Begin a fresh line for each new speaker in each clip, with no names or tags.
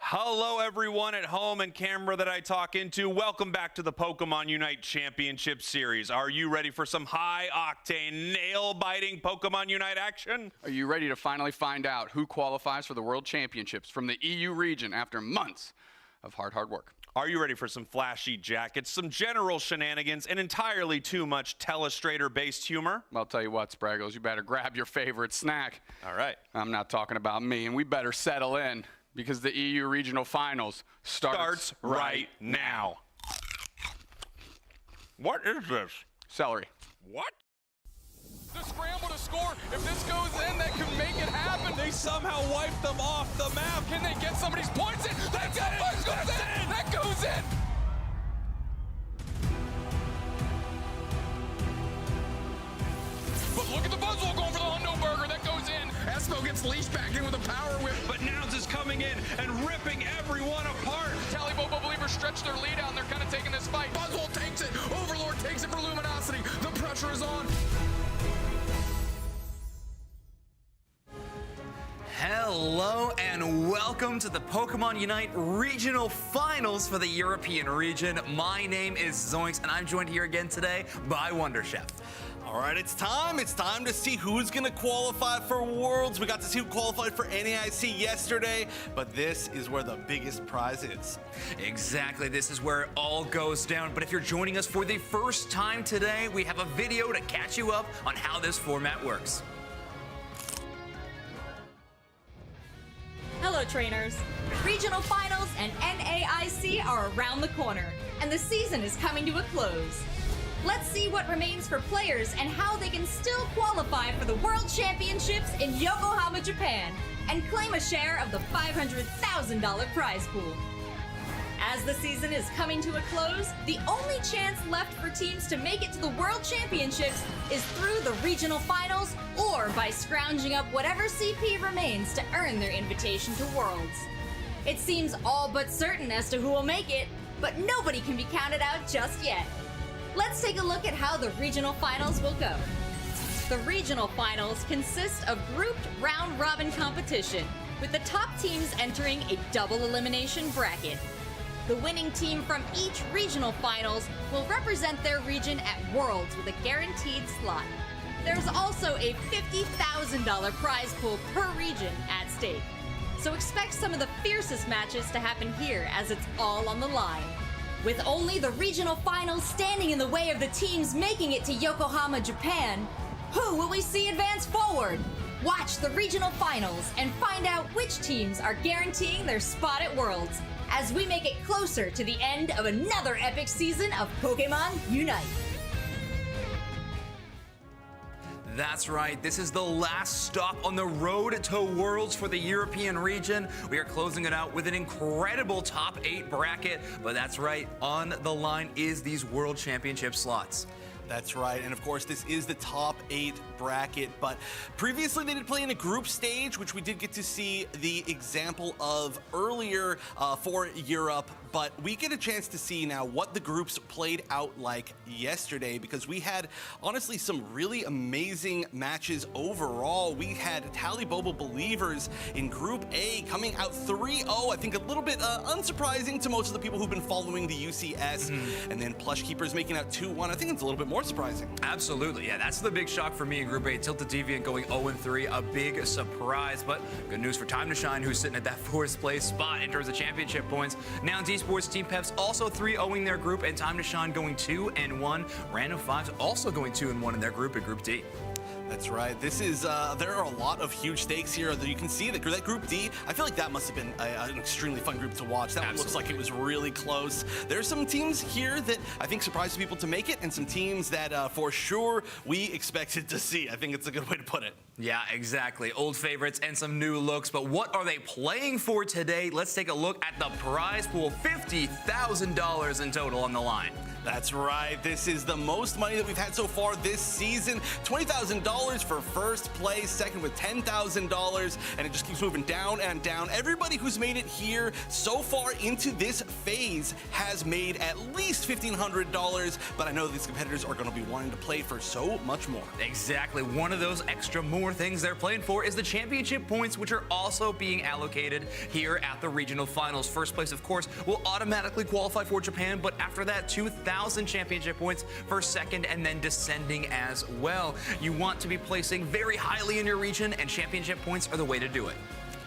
Hello, everyone at home and camera that I talk into. Welcome back to the Pokemon UNITE Championship Series. Are you ready for some high-octane, nail-biting Pokemon UNITE action?
Are you ready to finally find out who qualifies for the World Championships from the EU region after months of hard work?
Are you ready for some flashy jackets, some general shenanigans, and entirely too much telestrator-based humor?
Well, I'll tell you what, Spraggles, you better grab your favorite snack.
All right.
I'm not talking about me, and we better settle in because the EU Regional Finals starts
right now. What is this?
Celery.
What?
The scramble to score. If this goes in, that could make it happen.
They somehow wiped them off the map.
Can they get somebody's points in? That goes in. That goes in. But look at the Buzzwole going for the Hundo Burger. That goes in. Espo gets leashed back in with a power whip.
But Nouns is coming in and ripping everyone apart.
Talibobo believers stretch their lead out, and they're kind of taking this fight. Buzzwole takes it. Overlord takes it for Luminosity. The pressure is on.
Hello and welcome to the Pokemon UNITE Regional Finals for the European region. My name is Zoinks and I'm joined here again today by Wonder Chef.
All right, it's time. It's time to see who's going to qualify for Worlds. We got to see who qualified for NAIC yesterday, but this is where the biggest prize is.
Exactly, this is where it all goes down. But if you're joining us for the first time today, we have a video to catch you up on how this format works.
Hello trainers! Regional Finals and NAIC are around the corner, and the season is coming to a close. Let's see what remains for players and how they can still qualify for the World Championships in Yokohama, Japan, and claim a share of the $500,000 prize pool. As the season is coming to a close, the only chance left for teams to make it to the World Championships is through the Regional Finals or by scrounging up whatever CP remains to earn their invitation to Worlds. It seems all but certain as to who will make it, but nobody can be counted out just yet. Let's take a look at how the Regional Finals will go. The Regional Finals consist of grouped round-robin competition, with the top teams entering a double-elimination bracket. The winning team from each regional finals will represent their region at Worlds with a guaranteed slot. There's also a $50,000 prize pool per region at stake. So expect some of the fiercest matches to happen here as it's all on the line. With only the regional finals standing in the way of the teams making it to Yokohama, Japan, who will we see advance forward? Watch the regional finals and find out which teams are guaranteeing their spot at Worlds as we make it closer to the end of another epic season of Pokemon UNITE.
That's right, this is the last stop on the road to Worlds for the European region. We are closing it out with an incredible top 8 bracket, but that's right, on the line is these World Championship slots.
That's right, and of course this is the top 8 bracket, but previously they did play in a group stage, which we did get to see the example of earlier for Europe, but we get a chance to see now what the groups played out like yesterday, because we had honestly some really amazing matches overall. We had Talibobo Believers in Group A coming out 3-0, I think a little bit unsurprising to most of the people who've been following the UCS, and then Plush Keepers making out 2-1. I think it's a little bit more surprising.
Absolutely, yeah, that's the big shock for me in Group A. Tilted Deviant going 0-3, a big surprise, but good news for Time to Shine, who's sitting at that 4th place spot in terms of championship points. Nouns Esports Team Peps also 3-0ing their group, and Time to Shine going 2-1. Random Fives also going 2-1 in their group at Group D.
That's right. This is, there are a lot of huge stakes here. You can see that Group D, I feel like that must have been an extremely fun group to watch. That one looks like it was really close. There's some teams here that I think surprised people to make it, and some teams that for sure we expected to see. I think it's a good way to put it.
Yeah, exactly. Old favorites and some new looks, but what are they playing for today? Let's take a look at the prize pool. $50,000 in total on the line.
That's right. This is the most money that we've had so far this season. $20,000 $1,000 for first place, second with $10,000, and it just keeps moving down and down. Everybody who's made it here so far into this phase has made at least $1,500, but I know these competitors are going to be wanting to play for so much more.
Exactly. One of those extra more things they're playing for is the championship points, which are also being allocated here at the regional finals. First place, of course, will automatically qualify for Japan, but after that, 2,000 championship points for second, and then descending as well. You want to be placing very highly in your region, and championship points are the way to do it.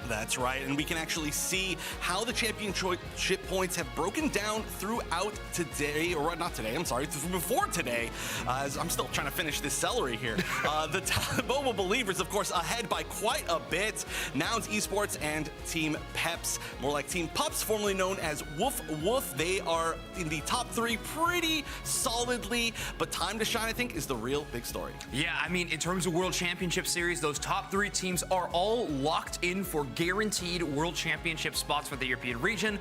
That's right, and we can actually see how the championship points have broken down throughout today, or not today, I'm sorry, before today, as I'm still trying to finish this celery here. The Taliboma Believers, of course, ahead by quite a bit. Nouns Esports and Team Peps, more like Team Pups, formerly known as Woof Woof. They are in the top 3 pretty solidly, but Time to Shine, I think, is the real big story.
Yeah, I mean, in terms of World Championship Series, those top 3 teams are all locked in for guaranteed World Championship spots for the European region.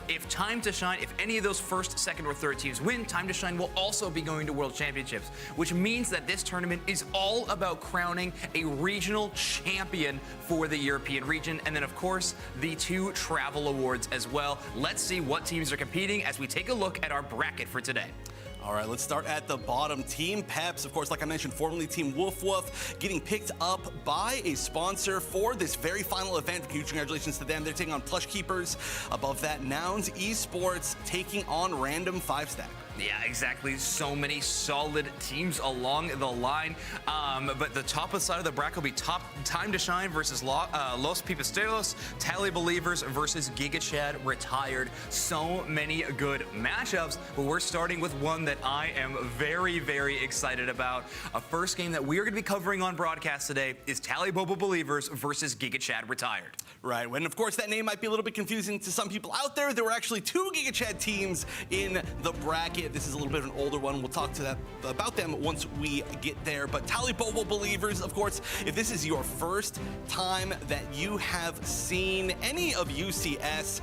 If Time to Shine, if any of those first, second, or third teams win, Time to Shine will also be going to World Championships, which means that this tournament is all about crowning a regional champion for the European region, and then, of course, the 2 travel awards as well. Let's see what teams are competing as we take a look at our bracket for today.
All right, let's start at the bottom. Team Peps, of course, like I mentioned, formerly Team Woof Woof, getting picked up by a sponsor for this very final event. Huge congratulations to them. They're taking on Plush Keepers. Above that, Nouns Esports taking on Random 5-Stack.
Yeah, exactly. So many solid teams along the line. But the top of the side of the bracket will be Time to Shine versus Los Pipisteros, Tally Believers versus Giga Chad Retired. So many good matchups, but we're starting with one that I am very, very excited about. A first game that we are going to be covering on broadcast today is Tally Believers versus Giga Chad Retired.
Right, and of course that name might be a little bit confusing to some people out there. There were actually 2 Giga Chad teams in the bracket. This is a little bit of an older one. We'll talk to about them once we get there. But Tally Believers, of course, if this is your first time that you have seen any of UCS,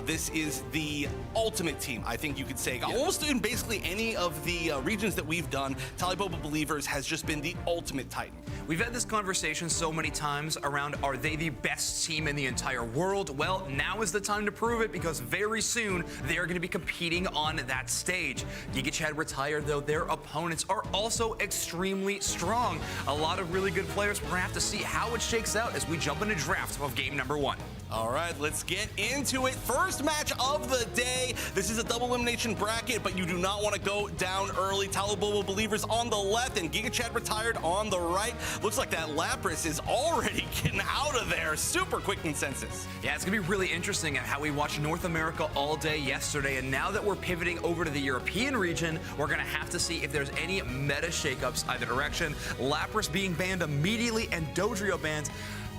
this is the ultimate team, I think you could say. Yeah. Almost in basically any of the regions that we've done, Tally Believers has just been the ultimate titan.
We've had this conversation so many times around, are they the best team in the entire world? Well, now is the time to prove it, because very soon they are going to be competing on that stage. Giga Chad Retired, though, their opponents are also extremely strong. A lot of really good players. We're going to have to see how it shakes out as we jump into draft of game number 1.
All right, let's get into it. First match of the day. This is a double elimination bracket, but you do not want to go down early. Taliboma Believers on the left and Giga Chad Retired on the right. Looks like that Lapras is already getting out of there. Super quick consensus.
Yeah, it's going to be really interesting at how we watched North America all day yesterday, and now that we're pivoting over to the European region, we're going to have to see if there's any meta shakeups either direction. Lapras being banned immediately and Dodrio banned.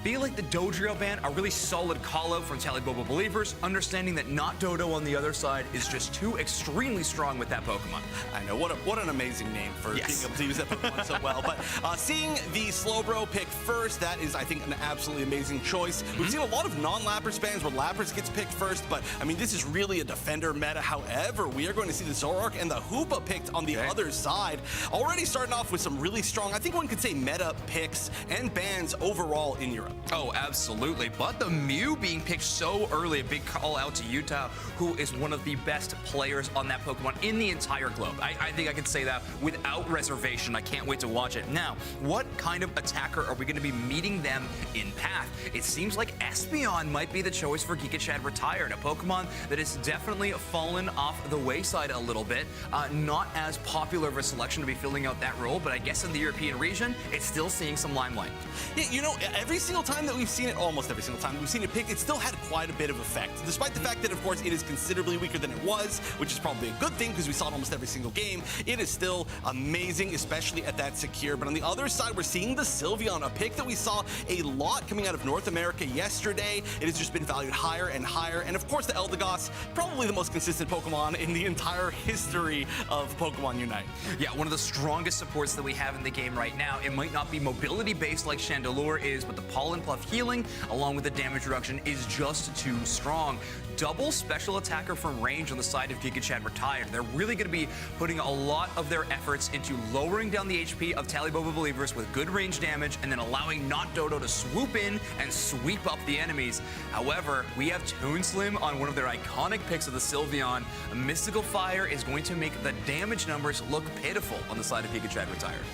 Feel like the Dodrio ban, a really solid call-out from Taliboma Believers, understanding that not Dodo on the other side is just too extremely strong with that Pokemon.
I know, what an amazing name for being able to use that Pokemon so well. But seeing the Slowbro pick first, that is, I think, an absolutely amazing choice. We've seen a lot of non-Lapras bans where Lapras gets picked first, but, I mean, this is really a defender meta. However, we are going to see the Zoroark and the Hoopa picked on the other side. Already starting off with some really strong, I think one could say, meta picks and bans overall in Europe.
Oh, absolutely. But the Mew being picked so early, a big call out to Utah, who is one of the best players on that Pokemon in the entire globe. I think I can say that without reservation. I can't wait to watch it. Now, what kind of attacker are we going to be meeting them in path? It seems like Espeon might be the choice for Giga Chad Retired, a Pokemon that has definitely fallen off the wayside a little bit. Not as popular of a selection to be filling out that role, but I guess in the European region, it's still seeing some limelight.
Yeah, you know, every single time that we've seen it, almost every single time that we've seen it picked, it still had quite a bit of effect. Despite the fact that, of course, it is considerably weaker than it was, which is probably a good thing because we saw it almost every single game, it is still amazing, especially at that secure. But on the other side, we're seeing the Sylveon, a pick that we saw a lot coming out of North America yesterday. It has just been valued higher and higher. And of course, the Eldegoss, probably the most consistent Pokemon in the entire history of Pokemon Unite.
Yeah, one of the strongest supports that we have in the game right now. It might not be mobility-based like Chandelure is, but the Fallen Pluff healing, along with the damage reduction, is just too strong. Double special attacker from range on the side of Giga Chad retired. They're really going to be putting a lot of their efforts into lowering down the HP of Talibobo Believers with good range damage, and then allowing Not Dodo to swoop in and sweep up the enemies. However, we have Toon Slim on one of their iconic picks of the Sylveon. A Mystical Fire is going to make the damage numbers look pitiful on the side of Giga Chad retired.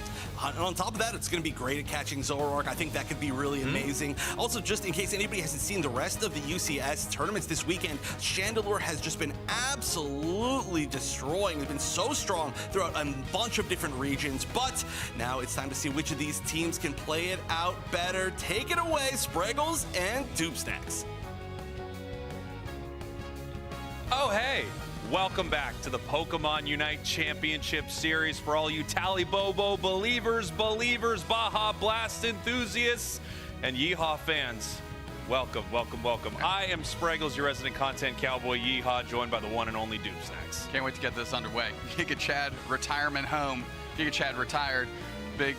And on top of that, it's going to be great at catching Zoroark. I think that could be really amazing. Also, just in case anybody hasn't seen the rest of the UCS tournaments this weekend, Chandelure has just been absolutely destroying. It's been so strong throughout a bunch of different regions. But now it's time to see which of these teams can play it out better. Take it away, Spriggles and Doopstacks.
Oh, hey. Welcome back to the Pokemon UNITE Championship Series for all you Talibobo believers, Baja Blast enthusiasts, and Yeehaw fans. Welcome, welcome, welcome. I am Spriggles, your resident content cowboy Yeehaw, joined by the one and only Doopstacks.
Can't wait to get this underway. Giga Chad retirement home. Giga Chad retired. Big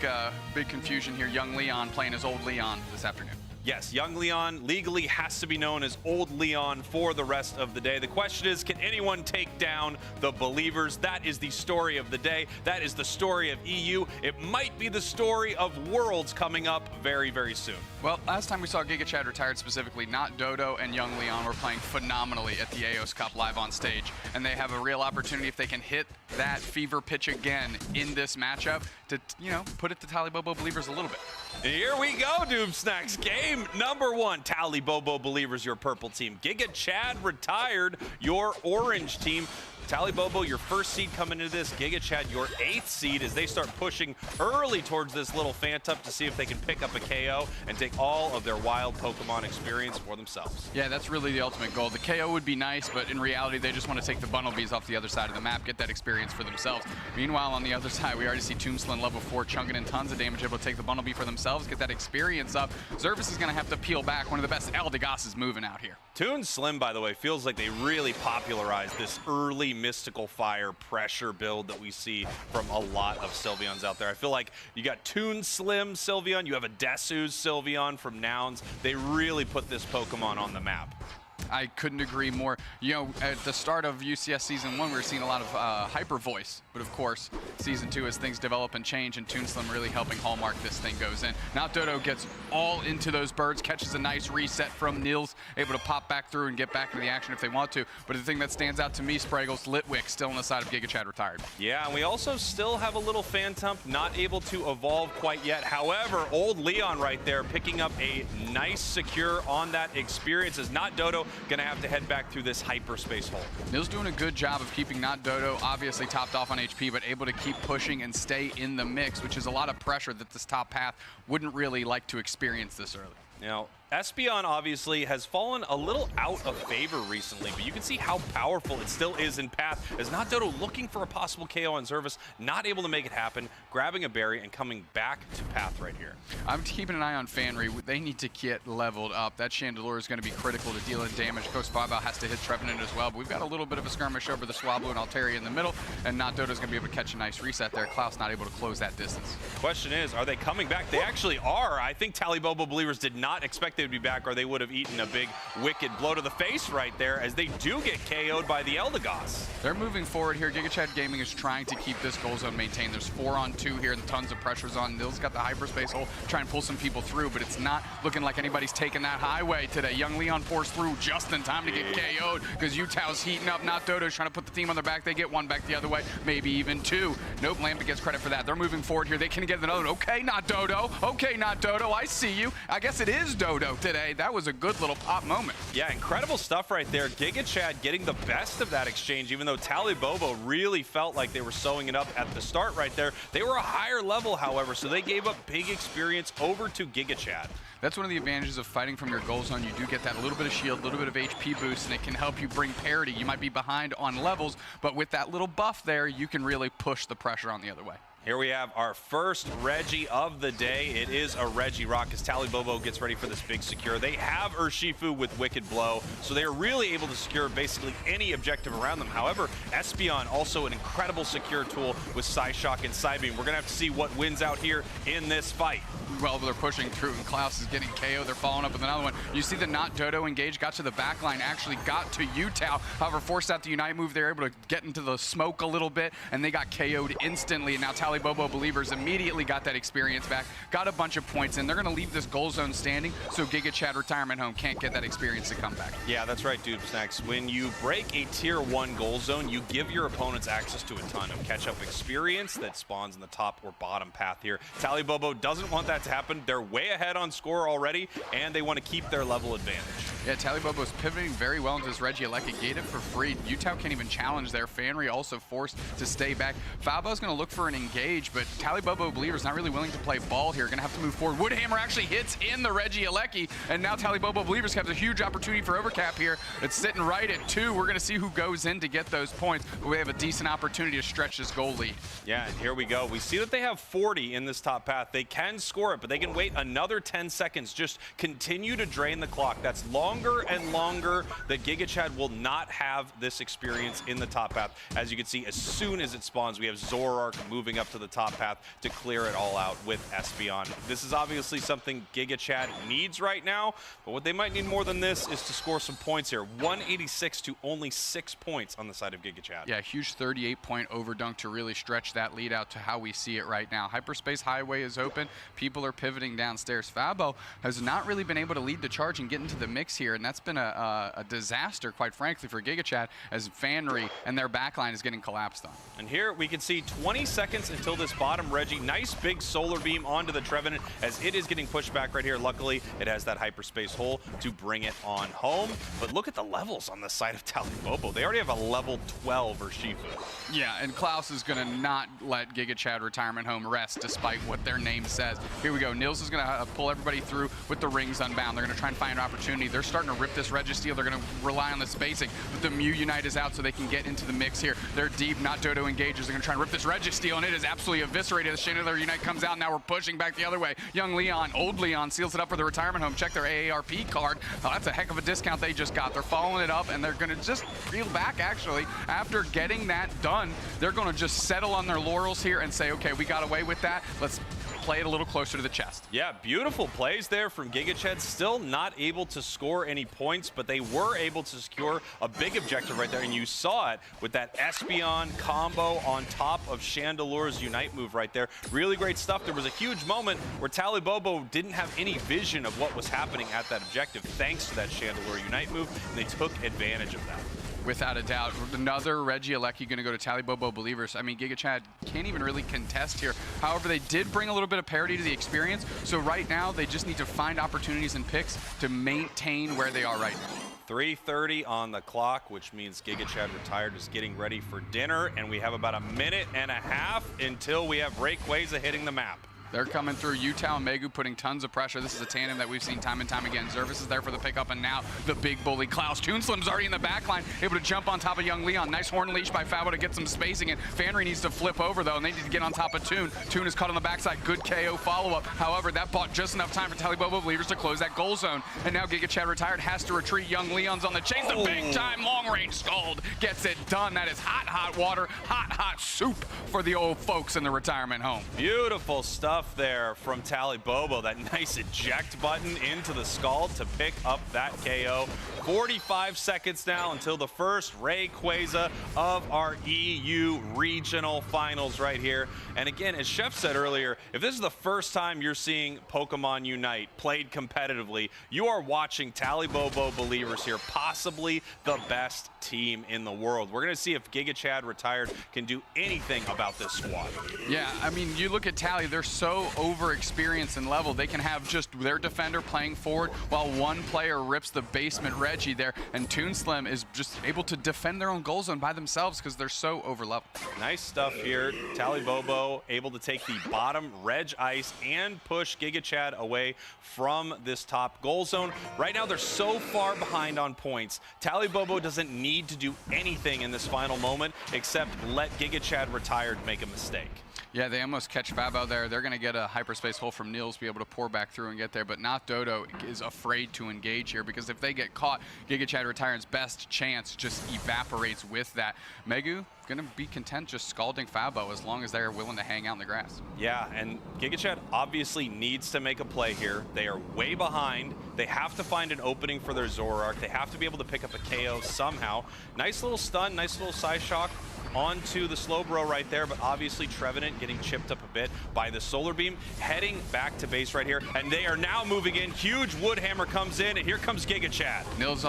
confusion here. Young Leon playing as old Leon this afternoon.
Yes, young Leon legally has to be known as old Leon for the rest of the day. The question is, can anyone take down the Believers? That is the story of the day. That is the story of EU. It might be the story of Worlds coming up very, very soon.
Well, last time we saw Giga Chad retired specifically, Not Dodo and Young Leon were playing phenomenally at the AOS Cup live on stage. And they have a real opportunity, if they can hit that fever pitch again in this matchup, to, you know, put it to Talibobo Believers a little bit.
And here we go, Doopstacks. Game number one. Talibobo Believers, your purple team. Giga Chad retired, your orange team. Talibobo, your first seed coming into this. Giga Chad, your 8th seed, as they start pushing early towards this little Phantup to see if they can pick up a KO and take all of their wild Pokemon experience for themselves.
Yeah, that's really the ultimate goal. The KO would be nice, but in reality, they just want to take the Bunnelbees off the other side of the map, get that experience for themselves. Meanwhile, on the other side, we already see Tombstone level 4 chunking in tons of damage, able to take the Bunnelbee for themselves, get that experience up. Zervis is going to have to peel back. One of the best Eldegoss moving out here.
Toon Slim, by the way, feels like they really popularized this early Mystical Fire pressure build that we see from a lot of Sylveons out there. I feel like you got Toon Slim Sylveon, you have a Desu's Sylveon from Nouns. They really put this Pokemon on the map.
I couldn't agree more. You know, at the start of UCS Season 1, we were seeing a lot of Hyper Voice. But of course, Season 2, as things develop and change, and Toon Slim really helping hallmark this thing goes in. Now Dodo gets all into those birds, catches a nice reset from Nils, able to pop back through and get back into the action if they want to. But the thing that stands out to me, Spraggles, Litwick still on the side of Giga Chad retired.
Yeah, and we also still have a little Phantump not able to evolve quite yet. However, old Leon right there picking up a nice secure on that experience. Is Not Dodo gonna have to head back through this hyperspace hole.
Nils doing a good job of keeping Not Dodo obviously topped off on HP, but able to keep pushing and stay in the mix, which is a lot of pressure that this top path wouldn't really like to experience this early.
Now, Espeon obviously has fallen a little out of favor recently, but you can see how powerful it still is in Path, as Not Dodo looking for a possible KO on Zervis, not able to make it happen, grabbing a berry and coming back to Path right here.
I'm keeping an eye on Fanry. They need to get leveled up. That Chandelure is going to be critical to dealing damage. Coach Baba has to hit Trevenant as well, but we've got a little bit of a skirmish over the Swablu and Altaria in the middle, and Not Dodo's going to be able to catch a nice reset there. Klaus not able to close that distance.
Question is, are they coming back? They actually are. I think Talibobo Believers did not expect they would be back, or they would have eaten a big wicked blow to the face right there, as they do get KO'd by the Eldegoss.
They're moving forward here. Giga Chad Gaming is trying to keep this goal zone maintained. There's 4-on-2 here and tons of pressures on. Nils got the hyperspace hole, trying to pull some people through, but it's not looking like anybody's taking that highway today. Young Leon pours through just in time to get KO'd, because Utah's heating up. Not Dodo's trying to put the team on their back. They get one back the other way, maybe even two. Nope, Lambda gets credit for that. They're moving forward here. They can get another. Okay, Not Dodo. Okay, Not Dodo. I see you. I guess it is Dodo today. That was a good little pop moment.
Yeah, incredible stuff right there. Giga Chad getting the best of that exchange, even though Talibobo really felt like they were sewing it up at the start right there. They were a higher level, however, so they gave up big experience over to Giga Chad.
That's one of the advantages of fighting from your goal zone. You do get that little bit of shield, a little bit of HP boost, and it can help you bring parity. You might be behind on levels, but with that little buff there, you can really push the pressure on the other way.
Here we have our first Reggie of the day. It is a Reggie Rock as Tally Bobo gets ready for this big secure. They have Urshifu with Wicked Blow, so they are really able to secure basically any objective around them. However, Espeon also an incredible secure tool with Psyshock and Psybeam. We're going to have to see what wins out here in this fight.
Well, they're pushing through, and Klaus is getting KO. They're following up with another one. You see the not Dodo engage, got to the back line, actually got to Utah. However, forced out the Unite move. They're able to get into the smoke a little bit, and they got KO'd instantly. And now Tally Bobo Believers immediately got that experience back, got a bunch of points in. They're going to leave this goal zone standing, so Giga Chad Retirement Home can't get that experience to come back.
Yeah, that's right, Dude Snacks. When you break a tier 1 goal zone, you give your opponents access to a ton of catch-up experience that spawns in the top or bottom path here. Tally Bobo doesn't want that to happen. They're way ahead on score already, and they want to keep their level advantage.
Yeah, Tally Bobo's pivoting very well into this Regieleki. Gate it for free. Utah can't even challenge there. Fanry also forced to stay back. Falbo's going to look for an engage, but Tally Bobo Believers not really willing to play ball here. Going to have to move forward. Woodhammer actually hits in the Regieleki, and now Tally Bobo Believers have a huge opportunity for overcap here. It's sitting right at 2. We're going to see who goes in to get those points, but we have a decent opportunity to stretch this goal lead.
Yeah, and here we go. We see that they have 40 in this top path. They can score it, but they can wait another 10 seconds. Just continue to drain the clock. That's longer and longer that Giga Chad will not have this experience in the top path. As you can see, as soon as it spawns, we have Zoroark moving up to the top path to clear it all out with Espeon. This is obviously something Giga Chad needs right now, but what they might need more than this is to score some points here. 186 to only 6 points on the side of Giga Chad.
Yeah, huge 38-point overdunk to really stretch that lead out to how we see it right now. Hyperspace Highway is open. People are pivoting downstairs. Fabo has not really been able to lead the charge and get into the mix here, and that's been a disaster, quite frankly, for Giga Chad as Fanry and their backline is getting collapsed on.
And here we can see 20 seconds until this bottom Reggie. Nice big solar beam onto the Trevenant as it is getting pushed back right here. Luckily, it has that hyperspace hole to bring it on home. But look at the levels on the side of Tally Bobo. They already have a level 12 Urshifu.
Yeah, and Klaus is going to not let Giga Chad Retirement Home rest despite what their name says. Here we go. Nils is going to pull everybody through with the rings unbound. They're going to try and find an opportunity. They're starting to rip this Registeel. They're going to rely on the spacing, but the Mew Unite is out so they can get into the mix here. They're deep, not Dodo engages. They're going to try and rip this Registeel, and it is absolutely eviscerated. The Chandelier Unite comes out. Now we're pushing back the other way. Young Leon, old Leon, seals it up for the Retirement Home. Check their AARP card. Oh, that's a heck of a discount they just got. They're following it up, and they're going to just reel back, actually. After getting that done, they're going to just settle on their laurels here and say, okay, we got away with that. Let's play it a little closer to the chest.
Yeah, beautiful plays there from Giga Chad. Still not able to score any points, but they were able to secure a big objective right there, and you saw it with that Espeon combo on top of Chandelure's Unite move right there. Really great stuff. There was a huge moment where Tally Bobo didn't have any vision of what was happening at that objective thanks to that Chandelure Unite move, and they took advantage of that.
Without a doubt. Another Regieleki going to go to Tally Bobo Believers. I mean, Giga Chad can't even really contest here. However, they did bring a little bit of parity to the experience, so right now they just need to find opportunities and picks to maintain where they are right now.
3:30 on the clock, which means Giga Chad Retired is getting ready for dinner, and we have about a minute and a half until we have Rayquaza hitting the map.
They're coming through. Utah and Megu putting tons of pressure. This is a tandem that we've seen time and time again. Zervis is there for the pickup, and now the big bully Klaus. Toonslim's already in the back line, able to jump on top of Young Leon. Nice horn leash by Fabo to get some spacing in. Fanry needs to flip over, though, and they need to get on top of Toon. Toon is caught on the backside. Good KO follow-up. However, that bought just enough time for Tally Bobo Believers to close that goal zone. And now Giga Chad Retired has to retreat. Young Leon's on the chase. The big-time long-range Scald gets it done. That is hot, hot water, hot, hot soup for the old folks in the Retirement Home.
Beautiful stuff there from Tally Bobo. That nice eject button into the Scald to pick up that KO. 45 seconds now until the first Rayquaza of our EU regional finals right here. And again, as Chef said earlier, if this is the first time you're seeing Pokemon Unite played competitively, you are watching Tally Bobo Believers here, possibly the best team in the world. We're going to see if Giga Chad Retired can do anything about this squad.
Yeah, I mean, you look at Tally, they're so over-experienced and level. They can have just their defender playing forward while one player rips the basement Reggie there, and Toonslim is just able to defend their own goal zone by themselves because they're so over-leveled.
Nice stuff here. Tally Bobo able to take the bottom Reg Ice and push Giga Chad away from this top goal zone. Right now, they're so far behind on points. Tally Bobo doesn't need to do anything in this final moment except let Giga Chad Retired make a mistake.
Yeah, they almost catch Fabo there. They're going to get a hyperspace hole from Niels, be able to pour back through and get there, but not Dodo is afraid to engage here because if they get caught, Giga Chad Retired's best chance just evaporates with that. Megu going to be content just scalding Fabo as long as they're willing to hang out in the grass.
Yeah, and Giga Chad obviously needs to make a play here. They are way behind. They have to find an opening for their Zoroark. They have to be able to pick up a KO somehow. Nice little stun, nice little side shock onto the Slowbro right there, but obviously Trevenant getting chipped up a bit by the Solar Beam, heading back to base right here, and they are now moving in. Huge Woodhammer comes in, and here comes Giga Chad.
Nils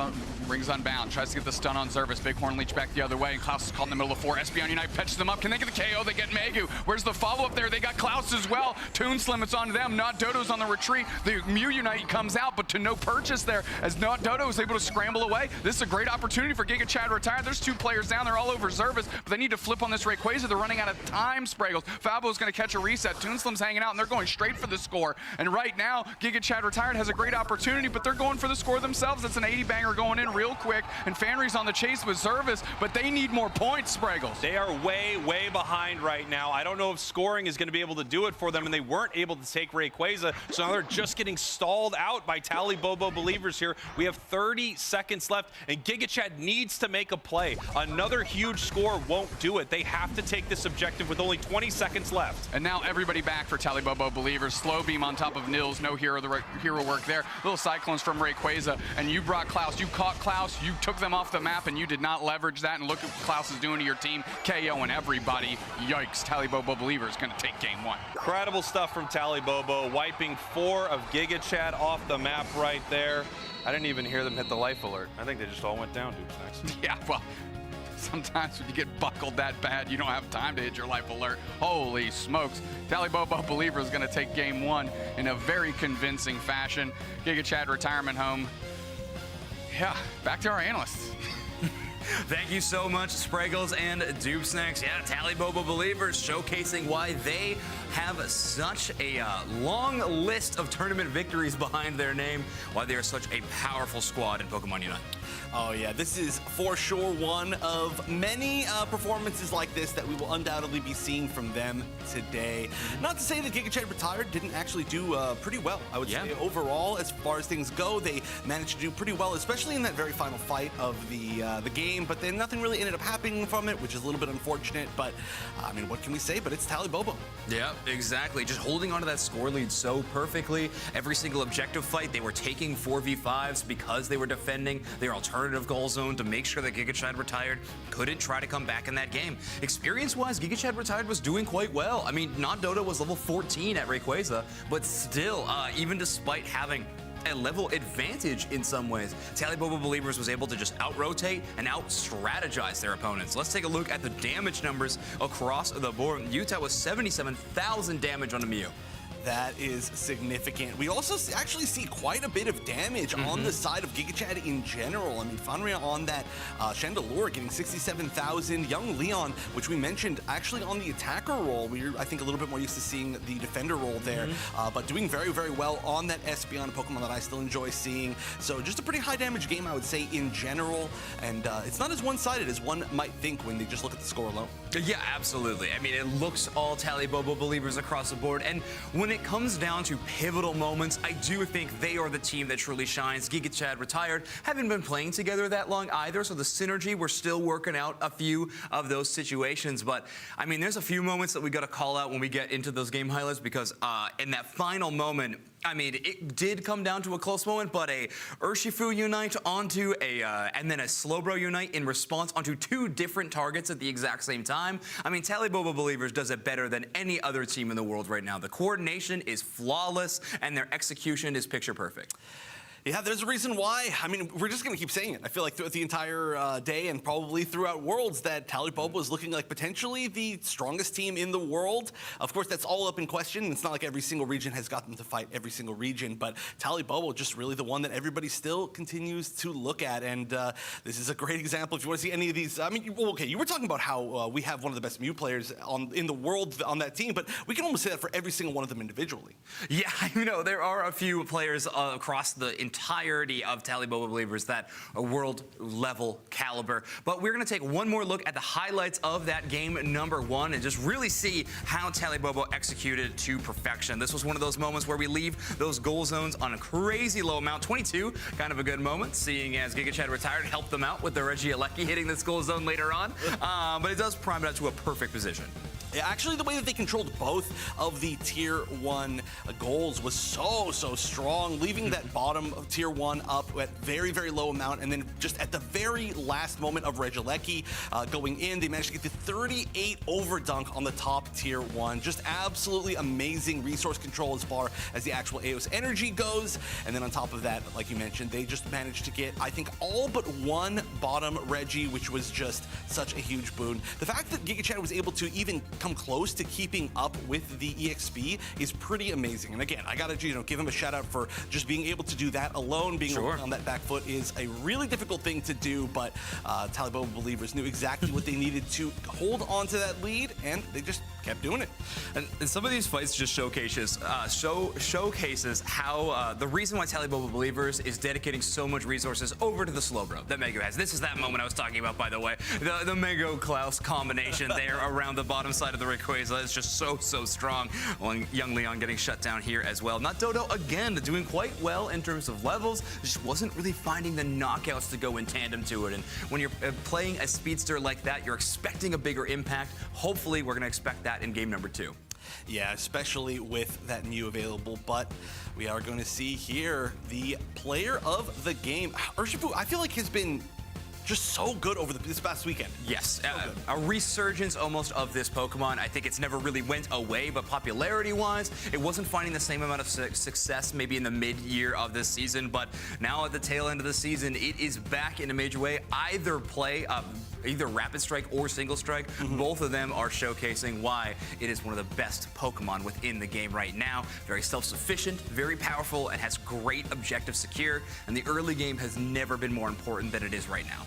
rings unbound, tries to get the stun on Zervis. Bighorn Leech back the other way, and Klaus is caught in the middle of 4. Espeon Unite patches them up. Can they get the KO? They get Megu. Where's the follow-up there? They got Klaus as well. Toon Slim, it's on them. Not Dodo's on the retreat. The Mew Unite comes out, but to no purchase there, as Not Dodo is able to scramble away. This is a great opportunity for Giga Chad Retired. There's 2 players down there all over Zervis, but they need to flip on this Rayquaza. They're running out of time, Spraggles. Fabo's going to catch a reset. Toon Slim's hanging out, and they're going straight for the score. And right now, Giga Chad Retired has a great opportunity, but they're going for the score themselves. It's an 80-banger going in real quick, and Fanry's on the chase with Zervis, but they need more points, Spraggles.
They are way, way behind right now. I don't know if scoring is going to be able to do it for them, and they weren't able to take Rayquaza, so now they're just getting stalled out by Tally Bobo Believers here. We have 30 seconds left, and Giga Chad needs to make a play. Another huge score won't do it. They have to take this objective with only 20 seconds left.
And now everybody back for Tally Bobo Believers. Slow Beam on top of Nils. No hero work there. Little Cyclones from Rayquaza, and you brought Klaus. You caught Klaus. You took them off the map, and you did not leverage that. And look what Klaus is doing to your team. KO and everybody. Yikes. Tally Bobo Believers going to take game 1.
Incredible stuff from Tally Bobo, wiping 4 of Giga Chad off the map right there. I didn't even hear them hit the life alert. I think they just all went down, dude.
Yeah, well, sometimes when you get buckled that bad, you don't have time to hit your life alert. Holy smokes. Tally Bobo Believer is going to take game 1 in a very convincing fashion. Giga Chad retirement home. Yeah, back to our analysts.
Thank you so much, Spraggles and Dube Snacks. Yeah, Tally Bobo Believers showcasing why they have such a long list of tournament victories behind their name, why they are such a powerful squad in Pokemon Unite.
Oh yeah, this is for sure one of many performances like this that we will undoubtedly be seeing from them today. Not to say that Giga Chad Retired didn't actually do pretty well. I would say overall, as far as things go, they managed to do pretty well, especially in that very final fight of the game. But then nothing really ended up happening from it, which is a little bit unfortunate. But I mean, what can we say? But it's Tally Bobo.
Yeah, exactly. Just holding onto that score lead so perfectly. Every single objective fight, they were taking 4v5s because they were defending their alternative goal zone to make sure that Giga Chad Retired couldn't try to come back in that game. Experience-wise, Giga Chad Retired was doing quite well. I mean, Not Dodo was level 14 at Rayquaza, but still, even despite having a level advantage in some ways, Tally Bobo Believers was able to just out-rotate and out-strategize their opponents. Let's take a look at the damage numbers across the board. Utah was 77,000 damage on a Mew.
That is significant. We also actually see quite a bit of damage on the side of Giga Chad in general. I mean, Fanria on that Chandelure getting 67,000. Young Leon, which we mentioned, actually on the attacker role. We're, I think, a little bit more used to seeing the defender role there, but doing very, very well on that Espeon, a Pokemon that I still enjoy seeing. So just a pretty high damage game, I would say, in general. And it's not as one-sided as one might think when they just look at the score alone.
Yeah, absolutely. I mean, it looks all Tally Bobo Believers across the board. And when it comes down to pivotal moments, I do think they are the team that truly shines. Giga Chad Retired haven't been playing together that long either, so the synergy, we're still working out a few of those situations. But, I mean, there's a few moments that we got to call out when we get into those game highlights because in that final moment, I mean, it did come down to a close moment, but a Urshifu Unite onto and then a Slowbro Unite in response onto 2 different targets at the exact same time. I mean, Tally Bobo Believers does it better than any other team in the world right now. The coordination is flawless, and their execution is picture perfect.
Yeah, there's a reason why. I mean, we're just going to keep saying it. I feel like throughout the entire day and probably throughout Worlds that Tally Bobo is looking like potentially the strongest team in the world. Of course, that's all up in question. It's not like every single region has gotten to fight every single region, but Tally Bobo just really the one that everybody still continues to look at. And this is a great example. If you want to see any of these, I mean, okay, you were talking about how we have one of the best Mew players in the world on that team, but we can almost say that for every single one of them individually.
Yeah, you know, there are a few players across the entirety of Tally Bobo believers that are world-level caliber. But we're going to take one more look at the highlights of that game number 1 and just really see how Tally Bobo executed to perfection. This was one of those moments where we leave those goal zones on a crazy low amount. 22, kind of a good moment, seeing as Giga Chad retired, helped them out with the Reggie Alecki hitting this goal zone later on. But it does prime it up to a perfect position.
Yeah, actually, the way that they controlled both of the Tier 1 goals was so strong, leaving that bottom of Tier 1 up at very, very low amount, and then just at the very last moment of Regieleki going in, they managed to get the 38 over dunk on the top Tier 1. Just absolutely amazing resource control as far as the actual AOS energy goes. And then on top of that, like you mentioned, they just managed to get, I think, all but one bottom Reggie, which was just such a huge boon. The fact that Giga Chad was able to even come close to keeping up with the EXP is pretty amazing. And again, I gotta give him a shout out for just being able to do that alone. Being on that back foot is a really difficult thing to do, but Tally Bobo believers knew exactly what they needed to hold on to that lead, and they just kept doing it.
And some of these fights just showcases how the reason why Tally Bobo believers is dedicating so much resources over to the slow bro that Mego has. This is that moment I was talking about, by the way. The Mego Klaus combination there around the bottom side of the Rayquaza is just so strong. Young Leon getting shut down here as well. Not Dodo again, doing quite well in terms of levels. Just wasn't really finding the knockouts to go in tandem to it. And when you're playing a speedster like that, you're expecting a bigger impact. Hopefully, we're going to expect that in game number 2.
Yeah, especially with that Mew available, but we are going to see here the player of the game. Urshifu, I feel like has been just so good over this past weekend.
Yes, a resurgence almost of this Pokemon. I think it's never really went away, but popularity-wise, it wasn't finding the same amount of success maybe in the mid-year of this season, but now at the tail end of the season, it is back in a major way. Either Rapid Strike or Single Strike, both of them are showcasing why it is one of the best Pokemon within the game right now. Very self-sufficient, very powerful, and has great objective secure, and the early game has never been more important than it is right now.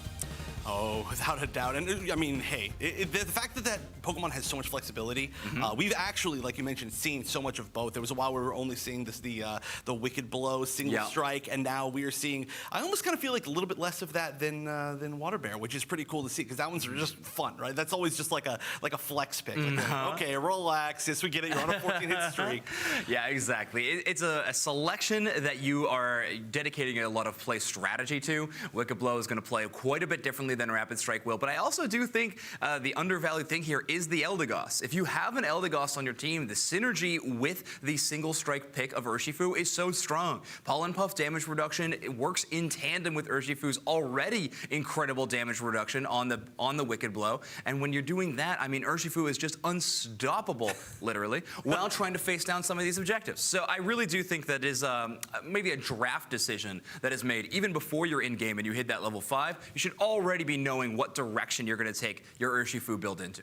Oh, without a doubt. And I mean, hey, the fact that Pokemon has so much flexibility, we've actually, like you mentioned, seen so much of both. There was a while where we were only seeing the Wicked Blow, Single Strike, and now we are seeing, I almost kind of feel like a little bit less of that than Water Bear, which is pretty cool to see, because that one's just fun, right? That's always just like a flex pick. Like, okay, relax. Yes, we get it. You're on a 14-hit streak.
Yeah, exactly. It's a selection that you are dedicating a lot of play strategy to. Wicked Blow is going to play quite a bit differently than Rapid Strike will, but I also do think the undervalued thing here is the Eldegoss. If you have an Eldegoss on your team, the synergy with the Single Strike pick of Urshifu is so strong. Pollen Puff damage reduction, it works in tandem with Urshifu's already incredible damage reduction on the Wicked Blow, and when you're doing that, I mean, Urshifu is just unstoppable, literally, while trying to face down some of these objectives. So I really do think that is maybe a draft decision that is made even before you're in game and you hit that level 5. You should already be knowing what direction you're going to take your Urshifu build into.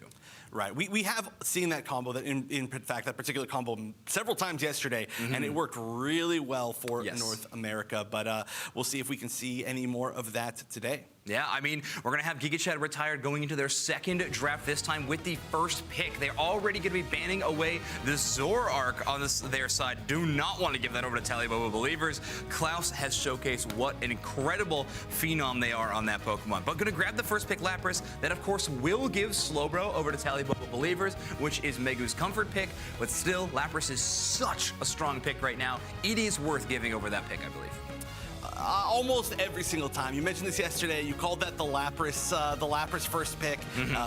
Right. We have seen that combo, that in fact, that particular combo several times yesterday, and it worked really well for North America, but we'll see if we can see any more of that today.
Yeah, I mean, we're going to have Giga Chad retired going into their second draft, this time with the first pick. They're already going to be banning away the Zoroark on their side. Do not want to give that over to Tally Bobo believers. Klaus has showcased what an incredible phenom they are on that Pokemon. But going to grab the first pick, Lapras. That, of course, will give Slowbro over to Tally Bobo believers, which is Megu's comfort pick. But still, Lapras is such a strong pick right now. It is worth giving over that pick, I believe.
Almost every single time. You mentioned this yesterday. You called that the Lapras first pick.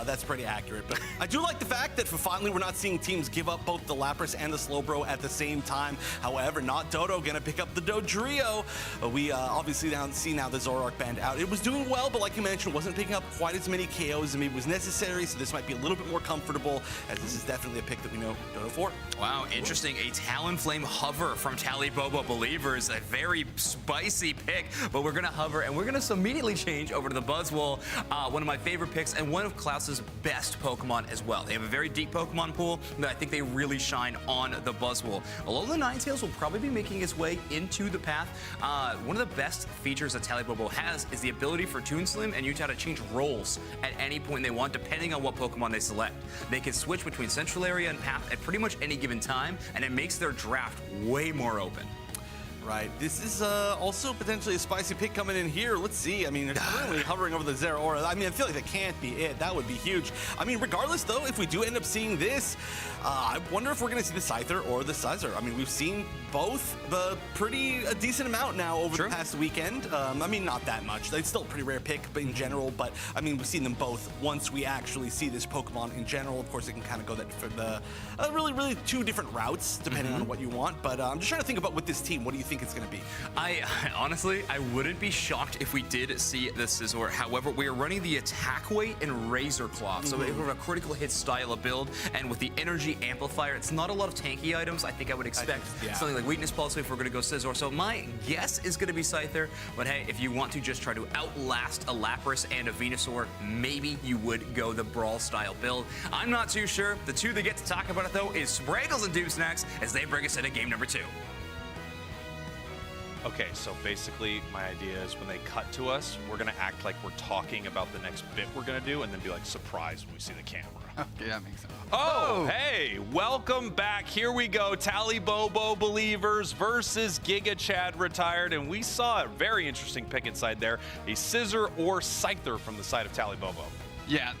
That's pretty accurate. But I do like the fact that finally we're not seeing teams give up both the Lapras and the Slowbro at the same time. However, not Dodo gonna pick up the Dodrio. We obviously see now the Zoroark banned out. It was doing well, but like you mentioned, wasn't picking up quite as many KOs as maybe was necessary. So this might be a little bit more comfortable, as this is definitely a pick that we know Dodo for.
Wow, interesting. A Talonflame Hover from Tally Bobo believers. A very spicy pick, but we're gonna hover and we're gonna immediately change over to the Buzzwole, one of my favorite picks and one of Klaus's best Pokemon as well. They have a very deep Pokemon pool, but I think they really shine on the Buzzwole. Although the Ninetales will probably be making its way into the path, one of the best features that Tally Bobo has is the ability for Toonslim and Utah to change roles at any point they want, depending on what Pokemon they select. They can switch between Central Area and Path at pretty much any given time, and it makes their draft way more open.
Right. This is also potentially a spicy pick coming in here. Let's see. I mean, they're currently hovering over the Zeraora. I mean, I feel like that can't be it. That would be huge. I mean, regardless, though, if we do end up seeing this, I wonder if we're going to see the Scyther or the Scizor. I mean, we've seen both a decent amount now over the past weekend. I mean, not that much. It's still a pretty rare pick but in general, but I mean, we've seen them both once we actually see this Pokemon in general. Of course, it can kind of go that for the really two different routes depending on what you want. But I'm just trying to think about with this team, what do you think it's going to be?
I honestly, I wouldn't be shocked if we did see the Scizor. However, we are running the attack weight and Razor Claw, so we have a critical hit style of build, and with the energy amplifier, it's not a lot of tanky items. I think I would expect something like Weakness Pulse if we're going to go Scizor. So my guess is going to be Scyther, but hey, if you want to just try to outlast a Lapras and a Venusaur, maybe you would go the Brawl style build. I'm not too sure. The two that get to talk about it though is Spraggles and Doom Snacks as they bring us into game number 2.
Okay, so basically my idea is when they cut to us, we're gonna act like we're talking about the next bit we're gonna do and then be like surprised when we see the camera.
Okay, that makes sense.
Oh, hey, welcome back. Here we go. Tally Bobo Believers versus Giga Chad Retired. And we saw a very interesting pick inside there. A Scizor or Scyther from the side of Tally Bobo.
Yeah,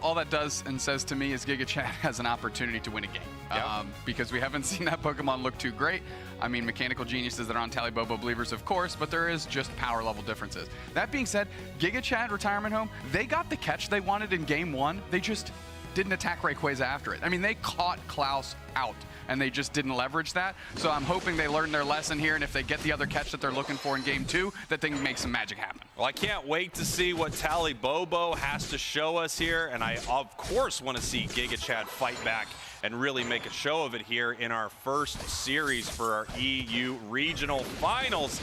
all that does and says to me is Giga Chad has an opportunity to win a game. Because we haven't seen that Pokemon look too great. I mean, mechanical geniuses that are on Tally Bobo Believers, of course, but there is just power level differences. That being said, Giga Chad Retirement Home, they got the catch they wanted in game 1. They just didn't attack Rayquaza after it. I mean, they caught Klaus out, and they just didn't leverage that. So I'm hoping they learned their lesson here, and if they get the other catch that they're looking for in game 2, that they can make some magic happen.
Well, I can't wait to see what Tally Bobo has to show us here, and I, of course, want to see Giga Chad fight back and really make a show of it here in our first series for our EU Regional Finals.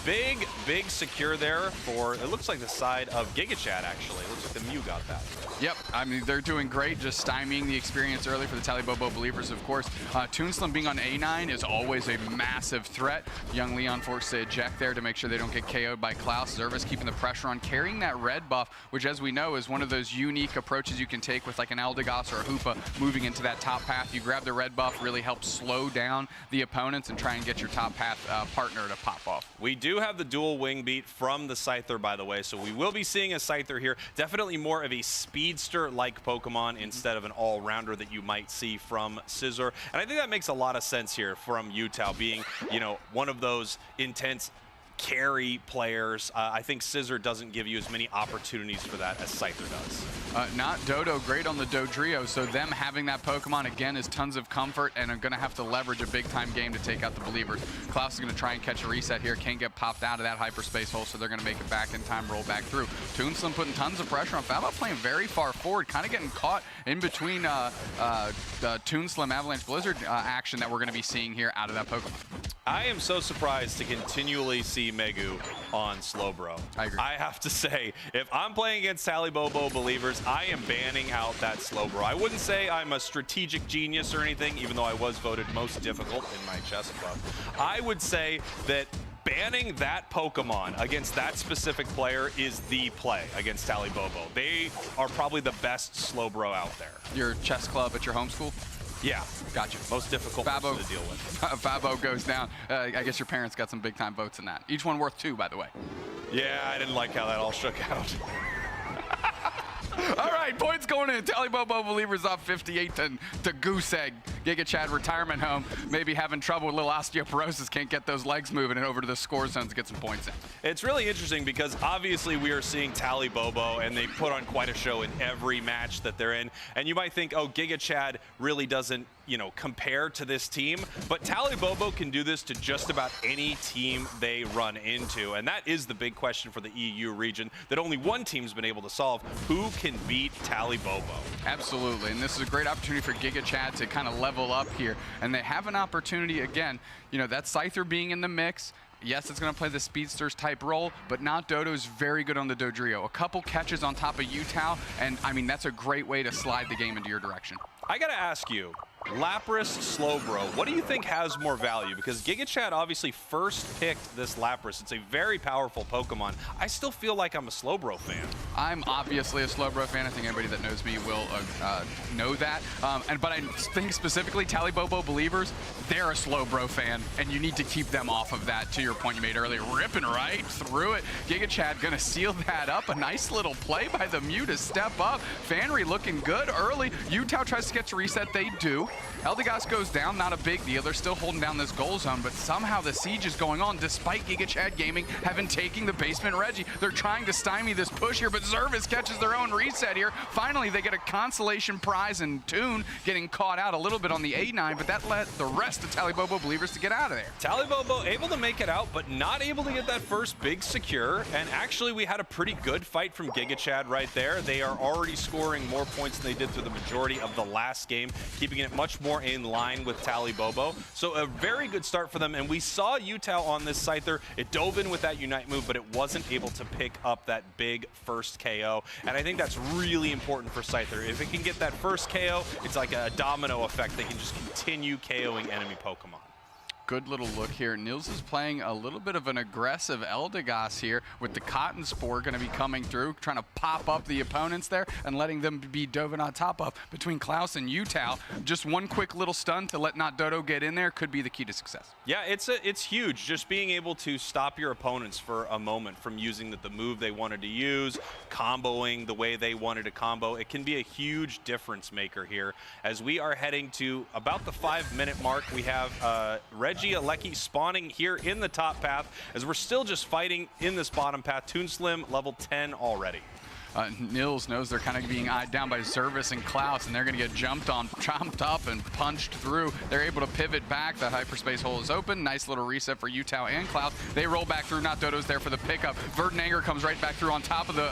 Big secure there for, it looks like the side of Giga Chad, actually. It looks like the Mew got that.
Yep, I mean, they're doing great, just stymieing the experience early for the Tally Bobo Believers, of course. Toonslim being on A9 is always a massive threat. Young Leon forced to eject there to make sure they don't get KO'd by Klaus. Zervis keeping the pressure on, carrying that red buff, which, as we know, is one of those unique approaches you can take with like an Eldegoss or a Hoopa moving into that top path. You grab the red buff, really helps slow down the opponents and try and get your top path partner to pop off.
We do have the dual wing beat from the Scyther, by the way, so we will be seeing a Scyther here. Definitely more of a speedster-like Pokemon instead of an all-rounder that you might see from Scizor. And I think that makes a lot of sense here from Utah being, you know, one of those intense carry players. I think Scizor doesn't give you as many opportunities for that as Scyther does.
Not Dodo, great on the Dodrio, so them having that Pokemon again is tons of comfort, and are going to have to leverage a big-time game to take out the Believers. Klaus is going to try and catch a reset here, can't get popped out of that hyperspace hole, so they're going to make it back in time, roll back through. Toonslim putting tons of pressure on Faba, playing very far forward, kind of getting caught in between the Toonslim Avalanche Blizzard action that we're going to be seeing here out of that Pokemon.
I am so surprised to continually see Megu on Slowbro.
I agree.
I have to say, if I'm playing against Tally Bobo Believers, I am banning out that Slowbro. I wouldn't say I'm a strategic genius or anything, even though I was voted most difficult in my chess club. I would say that banning that Pokemon against that specific player is the play against Tally Bobo. They are probably the best Slowbro out there.
Your chess club at your home school?
Yeah.
Gotcha.
Most difficult person to deal with.
Fabo goes down. I guess your parents got some big-time votes in that. Each one worth 2, by the way.
Yeah, I didn't like how that all shook out.
All right, points going in. Tally Bobo Believers up 58 to Goose Egg. Giga Chad Retirement Home, maybe having trouble with a little osteoporosis, can't get those legs moving, and over to the score zone to get some points in.
It's really interesting because obviously we are seeing Tally Bobo, and they put on quite a show in every match that they're in. And you might think, oh, Giga Chad really doesn't, you know, compare to this team, but Tally Bobo can do this to just about any team they run into, and that is the big question for the EU region that only one team's been able to solve. Who can beat Tally Bobo? Absolutely,
and this is a great opportunity for Giga Chad to kind of level up here, and they have an opportunity again, you know, that Scyther being in the mix. Yes, it's going to play the speedsters type role, but not Dodo's very good on the Dodrio. A couple catches on top of Utah, and I mean, that's a great way to slide the game into your direction.
I got to ask you, Lapras, Slowbro, what do you think has more value? Because GigaChad obviously first picked this Lapras. It's a very powerful Pokemon. I still feel like I'm a Slowbro fan.
I'm obviously a Slowbro fan. I think anybody that knows me will know that. But I think specifically Talibobo believers, they're a Slowbro fan, and you need to keep them off of that, to your point you made earlier. Ripping right through it. GigaChad gonna seal that up. A nice little play by the Mew to step up. Fanry looking good early. Utah tries to get to reset. They do. Eldegoss goes down, not a big deal. They're still holding down this goal zone, but somehow the siege is going on despite GigaChad Gaming having taken the basement Reggie. They're trying to stymie this push here, but Zervis catches their own reset here. Finally, they get a consolation prize in Toon, getting caught out a little bit on the A9, but that led the rest of Talibobo believers to get out of there.
Talibobo able to make it out, but not able to get that first big secure. And actually, we had a pretty good fight from GigaChad right there. They are already scoring more points than they did through the majority of the last game, keeping it much more in line with Talibobo. So a very good start for them, and we saw Utah on this Scyther. It dove in with that Unite move, but it wasn't able to pick up that big first KO, and I think that's really important for Scyther. If it can get that first KO, it's like a domino effect. They can just continue KOing enemy Pokemon.
Good little look here. Nils is playing a little bit of an aggressive Eldegoss here with the Cotton Spore going to be coming through, trying to pop up the opponents there and letting them be dove on top of. Between Klaus and Utah, just one quick little stun to let not Dodo get in there could be the key to success.
Yeah, it's huge. Just being able to stop your opponents for a moment from using the move they wanted to use, comboing the way they wanted to combo. It can be a huge difference maker here. As we are heading to about the 5-minute mark, we have Reggie Alecki spawning here in the top path as we're still just fighting in this bottom path. Toon Slim level 10 already.
Nils knows they're kind of being eyed down by Zervis and Klaus, and they're going to get jumped on, chomped up, and punched through. They're able to pivot back. That hyperspace hole is open. Nice little reset for Utah and Klaus. They roll back through. Not Dodo's there for the pickup. Vertinanger comes right back through on top of the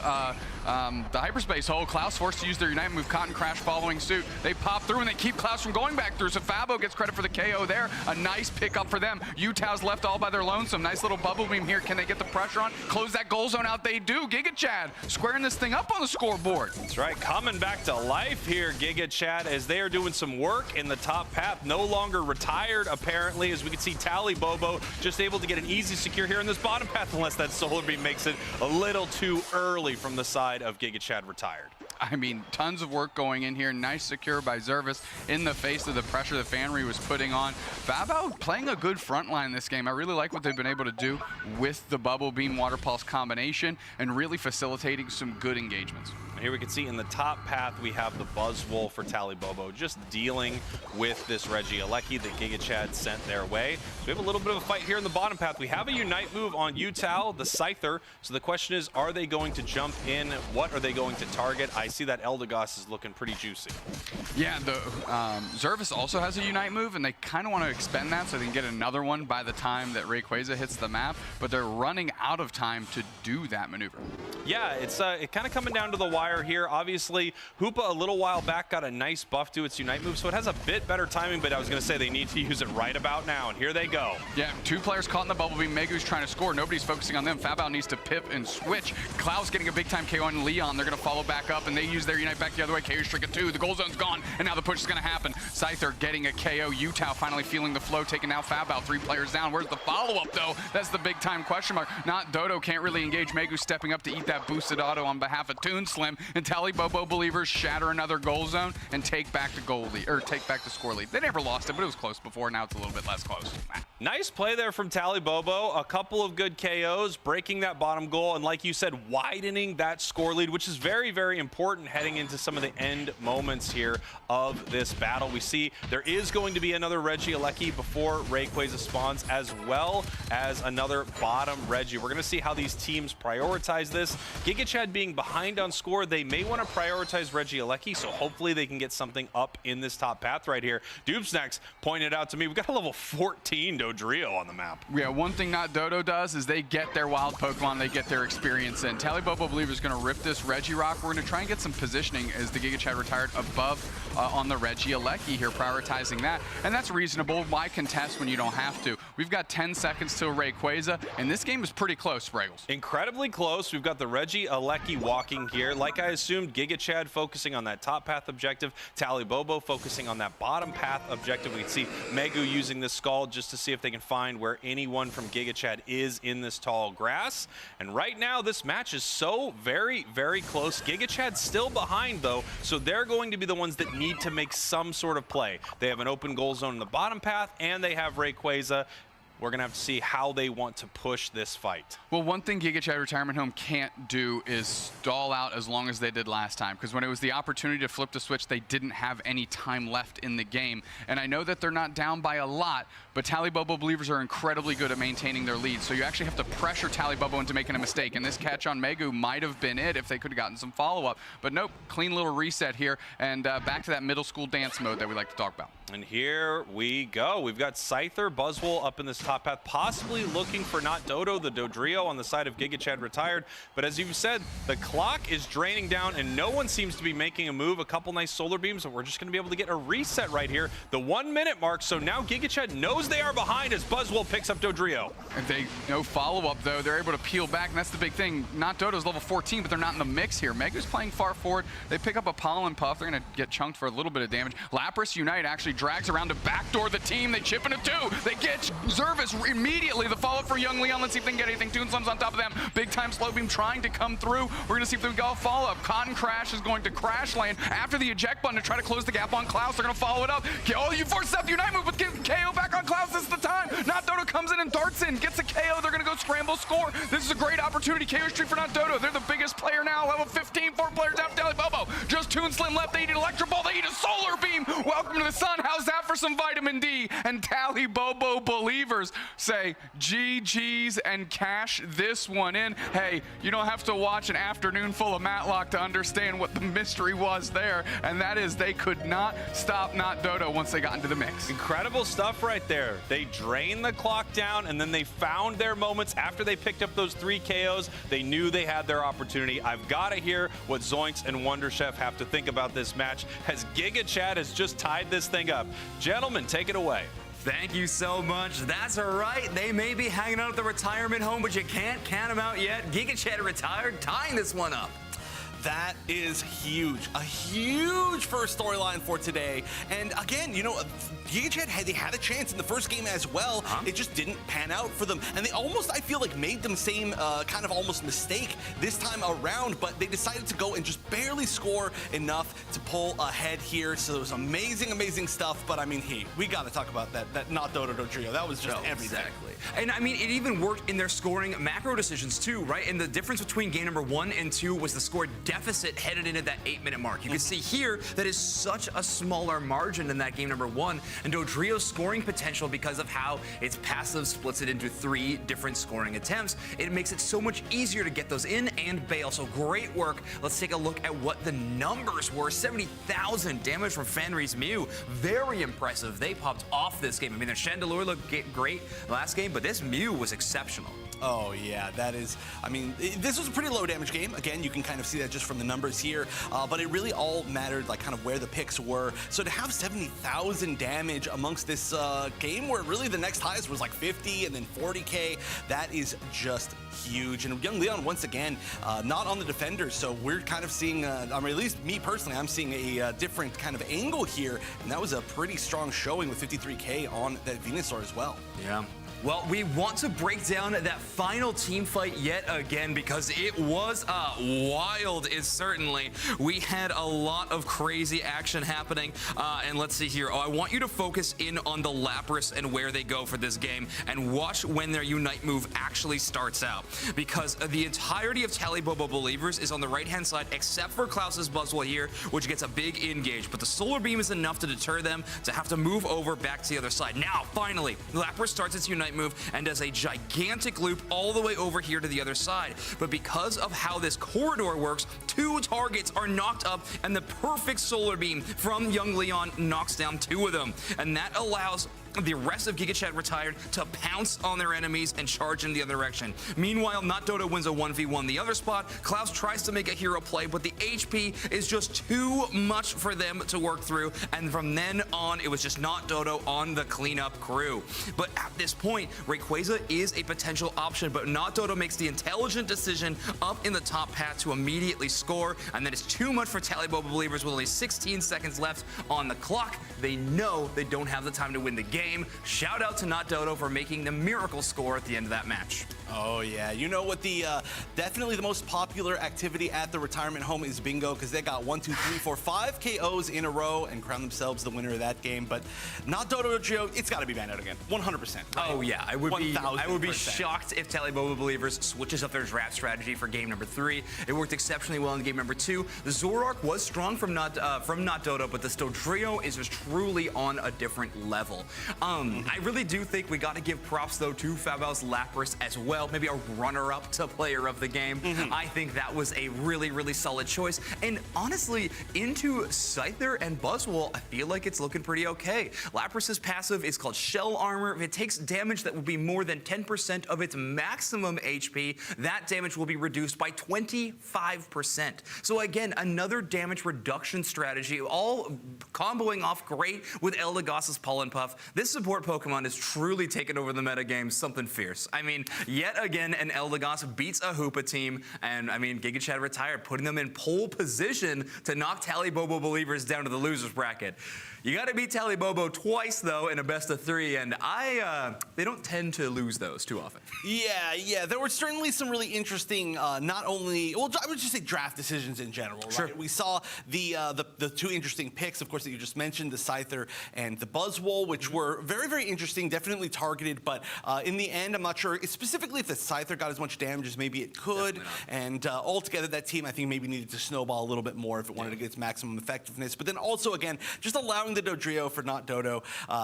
hyperspace hole. Klaus forced to use their Unite move. Cotton Crash following suit. They pop through, and they keep Klaus from going back through, so Fabo gets credit for the KO there. A nice pickup for them. Utah's left all by their lonesome. Nice little bubble beam here. Can they get the pressure on? Close that goal zone out. They do. GigaChad squaring this thing up on the scoreboard.
That's right, coming back to life here, GigaChad, as they are doing some work in the top path. No longer retired, apparently, as we can see Talibobo just able to get an easy secure here in this bottom path, unless that solar beam makes it a little too early from the side of GigaChad retired.
I mean, tons of work going in here. Nice secure by Zervis in the face of the pressure that Fanry was putting on. Fabo playing a good front line this game. I really like what they've been able to do with the Bubble Beam Water Pulse combination and really facilitating some good engagements.
Here we can see in the top path, we have the Buzzwole for Talibobo, just dealing with this Reggie Alecki that GigaChad sent their way. So we have a little bit of a fight here in the bottom path. We have a Unite move on Utah, the Scyther. So the question is, are they going to jump in? What are they going to target? I see that Eldegoss is looking pretty juicy.
Yeah, the Zervis also has a Unite move, and they kind of want to expend that so they can get another one by the time that Rayquaza hits the map, but they're running out of time to do that maneuver.
Yeah, it's it kind of coming down to the wire here. Obviously, Hoopa a little while back got a nice buff to its Unite move, so it has a bit better timing, but I was going to say they need to use it right about now, and here they go.
Yeah, two players caught in the bubble beam. Megu's trying to score. Nobody's focusing on them. Fabao needs to pip and switch. Klaus getting a big-time KO on Leon. They're going to follow back up, and they use their Unite back the other way. KO Strike at 2. The goal zone's gone, and now the push is going to happen. Scyther getting a KO. Utah finally feeling the flow, taking out Fabao. 3 players down. Where's the follow-up, though? That's the big-time question mark. Not Dodo can't really engage. Megu stepping up to eat that boosted auto on behalf of Toon Slim, and Talibobo believers shatter another goal zone and take back the goal lead, or take back the score lead. They never lost it, but it was close before. Now it's a little bit less close.
Nice play there from Talibobo. A couple of good KOs, breaking that bottom goal, and like you said, widening that score lead, which is very, very important heading into some of the end moments here of this battle. We see there is going to be another Reggie Alecki before Rayquaza spawns, as well as another bottom Reggie. We're going to see how these teams prioritize this. GigaChad being behind on score, they may want to prioritize Reggie Alecki, so hopefully they can get something up in this top path right here. Doobsnacks pointed out to me, we've got a level 14 Dodrio on the map.
Yeah, one thing not Dodo does is they get their wild Pokemon, they get their experience in. Talibobo believe is going to rip this Regirock. We're going to try and get get some positioning as the Giga Chad retired above on the Reggie Alecki here, prioritizing that. And that's reasonable. Why contest when you don't have to? We've got 10 seconds till Rayquaza, and this game is pretty close, Fraggles.
Incredibly close. We've got the Reggie Alecki walking here. Like I assumed, Giga Chad focusing on that top path objective, Tally Bobo focusing on that bottom path objective. We can see Megu using this Scald just to see if they can find where anyone from Giga Chad is in this tall grass. And right now, this match is so very, very close. Giga Chad's still behind, though, so they're going to be the ones that need to make some sort of play. They have an open goal zone in the bottom path, and they have Rayquaza. We're going to have to see how they want to push this fight.
Well, one thing Giga Chad Retirement Home can't do is stall out as long as they did last time, because when it was the opportunity to flip the switch, they didn't have any time left in the game. And I know that they're not down by a lot, but Tally Bobo believers are incredibly good at maintaining their lead, so you actually have to pressure Tally Bobo into making a mistake. And this catch on Megu might have been it if they could have gotten some follow-up. But nope, clean little reset here, and back to that middle school dance mode that we like to talk about.
And here we go. We've got Scyther, Buzzwole up in this top path, possibly looking for not Dodo, the Dodrio on the side of Giga Chad retired. But as you've said, the clock is draining down and no one seems to be making a move. A couple nice solar beams, and we're just going to be able to get a reset right here. The 1 minute mark, so now Giga Chad knows they are behind as Buzzwole picks up Dodrio.
And they no follow-up, though. They're able to peel back, and that's the big thing. Not Dodo's level 14, but they're not in the mix here. Megu's playing far forward. They pick up a Pollen Puff. They're going to get chunked for a little bit of damage. Lapras Unite actually drags around to backdoor the team. They chip into 2. They get Zervis immediately. The follow-up for Young Leon. Let's see if they can get anything. Toon Slim's on top of them. Big time slow beam trying to come through. We're going to see if they can go follow-up. Cotton Crash is going to crash land after the eject button to try to close the gap on Klaus. They're going to follow it up. Oh, you forced out the Unite move, but get KO back on Klaus. This is the time. Not Dodo comes in and darts in, gets a KO. They're going to go scramble score. This is a great opportunity. KO streak for Not Dodo. They're the biggest player now. Level 15, 4 players after Tally Bobo. Just Toon Slim left. They eat an Electro Ball. They eat a Solar Beam. Welcome to the sun. How's that for some vitamin D? And Tally Bobo believers say GG's and cash this one in. Hey, you don't have to watch an afternoon full of Matlock to understand what the mystery was there, and that is they could not stop Not Dodo once they got into the mix.
Incredible stuff right there. They drained the clock down, and then they found their moments after they picked up those 3 KOs. They knew they had their opportunity. I've got to hear what Zoinks and Wonder Chef have to think about this match, as Giga Chad has just tied this thing up. Gentlemen, take it away.
Thank you so much. That's right. They may be hanging out at the retirement home, but you can't count them out yet. Giga Chad retired, tying this one up.
That is huge. A huge first storyline for today. And again, you know, Giga Chad had a chance in the first game as well. It just didn't pan out for them. And they almost, I feel like, made the same kind of almost mistake this time around, but they decided to go and just barely score enough to pull ahead here. So it was amazing, amazing stuff. But I mean, we got to talk about that Not Dodo Dodrio. That was just everything.
Exactly. And I mean, it even worked in their scoring macro decisions too, right? And the difference between game number 1 and 2 was the score deficit headed into that 8-minute mark. You can see here that is such a smaller margin than that game number 1, and Dodrio's scoring potential, because of how its passive splits it into 3 different scoring attempts, it makes it so much easier to get those in and bail. So great work. Let's take a look at what the numbers were. 70,000 damage from Fenrir's Mew. Very impressive. They popped off this game. I mean, their Chandelure looked great last game, but this Mew was exceptional.
Oh, yeah, that is, I mean, this was a pretty low damage game. Again, you can kind of see that just from the numbers here, but it really all mattered, like, kind of where the picks were. So to have 70,000 damage amongst this game, where really the next highest was like 50 and then 40K, that is just huge. And Young Leon, once again, not on the defenders, so we're kind of seeing, I mean, at least me personally, I'm seeing a different kind of angle here, and that was a pretty strong showing with 53K on that Venusaur as well.
Yeah. Well, we want to break down that final team fight yet again, because it was wild, certainly. We had a lot of crazy action happening, and let's see here. I want you to focus in on the Lapras and where they go for this game, and watch when their Unite move actually starts out, because the entirety of Tally Bobo believers is on the right-hand side, except for Klaus's Buzzwole here, which gets a big engage, but the Solar Beam is enough to deter them to have to move over back to the other side. Now, finally, Lapras starts its Unite move and does a gigantic loop all the way over here to the other side. But because of how this corridor works, 2 targets are knocked up, and the perfect Solar Beam from Young Leon knocks down 2 of them. And that allows the rest of Giga Chad Retired to pounce on their enemies and charge in the other direction. Meanwhile, Not Dodo wins a 1v1 the other spot. Klaus tries to make a hero play, but the HP is just too much for them to work through, and from then on, it was just Not Dodo on the cleanup crew. But at this point, Rayquaza is a potential option, but Not Dodo makes the intelligent decision up in the top path to immediately score, and that is too much for Talibobo Believers with only 16 seconds left on the clock. They know they don't have the time to win the game. Shout out to Not Dodo for making the miracle score at the end of that match.
Oh yeah, you know what, the definitely the most popular activity at the retirement home is bingo, because they got 1, 2, 3, 4, 5 KOs in a row and crowned themselves the winner of that game. But Not Dodo Geo, it's got to be banned out again, 100%. Right?
Oh yeah, I would be
1000%.
shocked if Talibobo Believers switches up their draft strategy for game number 3. It worked exceptionally well in game number 2. The Zoroark was strong from Not Dodo, but the Dodrio is just truly on a different level. I really do think we got to give props though to Fabal's Lapras as well. Maybe a runner-up to player of the game. I think that was a really, really solid choice. And honestly, into Scyther and Buzzwole, I feel like it's looking pretty okay. Lapras's passive is called Shell Armor. If it takes damage that will be more than 10% of its maximum HP, that damage will be reduced by 25%. So again, another damage reduction strategy, all comboing off great with Eldegoss's Pollen Puff. This support Pokemon has truly taken over the metagame, something fierce. I mean, yet again, an Eldegoss beats a Hoopa team, and I mean, Giga Chad Retired, putting them in pole position to knock Talibobo Believers down to the losers bracket. You got to beat Talibobo twice, though, in a best-of-3, and they don't tend to lose those too often.
Yeah, there were certainly some really interesting, not only, well, I would just say draft decisions in general, right?
Sure.
We saw the two interesting picks, of course, that you just mentioned, the Scyther and the Buzzwole, which were very, very interesting, definitely targeted, but in the end, I'm not sure specifically if the Scyther got as much damage as maybe it could, and altogether, that team, I think, maybe needed to snowball a little bit more if it wanted to get its maximum effectiveness, but then also, again, just allowing the Dodrio for Not Dodo,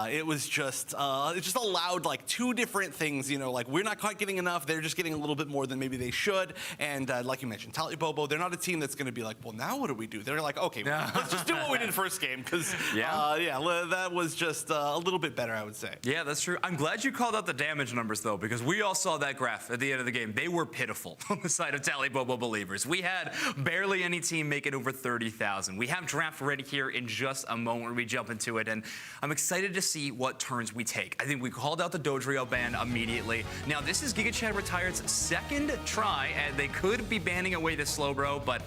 it was just, it just allowed like two different things, you know, like we're not quite getting enough, they're just getting a little bit more than maybe they should, and like you mentioned, Talibobo, they're not a team that's going to be like, well, now what do we do? They're like, okay, let's just do what we did first game, because that was just a little bit better, I would say.
Yeah, that's true. I'm glad you called out the damage numbers, though, because we all saw that graph at the end of the game. They were pitiful on the side of Talibobo Believers. We had barely any team making over 30,000. We have draft ready here in just a moment where we jump into it, and I'm excited to see what turns we take. I think we called out the Dodrio ban immediately. Now, this is Giga Chad Retired's second try, and they could be banning away the Slowbro, but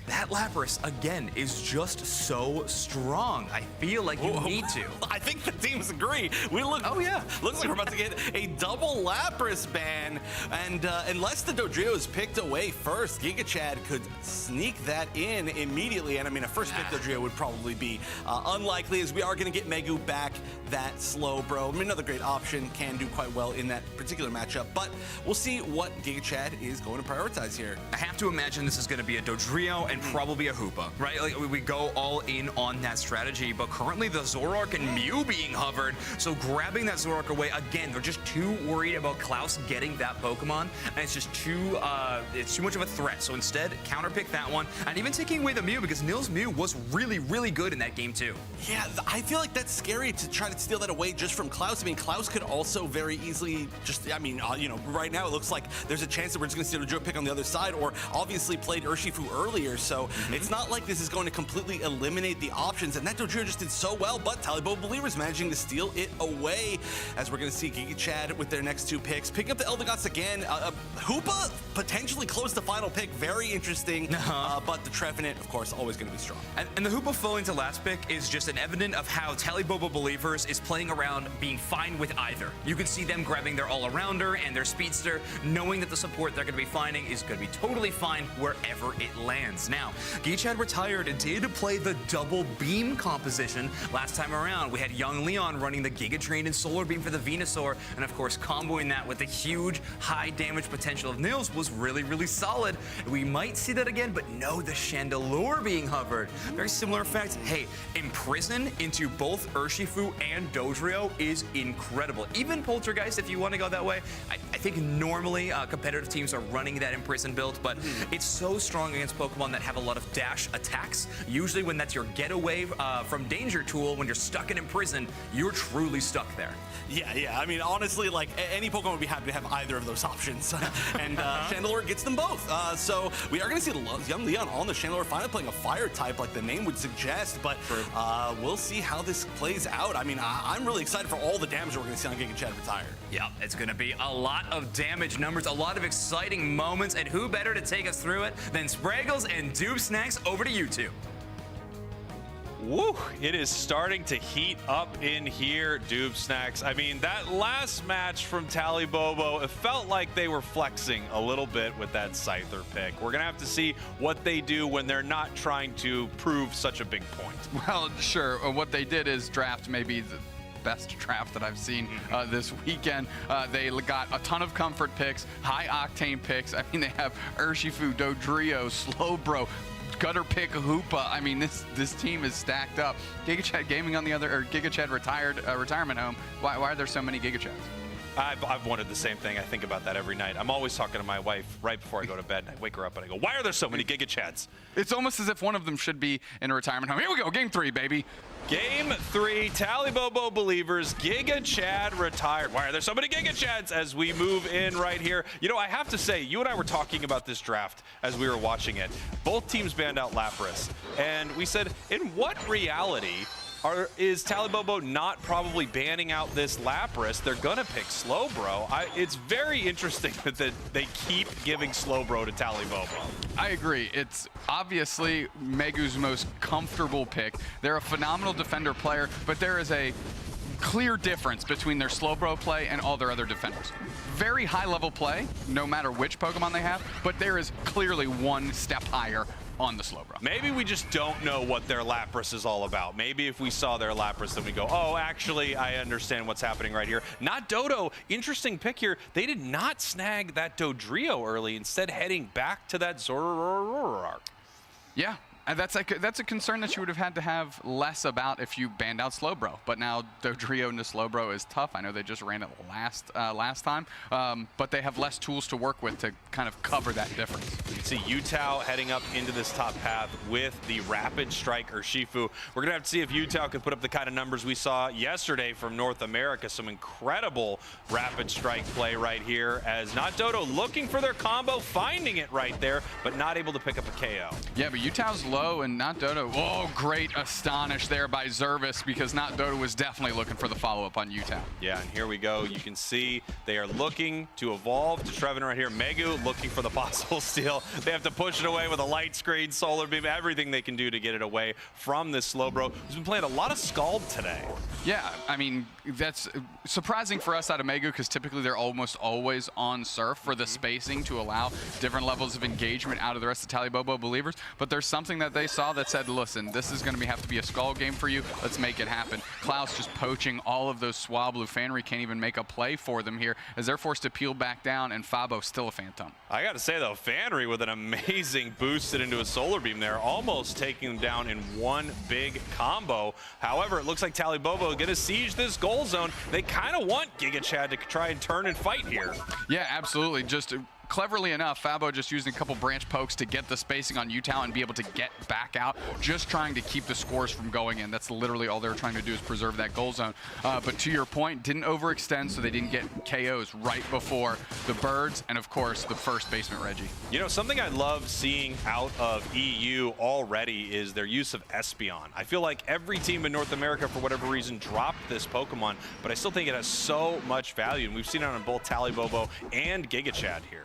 that Lapras, again, is just so strong. I feel like you need to.
I think the teams agree. Looks like we're about to get a double Lapras ban, and unless the Dodrio is picked away first, Giga Chad could sneak that in immediately, and I mean, a first pick Dodrio would probably be unlikely, as we are going to get Megu back that Slowbro. I mean, another great option, can do quite well in that particular matchup, but we'll see what Giga Chad is going to prioritize here.
I have to imagine this is going to be a Dodrio and probably a Hoopa, right? Like, we go all in on that strategy, but currently the Zoroark and Mew being hovered, so grabbing that Zoroark away, again, they're just too worried about Klaus getting that Pokemon, and it's just it's too much of a threat. So instead, counterpick that one, and even taking away the Mew, because Nil's Mew was really, really good in that game too.
Yeah, I feel like that's scary to try to steal that away just from Klaus. I mean, Klaus could also very easily just, I mean, you know, right now it looks like there's a chance that we're just going to see a Dodrio pick on the other side, or obviously played Urshifu earlier, so it's not like this is going to completely eliminate the options, and that Dodrio just did so well, but Talibobo Believers managing to steal it away, as we're going to see Giga Chad with their next two picks. Picking up the Eldegoss again. Hoopa potentially close to final pick. Very interesting, but the Trevenant, of course, always going to be strong.
And the Hoopa falling to last pick is just an evidence of how Talibobo Believers is playing around being fine with either. You can see them grabbing their all-arounder and their speedster, knowing that the support they're going to be finding is going to be totally fine wherever it lands. Now, Giga Chad Retired did play the double beam composition last time around. We had Young Leon running the Giga Drain and Solar Beam for the Venusaur, and of course comboing that with the huge high damage potential of Nils was really, really solid. We might see that again, but no, the Chandelure being hovered. Very similar effect. Hey, Imprison into both Urshifu and Dodrio is incredible. Even Poltergeist, if you want to go that way. I think normally competitive teams are running that Imprison build, but it's so strong against Pokemon that have a lot of dash attacks. Usually when that's your getaway from danger tool, when you're stuck and imprisoned, you're truly stuck there.
Yeah. I mean, honestly, like any Pokemon would be happy to have either of those options, and Chandelure gets them both. So we are going to see young Leon on the Chandelure finally playing a fire type, like the name would suggest. But we'll see how this plays out. I mean, I'm really excited for all the damage we're going to see on Giga Chad retired.
Yeah, it's going to be a lot of damage numbers, a lot of exciting moments, and who better to take us through it than Spraggles and Doob Snacks? Over to you two.
Woo, it is starting to heat up in here, Doob Snacks. I mean, that last match from Talibobo, it felt like they were flexing a little bit with that Scyther pick. We're going to have to see what they do when they're not trying to prove such a big point.
Well, sure. What they did is draft maybe the best draft that I've seen this weekend. They got a ton of comfort picks, high octane picks. I mean, they have Urshifu, Dodrio, Slowbro, Gutter Pick Hoopa. I mean, this team is stacked up. Giga Chad Gaming on the other, or Giga Chad retirement home. Why are there so many Giga Chads?
I've wanted the same thing. I think about that every night. I'm always talking to my wife right before I go to bed, and I wake her up and I go, why are there so many Giga Chads?
It's almost as if one of them should be in a retirement home. Here we go, game 3, baby.
Game 3, Talibobo Believers, Giga Chad retired. Why are there so many Giga Chads as we move in right here? You know, I have to say, you and I were talking about this draft as we were watching it. Both teams banned out Lapras, and we said, in what reality is Talibobo not probably banning out this Lapras? They're gonna pick Slowbro. It's very interesting that they keep giving Slowbro to Talibobo.
I agree. It's obviously Megu's most comfortable pick. They're a phenomenal defender player, but there is a clear difference between their Slowbro play and all their other defenders. Very high level play, no matter which Pokemon they have, but there is clearly one step higher on the Slowbro.
Maybe we just don't know what their Lapras is all about. Maybe if we saw their Lapras, then we go, oh, actually, I understand what's happening right here. Not Dodo. Interesting pick here. They did not snag that Dodrio early, instead heading back to that Zoroark.
Yeah. And that's a concern that you would have had to have less about if you banned out Slowbro. But now Dodrio into Slowbro is tough. I know they just ran it last time, but they have less tools to work with to kind of cover that difference.
You can see Utah heading up into this top path with the Rapid Strike Urshifu. We're going to have to see if Utah can put up the kind of numbers we saw yesterday from North America. Some incredible Rapid Strike play right here as Not Dodo looking for their combo, finding it right there, but not able to pick up a KO.
Yeah, but Utah's low and Not Dodo. Oh, great astonish there by Zervis, because Not Dodo was definitely looking for the follow-up on Utah.
Yeah, and here we go. You can see they are looking to evolve to Trevin right here. Megu looking for the possible steal. They have to push it away with a light screen, solar beam, everything they can do to get it away from this Slowbro, who's been playing a lot of Scald today.
Yeah, I mean, that's surprising for us out of Megu, because typically they're almost always on Surf for the spacing to allow different levels of engagement out of the rest of Talibobo Believers. But there's something that they saw that said, listen, this is going to have to be a Scald game for you. Let's make it happen. Klaus just poaching all of those Swablu. Fanry can't even make a play for them here as they're forced to peel back down, and Fabo still a Phantom.
I got to say, though, Fanry with an amazing boosted into a Solar Beam there, almost taking them down in one big combo. However, it looks like Talibobo going to siege this goal zone. They kind of want Giga Chad to try and turn and fight here.
Yeah, absolutely. Just cleverly enough, Fabo just using a couple branch pokes to get the spacing on Utah and be able to get back out, just trying to keep the scores from going in. That's literally all they were trying to do, is preserve that goal zone. But to your point, didn't overextend, so they didn't get KOs right before the Birds and, of course, the first basement Reggie.
You know, something I love seeing out of EU already is their use of Espeon. I feel like every team in North America, for whatever reason, dropped this Pokemon, but I still think it has so much value, and we've seen it on both Talibobo and Giga Chad here.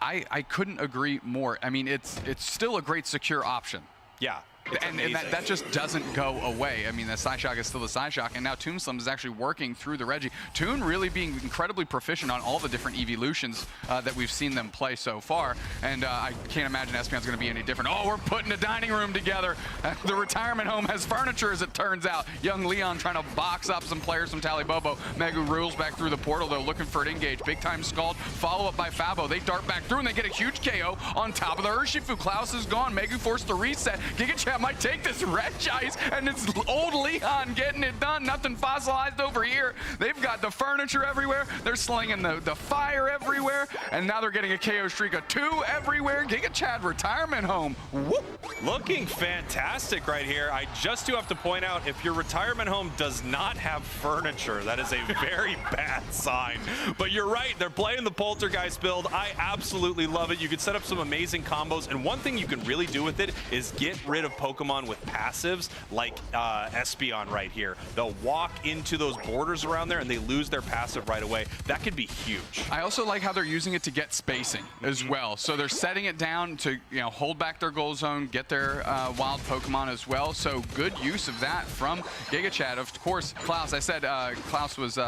I couldn't agree more. I mean, it's still a great secure option.
Yeah.
And that just doesn't go away. I mean, the Psyshock is still a Psyshock, and now Toonslim is actually working through the Reggie. Toon really being incredibly proficient on all the different evolutions that we've seen them play so far, and I can't imagine Espeon's going to be any different. Oh, we're putting a dining room together. The retirement home has furniture, as it turns out. Young Leon trying to box up some players from Talibobo. Megu rules back through the portal. They're looking for an engage. Big time Scald, follow up by Fabo. They dart back through, and they get a huge KO on top of the Urshifu. Klaus is gone. Megu forced to reset. Giga Chad I might take this red ice, and it's old Leon getting it done. Nothing fossilized over here. They've got the furniture everywhere. They're slinging the fire everywhere, and now they're getting a KO streak of 2 everywhere. Giga Chad retirement home. Whoop.
Looking fantastic right here. I just do have to point out, if your retirement home does not have furniture, that is a very bad sign. But you're right, they're playing the Poltergeist build. I absolutely love it. You can set up some amazing combos, and one thing you can really do with it is get rid of Pokemon with passives like Espeon right here. They'll walk into those borders around there and they lose their passive right away. That could be huge.
I also like how they're using it to get spacing as well. So they're setting it down to hold back their goal zone, get their wild Pokemon as well. So good use of that from Giga Chad. Of course, Klaus, I said Klaus was the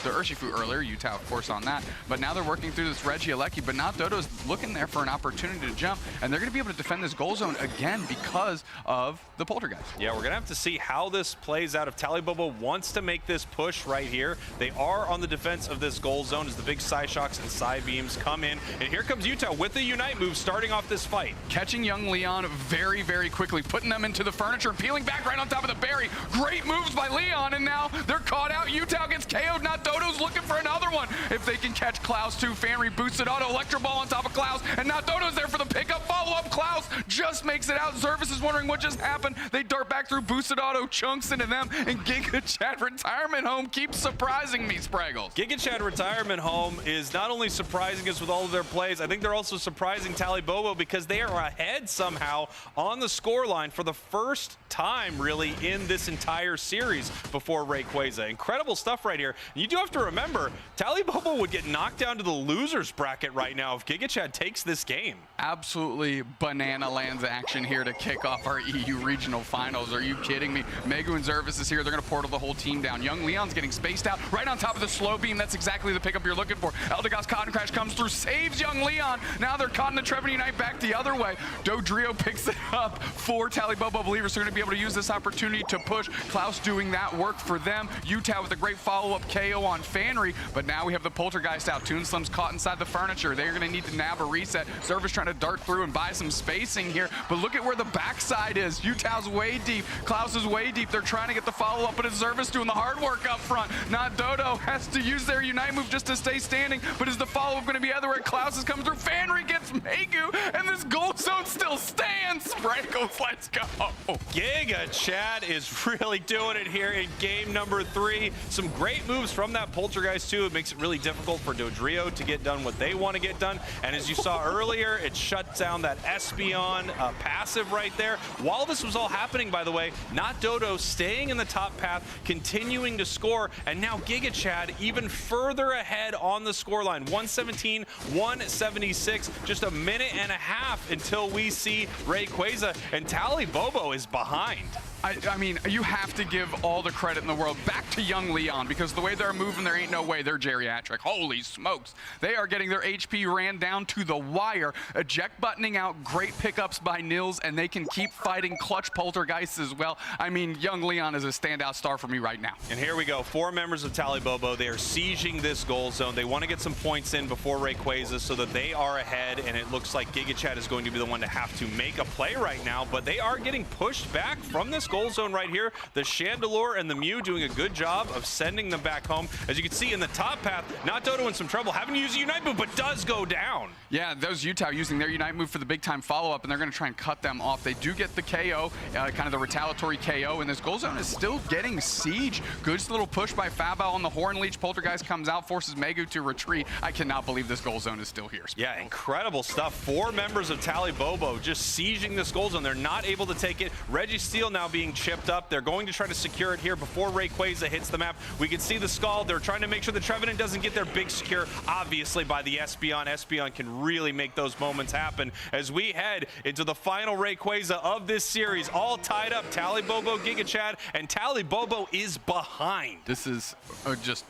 Urshifu earlier, Utah of course on that. But now they're working through this Regieleki, but now Dodo's looking there for an opportunity to jump, and they're going to be able to defend this goal zone again because of the Poltergeist.
Yeah, we're going to have to see how this plays out. If Talibobo wants to make this push right here, they are on the defense of this goal zone as the big Psyshocks and Psybeams come in. And here comes Utah with the Unite move starting off this fight.
Catching young Leon very, very quickly, putting them into the furniture, peeling back right on top of the berry. Great moves by Leon, and now they're caught out. Utah gets KO'd. Now Dodo's looking for another one. If they can catch Klaus too, Fanry boosted auto, Electro Ball on top of Klaus, and now Dodo's there for the pickup, follow-up. Klaus just makes it out. Zervis is wondering what just happened. They dart back through, boosted auto, chunks into them, and Giga Chad retirement home keeps surprising me, Spraggles.
Giga Chad retirement home is not only surprising us with all of their plays, I think they're also surprising Talibobo because they are ahead somehow on the scoreline for the first time really in this entire series before Rayquaza. Incredible stuff right here. And you do have to remember, Talibobo would get knocked down to the losers bracket right now if Giga Chad takes this game.
Absolutely banana lands action here to kick off our EU regional finals. Are you kidding me? Megu and Zervis is here. They're going to portal the whole team down. Young Leon's getting spaced out right on top of the slow beam. That's exactly the pickup you're looking for. Eldegoss Cotton Crash comes through, saves young Leon. Now they're caught in the Trevor Unite back the other way. Dodrio picks it up for Talibobo believers. They're going to be able to use this opportunity to push. Klaus doing that work for them. Utah with a great follow-up KO on Fanry, but now we have the Poltergeist out. Toonslim's caught inside the furniture. They're going to need to nab a reset. Zervis trying to dart through and buy some spacing here, but look at where the backside is. Utah's way deep. Klaus is way deep. They're trying to get the follow-up, but it's Zervis doing the hard work up front. Not Dodo. Has to use their Unite move just to stay standing, but is the follow-up going to be otherwhere? Klaus is coming through. Fanry gets Megu, and this goal zone still stands. Sprankles, let's go.
Giga Chad is really doing it here in game number 3. Some great moves from that Poltergeist too. It makes it really difficult for Dodrio to get done what they want to get done. And as you saw earlier, it shut down that Espeon passive right there. While this was all happening, by the way, not Dodo staying in the top path, continuing to score, and now Giga Chad even further ahead on the scoreline. 117-176, just a minute and a half until we see Rayquaza, and Talibobo is behind.
I mean, you have to give all the credit in the world back to young Leon, because the way they're moving, there ain't no way they're geriatric. Holy smokes. They are getting their HP ran down to the wire. Eject buttoning out, great pickups by Nils, and they can keep fighting clutch Poltergeists as well. I mean, young Leon is a standout star for me right now.
And here we go, 4 members of Talibobo. They are sieging this goal zone. They want to get some points in before Rayquaza so that they are ahead, and it looks like Giga Chad is going to be the one to have to make a play right now, but they are getting pushed back from this goal zone right here. The Chandelure and the Mew doing a good job of sending them back home. As you can see in the top path, not Dodo in some trouble, having to use a Unite move, but does go down.
Yeah, those Utah using their Unite move for the big time follow-up, and they're going to try and cut them off. They do get the KO, kind of the retaliatory KO, and this goal zone is still getting siege. Good little push by Fabao on the Horn Leech. Poltergeist comes out, forces Megu to retreat. I cannot believe this goal zone is still here.
Yeah, incredible stuff. 4 members of Talibobo just sieging this goal zone. They're not able to take it. Registeel now being chipped up. They're going to try to secure it here before Rayquaza hits the map. We can see the Scald. They're trying to make sure the Trevenant doesn't get their big secure, obviously, by the Espeon. Espeon can really make those moments happen as we head into the final Rayquaza of this series. All tied up, Talibobo, Giga Chad, and Talibobo is behind.
This is just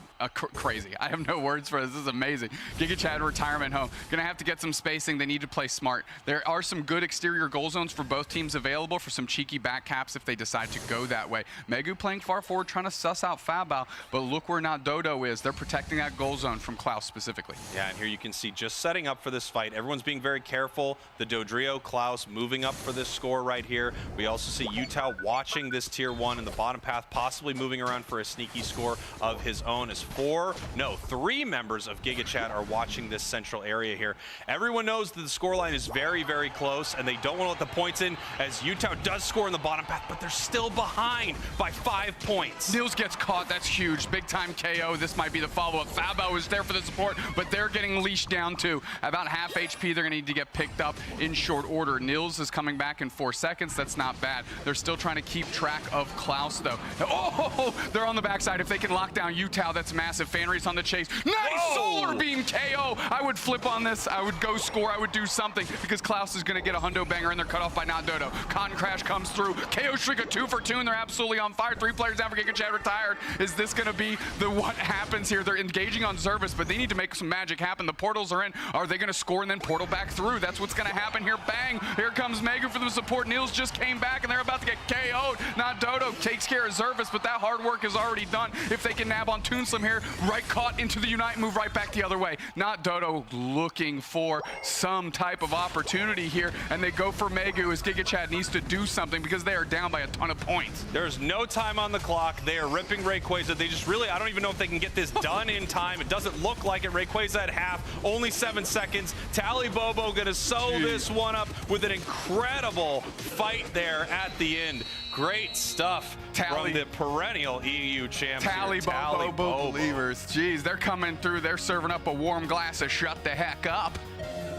crazy. I have no words for this. This is amazing. Giga Chad retirement home. Gonna have to get some spacing. They need to play smart. There are some good exterior goal zones for both teams available for some cheeky back caps if they decide to go that way. Megu playing far forward, trying to suss out Fabao, but look where Not Dodo is. They're protecting that goal zone from Klaus specifically.
Yeah, and here you can see just setting up for this fight. Everyone's being very careful. The Dodrio, Klaus moving up for this score right here. We also see Utah watching this tier 1 in the bottom path, possibly moving around for a sneaky score of his own as 3 members of Giga Chad are watching this central area here. Everyone knows that the scoreline is very, very close, and they don't want to let the points in as Utah does score in the bottom path, but they're still behind by 5 points.
Nils gets caught. That's huge. Big time KO. This might be the follow-up. Fabao is there for the support, but they're getting leashed down too. About half HP. They're going to need to get picked up in short order. Nils is coming back in 4 seconds. That's not bad. They're still trying to keep track of Klaus, though. Oh, they're on the backside. If they can lock down Utah, that's massive. Fanry's on the chase. Nice solar beam KO. I would flip on this. I would go score. I would do something because Klaus is going to get a hundo banger and they're cut off by Not Dodo. Cotton Crash comes through. KO streak a 2 for 2 and they're absolutely on fire. 3 players down for Giga Chad retired. Is this going to be what happens here? They're engaging on Zervis, but they need to make some magic happen. The portals are in. Are they going to score and then portal back through? That's what's going to happen here. Bang. Here comes Megu for the support. Nils just came back and they're about to get KO'd. Not Dodo takes care of Zervis, but that hard work is already done. If they can nab on Toonslim here, right caught into the Unite, move right back the other way. Not Dodo looking for some type of opportunity here, and they go for Megu as Giga Chad needs to do something because they are down by a ton of points.
There's no time on the clock. They are ripping Rayquaza. They just really, I don't even know if they can get this done in time. It doesn't look like it. Rayquaza at half, only 7 seconds. Tally Bobo gonna sew this one up with an incredible fight there at the end. Great stuff from the perennial EU champs.
Tally Bobo believers. Jeez, they're coming through. They're serving up a warm glass of shut the heck up.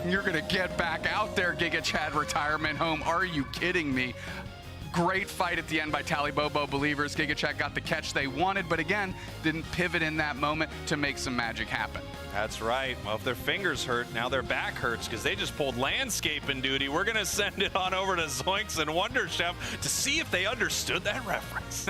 You're going to get back out there, Giga Chad retirement home. Are you kidding me? Great fight at the end by Tally Bobo believers. Giga Chad got the catch they wanted, but again, didn't pivot in that moment to make some magic happen.
That's right. Well, if their fingers hurt, now their back hurts because they just pulled landscaping duty. We're going to send it on over to Zoinks and Wonder Chef to see if they understood that reference.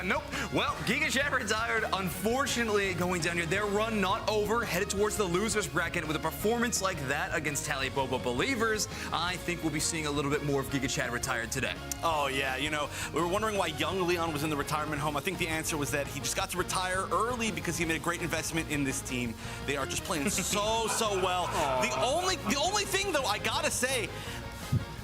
Nope. Well, Giga Chad retired, unfortunately, going down here. Their run not over, headed towards the losers bracket. With a performance like that against Tally Bobo believers, I think we'll be seeing a little bit more of Giga Chad retired today.
Oh, yeah. You know, we were wondering why young Leon was in the retirement home. I think the answer was that he just got to retire early because he made a great investment in this team. They are just playing so well. The only thing, though, I gotta say,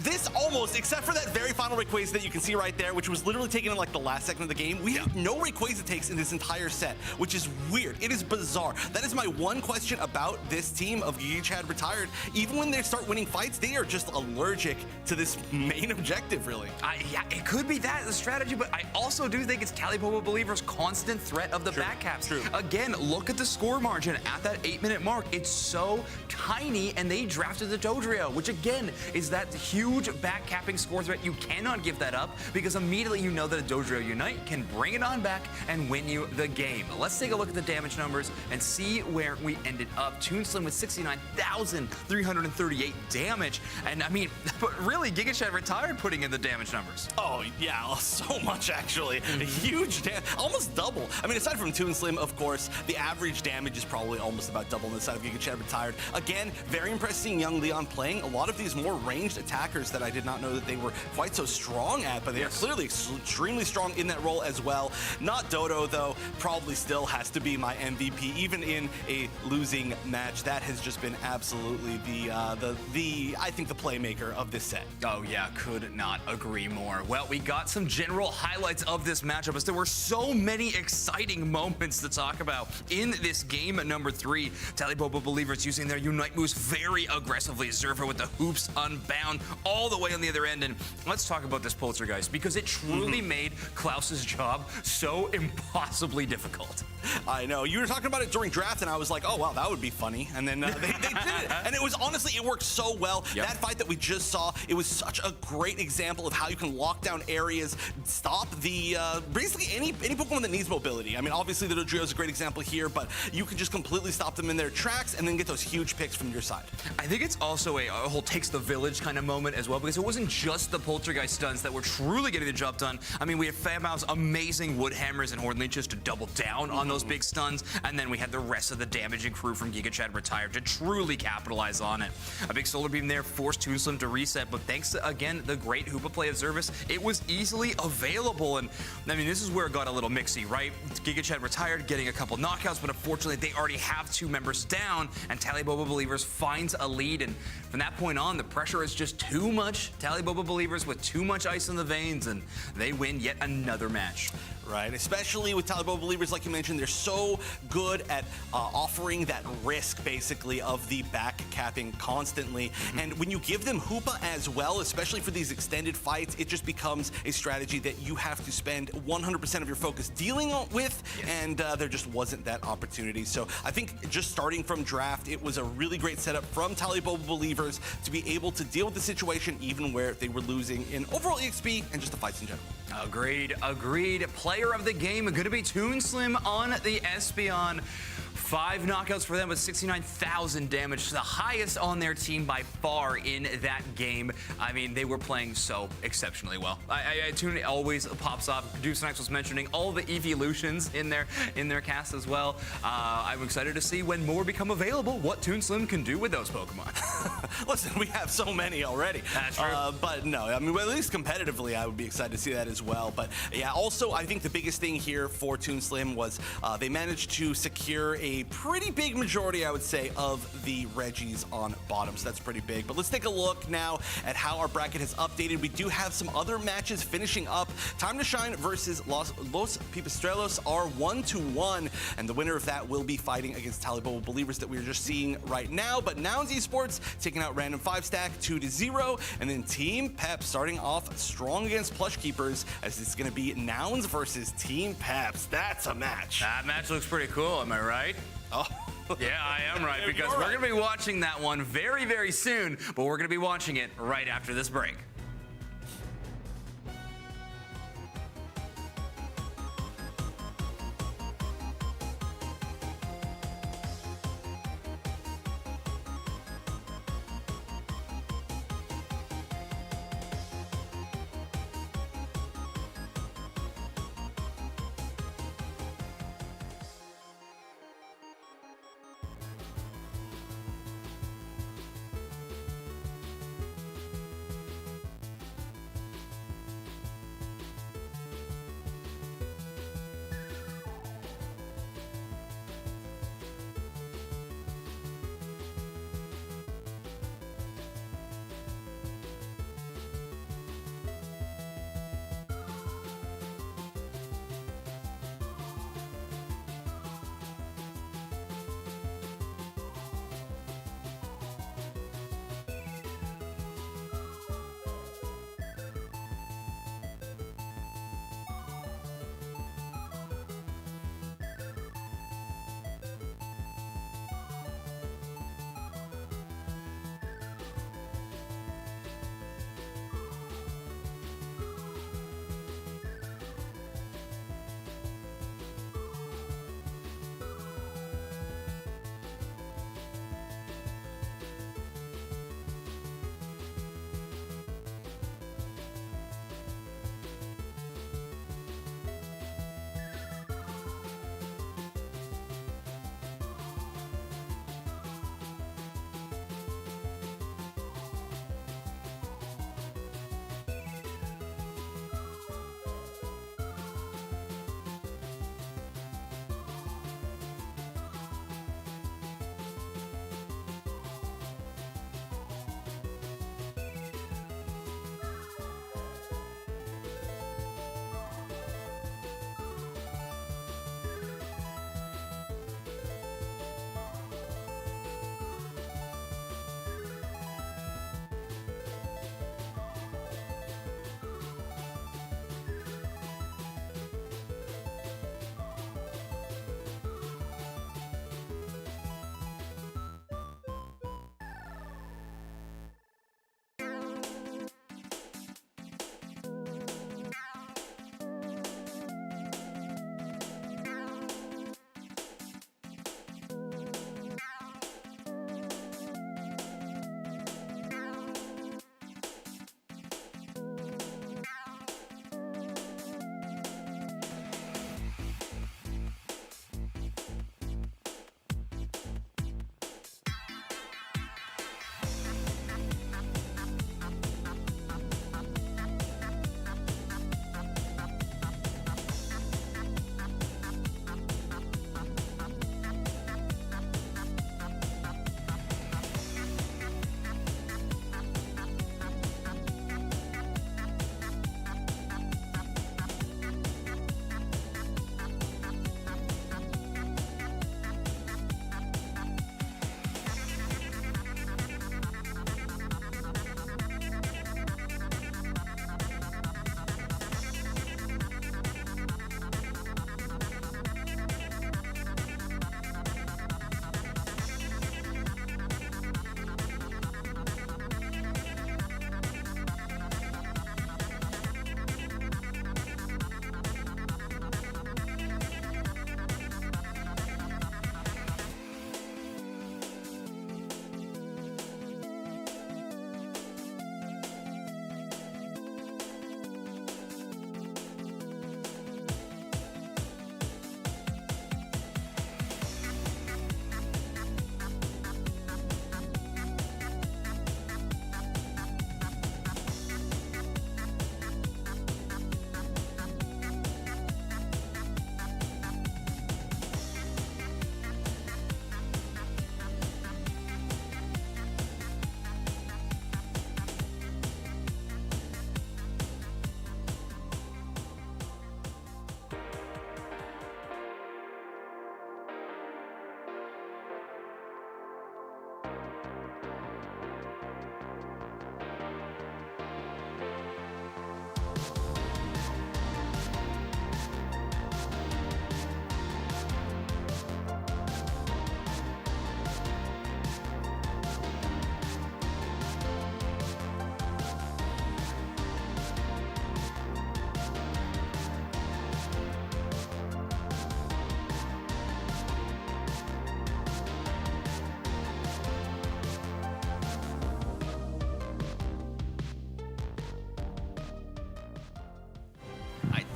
this almost, except for that very final Rayquaza that you can see right there, which was literally taken in like the last second of the game, we have no Rayquaza takes in this entire set, which is weird. It is bizarre. That is my one question about this team of Giga Chad retired. Even when they start winning fights, they are just allergic to this main objective, really.
Yeah, it could be that, the strategy, but I also do think it's Tally Bobo believers' constant threat of the back caps.
True.
Again, look at the score margin at that 8-minute mark. It's so tiny, and they drafted the Dodrio, which again is that huge back capping score threat. You cannot give that up because immediately you know that a Dodrio Unite can bring it on back and win you the game. Let's take a look at the damage numbers and see where we ended up. Toonslim with 69,338 damage. And I mean, but really, Giga Chad retired putting in the damage numbers.
Oh, yeah, so much, actually. A huge damage, almost double. I mean, aside from Toonslim, of course, the average damage is probably almost about double on the side of Giga Chad retired. Again, very impressed seeing young Leon playing a lot of these more ranged attackers that I did not know that they were quite so strong at, but they are clearly extremely strong in that role as well. Not Dodo, though, probably still has to be my MVP, even in a losing match. That has just been absolutely I think the playmaker of this set.
Oh yeah, could not agree more. Well, we got some general highlights of this matchup as there were so many exciting moments to talk about in this game number 3. Tally Bobo believers using their Unite moves very aggressively. Zerva with the hoops unbound all the way on the other end. And let's talk about this Poltergeist because it truly made Klaus's job so impossibly difficult.
I know. You were talking about it during draft, and I was like, oh, wow, that would be funny. And then they did it. And it was, honestly, it worked so well.
Yep.
That fight that we just saw, it was such a great example of how you can lock down areas, stop the, basically any Pokemon that needs mobility. I mean, obviously, the Dodrio is a great example here, but you can just completely stop them in their tracks and then get those huge picks from your side.
I think it's also a whole takes the village kind of moment as well, because it wasn't just the Poltergeist stuns that were truly getting the job done. I mean, we had Famou's amazing wood hammers and Horde Leeches to double down on those big stuns, and then we had the rest of the damaging crew from Giga Chad retired to truly capitalize on it. A big solar beam there forced Toonslim to reset, but thanks to, again, the great Hoopa play of Zervis, it was easily available. And I mean, this is where it got a little mixy, right? Giga Chad retired, getting a couple knockouts, but unfortunately, they already have 2 members down, and Talibobo Believers finds a lead. And from that point on, the pressure is just too much. Talibobo Believers with too much ice in the veins, and they win yet another match.
Right, especially with Talibobo Believers, like you mentioned, they're so good at offering that risk, basically, of the back capping constantly. And when you give them Hoopa as well, especially for these extended fights, it just becomes a strategy that you have to spend 100% of your focus dealing with, and there just wasn't that opportunity. So I think just starting from draft, it was a really great setup from Talibobo Believers to be able to deal with the situation even where they were losing in overall EXP and just the fights in general.
Agreed. Player of the game going to be Toonslim on the Espeon. 5 knockouts for them with 69,000 damage, the highest on their team by far in that game. I mean, they were playing so exceptionally well. Toon always pops off. Snacks was mentioning all the evolutions in their cast as well. I'm excited to see when more become available what Toonslim can do with those Pokemon.
Listen, we have so many already.
That's true.
But no, I mean, well, at least competitively, I would be excited to see that as well. But yeah, also, I think the biggest thing here for Toonslim was they managed to secure a pretty big majority, I would say, of the Reggies on bottom. So that's pretty big. But let's take a look now at how our bracket has updated. We do have some other matches finishing up. Time to Shine versus Los Pipistrelos are 1-1, and the winner of that will be fighting against Talibobo Believers that we're just seeing right now. But Nouns Esports taking out Random 5 Stack 2-0, and then Team Peps starting off strong against Plush Keepers, as it's going to be Nouns versus Team Peps. That's a match.
That match looks pretty cool, am I right?
Oh.
Yeah, I am right, because we're going to be watching that one very, very soon, but we're going to be watching it right after this break.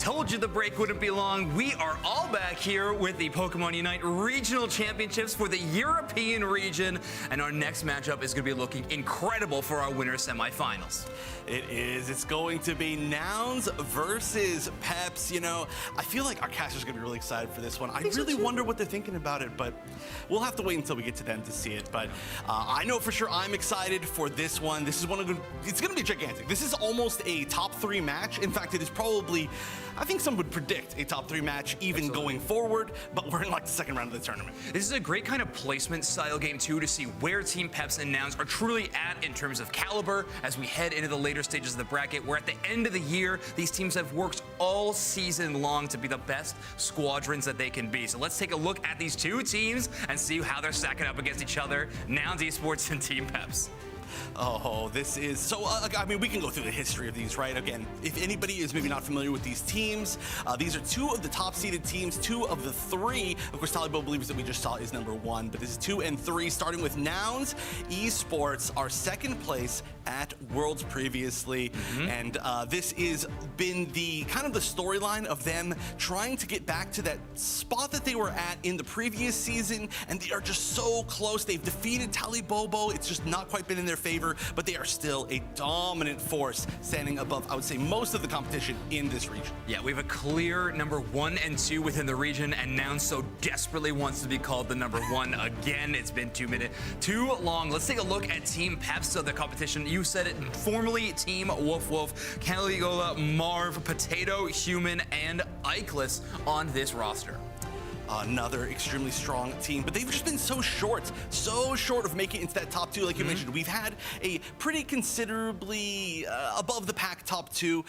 told you the break wouldn't be long. We are all back here with the Pokemon Unite Regional Championships for the European region, and our next matchup is going to be looking incredible for our winner semifinals.
It is. It's going to be Nouns versus Peps. You know, I feel like our casters are going to be really excited for this one. I really wonder what they're thinking about it, but we'll have to wait until we get to them to see it. But I know for sure I'm excited for this one. This is it's going to be gigantic. This is almost a top 3 match. In fact, it is probably, I think some would predict a top 3 match even going forward, but we're in like the second round of the tournament.
This is a great kind of placement style game too, to see where Team Peps and Nouns are truly at in terms of caliber as we head into the later stages of the bracket, where at the end of the year, these teams have worked all season long to be the best squadrons that they can be. So let's take a look at these two teams and see how they're stacking up against each other, Nouns Esports and Team Peps.
Oh, this is so. I mean, we can go through the history of these, right? Again, if anybody is maybe not familiar with these teams, these are 2 of the top-seeded teams, 2 of the 3. Of course, Talibo Believers that we just saw is number 1, but this is 2 and 3. Starting with Nouns Esports, our second place at Worlds previously, and this is been the kind of the storyline of them trying to get back to that spot that they were at in the previous season, and they are just so close. They've defeated Talibobo. It's just not quite been in their favor, but they are still a dominant force, standing above, I would say, most of the competition in this region.
Yeah, we have a clear number 1 and 2 within the region, and Nouns so desperately wants to be called the number 1 again. It's been too long. Let's take a look at Team Peps, so the competition. You said it, formerly Team Wolf Wolf, Caligula, Marv, Potato, Human, and Ickless on this roster.
Another extremely strong team, but they've just been so short of making it into that top 2. Like you mentioned, we've had a pretty considerably above the pack top 2.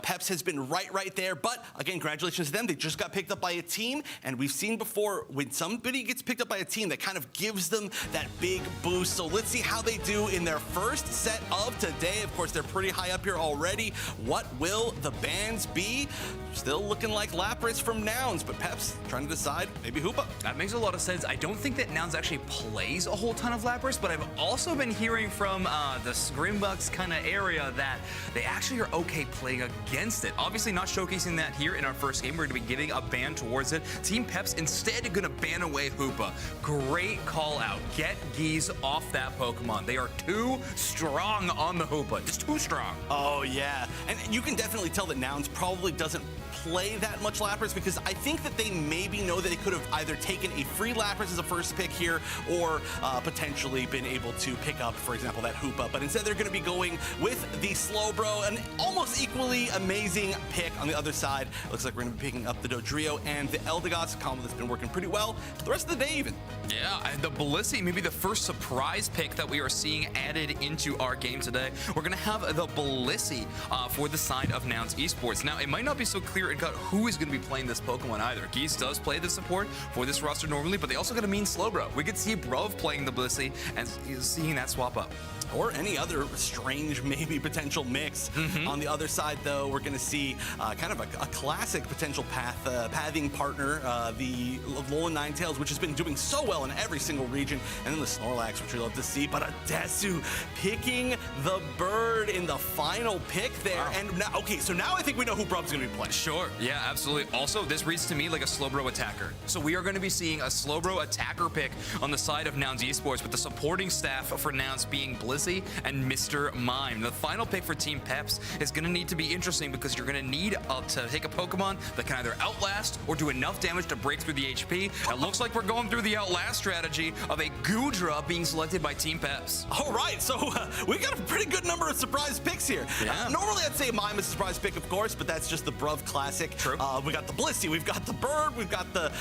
Peps has been right there, but again, congratulations to them. They just got picked up by a team, and we've seen before when somebody gets picked up by a team, that kind of gives them that big boost. So let's see how they do in their first set of today. Of course, they're pretty high up here already. What will the bands be? Still looking like Lapras from Nouns, but Peps trying to decide, maybe Hoopa.
That makes a lot of sense. I don't think that Nouns actually plays a whole ton of Lapras, but I've also been hearing from the Scrimbucks kind of area that they actually are okay playing against it. Obviously not showcasing that here in our first game. We're going to be giving a ban towards it. Team Peps instead going to ban away Hoopa. Great call out. Get Geese off that Pokemon. They are too strong on the Hoopa. Just too strong.
Oh, yeah. And you can definitely tell that Nouns probably doesn't play that much Lapras, because I think that they maybe know that they could have either taken a free Lapras as a first pick here, or potentially been able to pick up, for example, that Hoopa. But instead, they're going to be going with the Slowbro, an almost equally amazing pick on the other side. Looks like we're going to be picking up the Dodrio and the Eldegoss, combo that's been working pretty well the rest of the day even.
Yeah, and the Blissey, maybe the first surprise pick that we are seeing added into our game today. We're going to have the Blissey for the side of Nouns Esports. Now, it might not be so clear cut who is going to be playing this Pokemon either. Geese does play the support for this roster normally, but they also got a mean Slowbro. We could see Brov playing the Blissey and seeing that swap up.
Or any other strange, maybe potential mix. On the other side, though, we're going to see kind of a classic potential pathing partner, the Alolan Ninetales, which has been doing so well in every single region, and then the Snorlax, which we love to see, but a Desu picking the bird in the final pick there. Wow. And now, okay, so now I think we know who Brub's going to be playing.
Sure, yeah, absolutely. Also, this reads to me like a Slowbro attacker. So we are going to be seeing a Slowbro attacker pick on the side of Nouns Esports, with the supporting staff for Nouns being Blissey and Mr. Mime. The final pick for Team Peps is going to need to be interesting, because you're going to need to take a Pokemon that can either outlast or do enough damage to break through the HP. It looks like we're going through the outlast strategy of a Goodra being selected by Team Peps.
All right, so we got a pretty good number of surprise picks here.
Yeah.
Normally I'd say Mime is a surprise pick, of course, but that's just the Bruv classic.
True.
We got the Blissey, we've got the Bird, we've got the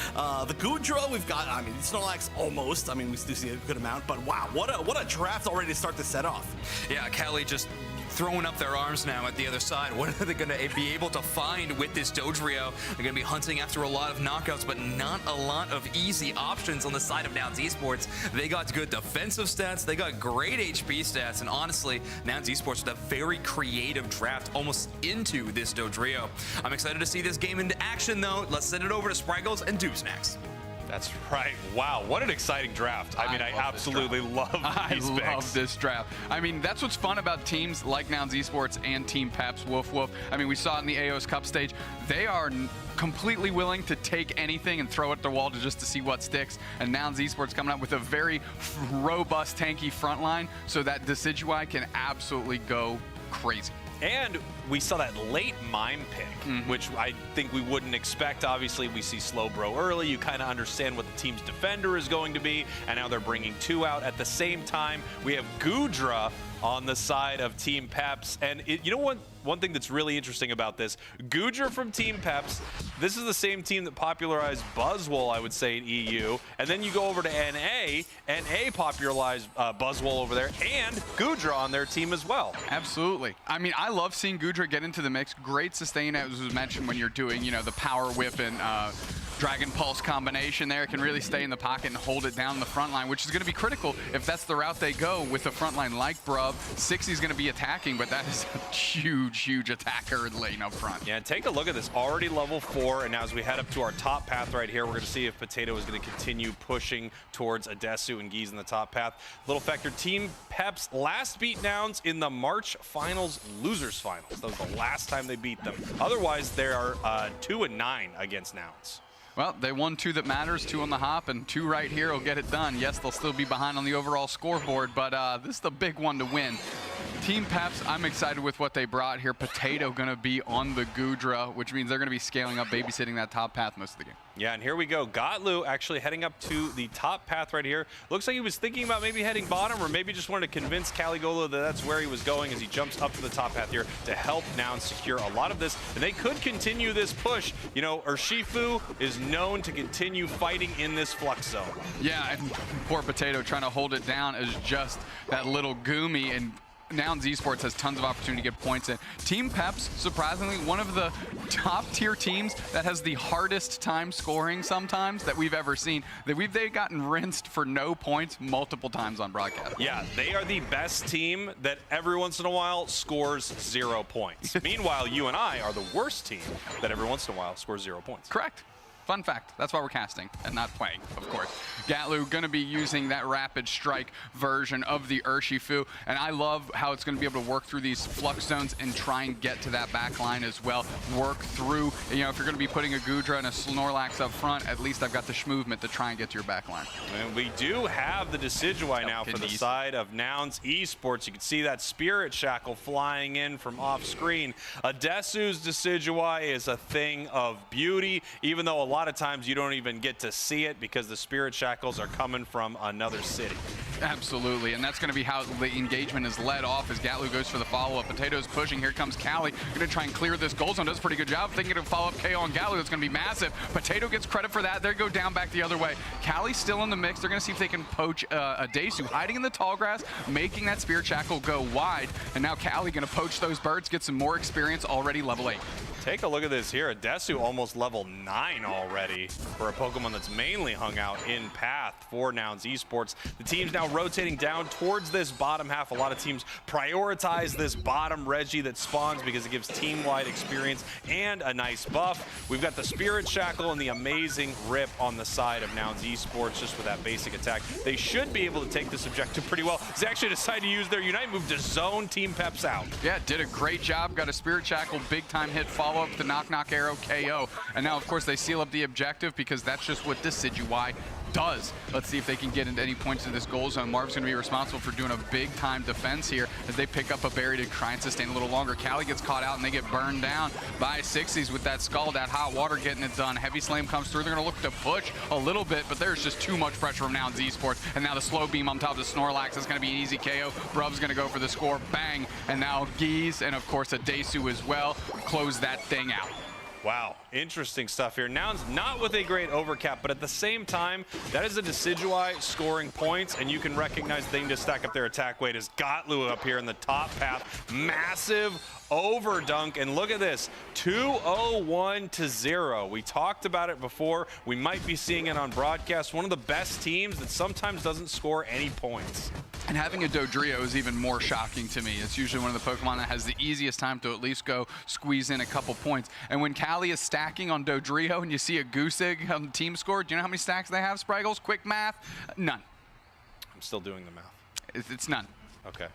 Goodra, we've got, I mean, Snorlax almost. I mean, we do see a good amount, but wow, what a draft already to start to set off.
Yeah, Cali just throwing up their arms now at the other side. What are they going to be able to find with this Dodrio? They're going to be hunting after a lot of knockouts, but not a lot of easy options on the side of Nouns Esports. They got good defensive stats, they got great HP stats, and honestly, Nouns Esports with a very creative draft almost into this Dodrio. I'm excited to see this game into action, though. Let's send it over to Spriggles and Dubsnacks.
That's right. Wow, what an exciting draft. I mean, I absolutely love these picks.
I love this draft. I mean, that's what's fun about teams like Nouns Esports and Team Peps, Woof Woof. I mean, we saw it in the AOS Cup stage. They are completely willing to take anything and throw it at the wall just to see what sticks. And Nouns Esports coming up with a very robust, tanky front line so that Decidueye can absolutely go crazy.
And we saw that late mime pick, which I think we wouldn't expect. Obviously, we see Slowbro early. You kind of understand what the team's defender is going to be, and now they're bringing 2 out. At the same time, we have Goodra on the side of Team Peps. And you know what? One thing that's really interesting about this, Goodra from Team Peps, this is the same team that popularized Buzzwole, I would say, in EU. And then you go over to NA, NA popularized Buzzwole over there, and Goodra on their team as well.
Absolutely. I mean, I love seeing Goodra get into the mix. Great sustain, as was mentioned, when you're doing, you know, the power whip and Dragon Pulse combination there. Can really stay in the pocket and hold it down the front line, which is going to be critical if that's the route they go with a front line like Brub. 60's going to be attacking, but that is a huge attacker lane up front.
Yeah, take a look at this. Already level 4, and now as we head up to our top path right here, we're going to see if Potato is going to continue pushing towards Adesu and Geese in the top path. Little factor, Team Peps last beat Nouns in the March Finals Losers Finals. That was the last time they beat them. Otherwise, they are 2-9 against Nouns.
Well, they won 2 that matters, 2 on the hop, and 2 right here will get it done. Yes, they'll still be behind on the overall scoreboard, but this is the big one to win. Team Peps, I'm excited with what they brought here. Potato going to be on the Goodra, which means they're going to be scaling up, babysitting that top path most of the game.
Yeah, and here we go. Gotlu actually heading up to the top path right here. Looks like he was thinking about maybe heading bottom, or maybe just wanted to convince Caligolo that that's where he was going as he jumps up to the top path here to help Nouns secure a lot of this. And they could continue this push. You know, Urshifu is known to continue fighting in this flux zone.
Yeah, and poor Potato trying to hold it down as just that little Goomy, and Nouns Esports has tons of opportunity to get points in. Team Peps, surprisingly, one of the top tier teams that has the hardest time scoring sometimes that we've ever seen. They've gotten rinsed for no points multiple times on broadcast.
Yeah, they are the best team that every once in a while scores 0 points. Meanwhile, you and I are the worst team that every once in a while scores 0 points.
Correct. Fun fact, that's why we're casting and not playing, of course. Gatlu going to be using that rapid strike version of the Urshifu, and I love how it's going to be able to work through these flux zones and try and get to that back line as well. Work through, you know, if you're going to be putting a Goodra and a Snorlax up front, at least I've got the Schmovement to try and get to your back line.
And we do have the Decidueye now for the side of Nouns Esports. You can see that Spirit Shackle flying in from off screen. Adesu's Decidueye is a thing of beauty, even though a lot of times you don't even get to see it because the Spirit Shackles are coming from another city.
Absolutely, and that's going to be how the engagement is led off as Gatlu goes for the follow-up. Potato's pushing. Here comes Cali. Going to try and clear this goal zone. Does a pretty good job. Thinking of follow-up KO on Gatlu. That's going to be massive. Potato gets credit for that. They go down back the other way. Cali's still in the mix. They're going to see if they can poach Adesu, hiding in the tall grass, making that Spirit Shackle go wide. And now Cali going to poach those birds, get some more experience, already level 8.
Take a look at this here. Adesu almost level 9 already for a Pokemon that's mainly hung out in path for Nouns Esports. The team's now rotating down towards this bottom half. A lot of teams prioritize this bottom Reggie that spawns because it gives team-wide experience and a nice buff. We've got the Spirit Shackle and the amazing Rip on the side of Nouns Esports just with that basic attack. They should be able to take this objective pretty well. They actually decided to use their Unite move to zone Team Peps out.
Yeah, did a great job. Got a Spirit Shackle, big-time hit, follow up with the knock arrow KO. And now, of course, they seal up the objective because that's just what Decidueye does. Let's see if they can get into any points in this goal zone. Marv's going to be responsible for doing a big-time defense here as they pick up a berry to try and sustain a little longer. Cali gets caught out and they get burned down by 60s with that Skull, that hot water getting it done. Heavy Slam comes through. They're going to look to push a little bit, but there's just too much pressure from Nouns Esports. And now the slow beam on top of the Snorlax is going to be an easy KO. Brub's going to go for the score. Bang. And now Geese and, of course, Adesu as well close that thing out.
Wow, interesting stuff here. Nouns not with a great overcap, but at the same time, that is a Decidueye scoring points, and you can recognize they need to stack up their attack weight as Gotlu up here in the top path. Massive over dunk, and look at this, 201 to 0. We talked about it before. We might be seeing it on broadcast. One of the best teams that sometimes doesn't score any points.
And having a Dodrio is even more shocking to me. It's usually one of the Pokemon that has the easiest time to at least go squeeze in a couple points. And when Cali is stacking on Dodrio and you see a goose egg on the team score, do you know how many stacks they have, Spraggles? Quick math? None.
I'm still doing the math.
It's none.
Okay.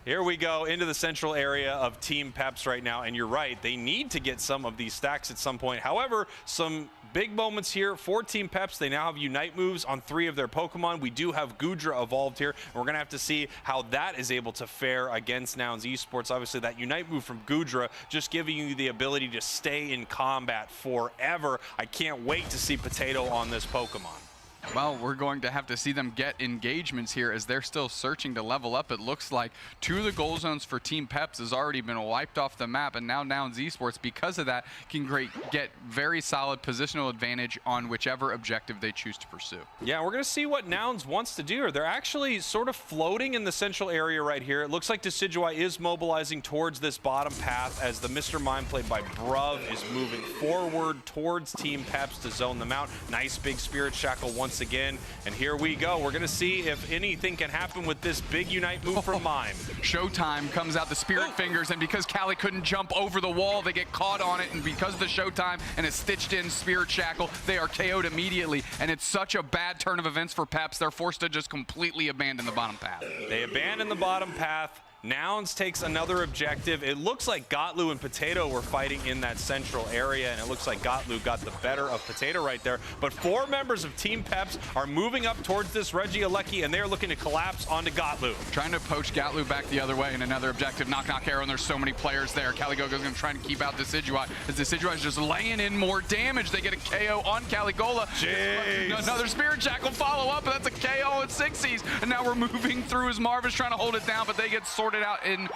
Here we go into the central area of Team Peps right now, and you're right, they need to get some of these stacks at some point. However, some big moments here for Team Peps. They now have Unite moves on 3 of their Pokemon. We do have Goodra evolved here, and we're going to have to see how that is able to fare against Nouns Esports. Obviously, that Unite move from Goodra just giving you the ability to stay in combat forever. I can't wait to see Potato on this Pokemon.
Well, we're going to have to see them get engagements here as they're still searching to level up. It looks like 2 of the goal zones for Team Peps has already been wiped off the map, and now Nouns Esports, because of that, can get very solid positional advantage on whichever objective they choose to pursue. Yeah,
we're going to see what Nouns wants to do. They're actually sort of floating in the central area right here. It looks like Decidueye is mobilizing towards this bottom path as the Mr. Mime played by Bruv is moving forward towards Team Peps to zone them out. Nice big Spirit Shackle once again, and here we go. We're going to see if anything can happen with this big Unite move from Mime.
Showtime comes out the Spirit Fingers, and because Cali couldn't jump over the wall, they get caught on it, and because of the Showtime and a stitched-in Spirit Shackle, they are KO'd immediately, and it's such a bad turn of events for Peps. They're forced to just completely abandon the bottom path.
They abandon the bottom path. Nouns takes another objective. It looks like Gotlu and Potato were fighting in that central area, and it looks like Gotlu got the better of Potato right there. But 4 members of Team Peps are moving up towards this Regieleki, and they're looking to collapse onto Gotlu.
Trying to poach Gotlu back the other way in another objective. Knock, knock, arrow, and there's so many players there. Caligogo's going to try to keep out Decidueye. As Decidueye is just laying in more damage, they get a KO on Caligola.
Jeez.
Another Spirit Shackle follow up, and that's a KO at 60s. And now we're moving through as Marv is trying to hold it down, but they get sorted out in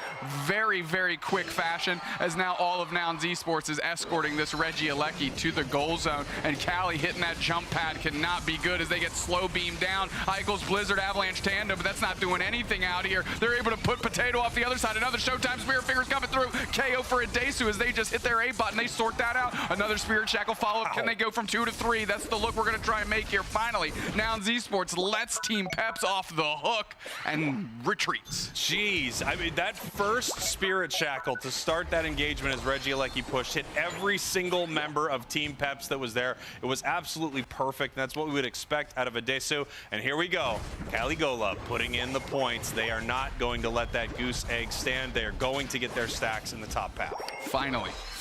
very, very quick fashion as now all of Nouns Esports is escorting this Regieleki to the goal zone, and Cali hitting that jump pad cannot be good as they get slow beamed down. Eichel's Blizzard Avalanche Tandem, but that's not doing anything out here. They're able to put Potato off the other side. Another Showtime Spirit Fingers coming through. KO for Adesu as they just hit their A button. They sort that out. Another Spirit Shackle follow-up. Can they go from 2 to 3? That's the look we're going to try and make here. Finally, Nouns Esports lets Team Peps off the hook and retreats.
Jeez, I mean, that first Spirit Shackle to start that engagement as Regieleki pushed hit every single member of Team Peps that was there. It was absolutely perfect. That's what we would expect out of Adesu. And here we go. Caligola putting in the points. They are not going to let that goose egg stand. They are going to get their stacks in the top path.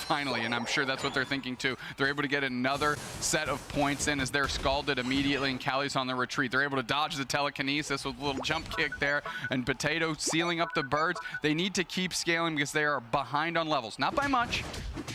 Finally, and I'm sure that's what they're thinking too. They're able to get another set of points in as they're scalded immediately, and Cali's on the retreat. They're able to dodge the telekinesis with a little jump kick there, and Potato sealing up the birds. They need to keep scaling because they are behind on levels. Not by much,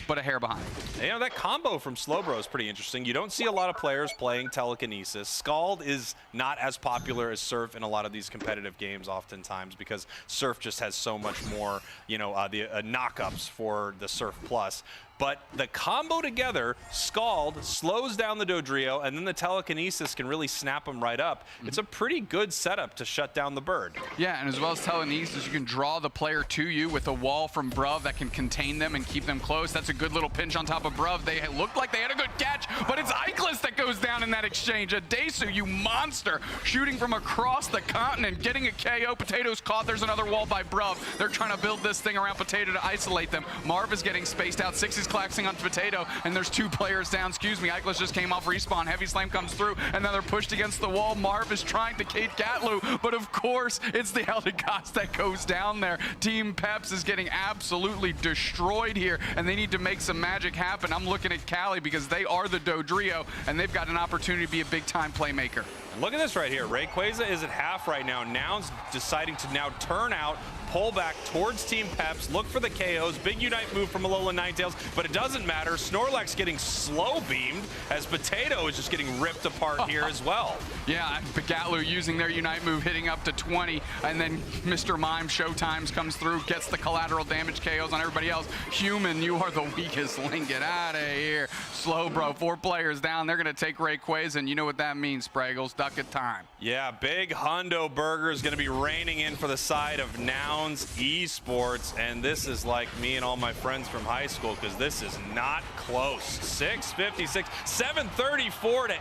but a hair behind.
You know, that combo from Slowbro is pretty interesting. You don't see a lot of players playing telekinesis. Scald is not as popular as Surf in a lot of these competitive games oftentimes because Surf just has so much more, you know, the knockups for the Surf Plus. But the combo together, Scald slows down the Dodrio, and then the telekinesis can really snap them right up. It's a pretty good setup to shut down the bird.
Yeah, and as well as telekinesis, you can draw the player to you with a wall from Bruv that can contain them and keep them close. That's a good little pinch on top of Bruv. They looked like they had a good catch, but it's Eichel's that goes down in that exchange. Adesu, you monster, shooting from across the continent, getting a KO. Potato's caught. There's another wall by Bruv. They're trying to build this thing around Potato to isolate them. Marv is getting spaced out. Six is collapsing on Potato, and there's 2 players down. Excuse me, Eichel's just came off respawn. Heavy Slam comes through, and then they're pushed against the wall. Marv is trying to cage Gatlu, but of course, it's the Eldegoss that goes down there. Team Peps is getting absolutely destroyed here, and they need to make some magic happen. I'm looking at Cali because they are the Dodrio, and they've got an opportunity to be a big-time playmaker.
And look at this right here. Rayquaza is at half right now. Nouns deciding to now turn out, pull back towards Team Peps, look for the KOs. Big Unite move from Alola Ninetales, but it doesn't matter. Snorlax getting slow beamed as Potato is just getting ripped apart here as well.
Yeah, Gatlu using their Unite move, hitting up to 20, and then Mr. Mime Showtimes comes through, gets the collateral damage KOs on everybody else. Human, you are the weakest link. Get out of here. Slow, bro. 4 players down. They're going to take Rayquaza, and you know what that means, Spraggles. stuck at time.
Yeah, big Hundo Burger is going to be reining in for the side of Nouns Esports, and this is like me and all my friends from high school because this is not close. 6:56, 7:34 to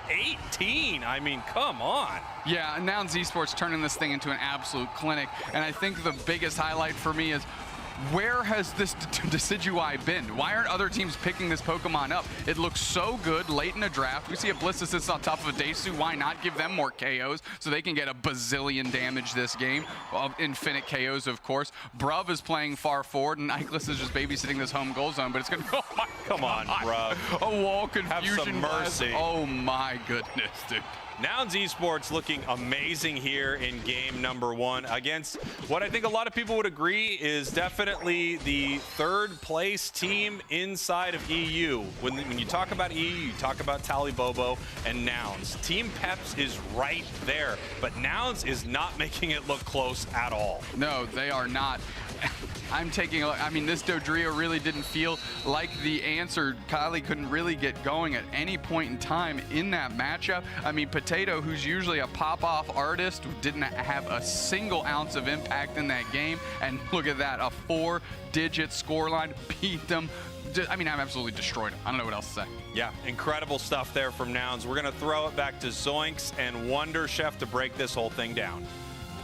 18. I mean, come on.
Yeah, Nouns Esports turning this thing into an absolute clinic, and I think the biggest highlight for me is where has this Decidueye been? Why aren't other teams picking this Pokemon up? It looks so good late in a draft. We see a Blissey sits on top of a Desu. Why not give them more KOs so they can get a bazillion damage this game? Well, infinite KOs, of course. Bruv is playing far forward, and Nyclis is just babysitting this home goal zone, but it's going to go. Oh my
Come on,
God.
Bruv.
A wall confusion.
Have some mercy.
Oh my goodness, dude.
Nouns Esports looking amazing here in game number 1 against what I think a lot of people would agree is definitely the third place team inside of EU. When you talk about EU, you talk about Tally Bobo and Nouns. Team Peps is right there, but Nouns is not making it look close at all.
No, they are not. I'm taking a look. I mean, this Dodrio really didn't feel like the answer. Kylie couldn't really get going at any point in time in that matchup. I mean, Potato, who's usually a pop-off artist, didn't have a single ounce of impact in that game. And look at that, a 4-digit scoreline, beat them. I mean, I've absolutely destroyed them. I don't know what else to say.
Yeah, incredible stuff there from Nouns. We're going to throw it back to Zoinks and Wonder Chef to break this whole thing down.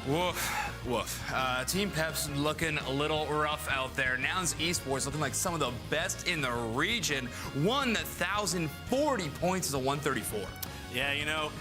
Woof, woof. Team Peps looking a little rough out there. Nouns Esports looking like some of the best in the region. 1,040 points is a 134.
Yeah, you know,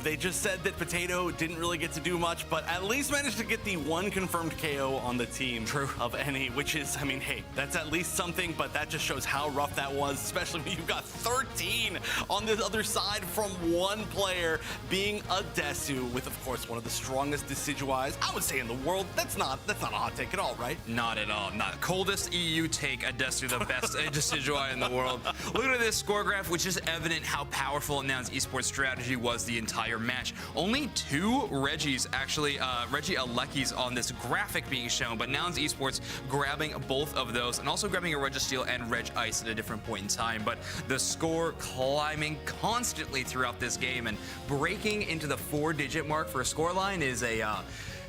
they just said that Potato didn't really get to do much, but at least managed to get the one confirmed KO on the team.
True.
Of any, which is, I mean, hey, that's at least something, but that just shows how rough that was, especially when you've got 13 on the other side from one player being a Desu with, of course, one of the strongest Decidueyes, I would say, in the world. That's not a hot take at all, right?
Not at all. Not coldest EU take, a Desu, the best Decidueye in the world. Looking at this score graph, which is evident how powerful Nouns Esports strategy was the entire match. Only 2 Reggies, actually, Reggie Alecki's on this graphic being shown, but Nouns Esports grabbing both of those and also grabbing a Registeel and Reg Ice at a different point in time. But the score climbing constantly throughout this game and breaking into the 4-digit mark for a scoreline is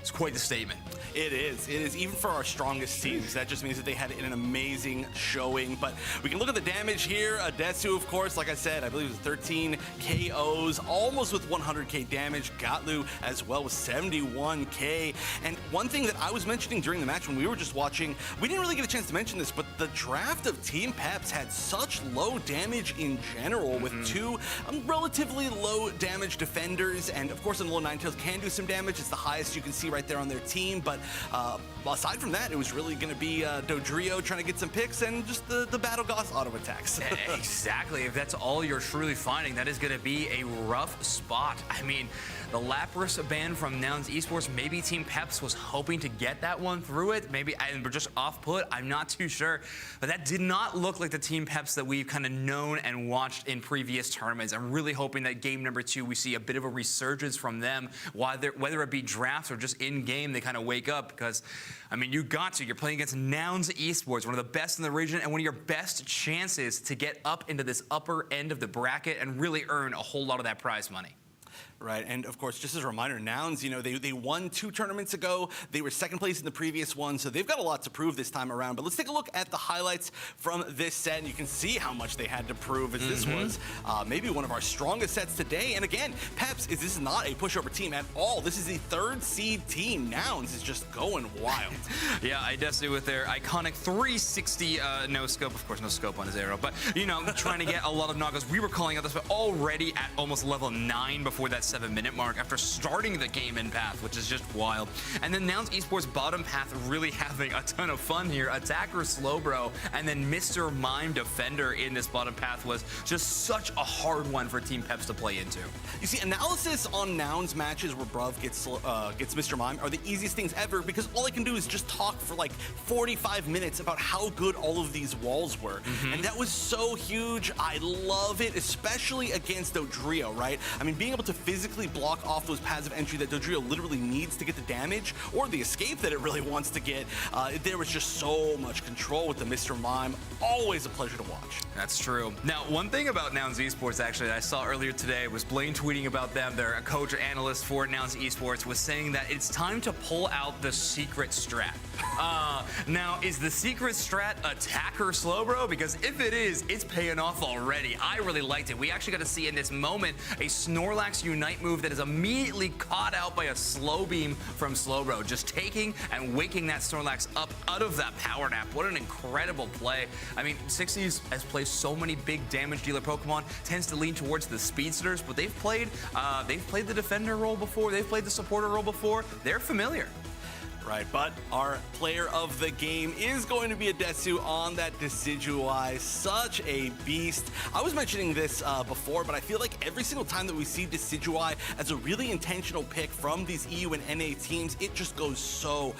it's quite the statement.
It is. Even for our strongest teams. That just means that they had an amazing showing. But we can look at the damage here. Desu, of course, like I said, I believe it was 13 KOs, almost with 100k damage. Gatlu as well with 71k. And one thing that I was mentioning during the match when we were just watching, we didn't really get a chance to mention this, but the draft of Team Peps had such low damage in general with 2 relatively low damage defenders. And of course, the low Ninetales can do some damage. It's the highest you can see right there on their team. But aside from that, it was really going to be Dodrio trying to get some picks and just the Battle Goss auto attacks.
Exactly. If that's all you're truly finding, that is going to be a rough spot. I mean, the Lapras ban from Nouns Esports, maybe Team Peps was hoping to get that one through it. Maybe we're just off put. I'm not too sure. But that did not look like the Team Peps that we've kind of known and watched in previous tournaments. I'm really hoping that game number 2, we see a bit of a resurgence from them, whether it be drafts or just in-game, they kind of wake up because, I mean, you're playing against Nouns Esports, one of the best in the region and one of your best chances to get up into this upper end of the bracket and really earn a whole lot of that prize money.
Right, and of course, just as a reminder, Nouns, you know, they won 2 tournaments ago. They were second place in the previous one, so they've got a lot to prove this time around. But let's take a look at the highlights from this set, and you can see how much they had to prove, as this was maybe one of our strongest sets today. And again, Peps, this is not a pushover team at all. This is the 3rd seed team. Nouns is just going wild.
Yeah, I Desu with their iconic 360 no scope. Of course, no scope on his arrow, but, you know, trying to get a lot of knockouts. We were calling out this, but already at almost level 9 before that 7-minute mark after starting the game in path, which is just wild. And then Nouns Esports bottom path really having a ton of fun here. Attacker Slowbro and then Mr. Mime Defender in this bottom path was just such a hard one for Team Peps to play into.
You see, analysis on Nouns matches where Bruv gets Mr. Mime are the easiest things ever because all I can do is just talk for like 45 minutes about how good all of these walls were. And that was so huge. I love it, especially against Dodrio, right? I mean, being able to physically block off those paths of entry that Dodrio literally needs to get the damage, or the escape that it really wants to get. There was just so much control with the Mr. Mime. Always a pleasure to watch.
That's true. Now, one thing about Nouns Esports, actually, that I saw earlier today was Blaine tweeting about them. Their coach or analyst for Nouns Esports was saying that it's time to pull out the secret strat. Now, is the secret strat attacker slow, bro? Because if it is, it's paying off already. I really liked it. We actually got to see in this moment a Snorlax Unite move that is immediately caught out by a slow beam from Slowbro, just taking and waking that Snorlax up out of that power nap. What an incredible play. I mean, 60s has played so many big damage dealer Pokemon, tends to lean towards the speedsters, but they've played the defender role before, they've played the supporter role before. They're familiar.
Right, but our player of the game is going to be Adesu on that Decidueye. Such a beast. I was mentioning this before, but I feel like every single time that we see Decidueye as a really intentional pick from these EU and NA teams, it just goes so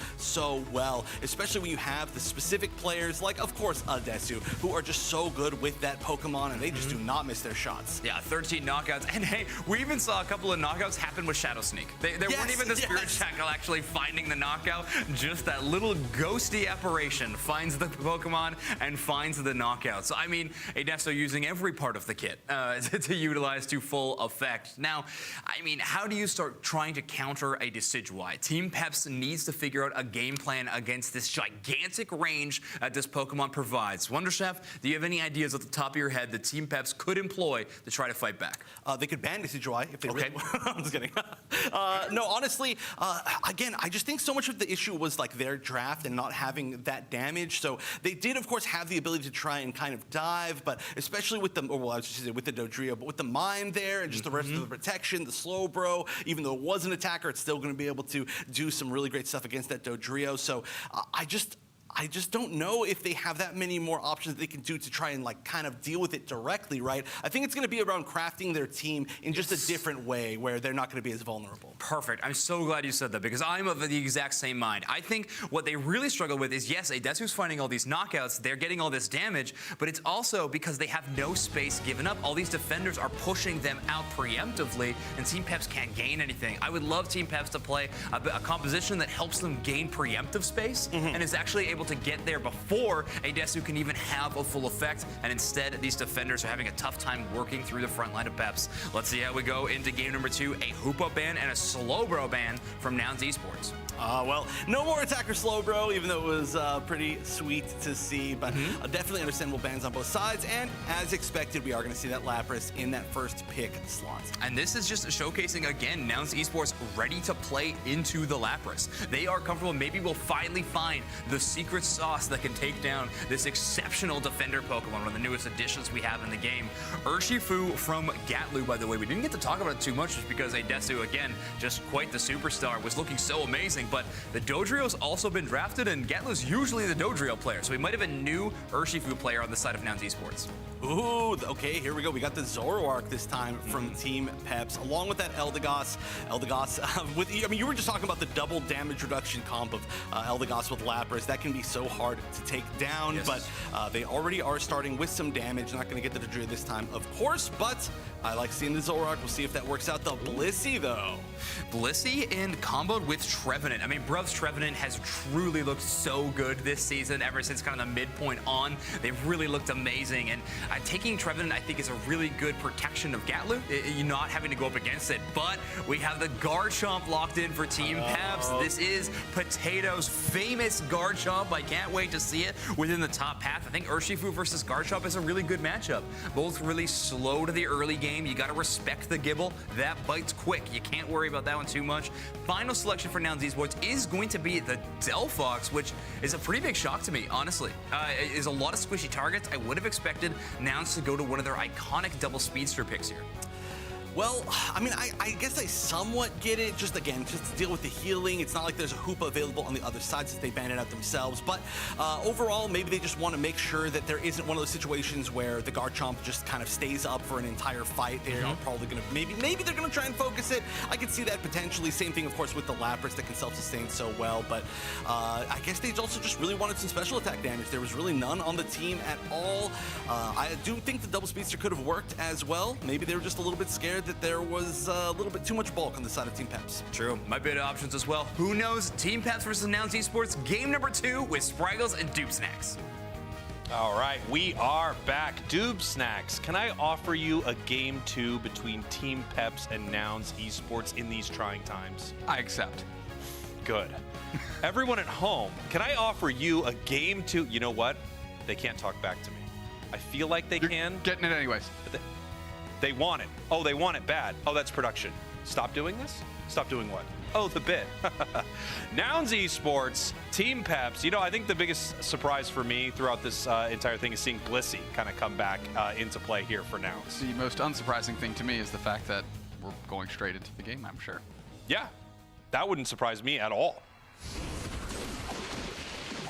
well, especially when you have the specific players like, of course, Adesu, who are just so good with that Pokemon, and they just do not miss their shots.
Yeah, 13 knockouts. And hey, we even saw a couple of knockouts happen with Shadow Sneak. They weren't even the Spirit Shackle actually finding the knockout. Just that little ghosty apparition finds the Pokemon and finds the knockout. So, I mean, Adesu using every part of the kit to utilize to full effect. Now, I mean, how do you start trying to counter a Decidueye? Team Peps needs to figure out a game plan against this gigantic range that this Pokemon provides. Wonder Chef, do you have any ideas at the top of your head that Team Peps could employ to try to fight back?
They could ban Decidueye if they
Okay.
really I'm just kidding. No, honestly, again, I just think so much of the issue was like their draft and not having that damage. So they did, of course, have the ability to try and kind of dive, but especially with the, well, I was just saying with the Dodrio, but with the Mime there and just the rest of the protection, the Slowbro, even though it was an attacker, it's still going to be able to do some really great stuff against that Dodrio. So I just don't know if they have that many more options they can do to try and like kind of deal with it directly, right? I think it's going to be around crafting their team in just a different way where they're not going to be as vulnerable.
Perfect. I'm so glad you said that because I'm of the exact same mind. I think what they really struggle with is, yes, Adesu's finding all these knockouts, they're getting all this damage, but it's also because they have no space given up. All these defenders are pushing them out preemptively, and Team Peps can't gain anything. I would love Team Peps to play a composition that helps them gain preemptive space and is actually able to get there before Adesu can even have a full effect, and instead these defenders are having a tough time working through the front line of Peps. Let's see how we go into game number 2, a Hoopa ban and a Slowbro ban from Nouns Esports.
Well, no more attacker Slowbro, even though it was pretty sweet to see, but definitely understandable bans on both sides, and as expected, we are going to see that Lapras in that first pick slot.
And this is just showcasing, again, Nouns Esports ready to play into the Lapras. They are comfortable. Maybe we'll finally find the secret sauce that can take down this exceptional defender Pokemon, one of the newest additions we have in the game. Urshifu from Gatlu, by the way. We didn't get to talk about it too much just because Adesu, again, just quite the superstar, was looking so amazing. But the Dodrio's also been drafted, and Gatlu's usually the Dodrio player, so we might have a new Urshifu player on the side of Nouns Esports.
Ooh, okay, here we go. We got the Zoroark this time from Team Peps, along with that Eldegoss. I mean, you were just talking about the double damage reduction comp of Eldegoss with Lapras. That can be so hard to take down, but they already are starting with some damage. Not going to get the Dodrio this time, of course, but I like seeing the Zoroark. We'll see if that works out. The Blissey, though.
Blissey and comboed with Trevenant. I mean, Bruv's Trevenant has truly looked so good this season, ever since kind of the midpoint on. They've really looked amazing, and taking Trevenant, I think, is a really good protection of Gatlu. You're not having to go up against it, but we have the Garchomp locked in for Team Peps. This is Potato's famous Garchomp. I can't wait to see it within the top path. I think Urshifu versus Garchomp is a really good matchup. Both really slow to the early game. You got to respect the Gibble. That bites quick. You can't worry about that one too much. Final selection for Nouns Esports is going to be the Delphox, which is a pretty big shock to me, honestly. It is a lot of squishy targets. I would have expected Nouns to go to one of their iconic double speedster picks here.
Well, I mean, I guess I somewhat get it. Just to deal with the healing. It's not like there's a Hoopa available on the other side since they banned it out themselves. But overall, maybe they just want to make sure that there isn't one of those situations where the Garchomp just kind of stays up for an entire fight. They're probably going to, maybe they're going to try and focus it. I could see that potentially. Same thing, of course, with the Lapras that can self-sustain so well. But I guess they also just really wanted some special attack damage. There was really none on the team at all. I do think the double speedster could have worked as well. Maybe they were just a little bit scared that there was a little bit too much bulk on the side of Team Peps.
True. Might be other options as well. Who knows? Team Peps versus Nouns Esports, game number 2 with Spraggles and Dupe Snacks.
All right, we are back. Doob Snacks, can I offer you a game 2 between Team Peps and Nouns Esports in these trying times?
I accept.
Good. Everyone at home, can I offer you a game 2? You know what? They can't talk back to me. I feel like they can.
Getting it anyways.
But they want it. Oh, they want it bad. Oh, that's production. Stop doing this? Stop doing what? Oh, the bit. Nouns Esports, Team Peps. You know, I think the biggest surprise for me throughout this entire thing is seeing Blissey kind of come back into play here for Nouns.
The most unsurprising thing to me is the fact that we're going straight into the game, I'm sure.
Yeah, that wouldn't surprise me at all.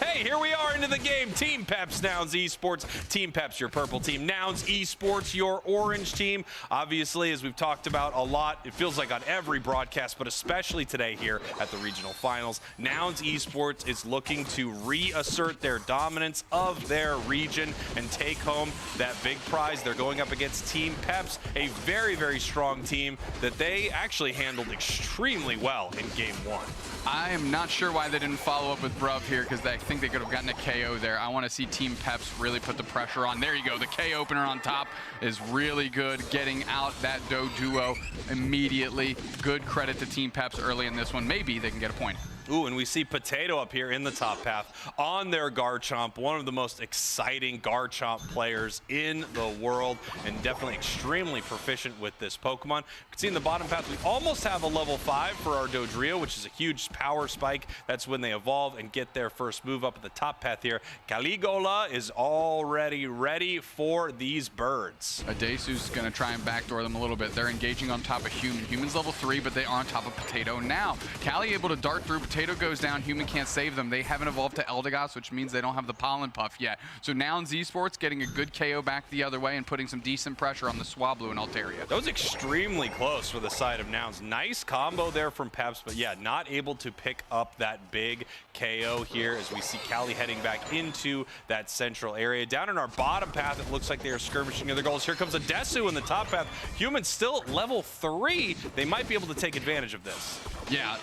Hey, here we are into the game. Team Peps, Nouns Esports. Team Peps, your purple team. Nouns Esports, your orange team. Obviously, as we've talked about a lot, it feels like on every broadcast, but especially today here at the regional finals, Nouns Esports is looking to reassert their dominance of their region and take home that big prize. They're going up against Team Peps, a very, very strong team that they actually handled extremely well in game 1.
I am not sure why they didn't follow up with Bruv here, because I think they could have gotten a KO there. I want to see Team Peps really put the pressure on. There you go. The K opener on top is really good, getting out that Do duo immediately. Good credit to Team Peps early in this one. Maybe they can get a point.
Ooh, and we see Potato up here in the top path on their Garchomp, one of the most exciting Garchomp players in the world, and definitely extremely proficient with this Pokemon. You can see in the bottom path, we almost have a level 5 for our Dodrio, which is a huge power spike. That's when they evolve and get their first move up at the top path here. Caligula is already ready for these birds.
Adesu's going to try and backdoor them a little bit. They're engaging on top of Human. Human's level 3, but they are on top of Potato now. Cali able to dart through. Potato goes down. Human can't save them. They haven't evolved to Eldegoss, which means they don't have the Pollen Puff yet. So Nouns Esports getting a good KO back the other way and putting some decent pressure on the Swablu and Altaria.
That was extremely close for the side of Nouns. Nice combo there from Peps, but yeah, not able to pick up that big KO here as we see Cali heading back into that central area. Down in our bottom path, it looks like they are skirmishing near their goals. Here comes a Desu in the top path. Human still level 3. They might be able to take advantage of this.
Yeah,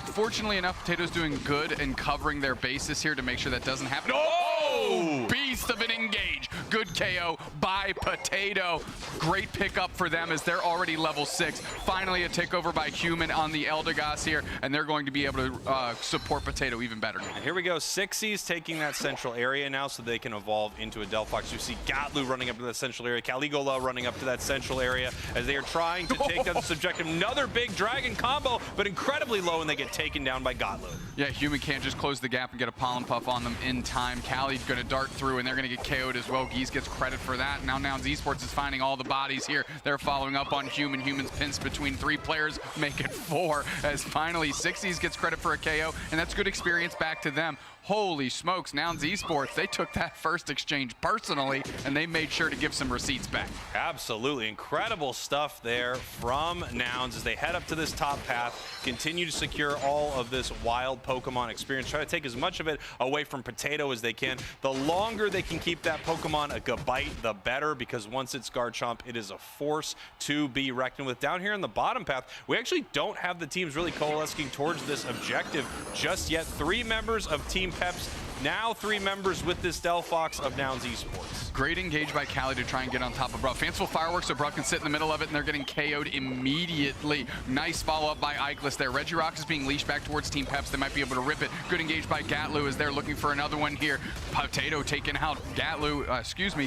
fortunately enough, Potato's doing good in covering their bases here to make sure that doesn't happen. Oh! Beast of an engage. Good KO by Potato. Great pickup for them as they're already level 6. Finally a takeover by Human on the Eldegoss here, and they're going to be able to support Potato even better.
And here we go. Sixies taking that central area now so they can evolve into a Delphox. You see Gatlu running up to that central area, Caligula running up to that central area as they are trying to take down this objective. Another big dragon combo, but incredibly low, and they get taken down by Gatlu.
Yeah, Human can't just close the gap and get a Pollen Puff on them in time. Cali's going to dart through, and they're going to get KO'd as well. Geese gets credit for that. Now Nouns Esports is finding all the bodies here. They're following up on Human. Human's pinched between 3 players, make it 4, as finally Sixies gets credit for a KO, and that's good experience back to them. Holy smokes, Nouns Esports, they took that first exchange personally, and they made sure to give some receipts back.
Absolutely. Incredible stuff there from Nouns as they head up to this top path, continue to secure all of this wild Pokemon experience, try to take as much of it away from Potato as they can. The longer they can keep that Pokemon a Gabite, the better, because once it's Garchomp, it is a force to be reckoned with. Down here in the bottom path, we actually don't have the teams really coalescing towards this objective just yet. 3 members of Team Peps, now 3 members with this Delphox of Nouns Esports.
Great engage by Cali to try and get on top of Bruff. Fanciful Fireworks, so Bruff can sit in the middle of it, and they're getting KO'd immediately. Nice follow-up by Ikelis there. Regirock is being leashed back towards Team Peps. They might be able to rip it. Good engage by Gatlu as they're looking for another one here. Potato taking out Gatlu,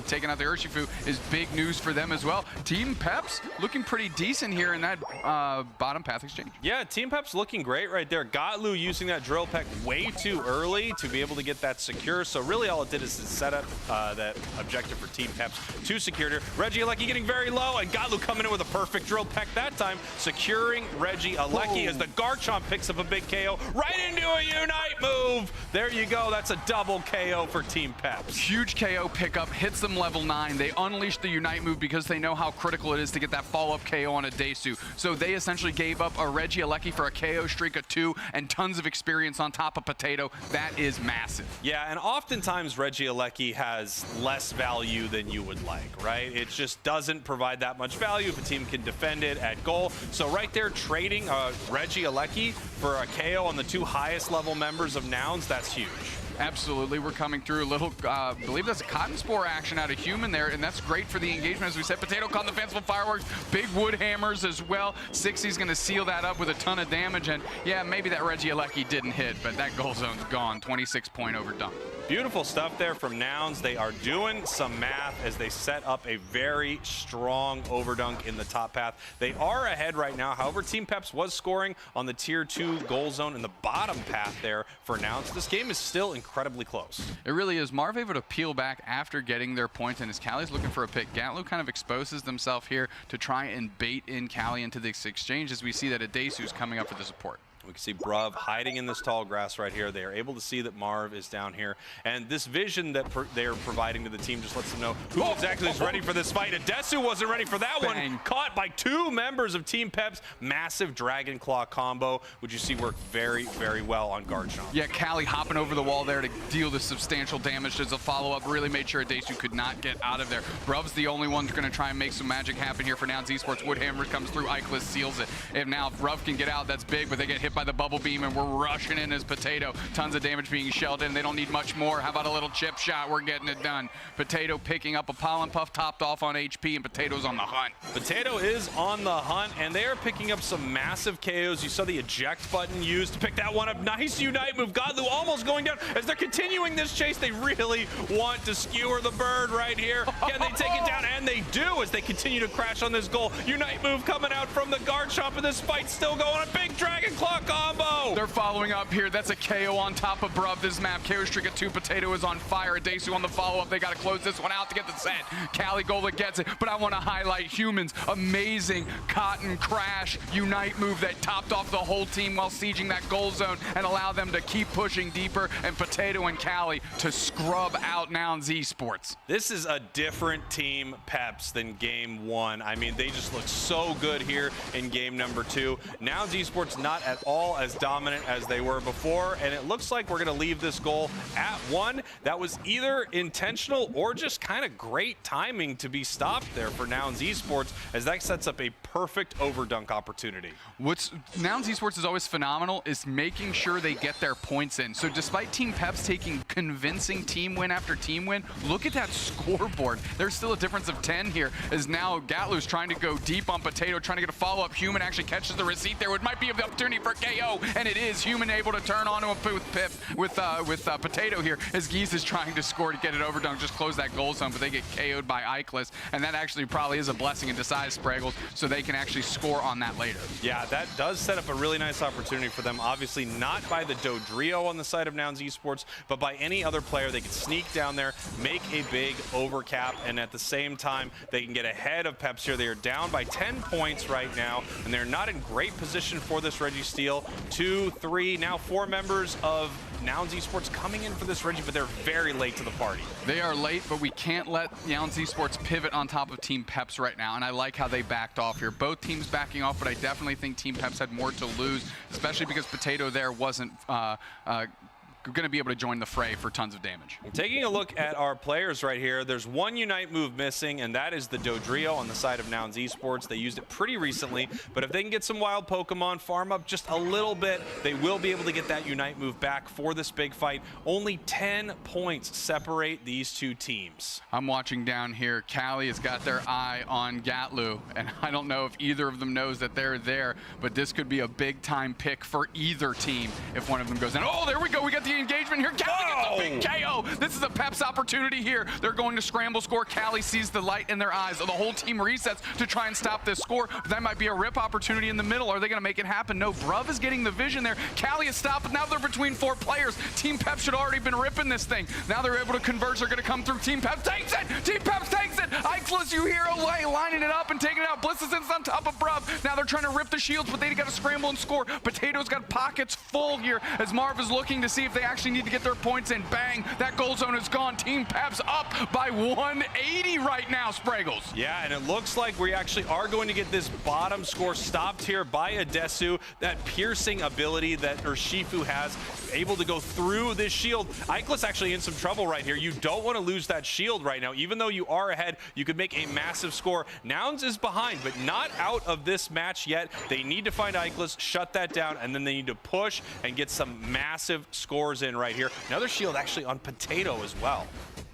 taking out the Urshifu is big news for them as well. Team Peps looking pretty decent here in that bottom path exchange.
Yeah, Team Peps looking great right there. Gatlu using that drill peck way too early to be able to get that secure. So really all it did is set up that objective for Team Peps to secure it. Regieleki getting very low, and Gatlu coming in with a perfect drill peck that time, securing Regieleki as the Garchomp picks up a big KO right into a Unite move. There you go. That's a double KO for Team Peps.
Huge KO pickup, hits them level 9. They unleash the Unite move because they know how critical it is to get that follow-up KO on a Desu. So they essentially gave up a Regieleki for a KO streak of 2 and tons of experience on top of Potato. That is massive.
Yeah, and oftentimes Regieleki has less value value than you would like, right? It just doesn't provide that much value if a team can defend it at goal. So right there, trading Reggie Alecki for a KO on the 2 highest level members of Nouns, that's huge.
Absolutely, we're coming through a little, I believe that's a Cotton Spore action out of Human there, and that's great for the engagement. As we said, Potato caught the fanciful fireworks, big wood hammers as well. 60's gonna seal that up with a ton of damage, and yeah, maybe that Reggie Alecki didn't hit, but that goal zone's gone. 26-point overdunk.
Beautiful stuff there from Nouns. They are doing some math as they set up a very strong overdunk in the top path. They are ahead right now. However, Team Peps was scoring on the tier 2 goal zone in the bottom path there for Nouns. This game is still incredibly close.
It really is. Marv able to peel back after getting their point, and as Cali's looking for a pick, Gatlu kind of exposes themselves here to try and bait in Cali into this exchange, as we see that Adesu's coming up for the support.
We can see Bruv hiding in this tall grass right here. They are able to see that Marv is down here. And this vision that they're providing to the team just lets them know who exactly is ready for this fight. Adesu wasn't ready for that one. Caught by 2 members of Team Peps. Massive Dragon Claw combo, which you see work very, very well on Garchomp.
Yeah, Cali hopping over the wall there to deal the substantial damage as a follow-up. Really made sure Adesu could not get out of there. Bruv's the only one who's going to try and make some magic happen here for Nouns Esports. Woodhammer comes through. Ickless seals it. If Bruv can get out, that's big, but they get hit by the bubble beam, and we're rushing in as Potato. Tons of damage being shelled in. They don't need much more. How about a little chip shot? We're getting it done. Potato picking up a Pollen Puff, topped off on HP, and Potato's on the hunt.
Potato is on the hunt, and they are picking up some massive KOs. You saw the eject button used to pick that one up. Nice Unite move. Godlu almost going down. As they're continuing this chase, they really want to skewer the bird right here. Can they take it down? And they do as they continue to crash on this goal. Unite move coming out from the Garchomp, and this fight's still going. A big Dragon Claw combo.
They're following up here. That's a KO on top of Bruv. This map, KO streak at 2. Potato is on fire. Adesu on the follow-up. They got to close this one out to get the set. Cali Gola gets it, but I want to highlight Human's amazing Cotton Crash Unite move that topped off the whole team while sieging that goal zone and allow them to keep pushing deeper, and Potato and Cali to scrub out Nouns Esports.
This is a different team, Peps, than game 1. I mean, they just look so good here in game number 2. Nouns Esports not at all as dominant as they were before, and it looks like we're going to leave this goal at 1. That was either intentional or just kind of great timing to be stopped there for Nouns Esports, as that sets up a perfect overdunk opportunity.
What's Nouns Esports is always phenomenal is making sure they get their points in. So despite Team Peps taking convincing team win after team win, look at that scoreboard. There's still a difference of 10 here, as now Gatlu's trying to go deep on Potato, trying to get a follow-up. Human actually catches the receipt there. It might be the opportunity for KO, and it is. Human able to turn onto him with Potato here, as Geese is trying to score to get it overdunk, just close that goal zone, but they get KO'd by Ickless, and that actually probably is a blessing in disguise, Spraggles, so they can actually score on that later.
Yeah, that does set up a really nice opportunity for them. Obviously not by the Dodrio on the side of Nouns Esports, but by any other player. They can sneak down there, make a big overcap, and at the same time, they can get ahead of Peps here. They are down by 10 points right now, and they're not in great position for this Reggie steal. 2, 3, now 4 members of Nouns Esports coming in for this Reggie, but they're very late to the party.
They are late, but we can't let Nouns Esports pivot on top of Team Peps right now, and I like how they backed off here. Both teams backing off, but I definitely think Team Peps had more to lose, especially because Potato there wasn't going to be able to join the fray for tons of damage.
Taking a look at our players right here, there's one Unite move missing, and that is the Dodrio on the side of Nouns Esports. They used it pretty recently, but if they can get some wild Pokemon, farm up just a little bit, they will be able to get that Unite move back for this big fight. Only 10 points separate these two teams.
I'm watching down here. Cali has got their eye on Gatlu, and I don't know if either of them knows that they're there, but this could be a big-time pick for either team if one of them goes in. Oh, there we go. We got the engagement here. Cali gets a big KO. This is a Peps opportunity here. They're going to scramble score. Cali sees the light in their eyes. So the whole team resets to try and stop this score. That might be a rip opportunity in the middle. Are they going to make it happen? No. Bruv is getting the vision there. Cali is stopped. Now they're between 4 players. Team Peps should already been ripping this thing. Now they're able to converge. They're going to come through. Team Peps takes it. Team Peps takes it. Ickless, you hear lining it up and taking it out. Bliss is on top of Bruv. Now they're trying to rip the shields, but they got to scramble and score. Potato's got pockets full here as Marv is looking to see if they actually need to get their points in. Bang, that goal zone is gone. Team Peps up by 180 right now, Spraggles.
Yeah, and it looks like we actually are going to get this bottom score stopped here by Adesu. That piercing ability that Urshifu has able to go through this shield. Eichless actually in some trouble right here. You don't want to lose that shield right now. Even though you are ahead, you could make a massive score. Nouns is behind, but not out of this match yet. They need to find Eichless, shut that down, and then they need to push and get some massive scores in right here. Another shield actually on Potato as well.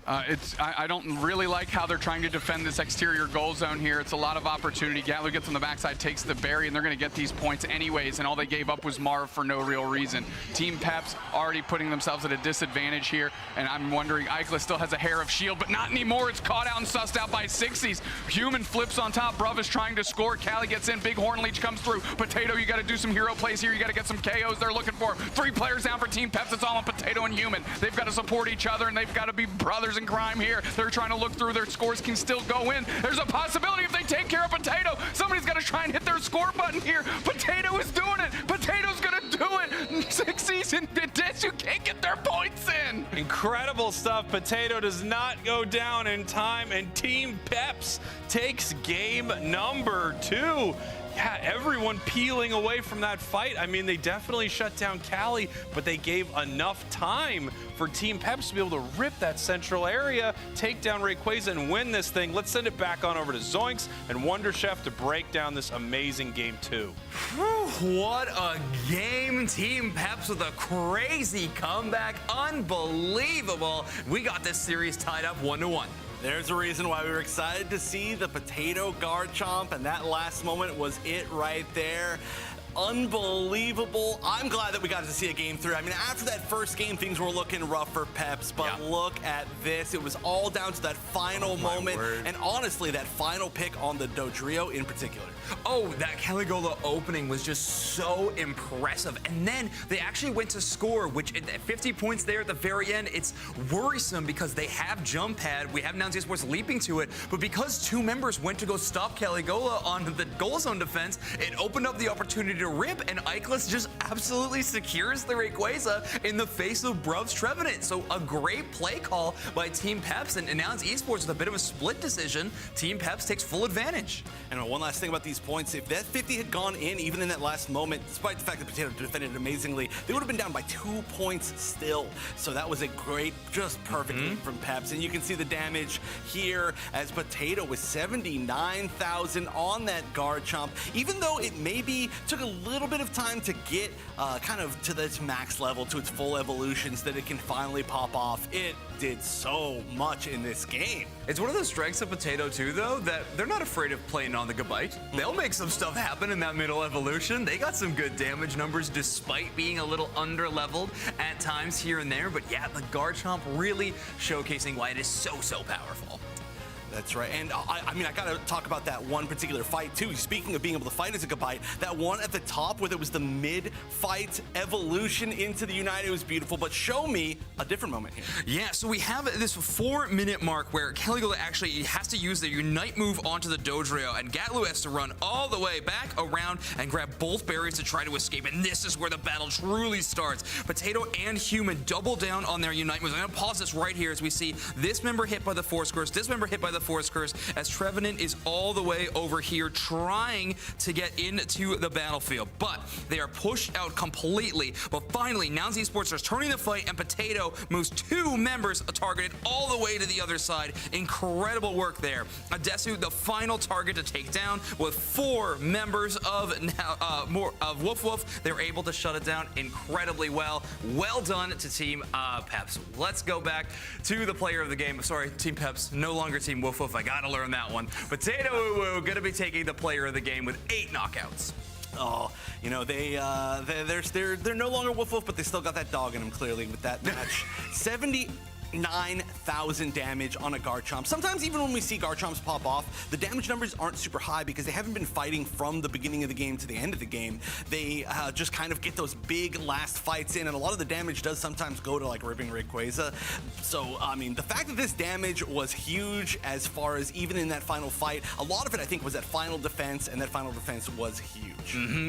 I don't really like how they're trying to defend this exterior goal zone here. It's a lot of opportunity. Gatler gets on the backside, takes the berry, and they're going to get these points anyways, and all they gave up was Marv for no real reason. Team Peps already putting themselves at a disadvantage here, and I'm wondering, Eichless still has a hair of shield, but not anymore. It's caught out and sussed out by 60s. Human flips on top. Bruv is trying to score. Callie gets in. Big Horn Leech comes through. Potato, you got to do some hero plays here. You got to get some KOs they're looking for. 3 players down for Team Peps. It's all on Potato and Human. They've got to support each other, and they've got to be brothers in crime here. They're trying to look through. Their scores can still go in. There's a possibility if they take care of Potato, somebody's got to try and hit their score button here. Potato is doing it. Potato's going to do it. 60s and this, you can't get their points in.
Incredible stuff. Potato does not go down in time, and Team Peps takes game number 2. Yeah, everyone peeling away from that fight. I mean, they definitely shut down Callie, but they gave enough time for Team Peps to be able to rip that central area, take down Rayquaza, and win this thing. Let's send it back on over to Zoinks and Wonder Chef to break down this amazing game 2.
What a game. Team Peps with a crazy comeback. Unbelievable. We got this series tied up 1-1.
There's a reason why we were excited to see the Potato guard chomp, and that last moment was it right there. Unbelievable. I'm glad that we got to see a game 3. I mean, after that first game, things were looking rough for Peps, but look at this. It was all down to that final moment, and honestly, that final pick on the Dodrio in particular.
Oh, that Caligula opening was just so impressive. And then they actually went to score, which at 50 points there at the very end, it's worrisome because they have jump pad. We have Nouns Esports leaping to it, but because 2 members went to go stop Caligula on the goal zone defense, it opened up the opportunity to rip, and Eichless just absolutely secures the Rayquaza in the face of Bruv's Trevenant. So a great play call by Team Peps, and Nouns Esports with a bit of a split decision. Team Peps takes full advantage.
And one last thing about these points, if that 50 had gone in even in that last moment, despite the fact that Potato defended amazingly, they would have been down by 2 points still. So that was a great, just perfect lead from Peps. And you can see the damage here as Potato was 79,000 on that guard chomp. Even though it maybe took a little bit of time to get kind of to its max level, to its full evolution, so that it can finally pop off, it did so much in this game.
It's one of the strengths of Potato too, though, that they're not afraid of playing on the Gabite. They'll make some stuff happen in that middle evolution. They got some good damage numbers despite being a little under-leveled at times here and there. But yeah, the guard chomp really showcasing why it is so powerful.
That's right. And I mean, I got to talk about that one particular fight, too. Speaking of being able to fight as a Gabite, that one at the top where there was the mid-fight evolution into the Unite, it was beautiful. But show me a different moment here.
Yeah, so we have this 4-minute mark where Caligula actually has to use the Unite move onto the Dodrio, and Gatlu has to run all the way back around and grab both berries to try to escape. And this is where the battle truly starts. Potato and Human double down on their Unite moves. I'm going to pause this right here as we see this member hit by the Force Curse, this member hit by the Force Curse, as Trevenant is all the way over here trying to get into the battlefield. But they are pushed out completely. But finally, Nouns Esports are turning the fight, and Potato moves 2 members targeted all the way to the other side. Incredible work there. Adesu, the final target to take down with 4 members of Woof Woof. They're able to shut it down incredibly well. Well done to Team Peps. Let's go back to the player of the game. Sorry, Team Peps, no longer Team Woof Woof. I gotta learn that one. Potato Woo Woo gonna be taking the player of the game with 8 knockouts.
Oh, you know, they're no longer Woof Woof, but they still got that dog in them, clearly, with that match. 79,000 damage on a Garchomp. Sometimes even when we see Garchomps pop off, the damage numbers aren't super high because they haven't been fighting from the beginning of the game to the end of the game. They just kind of get those big last fights in, and a lot of the damage does sometimes go to like ripping Rayquaza. So, I mean, the fact that this damage was huge as far as even in that final fight, a lot of it I think was that final defense, and that final defense was huge.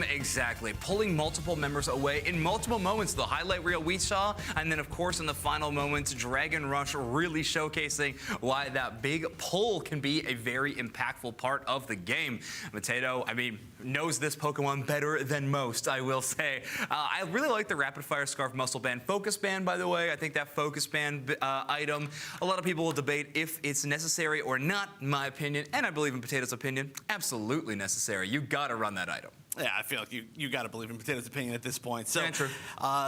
Exactly. Pulling multiple members away in multiple moments. The highlight reel we saw, and then of course in the final moments, dragging Dragon Rush, really showcasing why that big pull can be a very impactful part of the game. Potato, I mean, knows this Pokemon better than most, I will say. I really like the Rapid Fire Scarf Muscle Band. Focus Band, by the way, I think that Focus Band item, a lot of people will debate if it's necessary or not, in my opinion, and I believe in Potato's opinion, absolutely necessary. You gotta run that item.
Yeah, I feel like you got to believe in Potato's opinion at this point. So,
Yeah, true.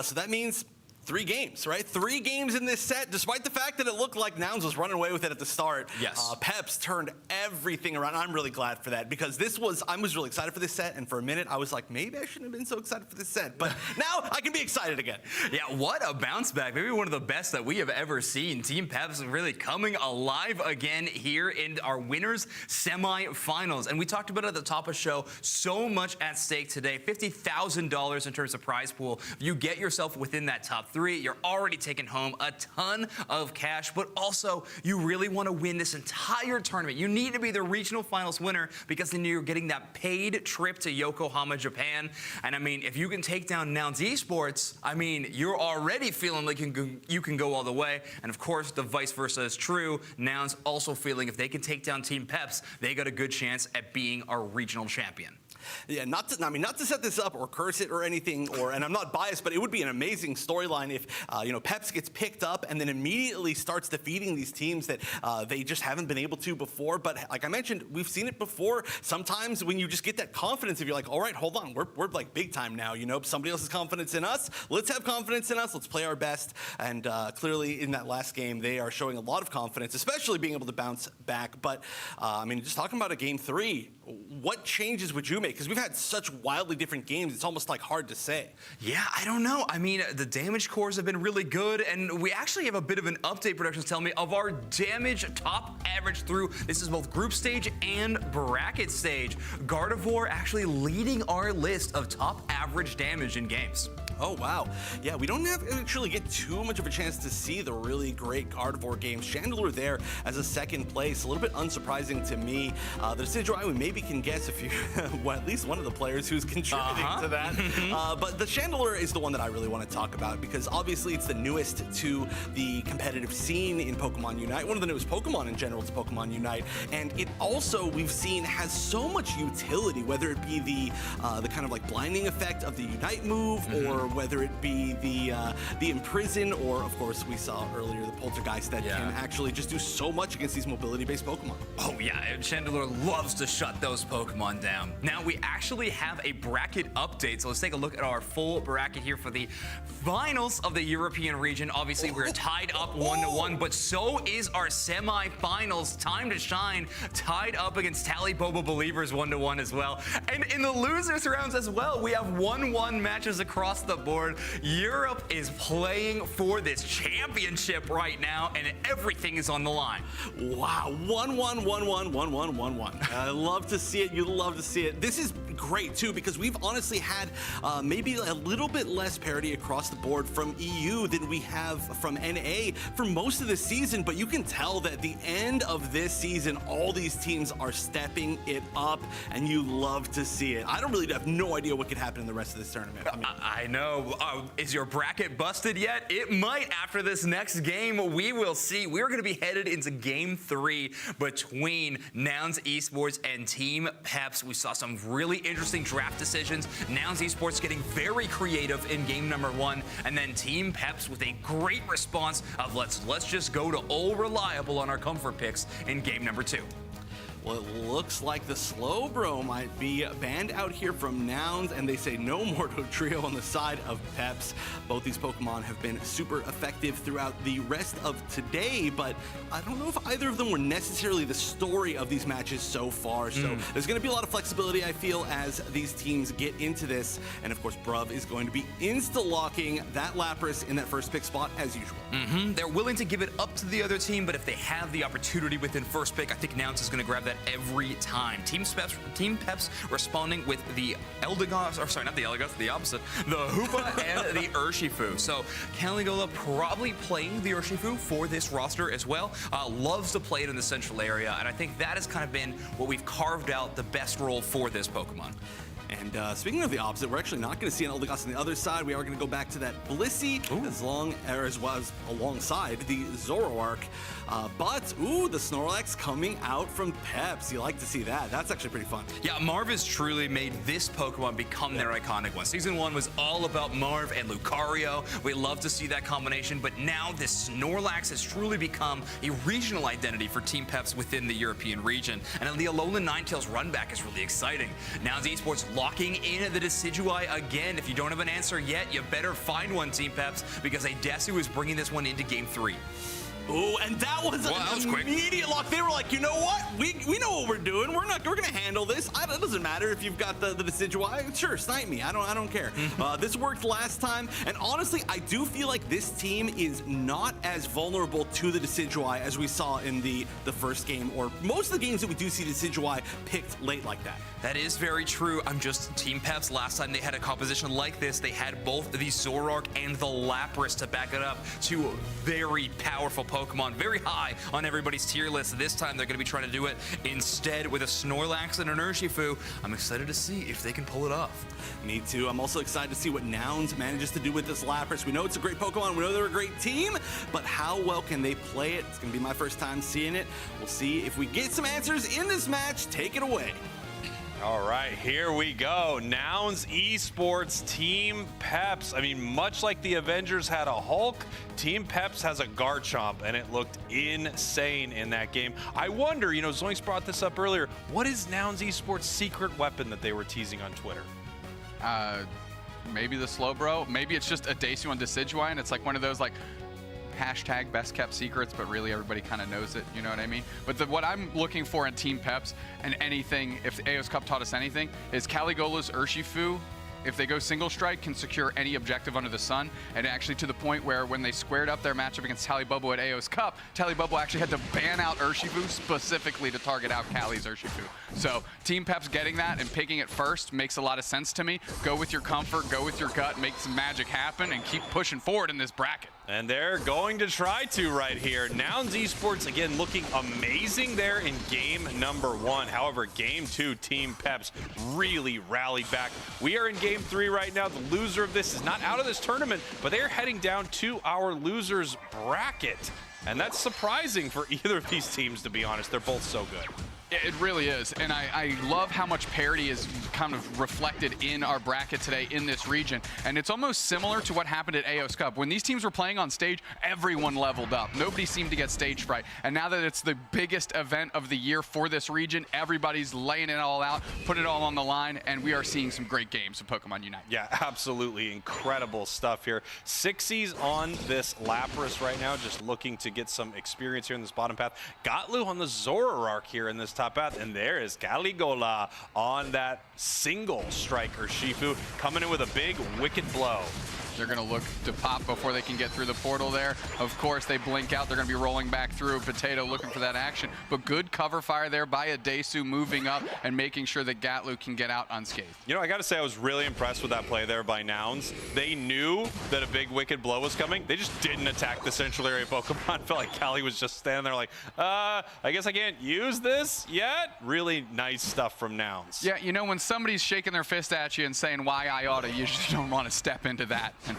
So that means 3 games, right? 3 games in this set, despite the fact that it looked like Nouns was running away with it at the start.
Yes.
Peps turned everything around. I'm really glad for that because I was really excited for this set, and for a minute I was like, maybe I shouldn't have been so excited for this set, but now I can be excited again.
Yeah, what a bounce back. Maybe one of the best that we have ever seen. Team Peps really coming alive again here in our winners semifinals. And we talked about it at the top of the show, so much at stake today. $50,000 in terms of prize pool. If you get yourself within that top 3, you're already taking home a ton of cash, but also you really want to win this entire tournament. You need to be the regional finals winner because then you're getting that paid trip to Yokohama, Japan. And I mean, if you can take down Nouns Esports, I mean, you're already feeling like you can go all the way. And of course, the vice versa is true. Nouns also feeling if they can take down Team Peps, they got a good chance at being our regional champion.
Yeah, not to set this up or curse it or anything, and I'm not biased, but it would be an amazing storyline if Peps gets picked up and then immediately starts defeating these teams that they just haven't been able to before. But like I mentioned, we've seen it before. Sometimes when you just get that confidence, if you're like, all right, hold on, we're like big time now. Somebody else's confidence in us. Let's have confidence in us. Let's play our best. And clearly in that last game, they are showing a lot of confidence, especially being able to bounce back. But I mean, just talking about a game 3, what changes would you make? Because we've had such wildly different games, it's almost like hard to say.
Yeah, I don't know. I mean, the damage cores have been really good, and we actually have a bit of an update, productions tell me, of our damage top average through. This is both group stage and bracket stage. Gardevoir actually leading our list of top average damage in games.
Oh, wow. Yeah, we don't actually get too much of a chance to see the really great Gardevoir games. Chandler there as a second place. A little bit unsurprising to me. The decision we maybe can guess if you, well, at least one of the players who's contributing to that. But the Chandler is the one that I really want to talk about because obviously it's the newest to the competitive scene in Pokemon Unite. One of the newest Pokemon in general to Pokemon Unite. And it also, we've seen, has so much utility, whether it be the kind of like blinding effect of the Unite move or whether it be the Imprison, or of course we saw earlier the Poltergeist that can actually just do so much against these mobility-based Pokemon.
Oh yeah, and Chandler loves to shut those Pokemon down. Now we actually have a bracket update, so let's take a look at our full bracket here for the finals of the European region. Obviously we're tied up 1-1, but so is our semifinals. Time to shine, tied up against Tally Bobo Believers 1-1 as well. And in the losers rounds as well, we have 1-1 matches across the board. Europe is playing for this championship right now, and everything is on the line.
Wow, 1-1, 1-1, 1-1, 1-1. I love to see it. You love to see it. This is great too because we've honestly had maybe a little bit less parity across the board from EU than we have from NA for most of the season, but you can tell that at the end of this season, all these teams are stepping it up, and you love to see it. I really have no idea what could happen in the rest of this tournament. I mean,
I know. Is your bracket busted yet? It might after this next game. We will see. We're going to be headed into game 3 between Nouns Esports and Team Peps. We saw some really interesting draft decisions. Nouns Esports getting very creative in game number 1, and then Team Peps with a great response of let's just go to all reliable on our comfort picks in game number 2.
Well, it looks like the Slowbro might be banned out here from Nouns, and they say no more Trio on the side of Peps. Both these Pokemon have been super effective throughout the rest of today, but I don't know if either of them were necessarily the story of these matches so far. So there's going to be a lot of flexibility, I feel, as these teams get into this. And of course, Bruv is going to be insta-locking that Lapras in that first pick spot as usual.
They're willing to give it up to the other team, but if they have the opportunity within first pick, I think Nouns is going to grab that every time. Team Peps responding with the Eldegoss, or sorry, not the Eldegoss, the opposite, the Hoopa and the Urshifu. So Caligula probably playing the Urshifu for this roster as well. Loves to play it in the central area, and I think that has kind of been what we've carved out the best role for this Pokemon.
And speaking of the opposite, we're actually not going to see an Eldegoss on the other side. We are going to go back to that Blissey as well as alongside the Zoroark. But the Snorlax coming out from Peps. You like to see that. That's actually pretty fun.
Yeah, Marv has truly made this Pokemon become their iconic one. Season 1 was all about Marv and Lucario. We love to see that combination, but now this Snorlax has truly become a regional identity for Team Peps within the European region. And the Alolan Ninetales run back is really exciting. Nouns Esports locking in the Decidueye again. If you don't have an answer yet, you better find one, Team Peps, because a Desu is bringing this one into Game 3.
Oh, and that was an immediate lock. They were like, you know what? We know what we're doing. We're gonna handle this. It doesn't matter if you've got the Decidueye. Sure, snipe me. I don't care. This worked last time, and honestly, I do feel like this team is not as vulnerable to the Decidueye as we saw in the first game, or most of the games that we do see Decidueye picked late like that.
That is very true. I'm just Team Peps. Last time they had a composition like this, they had both the Zoroark and the Lapras to back it up. Two very powerful Pokemon, very high on everybody's tier list. This time they're going to be trying to do it instead with a Snorlax and an Urshifu. I'm excited to see if they can pull it off.
Me too. I'm also excited to see what Nouns manages to do with this Lapras. We know it's a great Pokemon. We know they're a great team, but how well can they play it? It's going to be my first time seeing it. We'll see if we get some answers in this match. Take it away.
All right, here we go. Nouns Esports, Team Peps. I mean, much like the Avengers had a Hulk, Team Peps has a Garchomp, and it looked insane in that game. I wonder, Zoinks brought this up earlier, what is Nouns Esports' secret weapon that they were teasing on Twitter?
Maybe the Slowbro. Maybe it's just a Desu on Decidueye, and it's like one of those like hashtag best kept secrets, but really everybody kind of knows it, you know what I mean? But what I'm looking for in Team Peps, and anything, if AO's Cup taught us anything, is Caligula's Urshifu, if they go single strike, can secure any objective under the sun, and actually to the point where when they squared up their matchup against Talibobo at AO's Cup, Talibobo actually had to ban out Urshifu specifically to target out Cali's Urshifu. So Team Peps getting that and picking it first makes a lot of sense to me. Go with your comfort, go with your gut, make some magic happen, and keep pushing forward in this bracket.
And they're going to try to right here. Nouns Esports, again, looking amazing there in game number 1. However, game 2, Team Peps really rallied back. We are in game 3 right now. The loser of this is not out of this tournament, but they are heading down to our losers bracket. And that's surprising for either of these teams, to be honest. They're both so good.
It really is, and I love how much parity is kind of reflected in our bracket today in this region, and it's almost similar to what happened at AO's Cup. When these teams were playing on stage, everyone leveled up. Nobody seemed to get stage fright, and now that it's the biggest event of the year for this region, everybody's laying it all out, put it all on the line, and we are seeing some great games of Pokemon Unite.
Yeah, absolutely incredible stuff here. Sixies on this Lapras right now, just looking to get some experience here in this bottom path. Gotlu on the Zoroark here in this top path, and there is Caligula on that single strike Urshifu, coming in with a big wicked blow.
They're going to look to pop before they can get through the portal there. Of course, they blink out. They're going to be rolling back through. Potato looking for that action. But good cover fire there by a Desu moving up and making sure that Gatlu can get out unscathed.
I got to say, I was really impressed with that play there by Nouns. They knew that a big wicked blow was coming. They just didn't attack the central area Pokemon. Felt like Cali was just standing there like, I guess I can't use this yet. Really nice stuff from Nouns.
Yeah, when somebody's shaking their fist at you and saying, why I oughta, you just don't want to step into that. And,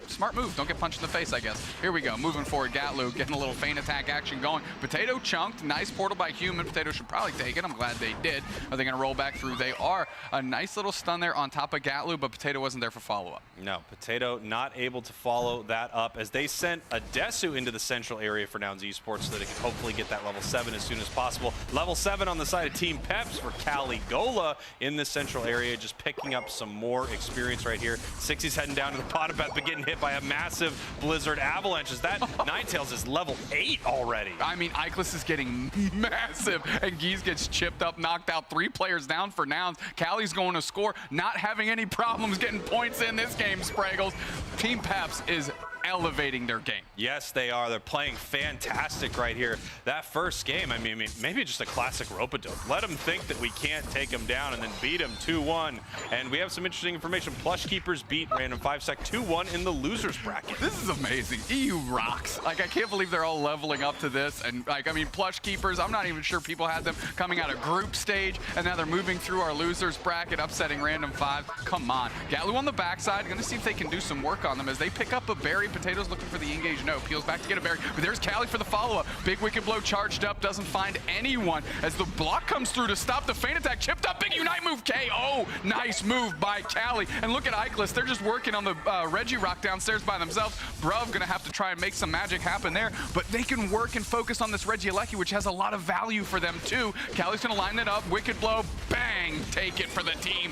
smart move. Don't get punched in the face, I guess. Here we go. Moving forward, Gatlu getting a little feint attack action going. Potato chunked. Nice portal by Human. Potato should probably take it. I'm glad they did. Are they going to roll back through? They are. A nice little stun there on top of Gatlu, but Potato wasn't there for follow-up.
No, Potato not able to follow that up as they sent a Desu into the central area for Nouns Esports so that it can hopefully get that level 7 as soon as possible. Level 7 on the side of Team Peps for Caligula in the central area, just picking up some more experience right here. Sixie's heading down to the bottom path, but getting hit by a massive Blizzard Avalanche as that Ninetales is level 8 already.
I mean, Ickless is getting massive, and Geese gets chipped up, knocked out. 3 players down for Nouns. Cali's going to score, not having any problems getting points in this game, Spraggles. Team Peps is elevating their game.
Yes, they are. They're playing fantastic right here. That first game, I mean, maybe just a classic rope-a-dope. Let them think that we can't take them down and then beat them 2-1. And we have some interesting information. Plush Keepers beat Random 5-Sec 2-1 in the losers bracket.
This is amazing. EU rocks. Like, I can't believe they're all leveling up to this. And, like, I mean, Plush Keepers, I'm not even sure people had them coming out of group stage, and now they're moving through our losers bracket, upsetting Random 5. Come on. Gatlu on the backside. Going to see if they can do some work on them as they pick up a berry. Potatoes looking for the engage. No, peels back to get a berry. But there's Callie for the follow-up. Big Wicked Blow charged up. Doesn't find anyone as the block comes through to stop the feint attack. Chipped up. Big Unite move. KO. Nice move by Callie. And look at Ickless. They're just working on the Reggie Rock downstairs by themselves. Bruv going to have to try and make some magic happen there. But they can work and focus on this Reggie Alecki, which has a lot of value for them too. Callie's going to line that up. Wicked Blow. Bang. Take it for the team.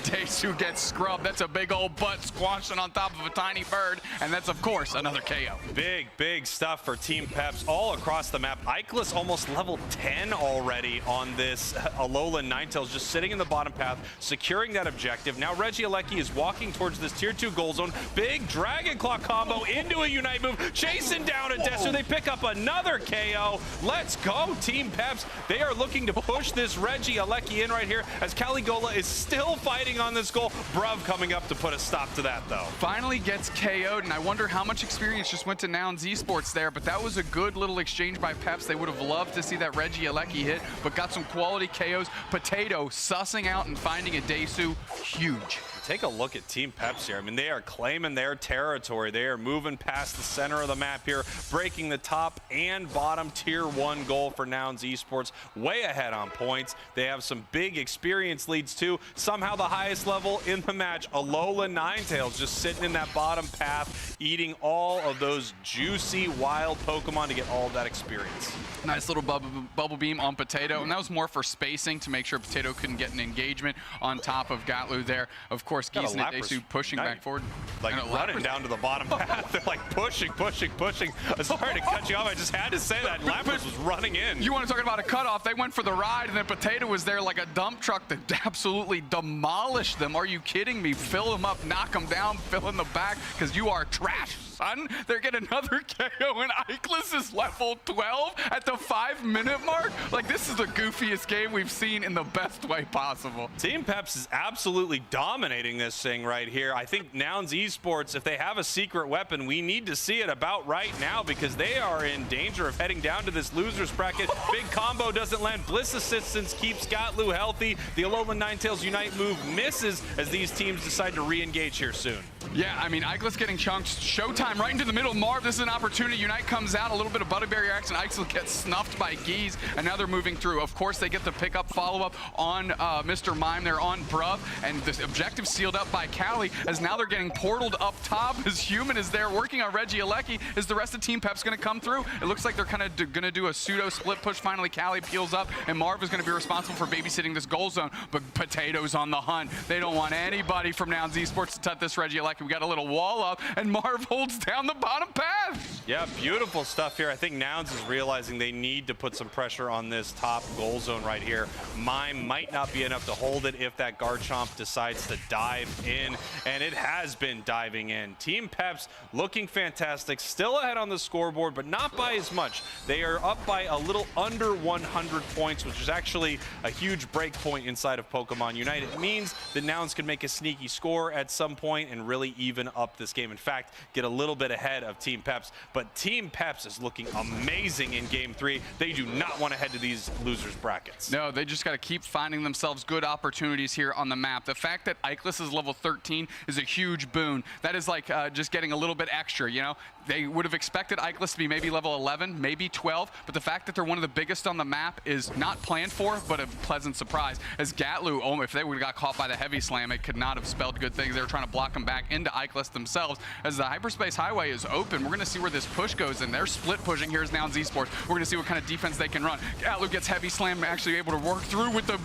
Taesu gets scrubbed. That's a big old butt squashing on top of a tiny bird. And that's, of course, another KO.
Big stuff for Team Peps all across the map. Ickless almost level 10 already on this Alolan Ninetales, just sitting in the bottom path, securing that objective. Now Reggie Alecki is walking towards this tier 2 goal zone. Big Dragon Claw combo into a Unite move, chasing down a Desu. They pick up another KO. Let's go, Team Peps. They are looking to push this Reggie Alecki in right here as Caligola is still fighting on this goal. Bruv coming up to put a stop to that, though.
Finally gets KO'd, and I wonder how much experience just went to Nouns Esports there, but that was a good little exchange by Peps. They would have loved to see that Reggie Alecki hit, but got some quality KOs. Potato sussing out and finding a Desu, huge.
Take a look at Team Peps here. I mean, they are claiming their territory. They are moving past the center of the map here, breaking the top and bottom tier 1 goal for Nouns Esports. Way ahead on points. They have some big experience leads too. Somehow the highest level in the match, Alolan Ninetales, just sitting in that bottom path, eating all of those juicy wild Pokemon to get all of that experience.
Nice little bubble beam on Potato, and that was more for spacing to make sure Potato couldn't get an engagement on top of Gatlu there. Of course, Geese and Desu pushing back forward.
Like running down to the bottom path. They're like pushing. I'm sorry to cut you off. I just had to say that. Lapras was running in.
You want to talk about a cutoff? They went for the ride, and then Potato was there like a dump truck that absolutely demolished them. Are you kidding me? Fill them up, knock them down, fill in the back, because you are trash, son. They're getting another KO, and Ickless is level 12 at the 5-minute mark. Like, this is the goofiest game we've seen in the best way possible.
Team Peps is absolutely dominating this thing right here. I think Nouns Esports, if they have a secret weapon, we need to see it about right now because they are in danger of heading down to this losers bracket. Big combo doesn't land. Bliss Assistance keeps Gatlu healthy. The Alolan Ninetales Unite move misses as these teams decide to re-engage here soon.
Yeah, I mean, Ickless getting chunked. Showtime right into the middle. Marv, this is an opportunity. Unite comes out, a little bit of Butterberry action. Ickless gets snuffed by Geese, and now they're moving through. Of course, they get the pickup follow-up on Mr. Mime. They're on Bruv, and the objective sealed up by Callie, as now they're getting portaled up top as Human is there working on Reggie Alecki. Is the rest of Team Peps going to come through? It looks like they're kind of going to do a pseudo split push. Finally, Callie peels up, and Marv is going to be responsible for babysitting this goal zone, but Potato's on the hunt. They don't want anybody from Nouns Esports to touch this Reggie Alecki. We got a little wall up, and Marv holds down the bottom path.
Yeah, beautiful stuff here. I think Nouns is realizing they need to put some pressure on this top goal zone right here. Mime might not be enough to hold it if that Garchomp decides to dive in, and it has been diving in. Team Peps looking fantastic, still ahead on the scoreboard, but not by as much. They are up by a little under 100 points, which is actually a huge break point inside of Pokemon Unite. It means that Nouns can make a sneaky score at some point and really even up this game. In fact, get a little bit ahead of Team Peps, but Team Peps is looking amazing in Game 3. They do not want to head to these losers brackets.
No, they just got to keep finding themselves good opportunities here on the map. The fact that Ickless is level 13 is a huge boon. That is like just getting a little bit extra, you know? They would have expected Ickless to be maybe level 11, maybe 12, but the fact that they're one of the biggest on the map is not planned for, but a pleasant surprise. As Gatlu, oh, if they would have got caught by the heavy slam, it could not have spelled good things. They were trying to block them back into Ickless themselves. As the hyperspace highway is open, we're going to see where this push goes, and they're split pushing. Here's Nouns Esports. We're going to see what kind of defense they can run. Gatlu gets heavy slam, actually able to work through with the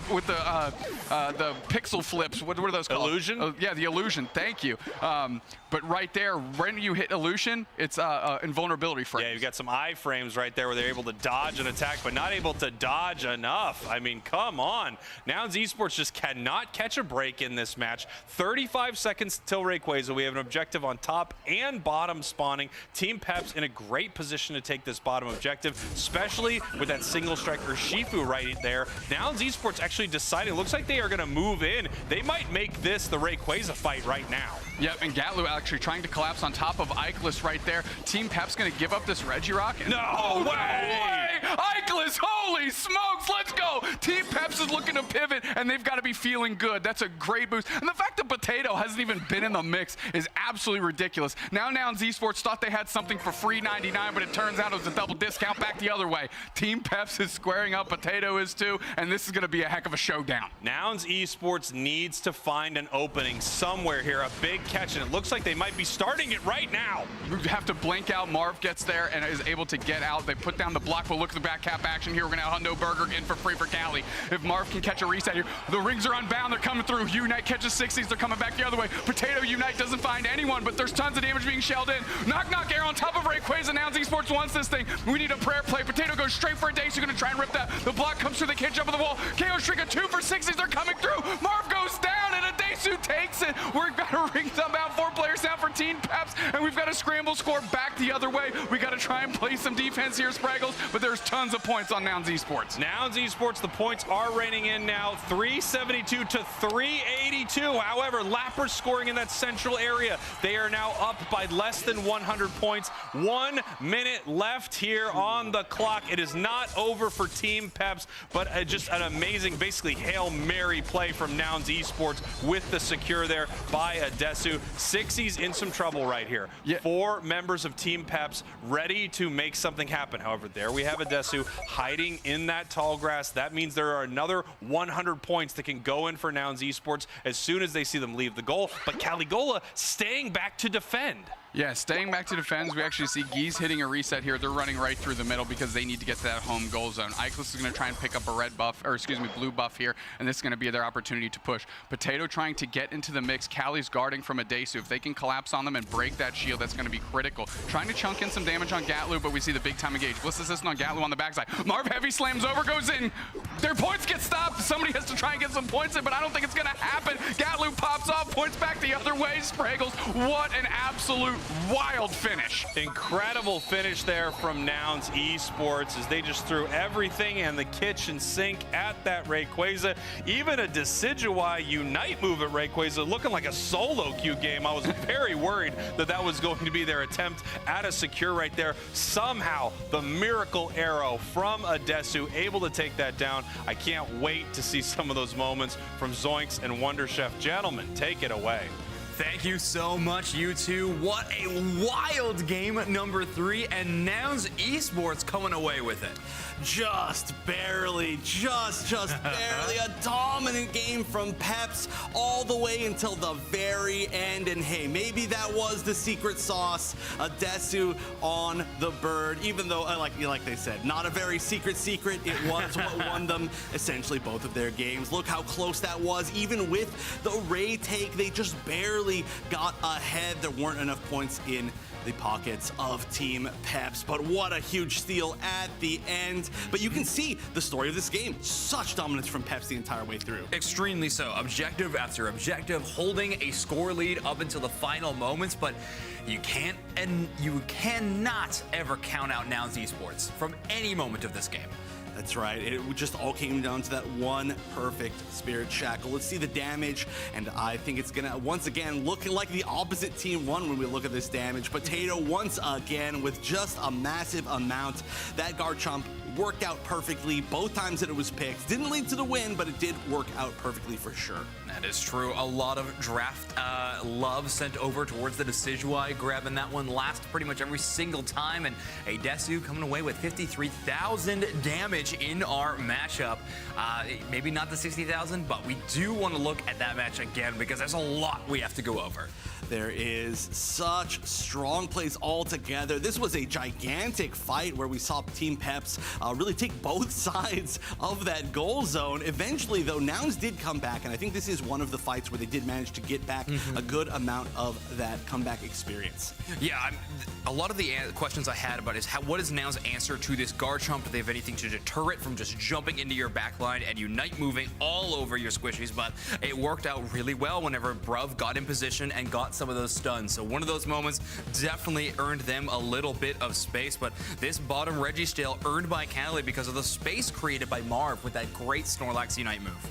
pixel flips. What are those called?
Illusion?
Yeah, the illusion. Thank you. But right there, when you hit illusion, it's its invulnerability frame.
Yeah, you've got some iframes right there where they're able to dodge an attack, but not able to dodge enough. I mean, come on. Nouns Esports just cannot catch a break in this match. 35 seconds till Rayquaza. We have an objective on top and bottom spawning. Team Peps in a great position to take this bottom objective, especially with that single striker Shifu right there. Nouns Esports actually deciding, looks like they are going to move in. They might make this the Rayquaza fight right now.
Yep, and Gatlu actually trying to collapse on top of Ikelis right there. Team Pep's going to give up this Regirock.
No way!
Ikelis, holy smokes, let's go! Team Peps is looking to pivot, and they've got to be feeling good. That's a great boost. And the fact that Potato hasn't even been in the mix is absolutely ridiculous. Now Nouns Esports thought they had something for free 99, but it turns out it was a double discount back the other way. Team Peps is squaring up, Potato is too, and this is going to be a heck of a showdown.
Nouns Esports needs to find an opening somewhere here, a big catch, and it looks like they might be starting it right now.
We have to blink out. Marv gets there and is able to get out. They put down the block, but look at the back cap action here. We're going to have Hundo Burger in for free for Cali. If Marv can catch a reset here, the rings are unbound. They're coming through. Unite catches 60s. They're coming back the other way. Potato Unite doesn't find anyone, but there's tons of damage being shelled in. Knock air on top of Rayquaza. Nouns Esports wants this thing. We need a prayer play. Potato goes straight for a day, so you're going to try and rip that. The block comes through. They can't jump on the wall. KO Shrika 2 for 60s. They're coming through. Marv goes down, and Adesu takes it. We've got a ring about 4 players down for Team Peps, and we've got a scramble score back the other way. We got to try and play some defense here, Spraggles, but there's tons of points on Nouns Esports.
Nouns Esports, the points are raining in now, 372 to 382. However, Lapper scoring in that central area. They are now up by less than 100 points. 1 minute left here on the clock. It is not over for Team Peps, but just an amazing, basically Hail Mary play from Nouns Esports with the secure there by Adesu. Sixie's in some trouble right here.
Yeah.
4 members of Team Peps ready to make something happen. However, there we have Adesu hiding in that tall grass. That means there are another 100 points that can go in for Nouns Esports as soon as they see them leave the goal. But Caligola staying back to defend.
Yeah, staying back to defense, we actually see Geese hitting a reset here. They're running right through the middle because they need to get to that home goal zone. Ikelis is going to try and pick up a red buff, or excuse me, blue buff here, and this is going to be their opportunity to push. Potato trying to get into the mix. Cali's guarding from Adesu. If they can collapse on them and break that shield, that's going to be critical. Trying to chunk in some damage on Gatlu, but we see the big time engage. Bliss assistant on Gatlu on the backside. Marv heavy slams over, goes in. Their points get stopped. Somebody has to try and get some points in, but I don't think it's going to happen. Gatlu pops off, points back the other way. Spraggles, what an absolute wild finish.
Incredible finish there from Nouns Esports as they just threw everything in the kitchen sink at that Rayquaza. Even a Decidueye Unite move at Rayquaza looking like a solo queue game. I was very worried that that was going to be their attempt at a secure right there. Somehow the miracle arrow from Adesu able to take that down. I can't wait to see some of those moments from Zoinks and Wonder Chef. Gentlemen, take it away.
Thank you so much, you two. What a wild game number 3, and Nouns Esports coming away with it.
Just barely a dominant game from Peps all the way until the very end. And hey, maybe that was the secret sauce, Adesu on the bird, even though, like they said, not a very secret. It was what won them essentially both of their games. Look how close that was. Even with the Ray take, they just barely got ahead. There weren't enough points in the pockets of Team Peps, but what a huge steal at the end. But you can see the story of this game. Such dominance from Peps the entire way through.
Extremely so. Objective after objective, holding a score lead up until the final moments, but you can't and you cannot ever count out Nouns Esports from any moment of this game.
That's right. It just all came down to that one perfect Spirit Shackle. Let's see the damage, and I think it's gonna once again look like the opposite team won when we look at this damage. Potato once again with just a massive amount. That Garchomp worked out perfectly both times that it was picked. Didn't lead to the win, but it did work out perfectly for sure.
That is true. A lot of draft love sent over towards the Decidueye, grabbing that one last pretty much every single time, and Adesu coming away with 53,000 damage in our matchup. Maybe not the 60,000, but we do want to look at that match again because there's a lot we have to go over.
There is such strong plays all together. This was a gigantic fight where we saw Team Peps really take both sides of that goal zone. Eventually, though, Nouns did come back, and I think this is one of the fights where they did manage to get back a good amount of that comeback experience.
Yeah, a lot of the questions I had about is what is Nouns' answer to this Garchomp? Do they have anything to deter it from just jumping into your backline and Unite moving all over your squishies? But it worked out really well whenever Bruv got in position and got some of those stuns. So one of those moments definitely earned them a little bit of space. But this bottom Registeel earned by Cali because of the space created by Marv with that great Snorlax Unite move.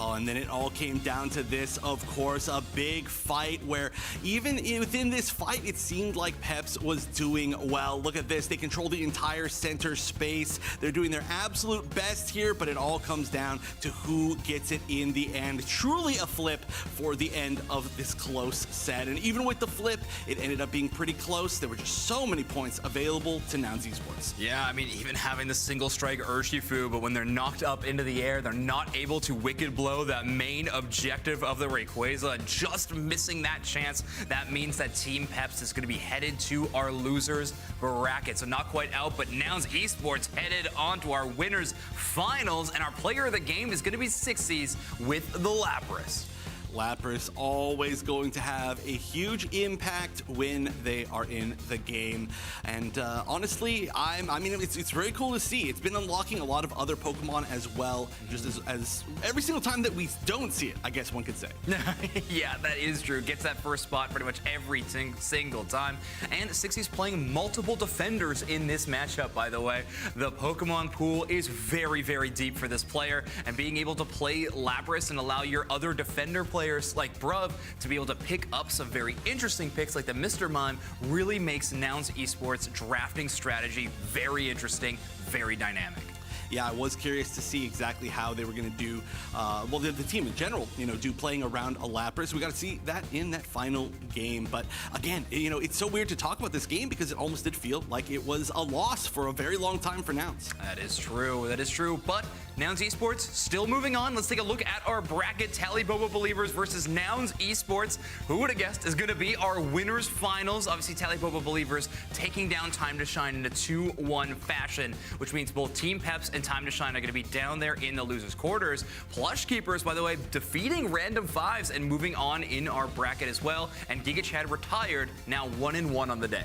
Oh, and then it all came down to this, of course, a big fight where even within this fight, it seemed like Peps was doing well. Look at this. They control the entire center space. They're doing their absolute best here, but it all comes down to who gets it in the end. Truly a flip for the end of this close set. And even with the flip, it ended up being pretty close. There were just so many points available to Nouns Esports.
Yeah, I mean, even having the single strike Urshifu, but when they're knocked up into the air, they're not able to Wicked Blow that main objective of the Rayquaza, just missing that chance. That means that Team Peps is going to be headed to our losers bracket. So not quite out, but Nouns Esports headed on to our winners finals, and our player of the game is going to be Sixies with the Lapras.
Lapras always going to have a huge impact when they are in the game. And honestly, I mean, it's very cool to see. It's been unlocking a lot of other Pokemon as well, just as every single time that we don't see it, I guess one could say.
Yeah, that is true. Gets that first spot pretty much every single time. And Sixie's playing multiple defenders in this matchup, by the way. The Pokemon pool is very, very deep for this player, and being able to play Lapras and allow your other defender players like Bruv to be able to pick up some very interesting picks like the Mr. Mime really makes Nouns Esports drafting strategy very interesting, very dynamic.
Yeah, I was curious to see exactly how they were going to do, well, the team in general, do playing around a Lapras. We got to see that in that final game. But again, it's so weird to talk about this game because it almost did feel like it was a loss for a very long time for Nouns.
That is true. That is true. But Nouns Esports still moving on. Let's take a look at our bracket. Tally Bobo Believers versus Nouns Esports. Who would have guessed is going to be our winners finals? Obviously, Tally Bobo Believers taking down Time to Shine in a 2-1 fashion, which means both Team Peps and Time to Shine are going to be down there in the losers quarters. Plush Keepers, by the way, defeating Random Fives and moving on in our bracket as well. And Giga Chad retired, now 1-1 on the day.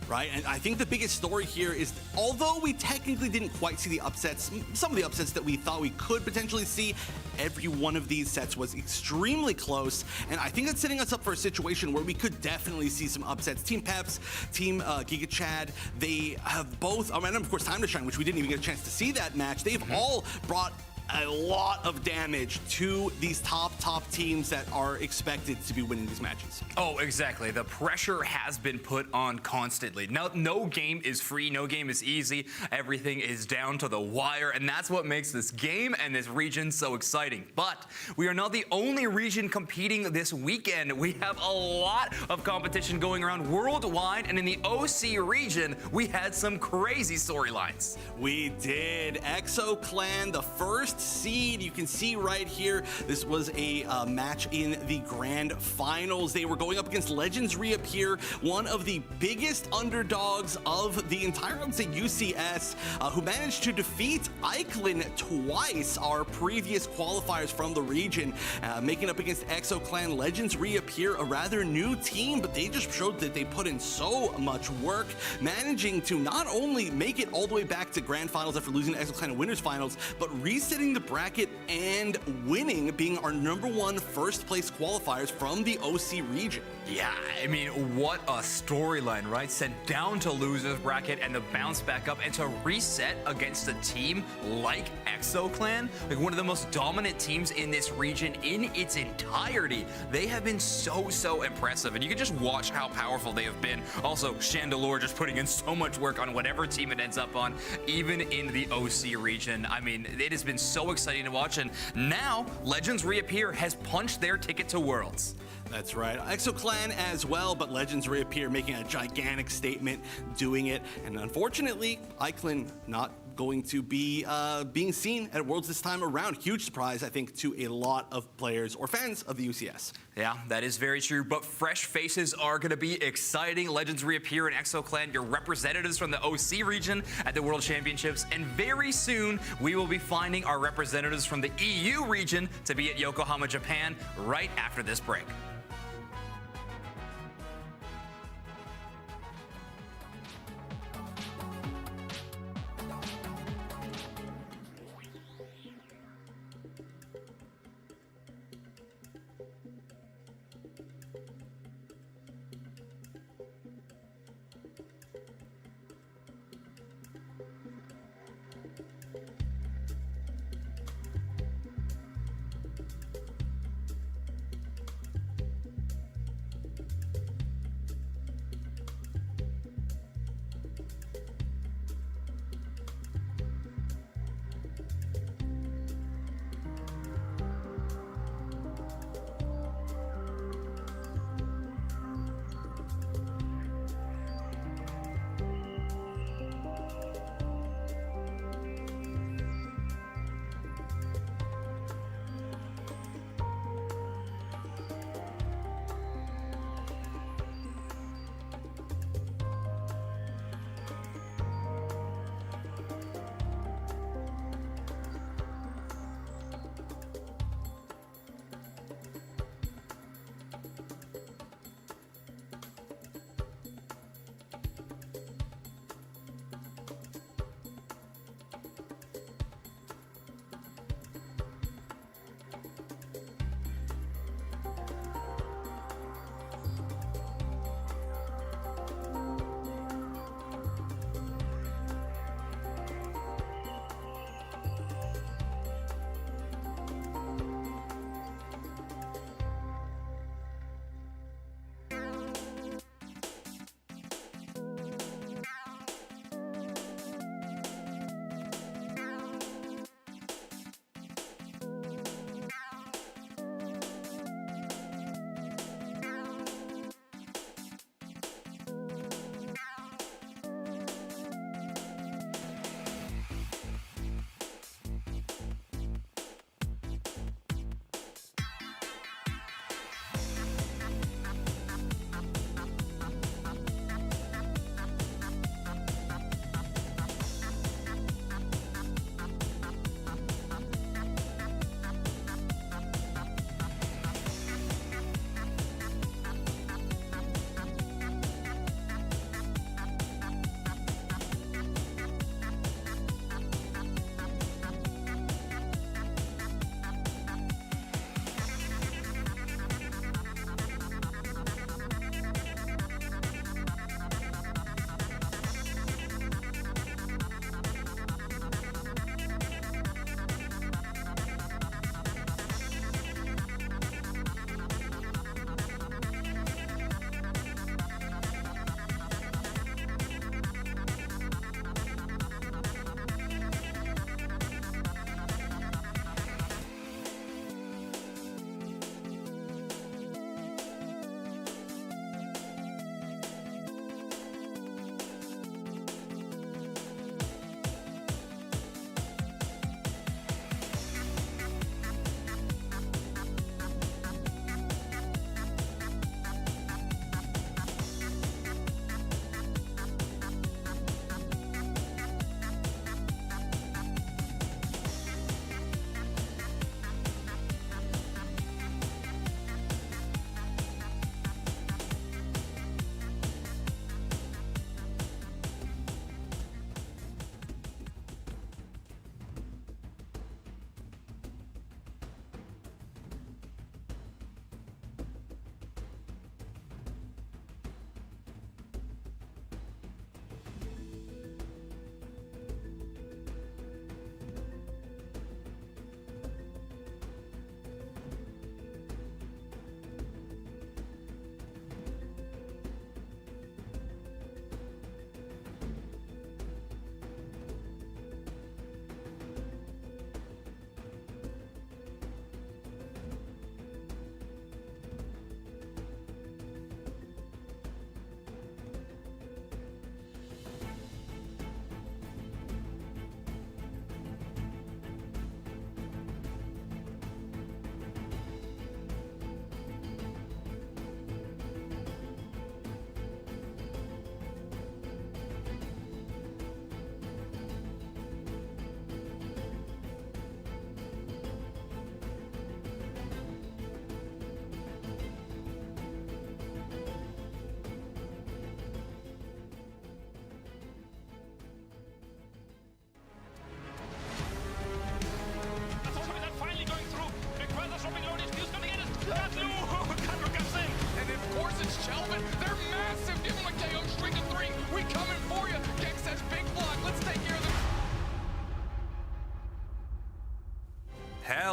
Right, and I think the biggest story here is, although we technically didn't quite see the upsets, some of the upsets that we thought we could potentially see, every one of these sets was extremely close, and I think that's setting us up for a situation where we could definitely see some upsets. Team Peps, Team Giga Chad, they have both, and of course Time to Shine, which we didn't even get a chance to see that match, they've all brought a lot of damage to these top teams that are expected to be winning these matches.
Oh, exactly. The pressure has been put on constantly. No game is free, no game is easy. Everything is down to the wire, and that's what makes this game and this region so exciting. But we are not the only region competing this weekend. We have a lot of competition going around worldwide, and in the OC region, we had some crazy storylines.
We did. Exo Clan, the first seed, you can see right here, this was a match in the grand finals. They were going up against Legends Reappear, one of the biggest underdogs of the entire, I would say, UCS, who managed to defeat Eichlin twice, our previous qualifiers from the region, making up against Exo Clan. Legends Reappear, a rather new team, but they just showed that they put in so much work, managing to not only make it all the way back to grand finals after losing to Exo Clan in winners finals, but resetting the bracket and winning, being our #1 first place qualifiers from the OC region.
Yeah, I mean, what a storyline, right? Sent down to losers bracket and to bounce back up and to reset against a team like Exo Clan, like one of the most dominant teams in this region in its entirety. They have been so impressive, and you can just watch how powerful they have been. Also, Chandelure just putting in so much work on whatever team it ends up on, even in the OC region. I mean, it has been so exciting to watch, and now Legends Reappear has punched their ticket to Worlds.
That's right. Exo Clan as well, but Legends Reappear making a gigantic statement doing it. And unfortunately, Eichlin not going to be being seen at Worlds this time around. Huge surprise, I think, to a lot of players or fans of the UCS.
Yeah, that is very true, but fresh faces are going to be exciting. Legends reappear in ExoClan, your representatives from the OC region at the World Championships, and very soon we will be finding our representatives from the EU region to be at Yokohama, Japan, right after this break.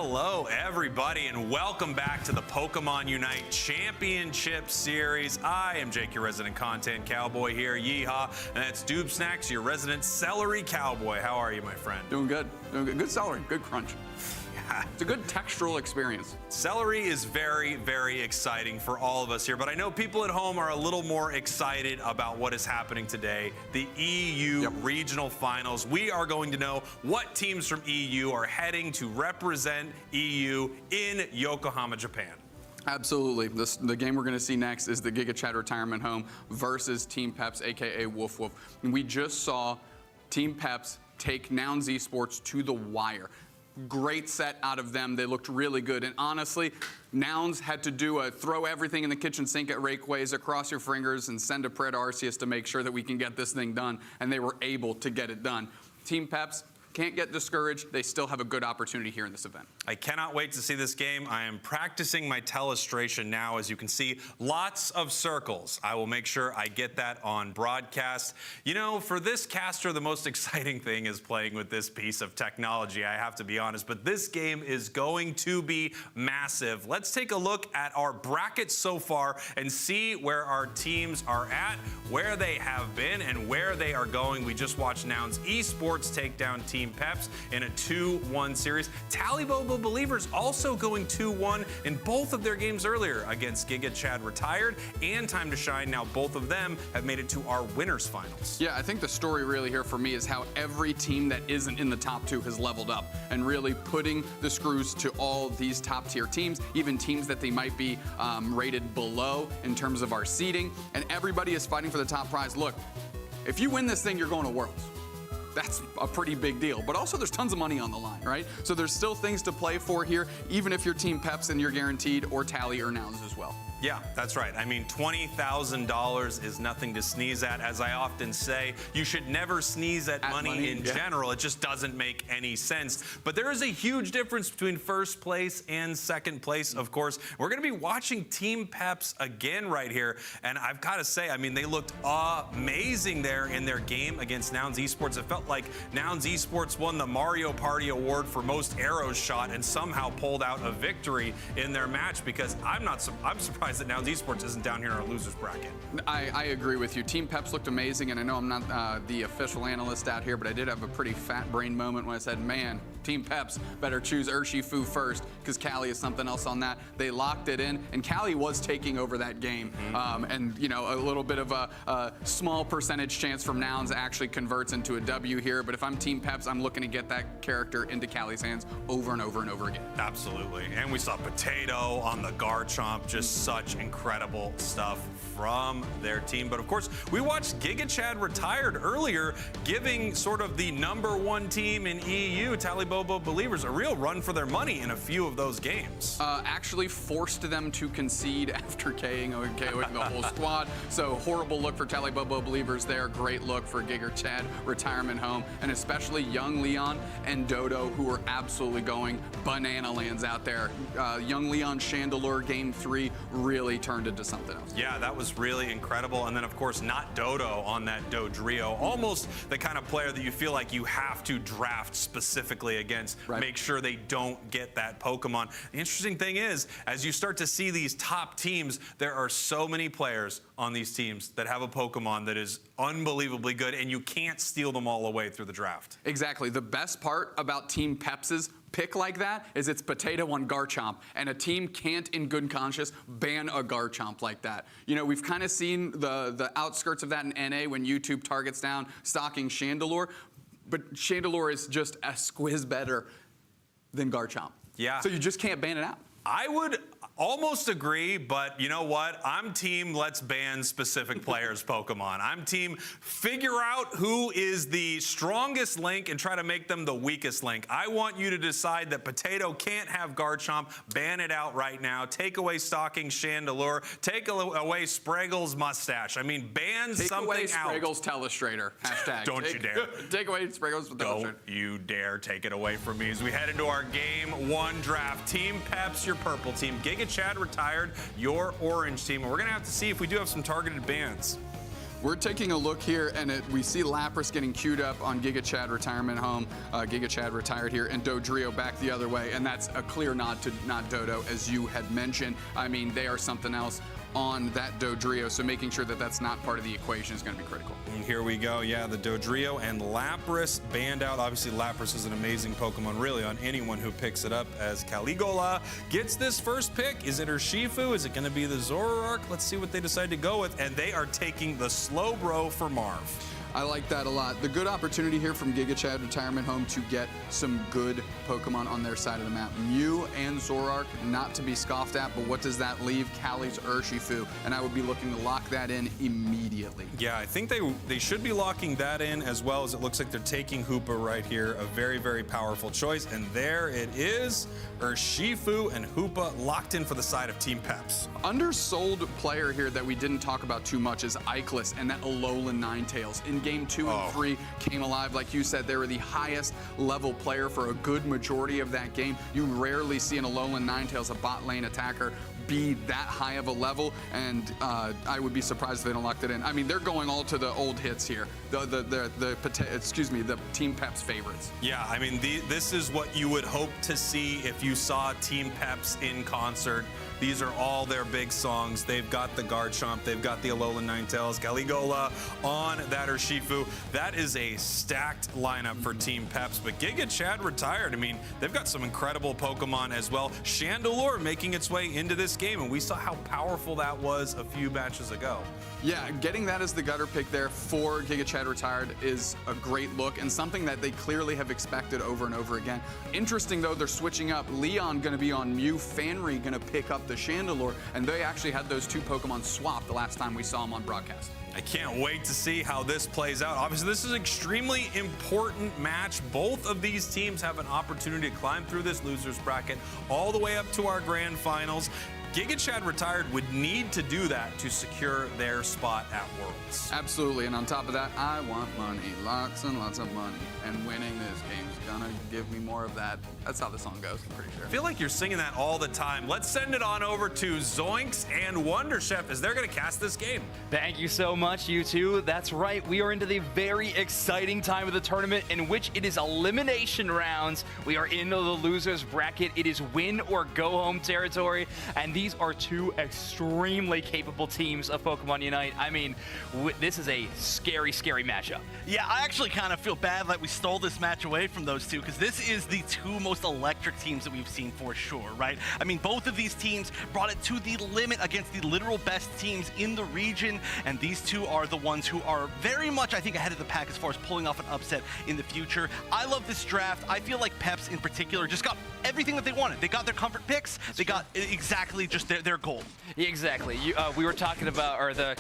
Hello, everybody, and welcome back to the Pokemon UNITE Championship Series. I am Jake, your resident content cowboy here, yeehaw, and that's Doob Snacks, your resident celery cowboy. How are you, my friend?
Doing good. Doing good. Good celery. Good crunch. It's a good textural experience.
Celery is very, very exciting for all of us here, but I know people at home are a little more excited about what is happening today, the EU Regional Finals. We are going to know what teams from EU are heading to represent EU in Yokohama, Japan.
Absolutely. The game we're going to see next is the Giga Chad Retirement Home versus Team Peps, aka Woof Woof. And we just saw Team Peps take Nouns Esports to the wire. Great set out of them. They looked really good. And honestly, Nouns had to do a throw everything in the kitchen sink at Rakeways, across your fingers, and send a prayer to Arceus to make sure that we can get this thing done. And they were able to get it done. Team Peps can't get discouraged. They still have a good opportunity here in this event.
I cannot wait to see this game. I am practicing my telestration now. As you can see, lots of circles. I will make sure I get that on broadcast. You know, for this caster, the most exciting thing is playing with this piece of technology, I have to be honest, but this game is going to be massive. Let's take a look at our brackets so far and see where our teams are at, where they have been, and where they are going. We just watched Nouns Esports take down Team Peps in a 2-1 series. Talibobo Believers also going 2-1 in both of their games earlier against Giga Chad Retired and Time to Shine. Now both of them have made it to our winners finals.
Yeah, I think the story really here for me is how every team that isn't in the top two has leveled up and really putting the screws to all these top tier teams, even teams that they might be rated below in terms of our seeding, and everybody is fighting for the top prize. Look, if you win this thing, you're going to Worlds. That's a pretty big deal. But also there's tons of money on the line, right? So there's still things to play for here, even if you're Team Peps and you're guaranteed, or Tally or Nouns as well.
Yeah, that's right. I mean, $20,000 is nothing to sneeze at. As I often say, you should never sneeze at money in general. It just doesn't make any sense. But there is a huge difference between first place and second place, of course. We're going to be watching Team Peps again right here. And I've got to say, I mean, they looked amazing there in their game against Nouns Esports. It felt like Nouns Esports won the Mario Party Award for most arrows shot and somehow pulled out a victory in their match, because I'm surprised that Nouns Esports isn't down here in our losers bracket.
I agree with you. Team Peps looked amazing, and I know I'm not the official analyst out here, but I did have a pretty fat brain moment when I said, man, Team Peps better choose Urshifu first, because Callie is something else on that. They locked it in, and Callie was taking over that game. And, you know, a little bit of a small percentage chance from Nouns actually converts into a W here, but if I'm Team Peps, I'm looking to get that character into Callie's hands over and over and over again.
Absolutely. And we saw Potato on the Garchomp, just such incredible stuff from their team. But of course, we watched Giga Chad Retired earlier, giving sort of the #1 team in EU, Talibobo Believers, a real run for their money in a few of those games.
Actually forced them to concede after KOing the whole squad. So horrible look for Talibobo Believers there. Great look for Giga Chad Retirement Home, and especially Young Leon and Dodo, who are absolutely going banana lands out there. Young Leon Chandelure game 3 really turned into something else.
Yeah, that was really incredible. And then, of course, not Dodo on that Dodrio. Almost the kind of player that you feel like you have to draft specifically against.
Right.
Make sure they don't get that Pokemon. The interesting thing is, as you start to see these top teams, there are so many players on these teams that have a Pokemon that is unbelievably good, and you can't steal them all away through the draft.
Exactly. The best part about Team Peps's pick like that is it's Potato on Garchomp, and a team can't in good conscience ban a Garchomp like that. You know, we've kind of seen the outskirts of that in NA when YouTube targets down stocking Chandelure, but Chandelure is just a squiz better than Garchomp.
Yeah.
So you just can't ban it out.
I would almost agree, but you know what? I'm team let's ban specific players' Pokemon. I'm team figure out who is the strongest link and try to make them the weakest link. I want you to decide that Potato can't have Garchomp. Ban it out right now. Take away Stalking Chandelure. Take away Spraggle's mustache. I mean, ban something out.
Take away Spraggle's Telestrator. Hashtag.
Don't you dare.
Take away Spraggle's Telestrator.
Don't you dare take it away from me as we head into our Game 1 draft. Team Peps, your purple team. Giga Chad Retired, your orange team. And we're going to have to see if we do have some targeted bans.
We're taking a look here, and we see Lapras getting queued up on Giga Chad retirement home. Giga Chad retired here, and Dodrio back the other way, and that's a clear nod to not Dodo, as you had mentioned. I mean, they are something else on that Dodrio, so making sure that that's not part of the equation is going to be critical.
And here we go. Yeah, the Dodrio and Lapras banned out. Obviously, Lapras is an amazing Pokemon, really, on anyone who picks it up, as Caligula gets this first pick. Is it Urshifu? Is it going to be the Zoroark? Let's see what they decide to go with, and they are taking the Slowbro for Marv.
I like that a lot. The good opportunity here from Giga Chad retirement home to get some good Pokemon on their side of the map. Mew and Zoroark, not to be scoffed at, but what does that leave? Cali's Urshifu, and I would be looking to lock that in immediately.
Yeah, I think they should be locking that in, as well as it looks like they're taking Hoopa right here. A very, very powerful choice, and there it is. Urshifu and Hoopa locked in for the side of Team Peps.
Undersold player here that we didn't talk about too much is Ickless and that Alolan Ninetales. In game 2 and 3 came alive. Like you said, they were the highest level player for a good majority of that game. You rarely see an Alolan Ninetales, a bot lane attacker, be that high of a level, and I would be surprised if they don't lock it in. I mean, they're going all to the old hits here, the Team Peps favorites.
Yeah, I mean, this is what you would hope to see if you saw Team Peps in concert. These are all their big songs. They've got the Garchomp, they've got the Alolan Ninetales, Caligula on that Urshifu. That is a stacked lineup for Team Peps, but Giga Chad retired. I mean, they've got some incredible Pokemon as well. Chandelure making its way into this game, and we saw how powerful that was a few matches ago.
Yeah, getting that as the gutter pick there for Giga Chad retired is a great look and something that they clearly have expected over and over again. Interesting, though, they're switching up. Leon going to be on Mew, Fanry going to pick up the Chandelure, and they actually had those two Pokemon swapped the last time we saw them on broadcast.
I can't wait to see how this plays out. Obviously, this is an extremely important match. Both of these teams have an opportunity to climb through this loser's bracket all the way up to our grand finals. Giga Chad retired would need to do that to secure their spot at Worlds.
Absolutely, and on top of that, I want money, lots and lots of money, and winning this game's gonna give me more of that. That's how the song goes, I'm pretty sure.
I feel like you're singing that all the time. Let's send it on over to Zoinks and Wonder Chef as they're gonna cast this game.
Thank you so much, you two. That's right, we are into the very exciting time of the tournament in which it is elimination rounds. We are into the loser's bracket. It is win or go home territory, and these are two extremely capable teams of Pokemon Unite. I mean, this is a scary, scary matchup.
Yeah, I actually kind of feel bad that we stole this match away from those two, because this is the two most electric teams that we've seen for sure, right? I mean, both of these teams brought it to the limit against the literal best teams in the region, and these two are the ones who are very much, I think, ahead of the pack as far as pulling off an upset in the future. I love this draft. I feel like Peps in particular just got everything that they wanted. They got their comfort picks. They got exactly just their goal.
Yeah, exactly. We were talking about, or the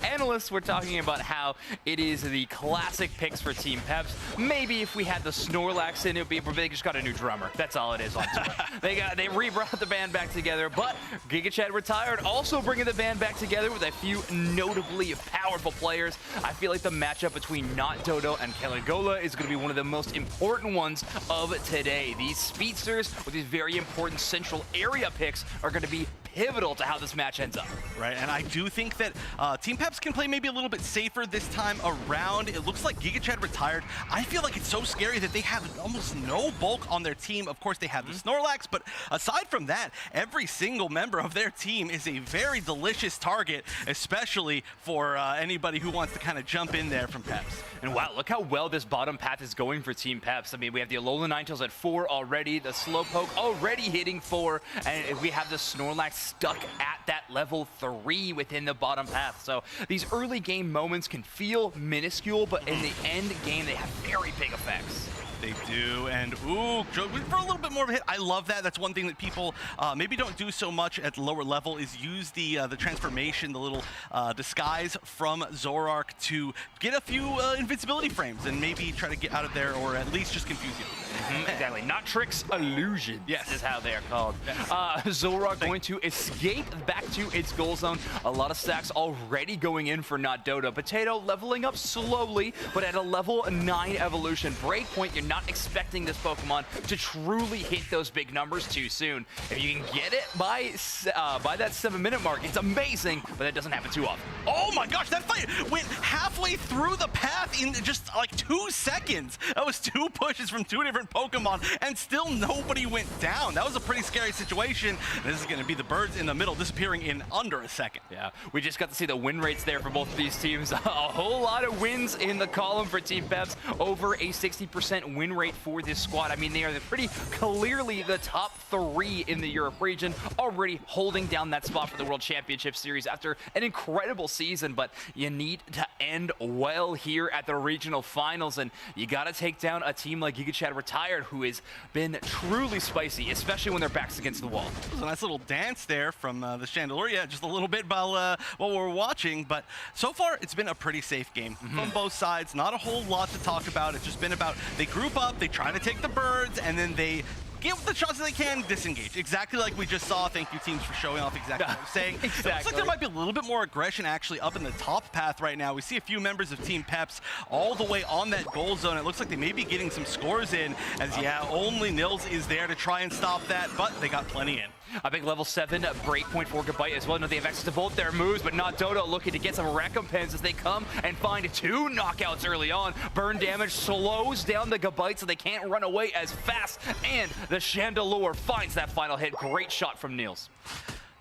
analysts were talking about how it is the classic picks for Team Peps. Maybe if we had the Snorlax in, it would be, but they just got a new drummer. That's all it is on tour. They re-brought the band back together, but Giga Chad retired, also bringing the band back together with a few notably powerful players. I feel like the matchup between Not Dodo and Caligula is going to be one of the most important ones of today. These speedsters with these very important central area picks are going to be pivotal to how this match ends up.
Right, and I do think that Team Peps can play maybe a little bit safer this time around. It looks like Giga Chad retired. I feel like it's so scary that they have almost no bulk on their team. Of course, they have the Snorlax, but aside from that, every single member of their team is a very delicious target, especially for anybody who wants to kind of jump in there from Peps.
And wow, look how well this bottom path is going for Team Peps. I mean, we have the Alolan Ninetales at 4 already, the Slowpoke already hitting 4, and we have the Snorlax stuck at that level 3 within the bottom path. So these early game moments can feel minuscule, but in the end game, they have very big effects.
They do, and ooh, for a little bit more of a hit. I love that. That's one thing that people maybe don't do so much at the lower level, is use the transformation, the little disguise from Zoroark to get a few invincibility frames and maybe try to get out of there, or at least just confuse you.
Exactly, not tricks, illusions.
Yes,
is how they're called. Zoroark going to escape back to its goal zone. A lot of stacks already going in for Not Dodo. Potato leveling up slowly, but at a level 9 evolution. Breakpoint, you're not expecting this Pokemon to truly hit those big numbers too soon. If you can get it by that 7-minute mark, it's amazing, but that doesn't happen too often.
Oh my gosh, that fight went halfway through the path in just like 2 seconds. That was 2 pushes from 2 different Pokemon, and still nobody went down. That was a pretty scary situation. This is going to be the birds in the middle disappearing in under a second.
Yeah, we just got to see the win rates there for both of these teams. A whole lot of wins in the column for Team Peps, over a 60% win rate for this squad. I mean, they are pretty clearly the top 3 in the Europe region, already holding down that spot for the World Championship Series after an incredible season, but you need to end well here at the regional finals, and you got to take down a team like Giga Chad Retired, who has been truly spicy, especially when their back's against the wall.
It was a nice little dance there from the Chandelier. Yeah, just a little bit while we're watching, but so far it's been a pretty safe game from both sides. Not a whole lot to talk about. It's just been about they group up, they try to take the birds, and then they give the shots that they can, disengage. Exactly like we just saw. Thank you, teams, for showing off exactly what I'm saying.
Exactly.
It looks like there might be a little bit more aggression actually up in the top path right now. We see a few members of Team Peps all the way on that goal zone. It looks like they may be getting some scores in, as yeah, only Nils is there to try and stop that, but they got plenty in.
A big level 7 breakpoint for Gabite as well. No, they have access to both their moves, but not Dodo looking to get some recompense as they come and find 2 knockouts early on. Burn damage slows down the Gabite so they can't run away as fast, and the Chandelure finds that final hit. Great shot from Niels.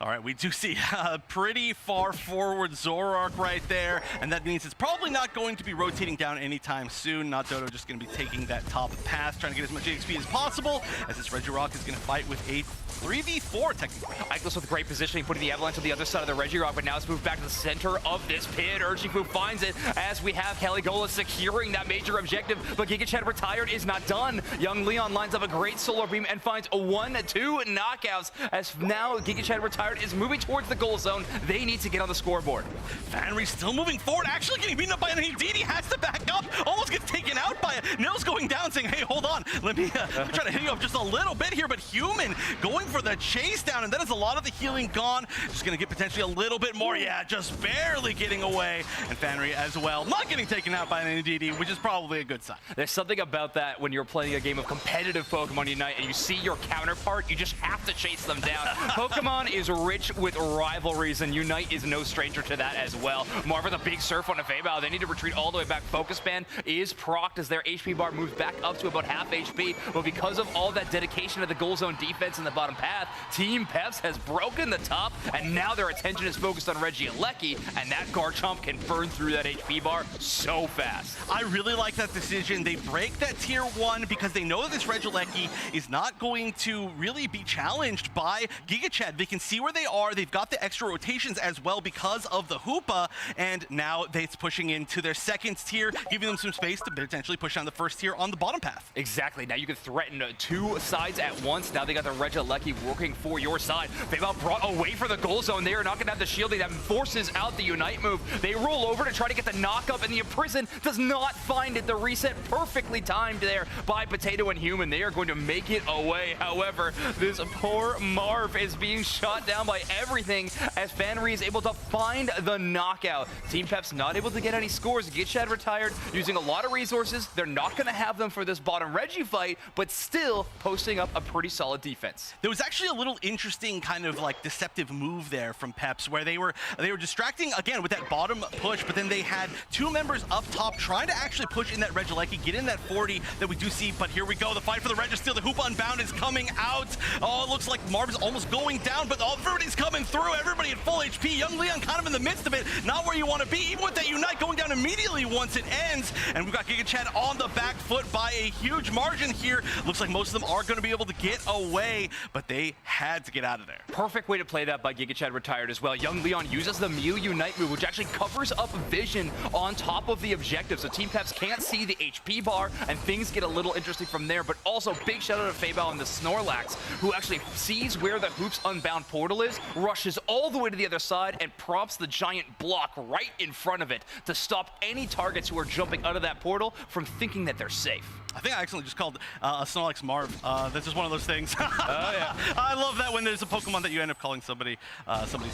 All right, we do see a pretty far forward Zoroark right there, and that means it's probably not going to be rotating down anytime soon. Not Dodo just going to be taking that top path, trying to get as much HP as possible, as this Regirock is going to fight with a 3v4 technically.
Ikelos with great positioning, putting the Avalanche on the other side of the Regirock, but now it's moved back to the center of this pit. Urshifu finds it as we have Caligula securing that major objective, but Giga Chad Retired is not done. Young Leon lines up a great Solar Beam and finds 1-2 knockouts, as now Giga Chad Retired is moving towards the goal zone. They need to get on the scoreboard.
Fanry still moving forward, actually getting beaten up by an AD. He has to back up, almost gets taken out by it. Nils going down saying, hey, hold on, let me try to hit you up just a little bit here, but Human going for the chase down, and that is a lot of the healing gone. Just gonna get potentially a little bit more. Yeah, just barely getting away. And Fanry as well, not getting taken out by an AD, which is probably a good sign.
There's something about that when you're playing a game of competitive Pokemon Unite and you see your counterpart, you just have to chase them down. Pokemon is rich with rivalries, and Unite is no stranger to that as well. Marv with a big surf on a Fabao. They need to retreat all the way back. Focus Band is procced as their HP bar moves back up to about half HP, but because of all that dedication to the goal zone defense in the bottom path, Team Peps has broken the top, and now their attention is focused on Regieleki, and that Garchomp can burn through that HP bar so fast.
I really like that decision. They break that tier 1 because they know that this Regieleki is not going to really be challenged by Giga Chad. They can see where they are. They've got the extra rotations as well because of the Hoopa, and now it's pushing into their second tier, giving them some space to potentially push down the first tier on the bottom path.
Exactly. Now you can threaten 2 sides at once. Now they got the Regieleki working for your side. They've brought away for the goal zone. They are not going to have the shielding that forces out the Unite move. They roll over to try to get the knock-up, and the Imprison does not find it. The reset perfectly timed there by Potato and Human. They are going to make it away. However, this poor Marv is being shot down by everything as Fanry is able to find the knockout. Team Peps not able to get any scores. Giga Chad Retired using a lot of resources. They're not going to have them for this bottom Reggie fight, but still posting up a pretty solid defense.
There was actually a little interesting kind of like deceptive move there from Peps where they were distracting again with that bottom push, but then they had 2 members up top trying to actually push in that Regieleki, get in that 40 that we do see, but here we go. The fight for the Registeel. The Hoopa Unbound is coming out. Oh, it looks like Marv is almost going down, but everybody's coming through. Everybody at full HP. Young Leon kind of in the midst of it. Not where you want to be. Even with that Unite going down immediately once it ends. And we've got Giga Chad on the back foot by a huge margin here. Looks like most of them are going to be able to get away, but they had to get out of there.
Perfect way to play that by Giga Chad Retired as well. Young Leon uses the Mew Unite move, which actually covers up vision on top of the objective, so Team Peps can't see the HP bar, and things get a little interesting from there. But also, big shout out to Fabao and the Snorlax, who actually sees where the Hoops Unbound portal is, rushes all the way to the other side, and props the giant block right in front of it to stop any targets who are jumping out of that portal from thinking that they're safe.
I think I accidentally just called a Snorlax Marv. That's just one of those things.
Oh, yeah.
I love that when there's a Pokemon that you end up calling somebody's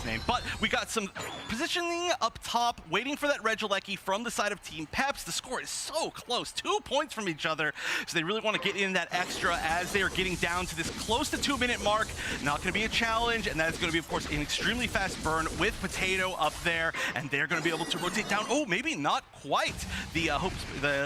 name. But we got some positioning up top, waiting for that Regieleki from the side of Team Peps. The score is so close, 2 points from each other. So they really want to get in that extra as they are getting down to this close to 2-minute mark. Not going to be a challenge, and that is going to be, of course, an extremely fast burn with Potato up there, and they're going to be able to rotate down. Oh, maybe not quite. The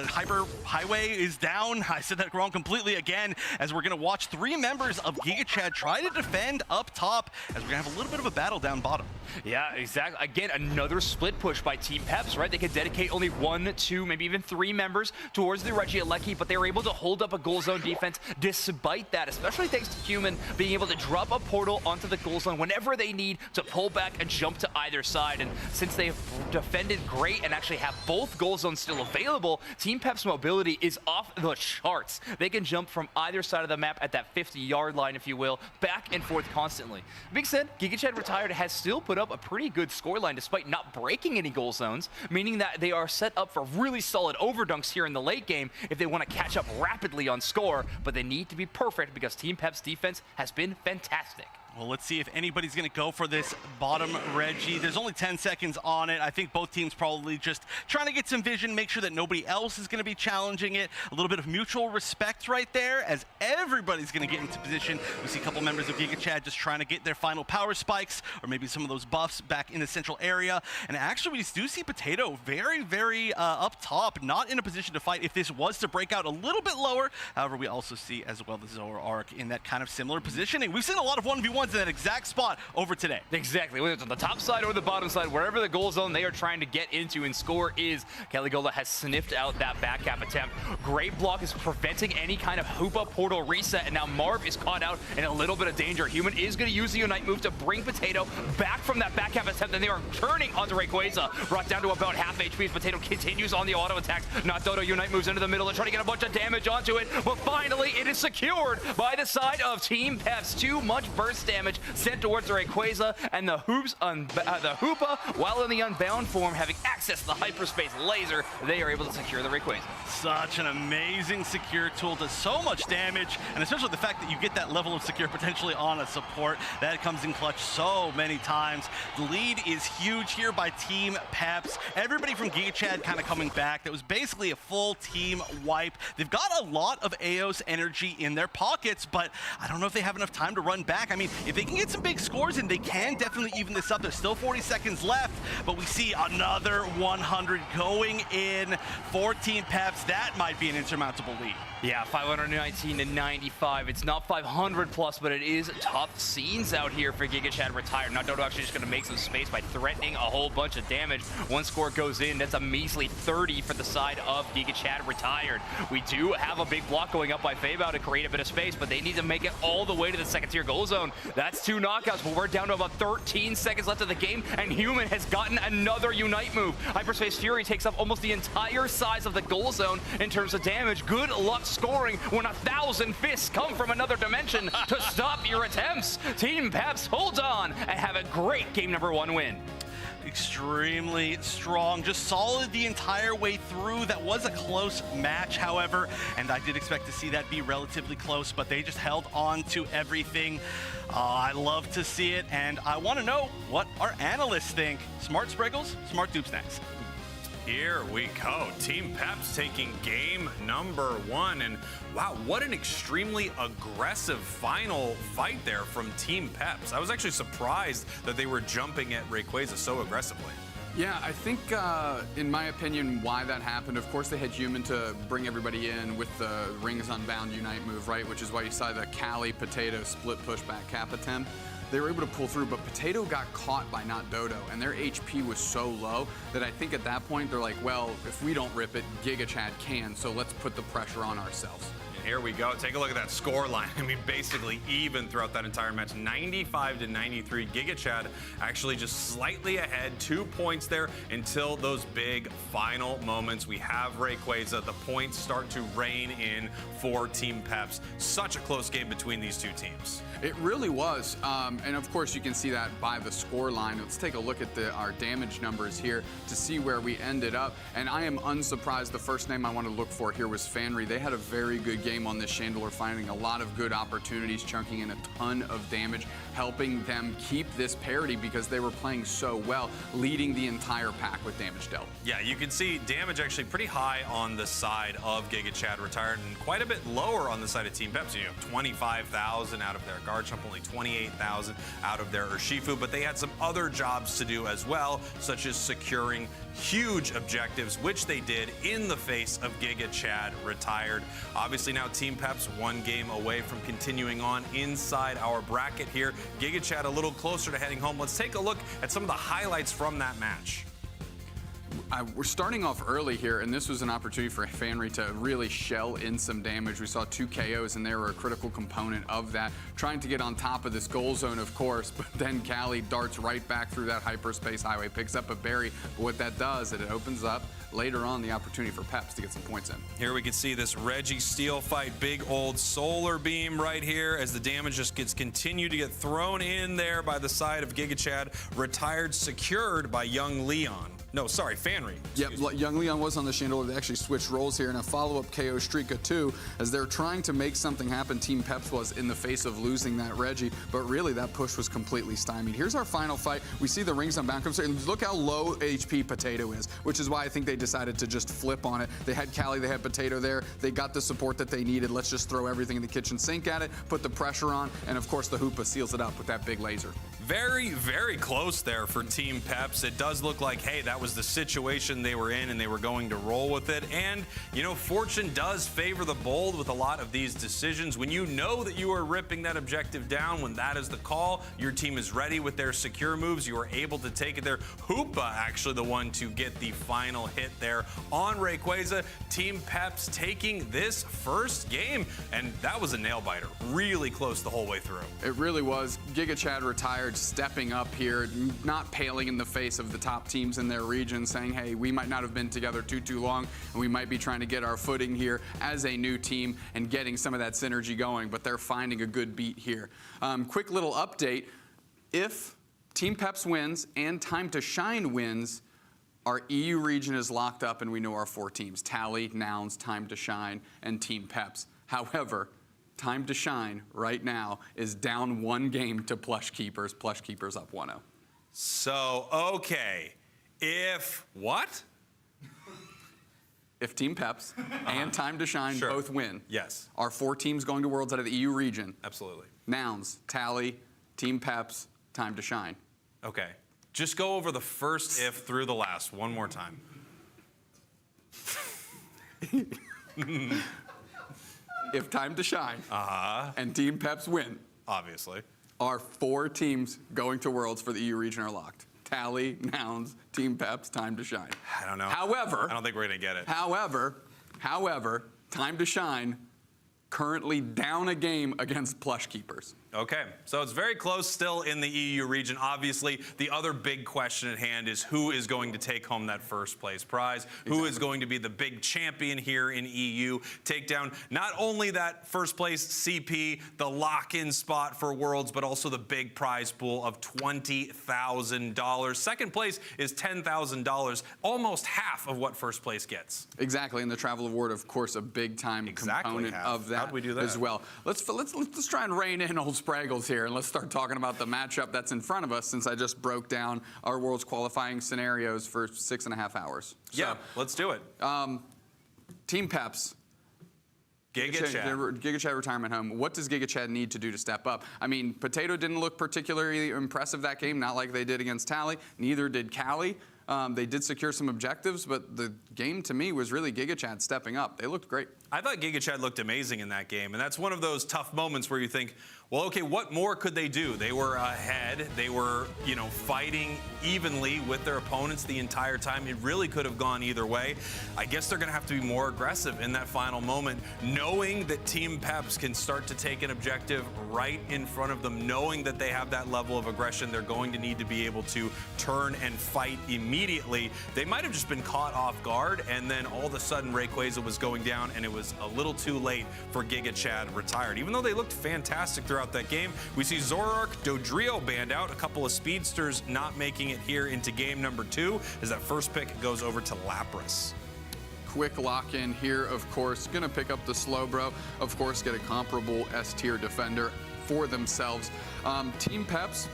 Hyper Highway is down. I said that wrong completely again, as we're going to watch 3 members of Giga Chad try to defend up top, as we're going to have a little bit of a battle down bottom.
Yeah, exactly. Again, another split push by Team Peps, right? They could dedicate only 1, 2, maybe even 3 members towards the Regieleki, but they were able to hold up a goal zone defense despite that, especially thanks to Human being able to drop a portal onto the goal zone whenever they need to pull back and jump to either side. And since they've defended great and actually have both goal zones still available, Team Peps' mobility is off the charts. They can jump from either side of the map at that 50-yard line, if you will, back and forth constantly. Being said, Giga Chad Retired has still put up a pretty good scoreline despite not breaking any goal zones, meaning that they are set up for really solid overdunks here in the late game if they want to catch up rapidly on score, but they need to be perfect because Team Peps' defense has been fantastic.
Well, let's see if anybody's going to go for this bottom Reggie. There's only 10 seconds on it. I think both teams probably just trying to get some vision, make sure that nobody else is going to be challenging it. A little bit of mutual respect right there as everybody's going to get into position. We see a couple members of Giga Chad just trying to get their final power spikes or maybe some of those buffs back in the central area. And actually, we do see Potato very, very up top, not in a position to fight if this was to break out a little bit lower. However, we also see as well the Zoroark in that kind of similar positioning. We've seen a lot of 1v1s in that exact spot over today.
Exactly, whether it's on the top side or the bottom side, wherever the goal zone they are trying to get into and score is, Caligula has sniffed out that back cap attempt. Great block is preventing any kind of Hoopa portal reset, and now Marv is caught out in a little bit of danger. Human is going to use the Unite move to bring Potato back from that back cap attempt, and they are turning onto Rayquaza, brought down to about half HP as Potato continues on the auto attacks. Not Dodo Unite moves into the middle and trying to get a bunch of damage onto it, but finally it is secured by the side of Team Peps. Too much burst damage sent towards the Rayquaza, and the Hoopa, while in the unbound form, having access to the hyperspace laser, they are able to secure the Rayquaza.
Such an amazing secure tool, does so much damage, and especially the fact that you get that level of secure potentially on a support, that comes in clutch so many times. The lead is huge here by Team Peps. Everybody from Giga Chad kind of coming back. That was basically a full team wipe. They've got a lot of Aeos energy in their pockets, but I don't know if they have enough time to run back. I mean, if they can get some big scores in, they can definitely even this up. There's still 40 seconds left, but we see another 100 going in for Team Peps. That might be an insurmountable lead.
Yeah, 519 to 95. It's not 500 plus, but it is tough scenes out here for Giga Chad Retired. Now Dodo actually just going to make some space by threatening a whole bunch of damage. One score goes in. That's a measly 30 for the side of Giga Chad Retired. We do have a big block going up by Fabao to create a bit of space, but they need to make it all the way to the second tier goal zone. That's 2 knockouts, but we're down to about 13 seconds left of the game, and Human has gotten another Unite move. Hyperspace Fury takes up almost the entire size of the goal zone in terms of damage. Good luck scoring when 1,000 fists come from another dimension to stop your attempts. Team Peps holds on and have a great game number 1 win.
Extremely strong, just solid the entire way through. That was a close match, however, and I did expect to see that be relatively close, but they just held on to everything. I love to see it, and I want to know what our analysts think. Smart Spriggles, smart Dupe Snacks.
Here we go. Team Peps taking game number 1. And wow, what an extremely aggressive final fight there from Team Peps. I was actually surprised that they were jumping at Rayquaza so aggressively.
Yeah, I think, in my opinion, why that happened, of course they had Human to bring everybody in with the Rings Unbound Unite move, right? Which is why you saw the Cali Potato split pushback cap attempt. They were able to pull through, but Potato got caught by not Dodo, and their HP was so low that I think at that point they're like, well, if we don't rip it, Giga Chad can, so let's put the pressure on ourselves.
Here we go. Take a look at that score line. I mean, basically even throughout that entire match. 95 to 93. Giga Chad actually just slightly ahead. 2 points there until those big final moments. We have Rayquaza. The points start to rain in for Team Peps. Such a close game between these two teams.
It really was. And of course, you can see that by the score line. Let's take a look at our damage numbers here to see where we ended up. And I am unsurprised. The first name I want to look for here was Fanry. They had a very good game on this Chandelier, finding a lot of good opportunities, chunking in a ton of damage, helping them keep this parity because they were playing so well, leading the entire pack with damage dealt.
Yeah, you can see damage actually pretty high on the side of Giga Chad Retired and quite a bit lower on the side of Team Peps. 25,000 out of their guard jump, only 28,000 out of their Urshifu, but they had some other jobs to do as well, such as securing huge objectives, which they did in the face of Giga Chad Retired. Obviously now Team Peps one game away from continuing on inside our bracket here. Giga Chad a little closer to heading home. Let's take a look at some of the highlights from that match.
We're starting off early here, and this was an opportunity for Fanry to really shell in some damage. We saw 2 KOs, and they were a critical component of that, trying to get on top of this goal zone, of course, but then Callie darts right back through that hyperspace highway, picks up a berry, but what that does is it opens up later on the opportunity for Peps to get some points in.
Here we can see this Reggie Steel fight, big old solar beam right here as the damage just gets continued to get thrown in there by the side of Giga Chad Retired, secured by Young Leon. No, sorry, Fanry.
Yep, Young Leon was on the Chandelier. They actually switched roles here in a follow-up KO streak of 2 as they're trying to make something happen. Team Peps was in the face of losing that Reggie, but really that push was completely stymied. Here's our final fight. We see the rings on Boundcom, and look how low HP Potato is, which is why I think they decided to just flip on it. They had Callie, they had Potato there. They got the support that they needed. Let's just throw everything in the kitchen sink at it, put the pressure on, and of course the Hoopa seals it up with that big laser.
Very, very close there for Team Peps. It does look like, hey, that was the situation they were in and they were going to roll with it. And, fortune does favor the bold with a lot of these decisions. When you know that you are ripping that objective down, when that is the call, your team is ready with their secure moves. You are able to take it there. Hoopa actually the one to get the final hit there on Rayquaza. Team Peps taking this first game. And that was a nail biter. Really close the whole way through.
It really was. Giga Chad Retired stepping up here, not paling in the face of the top teams in their region, saying, hey, we might not have been together too long, and we might be trying to get our footing here as a new team and getting some of that synergy going, but they're finding a good beat here. Quick little update. If Team Peps wins and Time to Shine wins, our EU region is locked up and we know our 4 teams, Tally, Nouns, Time to Shine, and Team Peps. However, Time to Shine right now is down 1 game to Plush Keepers. Plush Keepers up 1-0.
So, okay. If what?
If Team Peps and Time to Shine both win,
yes,
our 4 teams going to Worlds out of the EU region.
Absolutely.
Nouns, Tally, Team Peps, Time to Shine.
Okay. Just go over the first if through the last one more time.
If Time to Shine and Team Peps win,
obviously,
our 4 teams going to Worlds for the EU region are locked. Tally, Nouns, Team Peps, Time to Shine.
I don't know.
However,
I don't think we're going to get it.
However, Time to Shine currently down a game against Plush Keepers.
Okay, so it's very close still in the EU region. Obviously, the other big question at hand is who is going to take home that first place prize? Exactly. Who is going to be the big champion here in EU? Take down not only that first place CP, the lock-in spot for Worlds, but also the big prize pool of $20,000. Second place is $10,000, almost half of what first place gets.
Exactly, and the Travel Award, of course, a big-time component of that,
How'd we do that
as well. Let's try and rein in old Spraggles here, and let's start talking about the matchup that's in front of us, since I just broke down our World's qualifying scenarios for 6.5 hours. So,
yeah, let's do it.
Team Peps.
Giga
Chad retirement home. What does Giga Chad need to do to step up? I mean, Potato didn't look particularly impressive that game, not like they did against Tally. Neither did Callie. They did secure some objectives, but the game to me was really Giga Chad stepping up. They looked great.
I thought Giga Chad looked amazing in that game, and that's one of those tough moments where you think, well, okay, what more could they do? They were ahead. They were, fighting evenly with their opponents the entire time. It really could have gone either way. I guess they're going to have to be more aggressive in that final moment, knowing that Team Peps can start to take an objective right in front of them, knowing that they have that level of aggression. They're going to need to be able to turn and fight immediately. They might have just been caught off guard, and then all of a sudden Rayquaza was going down, and it was a little too late for Giga Chad retired. Even though they looked fantastic throughout that game, we see Zoroark, Dodrio banned out, a couple of speedsters not making it here into game number 2 as that first pick goes over to Lapras.
Quick lock-in here, of course. Gonna pick up the Slowbro. Of course, get a comparable S-tier defender for themselves. Team Peps,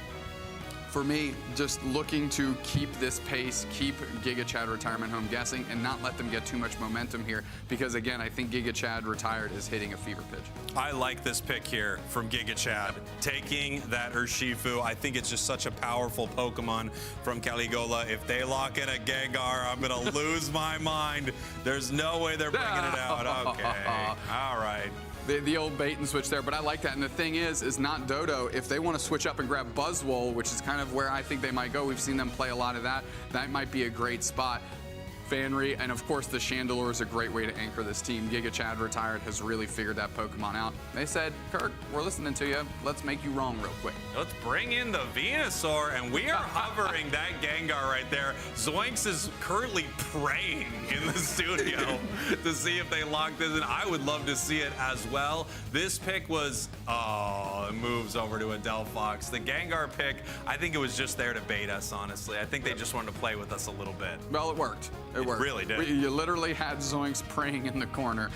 for me, just looking to keep this pace, keep Giga Chad retirement home guessing, and not let them get too much momentum here. Because again, I think Giga Chad retired is hitting a fever pitch.
I like this pick here from Giga Chad. Taking that Urshifu, I think it's just such a powerful Pokemon from Caligula. If they lock in a Gengar, I'm gonna lose my mind. There's no way they're bringing it out. Okay, all right.
The old bait and switch there, but I like that. And the thing is not Dodo. If they want to switch up and grab Buzzwole, which is kind of where I think they might go, we've seen them play a lot of that. That might be a great spot. Fanry, and of course the Chandelure is a great way to anchor this team. Giga Chad retired has really figured that Pokemon out. They said, Kirk, we're listening to you. Let's make you wrong real quick.
Let's bring in the Venusaur, and we are hovering that Gengar right there. Zoinks is currently praying in the studio to see if they lock this in. I would love to see it as well. This pick was, it moves over to a Delphox. The Gengar pick, I think it was just there to bait us, honestly. I think they just wanted to play with us a little bit.
Well, it worked. It worked.
Really did.
You literally had Zoinks praying in the corner,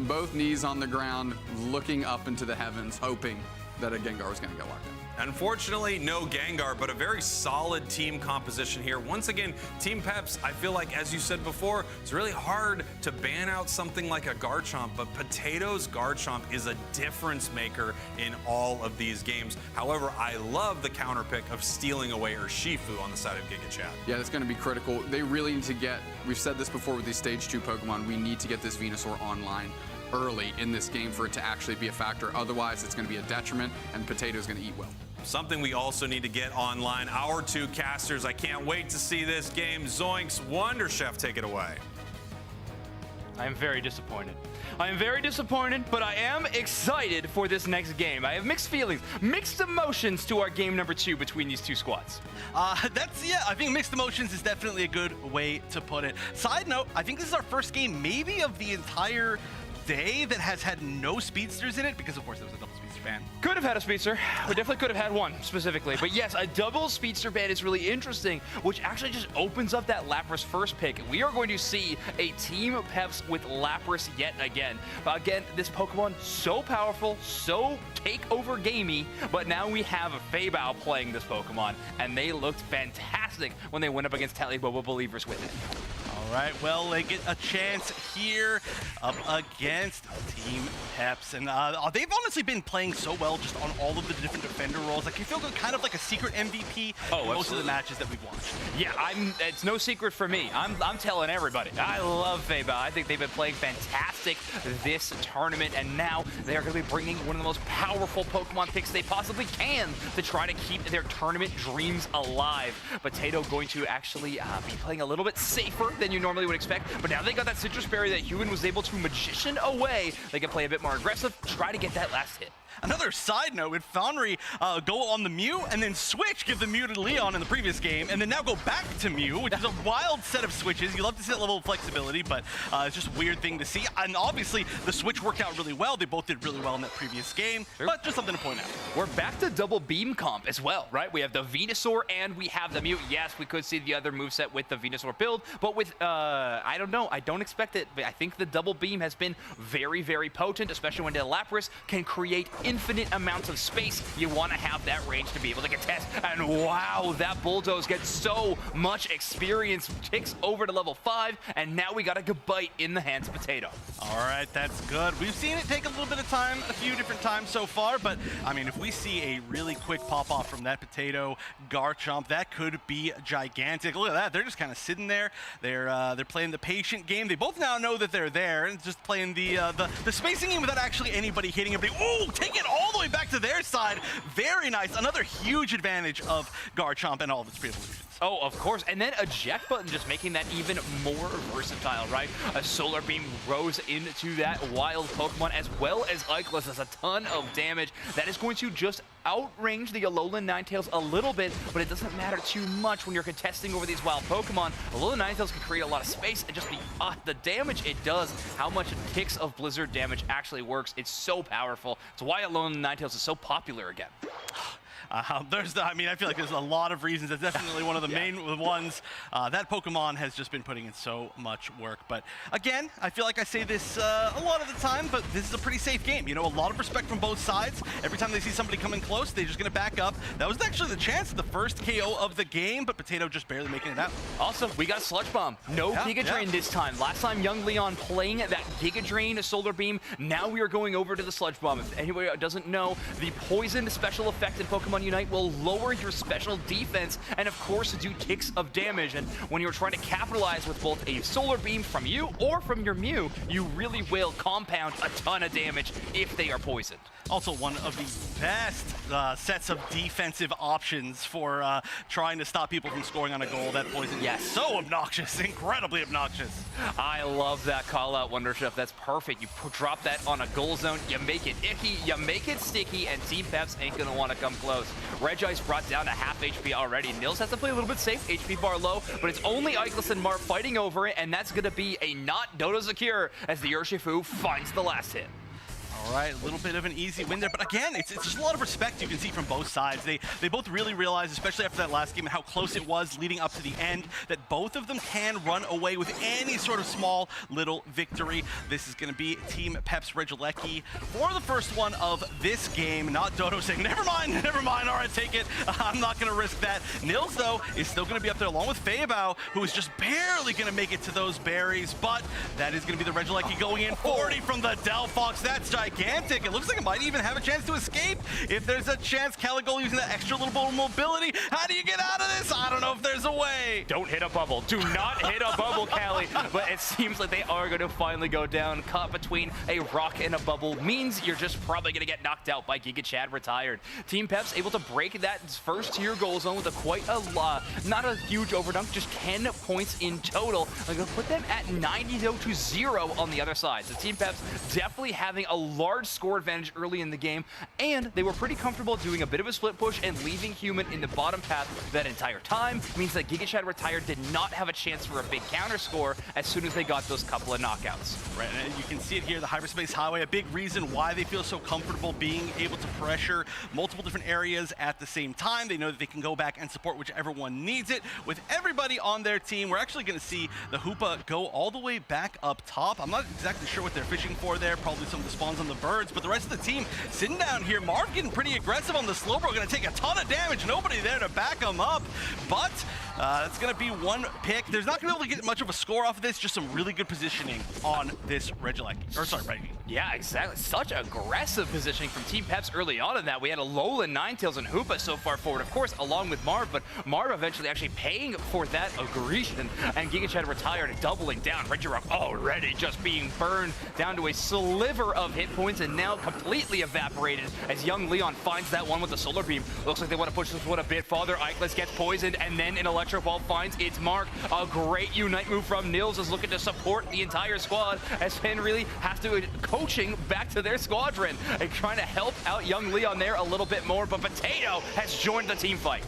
both knees on the ground, looking up into the heavens, hoping that a Gengar was going to get locked in.
Unfortunately, no Gengar, but a very solid team composition here. Once again, Team Peps, I feel like, as you said before, it's really hard to ban out something like a Garchomp, but Potato's Garchomp is a difference maker in all of these games. However, I love the counter pick of stealing away Urshifu on the side of Giga Chad.
Yeah, that's going to be critical. They really need to get, we've said this before with these Stage 2 Pokemon, we need to get this Venusaur online early in this game for it to actually be a factor. Otherwise, it's going to be a detriment, and Potato's going to eat well.
Something we also need to get online, our two casters. I can't wait to see this game. Zoinks, Wonder Chef, take it away.
I am very disappointed. I am very disappointed, but I am excited for this next game. I have mixed feelings, mixed emotions to our game number 2 between these two squads.
I think mixed emotions is definitely a good way to put it. Side note, I think this is our first game maybe of the entire day that has had no speedsters in it, because of course there was a double speedster ban.
Could have had a speedster. We definitely could have had one specifically. But yes, a double speedster ban is really interesting, which actually just opens up that Lapras first pick. We are going to see a Team Peps with Lapras yet again. But again, this Pokemon so powerful, so takeover gamey, but now we have Fabao playing this Pokemon, and they looked fantastic when they went up against Talibobo Believers with it.
All right, well, they get a chance here up against Team Peps. And they've honestly been playing so well just on all of the different defender roles. Like, you feel kind of like a secret MVP in most of the matches that we've watched.
Yeah, it's no secret for me. I'm telling everybody. I love Fabao. I think they've been playing fantastic this tournament, and now they're going to be bringing one of the most powerful Pokemon picks they possibly can to try to keep their tournament dreams alive. Potato going to actually be playing a little bit safer than you normally would expect, but now they got that Citrus Berry that Hewan was able to magician away. They can play a bit more aggressive, try to get that last hit.
Another side note, with Fanry go on the Mew and then switch, give the Mew to Leon in the previous game, and then now go back to Mew, which is a wild set of switches. You love to see that level of flexibility, but it's just a weird thing to see. And obviously, the switch worked out really well. They both did really well in that previous game, but just something to point out.
We're back to double beam comp as well, right? We have the Venusaur and we have the Mew. Yes, we could see the other moveset with the Venusaur build, but with, I don't know, I don't expect it, but I think the double beam has been very, very potent, especially when the Lapras can create infinite amounts of space. You want to have that range to be able to contest. And wow, that Bulldoze gets so much experience, ticks over to level 5, and now we got a good bite in the hands of Potato.
All right, that's good. We've seen it take a little bit of time, a few different times so far, but I mean, if we see a really quick pop-off from that Potato Garchomp, that could be gigantic. Look at that, they're just kind of sitting there. They're playing the patient game. They both now know that they're there, and just playing the spacing game without actually anybody hitting anybody. Oh, take it all the way back to their side. Very nice. Another huge advantage of Garchomp and all of its pre-evolutions.
Oh, of course. And then eject button just making that even more versatile, right? A solar beam rose into that wild Pokemon, as well as Ikelas does a ton of damage. That is going to just outrange the Alolan Ninetales a little bit, but it doesn't matter too much when you're contesting over these wild Pokemon. Alolan Ninetales can create a lot of space, and just the damage it does, how much ticks of Blizzard damage actually works, it's so powerful. It's why Alolan Ninetales is so popular again.
I mean, I feel like there's a lot of reasons. That's definitely one of the main ones. That Pokemon has just been putting in so much work. But again, I feel like I say this a lot of the time, but this is a pretty safe game. You know, a lot of respect from both sides. Every time they see somebody coming close, they're just going to back up. That was actually the chance, the first KO of the game, but Potato just barely making it out.
Also, we got Sludge Bomb. No Giga Drain this time. Last time, Young Leon playing that Giga Drain Solar Beam. Now we are going over to the Sludge Bomb. If anybody doesn't know, the poison special effect in Pokemon Unite will lower your special defense and, of course, do ticks of damage. And when you're trying to capitalize with both a Solar Beam from you or from your Mew, you really will compound a ton of damage if they are poisoned.
Also, one of the best sets of defensive options for trying to stop people from scoring on a goal. That poison is so obnoxious, incredibly obnoxious.
I love that call out, Wonderchef. That's perfect. You drop that on a goal zone, you make it icky, you make it sticky, and Team Peps ain't gonna want to come close. Regice brought down to half HP already. Nils has to play a little bit safe, HP bar low, but it's only Ikelas and Marv fighting over it, and that's gonna be a not Dodo secure as the Urshifu finds the last hit.
All right, a little bit of an easy win there, but again, it's just a lot of respect you can see from both sides. They both really realize, especially after that last game, how close it was leading up to the end, that both of them can run away with any sort of small little victory. This is going to be Team Peps Regieleki for the first one of this game. Not Dodo saying, never mind, all right, take it. I'm not going to risk that. Nils, though, is still going to be up there along with Feibao, who is just barely going to make it to those berries, but that is going to be the Regieleki going in. 40 from the Delphox. That's gigantic. It looks like it might even have a chance to escape. If there's a chance, Caligula using that extra little bit of mobility. How do you get out of this? I don't know if there's a way.
Don't hit a bubble. Do not hit a bubble, Callie. But it seems like they are going to finally go down. Caught between a rock and a bubble means you're just probably going to get knocked out by Giga Chad retired. Team Peps able to break that first tier goal zone with quite a lot. Not a huge overdunk, just 10 points in total. I'm going to put them at 90-0 on the other side. So Team Peps definitely having a large score advantage early in the game, and they were pretty comfortable doing a bit of a split push and leaving Human in the bottom path that entire time. Means that Giga Chad retired did not have a chance for a big counter score as soon as they got those couple of knockouts.
Right, and you can see it here, the Hyperspace Highway, a big reason why they feel so comfortable being able to pressure multiple different areas at the same time. They know that they can go back and support whichever one needs it. With everybody on their team, we're actually going to see the Hoopa go all the way back up top. I'm not exactly sure what they're fishing for there, probably some of the spawns on the birds, but the rest of the team sitting down here. Marv getting pretty aggressive on the Slowbro, going to take a ton of damage. Nobody there to back him up, but it's going to be one pick. There's not going to be able to get much of a score off of this, just some really good positioning on this Regieleki. Or sorry, Reggie.
Yeah, exactly. Such aggressive positioning from Team Peps early on in that. We had Alolan, Ninetales, and Hoopa so far forward, of course, along with Marv, but Marv eventually actually paying for that aggression, and Giga Chad retired, doubling down. Regirock already just being burned down to a sliver of hit points, and now completely evaporated as Young Leon finds that one with the Solar Beam. Looks like they want to push this one a bit farther. Ikelas gets poisoned, and then an Electro Ball finds its mark. A great Unite move from Nils is looking to support the entire squad as Finn really has to coaching back to their squadron and trying to help out Young Leon there a little bit more, but Potato has joined the team fight.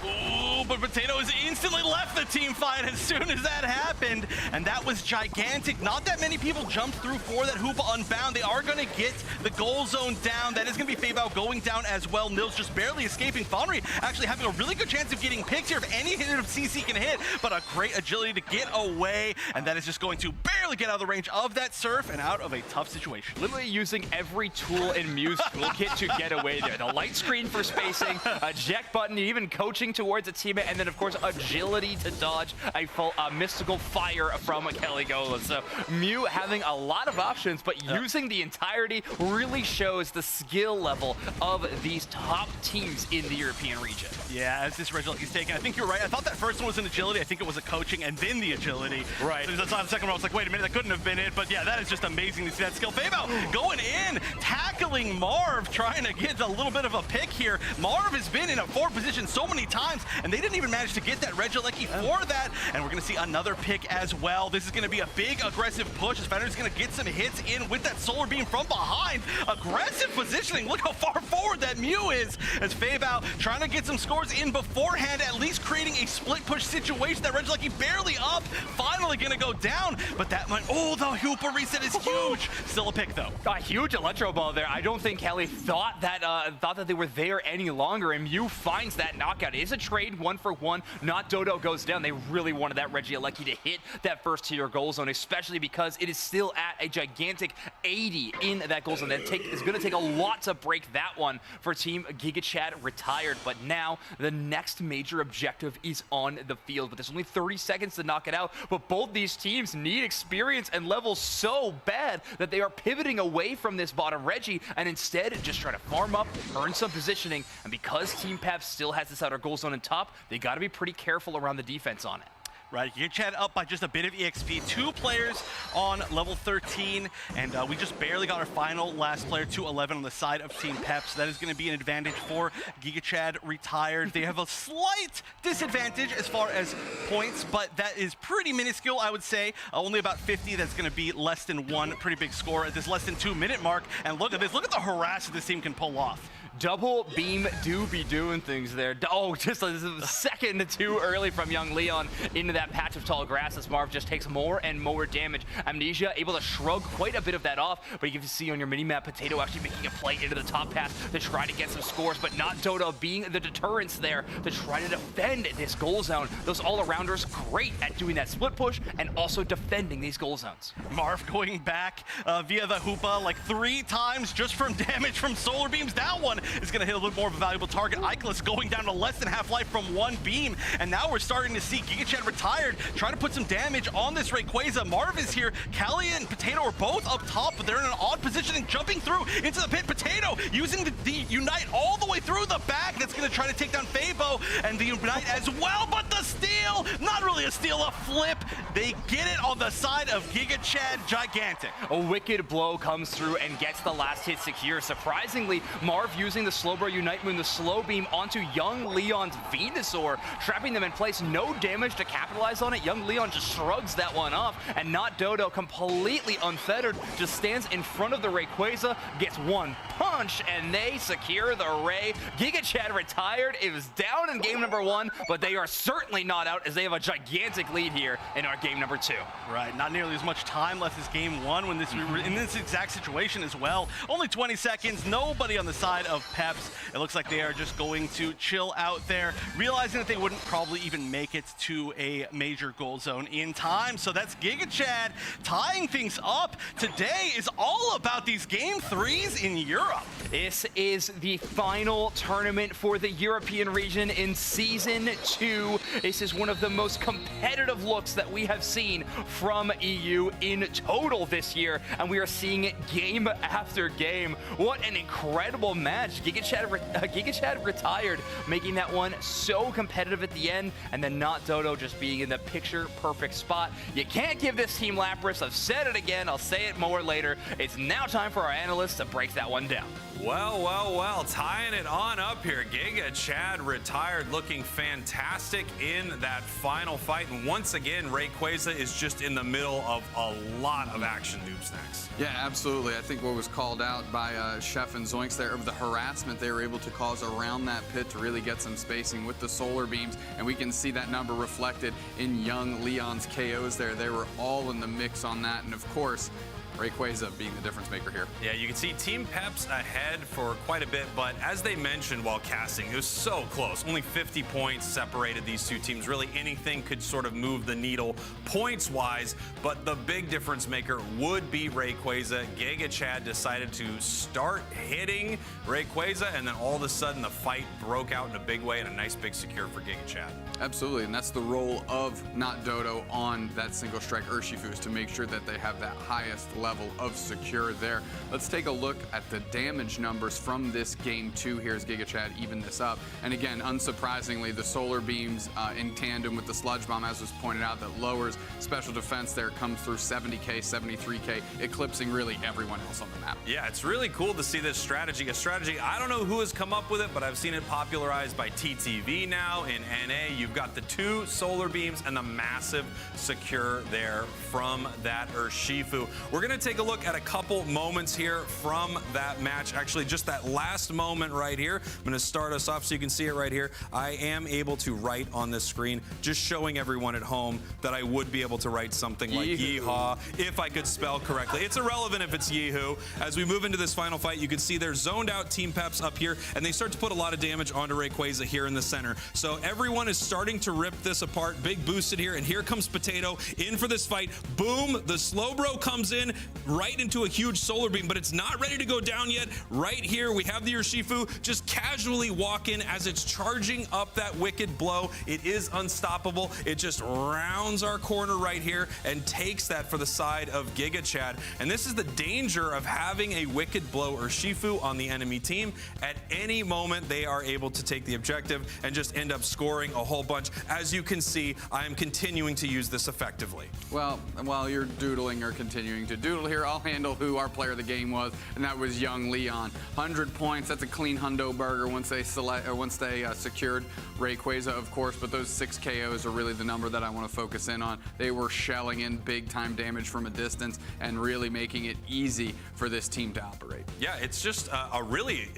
Ooh, but Potato has instantly left the team fight as soon as that happened, and that was gigantic. Not that many people jumped through for that Hoopa Unbound. They are going to get the goal zone down. That is going to be Feibao going down as well. Nils just barely escaping. Fonry actually having a really good chance of getting picked here if any hit of CC can hit, but a great agility to get away, and that is just going to barely get out of the range of that Surf and out of a tough situation.
Literally using every tool in Mew's toolkit to get away there. The light screen for spacing, a eject button, even coaching towards a teammate, and then of course agility to dodge a mystical fire from Caligula. So Mew having a lot of options, but using the entirety really shows the skill level of these top teams in the European region.
Yeah, as this Regieleki's taken, I think you're right. I thought that first one was an agility. I think it was a coaching and then the agility.
Right.
So the second one, I was like, wait a minute, that couldn't have been it. But yeah, that is just amazing to see that skill. Feibao going in, tackling feeling Marv trying to get a little bit of a pick here. Marv has been in a forward position so many times, and they didn't even manage to get that Regieleki for that. And we're going to see another pick as well. This is going to be a big aggressive push as Fenner's going to get some hits in with that solar beam from behind. Aggressive positioning. Look how far forward that Mew is as Fabao trying to get some scores in beforehand, at least creating a split push situation. That Regieleki barely up, finally going to go down, but that might, oh, the Hoopa reset is huge. Still a pick though.
A huge electro ball there. I don't think Kelly thought that they were there any longer, and Mew finds that knockout. It is a trade 1-for-1. Not Dodo goes down. They really wanted that Regieleki to hit that first tier goal zone, especially because it is still at a gigantic 80 in that goal zone. That is going to take a lot to break that one for Team GigaChad retired. But now the next major objective is on the field. But there's only 30 seconds to knock it out. But both these teams need experience and levels so bad that they are pivoting away from this bottom Reggie and instead just try to farm up, earn some positioning. And because Team Peps still has this outer goal zone on top, they got to be pretty careful around the defense on it.
Right, GigaChad up by just a bit of EXP. 2 players on level 13, and we just barely got our final last player to 11 on the side of Team Peps. That is going to be an advantage for GigaChad retired. They have a slight disadvantage as far as points, but that is pretty minuscule, I would say. Only about 50. That's going to be less than 1 pretty big score at this less than 2-minute mark. And look at this. Look at the harass that this team can pull off.
Double beam do be doing things there. Oh, just a second too early from young Leon into that patch of tall grass as Marv just takes more and more damage. Amnesia able to shrug quite a bit of that off, but you can see on your mini-map Potato actually making a play into the top path to try to get some scores, but not Dodo being the deterrence there to try to defend this goal zone. Those all-arounders great at doing that split push and also defending these goal zones.
Marv going back via the Hoopa like 3 times just from damage from solar beams. That one is going to hit a little more of a valuable target. Ikelis going down to less than half-life from 1 beam, and now we're starting to see GigaChad retired trying to put some damage on this Rayquaza. Marv is here. Callie and Potato are both up top, but they're in an odd position and jumping through into the pit. Potato using the Unite all the way through the back. That's going to try to take down Fabo and the Unite as well, but the steal, not really a steal, a flip. They get it on the side of GigaChad. Gigantic.
A wicked blow comes through and gets the last hit secure. Surprisingly, Marv using the Slowbro Unite Moon, the slow beam onto young Leon's Venusaur, trapping them in place. No damage to capitalize on it. Young Leon just shrugs that one off, and not Dodo, completely unfettered, just stands in front of the Rayquaza, gets one punch, and they secure the Ray. GigaChad retired. It was down in game number 1, but they are certainly not out as they have a gigantic lead here in our game number 2.
Right, not nearly as much time left as game 1 when we were in this exact situation as well. Only 20 seconds, nobody on the side of Peps. It looks like they are just going to chill out there, realizing that they wouldn't probably even make it to a major goal zone in time. So that's GigaChad tying things up. Today is all about these game 3s in Europe.
This is the final tournament for the European region in Season 2. This is one of the most competitive looks that we have seen from EU in total this year, and we are seeing it game after game. What an incredible match. GigaChad retired, making that one so competitive at the end, and then not Dodo just being in the picture-perfect spot. You can't give this team Lapras. I've said it again. I'll say it more later. It's now time for our analysts to break that one down.
Well, tying it on up here. GigaChad retired, looking fantastic in that final fight. And once again, Rayquaza is just in the middle of a lot of action, Noob Snacks.
Yeah, absolutely. I think what was called out by Chef and Zoinks there of the harassment they were able to cause around that pit to really get some spacing with the solar beams, and we can see that number reflected in young Leon's KOs there. They were all in the mix on that, and of course, Rayquaza being the difference maker here.
Yeah, you can see Team Peps ahead for quite a bit, but as they mentioned while casting, it was so close. Only 50 points separated these two teams. Really, anything could sort of move the needle points-wise, but the big difference maker would be Rayquaza. GigaChad decided to start hitting Rayquaza, and then all of a sudden the fight broke out in a big way and a nice big secure for GigaChad.
Absolutely, and that's the role of not Dodo on that single strike Urshifu, is to make sure that they have that highest level level of secure there. Let's take a look at the damage numbers from this game 2 here as Giga Chad even this up. And again, unsurprisingly, the solar beams in tandem with the sludge bomb, as was pointed out, that lowers special defense there, comes through 70k, 73k, eclipsing really everyone else on the map.
Yeah, it's really cool to see this strategy. A strategy, I don't know who has come up with it, but I've seen it popularized by TTV now in NA. You've got the 2 solar beams and the massive secure there from that Urshifu. We're going to take a look at a couple moments here from that match. Actually, just that last moment right here. I'm going to start us off so you can see it right here. I am able to write on this screen, just showing everyone at home that I would be able to write something like yeehaw if I could spell correctly. It's irrelevant if it's yeehoo. As we move into this final fight, you can see they're zoned out Team Peps up here, and they start to put a lot of damage onto Rayquaza here in the center. So everyone is starting to rip this apart. Big boosted here, and here comes Potato in for this fight. Boom, the Slowbro comes in right into a huge solar beam, but it's not ready to go down yet. Right here, we have the Urshifu just casually walk in as it's charging up that Wicked Blow. It is unstoppable. It just rounds our corner right here and takes that for the side of Giga Chad. And this is the danger of having a Wicked Blow Urshifu on the enemy team. At any moment, they are able to take the objective and just end up scoring a whole bunch. As you can see, I am continuing to use this effectively.
Well, while you're doodling or continuing to doodle here, I'll handle who our player of the game was, and that was Young Leon. 100 points, that's a clean hundo burger once they secured Rayquaza, of course, but those 6 KOs are really the number that I want to focus in on. They were shelling in big time damage from a distance and really making it easy for this team to operate.
Yeah, it's just a really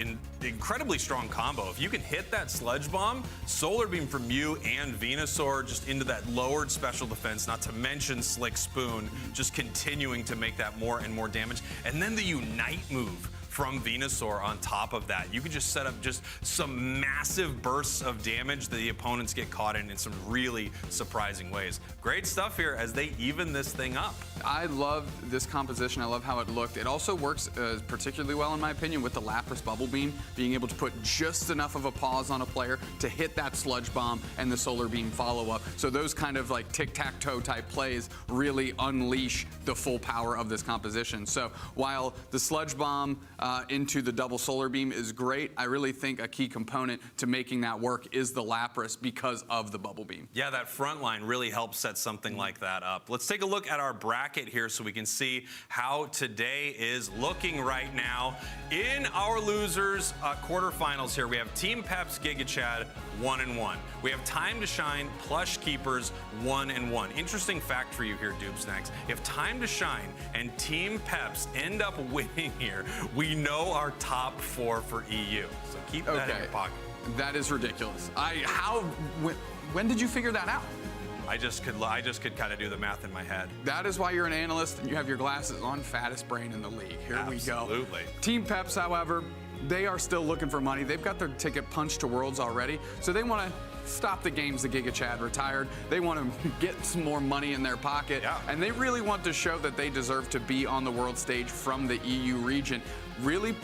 incredibly strong combo. If you can hit that Sludge Bomb, Solar Beam from you and Venusaur just into that lowered special defense, not to mention Slick Spoon, just continuing to make that more and more damage. And then the Unite move from Venusaur on top of that. You could just set up just some massive bursts of damage that the opponents get caught in some really surprising ways. Great stuff here as they even this thing up.
I love this composition. I love how it looked. It also works particularly well, in my opinion, with the Lapras Bubble Beam, being able to put just enough of a pause on a player to hit that Sludge Bomb and the Solar Beam follow-up. So those kind of like tic-tac-toe type plays really unleash the full power of this composition. So while the Sludge Bomb into the double Solar Beam is great, I really think a key component to making that work is the Lapras because of the Bubble Beam.
Yeah, that front line really helps set something like that up. Let's take a look at our bracket here so we can see how today is looking right now. In our losers quarterfinals here, we have Team Peps, Giga Chad, 1-1. We have Time to Shine, Plush Keepers, 1-1. Interesting fact for you here, Doob Snacks. If Time to Shine and Team Peps end up winning here, we know our top 4 for EU. So keep that in your pocket.
That is ridiculous. When did you figure that out?
I just could kind of do the math in my head.
That is why you're an analyst and you have your glasses on. Fattest brain in the league. Here we go.
Absolutely.
Team Peps, however, they are still looking for money. They've got their ticket punched to Worlds already, so they want to stop the games that Giga Chad retired. They want to get some more money in their pocket, and they really want to show that they deserve to be on the world stage from the EU region. Really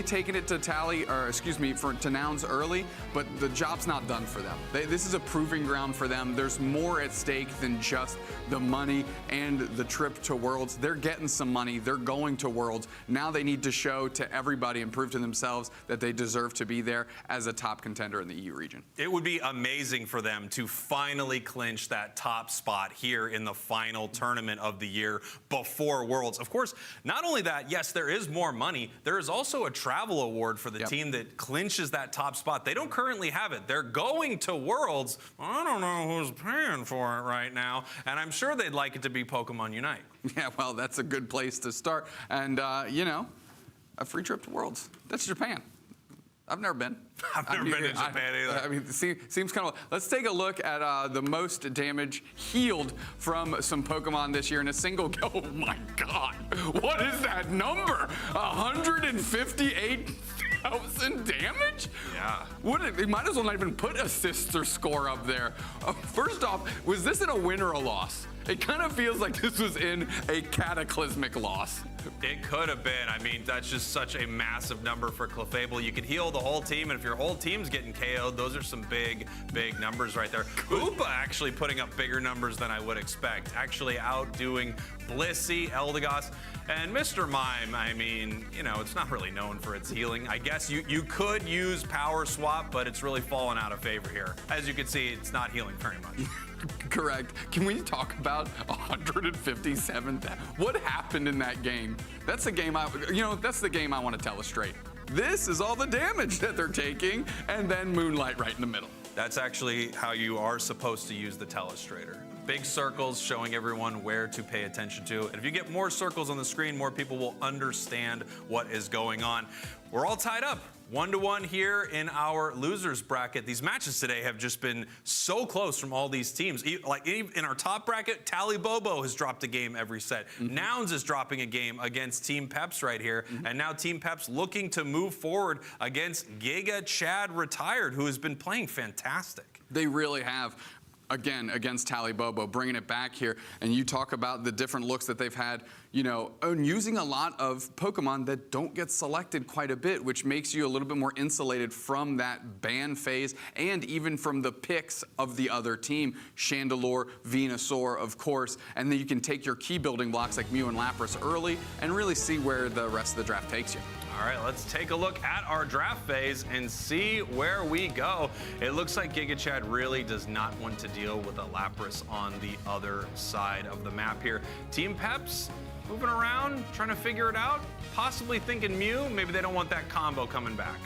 taking it to to Nouns early, but the job's not done for them. This is a proving ground for them. There's more at stake than just the money and the trip to Worlds. They're getting some money. They're going to Worlds. Now they need to show to everybody and prove to themselves that they deserve to be there as a top contender in the EU region.
It would be amazing for them to finally clinch that top spot here in the final tournament of the year before Worlds. Of course, not only that, yes, there is more money. There is also a travel award for the team that clinches that top spot. They don't currently have it. They're going to Worlds. I don't know who's paying for it right now, and I'm sure they'd like it to be Pokemon Unite.
Yeah, well, that's a good place to start. And, you know, a free trip to Worlds. That's Japan. I've never been.
I've never been to Japan either.
I mean, it seems kind of. Let's take a look at the most damage healed from some Pokemon this year in a single go. Oh my God! What is that number? 158,000 damage?
Yeah.
They might as well not even put assists or score up there. First off, was this in a win or a loss? It kind of feels like this was in a cataclysmic loss.
It could have been. I mean, that's just such a massive number for Clefable. You could heal the whole team, and if your whole team's getting KO'd, those are some big, big numbers right there. Hoopa actually putting up bigger numbers than I would expect. Actually outdoing Blissey, Eldegoss, and Mr. Mime. I mean, you know, it's not really known for its healing. I guess you could use Power Swap, but it's really fallen out of favor here. As you can see, it's not healing very much.
Correct. Can we talk about 157? What happened in that game? That's the game that's the game I want to telestrate. This is all the damage that they're taking, and then Moonlight right in the middle.
That's actually how you are supposed to use the telestrator. Big circles showing everyone where to pay attention to. And if you get more circles on the screen, more people will understand what is going on. We're all tied up. 1-1 here in our losers bracket. These matches today have just been so close from all these teams. Like in our top bracket, Tally Bobo has dropped a game every set. Nouns is dropping a game against Team Peps right here. And now Team Peps looking to move forward against Giga Chad Retired, who has been playing fantastic.
They really have. Again, against Tally Bobo, bringing it back here, and you talk about the different looks that they've had, you know, and using a lot of Pokemon that don't get selected quite a bit, which makes you a little bit more insulated from that ban phase and even from the picks of the other team. Chandelure, Venusaur, of course, and then you can take your key building blocks like Mew and Lapras early and really see where the rest of the draft takes you.
All right, let's take a look at our draft phase and see where we go. It looks like Giga Chad really does not want to deal with a Lapras on the other side of the map here. Team Peps moving around, trying to figure it out, possibly thinking Mew. Maybe they don't want that combo coming back.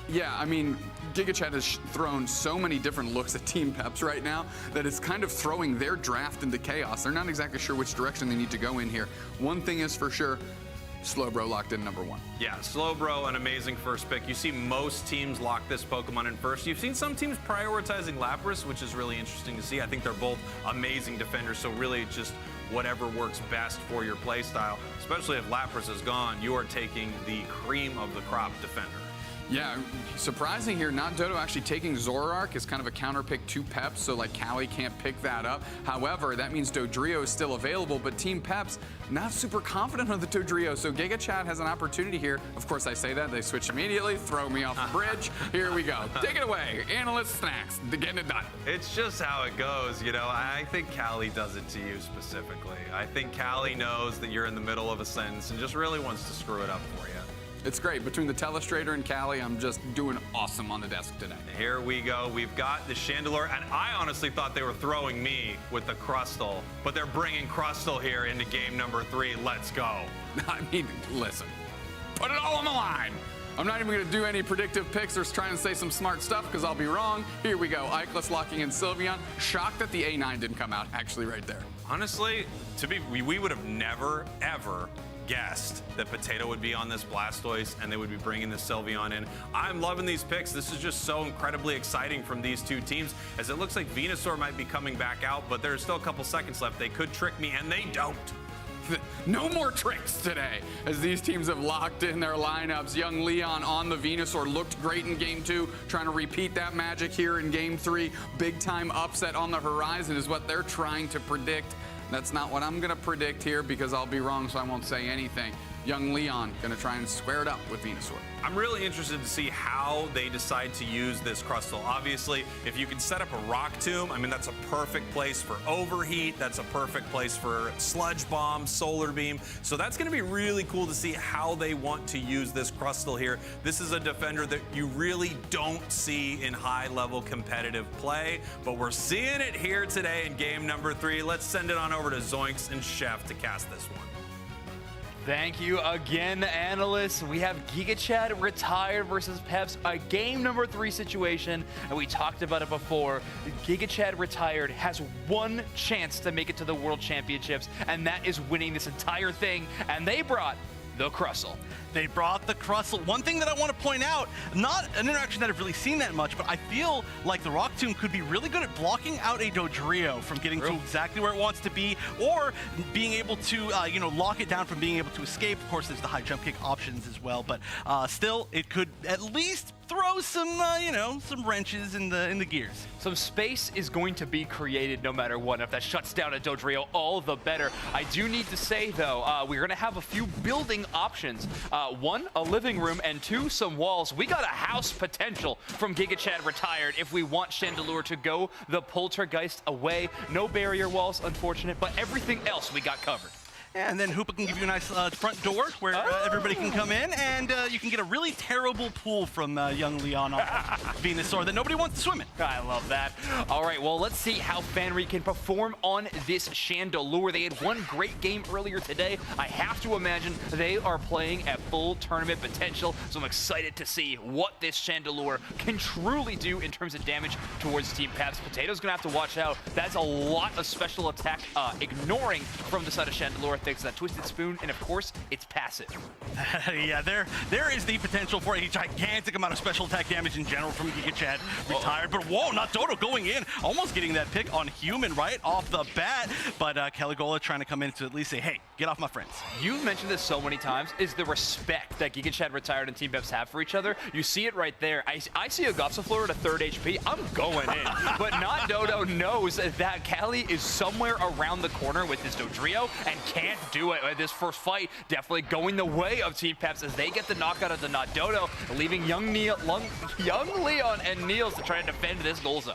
Yeah, I mean, Giga Chad has thrown so many different looks at Team Peps right now that it's kind of throwing their draft into chaos. They're not exactly sure which direction they need to go in here. One thing is for sure, Slowbro locked in #1.
Yeah, Slowbro, an amazing first pick. You see most teams lock this Pokemon in first. You've seen some teams prioritizing Lapras, which is really interesting to see. I think they're both amazing defenders, so really just whatever works best for your play style. Especially if Lapras is gone, you are taking the cream of the crop defender.
Yeah, surprising here, not Dodo actually taking Zoroark is kind of a counter pick to Peps, so like Callie can't pick that up. However, that means Dodrio is still available, but Team Peps not super confident on the Dodrio, so Giga Chad has an opportunity here. Of course, I say that, they switch immediately, throw me off the bridge. Here we go. Take it away. Analyst Snacks, getting it done.
It's just how it goes, you know. I think Callie does it to you specifically. I think Callie knows that you're in the middle of a sentence and just really wants to screw it up for you.
It's great. Between the Telestrator and Callie, I'm just doing awesome on the desk today.
Here we go. We've got the Chandelure, and I honestly thought they were throwing me with the Crustle, but they're bringing Crustle here into game #3. Let's go.
I mean, listen, put it all on the line. I'm not even going to do any predictive picks or try and say some smart stuff because I'll be wrong. Here we go. Ikelis locking in Sylveon. Shocked that the A9 didn't come out, actually, right there.
Honestly, we would have never, ever guessed that Potato would be on this Blastoise and they would be bringing the Sylveon in. I'm loving these picks. This is just so incredibly exciting from these two teams, as it looks like Venusaur might be coming back out, but there's still a couple seconds left. They could trick me, and they don't.
No more tricks today, as these teams have locked in their lineups. Young Leon on the Venusaur looked great in game 2, trying to repeat that magic here in game 3. Big time upset on the horizon is what they're trying to predict. That's not what I'm going to predict here because I'll be wrong, so I won't say anything. Young Leon going to try and square it up with Venusaur.
I'm really interested to see how they decide to use this Crustle. Obviously, if you can set up a Rock Tomb, I mean, that's a perfect place for Overheat. That's a perfect place for Sludge Bomb, Solar Beam. So that's going to be really cool to see how they want to use this Crustle here. This is a defender that you really don't see in high-level competitive play, but we're seeing it here today in game #3. Let's send it on over to Zoinks and Chef to cast this one.
Thank you again, analysts. We have Giga Chad Retired versus Peps, a game #3 situation, and we talked about it before. Giga Chad Retired has one chance to make it to the World Championships, and that is winning this entire thing, and they brought the Crustle.
They brought the Crustle. One thing that I want to point out, not an interaction that I've really seen that much, but I feel like the Rock Tomb could be really good at blocking out a Dodrio from getting to exactly where it wants to be, or being able to, lock it down from being able to escape. Of course, there's the high jump kick options as well, but still, it could at least throw some, some wrenches in the gears.
Some space is going to be created no matter what. If that shuts down a Dodrio, all the better. I do need to say, though, we're going to have a few building options. One, a living room, and two, some walls. We got a house potential from Giga Chad Retired if we want Chandelure to go the Poltergeist away. No barrier walls, unfortunate, but everything else we got covered.
And then Hoopa can give you a nice front door where everybody can come in, and you can get a really terrible pool from young Leon on Venusaur that nobody wants to swim in.
I love that. All right, well, let's see how Fanry can perform on this Chandelure. They had one great game earlier today. I have to imagine they are playing at full tournament potential, so I'm excited to see what this Chandelure can truly do in terms of damage towards Team Peps. Potato's going to have to watch out. That's a lot of special attack ignoring from the side of Chandelure. Thanks to that Twisted Spoon, and of course, it's passive.
Yeah, there is the potential for a gigantic amount of special attack damage in general from Giga Chad Retired. But whoa, not Dodo going in, almost getting that pick on Human right off the bat. But Caligola trying to come in to at least say, hey, get off my friends.
You've mentioned this so many times, is the respect that Giga Chad Retired and Team Peps have for each other. You see it right there. I see a Gossifleur at a 3rd HP, I'm going in. But not Dodo knows that Cali is somewhere around the corner with his Dodrio and can't do it. This first fight definitely going the way of Team Peps as they get the knockout of the not Dodo, leaving young Leon and Niels to try to defend this goal zone.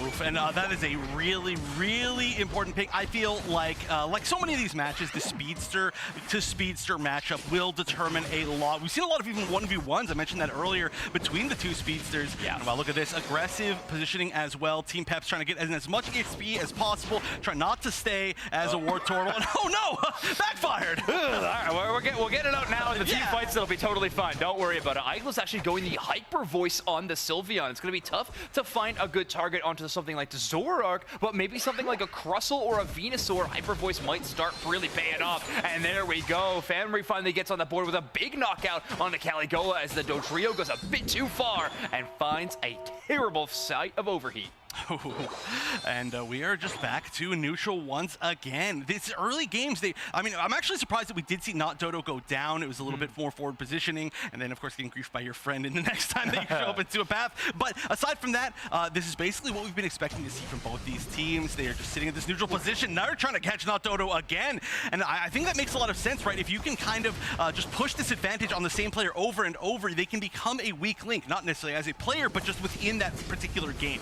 Oof, and that is a really, really important pick. I feel like so many of these matches, the speedster to speedster matchup will determine a lot. We've seen a lot of even 1v1s. I mentioned that earlier between the two speedsters.
Yeah.
And, look at this aggressive positioning as well. Team Peps trying to get as much XP as possible, try not to stay as a War Turtle. And oh no, backfired.
All right, we'll get it out now in the team fights. It'll be totally fine. Don't worry about it. Eagle's actually going the Hyper Voice on the Sylveon. It's going to be tough to find a good target onto something like the Zoroark, but maybe something like a Crustle or a Venusaur. Hyper Voice might start really paying off. And there we go. Fanry finally gets on the board with a big knockout on the Caligola as the Dodrio goes a bit too far and finds a terrible sight of overheat.
And we are just back to neutral once again. These early games, I'm actually surprised that we did see not Dodo go down. It was a little bit more forward positioning, and then of course getting griefed by your friend in the next time that you show up into a path. But aside from that, this is basically what we've been expecting to see from both these teams. They are just sitting in this neutral position. Now they're trying to catch not Dodo again, and I think that makes a lot of sense, right? If you can kind of just push this advantage on the same player over and over, they can become a weak link, not necessarily as a player, but just within that particular game.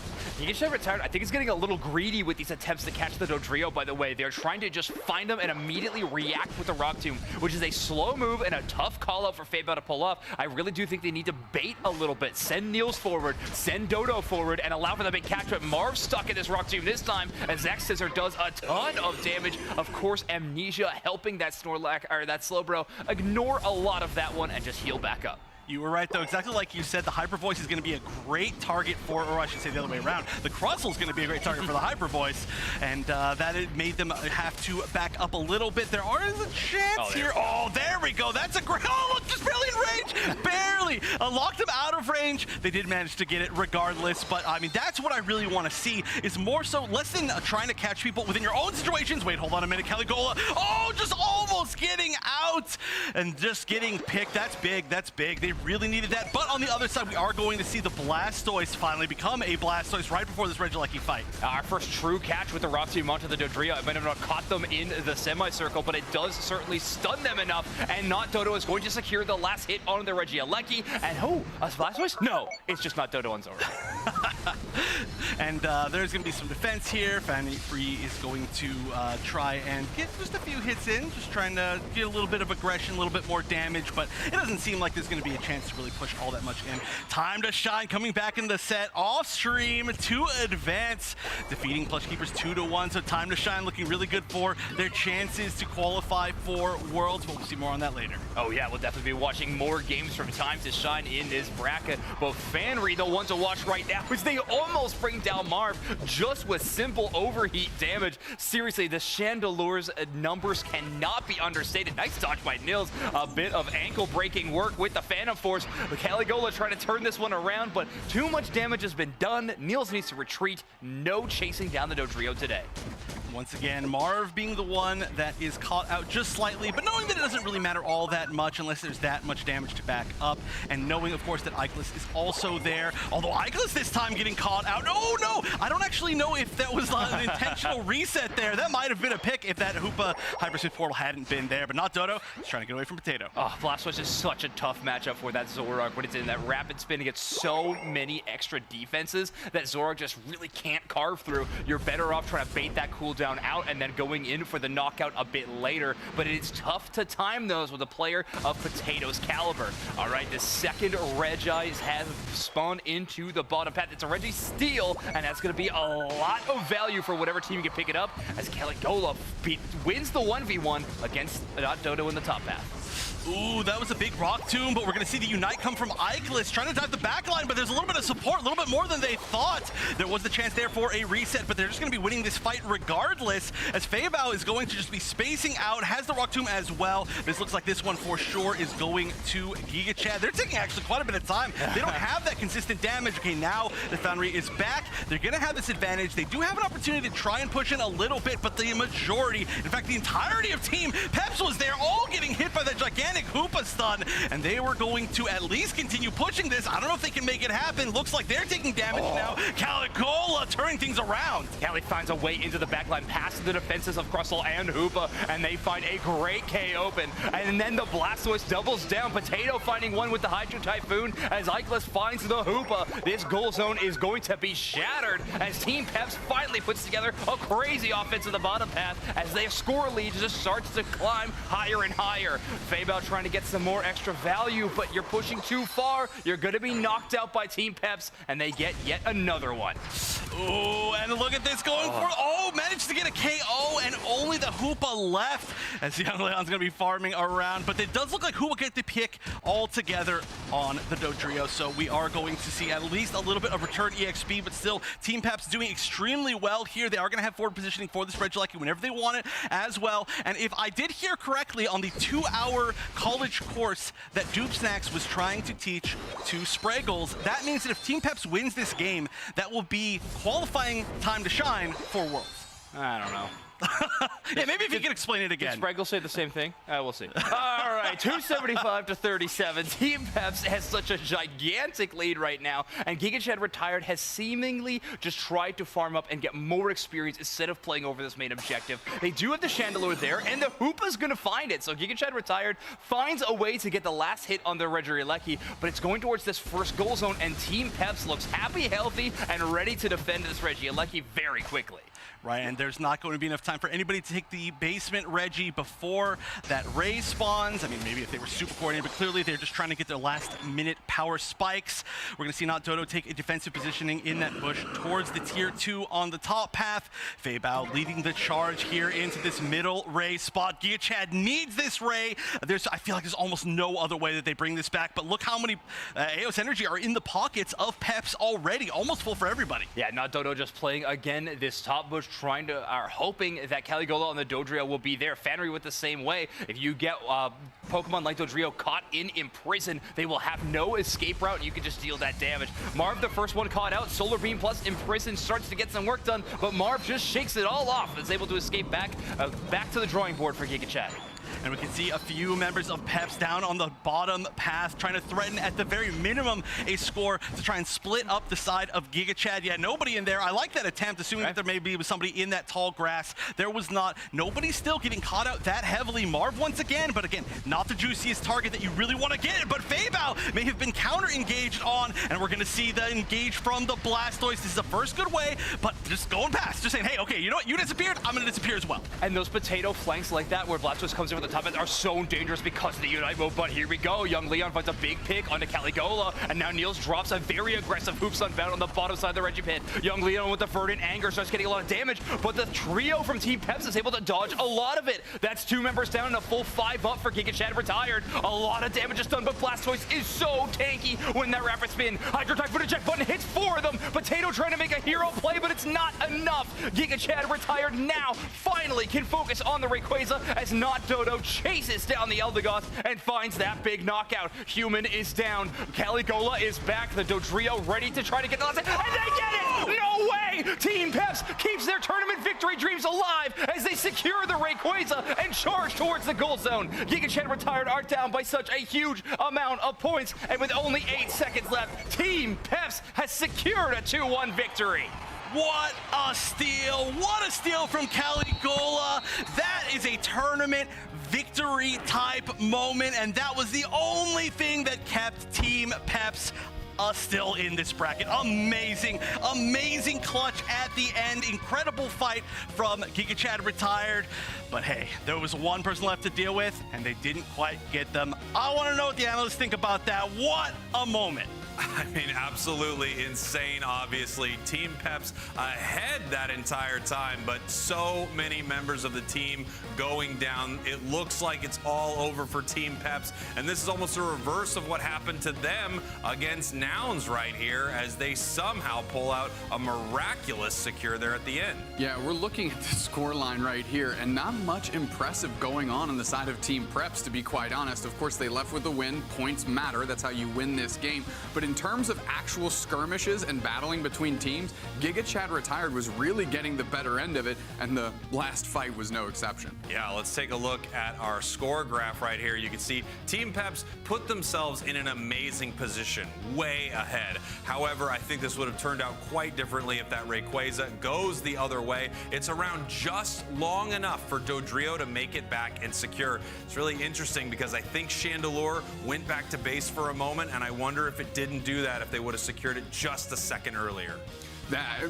Retired, I think he's getting a little greedy with these attempts to catch the Dodrio, by the way. They're trying to just find them and immediately react with the Rock Tomb, which is a slow move and a tough call-out for Fabao to pull off. I really do think they need to bait a little bit. Send Niels forward, send Dodo forward, and allow for the big catch. But Marv's stuck in this Rock Tomb this time as X Scissor does a ton of damage. Of course, Amnesia helping that Snorlax, or that Slowbro ignore a lot of that one and just heal back up.
You were right, though. Exactly like you said, the Hyper Voice is going to be a great target for, or I should say the other way around, the Crustle is going to be a great target for the Hyper Voice, and that it made them have to back up a little bit. There is a chance here. Oh, there we go. That's a great, oh, look, just barely in range. Barely. Locked them out of range. They did manage to get it regardless, but I mean, that's what I really want to see, is more so less than trying to catch people within your own situations. Wait, hold on a minute, Caligola. Oh, just almost getting out and just getting picked. That's big. That's big. They really needed that. But on the other side, we are going to see the Blastoise finally become a Blastoise right before this Regieleki fight.
Our first true catch with the Rock Tomb onto the Dodrio. It might have not caught them in the semicircle, but it does certainly stun them enough. And not Dodo is going to secure the last hit on the Regieleki. And oh, a Blastoise? No, it's just not Dodo and Zoro.
And there's going to be some defense here. Fanry is going to try and get just a few hits in, just trying to get a little bit of aggression, a little bit more damage, but it doesn't seem like there's going to be a chance to really push all that much in. Time to shine, coming back in the set off stream to advance, defeating Plush Keepers 2-1. So Time to Shine looking really good for their chances to qualify for Worlds. But we'll see more on that later.
Oh yeah, we'll definitely be watching more games from Time to Shine in this bracket. But Fanry, the one to watch right now, which they almost bring down Marv just with simple overheat damage. Seriously, the Chandelure's numbers cannot be be understated. Nice dodge by Nils. A bit of ankle-breaking work with the Phantom Force. Caligola trying to turn this one around, but too much damage has been done. Nils needs to retreat. No chasing down the Dodrio today.
Once again, Marv being the one that is caught out just slightly, but knowing that it doesn't really matter all that much unless there's that much damage to back up, and knowing, of course, that Eiklis is also there. Although Eiklis this time getting caught out. Oh, no! I don't actually know if that was an intentional reset there. That might have been a pick if that Hoopa Hyperspace Portal hadn't been there, but not Dodo. He's trying to get away from Potato.
Oh, Blastoise is such a tough matchup for that Zoroark when it's in that rapid spin. It gets so many extra defenses that Zoroark just really can't carve through. You're better off trying to bait that cooldown out and then going in for the knockout a bit later, but it's tough to time those with a player of Potato's caliber. All right, the second Regi has spawned into the bottom path. It's a Regi steal, and that's going to be a lot of value for whatever team can pick it up, as Caligola wins the 1v1 against Dodo in the top path.
Ooh, that was a big rock tomb, but we're going to see the Unite come from Eiklis, trying to dive the backline, but there's a little bit of support, a little bit more than they thought. There was the chance there for a reset, but they're just going to be winning this fight regardless, as Feibao is going to just be spacing out, has the rock tomb as well. This looks like this one for sure is going to Giga Chad. They're taking actually quite a bit of time. They don't have that consistent damage. Okay, now the Foundry is back. They're going to have this advantage. They do have an opportunity to try and push in a little bit, but the majority, in fact, the entirety of Team Peps was there, all getting hit by that gigantic Hoopa stun, and they were going to at least continue pushing this. I don't know if they can make it happen. Looks like they're taking damage now. Caligola turning things around.
Cali finds a way into the backline past the defenses of Crustle and Hoopa, and they find a great K open. And then the Blastoise doubles down. Potato finding one with the Hydro Typhoon as Eiklis finds the Hoopa. This goal zone is going to be shattered as Team Peps finally puts together a crazy offense in the bottom path as their score lead just starts to climb higher and higher. Feibao trying to get some more extra value, but you're pushing too far. You're going to be knocked out by Team Peps, and they get yet another one.
Oh, and look at this going for, managed to get a KO, and only the Hoopa left as Young Leon's going to be farming around, but it does look like Hoopa get the pick all together on the Dodrio, so we are going to see at least a little bit of return EXP, but still, Team Peps doing extremely well here. They are going to have forward positioning for this Regieleki whenever they want it as well, and if I did hear correctly on the 2-hour college course that Doobsnacks was trying to teach to Spraggles, that means that if Team Peps wins this game, that will be qualifying time to shine for Worlds.
I don't know.
Yeah, maybe if you can explain it again.
Did Spraggles say the same thing? We'll see. All right, 275 to 37. Team Peps has such a gigantic lead right now, and Giga Chad Retired has seemingly just tried to farm up and get more experience instead of playing over this main objective. They do have the Chandelure there, and the Hoopa's going to find it. So Giga Chad Retired finds a way to get the last hit on their Regieleki, but it's going towards this first goal zone, and Team Peps looks happy, healthy, and ready to defend this Regieleki very quickly.
Right, and there's not going to be enough time for anybody to take the basement Regi before that Ray spawns. I mean, maybe if they were super coordinated, but clearly they're just trying to get their last-minute power spikes. We're going to see Not Dodo take a defensive positioning in that bush towards the tier 2 on the top path. Feibao leading the charge here into this middle Ray spot. Giga Chad needs this Ray. I feel like there's almost no other way that they bring this back, but look how many Eos Energy are in the pockets of Peps already, almost full for everybody.
Yeah, Not Dodo just playing again this top bush, hoping that Caligola on the Dodrio will be there. Fanry with the same way. If you get Pokemon like Dodrio caught in Imprison, they will have no escape route, and you can just deal that damage. Marv, the first one caught out. Solar Beam plus Imprison starts to get some work done, but Marv just shakes it all off and is able to escape back to the drawing board for Giga Chad.
And we can see a few members of Peps down on the bottom path trying to threaten at the very minimum a score to try and split up the side of Giga Chad. Yeah, nobody in there. I like that attempt, assuming that there maybe was somebody in that tall grass. There was not. Nobody still getting caught out that heavily. Marv once again, but again, not the juiciest target that you really want to get. But Feibao may have been counter-engaged on, and we're going to see the engage from the Blastoise. This is the first good way, but just going past, just saying, hey, okay, you know what? You disappeared, I'm going to disappear as well.
And those potato flanks like that, where Blastoise comes over the top, are so dangerous because of the Unite move, but here we go. Young Leon finds a big pick onto Caligola, and now Niels drops a very aggressive Hoops Unbound on the bottom side of the Regi pit. Young Leon with the Verdant Anger starts getting a lot of damage, but the trio from Team Peps is able to dodge a lot of it. That's 2 members down and a full 5 up for Giga Chad Retired. A lot of damage is done, but Blastoise is so tanky when that Rapid Spin. Hydro Typhoon eject button hits 4 of them. Potato trying to make a hero play, but it's not enough. Giga Chad Retired now finally can focus on the Rayquaza as Not Dodo Dodrio chases down the Eldegoss and finds that big knockout. Human is down. Caligula is back. The Dodrio ready to try to get the last hit, and they get it! No way! Team Peps keeps their tournament victory dreams alive as they secure the Rayquaza and charge towards the goal zone. Giga Chad Retired are down by such a huge amount of points, and with only 8 seconds left, Team Peps has secured a 2-1 victory.
What a steal! What a steal from Caligula! That is a tournament victory type moment, and that was the only thing that kept Team Peps still in this bracket. Amazing, amazing clutch at the end. Incredible fight from Giga Chad Retired. But hey, there was one person left to deal with, and they didn't quite get them. I want to know what the analysts think about that. What a moment.
I mean, absolutely insane, obviously. Team Peps ahead that entire time, but so many members of the team going down. It looks like it's all over for Team Peps, and this is almost a reverse of what happened to them against Nouns right here, as they somehow pull out a miraculous secure there at the end.
Yeah, we're looking at the score line right here, and not much impressive going on the side of Team Peps, to be quite honest. Of course, they left with the win. Points matter. That's how you win this game. But in terms of actual skirmishes and battling between teams, Giga Chad Retired was really getting the better end of it, and the last fight was no exception.
Yeah, let's take a look at our score graph right here. You can see Team Peps put themselves in an amazing position, way ahead. However, I think this would have turned out quite differently if that Rayquaza goes the other way. It's around just long enough for Dodrio to make it back and secure. It's really interesting because I think Chandelure went back to base for a moment, and I wonder if it didn't do that if they would have secured it just a second earlier.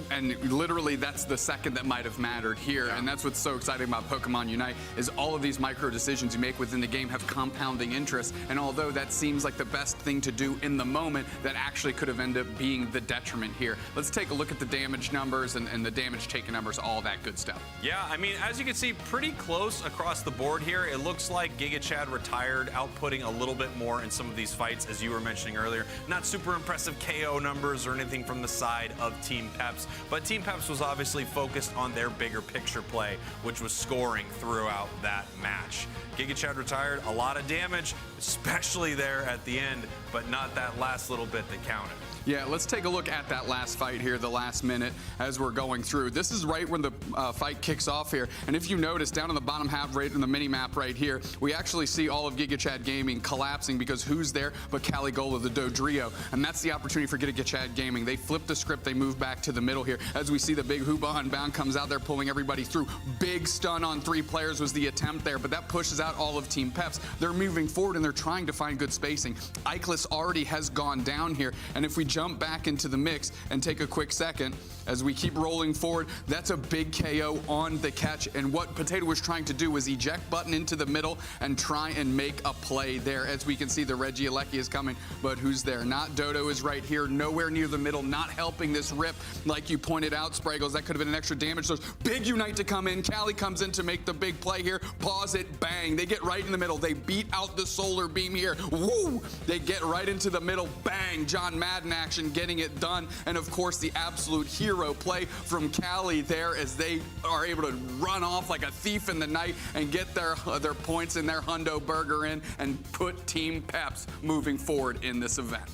And literally that's the second that might have mattered here. Yeah. And that's what's so exciting about Pokemon Unite is all of these micro decisions you make within the game have compounding interest. And although that seems like the best thing to do in the moment, that actually could have ended up being the detriment here. Let's take a look at the damage numbers and the damage taken numbers, all that good stuff.
Yeah, I mean, as you can see, pretty close across the board here. It looks like Giga Chad Retired outputting a little bit more in some of these fights, as you were mentioning earlier. Not super impressive KO numbers or anything from the side of Team Peps, but Team Peps was obviously focused on their bigger picture play, which was scoring throughout that match. Giga Chad Retired, a lot of damage, especially there at the end, but not that last little bit that counted.
Yeah, let's take a look at that last fight here, the last minute, as we're going through. This is right when the fight kicks off here. And if you notice, down on the bottom half right in the mini-map right here, we actually see all of Giga Chad Gaming collapsing because who's there but Caligula, the Dodrio. And that's the opportunity for Giga Chad Gaming. They flip the script, they move back to the middle here. As we see the big Hooba Unbound comes out there pulling everybody through. Big stun on 3 players was the attempt there, but that pushes out all of Team Peps. They're moving forward and they're trying to find good spacing. Ikelis already has gone down here, and if we jump back into the mix and take a quick second as we keep rolling forward, that's a big KO on the catch, and what Potato was trying to do was eject button into the middle and try and make a play there. As we can see, the Regieleki is coming, but who's there? Not Dodo is right here, nowhere near the middle, not helping this rip. Like you pointed out, Spraggles, that could have been an extra damage. So big Unite to come in. Cali comes in to make the big play here. Pause it, bang. They get right in the middle. They beat out the solar beam here. Woo! They get right into the middle. Bang! John Madden action getting it done. And of course, the absolute hero play from Cali there as they are able to run off like a thief in the night and get their points in their hundo burger in and put Team Peps moving forward in this event.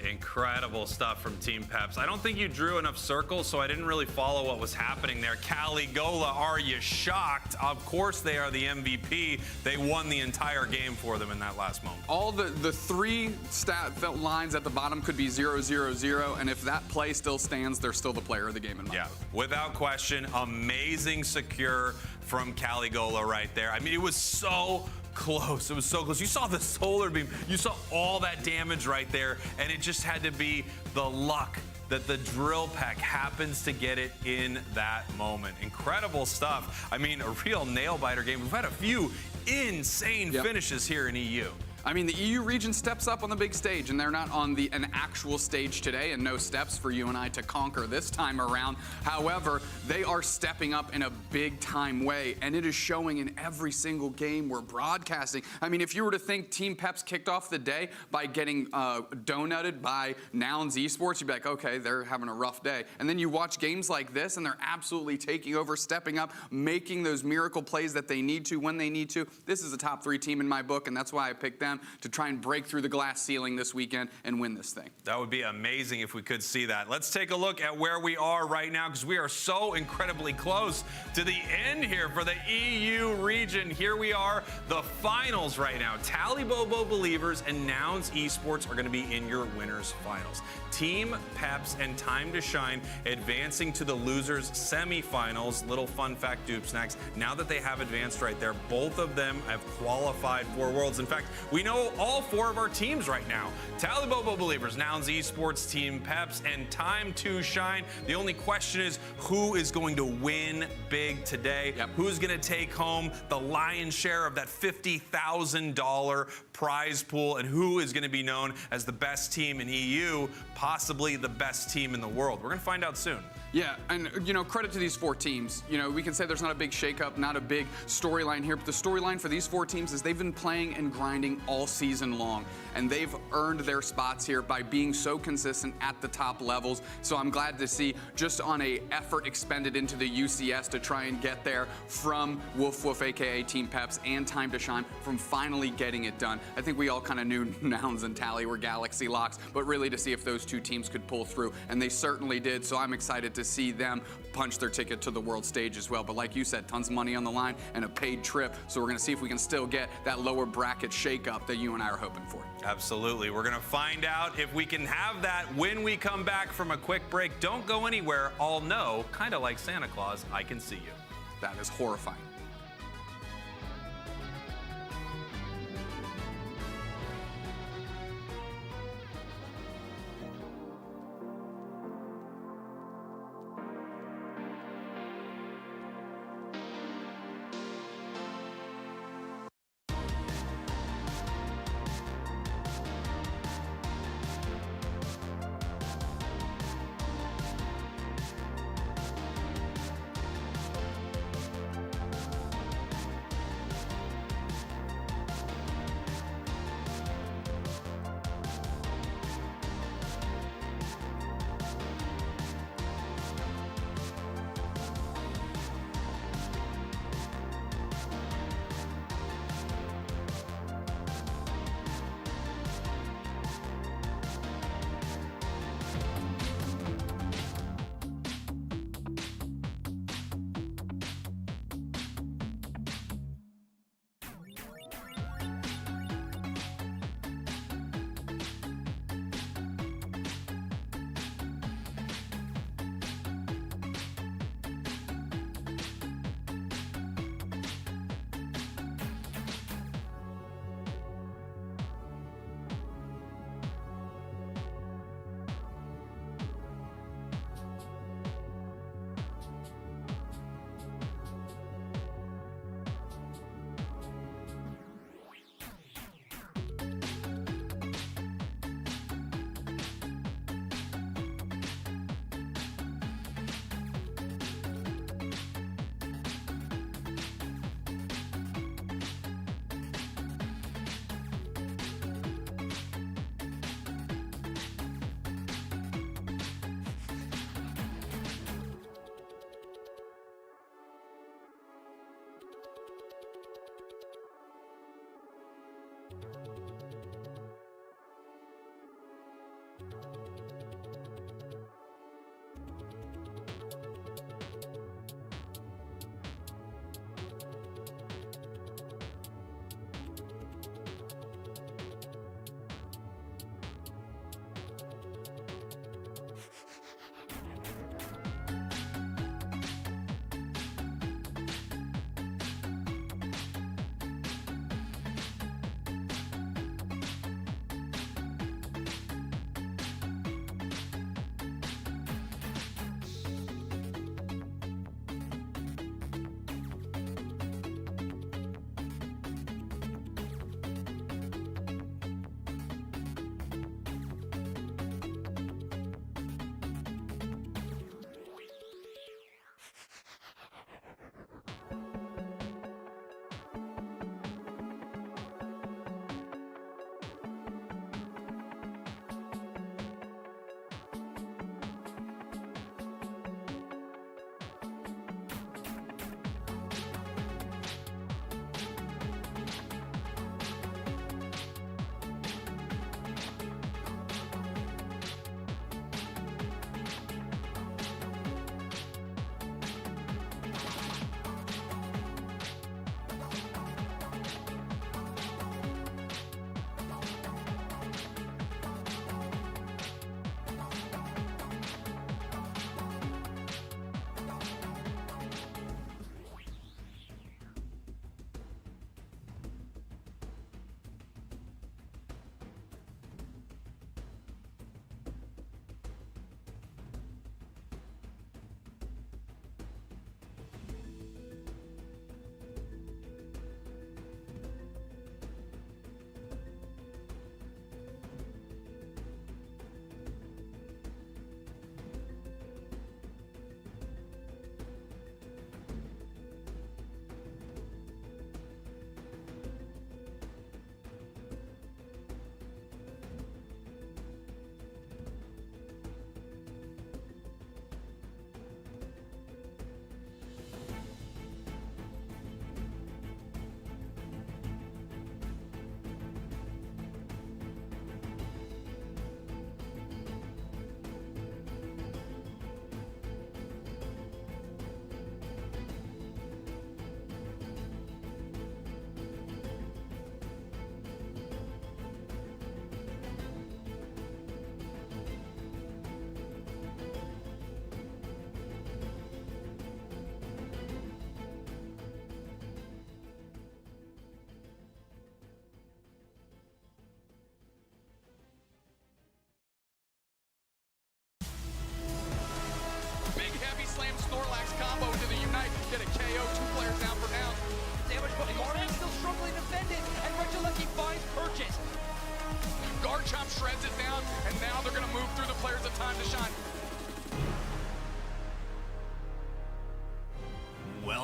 Incredible stuff from Team Peps. I don't think you drew enough circles, so I didn't really follow what was happening there. Caligula, are you shocked? Of course they are the MVP. They won the entire game for them in that last moment.
All the 3 stat lines at the bottom could be 0-0-0, and if that play still stands, they're still the player of the game in my book.
Without question, amazing secure from Caligula right there. I mean, it was so close. It was so close. You saw the solar beam. You saw all that damage right there, and it just had to be the luck that the drill pack happens to get it in that moment. Incredible stuff. I mean, a real nail-biter game. We've had a few insane finishes here in EU.
I mean, the EU region steps up on the big stage, and they're not on an actual stage today, and no steps for you and I to conquer this time around. However, they are stepping up in a big-time way, and it is showing in every single game we're broadcasting. I mean, if you were to think Team Peps kicked off the day by getting donutted by Nouns Esports, you'd be like, okay, they're having a rough day. And then you watch games like this, and they're absolutely taking over, stepping up, making those miracle plays that they need to when they need to. This is a top 3 team in my book, and that's why I picked them to try and break through the glass ceiling this weekend and win this thing.
That would be amazing if we could see that. Let's take a look at where we are right now, because we are so incredibly close to the end here for the EU region. Here we are, the finals right now. Tally Bobo Believers and Nouns Esports are going to be in your winners finals. Team Peps and Time to Shine advancing to the losers semifinals. Little fun fact, Dupe Snacks. Now that they have advanced right there, both of them have qualified for Worlds. In fact, we know all 4 of our teams right now. Tally Bobo Believers, Nouns Esports, Team Peps, and Time to Shine. The only question is who is going to win big today?
Yep.
Who's going to take home the lion's share of that $50,000 prize pool, and who is going to be known as the best team in EU, possibly the best team in the world? We're going to find out soon.
Yeah, and credit to these 4 teams. We can say there's not a big shakeup, not a big storyline here, but the storyline for these 4 teams is they've been playing and grinding all season long, and they've earned their spots here by being so consistent at the top levels. So I'm glad to see, just on a effort expended into the UCS to try and get there from Woof Woof, aka Team Peps, and Time to Shine, from finally getting it done. I think we all kind of knew Nouns and Tally were Galaxy locks, but really to see if those 2 teams could pull through, and they certainly did. So I'm excited to see them punch their ticket to the world stage as well. But like you said, tons of money on the line and a paid trip. So we're going to see if we can still get that lower bracket shakeup that you and I are hoping for.
Absolutely. We're going to find out if we can have that when we come back from a quick break. Don't go anywhere. I'll know, kind of like Santa Claus, I can see you.
That is horrifying.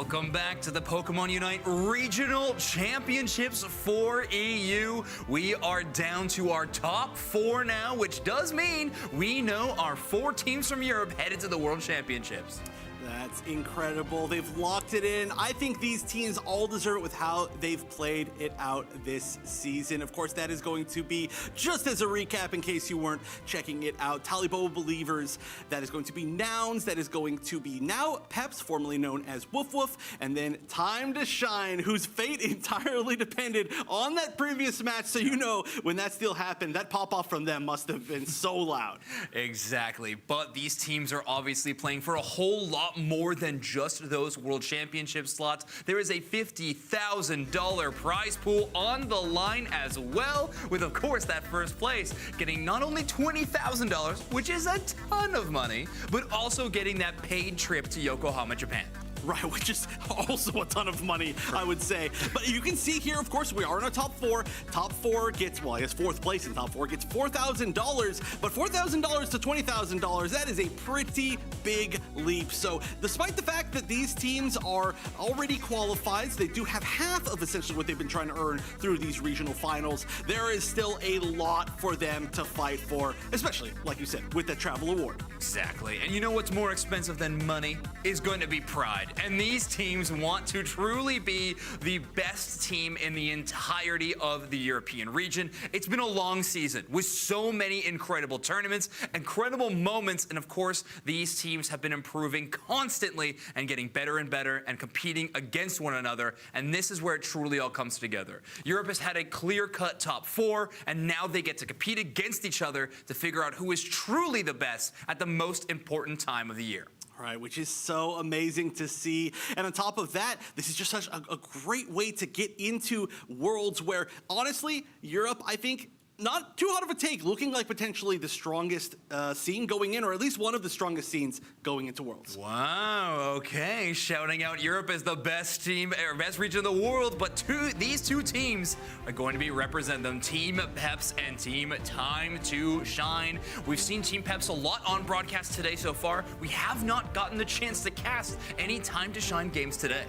Welcome back to the Pokemon Unite Regional Championships for EU. We are down to our top 4 now, which does mean we know our 4 teams from Europe headed to the World Championships.
That's incredible. They've locked it in. I think these teams all deserve it with how they've played it out this season. Of course, that is going to be, just as a recap in case you weren't checking it out, Talibo Believers, that is going to be Nouns, that is going to be now Peps, formerly known as Woof Woof, and then Time to Shine, whose fate entirely depended on that previous match. So you know when that still happened, that pop-off from them must have been so loud.
Exactly, but these teams are obviously playing for a whole lot more than just those World Championship slots. There is a $50,000 prize pool on the line as well, with of course that first place getting not only $20,000, which is a ton of money, but also getting that paid trip to Yokohama, Japan.
Right, which is also a ton of money, I would say. But you can see here, of course, we are in our top 4. Top 4 gets, well, I guess 4th place in top 4 gets $4,000. But $4,000 to $20,000, that is a pretty big leap. So despite the fact that these teams are already qualified, so they do have half of essentially what they've been trying to earn through these regional finals, there is still a lot for them to fight for, especially, like you said, with that travel award.
Exactly. And you know what's more expensive than money is going to be pride. And these teams want to truly be the best team in the entirety of the European region. It's been a long season with so many incredible tournaments, incredible moments, and of course, these teams have been improving constantly and getting better and better and competing against one another. And this is where it truly all comes together. Europe has had a clear-cut top 4, and now they get to compete against each other to figure out who is truly the best at the most important time of the year.
Right, which is so amazing to see. And on top of that, this is just such a great way to get into worlds where, honestly, Europe, I think, not too hot of a take, looking like potentially the strongest scene going in, or at least one of the strongest scenes going into Worlds.
Wow, okay. Shouting out Europe as the best team, or best region of the world, but these two teams are going to be representing them, Team Peps and Team Time to Shine. We've seen Team Peps a lot on broadcast today so far. We have not gotten the chance to cast any Time to Shine games today.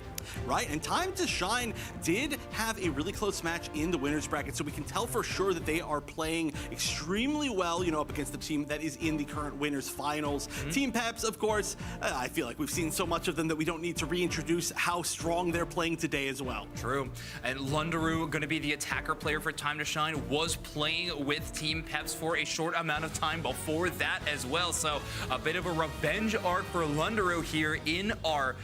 Right, and Time to Shine did have a really close match in the winners bracket, so we can tell for sure that they are playing extremely well, you know, up against the team that is in the current winners finals. Team Peps, of course, I feel like we've seen so much of them that we don't need to reintroduce how strong they're playing today as well.
True, and Lundaroo, going to be the attacker player for Time to Shine, was playing with Team Peps for a short amount of time before that as well, so a bit of a revenge arc for Lundaroo here in our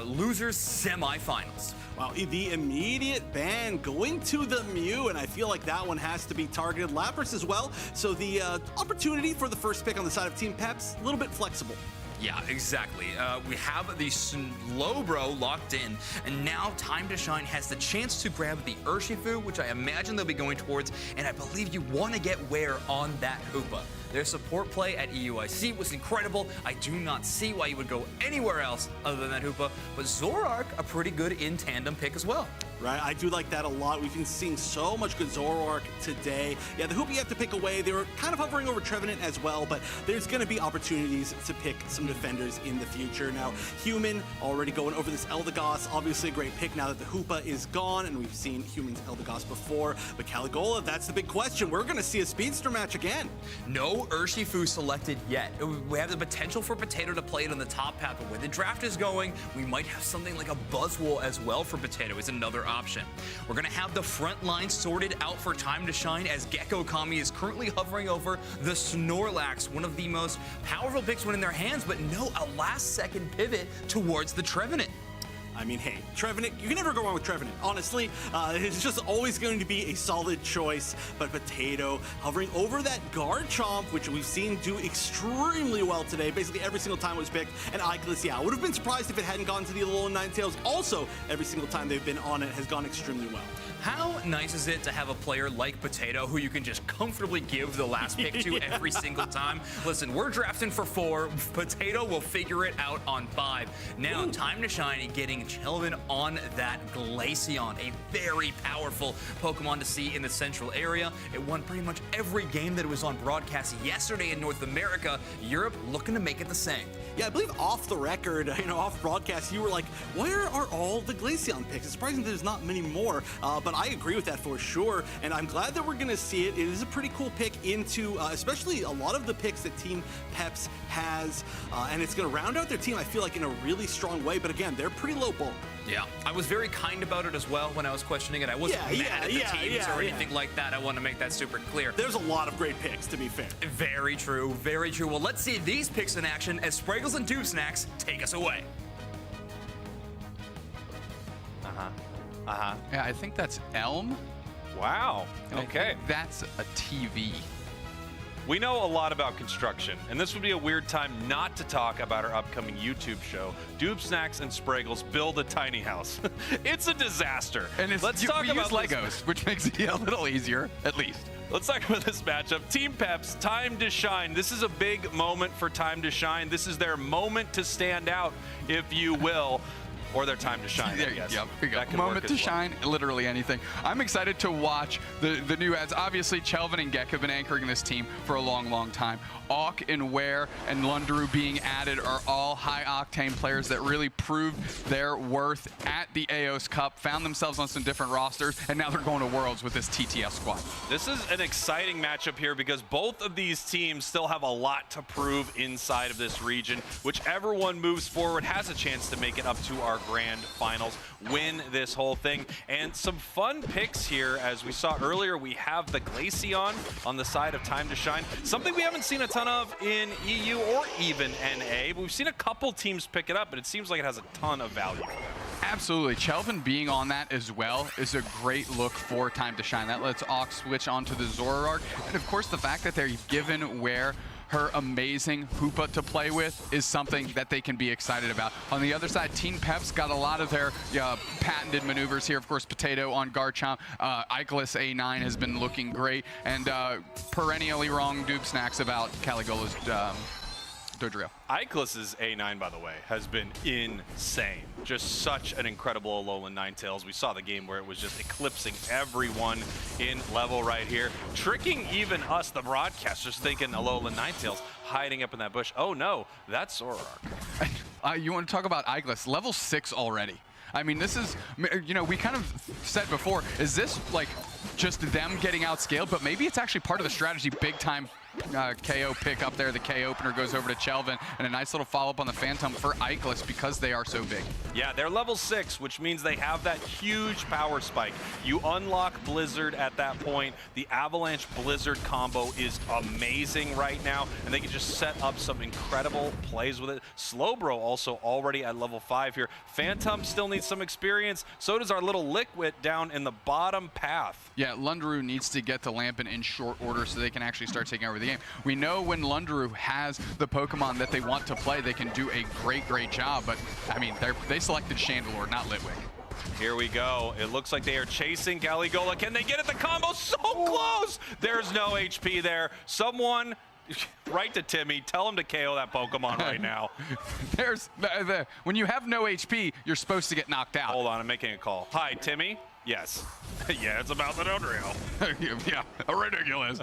losers semifinals.
Wow, the immediate ban going to the Mew, and I feel like that one has to be targeted. Lapras as well, so the opportunity for the first pick on the side of Team Peps, a little bit flexible.
Yeah, exactly. We have the Slowbro locked in, and now Time to Shine has the chance to grab the Urshifu, which I imagine they'll be going towards, and I believe you want to get Wear on that Hoopa. Their support play at EUIC was incredible. I do not see why you would go anywhere else other than that Hoopa, but Zoroark, a pretty good in-tandem pick as well.
Right, I do like that a lot. We've been seeing so much good Zoroark today. Yeah, the Hoopa you have to pick away. They were kind of hovering over Trevenant as well, but there's going to be opportunities to pick some defenders in the future. Now, Human already going over this Eldegoss. Obviously a great pick now that the Hoopa is gone, and we've seen Human's Eldegoss before. But Caligola, that's the big question. We're going to see a speedster match again.
No Urshifu selected yet. We have the potential for Potato to play it on the top path, but where the draft is going, we might have something like a Buzzwole as well for Potato as another option. We're going to have the front line sorted out for Time to Shine as Gecko Kami is currently hovering over the Snorlax, one of the most powerful picks when in their hands, but no, a last-second pivot towards the Trevenant.
I mean, hey, Trevenant, you can never go wrong with Trevenant. Honestly, it's just always going to be a solid choice. But Potato hovering over that Garchomp, which we've seen do extremely well today. Basically every single time it was picked. And Ikelis, yeah, I would have been surprised if it hadn't gone to the Alolan Ninetales. Also, every single time they've been on it has gone extremely well.
How nice is it to have a player like Potato who you can just comfortably give the last pick to every single time? Listen, we're drafting for 4. Potato will figure it out on 5. Now, Time to Shine getting Chelvin on that Glaceon, a very powerful Pokemon to see in the central area. It won pretty much every game that it was on broadcast yesterday in North America. Europe looking to make it the same.
Yeah, I believe off the record, off broadcast, you were like, where are all the Glaceon picks? It's surprising that there's not many more, but I agree with that for sure, and I'm glad that we're going to see it. It is a pretty cool pick into, especially a lot of the picks that Team Peps has, and it's going to round out their team, I feel like, in a really strong way, but again, they're pretty low ball.
Yeah, I was very kind about it as well when I was questioning it. I wasn't mad at the teams or anything like that. I want to make that super clear.
There's a lot of great picks, to be fair.
Very true, very true. Well, let's see these picks in action as Spraggles and Doob Snacks take us away.
Yeah, I think that's Elm.
Wow.
And I
Okay.
think that's a TV.
We know a lot about construction, and this would be a weird time not to talk about our upcoming YouTube show, Doob Snacks and Spraggles Build a Tiny House. It's a disaster.
And
Let's
we
talk
use
about
Legos,
this.
which makes it a little easier, at least.
Let's talk about this matchup. Team Peps, time to shine. This is a big moment for time to shine. This is their moment to stand out, if you will. Or their time to shine, I guess.
Yep, here you go.
That could
Moment
work
to
as well.
shine, literally anything. I'm excited to watch the new ads. Obviously, Chelvin and Gek have been anchoring this team for a long, long time. Auk and Ware and Lundaru being added are all high-octane players that really proved their worth at the AOS Cup, found themselves on some different rosters, and now they're going to Worlds with this TTS squad.
This is an exciting matchup here because both of these teams still have a lot to prove inside of this region. Whichever one moves forward has a chance to make it up to our grand finals, win this whole thing. And some fun picks here. As we saw earlier, we have the Glaceon on the side of Time to Shine, something we haven't seen a ton of in EU or even NA. But we've seen a couple teams pick it up, but it seems like it has a ton of value.
Absolutely. Chelvin being on that as well is a great look for Time to Shine. That lets Auk switch onto the Zoroark. And of course, the fact that they're given Ware her amazing Hoopa to play with is something that they can be excited about. On the other side, Team Peps got a lot of their patented maneuvers here. Of course, Potato on Garchomp. Ikelis A9 has been looking great. And perennially wrong Doob Snacks about Caligula's Dodrio.
Ikelis's A9, by the way, has been insane. Just such an incredible Alolan Ninetales. We saw the game where it was just eclipsing everyone in level right here, tricking even us, the broadcasters, thinking Alolan Ninetales hiding up in that bush. Oh no, that's Zoroark.
You want to talk about Ikelis, level 6 already. I mean, this is, we kind of said before, is this like just them getting outscaled? But maybe it's actually part of the strategy. Big time KO pick up there. The K opener goes over to Chelvin, and a nice little follow-up on the Phantom for Ikelis because they are so big.
Yeah, they're level 6, which means they have that huge power spike. You unlock Blizzard at that point. The Avalanche Blizzard combo is amazing right now, and they can just set up some incredible plays with it. Slowbro also already at level 5 here. Phantom still needs some experience. So does our little Liquid down in the bottom path.
Yeah, Lundaru needs to get to Lampin in short order so they can actually start taking over the game. We know when Lundaru has the Pokemon that they want to play, they can do a great, great job. But, I mean, they selected Chandelure, not Litwick.
Here we go. It looks like they are chasing Caligula. Can they get it? The combo so close. There's no HP there. Someone, write to Timmy. Tell him to KO that Pokemon right now.
There's when you have no HP, you're supposed to get knocked out.
Hold on, I'm making a call. Hi, Timmy. Yes. Yeah, it's about the Dodrio.
Yeah, ridiculous.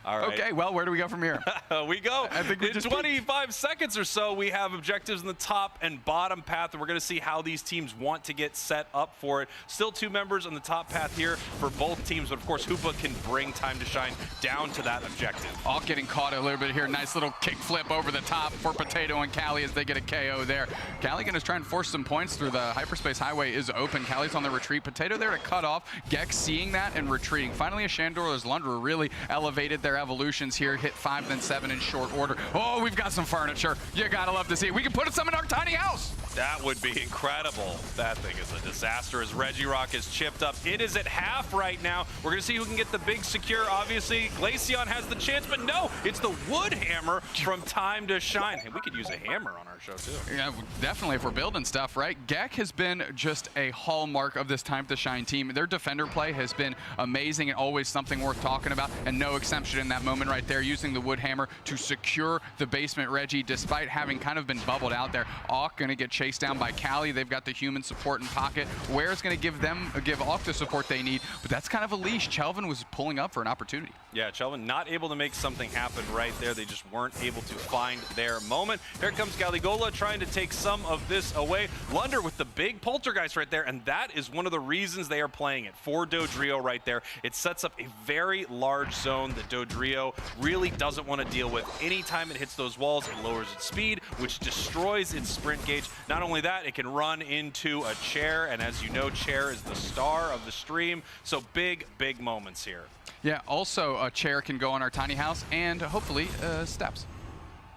All right.
Okay, well, where do we go from here?
We go.
I think we
in
just
25 seconds or so, we have objectives in the top and bottom path, and we're going to see how these teams want to get set up for it. Still 2 members on the top path here for both teams, but of course, Hoopa can bring Time to Shine down to that objective.
All getting caught a little bit here. Nice little kick flip over the top for Potato and Callie as they get a KO there. Callie going to try and force some points through the hyperspace highway is open. Callie's on the retreat. Potato there to cut off. Gex seeing that and retreating. Finally, a Chandelure as Lundaru really elevated their evolutions here. Hit 5, then 7 in short order. Oh, we've got some furniture. You gotta love to see it. We can put some in our tiny house.
That would be incredible. That thing is a disaster as Regirock is chipped up. It is at half right now. We're going to see who can get the big secure. Obviously, Glaceon has the chance, but no, it's the Wood Hammer from Time to Shine. Hey, we could use a hammer on our show, too.
Yeah, definitely if we're building stuff, right? Gek has been just a hallmark of this Time to Shine team. Their defender play has been amazing and always something worth talking about, and no exception in that moment right there, using the Wood Hammer to secure the basement Reggie, despite having kind of been bubbled out there. Auk going to get chased chased down by Cali. They've got the human support in pocket. Where's going to give Auk the support they need, but that's kind of a leash. Chelvin was pulling up for an opportunity.
Yeah, Chelvin not able to make something happen right there. They just weren't able to find their moment. Here comes Galigola trying to take some of this away. Lunder with the big poltergeist right there, and that is one of the reasons they are playing it for Dodrio right there. It sets up a very large zone that Dodrio really doesn't want to deal with. Anytime it hits those walls, it lowers its speed, which destroys its sprint gauge. Not only that, it can run into a chair, and as you know, chair is the star of the stream, so big moments here.
Yeah, also a chair can go on our tiny house, and hopefully steps.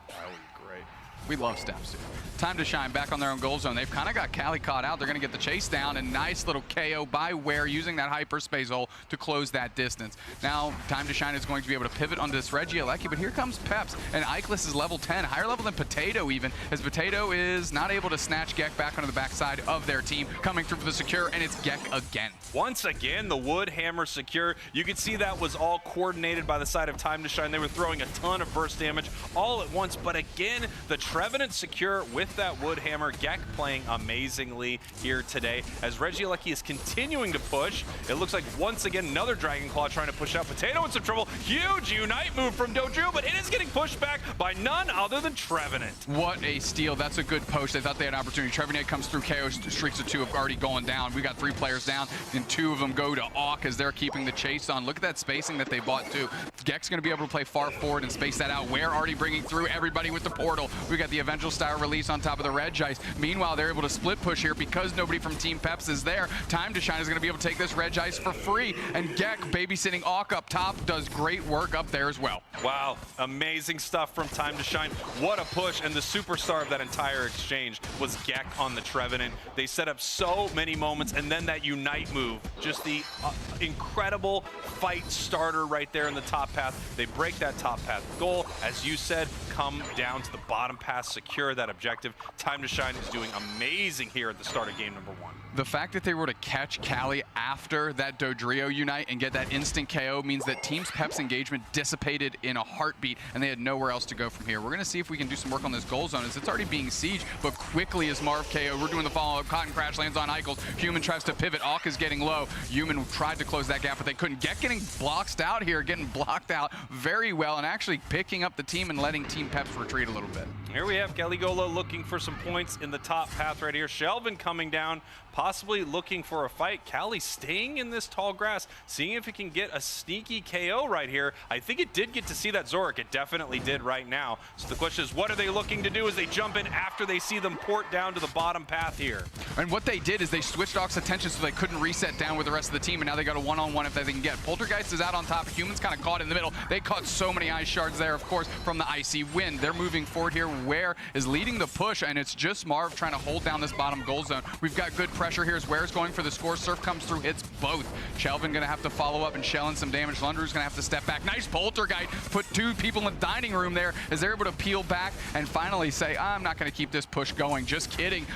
That would be great.
We love steps, dude. Time to shine back on their own goal zone. They've kind of got Cali caught out. They're going to get the chase down, and nice little KO by Ware using that hyperspace hole to close that distance. Now, Time to Shine is going to be able to pivot onto this Regieleki, but here comes Peps, and Ikelis is level 10, higher level than Potato even, as Potato is not able to snatch Gek back onto the backside of their team, coming through for the secure, and it's Gek again.
Once again, the wood hammer secure. You can see that was all coordinated by the side of Time to Shine. They were throwing a ton of burst damage all at once, but again, the Trevenant secure with that wood hammer. Gek playing amazingly here today as Regieleki is continuing to push. It looks like once again another Dragon Claw trying to push out Potato in some trouble. Huge Unite move from Dodrio, but it is getting pushed back by none other than Trevenant.
What a steal. That's a good post. They thought they had an opportunity. Trevenant comes through KO. Streaks of 2 have already gone down. We got 3 players down, and 2 of them go to Auk as they're keeping the chase on. Look at that spacing that they bought too. Gek's going to be able to play far forward and space that out. Ware already bringing through everybody with the portal. We got the Evangel style release on top of the Reg Ice. Meanwhile, they're able to split push here because nobody from Team Peps is there. Time to Shine is going to be able to take this Reg Ice for free, and Gek babysitting Auk up top does great work up there as well.
Wow, amazing stuff from Time to Shine. What a push, and the superstar of that entire exchange was Gek on the Trevenant. They set up so many moments, and then that Unite move, just the incredible fight starter right there in the top path. They break that top path goal, as you said, come down to the bottom path, secure that objective. Time to Shine is doing amazing here at the start of game number 1.
The fact that they were to catch Cali after that Dodrio Unite and get that instant KO means that Team Peps engagement dissipated in a heartbeat, and they had nowhere else to go from here. We're going to see if we can do some work on this goal zone, as it's already being sieged, but quickly as Marv KO. We're doing the follow-up. Cotton Crash lands on Eichels. Human tries to pivot. Auk is getting low. Human tried to close that gap, but they couldn't. Getting blocked out here, getting blocked out very well, and actually picking up the team and letting Team Peps retreat a little bit.
Here we have Galigola looking for some points in the top path right here. Shelvin coming down, possibly looking for a fight. Cali staying in this tall grass, seeing if it can get a sneaky KO right here. I think it did get to see that Zorik. It definitely did right now. So the question is, what are they looking to do as they jump in after they see them port down to the bottom path here?
And what they did is they switched Auk's attention so they couldn't reset down with the rest of the team, and now they got a one-on-one if they can get. Poltergeist is out on top. Humans kind of caught in the middle. They caught so many ice shards there, of course, from the icy wind. They're moving forward here. Ware is leading the push, and it's just Marv trying to hold down this bottom goal zone. We've got good pressure here as Ware's going for the score. Surf comes through, hits both. Shelvin going to have to follow up and shell in some damage. Lunder's going to have to step back. Nice Poltergeist. Put 2 people in the dining room there as they're able to peel back and finally say, I'm not going to keep this push going. Just kidding.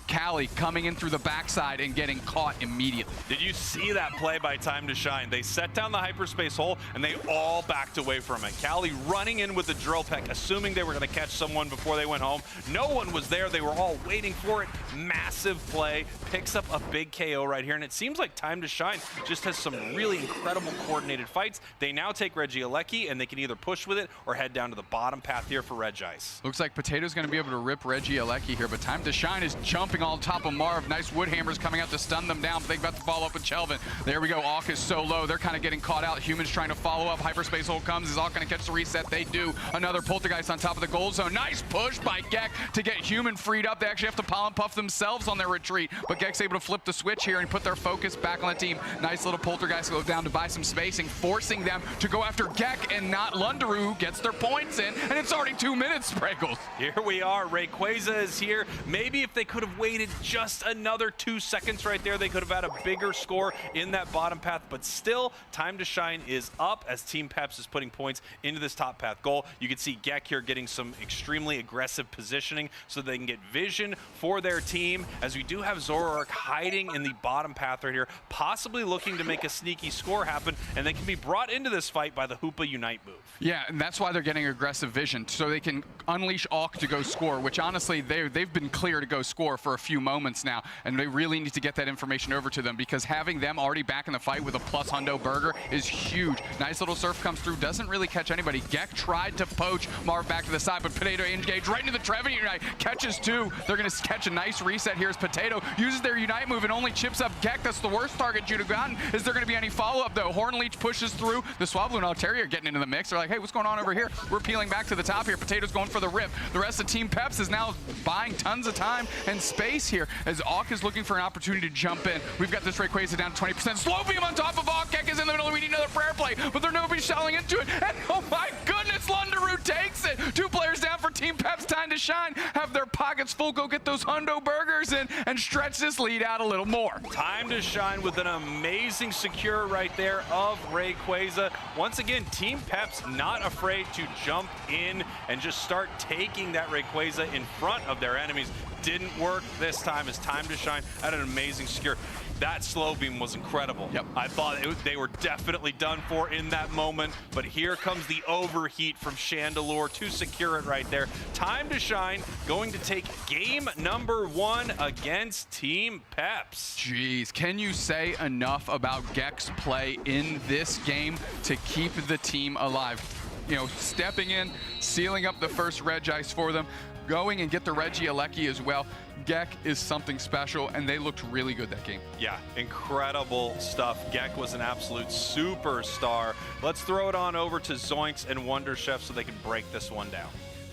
Cali coming in through the backside and getting caught immediately.
Did you see that play by Time to Shine? They set down the hyperspace hole and they all backed away from it. Cali running in with the drill peck, assuming they were going to catch someone before they went home. No one was there. They were all waiting for it. Massive play. Picks up a big KO right here, and it seems like Time to Shine just has some really incredible coordinated fights. They now take Regieleki, and they can either push with it or head down to the bottom path here for Reg Ice.
Looks like Potato's going to be able to rip Regieleki here, but Time to Shine is jumping on top of Marv. Nice wood hammers coming out to stun them down, but they've got to follow up with Chelvin. There we go. Auk is so low. They're kind of getting caught out. Humans trying to follow up. Hyperspace hole comes. Is Auk going to catch the reset? They do. Another Poltergeist on top of the goal zone. Nice push by Gek to get Human freed up. They actually have to pollen puff themselves on their retreat, but Gek's able to flip the switch here and put their focus back on the team. Nice little Poltergeist go down to buy some spacing, forcing them to go after Gek and not Lunderu, who gets their points in, and it's already 2 minutes, Spriggles.
Here we are. Rayquaza is here. Maybe if they could have waited waited just another 2 seconds right there, they could have had a bigger score in that bottom path, but still, time to shine is up as Team Peps is putting points into this top path goal. You can see Gek here getting some extremely aggressive positioning so they can get vision for their team, as we do have Zoroark hiding in the bottom path right here, possibly looking to make a sneaky score happen, and they can be brought into this fight by the Hoopa Unite move.
Yeah, and that's why they're getting aggressive vision, so they can unleash Auk to go score, which honestly, they've been clear to go score for a few moments now, and they really need to get that information over to them, because having them already back in the fight with a plus hundo burger is huge. Nice little surf comes through, doesn't really catch anybody. Gek tried to poach Marv back to the side, but Potato engaged right into the Treven Unite, catches two. They're going to catch a nice reset here as Potato uses their Unite move and only chips up Gek. That's the worst target you'd have gotten. Is there going to be any follow-up, though? Hornleech pushes through. The Swablu and Altaria are getting into the mix. They're like, hey, what's going on over here? We're peeling back to the top here. Potato's going for the rip. The rest of Team Peps is now buying tons of time and space here as Auk is looking for an opportunity to jump in. We've got this Rayquaza down to 20%. Slow beam on top of Auk. Gek is in the middle. We need another prayer play, but there's nobody selling into it. And oh my goodness, Lundaroo takes it. 2 players down for Team Peps. Time to shine. Have their pockets full. Go get those hundo burgers in and stretch this lead out a little more.
Time to shine with an amazing secure right there of Rayquaza. Once again, Team Peps not afraid to jump in and just start taking that Rayquaza in front of their enemies. Didn't work this time. It's time to shine at an amazing secure. That slow beam was incredible.
Yep.
I thought they were definitely done for in that moment, but here comes the overheat from Chandelure to secure it right there. Time to shine, going to take game number 1 against Team Peps.
Jeez, can you say enough about Gek's play in this game to keep the team alive? You know, stepping in, sealing up the first Regice for them, going and get the Regieleki as well. Gek is something special, and they looked really good that game.
Yeah, incredible stuff. Gek was an absolute superstar. Let's throw it on over to Zoinks and Wonder Chef so they can break this one down.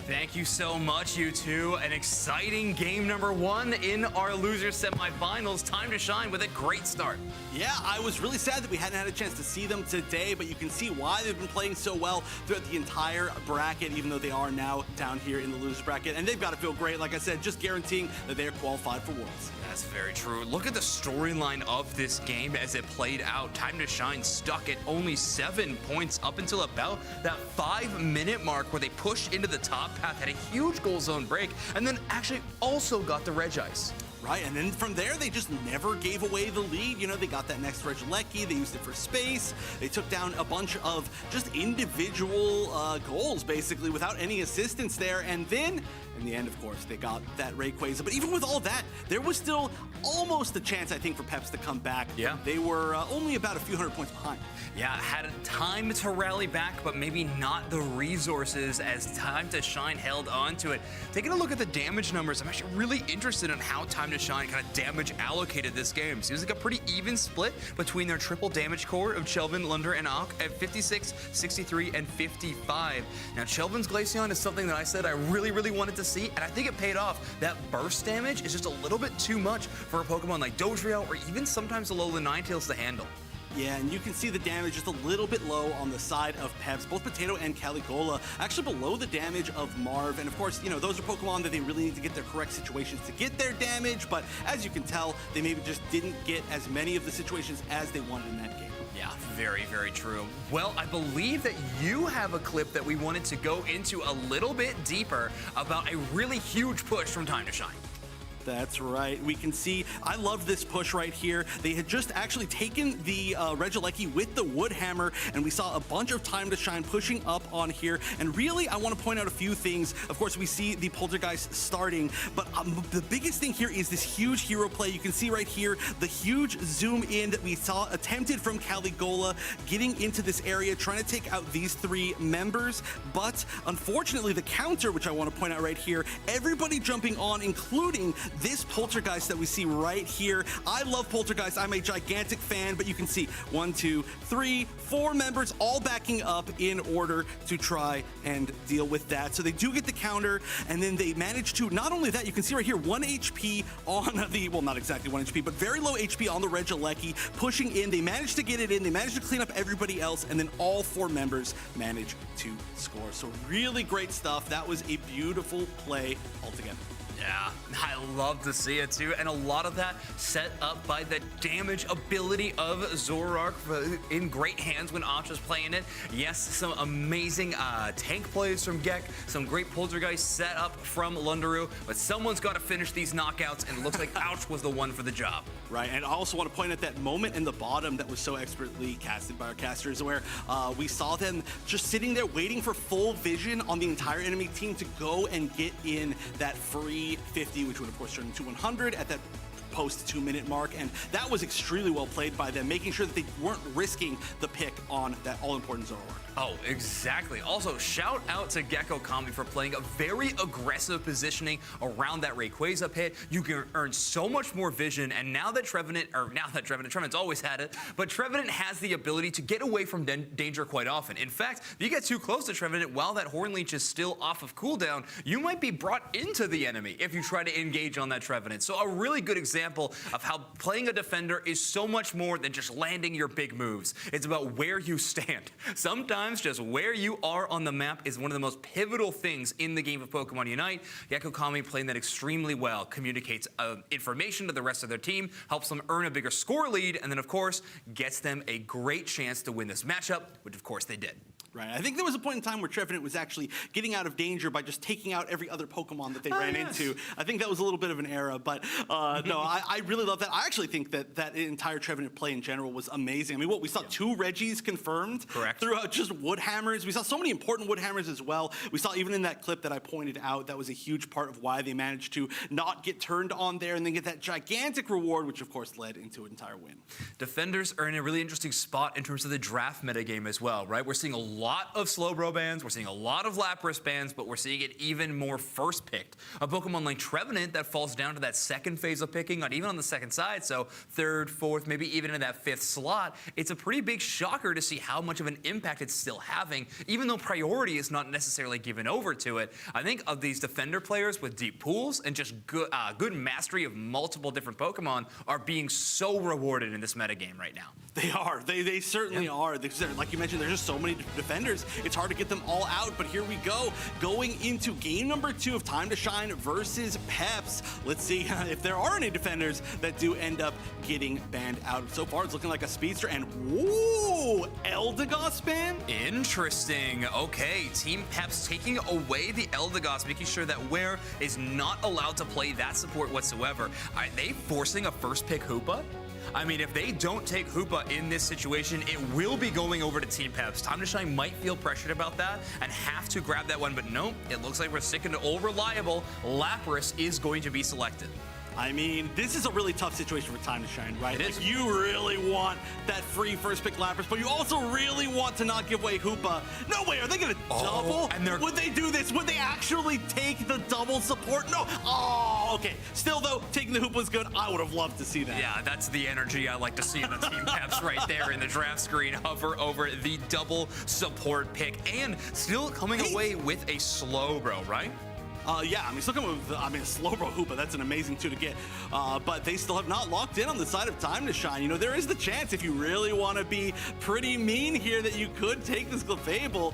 Thank you so much, you two. An exciting game number 1 in our loser semifinals. Time to shine with a great start.
Yeah, I was really sad that we hadn't had a chance to see them today, but you can see why they've been playing so well throughout the entire bracket, even though they are now down here in the loser bracket. And they've got to feel great, like I said, just guaranteeing that they are qualified for Worlds.
That's very true. Look at the storyline of this game as it played out. Time to shine stuck at only 7 points up until about that 5-minute mark where they pushed into the top path, had a huge goal zone break, and then actually also got the Regice.
Right, and then from there, they just never gave away the lead. You know, they got that next Regieleki, they used it for space. They took down a bunch of just individual goals, basically, without any assistance there. And then, in the end, of course, they got that Rayquaza. But even with all that, there was still almost a chance, I think, for Peps to come back.
Yeah.
They were only about a few hundred points behind.
Yeah, had time to rally back, but maybe not the resources as Time to Shine held on to it. Taking a look at the damage numbers, I'm actually really interested in how Time to Shine kind of damage allocated this game. Seems like a pretty even split between their triple damage core of Chelvin, Lunder, and Auk at 56, 63, and 55. Now, Chelvin's Glaceon is something that I said I really wanted to see, and I think it paid off. That burst damage is just a little bit too much for a Pokemon like Dodrio or even sometimes Alola Ninetales to handle.
Yeah, and you can see the damage just a little bit low on the side of Peps. Both Potato and Caligola actually below the damage of Marv. And of course, you know, those are Pokemon that they really need to get their correct situations to get their damage. But as you can tell, they maybe just didn't get as many of the situations as they wanted in that game.
Yeah, very true. Well, I believe that you have a clip that we wanted to go into a little bit deeper about a really huge push from Time to Shine.
That's right. We can see, I love this push right here. They had just actually taken the Regieleki with the Wood Hammer, and we saw a bunch of Time to Shine pushing up on here. And really, I want to point out a few things. Of course, we see the Poltergeist starting, but the biggest thing here is this huge hero play. You can see right here, the huge zoom in that we saw attempted from Caligola, getting into this area, trying to take out these 3 members. But unfortunately, the counter, which I want to point out right here, everybody jumping on, including this Poltergeist that we see right here. I love Poltergeist. I'm a gigantic fan, but you can see 1, 2, 3, 4 members all backing up in order to try and deal with that. So they do get the counter, and then they manage to, not only that, you can see right here, 1 HP on the, well, not exactly 1 HP, but very low HP on the Regieleki, pushing in. They managed to get it in. They managed to clean up everybody else, and then all 4 members manage to score. So really great stuff. That was a beautiful play altogether.
Yeah, I love to see it too, and a lot of that set up by the damage ability of Zoroark in great hands when Asha's playing it. Yes, some amazing tank plays from Gek, some great poltergeist set up from Lundaroo, but someone's got to finish these knockouts, and it looks like Ouch was the one for the job.
Right, and I also want to point out that moment in the bottom that was so expertly casted by our casters, where we saw them just sitting there waiting for full vision on the entire enemy team to go and get in that free 50, which would of course turn into 100 at that post 2-minute mark, and that was extremely well played by them, making sure that they weren't risking the pick on that all-important Zoroark.
Oh, exactly. Also, shout out to Gecko Kami for playing a very aggressive positioning around that Rayquaza pit. You can earn so much more vision, and now that Trevenant's always had it, but Trevenant has the ability to get away from danger quite often. In fact, if you get too close to Trevenant while that Horn Leech is still off of cooldown, you might be brought into the enemy if you try to engage on that Trevenant. So a really good example of how playing a defender is so much more than just landing your big moves. It's about where you stand. Sometimes just where you are on the map is one of the most pivotal things in the game of Pokemon Unite. Gecko Kami playing that extremely well, communicates information to the rest of their team, helps them earn a bigger score lead, and then of course gets them a great chance to win this matchup, which of course they did.
Right. I think there was a point in time where Trevenant was actually getting out of danger by just taking out every other Pokemon that they ran into. I think that was a little bit of an era, but no, I really love that. I actually think that that entire Trevenant play in general was amazing. I mean, we saw 2 Reggies confirmed throughout just wood hammers. We saw so many important wood hammers as well. We saw even in that clip that I pointed out, that was a huge part of why they managed to not get turned on there and then get that gigantic reward, which of course led into an entire win.
Defenders are in a really interesting spot in terms of the draft metagame as well, right? We're seeing a lot of Slowbro bans, we're seeing a lot of Lapras bans, but we're seeing it even more first picked. A Pokemon like Trevenant that falls down to that second phase of picking, not even on the second side, so third, fourth, maybe even in that 5th slot. It's a pretty big shocker to see how much of an impact it's still having, even though priority is not necessarily given over to it. I think of these defender players with deep pools and just good mastery of multiple different Pokemon are being so rewarded in this metagame right now.
They are. They certainly are. Like you mentioned, there's just so many defenders. It's hard to get them all out, but here we go. Going into game number 2 of Time to Shine versus Peps. Let's see if there are any defenders that do end up getting banned out. So far, it's looking like a speedster, and whoa, Eldegoss ban?
Interesting. Okay, Team Peps taking away the Eldegoss, making sure that Ware is not allowed to play that support whatsoever. Are they forcing a first pick Hoopa? I mean, if they don't take Hoopa in this situation, it will be going over to Team Peps. Time to Shine might feel pressured about that and have to grab that one, but no, it looks like we're sticking to old reliable. Lapras is going to be selected.
I mean, this is a really tough situation for Time to Shine, right?
It is.
Like, you really want that free first pick Lapras, but you also really want to not give away Hoopa. No way, are they gonna double?
And
would they do this? Would they actually take the double support? No. Oh, okay. Still though, taking the Hoopa was good. I would have loved to see that.
Yeah, that's the energy I like to see in the Team Peps right there in the draft screen. Hover over the double support pick and still coming away with a Slowbro, right?
Yeah, I mean, still coming with, a Slowbro Hoopa, that's an amazing 2 to get. But they still have not locked in on the side of Time to Shine. You know, there is the chance, if you really want to be pretty mean here, that you could take this Clefable,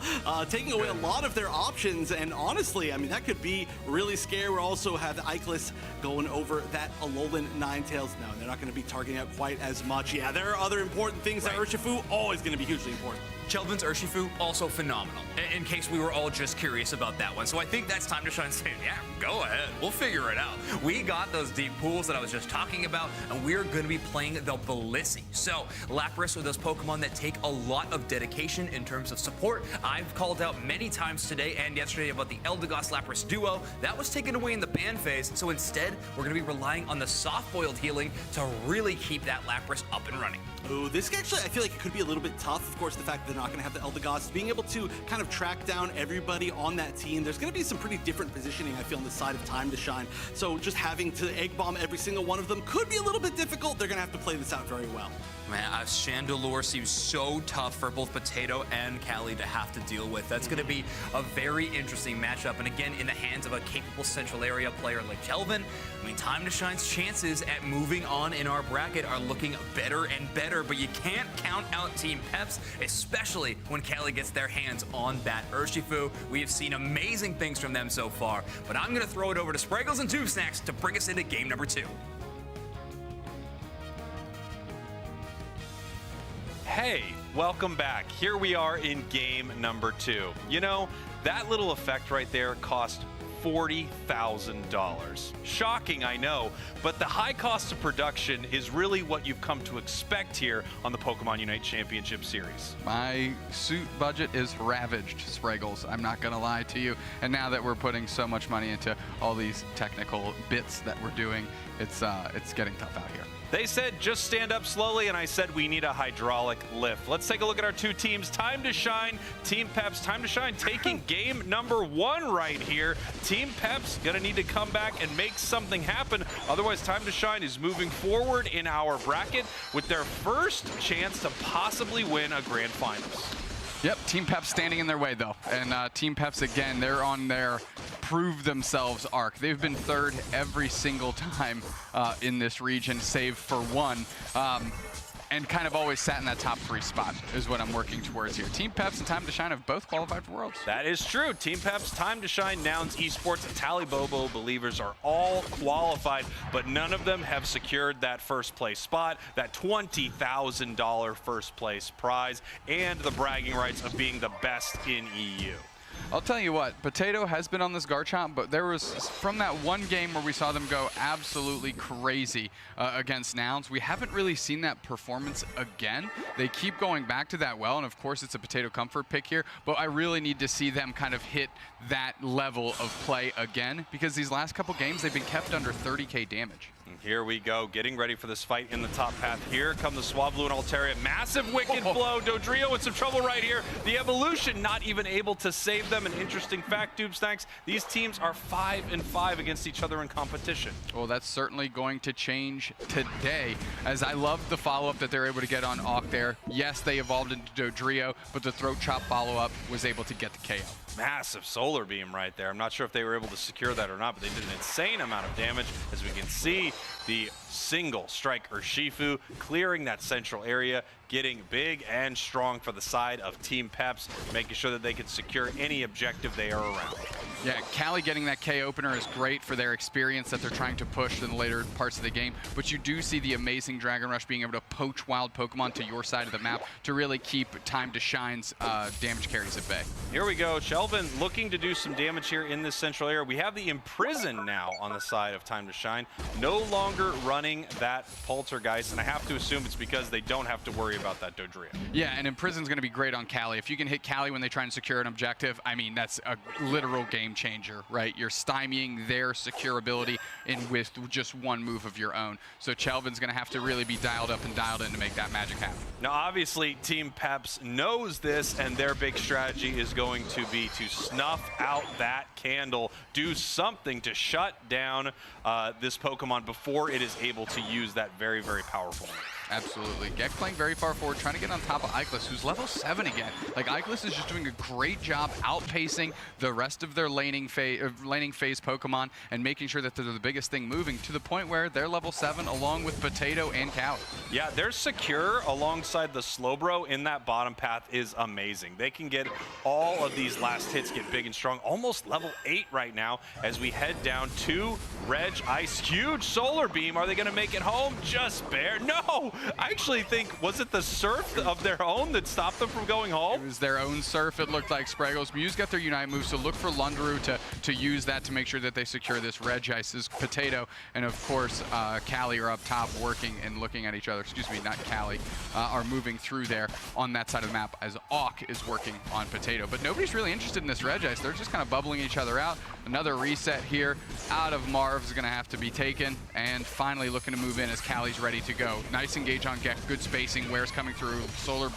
taking away a lot of their options. And honestly, I mean, that could be really scary. We also have the Ikelis going over that Alolan Ninetales. No, they're not going to be targeting out quite as much. Yeah, there are other important things. That Urshifu, always going to be hugely important.
Chelvin's Urshifu, also phenomenal, in case we were all just curious about that one. So I think that's Time to Shine saying, yeah, go ahead, we'll figure it out. We got those deep pools that I was just talking about, and we're going to be playing the Blissey. So Lapras are those Pokemon that take a lot of dedication in terms of support. I've called out many times today and yesterday about the Eldegoss-Lapras duo. That was taken away in the ban phase, so instead, we're going to be relying on the soft-boiled healing to really keep that Lapras up and running.
Ooh, this actually, I feel like it could be a little bit tough. Of course, the fact that they're not going to have the Eldegoss, being able to kind of track down everybody on that team. There's going to be some pretty different positioning, I feel, on the side of Time to Shine. So just having to egg bomb every single one of them could be a little bit difficult. They're going to have to play this out very well.
Man, Chandelure seems so tough for both Potato and Callie to have to deal with. That's going to be a very interesting matchup. And again, in the hands of a capable Central Area player like Kelvin, I mean, Time to Shine's chances at moving on in our bracket are looking better and better. But you can't count out Team Peps, especially when Callie gets their hands on that Urshifu. We have seen amazing things from them so far. But I'm going to throw it over to Spraggles and Tube Snacks to bring us into game number 2.
Hey, welcome back. Here we are in game number 2. You know, that little effect right there cost $40,000. Shocking, I know, but the high cost of production is really what you've come to expect here on the Pokemon UNITE Championship Series.
My suit budget is ravaged, Spraggles. I'm not going to lie to you. And now that we're putting so much money into all these technical bits that we're doing, it's getting tough out here.
They said just stand up slowly, and I said we need a hydraulic lift. Let's take a look at our two teams. Time to Shine, Team Peps. Time to Shine taking game number 1 right here. Team Peps gonna need to come back and make something happen. Otherwise, Time to Shine is moving forward in our bracket with their first chance to possibly win a grand finals.
Yep, Team Peps standing in their way, though. And Team Peps, again, they're on their prove themselves arc. They've been third every single time in this region, save for one. And kind of always sat in that top 3 spot is what I'm working towards here. Team Peps and Time to Shine have both qualified for Worlds.
That is true. Team Peps, Time to Shine, Nouns, Esports, and Tally Bobo Believers are all qualified, but none of them have secured that first place spot, that $20,000 first place prize, and the bragging rights of being the best in EU.
I'll tell you what, Potato has been on this Garchomp, but there was, from that one game where we saw them go absolutely crazy against Nouns, we haven't really seen that performance again. They keep going back to that well, and of course it's a Potato comfort pick here, but I really need to see them kind of hit that level of play again, because these last couple games, they've been kept under 30K damage.
Here we go, getting ready for this fight in the top path. Here come the Swablu and Altaria. Massive Wicked Blow. Dodrio in some trouble right here. The Evolution not even able to save them. An interesting fact, Tube Snacks, these teams are 5-5 against each other in competition.
Well, that's certainly going to change today, as I love the follow-up that they're able to get on Auk there. Yes, they evolved into Dodrio, but the Throat Chop follow-up was able to get the KO.
Massive Solar Beam right there. I'm not sure if they were able to secure that or not, but they did an insane amount of damage. As we can see, the single strike Urshifu clearing that central area, getting big and strong for the side of Team Peps, making sure that they can secure any objective they are around.
Yeah, Callie getting that K opener is great for their experience that they're trying to push in the later parts of the game, but you do see the amazing Dragon Rush being able to poach wild Pokemon to your side of the map to really keep Time to Shine's damage carries at bay.
Here we go, Shelvin looking to do some damage here in this central area. We have the Imprison now on the side of Time to Shine, no longer running that Poltergeist, and I have to assume it's because they don't have to worry about that Dodrio.
Yeah, and Imprison's going to be great on Callie. If you can hit Callie when they try and secure an objective, I mean, that's a literal game changer, right? You're stymieing their securability with just one move of your own. So Chelvin's going to have to really be dialed up and dialed in to make that magic happen.
Now, obviously, Team Peps knows this, and their big strategy is going to be to snuff out that candle, do something to shut down this Pokemon before it is able to use that very, very powerful move.
Absolutely. Gek playing very far forward, trying to get on top of Ikelis, who's level 7 again. Like, Ikelis is just doing a great job outpacing the rest of their laning phase Pokemon and making sure that they're the biggest thing moving, to the point where they're level 7 along with Potato and Callie.
Yeah, their secure alongside the Slowbro in that bottom path is amazing. They can get all of these last hits, get big and strong, almost level 8 right now as we head down to Reg Ice. Huge Solar Beam. Are they going to make it home? Just bare. No! I actually think, was it the Surf of their own that stopped them from going home?
It was their own Surf, it looked like. Spraggles. Mews got their Unite move, so look for Lundaroo to use that to make sure that they secure this Regice's Potato. And of course, Callie are up top working and looking at each other. Excuse me, not Callie. Are moving through there on that side of the map as Auk is working on Potato. But nobody's really interested in this Regice. They're just kind of bubbling each other out. Another reset here out of Marv is going to have to be taken, and finally looking to move in as Callie's ready to go. Nice engage on Gek, good spacing. Ware's coming through, Solar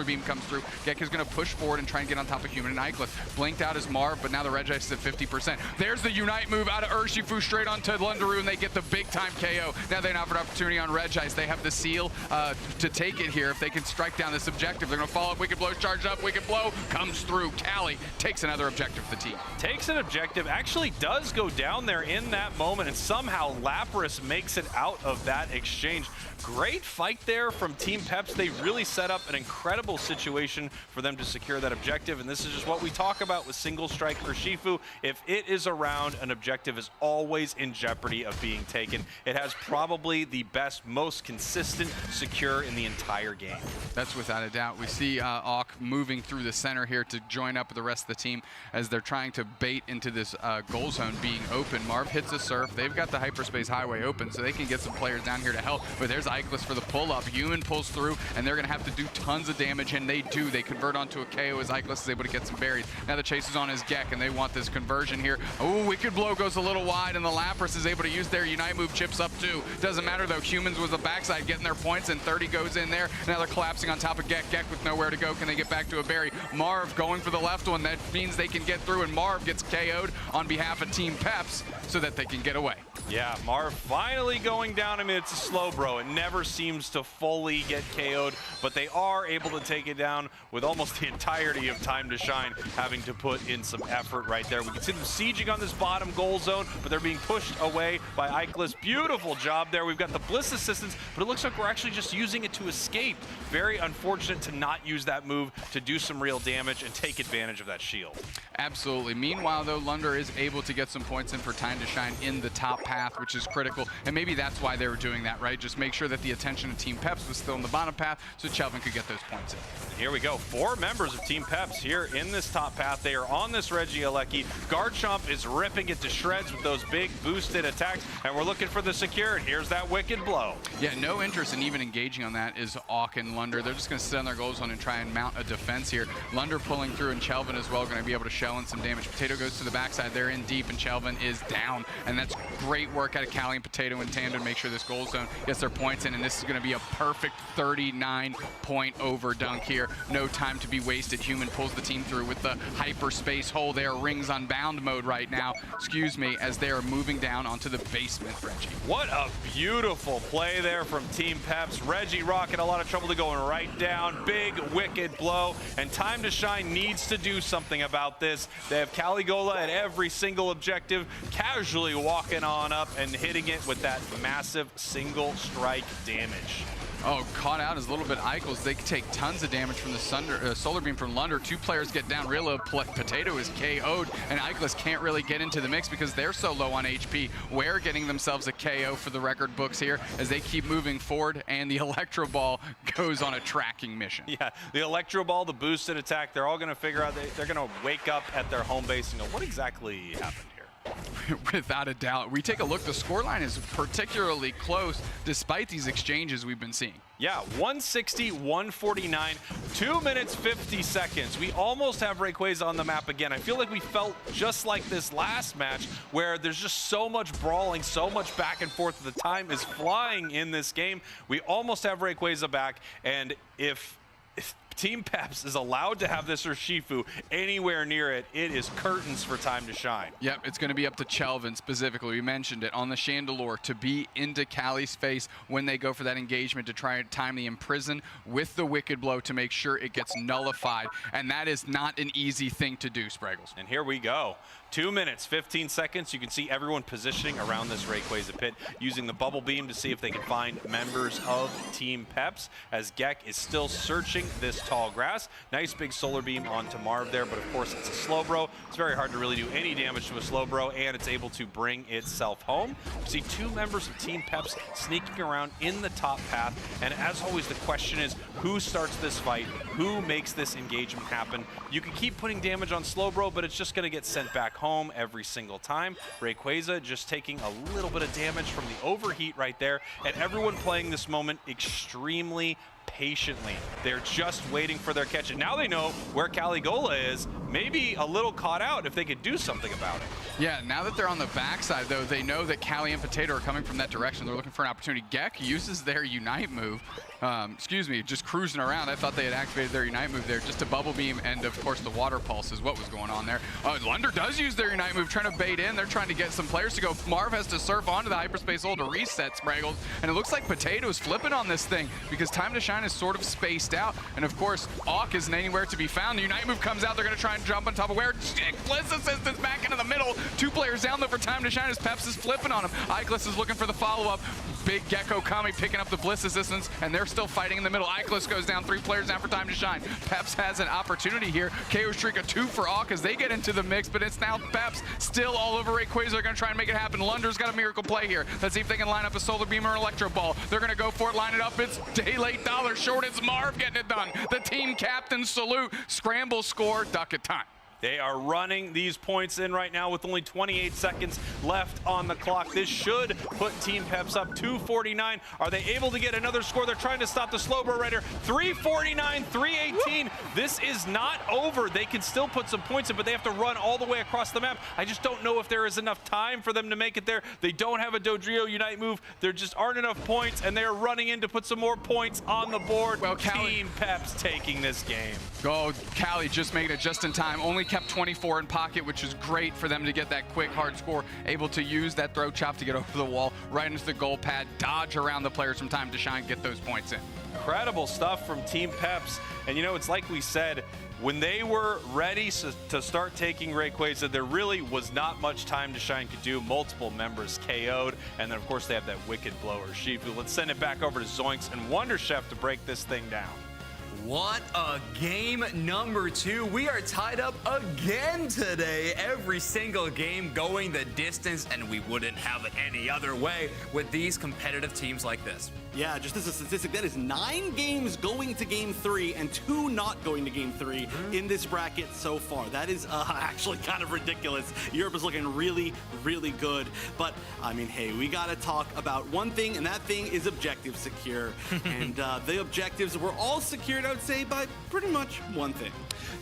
Beam comes through. Gek is going to push forward and try and get on top of Human and Ickless. Blinked out as Marv, but now the Reg Ice is at 50%. There's the Unite move out of Urshifu straight onto Lundaroo, and they get the big time KO. Now they have an opportunity on Reg Ice. They have the seal to take it here. If they can strike down this objective, they're going to follow up. Wicked Blow charged up. Wicked Blow comes through. Callie takes another objective for the team.
Takes an objective, actually does go down there in that moment, and somehow Lapras makes it out of that exchange. Great fight there from Team Peps. They really set up an incredible situation for them to secure that objective, and this is just what we talk about with single strike Urshifu. If it is around, an objective is always in jeopardy of being taken. It has probably the best, most consistent secure in the entire game.
That's without a doubt. We see Auk moving through the center here to join up with the rest of the team as they're trying to bait into this goal zone being open. Marv hits a surf. They've got the hyperspace highway open, so they can get some players down here to help. But there's Ickless for the pull-up. Human pulls through, and they're going to have to do tons of damage, and they do. They convert onto a KO as Ickless is able to get some berries. Now the chase is on his Gek, and they want this conversion here. Oh, Wicked Blow goes a little wide, and the Lapras is able to use their Unite move, chips up too. Doesn't matter, though. Humans was the backside getting their points, and 30 goes in there. Now they're collapsing on top of Gek. Gek with nowhere to go. Can they get back to a berry? Marv going for the left one. That means they can get through, and Marv gets KO'd on behalf of Team Peps so that they can get away.
Yeah, Marv finally going down. I mean, it's a slow bro. It never seems to fully get KO'd, but they are able to take it down with almost the entirety of Time to Shine having to put in some effort right there. We can see them sieging on this bottom goal zone, but they're being pushed away by Ickless. Beautiful job there. We've got the Bliss assistance, but it looks like we're actually just using it to escape. Very unfortunate to not use that move to do some real damage and take advantage of that shield.
Absolutely. Meanwhile, though, Lunder is able to get some points in for Time to Shine in the top path, which is critical. And maybe that's why they were doing that, right? Just make sure that the attention of Team Peps was still in the bottom path so Chelvin could get those points in.
Here we go. 4 members of Team Peps here in this top path. They are on this Regieleki. Garchomp is ripping it to shreds with those big boosted attacks, and we're looking for the secure. And here's that Wicked Blow.
Yeah, no interest in even engaging on that is Auk and Lunder. They're just going to sit on their goal zone and try and mount a defense here. Lunder pulling through, and Chelvin as well going to be able to shell in some damage. Potato goes to the backside. They're in deep, and Chelvin is down. And that's great work out of Callie and Potato in tandem to make sure this goal zone gets their points in. And this is going to be a perfect 39-point over dunk here. No time to be wasted. Human pulls the team through with the hyperspace hole there. Rings on bound mode right now, as they are moving down onto the basement, Reggie.
What a beautiful play there from Team Peps. Reggie Rock in a lot of trouble to going right down. Big Wicked Blow, and Time to Shine needs to do something about this. They have Caligula at every single objective, casually walking on up and hitting it with that massive single strike damage.
Oh, caught out is a little bit Eichels. They take tons of damage from the Solar Beam from Lunder. 2 players get down real low. Potato is KO'd, and Eichels can't really get into the mix because they're so low on HP. Ware getting themselves a KO for the record books here as they keep moving forward, and the Electro Ball goes on a tracking mission.
Yeah, the Electro Ball, the boosted attack, they're all going to figure out, they're going to wake up at their home base and go, what exactly happened here?
Without a doubt. We take a look, the scoreline is particularly close despite these exchanges we've been seeing.
Yeah, 160, 149, 2 minutes, 50 seconds. We almost have Rayquaza on the map again. I feel like we felt just like this last match where there's just so much brawling, so much back and forth. The time is flying in this game. We almost have Rayquaza back, and if Team Peps is allowed to have this Urshifu anywhere near it, it is curtains for Time to Shine.
Yep, it's going to be up to Chelvin specifically. We mentioned it on the Chandelure to be into Callie's face when they go for that engagement to try and time the Imprison with the Wicked Blow to make sure it gets nullified. And that is not an easy thing to do, Spraggles.
And here we go. 2 minutes, 15 seconds. You can see everyone positioning around this Rayquaza pit, using the bubble beam to see if they can find members of Team Peps, as Gek is still searching this tall grass. Nice big solar beam onto Marv there, but of course it's a slow bro. It's very hard to really do any damage to a slow bro, and it's able to bring itself home. You see 2 members of Team Peps sneaking around in the top path, and as always, the question is, who starts this fight? Who makes this engagement happen? You can keep putting damage on slow bro, but it's just going to get sent back home every single time. Rayquaza just taking a little bit of damage from the overheat right there, and everyone playing this moment extremely patiently. They're just waiting for their catch. And now they know where Caligola is. Maybe a little caught out if they could do something about it.
Yeah, now that they're on the backside, though, they know that Cali and Potato are coming from that direction. They're looking for an opportunity. Gek uses their Unite move. Just cruising around. I thought they had activated their Unite move there just to bubble beam, and of course the water pulse is what was going on there. Lunder does use their Unite move, trying to bait in. They're trying to get some players to go. Marv has to surf onto the hyperspace hole to reset Spraggles, and it looks like Potato's flipping on this thing because Time to Shine is sort of spaced out, and of course Auk isn't anywhere to be found. The Unite move comes out. They're going to try and jump on top of where Bliss assist is back into the middle. 2 players down though for Time to Shine as Peps is flipping on him. Iclus is looking for the follow-up. Big Gecko Kami picking up the Bliss assistance, and they're still fighting in the middle. Iclus goes down, 3 players down for Time to Shine. Peps has an opportunity here. KO Streak a 2 for Auk as they get into the mix, but it's now Peps still all over Rayquaza. They're going to try and make it happen. Lunder's got a miracle play here. Let's see if they can line up a Solar Beam or an Electro Ball. They're going to go for it, line it up. It's Daylight Dollar short. It's Marv getting it done. The team captain salute. Scramble score, duck it time.
They are running these points in right now with only 28 seconds left on the clock. This should put Team Peps up 249. Are they able to get another score? They're trying to stop the Slowbro Rider. 349, 318. This is not over. They can still put some points in, but they have to run all the way across the map. I just don't know if there is enough time for them to make it there. They don't have a Dodrio Unite move. There just aren't enough points, and they're running in to put some more points on the board.
Well, Cali,
Team Peps taking this game.
Go, Cali just making it just in time. Only kept 24 in pocket, which is great for them to get that quick, hard score. Able to use that throw chop to get over the wall, right into the goal pad, dodge around the players from Time to Shine, get those points in.
Incredible stuff from Team Peps. And you know, it's like we said, when they were ready to start taking Rayquaza, there really was not much Time to Shine could do. Multiple members KO'd, and then of course they have that wicked blower Shifu. Let's send it back over to Zoinks and Wonder Chef to break this thing down.
What a game number 2. We are tied up again today. Every single game going the distance, and we wouldn't have it any other way with these competitive teams like this.
Yeah, just as a statistic, that is 9 games going to game 3 and 2 not going to game 3 in this bracket so far. That is actually kind of ridiculous. Europe is looking really, really good. But, I mean, hey, we got to talk about one thing, and that thing is objective secure. And the objectives were all secured, I would say, by pretty much one thing.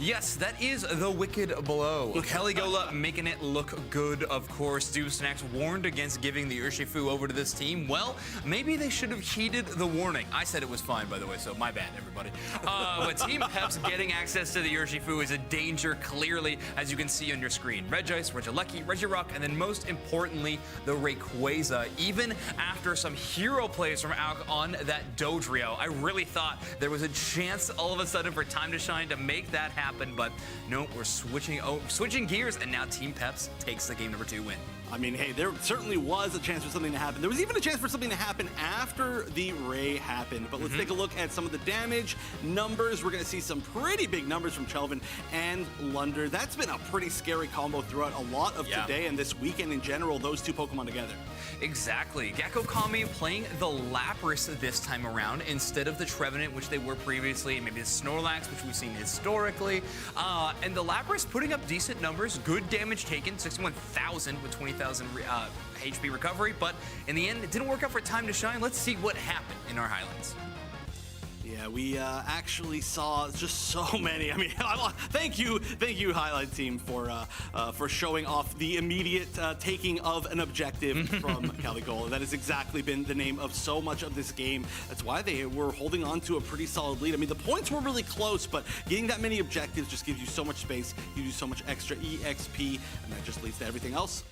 Yes, that is the wicked blow. Caligola making it look good, of course. Snacks warned against giving the Urshifu over to this team. Well, maybe they should have heeded the warning. I said it was fine, by the way, so my bad, everybody. But Team Peps getting access to the Urshifu is a danger, clearly, as you can see on your screen. Regice, Regieleki, Regirock, and then most importantly, the Rayquaza. Even after some hero plays from Auk on that Dodrio, I really thought there was a chance all of a sudden for Time to Shine to make that happen, but no, we're switching gears, and now Team Peps takes the game number 2 win.
I mean, hey, there certainly was a chance for something to happen. There was even a chance for something to happen after the Ray happened. But let's take a look at some of the damage numbers. We're going to see some pretty big numbers from Chelvin and Lunder. That's been a pretty scary combo throughout a lot of today and this weekend in general, those 2 Pokemon together.
Exactly. Gecko Kami playing the Lapras this time around instead of the Trevenant, which they were previously, and maybe the Snorlax, which we've seen historically. And the Lapras putting up decent numbers, good damage taken, 61,000 with 20,000 HP recovery, but in the end, it didn't work out for Time to Shine. Let's see what happened in our highlights.
Yeah, we actually saw just so many. I mean, thank you, highlight team, for showing off the immediate taking of an objective from Caligola. That has exactly been the name of so much of this game. That's why they were holding on to a pretty solid lead. I mean, the points were really close, but getting that many objectives just gives you so much space, gives you so much extra EXP, and that just leads to everything else.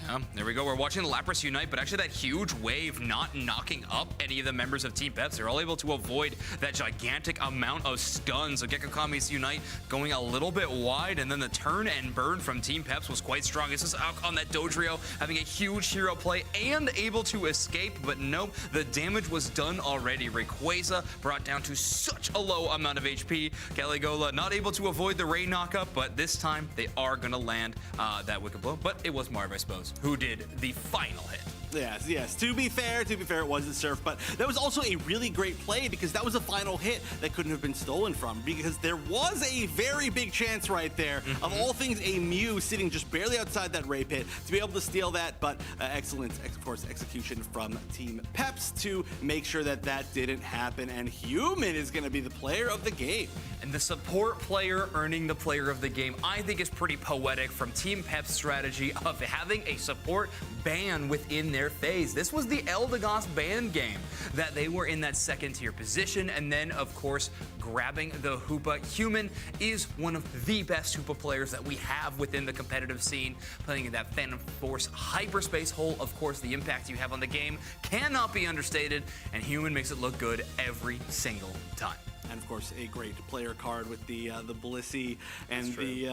Yeah, there we go. We're watching the Lapras unite, but actually that huge wave not knocking up any of the members of Team Peps. They're all able to avoid that gigantic amount of stuns. So Gecko Kami's unite going a little bit wide, and then the turn and burn from Team Peps was quite strong. This is Auk on that Dodrio having a huge hero play and able to escape, but nope, the damage was done already. Rayquaza brought down to such a low amount of HP. Caligola not able to avoid the Ray knockup, but this time they are going to land that Wicked Blow. But it was Marv, I suppose, who did the final hit.
Yes. To be fair, it was the surf, but that was also a really great play because that was a final hit that couldn't have been stolen from, because there was a very big chance right there of all things a Mew sitting just barely outside that Ray pit to be able to steal that, but excellent, of course, execution from Team Peps to make sure that that didn't happen, and Human is going to be the player of the game.
And the support player earning the player of the game, I think, is pretty poetic from Team Pep's strategy of having a support ban within their phase. This was the Eldegoss ban game that they were in that second tier position, and then, of course, grabbing the Hoopa. Human is one of the best Hoopa players that we have within the competitive scene, playing in that Phantom Force hyperspace hole. Of course, the impact you have on the game cannot be understated, and Human makes it look good every single time.
And of course, a great player card with the Blissey and the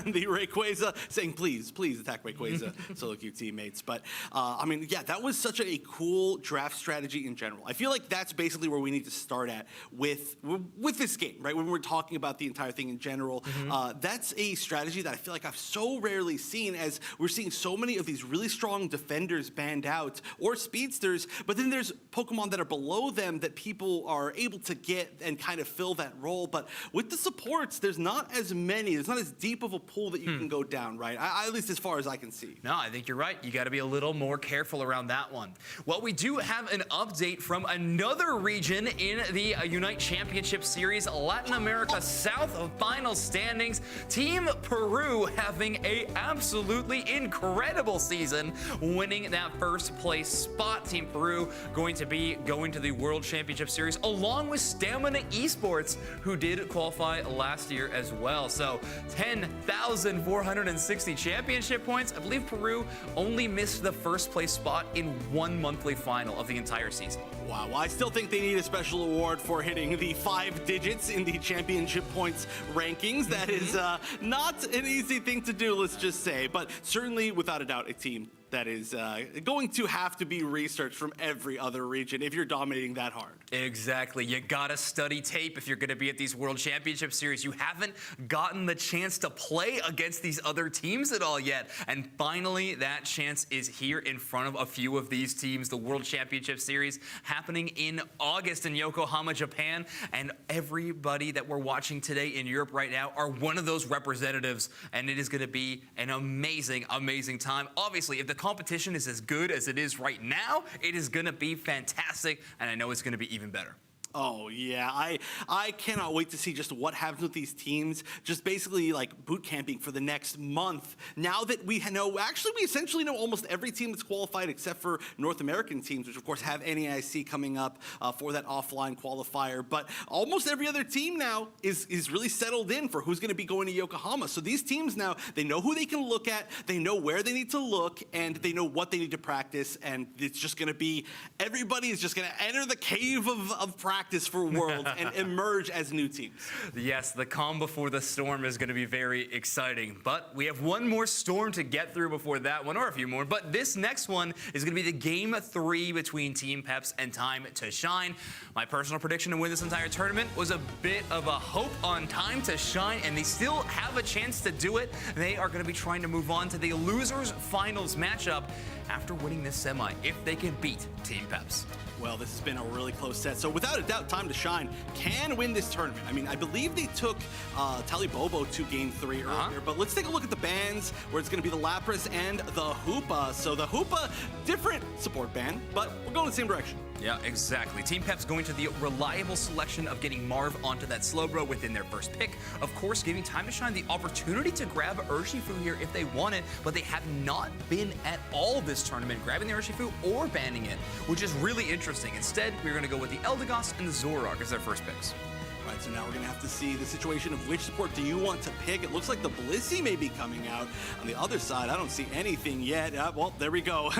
the Rayquaza saying, please attack Rayquaza, solo queue teammates. But I mean, yeah, that was such a cool draft strategy in general. I feel like that's basically where we need to start at with this game, right? When we're talking about the entire thing in general, that's a strategy that I feel like I've so rarely seen, as we're seeing so many of these really strong defenders banned out or speedsters, but then there's Pokemon that are below them that people are able to get and kind of fill that role. But with the supports, there's not as many, there's not as deep of a pool that you can go down, right? At least as far as I can see.
No, I think you're right. You got to be a little more careful around that one. Well, we do have an update from another region in the UNITE Championship Series, Latin America South of final standings. Team Peru having a absolutely incredible season, winning that first place spot. Team Peru going to be going to the World Championship Series along with Stamina Esports, who did qualify last year as well. So 10,460 championship points. I believe Peru only missed the first place spot in one monthly final of the entire season.
Wow, well, I still think they need a special award for hitting the 5 digits in the championship points rankings. That is not an easy thing to do, let's just say, but certainly without a doubt a team that is going to have to be researched from every other region if you're dominating that hard.
Exactly. You gotta study tape if you're gonna be at these World Championship Series. You haven't gotten the chance to play against these other teams at all yet. And finally, that chance is here in front of a few of these teams. The World Championship Series happening in August in Yokohama, Japan. And everybody that we're watching today in Europe right now are one of those representatives. And it is gonna be an amazing, amazing time. Obviously, if the competition is as good as it is right now, it is going to be fantastic, and I know it's going to be even better.
Oh, yeah. I cannot wait to see just what happens with these teams, just basically like boot camping for the next month. Now that we know, actually, we essentially know almost every team that's qualified except for North American teams, which of course have NAIC coming up for that offline qualifier. But almost every other team now is really settled in for who's going to be going to Yokohama. So these teams now, they know who they can look at, they know where they need to look, and they know what they need to practice. And it's just going to be, everybody is just going to enter the cave of practice for Worlds and emerge as new teams.
Yes, the calm before the storm is going to be very exciting, but we have one more storm to get through before that one, or a few more, but this next one is going to be the Game 3 between Team Peps and Time to Shine. My personal prediction to win this entire tournament was a bit of a hope on Time to Shine, and they still have a chance to do it. They are going to be trying to move on to the losers finals matchup after winning this semi, if they can beat Team Peps.
Well, this has been a really close set. So without a doubt, Time to Shine can win this tournament. I mean, I believe they took Tally Bobo to Game 3 earlier, but let's take a look at the bans, where it's going to be the Lapras and the Hoopa. So the Hoopa, different support ban, but we're going the same direction.
Yeah, exactly. Team Peps going to the reliable selection of getting Marv onto that Slowbro within their first pick. Of course, giving Time to Shine the opportunity to grab Urshifu here if they want it, but they have not been at all this tournament grabbing the Urshifu or banning it, which is really interesting. Instead, we're going to go with the Eldegoss and the Zoroark as their first picks.
Right, so now we're going to have to see the situation of which support do you want to pick. It looks like the Blissey may be coming out. On the other side, I don't see anything yet. Well, there we go.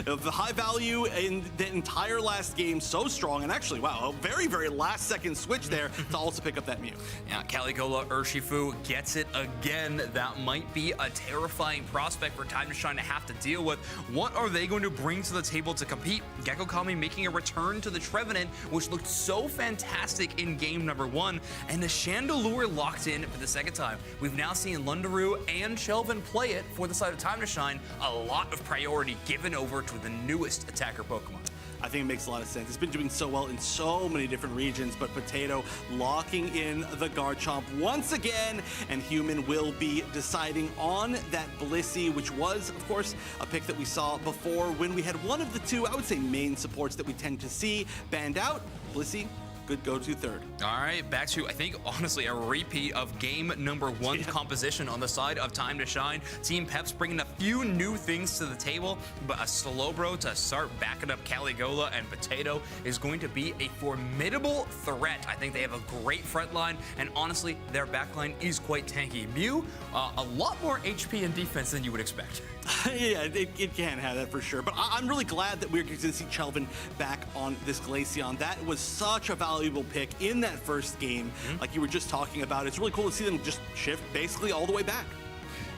The high value in the entire last game, so strong. And actually, wow, a very, very last second switch there to also pick up that Mew.
Yeah, Caligula Urshifu gets it again. That might be a terrifying prospect for Time to Shine to have to deal with. What are they going to bring to the table to compete? Gekko Kami making a return to the Trevenant, which looked so fantastic in game number 1. 1, and the Chandelure locked in for the second time. We've now seen Lundaroo and Chelvin play it for the side of Time to Shine. A lot of priority given over to the newest attacker Pokemon.
I think it makes a lot of sense. It's been doing so well in so many different regions, but Potato locking in the Garchomp once again, and Human will be deciding on that Blissey, which was, of course, a pick that we saw before when we had one of the two, I would say, main supports that we tend to see banned out. Blissey, good go-to third.
All right, back to, I think, honestly, a repeat of game number 1's composition on the side of Time to Shine. Team Peps bringing a few new things to the table, but a Slowbro to start backing up Caligola and Potato is going to be a formidable threat. I think they have a great front line, and honestly, their back line is quite tanky. Mew, a lot more HP and defense than you would expect.
Yeah, it can have that for sure. But I'm really glad that we're going to see Chelvin back on this Glaceon. That was such a valuable pick in that first game, like you were just talking about. It's really cool to see them just shift basically all the way back.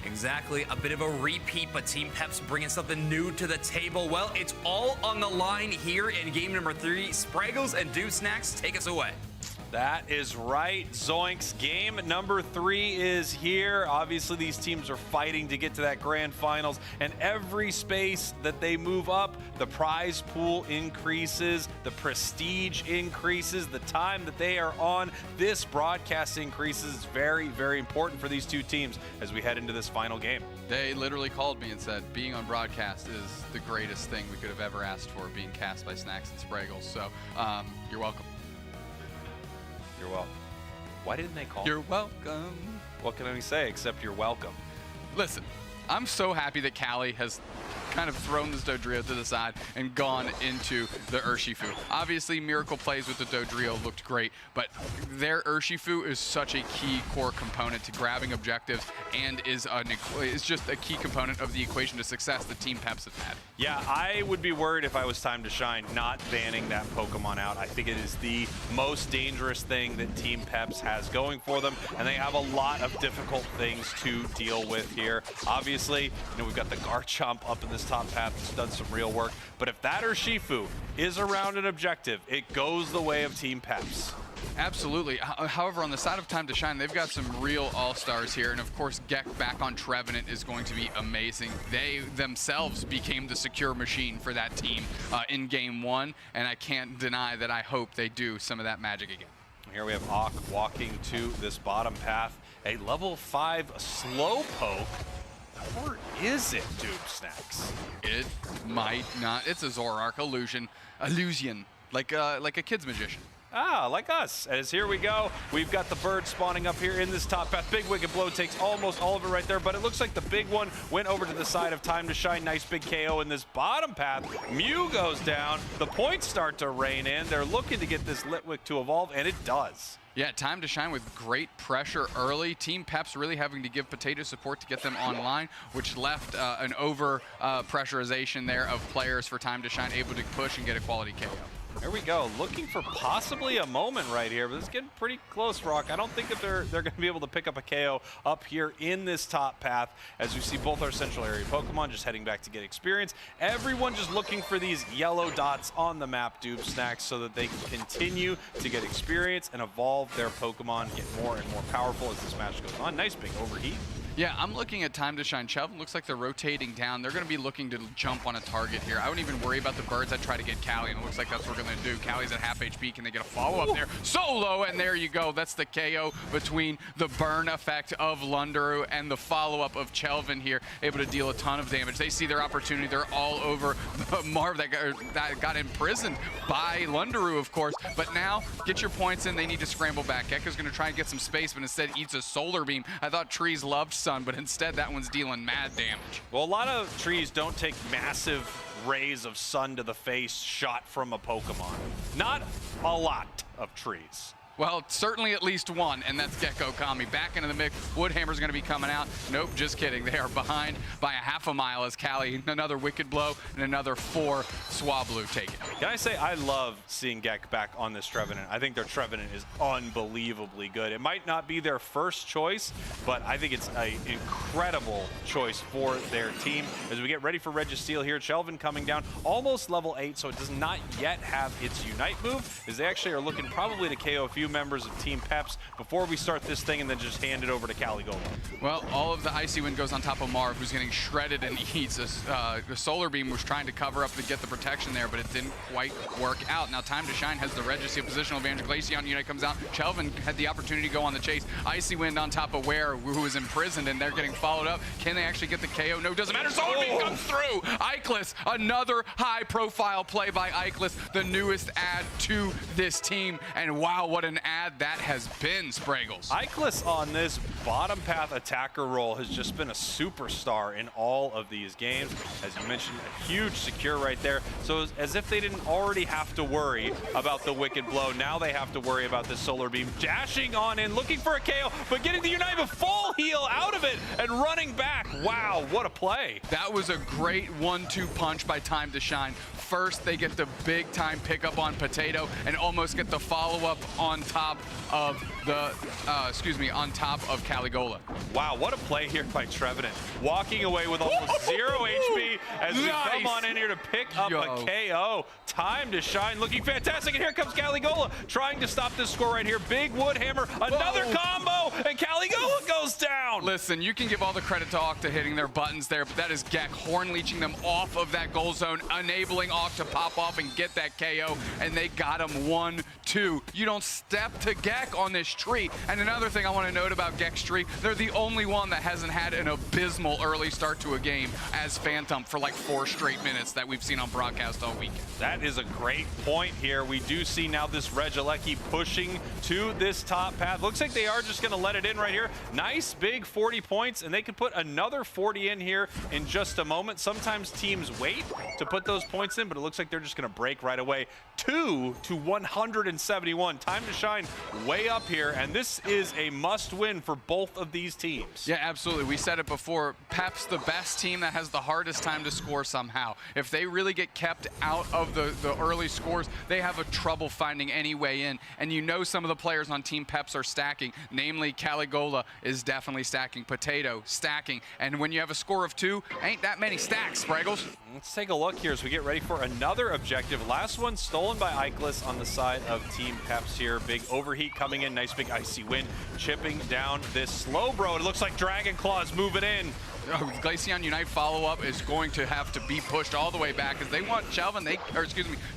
Exactly, a bit of a repeat, but Team Peps bringing something new to the table. Well, it's all on the line here in game number 3. Spraggles and Dude Snacks, take us away.
That is right. Zoinks, game number 3 is here. Obviously, these teams are fighting to get to that grand finals, and every space that they move up, the prize pool increases, the prestige increases, the time that they are on this broadcast increases. It's very, very important for these two teams as we head into this final game.
They literally called me and said, being on broadcast is the greatest thing we could have ever asked for, being cast by Snacks and Spraggles. So, you're welcome.
You're welcome. Why didn't they call?
You're welcome.
What can I say except you're welcome?
Listen, I'm so happy that Callie has kind of thrown this Dodrio to the side and gone into the Urshifu. Obviously, Miracle plays with the Dodrio looked great, but their Urshifu is such a key core component to grabbing objectives and is just a key component of the equation to success that Team Peps have had.
Yeah, I would be worried if I was Time to Shine not banning that Pokemon out. I think it is the most dangerous thing that Team Peps has going for them, and they have a lot of difficult things to deal with here. Obviously, we've got the Garchomp up in this top path that's done some real work, but if that Urshifu is around an objective, it goes the way of Team Peps.
Absolutely. However, on the side of Time to Shine, they've got some real all-stars here, and of course, Gek back on Trevenant is going to be amazing. They themselves became the secure machine for that team in Game 1, and I can't deny that I hope they do some of that magic again.
Here we have Ock walking to this bottom path, a level 5 Slowpoke. Or is it, Dude Snacks?
It might not. It's a Zoroark illusion, like a kid's magician.
Ah, like us. As here we go. We've got the bird spawning up here in this top path. Big Wicked Blow takes almost all of it right there, but it looks like the big one went over to the side of Time to Shine. Nice big KO in this bottom path. Mew goes down. The points start to rain in. They're looking to get this Litwick to evolve, and it does.
Yeah, Time to Shine with great pressure early. Team Peps really having to give Potato support to get them online, which left an over pressurization there of players for Time to Shine able to push and get a quality KO.
There we go, looking for possibly a moment right here, but this is getting pretty close, Rock. I don't think that they're going to be able to pick up a KO up here in this top path, as we see both our central area Pokemon just heading back to get experience. Everyone just looking for these yellow dots on the map, Doob Snacks, so that they can continue to get experience and evolve their Pokemon, get more and more powerful as this match goes on. Nice big overheat.
Yeah, I'm looking at Time to Shine. Chelvin looks like they're rotating down. They're going to be looking to jump on a target here. I wouldn't even worry about the birds. I'd try to get Callie, and it looks like that's what we're going to do. Callie's at half HP. Can they get a follow-up there? Solo, and there you go. That's the KO between the burn effect of Lundaroo and the follow-up of Chelvin here, able to deal a ton of damage. They see their opportunity. They're all over Marv that got imprisoned by Lundaroo, of course. But now, get your points in. They need to scramble back. Gekko's going to try and get some space, but instead eats a Solar Beam. I thought Trees loved Sun, but instead that one's dealing mad damage.
Well, a lot of trees don't take massive rays of sun to the face shot from a Pokemon. Not a lot of trees.
Well, certainly at least one, and that's Gekko Kami. Back into the mix. Woodhammer's going to be coming out. Nope, just kidding. They are behind by a half a mile as Callie, another Wicked Blow, and another 4 Swablu taken.
Can I say I love seeing Gek back on this Trevenant. I think their Trevenant is unbelievably good. It might not be their first choice, but I think it's an incredible choice for their team. As we get ready for Registeel here, Chelvin coming down, almost level 8, so it does not yet have its Unite move, as they actually are looking probably to KO a few few members of Team Peps before we start this thing and then just hand it over to Caligola?
Well, all of the Icy Wind goes on top of Marv, who's getting shredded and eats. The Solar Beam was trying to cover up to get the protection there, but it didn't quite work out. Now Time to Shine has the Regicy positional advantage. Glaceon Unite comes out. Chelvin had the opportunity to go on the chase. Icy Wind on top of Ware, who is imprisoned, and they're getting followed up. Can they actually get the KO? No, doesn't matter. Solar Beam comes through. Icless, another high-profile play by Icless, the newest add to this team. And wow, what an add that has been, Spraggles.
Icless on this bottom path attacker role has just been a superstar in all of these games. As you mentioned, a huge secure right there. So as if they didn't already have to worry about the Wicked Blow, now they have to worry about this Solar Beam. Dashing on in, looking for a KO, but getting the Unite with full heal out of it and running back. Wow, what a play.
That was a great 1-2 punch by Time to Shine. First, they get the big time pickup on Potato and almost get the follow-up on top of the, on top of Caligola.
Wow, what a play here by Trevenant. Walking away with almost 0 HP as we come on in here to pick up a KO. Time to Shine looking fantastic, and here comes Caligola trying to stop this score right here. Big wood hammer, another combo, and Caligola goes down.
Listen, you can give all the credit to Octa hitting their buttons there, but that is Gek horn leeching them off of that goal zone, enabling Octa to pop off and get that KO, and they got him 1-2. You don't step to Gek on this tree. And another thing I want to note about Gek's tree, they're the only one that hasn't had an abysmal early start to a game as Phantom for like 4 straight minutes that we've seen on broadcast all weekend.
That is a great point here. We do see now this Regieleki pushing to this top path. Looks like they are just going to let it in right here. Nice big 40 points, and they could put another 40 in here in just a moment. Sometimes teams wait to put those points in, but it looks like they're just going to break right away. 2 to 171. Time to Shine way up here, and this is a must-win for both of these teams.
Yeah, absolutely. We said it before. Pep's the best team that has the hardest time to score somehow. If they really get kept out of the early scores, they have a trouble finding any way in. And you know some of the players on Team Peps are stacking. Namely, Caligola is definitely stacking. Potato, stacking. And when you have a score of 2, ain't that many stacks, Spraggles.
Let's take a look here as we get ready for another objective. Last one stolen by Icless on the side of Team Peps here. Big overheat coming in. Nice big Icy Wind chipping down this slow bro. It looks like Dragon Claw's moving in.
Glaceon Unite follow-up is going to have to be pushed all the way back because they want Chelvin.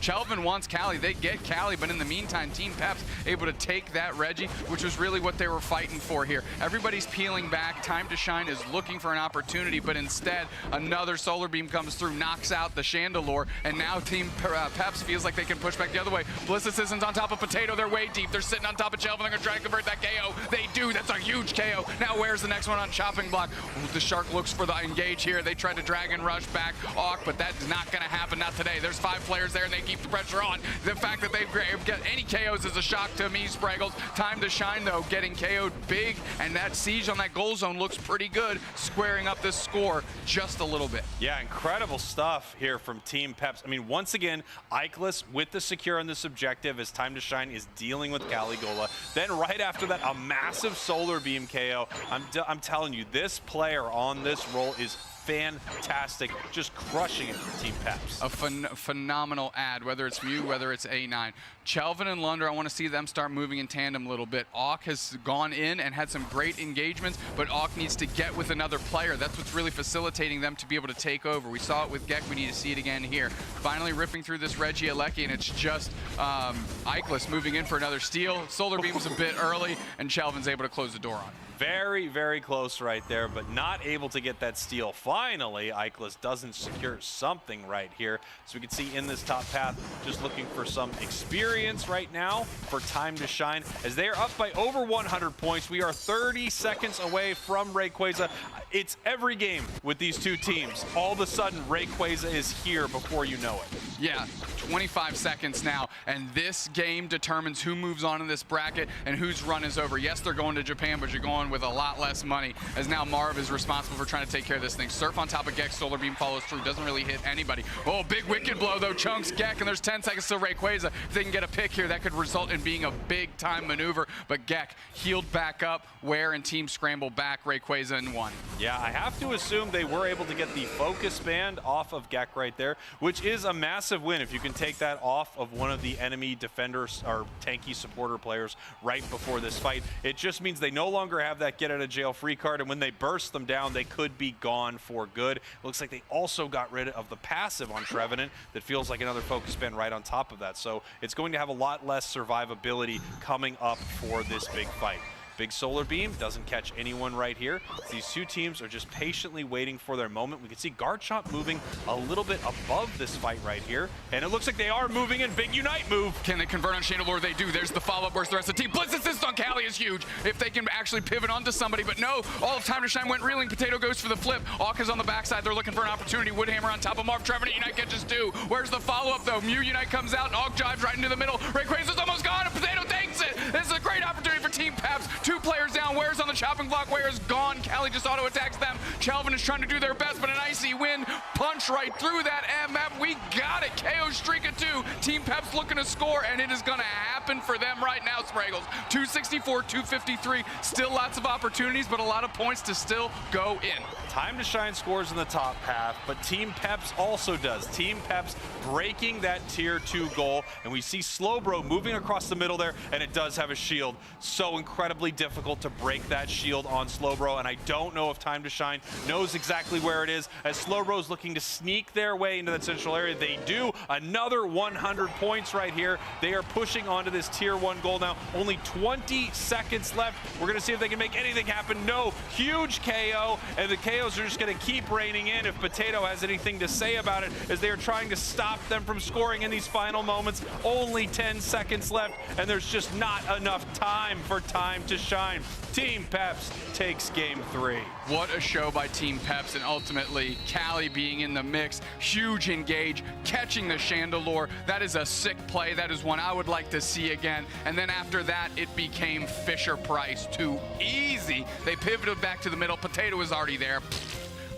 Chelvin wants Cali. They get Cali, but in the meantime, Team Peps able to take that Reggie, which was really what they were fighting for here. Everybody's peeling back. Time to Shine is looking for an opportunity, but instead, another Solar Beam comes through, knocks out the Chandelure, and now Team Peps feels like they can push back the other way. Bliss Citizens on top of Potato. They're way deep. They're sitting on top of Chelvin. They're going to try to convert that KO. They do. That's a huge KO. Now where's the next one on Chopping Block? The Shark looks for the engage here. They tried to Dragon Rush back Awk, but that's not going to happen. Not today. There's 5 players there, and they keep the pressure on. The fact that they get any KOs is a shock to me, Spraggles. Time to Shine, though, getting KO'd big, and that siege on that goal zone looks pretty good, squaring up this score just a little bit.
Yeah, incredible stuff here from Team Peps. I mean, once again, Icless with the secure on this objective as Time to Shine is dealing with Caligola. Then right after that, a massive Solar Beam KO. I'm telling you, this player on this roll is fantastic, just crushing it for Team Peps.
A phenomenal ad, whether it's Mew, whether it's A9. Chelvin and Lunder, I want to see them start moving in tandem a little bit. Awk has gone in and had some great engagements, but Awk needs to get with another player. That's what's really facilitating them to be able to take over. We saw it with Gek, we need to see it again here. Finally ripping through this Regieleki, and it's just Icless moving in for another steal. Solar Beam's a bit early, and Chelvin's able to close the door on it.
Very, very close right there, but not able to get that steal. Finally, Icless doesn't secure something right here. So we can see in this top path, just looking for some experience right now for Time to Shine. As they are up by over 100 points, we are 30 seconds away from Rayquaza. It's every game with these two teams. All of a sudden, Rayquaza is here before you know it.
Yeah, 25 seconds now, and this game determines who moves on in this bracket and whose run is over. Yes, they're going to Japan, but you're going with a lot less money, as now Marv is responsible for trying to take care of this thing. Surf on top of Gek, Solar Beam follows through, doesn't really hit anybody. Oh, big Wicked Blow though, chunks Gek, and there's 10 seconds to Rayquaza. If they can get a pick here, that could result in being a big time maneuver, but Gek healed back up, Ware and team scramble back Rayquaza and won.
Yeah, I have to assume they were able to get the focus band off of Gek right there, which is a massive massive win if you can take that off of one of the enemy defenders or tanky supporter players right before this fight. It just means they no longer have that get out of jail free card, and when they burst them down, they could be gone for good. It looks like they also got rid of the passive on Trevenant that feels like another focus band right on top of that. So it's going to have a lot less survivability coming up for this big fight. Big solar beam doesn't catch anyone right here. These two teams are just patiently waiting for their moment. We can see Garchomp moving a little bit above this fight right here, and it looks like they are moving in. Big Unite move.
Can they convert on Chandelure? They do. There's the follow-up. Where's the rest of the team? Blitz assist on Callie is huge. If they can actually pivot onto somebody, but no. All of Time to Shine went reeling. Potato goes for the flip. Aka's on the backside. They're looking for an opportunity. Woodhammer on top of Marv. Trevenant Unite catches two. Where's the follow-up, though? Mew Unite comes out. Ak drives right into the middle. Rayquaza's almost gone, and Potato takes it. This is a great opportunity for Team Peps. Two players down. Where's on the chopping block? Where is gone? Callie just auto attacks them. Chelvin is trying to do their best, but an icy wind punch right through that MF. We got it. KO streak of two. Team Peps looking to score, and it is going to happen for them right now, Spraggles. 264, 253. Still lots of opportunities, but a lot of points to still go in.
Time to Shine scores in the top half, but Team Peps also does. Team Peps breaking that tier 2 goal, and we see Slowbro moving across the middle there, and it does have a shield. So incredibly difficult to break that shield on Slowbro, and I don't know if Time to Shine knows exactly where it is, as Slowbro's looking to sneak their way into that central area. They do. Another 100 points right here. They are pushing onto this tier 1 goal now. Only 20 seconds left. We're going to see if they can make anything happen. No. Huge KO, and the KOs are just going to keep raining in if Potato has anything to say about it, as they are trying to stop them from scoring in these final moments. Only 10 seconds left, and there's just not enough time for Time to Shine. Team Peps takes game 3.
What a show by Team Peps, and ultimately Callie being in the mix. Huge engage, catching the Chandelure. That is a sick play. That is one I would like to see again. And then after that, it became Fisher-Price. Too easy. They pivoted back to the middle. Potato is already there.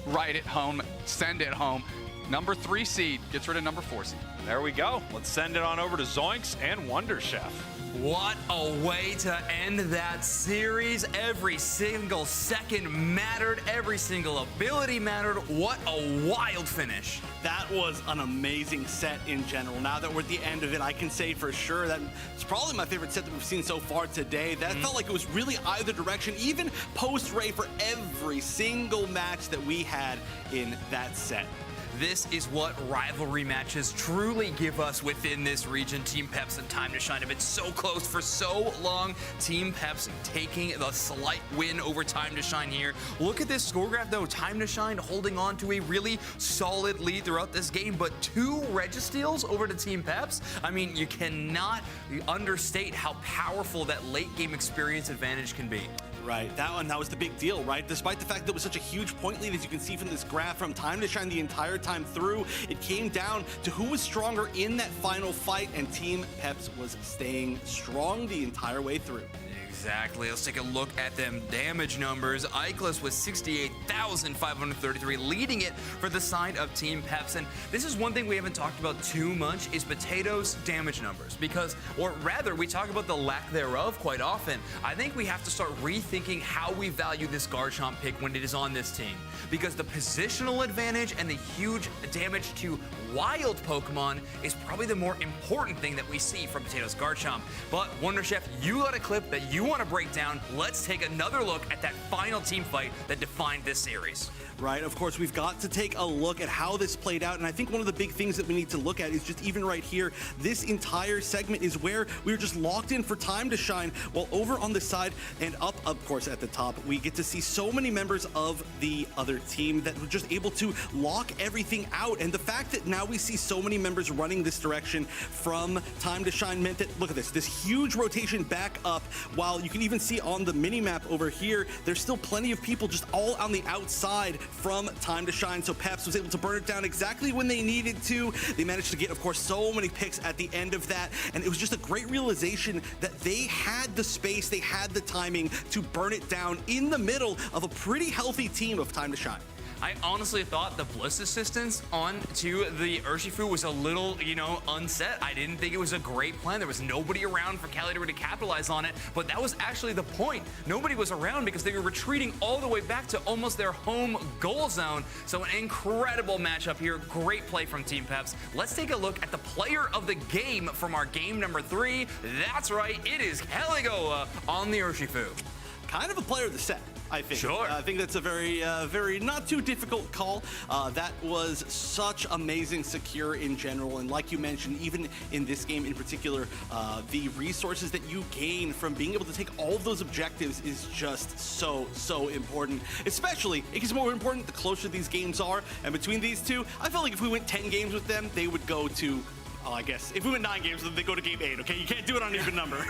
Right at home. Send it home. Number 3 seed gets rid of number 4 seed.
There we go. Let's send it on over to Zoinks and Wonder Chef.
What a way to end that series. Every single second mattered. Every single ability mattered. What a wild finish.
That was an amazing set in general. Now that we're at the end of it, I can say for sure that it's probably my favorite set that we've seen so far today. That felt like it was really either direction, even post-Ray, for every single match that we had in that set.
This is what rivalry matches truly give us within this region. Team Peps and Time to Shine have been so close for so long. Team Peps taking the slight win over Time to Shine here. Look at this score graph, though. Time to Shine holding on to a really solid lead throughout this game, but 2 Registeals over to Team Peps. I mean, you cannot understate how powerful that late game experience advantage can be.
Right, that was the big deal, right? Despite the fact that it was such a huge point lead, as you can see from this graph, from Time to Shine the entire time through, it came down to who was stronger in that final fight, and Team Peps was staying strong the entire way through.
Exactly. Let's take a look at them damage numbers. Ikelis was 68,533, leading it for the side of Team Peps. And this is one thing we haven't talked about too much, is Potato's damage numbers. Because, or rather, we talk about the lack thereof quite often. I think we have to start rethinking how we value this Garchomp pick when it is on this team. Because the positional advantage and the huge damage to wild Pokemon is probably the more important thing that we see from Potato's Garchomp. But Wonder Chef, you got a clip that you want to break down. Let's take another look at that final team fight that defined this series.
Right, of course, we've got to take a look at how this played out, and I think one of the big things that we need to look at is just even right here, this entire segment is where we were just locked in for Time to Shine, while over on the side and up, of course, at the top, we get to see so many members of the other team that were just able to lock everything out, and the fact that now we see so many members running this direction from Time to Shine meant that, look at this huge rotation back up, while you can even see on the mini-map over here, there's still plenty of people just all on the outside from Time to Shine, so Peps was able to burn it down exactly when they needed to. They managed to get, of course, so many picks at the end of that, and it was just a great realization that they had the space, they had the timing to burn it down in the middle of a pretty healthy team of Time to Shine.
I honestly thought the Bliss assistance onto the Urshifu was a little, unset. I didn't think it was a great plan. There was nobody around for Cali to capitalize on it, but that was actually the point. Nobody was around because they were retreating all the way back to almost their home goal zone. So an incredible matchup here. Great play from Team Peps. Let's take a look at the player of the game from our game number 3. That's right, it is Caligola on the Urshifu.
Kind of a player of the set, I think.
Sure.
I think that's a very not too difficult call. That was such amazing secure in general, and like you mentioned, even in this game in particular, the resources that you gain from being able to take all of those objectives is just so important. Especially, it gets more important the closer these games are, and between these two, I felt like if we went 10 games with them, they would go to I guess if we win 9 games, then they go to game 8, okay? You can't do it on an even number.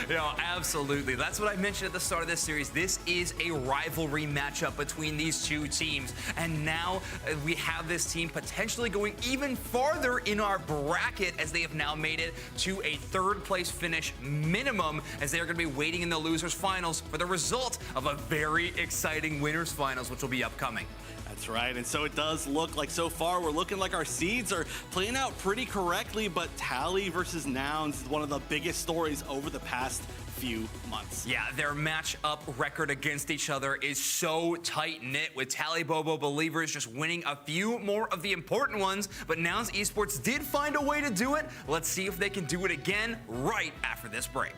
Absolutely. That's what I mentioned at the start of this series. This is a rivalry matchup between these two teams. And now we have this team potentially going even farther in our bracket as they have now made it to a 3rd place finish minimum, as they are going to be waiting in the losers finals for the result of a very exciting winners finals, which will be upcoming.
That's right, and so it does look like so far we're looking like our seeds are playing out pretty correctly, but Tally versus Nouns is one of the biggest stories over the past few months.
Yeah, their match-up record against each other is so tight-knit, with Tally Bobo Believers just winning a few more of the important ones, but Nouns Esports did find a way to do it. Let's see if they can do it again right after this break.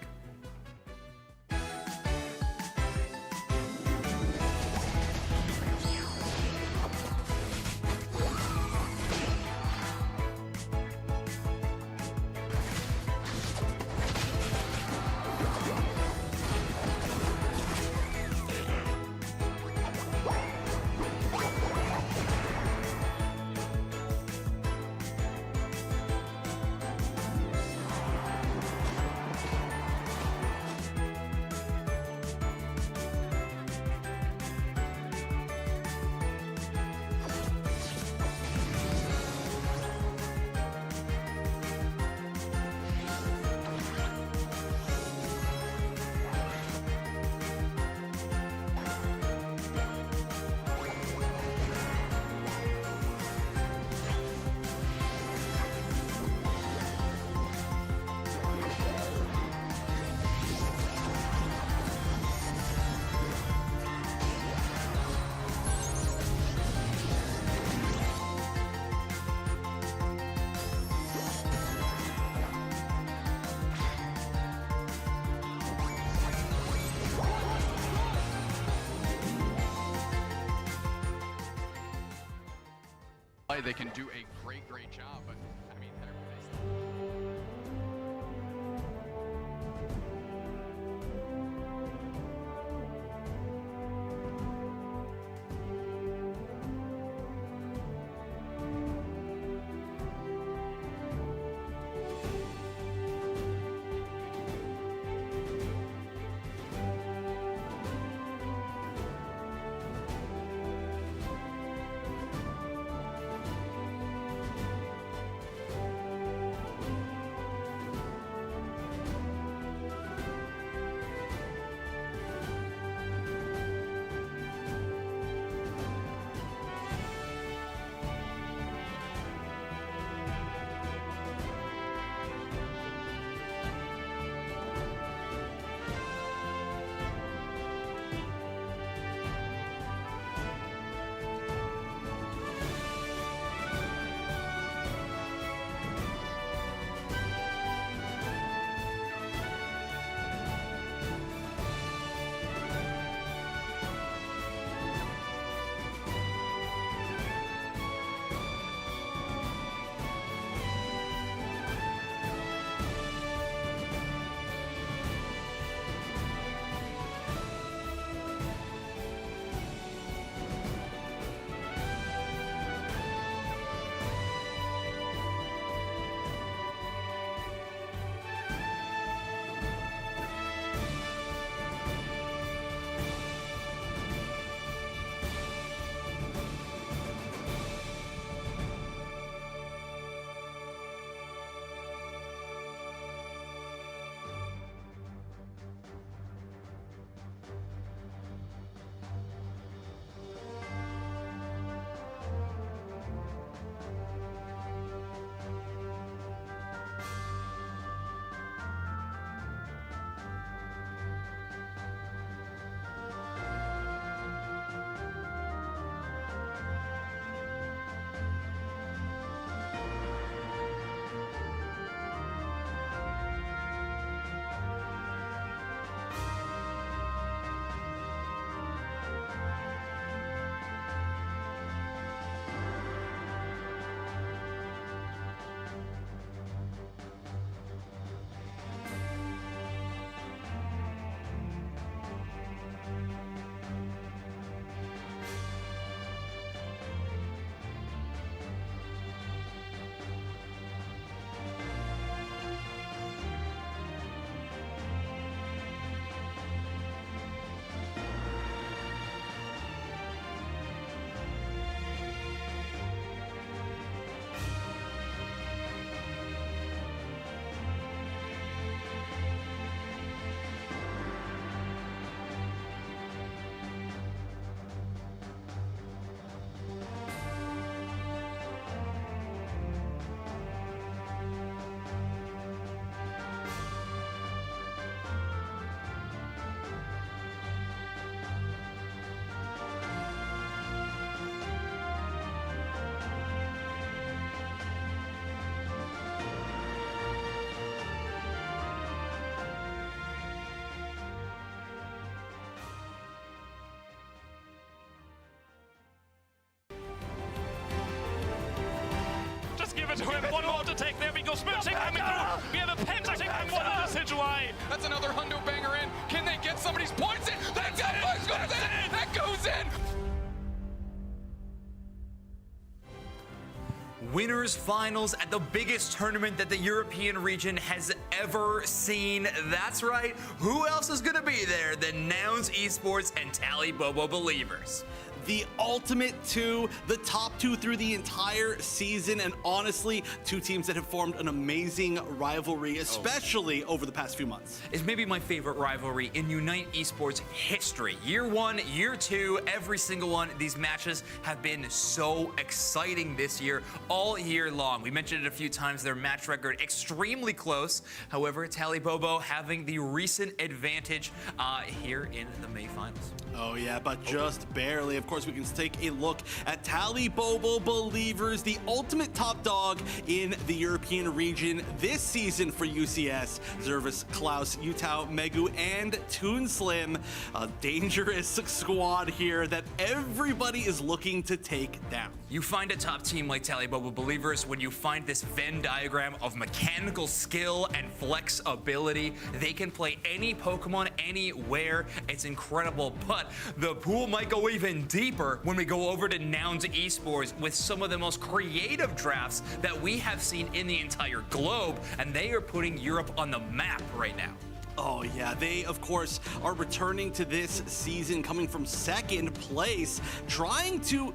They can do a great job, but I mean,
over to him. One more to take. There we go. Smooching coming through. We have a penalty and one of the Sidgeway.
That's another hundo banger in. Can they get somebody's points in? That goes in. That goes in.
Winners finals at the biggest tournament that the European region has ever seen. That's right. Who else is going to be there than Nouns Esports and Tally Bobo Believers?
The ultimate two, the top two through the entire season, and honestly, two teams that have formed an amazing rivalry, especially over the past few months.
It's maybe my favorite rivalry in Unite Esports history. Year one, year two, every single one. These matches have been so exciting this year, all year long. We mentioned it a few times, their match record extremely close. However, Tally Bobo having the recent advantage here in the May finals.
Oh yeah, but just barely. Of course, we can take a look at Tally Bobo Believers, the ultimate top dog in the European region this season for UCS. Zervis, Klaus, Utah, Megu, and Toon Slim. A dangerous squad here that everybody is looking to take down.
You find a top team like Tally Bobo Believers when you find this Venn diagram of mechanical skill and flexibility. They can play any Pokemon anywhere. It's incredible, but the pool might go even deeper when we go over to Nouns Esports with some of the most creative drafts that we have seen in the entire globe, and they are putting Europe on the map right now.
Oh yeah, they of course are returning to this season coming from second place, trying to,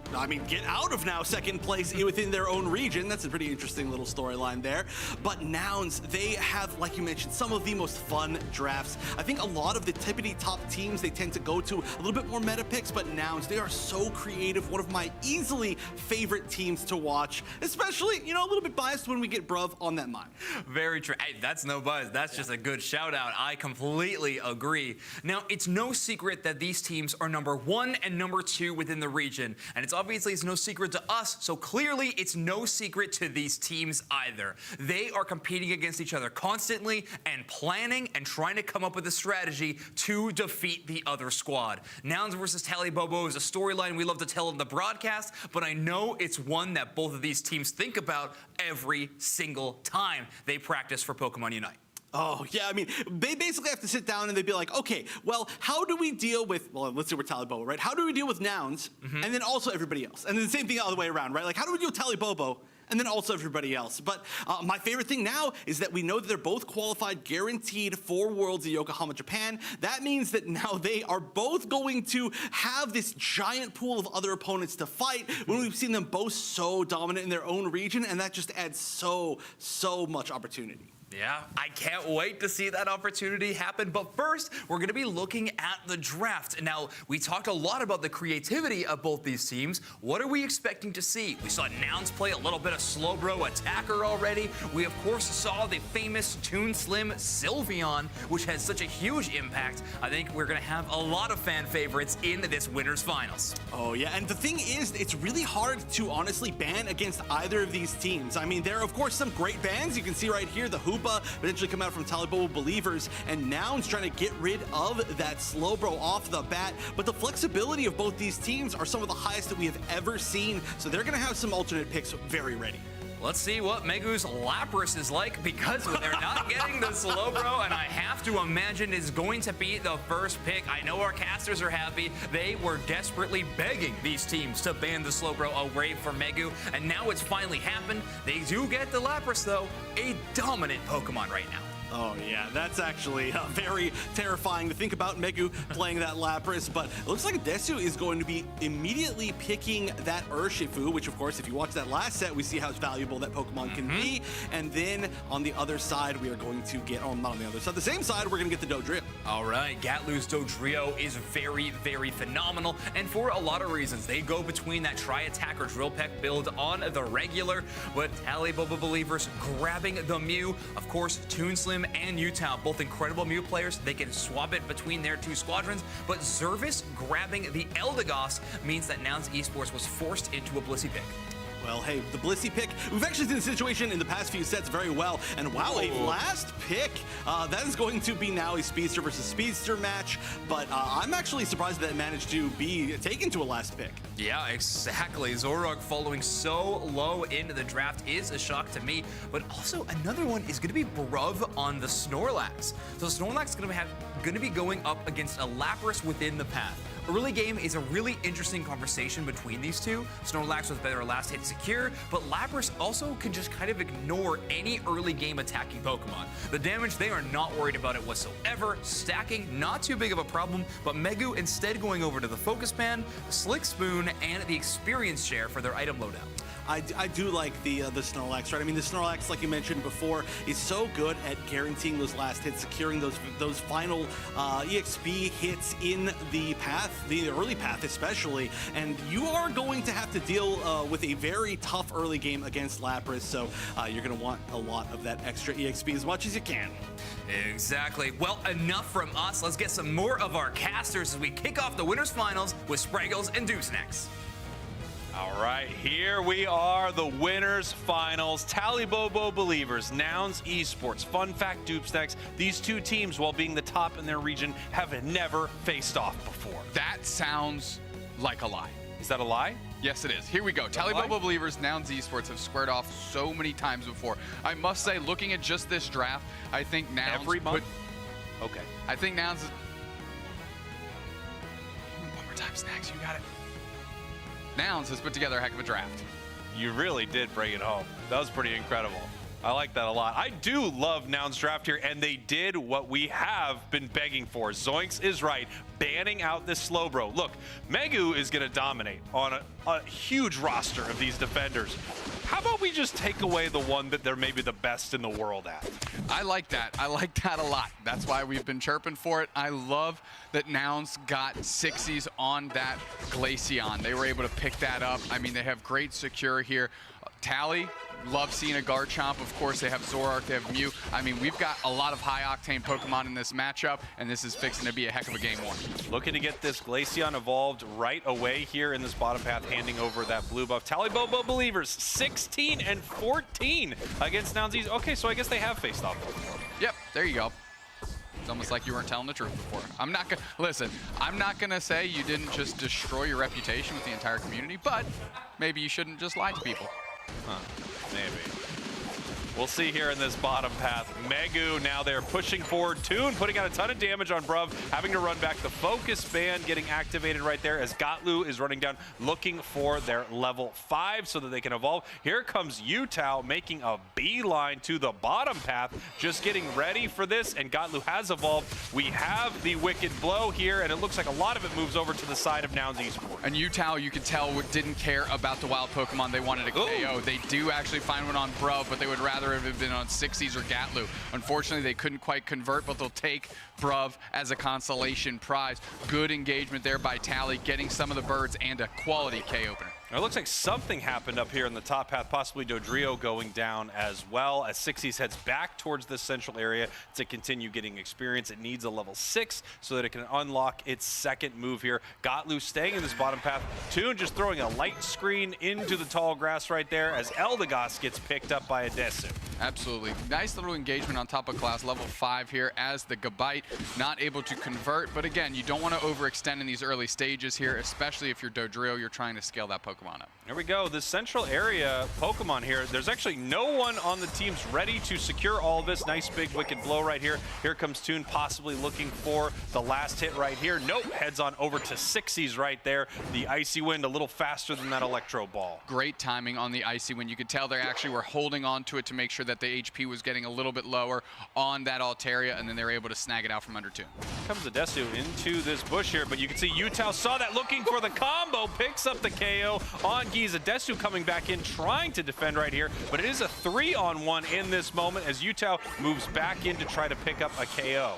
get out of now second place within their own region. That's a pretty interesting little storyline there. But Nouns, they have, like you mentioned, some of the most fun drafts. I think a lot of the tippity top teams, they tend to go to a little bit more meta picks, but Nouns, they are so creative. One of my easily favorite teams to watch, especially, a little bit biased when we get Bruv on that mine.
Very true. Hey, that's no buzz. That's just a good shout out. I completely agree. Now, it's no secret that these teams are number 1 and number 2 within the region, and it's no secret to us, so clearly it's no secret to these teams either. They are competing against each other constantly and planning and trying to come up with a strategy to defeat the other squad. Nouns versus Tally Bobo is a storyline we love to tell in the broadcast, but I know it's one that both of these teams think about every single time they practice for Pokemon Unite.
Oh, yeah, they basically have to sit down and they'd be like, okay, well, how do we deal with, let's say we're Tally Bobo, right? How do we deal with Nouns and then also everybody else? And then the same thing the other way around, right? Like, how do we deal with Tally Bobo and then also everybody else? But my favorite thing now is that we know that they're both qualified, guaranteed for Worlds in Yokohama, Japan. That means that now they are both going to have this giant pool of other opponents to fight when we've seen them both so dominant in their own region, and that just adds so much opportunity.
Yeah, I can't wait to see that opportunity happen. But first, we're going to be looking at the draft. Now, we talked a lot about the creativity of both these teams. What are we expecting to see? We saw Nouns play a little bit of Slowbro Attacker already. We, of course, saw the famous Toon Slim Sylveon, which has such a huge impact. I think we're going to have a lot of fan favorites in this Winners Finals.
Oh, yeah, and the thing is, it's really hard to honestly ban against either of these teams. There are, of course, some great bans. You can see right here, the Hoopa potentially come out from Tally Bobo Believers, and Nouns trying to get rid of that Slowbro off the bat. But the flexibility of both these teams are some of the highest that we have ever seen, so they're going to have some alternate picks very ready.
Let's see what Megu's Lapras is like, because they're not getting the Slowbro, and I have to imagine is going to be the first pick. I know our casters are happy. They were desperately begging these teams to ban the Slowbro away from Megu, and now it's finally happened. They do get the Lapras, though, a dominant Pokemon right now.
Oh yeah, that's actually very terrifying to think about, Megu playing that Lapras, but it looks like Desu is going to be immediately picking that Urshifu, which of course, if you watch that last set, we see how valuable that Pokemon can be. And then on the other side, we are going to get, not on the other side, the same side, we're going to get the Dodrio.
All right, Gatlu's Dodrio is very, very phenomenal, and for a lot of reasons. They go between that Tri-Attack or Drill Peck build on the regular, but Tally Bobo Believers grabbing the Mew. Of course, Toon Slim and Utah, both incredible Mew players. They can swap it between their two squadrons, but Zervis grabbing the Eldegoss means that Nouns Esports was forced into a Blissey pick.
Well, hey, the Blissey pick, we've actually seen the situation in the past few sets very well. And wow, a last pick. That is going to be now a Speedster versus Speedster match. But I'm actually surprised that it managed to be taken to a last pick.
Yeah, exactly. Zorog following so low into the draft is a shock to me. But also another one is going to be Bruv on the Snorlax. So Snorlax is going to be going up against a Lapras within the path. Early game is a really interesting conversation between these two. Snorlax with better last hit secure, but Lapras also can just kind of ignore any early game attacking Pokemon. The damage, they are not worried about it whatsoever. Stacking, not too big of a problem, but Megu instead going over to the Focus Band, the Slick Spoon, and the Experience Share for their item loadout.
I do like the Snorlax, right? I mean, the Snorlax, like you mentioned before, is so good at guaranteeing those last hits, securing those final EXP hits in the path, the early path especially. And you are going to have to deal with a very tough early game against Lapras, so you're going to want a lot of that extra EXP as much as you can.
Exactly. Well, enough from us. Let's get some more of our casters as we kick off the winners finals with Spraggles and Deuce next.
All right, here we are, the winners finals. Talibobo Believers, Nouns Esports. Fun fact, Doopsnacks, these two teams, while being the top in their region, have never faced off before.
That sounds like a lie.
Is that a lie?
Yes, it is. Here we go. Talibobo Believers, Nouns Esports have squared off so many times before. I must say, looking at just this draft, I think Nouns...
Every month? Okay.
I think Nouns... One more time, Snacks, you got it. Nouns has put together a heck of a draft.
You really did bring it home. That was pretty incredible. I like that a lot. I do love Nouns draft here, and they did what we have been begging for. Zoinks is right, banning out this Slowbro. Look, Megu is going to dominate on a huge roster of these defenders. How about we just take away the one that they're maybe the best in the world at?
I like that. I like that a lot. That's why we've been chirping for it. I love that Nouns got 60s on that Glaceon. They were able to pick that up. I mean, they have great secure here. Tally, love seeing a Garchomp. Of course, they have Zoroark, they have Mew. I mean, we've got a lot of high-octane Pokemon in this matchup, and this is fixing to be a heck of a game one.
Looking to get this Glaceon evolved right away here in this bottom path, handing over that blue buff. Talibobo Believers, 16 and 14 against Nounsies. Okay, so I guess they have faced off before.
Yep, there you go. It's almost like you weren't telling the truth before. I'm not gonna, listen, I'm not gonna say you didn't just destroy your reputation with the entire community, but maybe you shouldn't just lie to people.
Huh, maybe. We'll see here in this bottom path. Megu now they're pushing forward. Toon putting out a ton of damage on Bruv, having to run back. The Focus Band getting activated right there as Gotlu is running down, looking for their level 5 so that they can evolve. Here comes Yutao making a beeline to the bottom path, just getting ready for this, and Gotlu has evolved. We have the Wicked Blow here, and it looks like a lot of it moves over to the side of Nouns Esports.
And Yutao, you could tell, didn't care about the wild Pokemon. They wanted a KO. They do actually find one on Bruv, but they would rather have been on 60s or Gatlu. Unfortunately, they couldn't quite convert, but they'll take Bruv as a consolation prize. Good engagement there by Tally, getting some of the birds and a quality K opener.
It looks like something happened up here in the top path, possibly Dodrio going down as well, as 60s heads back towards this central area to continue getting experience. It needs a level 6 so that it can unlock its second move here. Gotlu staying in this bottom path. Toon just throwing a light screen into the tall grass right there as Eldegoss gets picked up by Adesu.
Absolutely. Nice little engagement on top of class, level 5 here as the Gabite, not able to convert. But again, you don't want to overextend in these early stages here, especially if you're Dodrio, you're trying to scale that Pokemon up.
There we go. This central area Pokemon here, there's actually no one on the teams ready to secure all of this. Nice big Wicked Blow right here. Here comes Toon possibly looking for the last hit right here. Nope, heads on over to 60s right there. The Icy Wind a little faster than that Electro Ball.
Great timing on the Icy Wind. You could tell they actually were holding on to it to make sure that the HP was getting a little bit lower on that Altaria, and then they were able to snag it out from under 2.
Comes Adesu into this bush here, but you can see Yutao saw that, looking for the combo, picks up the KO on Giza. Adesu coming back in, trying to defend right here, but it is a 3-on-1 in this moment as Yutao moves back in to try to pick up a KO.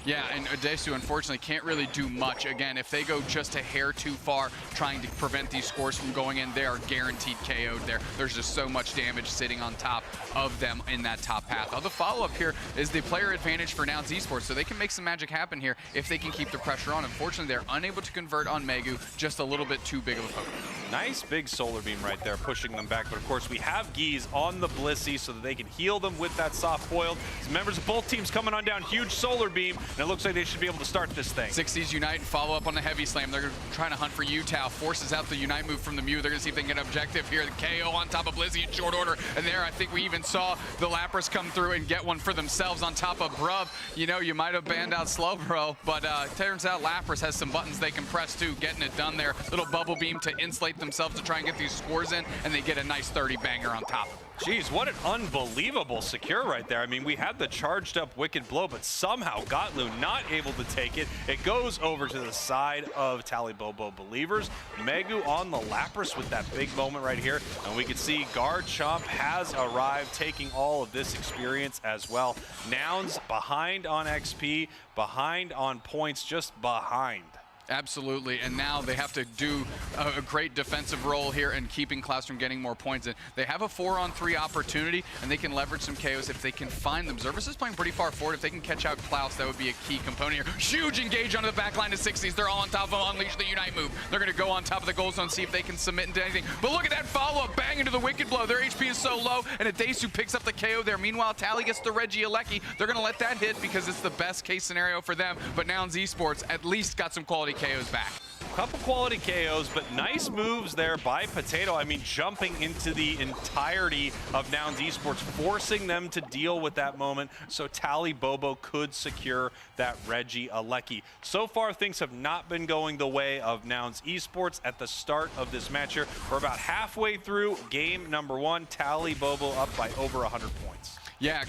Yeah, and Odesu unfortunately can't really do much. Again, if they go just a hair too far trying to prevent these scores from going in, they are guaranteed KO'd there. There's just so much damage sitting on top of them in that top path. The follow-up here is the player advantage for Nouns Esports, so they can make some magic happen here if they can keep the pressure on. Unfortunately, they're unable to convert on Megu, just a little bit too big of a Pokemon.
Nice big solar beam right there, pushing them back. But of course, we have Geese on the Blissey so that they can heal them with that soft boiled. Members of both teams coming on down, huge solar beam, and it looks like they should be able to start this thing.
60s Unite and follow up on the heavy slam. They're trying to hunt for Utah, forces out the Unite move from the Mew. They're gonna see if they can get an objective here. The KO on top of Blissey in short order. And there, I think we even saw the Lapras come through and get one for themselves on top of Bruv. You know, you might have banned out Slowbro, but turns out Lapras has some buttons they can press too, getting it done there. Little bubble beam to insulate themselves to try and get these scores in, and they get a nice 30 banger on top.
Jeez, what an unbelievable secure right there. I mean, we had the charged up Wicked Blow, but somehow Gotlu not able to take it. It goes over to the side of Talibobo Believers. Megu on the Lapras with that big moment right here. And we can see Garchomp has arrived, taking all of this experience as well. Nouns behind on XP, behind on points, just behind.
Absolutely, and now they have to do a great defensive role here and keeping Klaus from getting more points in. They have a 4-on-3 opportunity, and they can leverage some KOs if they can find them. Zervis is playing pretty far forward. If they can catch out Klaus, that would be a key component here. Huge engage onto the back line of 60s. They're all on top of Unleash the Unite move. They're going to go on top of the goal zone, see if they can submit into anything. But look at that follow-up, bang into the Wicked Blow. Their HP is so low, and Adesu picks up the KO there. Meanwhile, Tally gets the Regieleki. They're going to let that hit because it's the best case scenario for them, but Nouns Esports at least got some quality KOs back.
Couple quality KOs, but nice moves there by Potato. I mean, jumping into the entirety of Nouns Esports, forcing them to deal with that moment so Talibobo could secure that Regieleki. So far, things have not been going the way of Nouns Esports at the start of this match here. We're about halfway through game number 1. Talibobo up by over 100 points.
Yeah,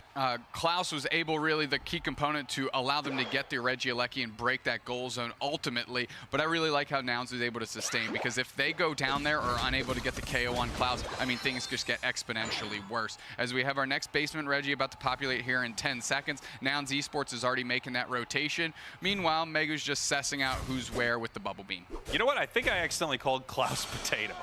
Klaus was able, really, the key component to allow them to get the Regieleki and break that goal zone ultimately. But I really like how Nouns was able to sustain, because if they go down there or are unable to get the KO on Klaus, I mean, things just get exponentially worse. As we have our next basement Regi about to populate here in 10 seconds, Nouns Esports is already making that rotation. Meanwhile, Megu's just sussing out who's where with the bubble beam.
You know what? I think I accidentally called Klaus Potato,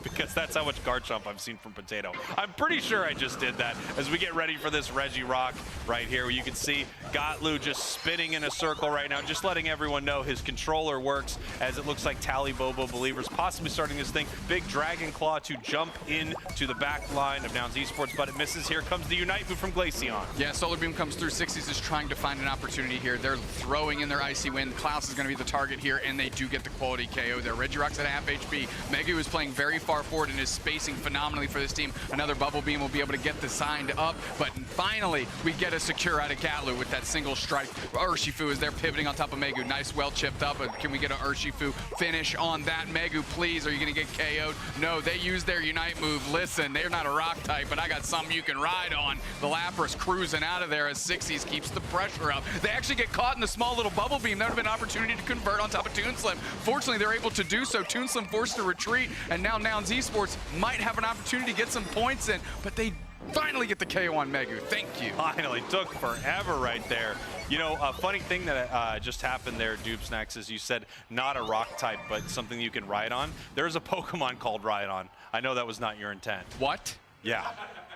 because that's how much Garchomp I've seen from Potato. I'm pretty sure I just did that as we get ready for this Regirock right here, where you can see Gotlu just spinning in a circle right now, just letting everyone know his controller works, as it looks like Talibobo Believers possibly starting this thing. Big Dragon Claw to jump into the back line of Nouns Esports, but it misses. Here comes the Unite move from Glaceon.
Yeah, Solar Beam comes through. 60s is trying to find an opportunity here. They're throwing in their Icy Wind. Klaus is going to be the target here, and they do get the quality KO there. Regirock's at half HP. Megu is playing very far forward and is spacing phenomenally for this team. Another Bubble Beam will be able to get the signed up, but finally we get a secure out of Gatlu with that single strike. Urshifu is there pivoting on top of Megu. Nice, well chipped up, but can we get an Urshifu finish on that? Megu, please, are you going to get KO'd? No, they use their Unite move. Listen, they're not a rock type, but I got something you can ride on. The Lapras cruising out of there as 60s keeps the pressure up. They actually get caught in the small little Bubble Beam. That would have been an opportunity to convert on top of Toonslim. Fortunately, they're able to do so. Toonslim forced to retreat, and now Nouns Esports might have an opportunity to get some points in, but they finally get the KO on Megu. Thank you.
Finally, took forever right there. You know, a funny thing that just happened there, Doobsnacks, is you said not a rock type, but something you can ride on. There's a Pokemon called Rhydon. I know that was not your intent.
What?
Yeah.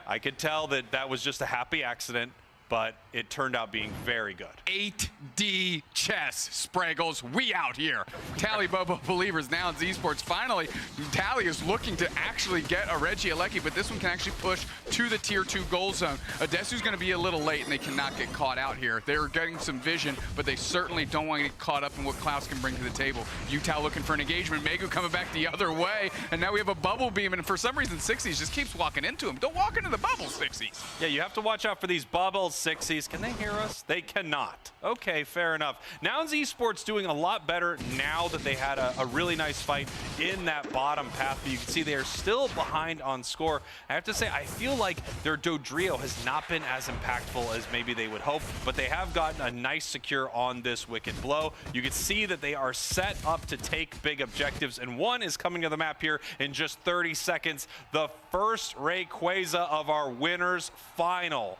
I could tell that that was just a happy accident, but it turned out being very good.
8D chess, Spraggles, we out here. Talibobo Believers, Nouns Esports. Finally, Tally is looking to actually get a Regieleki, but this one can actually push to the tier 2 goal zone. Odesu's going to be a little late, and they cannot get caught out here. They're getting some vision, but they certainly don't want to get caught up in what Klaus can bring to the table. Utah looking for an engagement. Megu coming back the other way, and now we have a Bubble Beam, and for some reason, 60s just keeps walking into him. Don't walk into the bubbles, 60s.
Yeah, you have to watch out for these bubbles, 60s. Can they hear us? They cannot. Okay, fair enough. Nouns Esports doing a lot better now that they had a really nice fight in that bottom path, but you can see they are still behind on score. I have to say, I feel like their Dodrio has not been as impactful as maybe they would hope, but they have gotten a nice secure on this Wicked Blow. You can see that they are set up to take big objectives, and one is coming to the map here in just 30 seconds. The first Rayquaza of our winners final.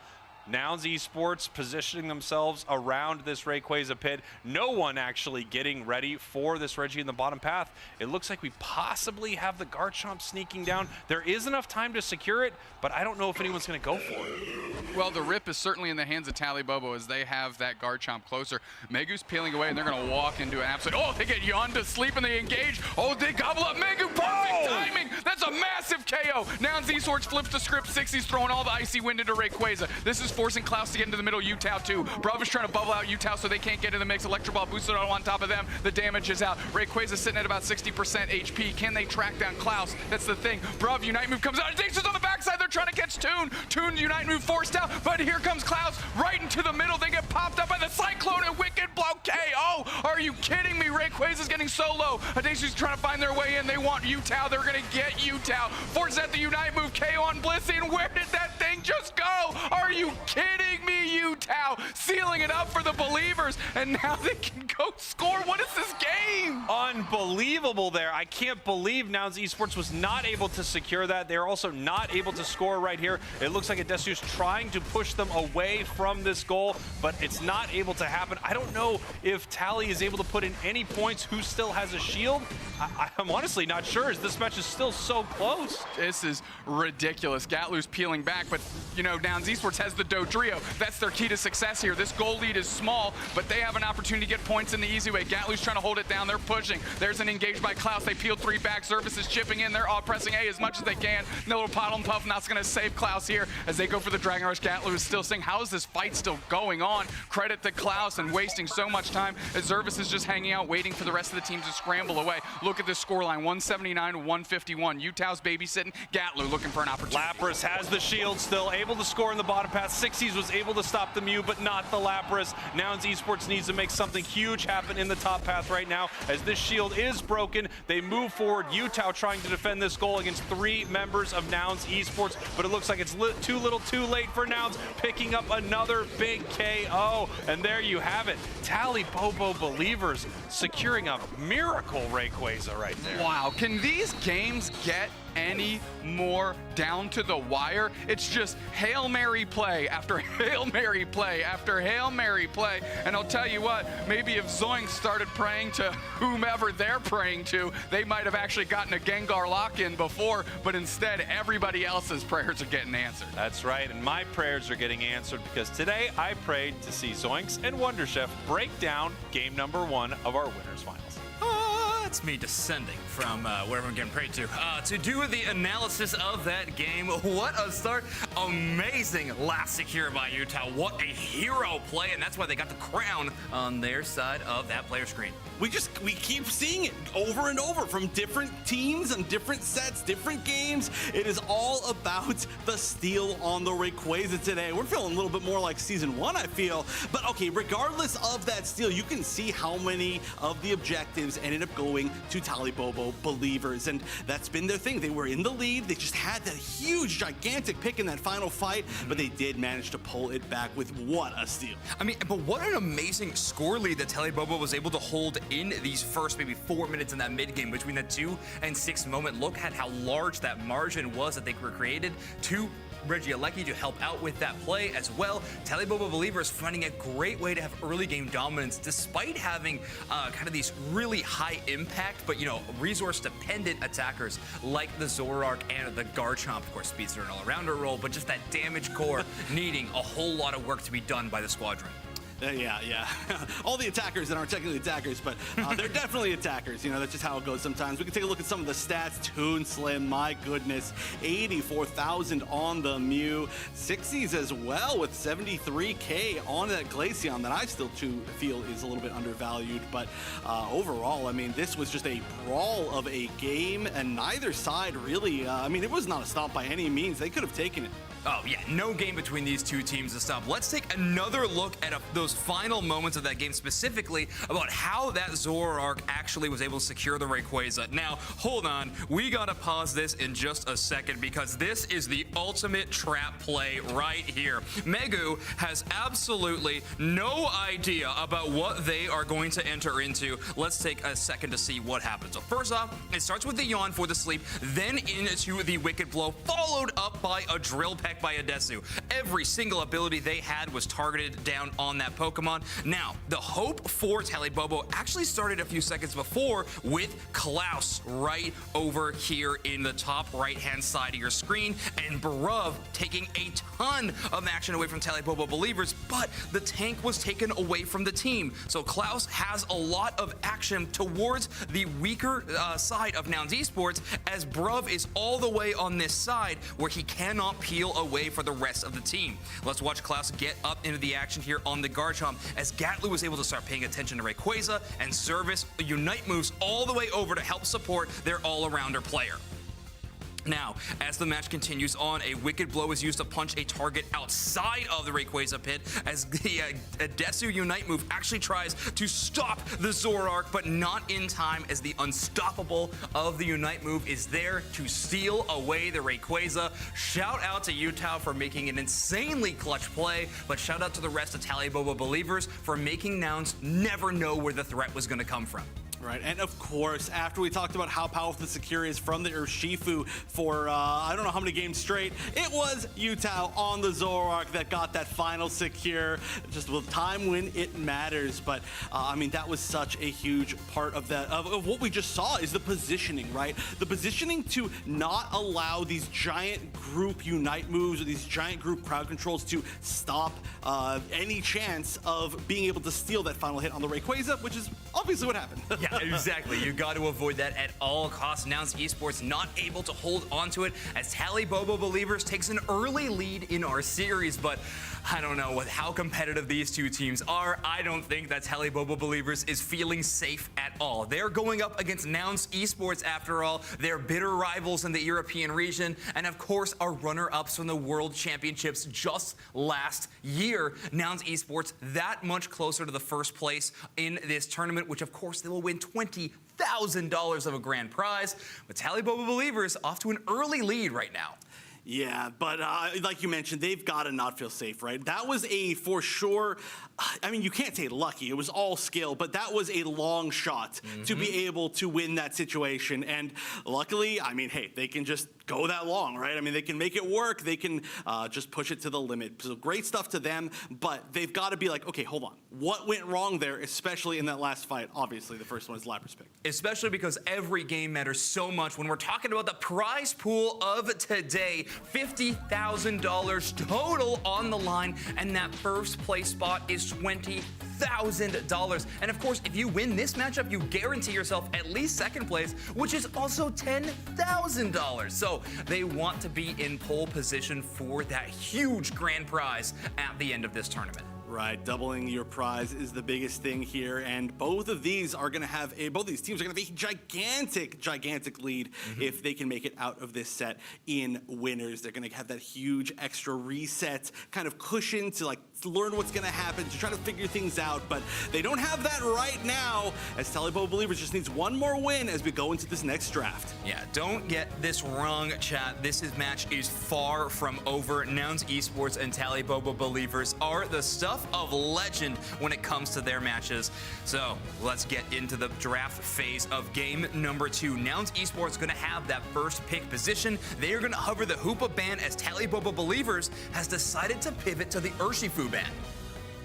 Nouns Esports positioning themselves around this Rayquaza pit. No one actually getting ready for this Reggie in the bottom path. It looks like we possibly have the Garchomp sneaking down. There is enough time to secure it, but I don't know if anyone's going to go for it.
Well, the rip is certainly in the hands of Tally Bobo as they have that Garchomp closer. Megu's peeling away, and they're going to walk into an absolute... Oh, they get Yawn to sleep, and they engage. Oh, they gobble up Megu. Perfect timing. That's a massive KO. Nouns Esports flips the script. 60's throwing all the icy wind into Rayquaza. This is forcing Klaus to get into the middle. Utah too. Brav is trying to bubble out Utah so they can't get in the mix. Electro Ball boosted on top of them. The damage is out. Rayquaza sitting at about 60% HP. Can they track down Klaus? That's the thing. Brav Unite move comes out. Dacia's on the backside. They're trying to catch Toon. Toon Unite move forced out, but here comes Klaus right into the middle. They get popped up by the Cyclone and Wicked Blow KO. Are you kidding me? Rayquaza's getting so low. Dacia's trying to find their way in. They want Utah. They're going to get Utah. Force at the Unite move. KO on Blissey. And where did that thing just go? Are you kidding me, Utah? Sealing it up for the believers. And now they can go score. What is this game?
Unbelievable there. I can't believe Nouns Esports was not able to secure that. They're also not able to score right here. It looks like Adesu's trying to push them away from this goal, but it's not able to happen. I don't know if Tally is able to put in any points. Who still has a shield? I'm honestly not sure, as this match is still so close.
This is ridiculous. Gatlu's peeling back, but you know, Nouns Esports has the Dodrio. That's their key to success here. This goal lead is small, but they have an opportunity to get points in the easy way. Gatlu's trying to hold it down. They're pushing. There's an engage by Klaus. They peeled 3 back. Service is chipping in. They're all pressing A as much as they can. No little Pottle and Puff. That's going to save Klaus here as they go for the Dragon Rush. Gatlu is still saying, how is this fight still going on? Credit to Klaus and wasting so much time as Zervis is just hanging out, waiting for the rest of the team to scramble away. Look at this scoreline, 179 to 151. Utah's babysitting. Gatlu looking for an opportunity.
Lapras has the shield still, able to score in the bottom path. Sixties was able to stop the Mew, but not the Lapras. Nouns Esports needs to make something huge happen in the top path right now, as this shield is broken. They move forward. Utah trying to defend this goal against 3 members of Nouns Esports, but it looks like it's too little too late for Nouns, picking up another big KO. And there you have it. Tally Bobo Believers securing a miracle Rayquaza right there.
Wow, can these games get any more down to the wire? It's just Hail Mary play after Hail Mary play after Hail Mary play. And I'll tell you what, maybe if Zoinks started praying to whomever they're praying to, they might have actually gotten a Gengar lock-in before, but instead everybody else's prayers are getting answered.
That's right, and my prayers are getting answered because today I prayed to see Zoinks and Wonder Chef break down game number 1 of our winners finals.
That's me descending from wherever I'm getting prayed to do the analysis of that game. What a start. Amazing last secure by Utah. What a hero play, and that's why they got the crown on their side of that player screen.
We keep seeing it over and over from different teams and different sets, different games. It is all about the steal on the Rayquaza today. We're feeling a little bit more like season 1, I feel. But okay, regardless of that steal, you can see how many of the objectives ended up going to Tally Bobo Believers, and that's been their thing. They were in the lead. They just had that huge, gigantic pick in that final fight, but they did manage to pull it back with what a steal.
I mean, but what an amazing score lead that Tally Bobo was able to hold in these first maybe 4 minutes in that mid game between the 2 and 6 moment. Look at how large that margin was that they were created to Reggie Alecki to help out with that play as well. Tally Bobo Believers finding a great way to have early game dominance despite having kind of these really high impact but, you know, resource dependent attackers like the Zoroark and the Garchomp. Of course, Speedster and all-arounder role, but just that damage core needing a whole lot of work to be done by the squadron.
Yeah. All the attackers that aren't technically attackers, but they're definitely attackers. You know, that's just how it goes sometimes. We can take a look at some of the stats. Toon Slim, my goodness, 84,000 on the Mew. 60s as well with 73K on that Glaceon that I still feel is a little bit undervalued. But overall, I mean, this was just a brawl of a game, and neither side really, I mean, it was not a stomp by any means. They could have taken it.
Oh, yeah, no game between these 2 teams to stop. Let's take another look at those final moments of that game, specifically about how that Zoroark actually was able to secure the Rayquaza. Now, hold on. We got to pause this in just a second because this is the ultimate trap play right here. Megu has absolutely no idea about what they are going to enter into. Let's take a second to see what happens. So first off, it starts with the Yawn for the sleep, then into the Wicked Blow, followed up by a Drill Peck attack by Adesu. Every single ability they had was targeted down on that Pokemon. Now, the hope for Talibobo actually started a few seconds before with Klaus right over here in the top right-hand side of your screen, and Bruv taking a ton of action away from Talibobo believers, but the tank was taken away from the team. So Klaus has a lot of action towards the weaker side of Nouns Esports, as Bruv is all the way on this side where he cannot peel away for the rest of the team. Let's watch Klaus get up into the action here on the Garchomp, as Gatlu was able to start paying attention to Rayquaza and service Unite moves all the way over to help support their all-arounder player. Now, as the match continues on, a Wicked Blow is used to punch a target outside of the Rayquaza pit, as the Adesu Unite move actually tries to stop the Zoroark, but not in time, as the Unstoppable of the Unite move is there to steal away the Rayquaza. Shout out to Utah for making an insanely clutch play, but shout out to the rest of Talibobo believers for making Nouns never know where the threat was going to come from.
Right, and of course, after we talked about how powerful the Secure is from the Urshifu for I don't know how many games straight, it was Utah on the Zoroark that got that final Secure, just with time when it matters. But I mean, that was such a huge part of that, of what we just saw, is the positioning, right? The positioning to not allow these giant group Unite moves or these giant group crowd controls to stop any chance of being able to steal that final hit on the Rayquaza, which is obviously what happened.
Yeah, exactly. You got to avoid that at all costs. Nouns Esports not able to hold onto it, as Talibobo believers takes an early lead in our series, but I don't know with how competitive these two teams are. I don't think that Talibobo believers is feeling safe at all. They're going up against Nouns Esports after all. They're bitter rivals in the European region, and of course are runner-ups from the World Championships just last year. Nouns Esports that much closer to the first place in this tournament, which of course they will win $20,000 of a grand prize. But Talibobo believers off to an early lead right now.
Yeah, but like you mentioned, they've got to not feel safe, right? That was a, for sure, I mean, you can't say lucky. It was all skill, but that was a long shot to be able to win that situation. And luckily, I mean, hey, they can just go that long, right? I mean, they can make it work. They can just push it to the limit. So great stuff to them, but they've got to be like, okay, hold on. What went wrong there, especially in that last fight? Obviously, the first one is Lapras pick.
Especially because every game matters so much when we're talking about the prize pool of today. $50,000 total on the line, and that first place spot is $20,000. And of course, if you win this matchup, you guarantee yourself at least second place, which is also $10,000. So they want to be in pole position for that huge grand prize at the end of this tournament.
Right, doubling your prize is the biggest thing here, and both of these are going to have both these teams are going to have a gigantic lead if they can make it out of this set in winners. They're going to have that huge extra reset kind of cushion to like learn what's going to happen, to try to figure things out, but they don't have that right now, as Talibobo believers just needs one more win as we go into this next draft.
Yeah, don't get this wrong, chat. This match is far from over. Nouns Esports and Talibobo believers are the stuff of legend when it comes to their matches. So let's get into the draft phase of game number 2. Nouns Esports going to have that first pick position. They are going to hover the Hoopa ban, as Talibobo believers has decided to pivot to the Urshifu ban.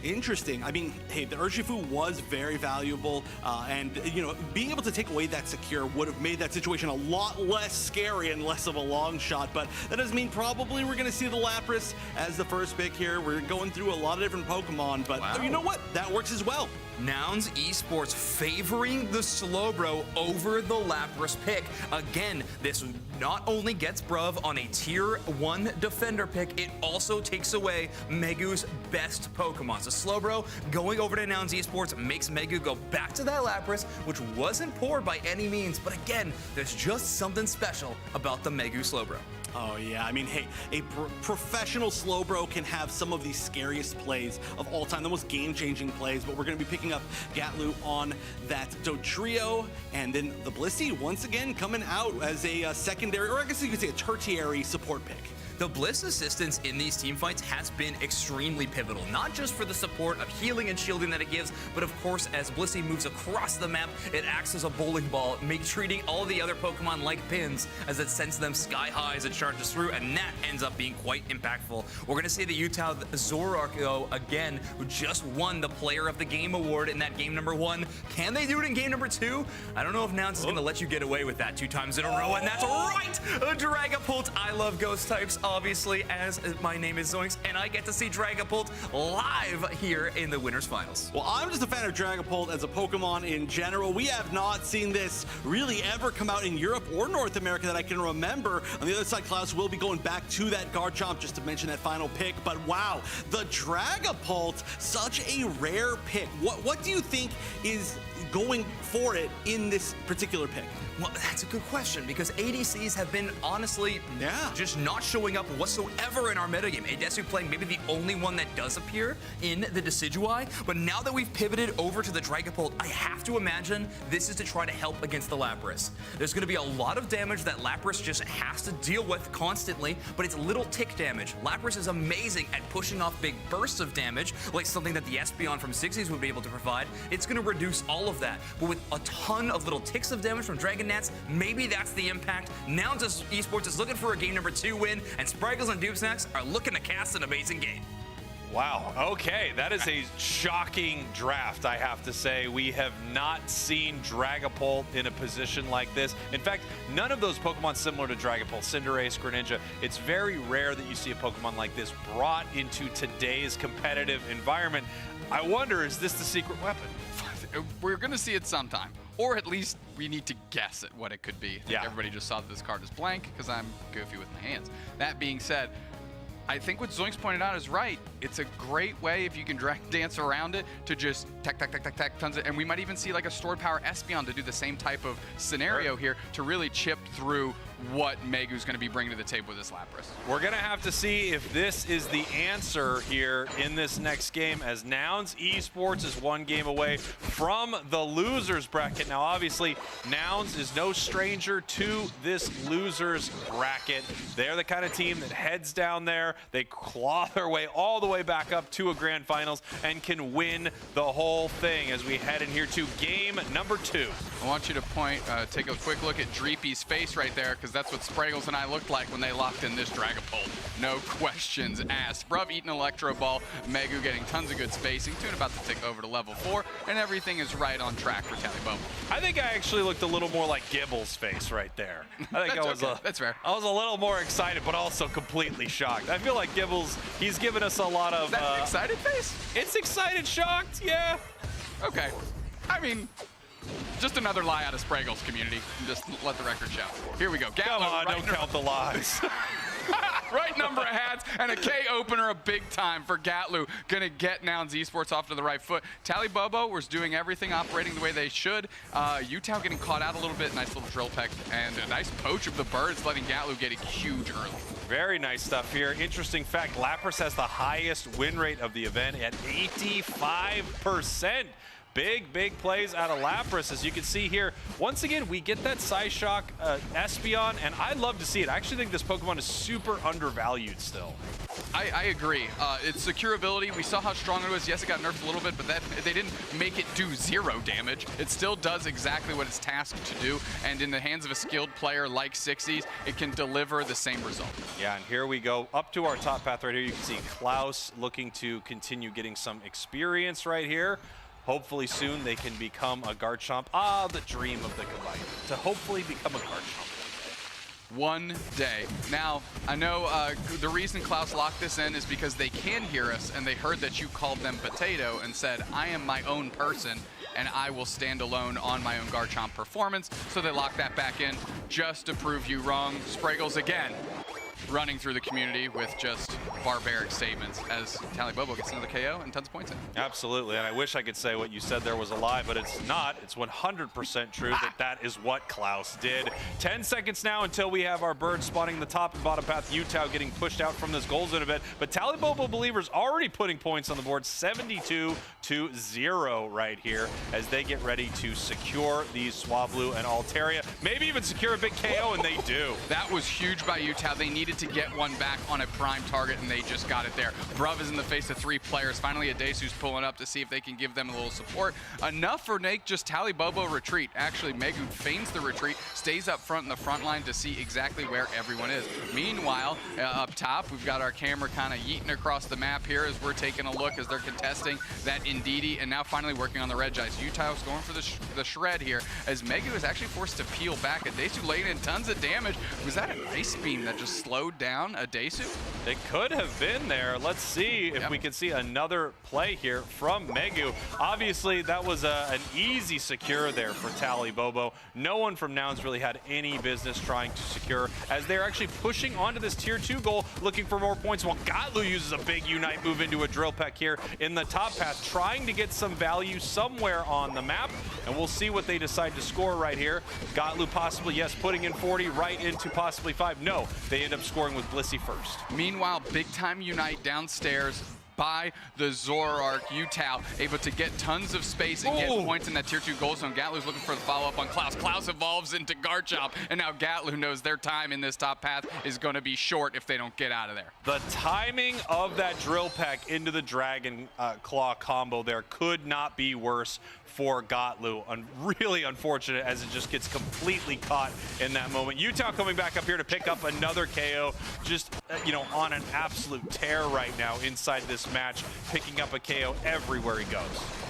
Interesting. I mean, hey, the Urshifu was very valuable, and, you know, being able to take away that Secure would have made that situation a lot less scary and less of a long shot, but that does mean probably we're going to see the Lapras as the first pick here. We're going through a lot of different Pokemon, but you know what? That works as well.
Nouns Esports favoring the Slowbro over the Lapras pick. Again, this not only gets Bruv on a tier 1 defender pick, it also takes away Megu's best Pokemon. So Slowbro going over to Nouns Esports makes Megu go back to that Lapras, which wasn't poor by any means, but again, there's just something special about the Megu Slowbro.
Oh, yeah. I mean, hey, a professional Slowbro can have some of the scariest plays of all time, the most game-changing plays, but we're going to be picking up Gatlu on that Dodrio, and then the Blissey once again coming out as a secondary, or I guess you could say a tertiary support pick.
the Bliss assistance in these team fights has been extremely pivotal, not just for the support of healing and shielding that it gives, but of course, as Blissey moves across the map, it acts as a bowling ball, treating all the other Pokemon like pins as it sends them sky high as it charges through, and that ends up being quite impactful. We're going to see the Utah Zoroark, though, again, who just won the Player of the Game award in that game number 1. Can they do it in game number 2? I don't know if Nouns is going to let you get away with that 2 times in a row, and that's right! Dragapult. I love ghost types, obviously, as my name is Zoinks, and I get to see Dragapult live here in the Winners Finals.
Well, I'm just a fan of Dragapult as a Pokemon in general. We have not seen this really ever come out in Europe or North America that I can remember. On the other side, Klaus will be going back to that Garchomp just to mention that final pick. But wow, the Dragapult, such a rare pick. What do you think is going for it in this particular pick?
Well, that's a good question, because ADCs have been, honestly, just not showing up whatsoever in our metagame. Adesu playing maybe the only one that does appear in the Decidueye, but now that we've pivoted over to the Dragapult, I have to imagine this is to try to help against the Lapras. There's going to be a lot of damage that Lapras just has to deal with constantly, but it's little tick damage. Lapras is amazing at pushing off big bursts of damage, like something that the Espeon from Zigzags would be able to provide. It's going to reduce all of that, but with a ton of little ticks of damage from Dragon Nats, maybe that's the impact. Nouns Esports is looking for a game number 2 win, and Spraggles and Doomsnacks are looking to cast an amazing game.
Wow, okay, that is a shocking draft, I have to say. We have not seen Dragapult in a position like this. In fact, none of those Pokemon similar to Dragapult, Cinderace, Greninja, it's very rare that you see a Pokemon like this brought into today's competitive environment. I wonder, is this the secret weapon?
We're going to see it sometime. Or at least we need to guess at what it could be. I think everybody just saw that this card is blank because I'm goofy with my hands. That being said, I think what Zoinks pointed out is right. It's a great way, if you can dance around it, to just tech, tons of, and we might even see like a stored power Espeon to do the same type of scenario here to really chip through what Megu's going to be bringing to the table with this Lapras.
We're going to have to see if this is the answer here in this next game, as Nouns Esports is 1 game away from the losers bracket. Now, obviously, Nouns is no stranger to this losers bracket. They're the kind of team that heads down there, they claw their way all the way back up to a grand finals and can win the whole thing as we head in here to game number 2.
I want you to take a quick look at Dreepy's face right there, because that's what Spraggles and I looked like when they locked in this Dragapult. No questions asked. Bruv eating Electro Ball, Megu getting tons of good spacing, Toon about to take over to level 4, and everything is right on track for Taliboma.
I think I actually looked a little more like Gibble's face right there. I think
that's fair.
I was a little more excited, but also completely shocked. I feel like Gibbles, he's given us a lot of...
Is that an excited face?
It's excited, shocked, yeah.
Okay. I mean... just another lie out of Spraggles community. Just let the record show. Here we go.
Come on, don't count the lies.
Right number of hats and a K opener, a big time for Gatlu. Gonna get Nouns Esports off to the right foot. Talibobo was doing everything, operating the way they should. Utah getting caught out a little bit. Nice little drill peck and a nice poach of the birds, letting Gatlu get it huge early.
Very nice stuff here. Interesting fact, Lapras has the highest win rate of the event at 85%. Big plays out of Lapras, as you can see here. Once again, we get that Psyshock Espeon, and I'd love to see it. I actually think this Pokemon is super undervalued still.
I agree. Its securability, we saw how strong it was. Yes, it got nerfed a little bit, but they didn't make it do 0 damage. It still does exactly what it's tasked to do, and in the hands of a skilled player like Sixies, it can deliver the same result.
Yeah, and here we go up to our top path right here. You can see Klaus looking to continue getting some experience right here. Hopefully soon they can become a Garchomp. Ah, the dream of the Combiner, to hopefully become a Garchomp.
One day. Now, I know the reason Klaus locked this in is because they can hear us, and they heard that you called them Potato and said, I am my own person, and I will stand alone on my own Garchomp performance. So they locked that back in just to prove you wrong. Spraggles again, running through the community with just barbaric statements as Talibobo gets another KO and tons of points in.
Absolutely, and I wish I could say what you said there was a lie, but it's not. It's 100% true that is what Klaus did. 10 seconds now until we have our birds spawning the top and bottom path. Utah getting pushed out from this goal zone a bit, but Talibobo Believers already putting points on the board, 72-0 right here as they get ready to secure these Swablu and Altaria. Maybe even secure a big KO, and they do.
That was huge by Utah. They needed needed to get one back on a prime target, and they just got it there. Bruv is in the face of 3 players. Finally, Adesu's pulling up to see if they can give them a little support. Enough for Nate just Tally Bobo retreat. Actually, Megu feigns the retreat, stays up front in the front line to see exactly where everyone is. Meanwhile, up top, we've got our camera kind of yeeting across the map here as we're taking a look as they're contesting that Indeedee, and now finally working on the red ice. Utah is going for the shred here as Megu is actually forced to peel back. Adesu laying in tons of damage. Was that an ice beam that just slowed down Adesu?
It could have been there. Let's see if we can see another play here from Megu. Obviously, that was an easy secure there for Tally Bobo. No one from Nouns really had any business trying to secure as they're actually pushing onto this tier 2 goal, looking for more points, while Gatlu uses a big Unite move into a drill peck here in the top path, trying to get some value somewhere on the map, and we'll see what they decide to score right here. Gatlu possibly, yes, putting in 40 right into possibly 5. No, they end up scoring with Blissey first.
Meanwhile, big time Unite downstairs by the Zoroark. Utah able to get tons of space and get points in that tier 2 goal zone. Gatlu's looking for the follow-up on Klaus. Klaus evolves into Garchomp, and now Gatlu knows their time in this top path is going to be short if they don't get out of there.
The timing of that drill peck into the Dragon Claw combo there could not be worse for Gatlu. Really unfortunate as it just gets completely caught in that moment. Utah coming back up here to pick up another KO, just on an absolute tear right now inside this match, picking up a KO everywhere he goes.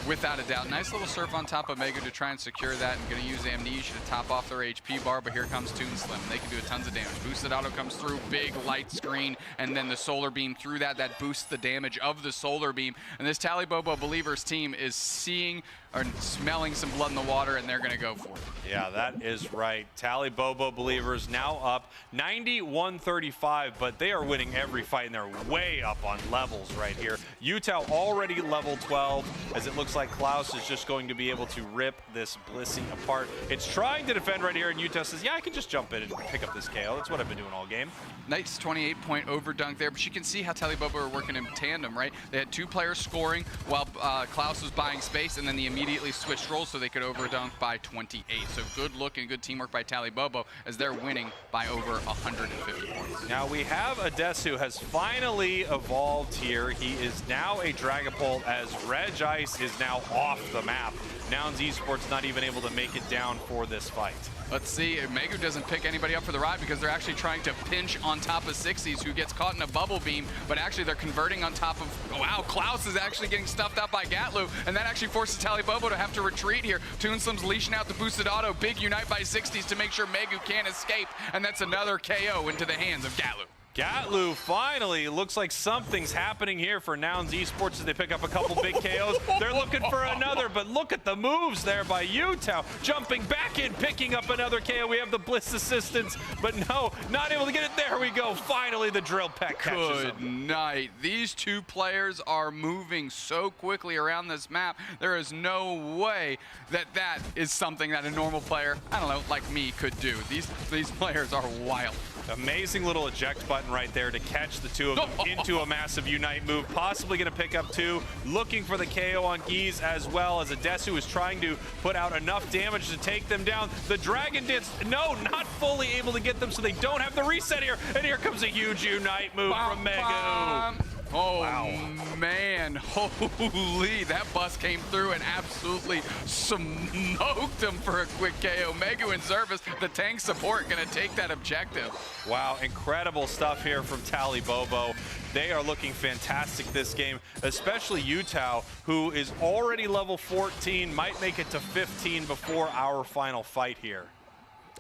Without a doubt. Nice little surf on top of Megu to try and secure that, and going to use Amnesia to top off their HP bar, but here comes Toon Slim. They can do tons of damage. Boosted auto comes through, big light screen, and then the solar beam through that boosts the damage of the solar beam. And this Tally Bobo Believers team is seeing or smelling some blood in the water, and they're going to go for it.
Yeah, that is right. Tally Bobo Believers now up 91-35, but they are winning every fight, and they're way up on levels right here. Utah already level 12, as it looks like Klaus is just going to be able to rip this Blissey apart. It's trying to defend right here, and Utah says, yeah, I can just jump in and pick up this KO. That's what I've been doing all game.
Nice 28-point overdunk there, but you can see how Tally Bobo are working in tandem, right? They had 2 players scoring while Klaus was buying space, and then they immediately switched roles so they could overdunk by 28. So good look and good teamwork by Tally Bobo as they're winning by over 150 points.
Now we have Adesu has finally evolved here. He is now a Dragapult as Reg Ice is now off the map. Nouns Esports not even able to make it down for this fight.
Let's see if Megu doesn't pick anybody up for the ride because they're actually trying to pinch on top of 60s, who gets caught in a bubble beam, but actually they're converting on top of, oh, wow, Klaus is actually getting stuffed out by Gatlu, and that actually forces Tally Bobo to have to retreat here. Toon Slim's leashing out the boosted auto, big Unite by 60s to make sure Megu can't escape, and that's another KO into the hands of Gatlu.
Gatlu finally looks like something's happening here for Nouns Esports as they pick up a couple big KOs. They're looking for another, but look at the moves there by Utah. Jumping back in, picking up another KO. We have the Bliss assistance, but no, not able to get it. There we go. Finally, the drill peck catches
Good
him.
night. These 2 players are moving so quickly around this map. There is no way that that is something that a normal player, I don't know, like me could do. These players are wild.
Amazing little eject button right there to catch the 2 of them into a massive Unite move. Possibly going to pick up 2. Looking for the KO on Geese as well as Adesu is trying to put out enough damage to take them down. The Dragon Dance, no, not fully able to get them, so they don't have the reset here. And here comes a huge Unite move from Megu.
Oh, wow. Man, holy, that bus came through and absolutely smoked him for a quick KO. Megu in service, the tank support gonna take that objective.
Wow, incredible stuff here from Tally Bobo. They are looking fantastic this game, especially Utah, who is already level 14, might make it to 15 before our final fight here.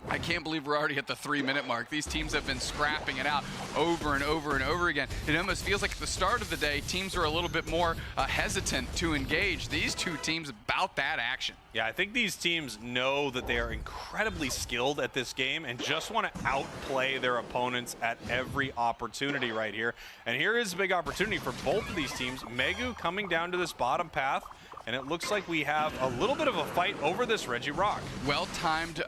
I can't believe we're already at the 3-minute mark. These teams have been scrapping it out over and over and over again. It almost feels like at the start of the day, teams were a little bit more hesitant to engage. These 2 teams about that action.
Yeah, I think these teams know that they are incredibly skilled at this game and just want to outplay their opponents at every opportunity right here. And here is a big opportunity for both of these teams. Megu coming down to this bottom path. and it looks like we have a little bit of a fight over this Reggie Rock.
Well-timed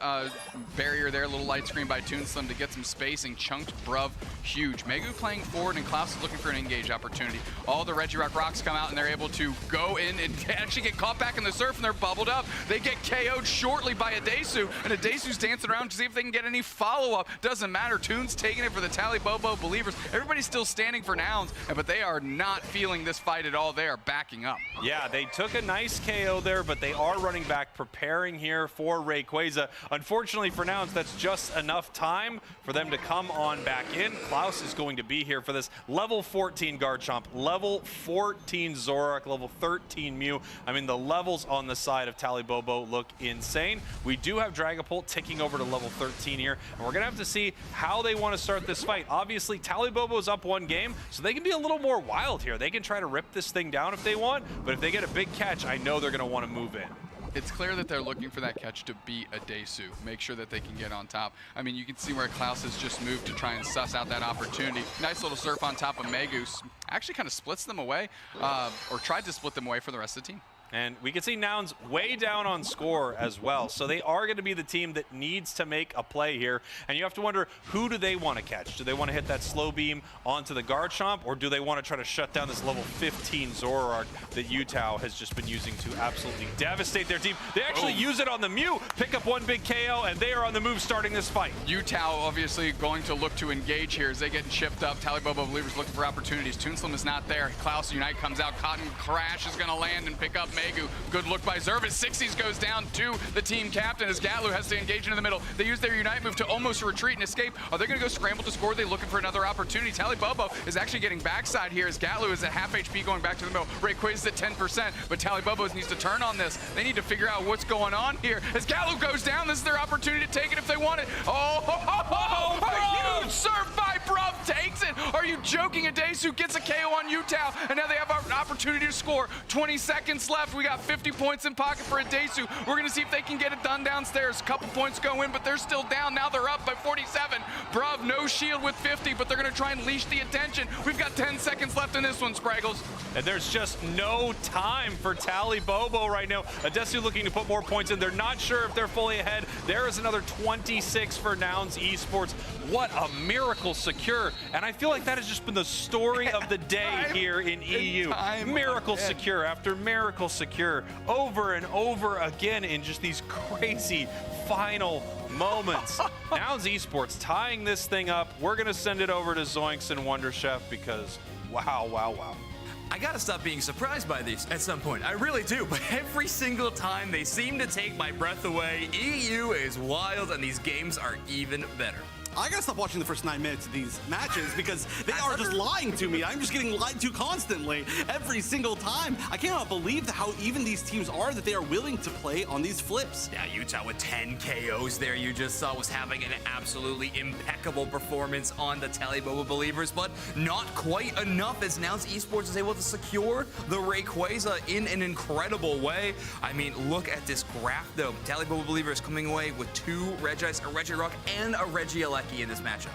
barrier there, a little light screen by Toonslim to get some spacing. Chunked Bruv, huge. Megu playing forward, and Klaus is looking for an engage opportunity. All the Reggie Rock rocks come out, and they're able to go in and actually get caught back in the surf, and they're bubbled up. They get KO'd shortly by Adesu, and Adesu's dancing around to see if they can get any follow-up. Doesn't matter. Toons taking it for the Tally Bobo believers. Everybody's still standing for Nouns, but they are not feeling this fight at all. They are backing up.
Yeah, they took a nice KO there, but they are running back, preparing here for Rayquaza. Unfortunately for Nouns, that's just enough time for them to come on back in. Klaus is going to be here for this level 14 Garchomp, level 14 Zoroark, level 13 Mew. I mean, the levels on the side of Tally Bobo look insane. We do have Dragapult ticking over to level 13 here, and we're going to have to see how they want to start this fight. Obviously, Tally Bobo's up one game, so they can be a little more wild here. They can try to rip this thing down if they want, but if they get a big catch, I know they're going to want to move in.
It's clear that they're looking for that catch to beat Adesu, make sure that they can get on top. I mean, you can see where Klaus has just moved to try and suss out that opportunity. Nice little surf on top of Megus. Actually kind of splits them away, or tried to split them away for the rest of the team.
And we can see Nouns way down on score as well. So they are going to be the team that needs to make a play here. And you have to wonder, who do they want to catch? Do they want to hit that slow beam onto the Garchomp, or do they want to try to shut down this level 15 Zoroark that Utah has just been using to absolutely devastate their team? They actually use it on the Mew, pick up one big KO, and they are on the move starting this fight.
Utah obviously going to look to engage here as they get chipped up. Tally Bobo believers looking for opportunities. Toonslim is not there. Klaus Unite comes out. Cotton Crash is going to land and pick up Megu. Good look by Zervis. 60s goes down to the team captain as Gatlu has to engage into the middle. They use their Unite move to almost retreat and escape. Are they going to go scramble to score? Are they looking for another opportunity? Tally Bobo is actually getting backside here as Gatlu is at half HP going back to the middle. Rayquaza is at 10%, but Tally Bobo needs to turn on this. They need to figure out what's going on here. As Gatlu goes down, this is their opportunity to take it if they want it. A huge serve by Bruv takes it. Are you joking? Adesu gets a KO on Utah, and now they have an opportunity to score. 20 seconds left. We got 50 points in pocket for Adesu. We're going to see if they can get it done downstairs. A couple points go in, but they're still down. Now they're up by 47. Bruv, no shield with 50, but they're going to try and leash the attention. We've got 10 seconds left in this one, Spraggles.
And there's just no time for Tally Bobo right now. Adesu looking to put more points in. They're not sure if they're fully ahead. There is another 26 for Nouns Esports. What a miracle secure. And I feel like that has just been the story of the day here in EU. Miracle secure after miracle secure over and over again in just these crazy final moments. Nouns Esports tying this thing up. We're going to send it over to Zoinks and Wonder Chef because wow, wow, wow.
I gotta stop being surprised by these at some point. I really do, but every single time they seem to take my breath away. EU is wild, and these games are even better.
I gotta stop watching the first 9 minutes of these matches because they are just lying to me. I'm just getting lied to constantly, every single time. I cannot believe how even these teams are that they are willing to play on these flips.
Yeah, Utah with 10 KOs there you just saw was having an absolutely impeccable performance on the Tally Bobo believers, but not quite enough as Nouns Esports is able to secure the Rayquaza in an incredible way. I mean, look at this graph though. Tally Bobo believers coming away with 2 Regis, a Regirock, and a Regieleki in this matchup.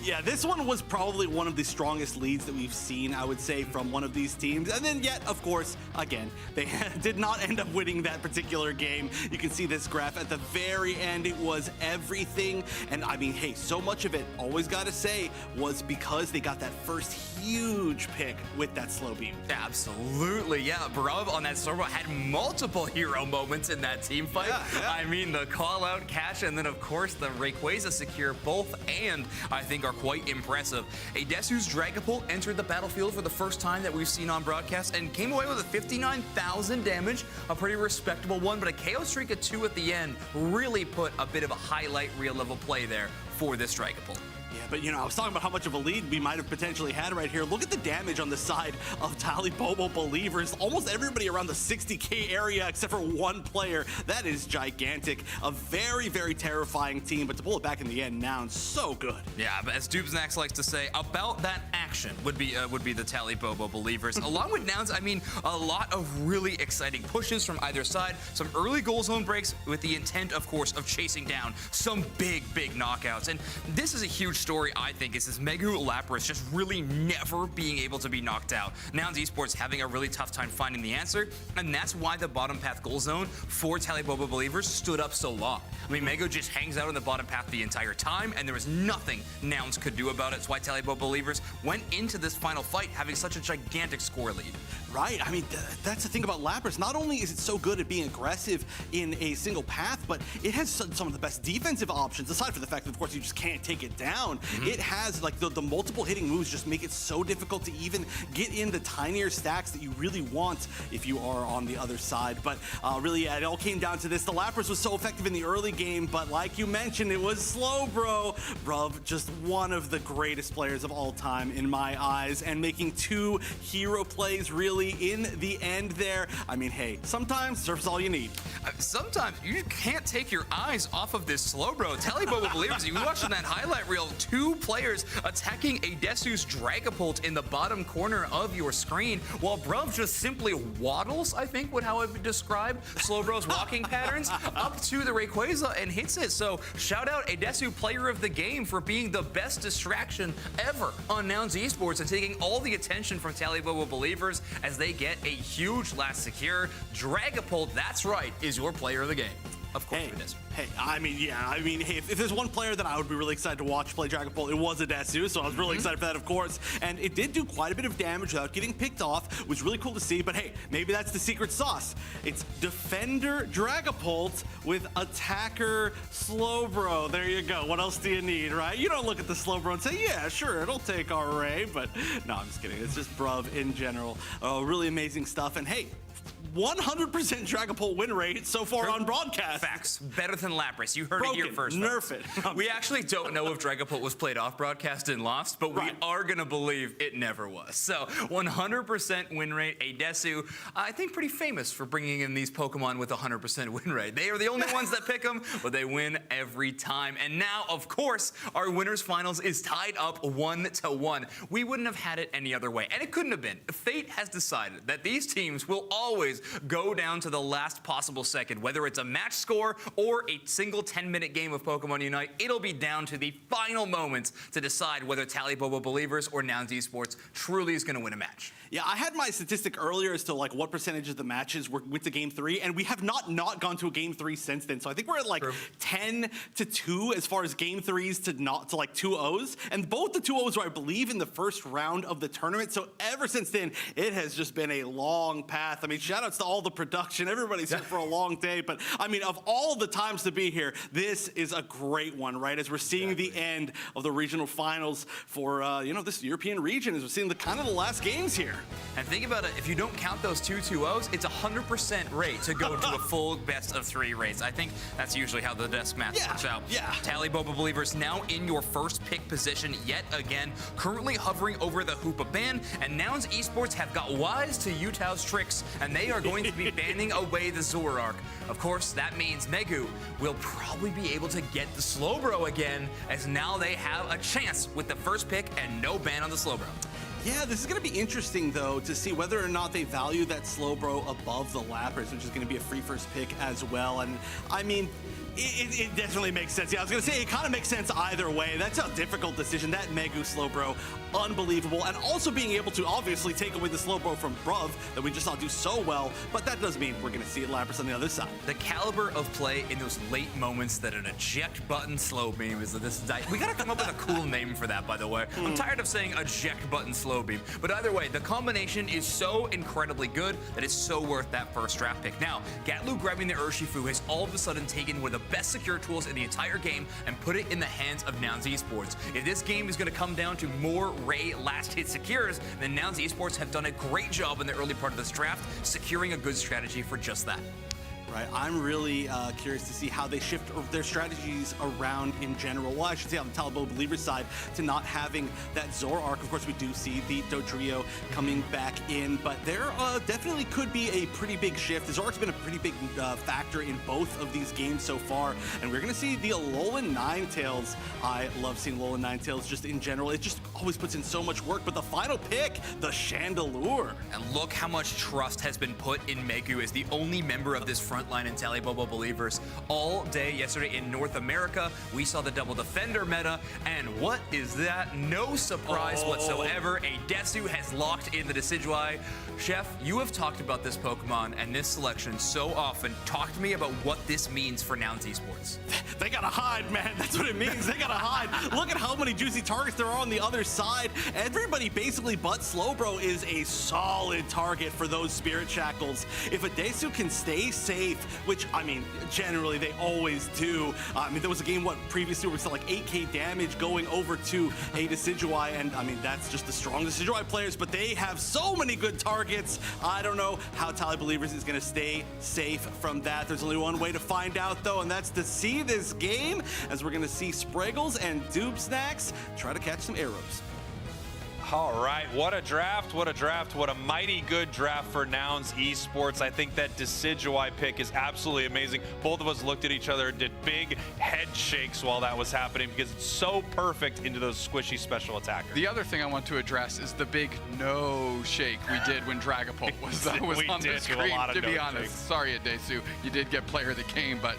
Yeah, this one was probably one of the strongest leads that we've seen, I would say, from one of these teams. And then yet, of course, again, they did not end up winning that particular game. You can see this graph at the very end. It was everything. And I mean, hey, so much of it, always gotta say, was because they got that first huge pick with that slow beam.
Absolutely, yeah. Bruv on that server had multiple hero moments in that team fight. Yeah. I mean, the call-out catch and then, of course, the Rayquaza secure both and I think are quite impressive. Adesu's Dragapult entered the battlefield for the first time that we've seen on broadcast and came away with a 59,000 damage, a pretty respectable one, but a KO streak of 2 at the end really put a bit of a highlight reel level play there for this Dragapult.
Yeah, but you know, I was talking about how much of a lead we might have potentially had right here. Look at the damage on the side of Tally Bobo believers. Almost everybody around the 60K area except for one player. That is gigantic. A very, very terrifying team, but to pull it back in the end, Nouns so good.
Yeah, but as Dubesnax likes to say, about that action would be the Tally Bobo believers. Along with Nouns, I mean, a lot of really exciting pushes from either side. Some early goal zone breaks with the intent, of course, of chasing down some big, big knockouts. And this is a huge story, I think, is this Megu Lapras just really never being able to be knocked out. Nouns Esports having a really tough time finding the answer, and that's why the bottom path goal zone for Talibobo Believers stood up so long. I mean, Megu just hangs out on the bottom path the entire time, and there was nothing Nouns could do about it. It's why Talibobo Believers went into this final fight having such a gigantic score lead.
Right. I mean, that's the thing about Lapras. Not only is it so good at being aggressive in a single path, but it has some of the best defensive options, aside from the fact that, of course, you just can't take it down. It has, like, the multiple hitting moves just make it so difficult to even get in the tinier stacks that you really want if you are on the other side. But really, yeah, it all came down to this. The Lapras was so effective in the early game, but like you mentioned, it was Slowbro. Bruv, just one of the greatest players of all time in my eyes, and making 2 hero plays really in the end there. I mean, hey, sometimes surf's all you need.
Sometimes you can't take your eyes off of this Slowbro. Talibobo Believers, you watched in that highlight reel, 2 players attacking a Desu's Dragapult in the bottom corner of your screen, while Bruv just simply waddles, I think would how I would describe Slowbro's walking patterns, up to the Rayquaza and hits it. So shout out a Desu player of the game for being the best distraction ever on Nouns Esports and taking all the attention from Talibobo Believers as they get a huge last secure. Dragapult, that's right, is your player of the game. Of course it is.
Hey, hey, if there's one player that I would be really excited to watch play Dragapult, it was a Desu, so I was really excited for that, of course. And it did do quite a bit of damage without getting picked off, which was really cool to see. But hey, maybe that's the secret sauce. It's Defender Dragapult with Attacker Slowbro. There you go. What else do you need, right? You don't look at the Slowbro and say, yeah, sure, it'll take our Ray. But no, I'm just kidding. It's just Bruv in general. Really amazing stuff. And hey, 100% Dragapult win rate so far on broadcast.
Facts. Better than Lapras. You heard it here first.
Nerf it.
We actually don't know if Dragapult was played off broadcast and lost, but we are going to believe it never was. So 100% win rate. A Desu, I think pretty famous for bringing in these Pokemon with 100% win rate. They are the only ones that pick them, but they win every time. And now, of course, our winners finals is tied up 1-1. We wouldn't have had it any other way, and it couldn't have been. Fate has decided that these teams will always go down to the last possible second. Whether it's a match score or a single 10-minute game of Pokemon Unite, it'll be down to the final moments to decide whether Talibobo Believers or Nouns Esports truly is going to win a match.
Yeah, I had my statistic earlier as to like what percentage of the matches went to game 3, and we have not gone to a game 3 since then. So I think we're at like 10-2 as far as game 3s to like 2-0s, and both the 2-0s were, I believe, in the first round of the tournament. So ever since then, it has just been a long path. I mean, shout outs to all the production. Everybody's here for a long day, but I mean, of all the times to be here, this is a great one, right? As we're seeing the end of the regional finals for this European region, as we're seeing the kind of the last games here.
And think about it, if you don't count those 2 2-0s, it's 100% rate to go to a full best of 3 race. I think that's usually how the desk math works out. Talibobo Believers now in your first pick position yet again, currently hovering over the Hoopa ban, and Nouns Esports have got wise to Utah's tricks, and they are going to be banning away the Zoroark. Of course, that means Megu will probably be able to get the Slowbro again, as now they have a chance with the first pick and no ban on the Slowbro.
Yeah, this is going to be interesting, though, to see whether or not they value that Slowbro above the Lapras, which is going to be a free first pick as well. And, I mean, it definitely makes sense. Yeah, I was going to say, it kind of makes sense either way. That's a difficult decision. That Megu Slowbro, unbelievable. And also being able to obviously take away the Slowbro from Bruv that we just saw do so well. But that does mean we're going to see Lapras on the other side.
The caliber of play in those late moments that an eject button slow beam is this. We got to come up with a cool name for that, by the way. I'm tired of saying eject button slow beam. But either way, the combination is so incredibly good that it's so worth that first draft pick. Now, Gatlu grabbing the Urshifu has all of a sudden taken one of the best secure tools in the entire game and put it in the hands of Nouns Esports. If this game is going to come down to more Ray last hit secures, then Nouns Esports have done a great job in the early part of this draft, securing a good strategy for just that.
Right, I'm really curious to see how they shift their strategies around in general. Well, I should say on the Talibobo Believers side, to not having that Zoroark. Of course, we do see the Dodrio coming back in, but there definitely could be a pretty big shift. The Zoroark's been a pretty big factor in both of these games so far, and we're going to see the Alolan Ninetales. I love seeing Alolan Ninetales just in general. It just always puts in so much work, but the final pick, the Chandelure.
And look how much trust has been put in Megu as the only member of this front frontline in Tally Bobo Believers all day yesterday in North America. We saw the double defender meta, and what is that? No surprise whatsoever. A Desu has locked in the Decidueye. Chef, you have talked about this Pokemon and this selection so often. Talk to me about what this means for Nouns Esports.
They gotta hide, man. That's what it means. They gotta hide. Look at how many juicy targets there are on the other side. Everybody basically but Slowbro is a solid target for those Spirit Shackles. If a Desu can stay safe, which, I mean, generally they always do. I mean, there was a game, previously where we saw like 8k damage going over to a Decidueye, and I mean, that's just the strongest Decidueye players, but they have so many good targets. I don't know how Tally Believers is gonna stay safe from that. There's only one way to find out, though, and that's to see this game, as we're gonna see Spriggles and Snacks try to catch some arrows.
All right, what a draft, what a draft, what a mighty good draft for Nouns Esports. I think that Decidueye pick is absolutely amazing. Both of us looked at each other and did big head shakes while that was happening because it's so perfect into those squishy special attackers.
The other thing I want to address is the big no shake we did when Dragapult was on the screen, to be honest. Sorry, Adesu, you did get player of the game, but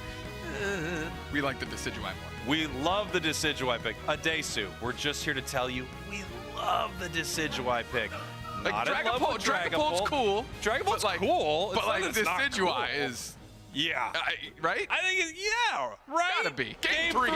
we like the Decidueye more.
We love the Decidueye pick. Adesu, we're just here to tell you, we love the Decidueye pick.
Like
Dragapult's
cool.
Dragapult's cool.
But like Decidueye
cool.
is...
Yeah.
Right?
I think yeah, right?
Gotta be. Game three.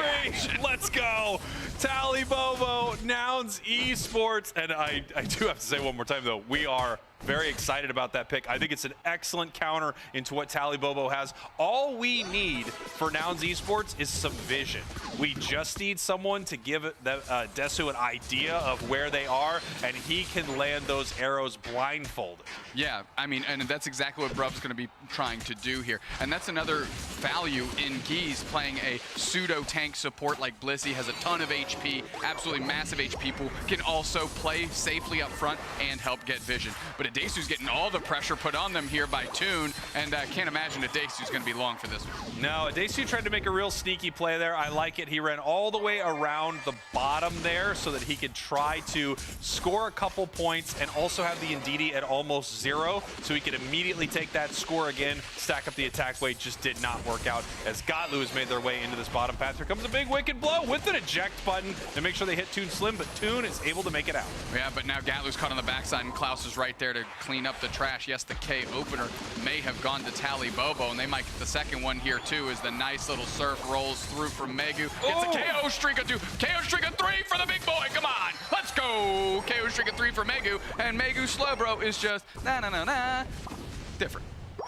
Let's go. Tally Bobo, Nouns Esports. And I do have to say one more time, though, we are very excited about that pick. I think it's an excellent counter into what Tally Bobo has. All we need for Nouns Esports is some vision. We just need someone to give Desu an idea of where they are, and he can land those arrows blindfolded.
Yeah, I mean, and that's exactly what Brub's going to be trying to do here. And that's another value in Geese playing a pseudo-tank support like Blissey. Has a ton of HP, absolutely massive HP pool, can also play safely up front and help get vision. But Adesu's getting all the pressure put on them here by Toon, and I can't imagine Adesu's going to be long for this one.
No, Adesu tried to make a real sneaky play there. I like it. He ran all the way around the bottom there so that he could try to score a couple points and also have the Indeedee at almost 0, so he could immediately take that score again, stack up the attack weight. Just did not work out as Gotlu has made their way into this bottom path. Here comes a big wicked blow with an eject button to make sure they hit Toon Slim, but Toon is able to make it out.
Yeah, but now Gatlu's caught on the backside, and Klaus is right there to clean up the trash. Yes, the K opener may have gone to Tally Bobo, and they might get the second one here too, as the nice little surf rolls through from Megu. Gets a KO streak of 2, KO streak of 3 for the big boy. Come on, let's go. KO streak of 3 for Megu, and Megu Slowbro is just different.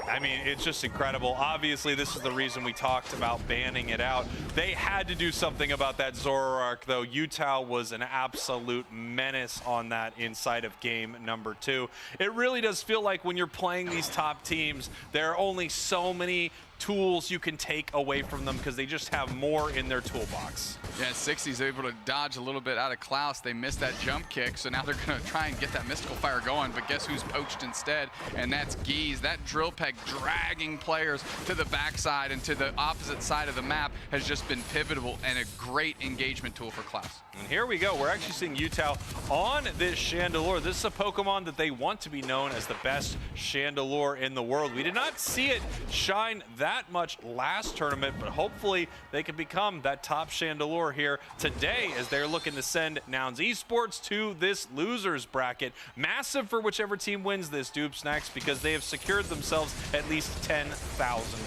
I mean, it's just incredible. Obviously, this is the reason we talked about banning it out. They had to do something about that Zoroark, though. Utah was an absolute menace on that inside of game number 2. It really does feel like when you're playing these top teams, there are only so many tools you can take away from them because they just have more in their toolbox.
Yeah, 60's able to dodge a little bit out of Klaus. They missed that jump kick, so now they're going to try and get that Mystical Fire going, but guess who's poached instead? And that's Geese. That drill peg dragging players to the backside and to the opposite side of the map has just been pivotal and a great engagement tool for Klaus.
And here we go. We're actually seeing Utah on this Chandelure. This is a Pokemon that they want to be known as the best Chandelure in the world. We did not see it shine that much last tournament, but hopefully they can become that top Chandelure here today as they're looking to send Nouns Esports to this losers bracket. Massive for whichever team wins this, Snacks, because they have secured themselves at least $10,000.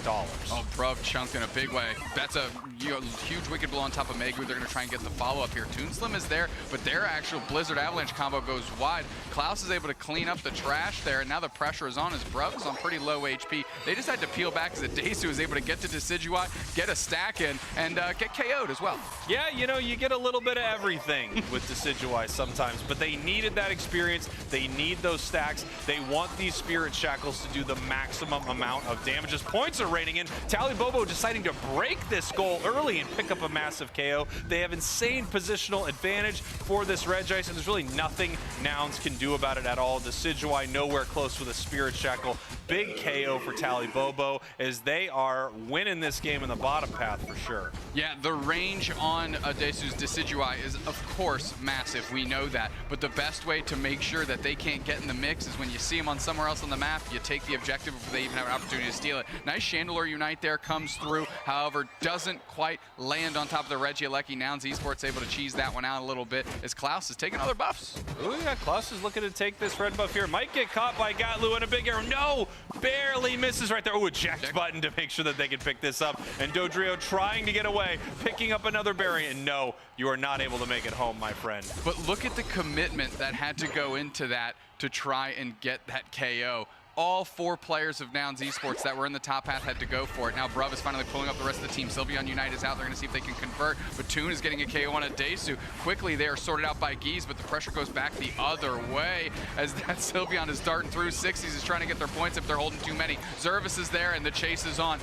Oh, Bruv chunked in a big way. That's a huge wicked blow on top of Megu. They're going to try and get the follow-up here. Toon Slim is there, but their actual Blizzard Avalanche combo goes wide. Klaus is able to clean up the trash there, and now the pressure is on as Bruv is on pretty low HP. They just had to peel back as Adesu is able to get to Decidueye, get a stack in, and get KO'd as well.
Yeah, you know, you get a little bit of everything with Decidueye sometimes, but they needed that experience. They need those stacks. They want these Spirit Shackles to do the maximum amount of damage. As points are raining in, Tally Bobo deciding to break this goal early and pick up a massive KO. They have insane positional advantage for this Regice, and there's really nothing Nouns can do about it at all. Decidueye nowhere close with a Spirit Shackle. Big KO for Tally Bobo as they they are winning this game in the bottom path for sure.
Yeah, the range on Desu's Decidueye is, of course, massive. We know that. But the best way to make sure that they can't get in the mix is when you see them on somewhere else on the map, you take the objective before they even have an opportunity to steal it. Nice Chandelure Unite there, comes through. However, doesn't quite land on top of the Regieleki. Nouns Esports able to cheese that one out a little bit as Klaus is taking other buffs.
Oh yeah, Klaus is looking to take this red buff here. Might get caught by Gatlu and a big arrow. No! Barely misses right there. Oh, eject button to make sure that they can pick this up. And Dodrio trying to get away, picking up another berry. And no, you are not able to make it home, my friend.
But look at the commitment that had to go into that to try and get that KO. All 4 players of Nouns Esports that were in the top half had to go for it. Now Bruv is finally pulling up the rest of the team. Sylveon Unite is out. They're going to see if they can convert. But Toon is getting a KO on a Desu. Quickly, they are sorted out by Geese, but the pressure goes back the other way as that Sylveon is darting through. 60s is trying to get their points if they're holding too many. Zervis is there, and the chase is on.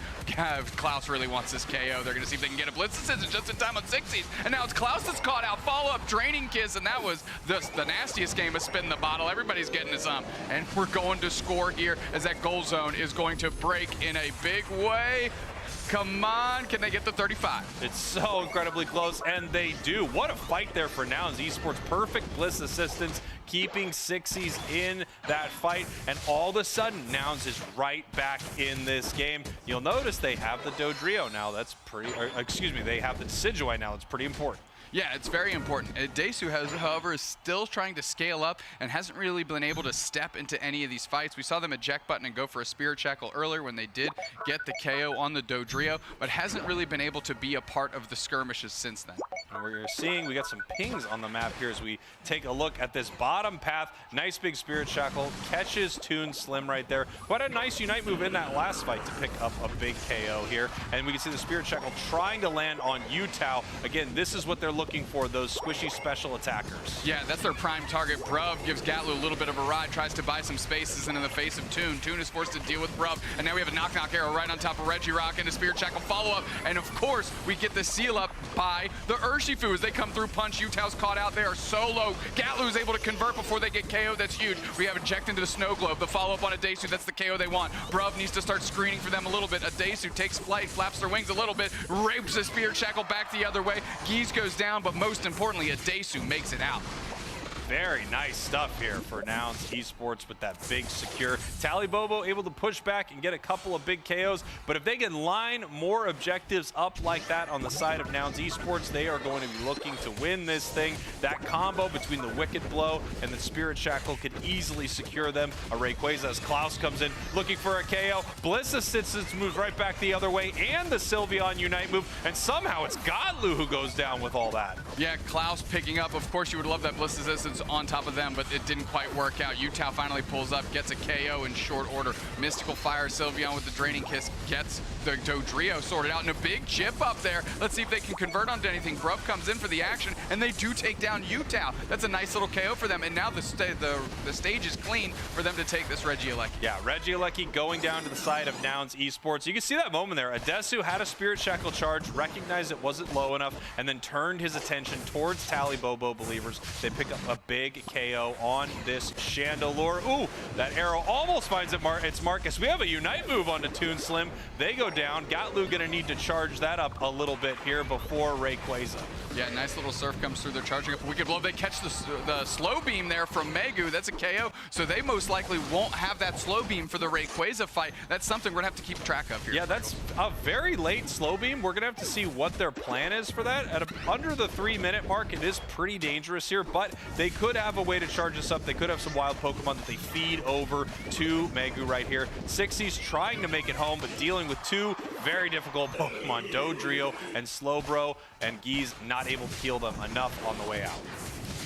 Klaus really wants this KO. They're going to see if they can get a Blitz Decision just in time on 60s. And now it's Klaus that's caught out. Follow-up Draining Kiss, and that was the nastiest game of spin the bottle. Everybody's getting this up. And we're going to score here as that goal zone is going to break in a big way. Come on, can they get the 35?
It's so incredibly close, and they do. What a fight there for Nouns Esports. Perfect Bliss assistance, keeping 60s in that fight, and all of a sudden, Nouns is right back in this game. You'll notice they have the Dodrio now. That's pretty, they have the Decidueye now. It's pretty important.
Yeah, it's very important. Desu, however, is still trying to scale up and hasn't really been able to step into any of these fights. We saw them eject button and go for a Spirit Shackle earlier when they did get the KO on the Dodrio, but hasn't really been able to be a part of the skirmishes since then.
And we're seeing we got some pings on the map here as we take a look at this bottom path. Nice big Spirit Shackle, catches Toon Slim right there. What a nice Unite move in that last fight to pick up a big KO here. And we can see the Spirit Shackle trying to land on Utah. Again, this is what they're looking for, those squishy special attackers.
Yeah, that's their prime target. Bruv gives Gatlu a little bit of a ride, tries to buy some spaces, and in the face of Toon, Toon is forced to deal with Bruv. And now we have a knock-knock arrow right on top of Regirock and a Spirit Shackle follow-up. And of course, we get the seal up by the Urshifu as they come through punch. Utah's caught out. They are so low. Gatlu is able to convert before they get KO. That's huge. We have eject into the Snow Globe. The follow-up on a Desu. That's the KO they want. Bruv needs to start screening for them a little bit. A Desu takes flight, flaps their wings a little bit, rapes the Spirit Shackle back the other way. Geese goes down, but most importantly, a Desu makes it out.
Very nice stuff here for Nouns Esports with that big secure. Talibobo able to push back and get a couple of big KOs, but if they can line more objectives up like that on the side of Nouns Esports, they are going to be looking to win this thing. That combo between the Wicked Blow and the Spirit Shackle could easily secure them. A Rayquaza as Klaus comes in looking for a KO. Bliss Assistance moves right back the other way, and the Sylveon Unite move, and somehow it's Godlu who goes down with all that.
Yeah, Klaus picking up. Of course, you would love that Bliss Assistance on top of them, but it didn't quite work out. Utah finally pulls up, gets a KO in short order. Mystical Fire, Sylveon with the Draining Kiss gets the Dodrio sorted out, and a big chip up there. Let's see if they can convert onto anything. Bruv comes in for the action, and they do take down Utah. That's a nice little KO for them, and now the stage is clean for them to take this Regieleki.
Yeah, Regieleki going down to the side of Nouns Esports. You can see that moment there. Adesu had a Spirit Shackle charge, recognized it wasn't low enough, and then turned his attention towards Talibobo Believers. They pick up a big KO on this Chandelure. Ooh, that arrow almost finds it's Marcus. We have a Unite move onto Toon Slim. They go down. Gatlu gonna need to charge that up a little bit here before Rayquaza.
Yeah, nice little surf comes through. They're charging up. Wicked Blow. They catch the slow beam there from Megu. That's a KO. So they most likely won't have that slow beam for the Rayquaza fight. That's something we're gonna have to keep track of here.
Yeah, that's a very late slow beam. We're gonna have to see what their plan is for that. At under the 3-minute mark, it is pretty dangerous here, but they could have a way to charge this up. They could have some wild Pokemon that they feed over to Megu right here. 60's trying to make it home, but dealing with two very difficult Pokemon, Dodrio and Slowbro, and Geese not able to heal them enough on the way out.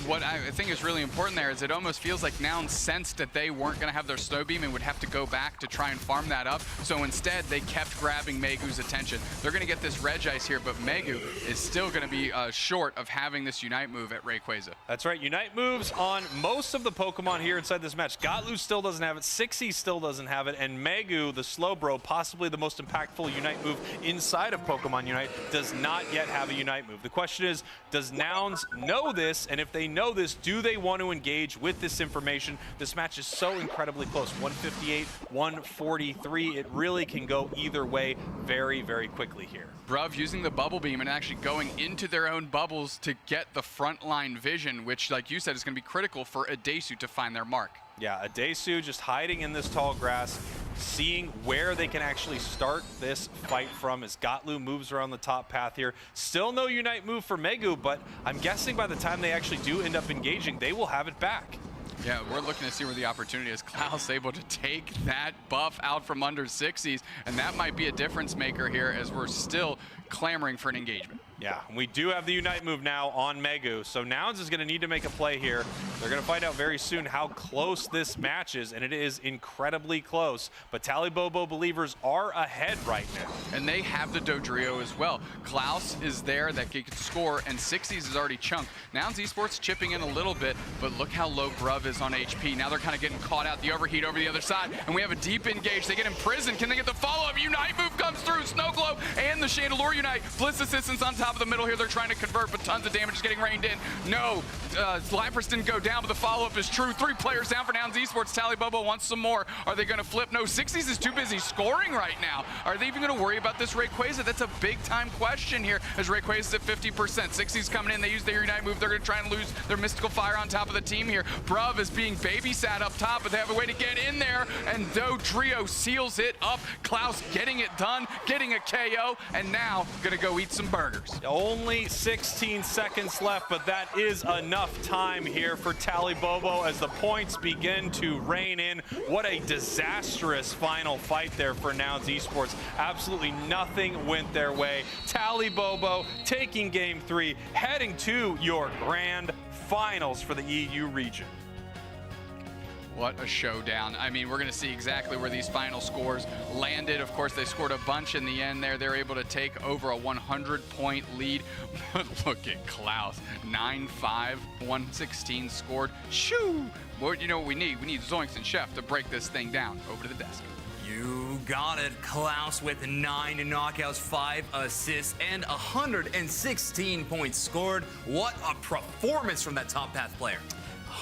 What I think is really important there is it almost feels like Nouns sensed that they weren't going to have their Snow Beam and would have to go back to try and farm that up. So instead, they kept grabbing Megu's attention. They're going to get this Regice here, but Megu is still going to be short of having this Unite move at Rayquaza.
That's right. Unite moves on most of the Pokemon here inside this match. Gatlu still doesn't have it. 60 still doesn't have it. And Megu, the Slowbro, possibly the most impactful Unite move inside of Pokemon Unite, does not yet have a Unite move. The question is, does Nouns know this? And if they know this, do they want to engage with this information? This match is so incredibly close. 158, 143. It really can go either way very, very quickly here.
Bruv using the bubble beam and actually going into their own bubbles to get the frontline vision, which, like you said, is going to be critical for Adesu to find their mark.
Yeah, Adesu just hiding in this tall grass, seeing where they can actually start this fight from as Gatlu moves around the top path here. Still no Unite move for Megu, but I'm guessing by the time they actually do end up engaging, they will have it back.
Yeah, we're looking to see where the opportunity is. Klaus able to take that buff out from under 60s, and that might be a difference maker here as we're still clamoring for an engagement.
Yeah, we do have the Unite move now on Megu, so Nouns is going to need to make a play here. They're going to find out very soon how close this match is, and it is incredibly close. But Talibobo believers are ahead right now.
And they have the Dodrio as well. Klaus is there that he could score, and 60s is already chunked. Nouns Esports chipping in a little bit, but look how low Bruv is on HP. Now they're kind of getting caught out, the overheat over the other side, and we have a deep engage. They get imprisoned. Can they get the follow-up? Unite move comes through. Snow Globe and the Chandelure Unite. Blitz assistance on top of the middle here. They're trying to convert, but tons of damage is getting rained in. No, Lapras didn't go down, but the follow-up is true. 3 players down for Nouns Esports. Talibobo wants some more. Are they going to flip? No, 60s is too busy scoring right now. Are they even going to worry about this Rayquaza? That's a big-time question here as Rayquaza's at 50%. 60s coming in. They use their Unite move. They're going to try and lose their Mystical Fire on top of the team here. Bruv is being babysat up top, but they have a way to get in there, and Dodrio seals it up. Klaus getting it done, getting a KO, and now going to go eat some burgers.
Only 16 seconds left, but that is enough time here for Talibobo as the points begin to rain in. What a disastrous final fight there for Nouns Esports. Absolutely nothing went their way. Talibobo taking game 3, heading to your grand finals for the EU region.
What a showdown. I mean, we're going to see exactly where these final scores landed. Of course, they scored a bunch in the end there. They're able to take over a 100-point lead. But look at Klaus. 9-5, 116 scored. Shoo! Well, you know what we need? We need Zoinks and Chef to break this thing down. Over to the desk.
You got it. Klaus with 9 knockouts, 5 assists, and 116 points scored. What a performance from that top path player.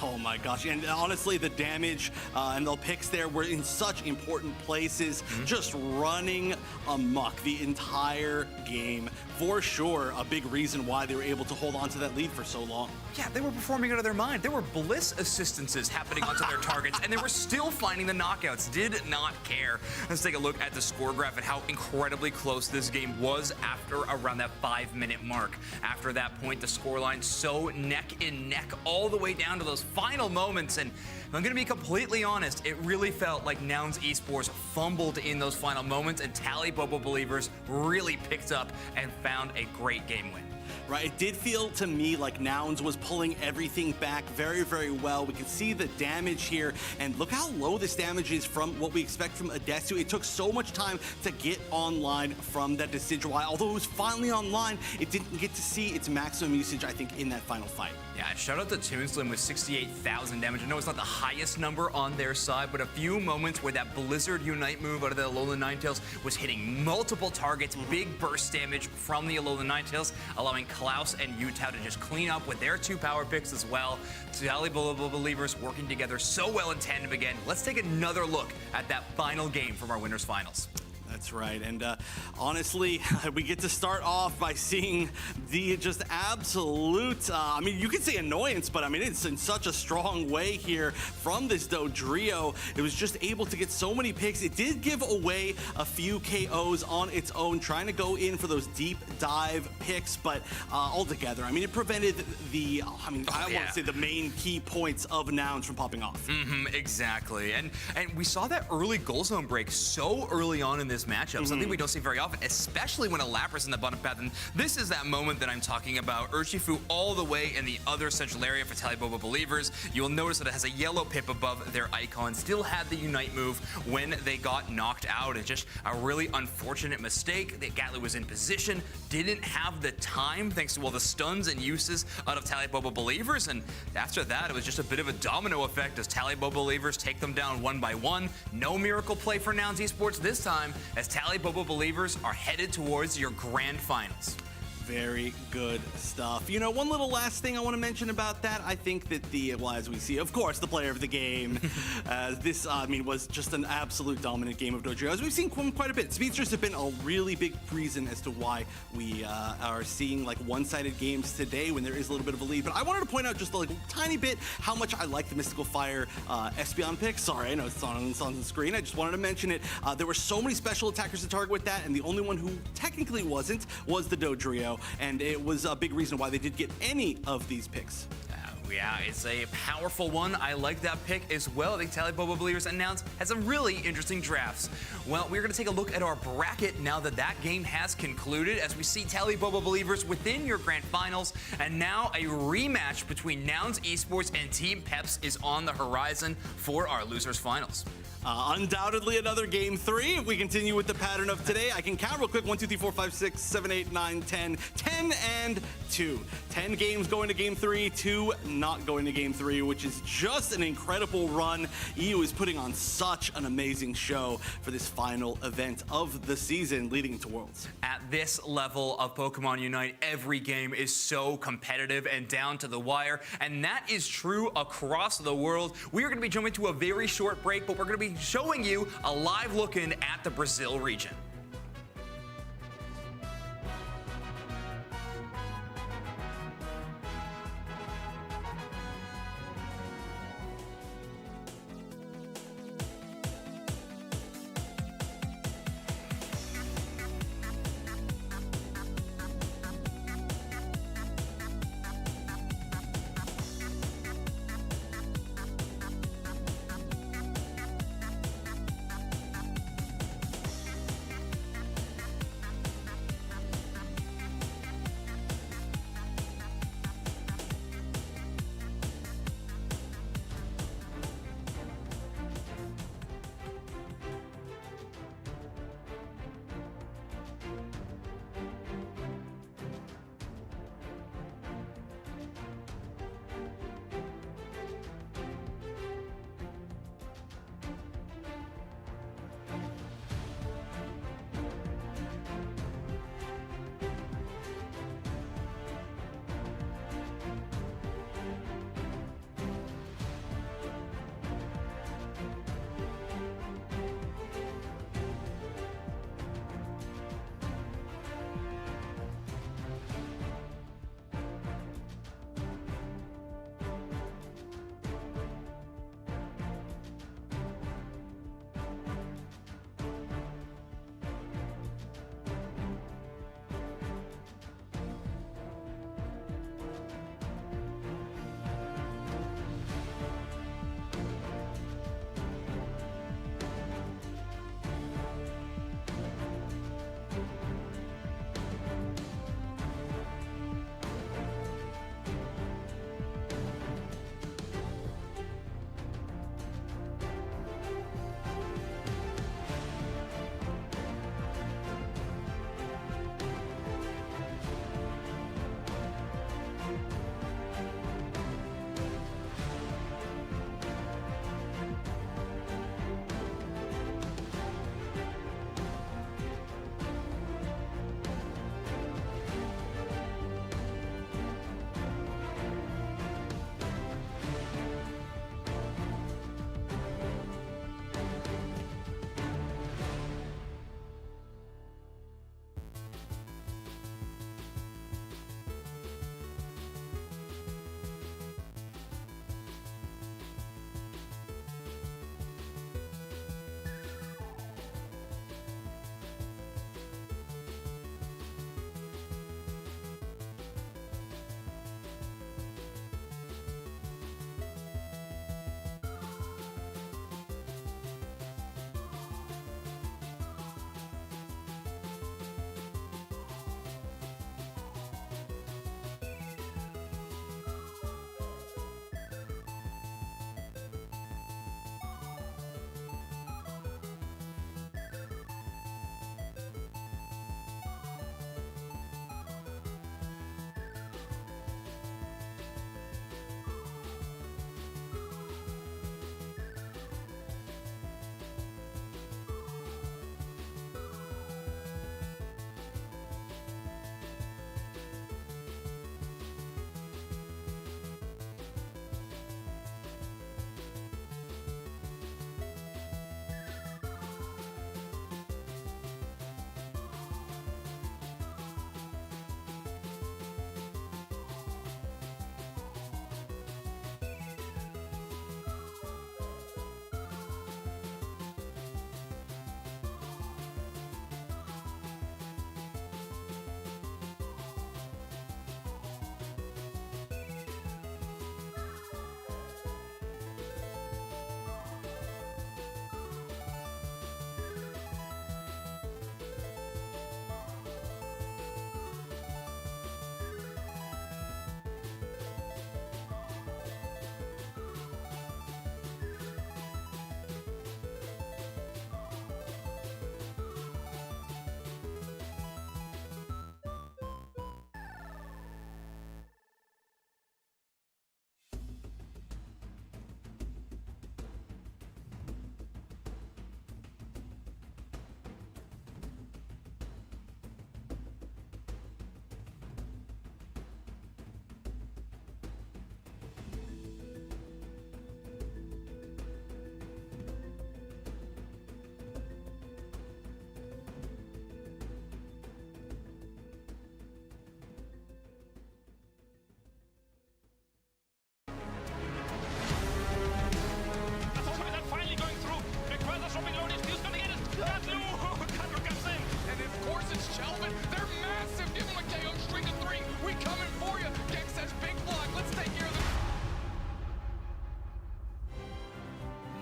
Oh my gosh, and honestly, the damage and the picks there were in such important places, just running amok the entire game. For sure, a big reason why they were able to hold on to that lead for so long.
Yeah, they were performing out of their mind. There were bliss assistances happening onto their targets, and they were still finding the knockouts. Did not care. Let's take a look at the score graph and how incredibly close this game was after around that 5-minute mark. After that point, the scoreline so neck and neck all the way down to those final moments, and I'm going to be completely honest, it really felt like Nouns Esports fumbled in those final moments, and Talibobo believers really picked up and found a great game win.
Right, it did feel to me like Nouns was pulling everything back very, very well. We can see the damage here, and look how low this damage is from what we expect from Adesu. It took so much time to get online from that Decidueye. Although it was finally online, it didn't get to see its maximum usage, I think, in that final fight.
Yeah, shout out to Toonslim with 68,000 damage. I know it's not the highest number on their side, but a few moments where that Blizzard Unite move out of the Alolan Ninetales was hitting multiple targets, big burst damage from the Alolan Ninetales, allowing Klaus and Utah to just clean up with their 2 power picks as well. Talibobo believers working together so well in tandem again. Let's take another look at that final game from our winners finals.
That's right, and honestly, we get to start off by seeing the just absolute, I mean, you could say annoyance, but I mean, it's in such a strong way here from this Dodrio. It was just able to get so many picks. It did give away a few KOs on its own, trying to go in for those deep dive picks, but altogether, I mean, it prevented the, I want to say the main key points of Nouns from popping off.
Exactly, and we saw that early goal zone break so early on in this matchup, something we don't see very often, especially when a Lapras in the bottom path. And this is that moment that I'm talking about. Urshifu all the way in the other central area for Talibobo believers. You will notice that it has a yellow pip above their icon. Still had the Unite move when they got knocked out. It's just a really unfortunate mistake that Gatlu was in position, didn't have the time thanks to all the stuns and uses out of Talibobo believers. And after that, it was just a bit of a domino effect as Talibobo believers take them down 1 by 1. No miracle play for Nouns Esports this time, as Talibobo believers are headed towards your grand finals.
Very good stuff. You know, one little last thing I want to mention about that, I think that as we see, of course, the player of the game, this, was just an absolute dominant game of Dodrio. As we've seen quite a bit. Speedsters have been a really big reason as to why we are seeing like one-sided games today when there is a little bit of a lead. But I wanted to point out just a tiny bit how much I like the Mystical Fire Espeon pick. Sorry, I know it's on the screen. I just wanted to mention it. There were so many special attackers to target with that, and the only one who technically wasn't was the Dodrio, and it was a big reason why they did get any of these picks.
Yeah, it's a powerful one. I like that pick as well. I think Tally Bobo Believers announced has some really interesting drafts. Well, we're going to take a look at our bracket now that that game has concluded, as we see Tally Bobo Believers within your grand finals, and now a rematch between Nouns Esports and Team Peps is on the horizon for our losers finals.
Undoubtedly another game 3. If we continue with the pattern of today, I can count real quick. 1, 2, 3, 4, 5, 6, 7, 8, 9, 10. 10 and 2. 10 games going to game 3, 2 not going to game 3, which is just an incredible run. EU is putting on such an amazing show for this final event of the season leading to Worlds.
At this level of Pokemon Unite, every game is so competitive and down to the wire, and that is true across the world. We are going to be jumping to a very short break, but we're going to be showing you a live look-in at the Brazil region.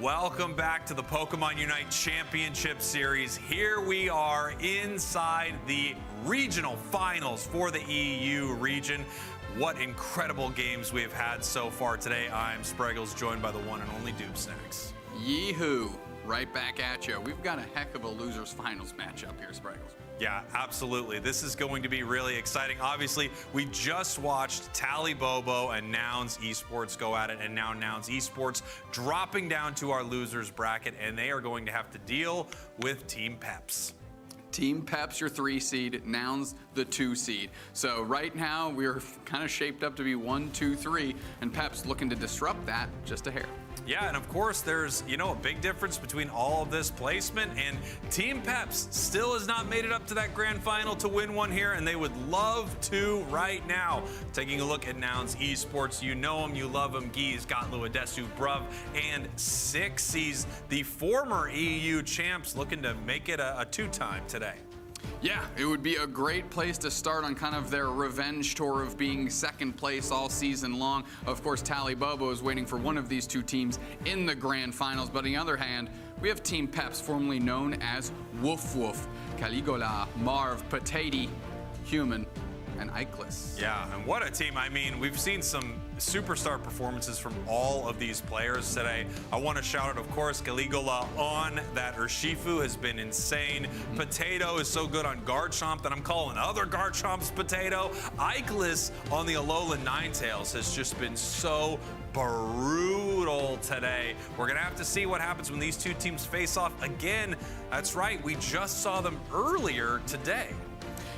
welcome back to the Pokemon UNITE Championship Series. Here we are inside the regional finals for the EU region. What incredible games we've had so far today. I'm Spreggles, joined by the one and only Snacks.
Yee-hoo. Right back at you. We've got a heck of a losers finals matchup here, Spreggles.
Yeah, absolutely. This is going to be really exciting. Obviously, we just watched Tally Bobo and Nouns Esports go at it, and now Nouns Esports dropping down to our losers bracket, and they are going to have to deal with Team Peps.
Team Peps, your 3 seed, Nouns, the 2 seed. So right now, we're kind of shaped up to be 1, 2, 3, and Peps looking to disrupt that just a hair.
Yeah, and of course, there's, a big difference between all of this placement, and Team Peps still has not made it up to that grand final to win one here, and they would love to right now. Taking a look at Nouns Esports, you know him, you love him, Geese, Gotlu, Adesu, Bruv, and Sixies, the former EU champs, looking to make it a 2-time today.
Yeah, it would be a great place to start on kind of their revenge tour of being second place all season long. Of course, Tally Bobo is waiting for one of these 2 teams in the grand finals. But on the other hand, we have Team Peps, formerly known as Woof Woof, Caligola, Marv, Potato, Human, and Ickless.
Yeah, and what a team. I mean, we've seen some superstar performances from all of these players today. I want to shout out, of course, Caligula on that Urshifu has been insane. Potato is so good on Garchomp that I'm calling other Garchomps Potato. Ickless on the Alolan Ninetales has just been so brutal today. We're going to have to see what happens when these 2 teams face off again. That's right, we just saw them earlier today.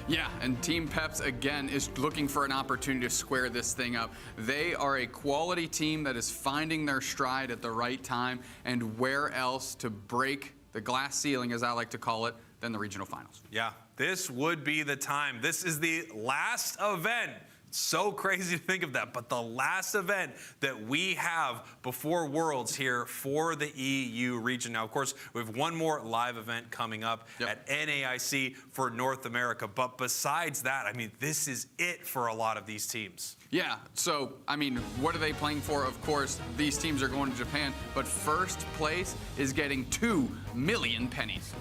Yeah, and Team Peps, again, is looking for an opportunity to square this thing up. They are a quality team that is finding their stride at the right time, and where else to break the glass ceiling, as I like to call it, than the regional finals.
Yeah, this would be the time. This is the last event. So crazy to think of that, but the last event that we have before Worlds here for the EU region. Now, of course, we have one more live event coming up at NAIC for North America, but besides that, I mean, this is it for a lot of these teams.
Yeah, so, I mean, what are they playing for? Of course, these teams are going to Japan, but first place is getting 2 million pennies.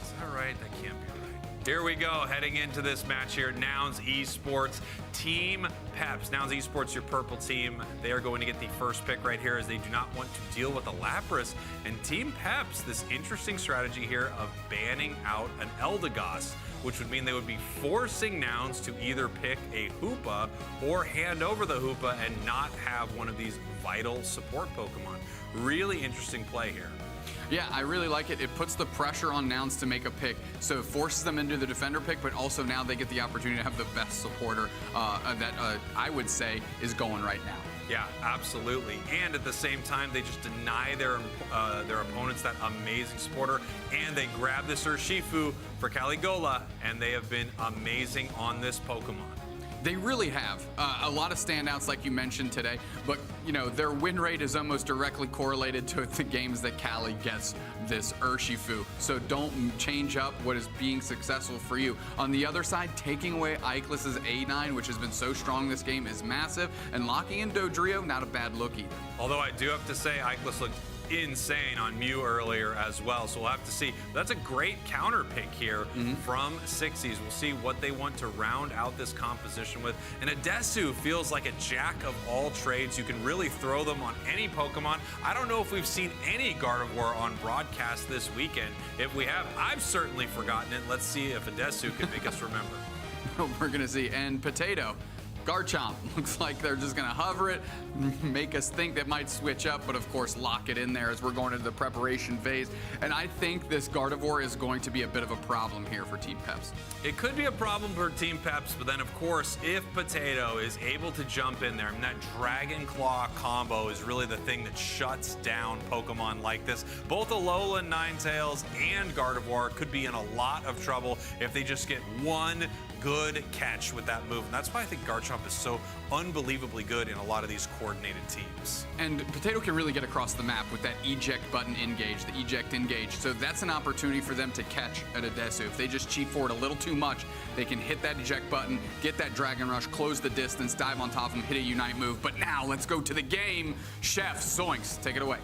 Is that right? That can't be right. Here we go, heading into this match here. Nouns Esports, Team Peps. Nouns Esports, your purple team. They are going to get the first pick right here as they do not want to deal with a Lapras. And Team Peps, this interesting strategy here of banning out an Eldegoss, which would mean they would be forcing Nouns to either pick a Hoopa or hand over the Hoopa and not have one of these vital support Pokemon. Really interesting play here.
Yeah, I really like it. It puts the pressure on Nouns to make a pick, so it forces them into the defender pick, but also now they get the opportunity to have the best supporter that I would say is going right now.
Yeah, absolutely. And at the same time, they just deny their opponents that amazing supporter, and they grab this Urshifu for Caligula, and they have been amazing on this Pokemon.
They really have. A lot of standouts like you mentioned today, but their win rate is almost directly correlated to the games that Cali gets this Urshifu. So don't change up what is being successful for you. On the other side, taking away Ickless's A9, which has been so strong this game, is massive, and locking in Dodrio, not a bad look either.
Although I do have to say, Ickless looked insane on Mew earlier as well, so we'll have to see. That's a great counter pick here from Sixies. We'll see what they want to round out this composition with. And Adesu feels like a jack of all trades. You can really throw them on any Pokemon. I don't know if we've seen any Gardevoir on broadcast this weekend. If we have, I've certainly forgotten it. Let's see if Adesu can make us remember.
We're gonna see. And Potato, Garchomp, looks like they're just gonna hover it, make us think that might switch up, but of course lock it in there as we're going into the preparation phase. And I think this Gardevoir is going to be a bit of a problem here for Team Peps.
It could be a problem for Team Peps, but then of course, if Potato is able to jump in there, and that Dragon Claw combo is really the thing that shuts down Pokemon like this. Both Alolan Ninetales and Gardevoir could be in a lot of trouble if they just get one good catch with that move. And that's why I think Garchomp is so unbelievably good in a lot of these coordinated teams.
And Potato can really get across the map with that eject button engage, the eject engage. So that's an opportunity for them to catch at Adesu. If they just cheat forward a little too much, they can hit that eject button, get that Dragon Rush, close the distance, dive on top of him, hit a Unite move. But now let's go to the game. Chef Zoinks, take it away.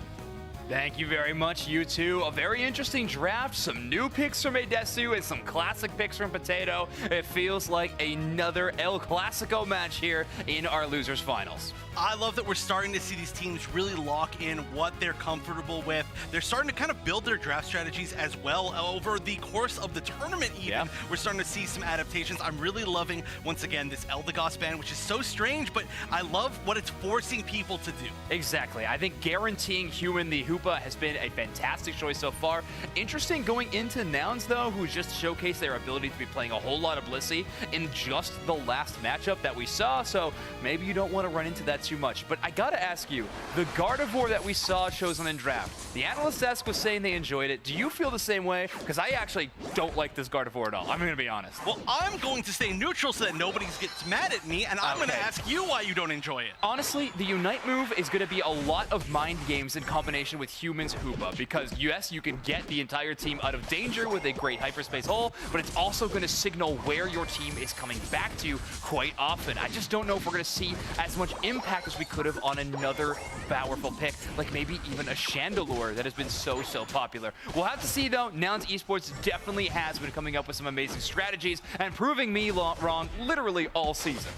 Thank you very much, you two. A very interesting draft, some new picks from Adesu and some classic picks from Potato. It feels like another El Clasico match here in our losers finals.
I love that we're starting to see these teams really lock in what they're comfortable with. They're starting to kind of build their draft strategies as well over the course of the tournament even.
Yeah.
We're starting to see some adaptations. I'm really loving, once again, this Eldegoss ban, which is so strange, but I love what it's forcing people to do.
Exactly. I think guaranteeing Human the Hoopa has been a fantastic choice so far. Interesting going into Nouns, though, who's just showcased their ability to be playing a whole lot of Blissey in just the last matchup that we saw, so maybe you don't want to run into that too much. But I gotta ask you, the Gardevoir that we saw chosen in draft, the analyst desk was saying they enjoyed it. Do you feel the same way? Because I actually don't like this Gardevoir at all. I'm gonna be honest.
Well, I'm going to stay neutral so that nobody gets mad at me, and I'm going to ask you why you don't enjoy it.
Honestly, the Unite move is going to be a lot of mind games in combination with Human's Hoopa, because yes, you can get the entire team out of danger with a great hyperspace hole, but it's also going to signal where your team is coming back to quite often. I just don't know if we're going to see as much impact as we could have on another powerful pick, like maybe even a Chandelure that has been so popular. We'll have to see, though. Nouns Esports definitely has been coming up with some amazing strategies and proving me wrong literally all season.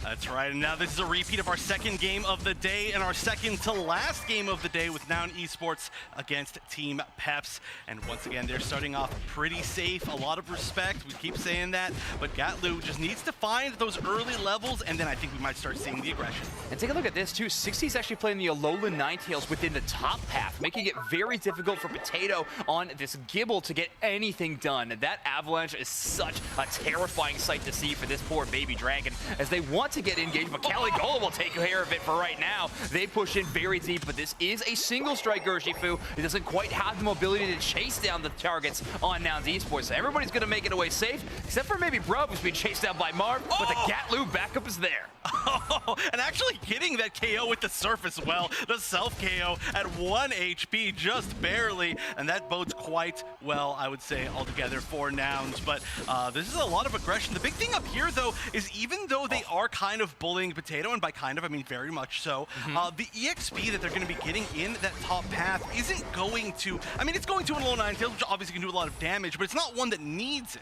That's right, and now this is a repeat of our second game of the day and our second to last game of the day with Nouns Esports against Team Peps. And once again, they're starting off pretty safe, a lot of respect, we keep saying that, but Gatlu just needs to find those early levels, and then I think we might start seeing the aggression.
And take a look at this, too. 60's actually playing the Alolan Ninetales within the top path, making it very difficult for Potato on this Gibble to get anything done. That avalanche is such a terrifying sight to see for this poor baby dragon, as they want to get engaged, but Caligula will take care of it for right now. They push in very deep, but this is a single strike Urshifu. It doesn't quite have the mobility to chase down the targets on Nouns Esports. So everybody's going to make it away safe, except for maybe Bruv, who's being chased down by Marv, but the Gatlu backup is there.
Oh, and actually getting that KO with the surf as well. The self-KO at 1 HP, just barely, and that bodes quite well, I would say, altogether for Nouns. But this is a lot of aggression. The big thing up here, though, is even though they are kind of bullying Potato, and by kind of, I mean very much so, the EXP that they're going to be getting in that top path isn't going to, I mean, it's going to an Alolan Ninetales, which obviously can do a lot of damage, but it's not one that needs it.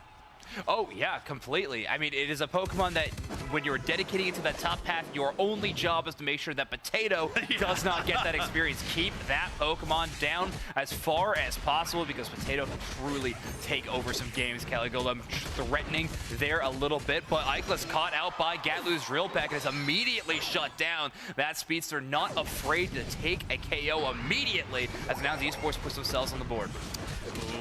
Oh, yeah, completely. I mean, it is a Pokemon that when you're dedicating it to that top path, your only job is to make sure that Potato does not get that experience. Keep that Pokemon down as far as possible, because Potato can truly take over some games. Caligula threatening there a little bit, but Ikelas caught out by Gatlu's Drill Peck and is immediately shut down. That Speedster not afraid to take a KO immediately as Nouns Esports puts themselves on the board.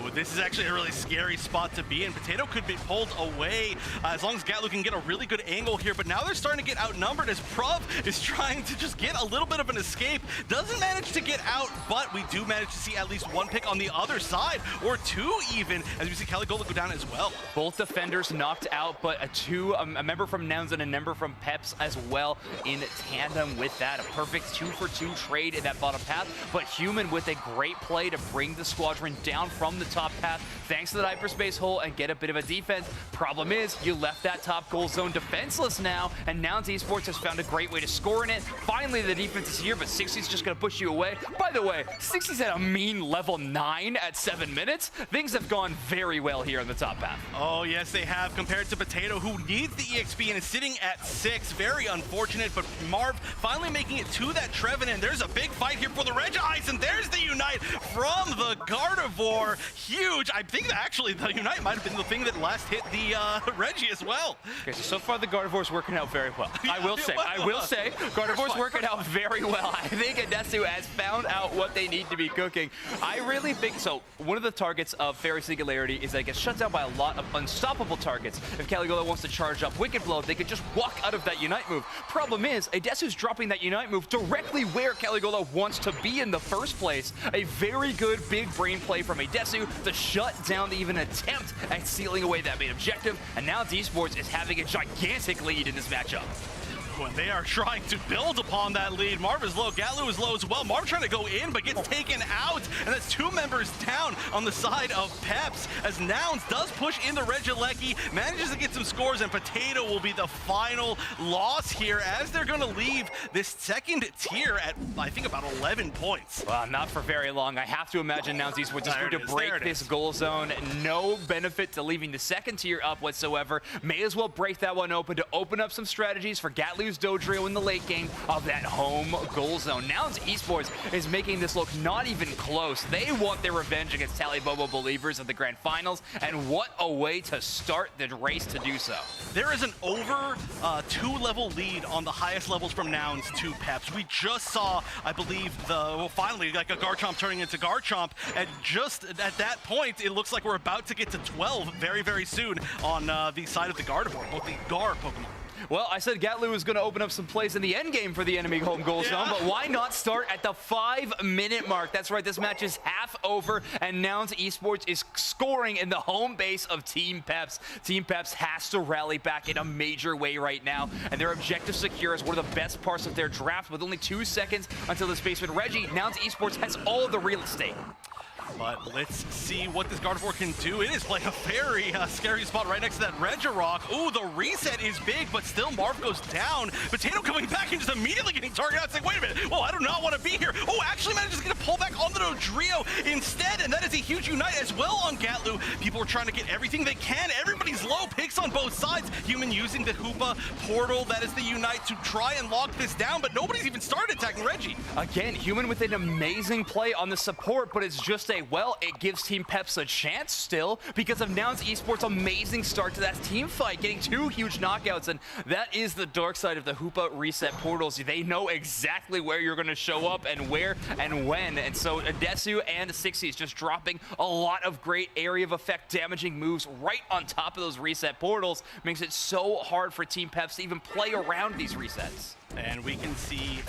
Ooh, this is actually a really scary spot to be in. Potato could be pulled away as long as Gatlu can get a really good angle here, but now they're starting to get outnumbered as Prov is trying to just get a little bit of an escape. Doesn't manage to get out, but we do manage to see at least one pick on the other side, or two even, as we see Caligula go down as well.
Both defenders knocked out, but a member from Nouns and a member from Peps as well in tandem with that. A perfect 2-for-2 trade in that bottom path, but Human with a great play to bring the squadron down from the top path thanks to the hyperspace hole and get a bit of a defense. Problem is, you left that top goal zone defenseless now, and Nouns Esports has found a great way to score in it. Finally, the defense is here, but 60's just going to push you away. By the way, 60's at a mean level 9 at 7 minutes. Things have gone very well here on the top path.
Oh, yes, they have, compared to Potato, who needs the EXP and is sitting at 6. Very unfortunate, but Marv finally making it to that Trevenant. There's a big fight here for the Regice, and there's the Unite from the Gardevoir. Huge. I think that actually the Unite might have been the thing that last hit the Reggie as well.
Okay, so far the Gardevoir's working out very well. I will say, Gardevoir's working out very well. I think Adesu has found out what they need to be cooking. I really think, so one of the targets of Fairy Singularity is that it gets shut down by a lot of unstoppable targets. If Caligula wants to charge up Wicked Blow, they could just walk out of that Unite move. Problem is, Adesu's dropping that Unite move directly where Caligula wants to be in the first place. A very good big brain play from Adesu to shut down the even attempt at sealing away that main objective, and now Esports is having a gigantic lead in this matchup.
Quinn. They are trying to build upon that lead. Marv is low, Gatlu is low as well. Marv trying to go in, but gets taken out, and that's 2 members down on the side of Peps, as Nouns does push in the Regieleki, manages to get some scores, and Potato will be the final loss here, as they're going to leave this second tier at, I think, about 11 points.
Well, not for very long. I have to imagine Nouns Esports is going to break this goal zone. No benefit to leaving the second tier up whatsoever. May as well break that one open to open up some strategies for Gatlu's Dodrio in the late game of that home goal zone. Nouns Esports is making this look not even close. They want their revenge against Talibobo Believers at the grand finals, and what a way to start the race to do so.
There is an over 2-level lead on the highest levels from Nouns to Peps. We just saw, I believe, finally, like a Garchomp turning into Garchomp, and just at that point, it looks like we're about to get to 12 very, very soon on the side of the Gardevoir, both the Gar Pokemon.
Well, I said Gatlu was going to open up some plays in the end game for the enemy home goal zone, but why not start at the 5-minute mark? That's right, this match is half over, and Nouns Esports is scoring in the home base of Team Peps. Team Peps has to rally back in a major way right now, and their objective secure is one of the best parts of their draft. With only 2 seconds until the Spaceman Reggie, Nouns Esports has all the real estate.
But let's see what this Gardevoir can do. It is playing a very scary spot right next to that Regirock. Ooh, the reset is big, but still Marv goes down. Potato coming back and just immediately getting targeted out, saying, wait a minute, oh, I do not want to be here. Oh, actually manages to get a pull back on the Dodrio instead, and that is a huge unite as well on Gatlu. People are trying to get everything they can. Everybody's low, picks on both sides. Human using the Hoopa portal, that is the unite, to try and lock this down, but nobody's even started attacking Reggie.
Again, Human with an amazing play on the support, but it's just a, well, it gives Team Peps a chance still because of Nouns Esports' amazing start to that team fight, getting 2 huge knockouts, and that is the dark side of the Hoopa reset portals. They know exactly where you're going to show up and where and when, and so Adesu and 60 is just dropping a lot of great area of effect damaging moves right on top of those reset portals. Makes it so hard for Team Peps to even play around these resets.
And we can see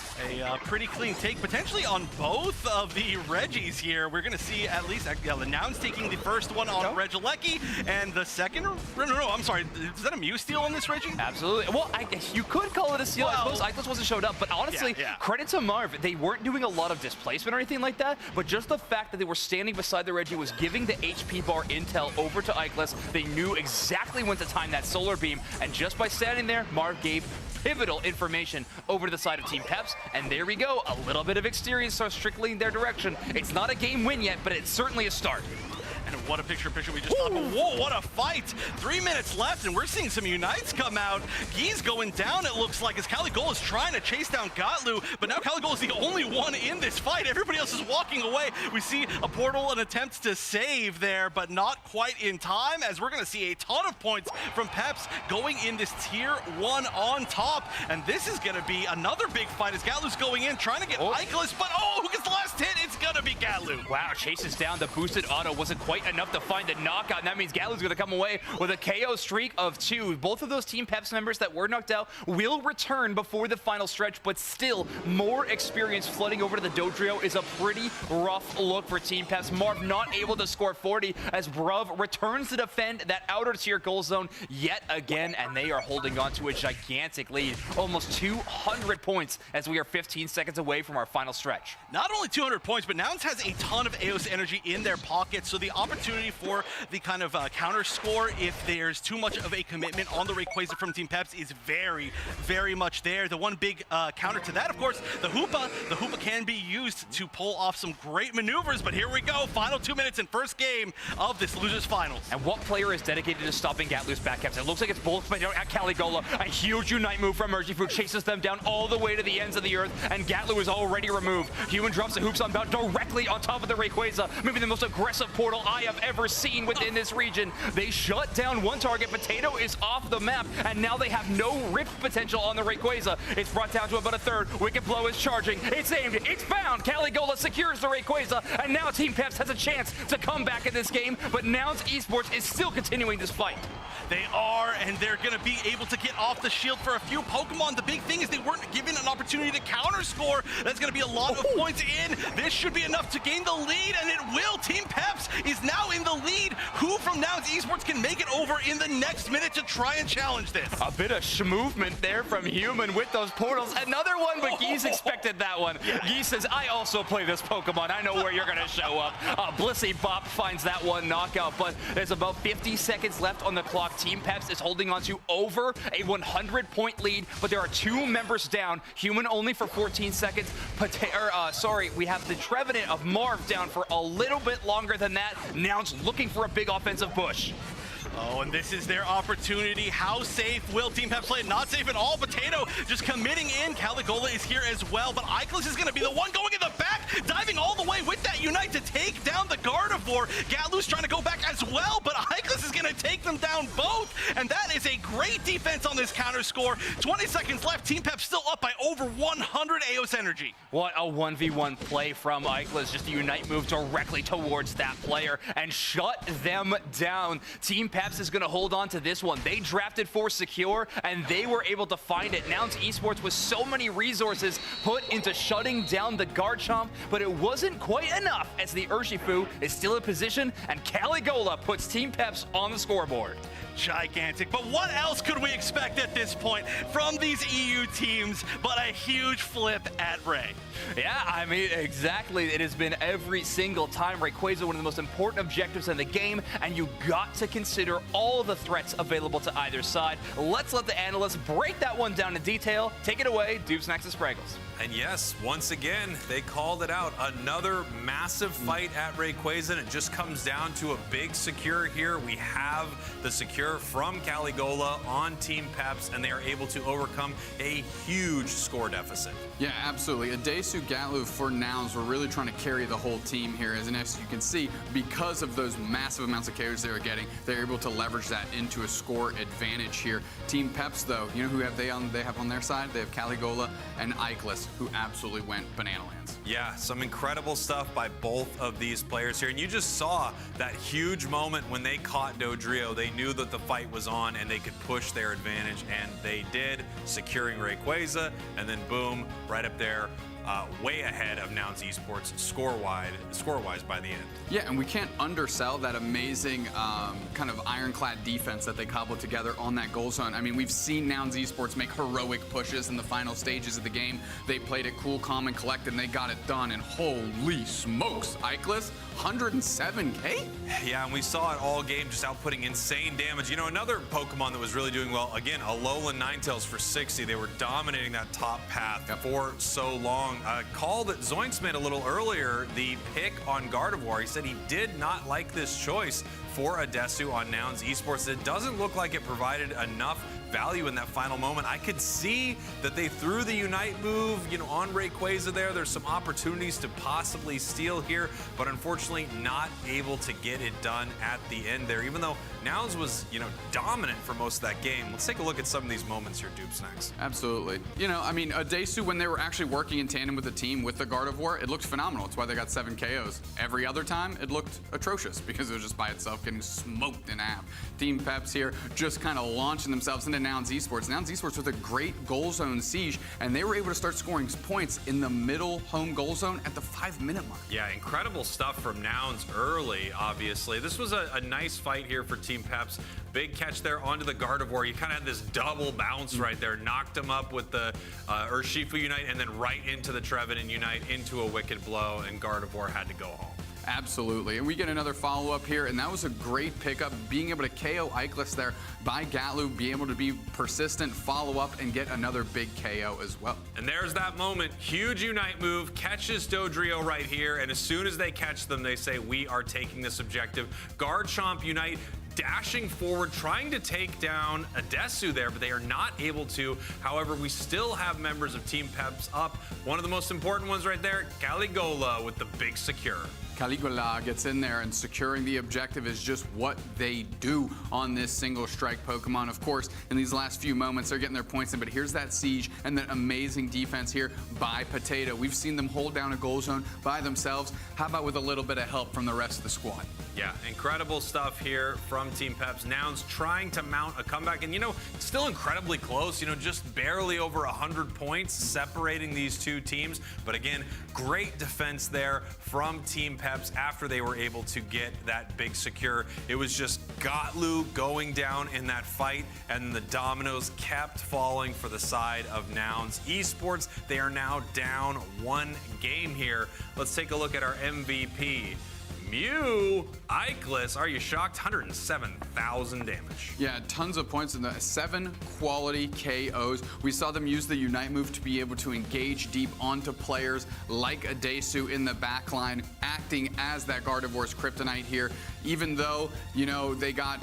a pretty clean take, potentially on both of the Reggies here. We're going to see at least the Nouns taking the first one on Regieleki, and the second, no, I'm sorry, is that a Mew steal on this Reggie?
Absolutely. Well, I guess you could call it a steal.
Well,
I suppose wasn't showed up, but honestly, credit to Marv. They weren't doing a lot of displacement or anything like that, but just the fact that they were standing beside the Reggie was giving the HP bar intel over to Ikelis. They knew exactly when to time that solar beam, and just by standing there, Marv gave pivotal information over to the side of Team Peps, and there we go. A little bit of experience starts trickling their direction. It's not a game win yet, but it's certainly a start.
And what a picture we just saw. Whoa, what a fight. 3 minutes left, and we're seeing some unites come out. Gee's going down, it looks like, as Caligula is trying to chase down Gatlu, but now Caligula is the only one in this fight. Everybody else is walking away. We see a portal and attempts to save there, but not quite in time, as we're going to see a ton of points from Peps going in this tier 1 on top. And this is going to be another big fight as Gatlu's going in, trying to get Ikelis, but who gets the last hit? It's going to be Gatlu.
Wow, chases down. The boosted auto wasn't quite enough to find the knockout, and that means Gatlu's going to come away with a KO streak of 2. Both of those Team Peps members that were knocked out will return before the final stretch, but still, more experience flooding over to the Dodrio is a pretty rough look for Team Peps. Marv not able to score 40 as Bruv returns to defend that outer tier goal zone yet again, and they are holding on to a gigantic lead. Almost 200 points as we are 15 seconds away from our final stretch.
Not only 200 points, but Nouns has a ton of Aeos energy in their pocket, so the opportunity for the kind of counter score if there's too much of a commitment on the Rayquaza from Team Peps is very, very much there. The one big counter to that, of course, the Hoopa. The Hoopa can be used to pull off some great maneuvers, but here we go. Final 2 minutes and first game of this Losers Finals.
And what player is dedicated to stopping Gatlu's backcaps? It looks like it's both, but at Caligula, a huge unite move from Mercyfruit chases them down all the way to the ends of the earth, and Gatlu is already removed. Human drops the Hoops on bound directly on top of the Rayquaza, maybe the most aggressive portal I have ever seen within this region. They shut down one target. Potato is off the map, and now they have no rift potential on the Rayquaza. It's brought down to about a third. Wicked Blow is charging. It's aimed. It's found. Caligula secures the Rayquaza, and now Team Peps has a chance to come back in this game, but Nouns Esports is still continuing this fight.
They are, and they're going to be able to get off the shield for a few Pokemon. The big thing is they weren't given an opportunity to counter score. That's going to be a lot of points in. This should be enough to gain the lead, and it will. Team Peps is now in the lead. Who from Nouns Nouns Esports can make it over in the next minute to try and challenge this.
A bit of movement there from Human with those portals. Another one, but Geese expected that one. Geese says, I also play this Pokemon. I know where you're going to show up. Blissey Bop finds that one knockout, but there's about 50 seconds left on the clock. Team Peps is holding on to over a 100-point lead, but there are 2 members down. Human only for 14 seconds. We have the Trevenant of Marv down for a little bit longer than that. Nouns looking for a big offensive push.
Oh, and this is their opportunity. How safe will Team Peps play? Not safe at all. Potato just committing in. Caligola is here as well, but Iclus is going to be the one going in the back, diving all the way with that Unite to take down the Gardevoir. Galu's trying to go back as well, but Iclus is going to take them down both, and that is a great defense on this counter score. 20 seconds left. Team Peps still up by over 100 AOS energy.
What a 1v1 play from Iclus. Just a Unite move directly towards that player and shut them down. Team Peps is going to hold on to this one. They drafted for Secure, and they were able to find it. Nouns Esports with so many resources put into shutting down the Garchomp, but it wasn't quite enough as the Urshifu is still in position, and Caligola puts Team Peps on the scoreboard.
Gigantic, but what else could we expect at this point from these EU teams but a huge flip at Ray?
Yeah, I mean, exactly. It has been every single time. Rayquaza, one of the most important objectives in the game, and you got to consider all the threats available to either side. Let's let the analysts break that one down in detail. Take it away, Dube, Snacks, and Spraggles.
And yes, once again, they called it out. Another massive fight at Rayquaza, and it just comes down to a big Secure here. We have the Secure from Caligola on Team Peps, and they are able to overcome a huge score deficit.
Yeah, absolutely. Adesu Gatlu for Nouns were really trying to carry the whole team here. As you can see, because of those massive amounts of KOs they were getting, they're able to leverage that into a score advantage here. Team Peps, though, you know who they have on their side? They have Caligola and Iclus, who absolutely went banana lands.
Yeah, some incredible stuff by both of these players here. And you just saw that huge moment when they caught Dodrio. They knew that the fight was on and they could push their advantage, and they did, securing Rayquaza, and then boom, right up there, way ahead of Nouns Esports score-wise by the end.
Yeah, and we can't undersell that amazing kind of ironclad defense that they cobbled together on that goal zone. I mean, we've seen Nouns Esports make heroic pushes in the final stages of the game. They played it cool, calm, and collected, and they got it done. And holy smokes, Iclus, 107K?
Yeah, and we saw it all game, just outputting insane damage. You know, another Pokemon that was really doing well, again, Alolan Ninetales for 60. They were dominating that top path for so long. Call that Zoinks made a little earlier, the pick on Gardevoir. He said he did not like this choice for Adesu on Nouns Esports. It doesn't look like it provided enough value in that final moment. I could see that they threw the Unite move, you know, on Rayquaza there. There's some opportunities to possibly steal here, but unfortunately not able to get it done at the end there, even though Nouns was, you know, dominant for most of that game. Let's take a look at some of these moments here, Dube Snacks.
Absolutely. You know, I mean, Adesu, when they were actually working in tandem with the team with the Gardevoir, it looked phenomenal. That's why they got 7 KOs. Every other time, it looked atrocious because it was just by itself getting smoked in half. Team Peps here just kind of launching themselves into Nouns Esports. Nouns Esports with a great goal zone siege, and they were able to start scoring points in the middle home goal zone at the 5-minute mark.
Yeah, incredible stuff from Nouns early, obviously. This was a nice fight here for Team Peps. Big catch there onto the Gardevoir. You kind of had this double bounce right there. Knocked him up with the Urshifu Unite, and then right into the Trevenant Unite, into a Wicked Blow, and Gardevoir had to go home.
Absolutely, and we get another follow-up here, and that was a great pickup, being able to KO Iclus there by Gatlu, be able to be persistent, follow up, and get another big KO as well.
And there's that moment, huge Unite move, catches Dodrio right here, and as soon as they catch them, they say, we are taking this objective. Garchomp Unite dashing forward, trying to take down Adesu there, but they are not able to. However, we still have members of Team Peps up. One of the most important ones right there, Caligola with the big secure.
Caligola gets in there, and securing the objective is just what they do on this single strike Pokemon. Of course, in these last few moments, they're getting their points in, but here's that siege and that amazing defense here by Potato. We've seen them hold down a goal zone by themselves. How about with a little bit of help from the rest of the squad?
Yeah, incredible stuff here from Team Peps. Nouns trying to mount a comeback, and you know, still incredibly close, you know, just barely over 100 points separating these two teams. But again, great defense there from Team Peps. Peps after they were able to get that big secure. It was just Gotlu going down in that fight, and the dominoes kept falling for the side of Nouns Esports. They are now down 1 game here. Let's take a look at our MVP. Mew, Ickless, are you shocked? 107,000 damage.
Yeah, tons of points in the 7 quality KOs. We saw them use the Unite move to be able to engage deep onto players like Adesu in the backline, acting as that Gardevoir's Kryptonite here. Even though, you know, they got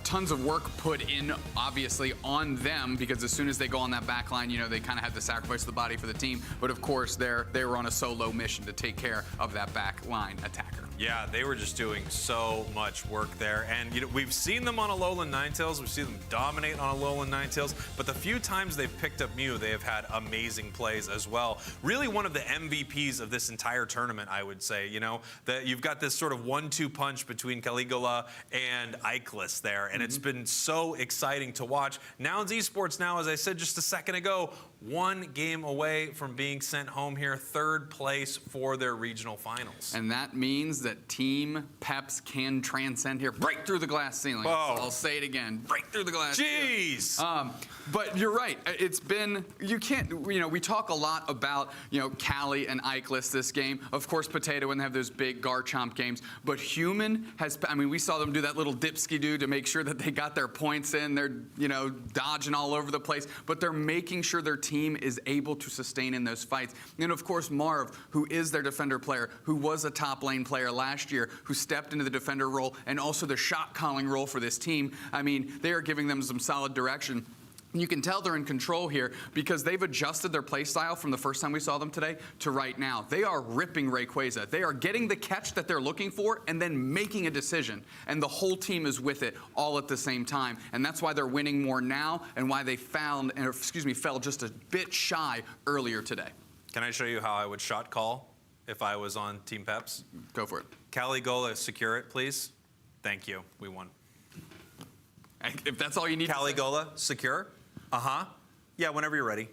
tons of work put in, obviously, on them, because as soon as they go on that back line, you know, they kind of had to sacrifice the body for the team. But of course, they were on a solo mission to take care of that back line attacker.
Yeah, they were just doing so much work there. And you know, we've seen them on Alolan Ninetales. We've seen them dominate on Alolan Ninetales. But the few times they've picked up Mew, they have had amazing plays as well. Really one of the MVPs of this entire tournament, I would say. You know, that you've got this sort of 1-2 punch between Caligula and Ickless there. And it's been so exciting to watch. Nouns Esports now, as I said just a second ago, 1 game away from being sent home here, 3rd place for their regional finals.
And that means that Team Peps can transcend here, break through the glass ceiling.
Whoa.
I'll say it again, break through the glass
Jeez.
ceiling. But you're right. It's been, you can't, you know, we talk a lot about, you know, Cali and Ickless this game. Of course, Potato when they have those big Garchomp games. But Human has, I mean, we saw them do that little dipsky-do to make sure that they got their points in. They're, you know, dodging all over the place. But they're making sure their team is able to sustain in those fights. And of course, Marv, who is their defender player, who was a top lane player last year, who stepped into the defender role and also the shot calling role for this team. I mean, they are giving them some solid direction. You can tell they're in control here because they've adjusted their play style from the first time we saw them today to right now. They are ripping Rayquaza. They are getting the catch that they're looking for and then making a decision. And the whole team is with it all at the same time. And that's why they're winning more now and why they fell just a bit shy earlier today.
Can I show you how I would shot call if I was on Team Peps?
Go for it.
Caligula, secure it, please. Thank you. We won.
If that's all you need.
Caligula, secure. Yeah, whenever you're ready.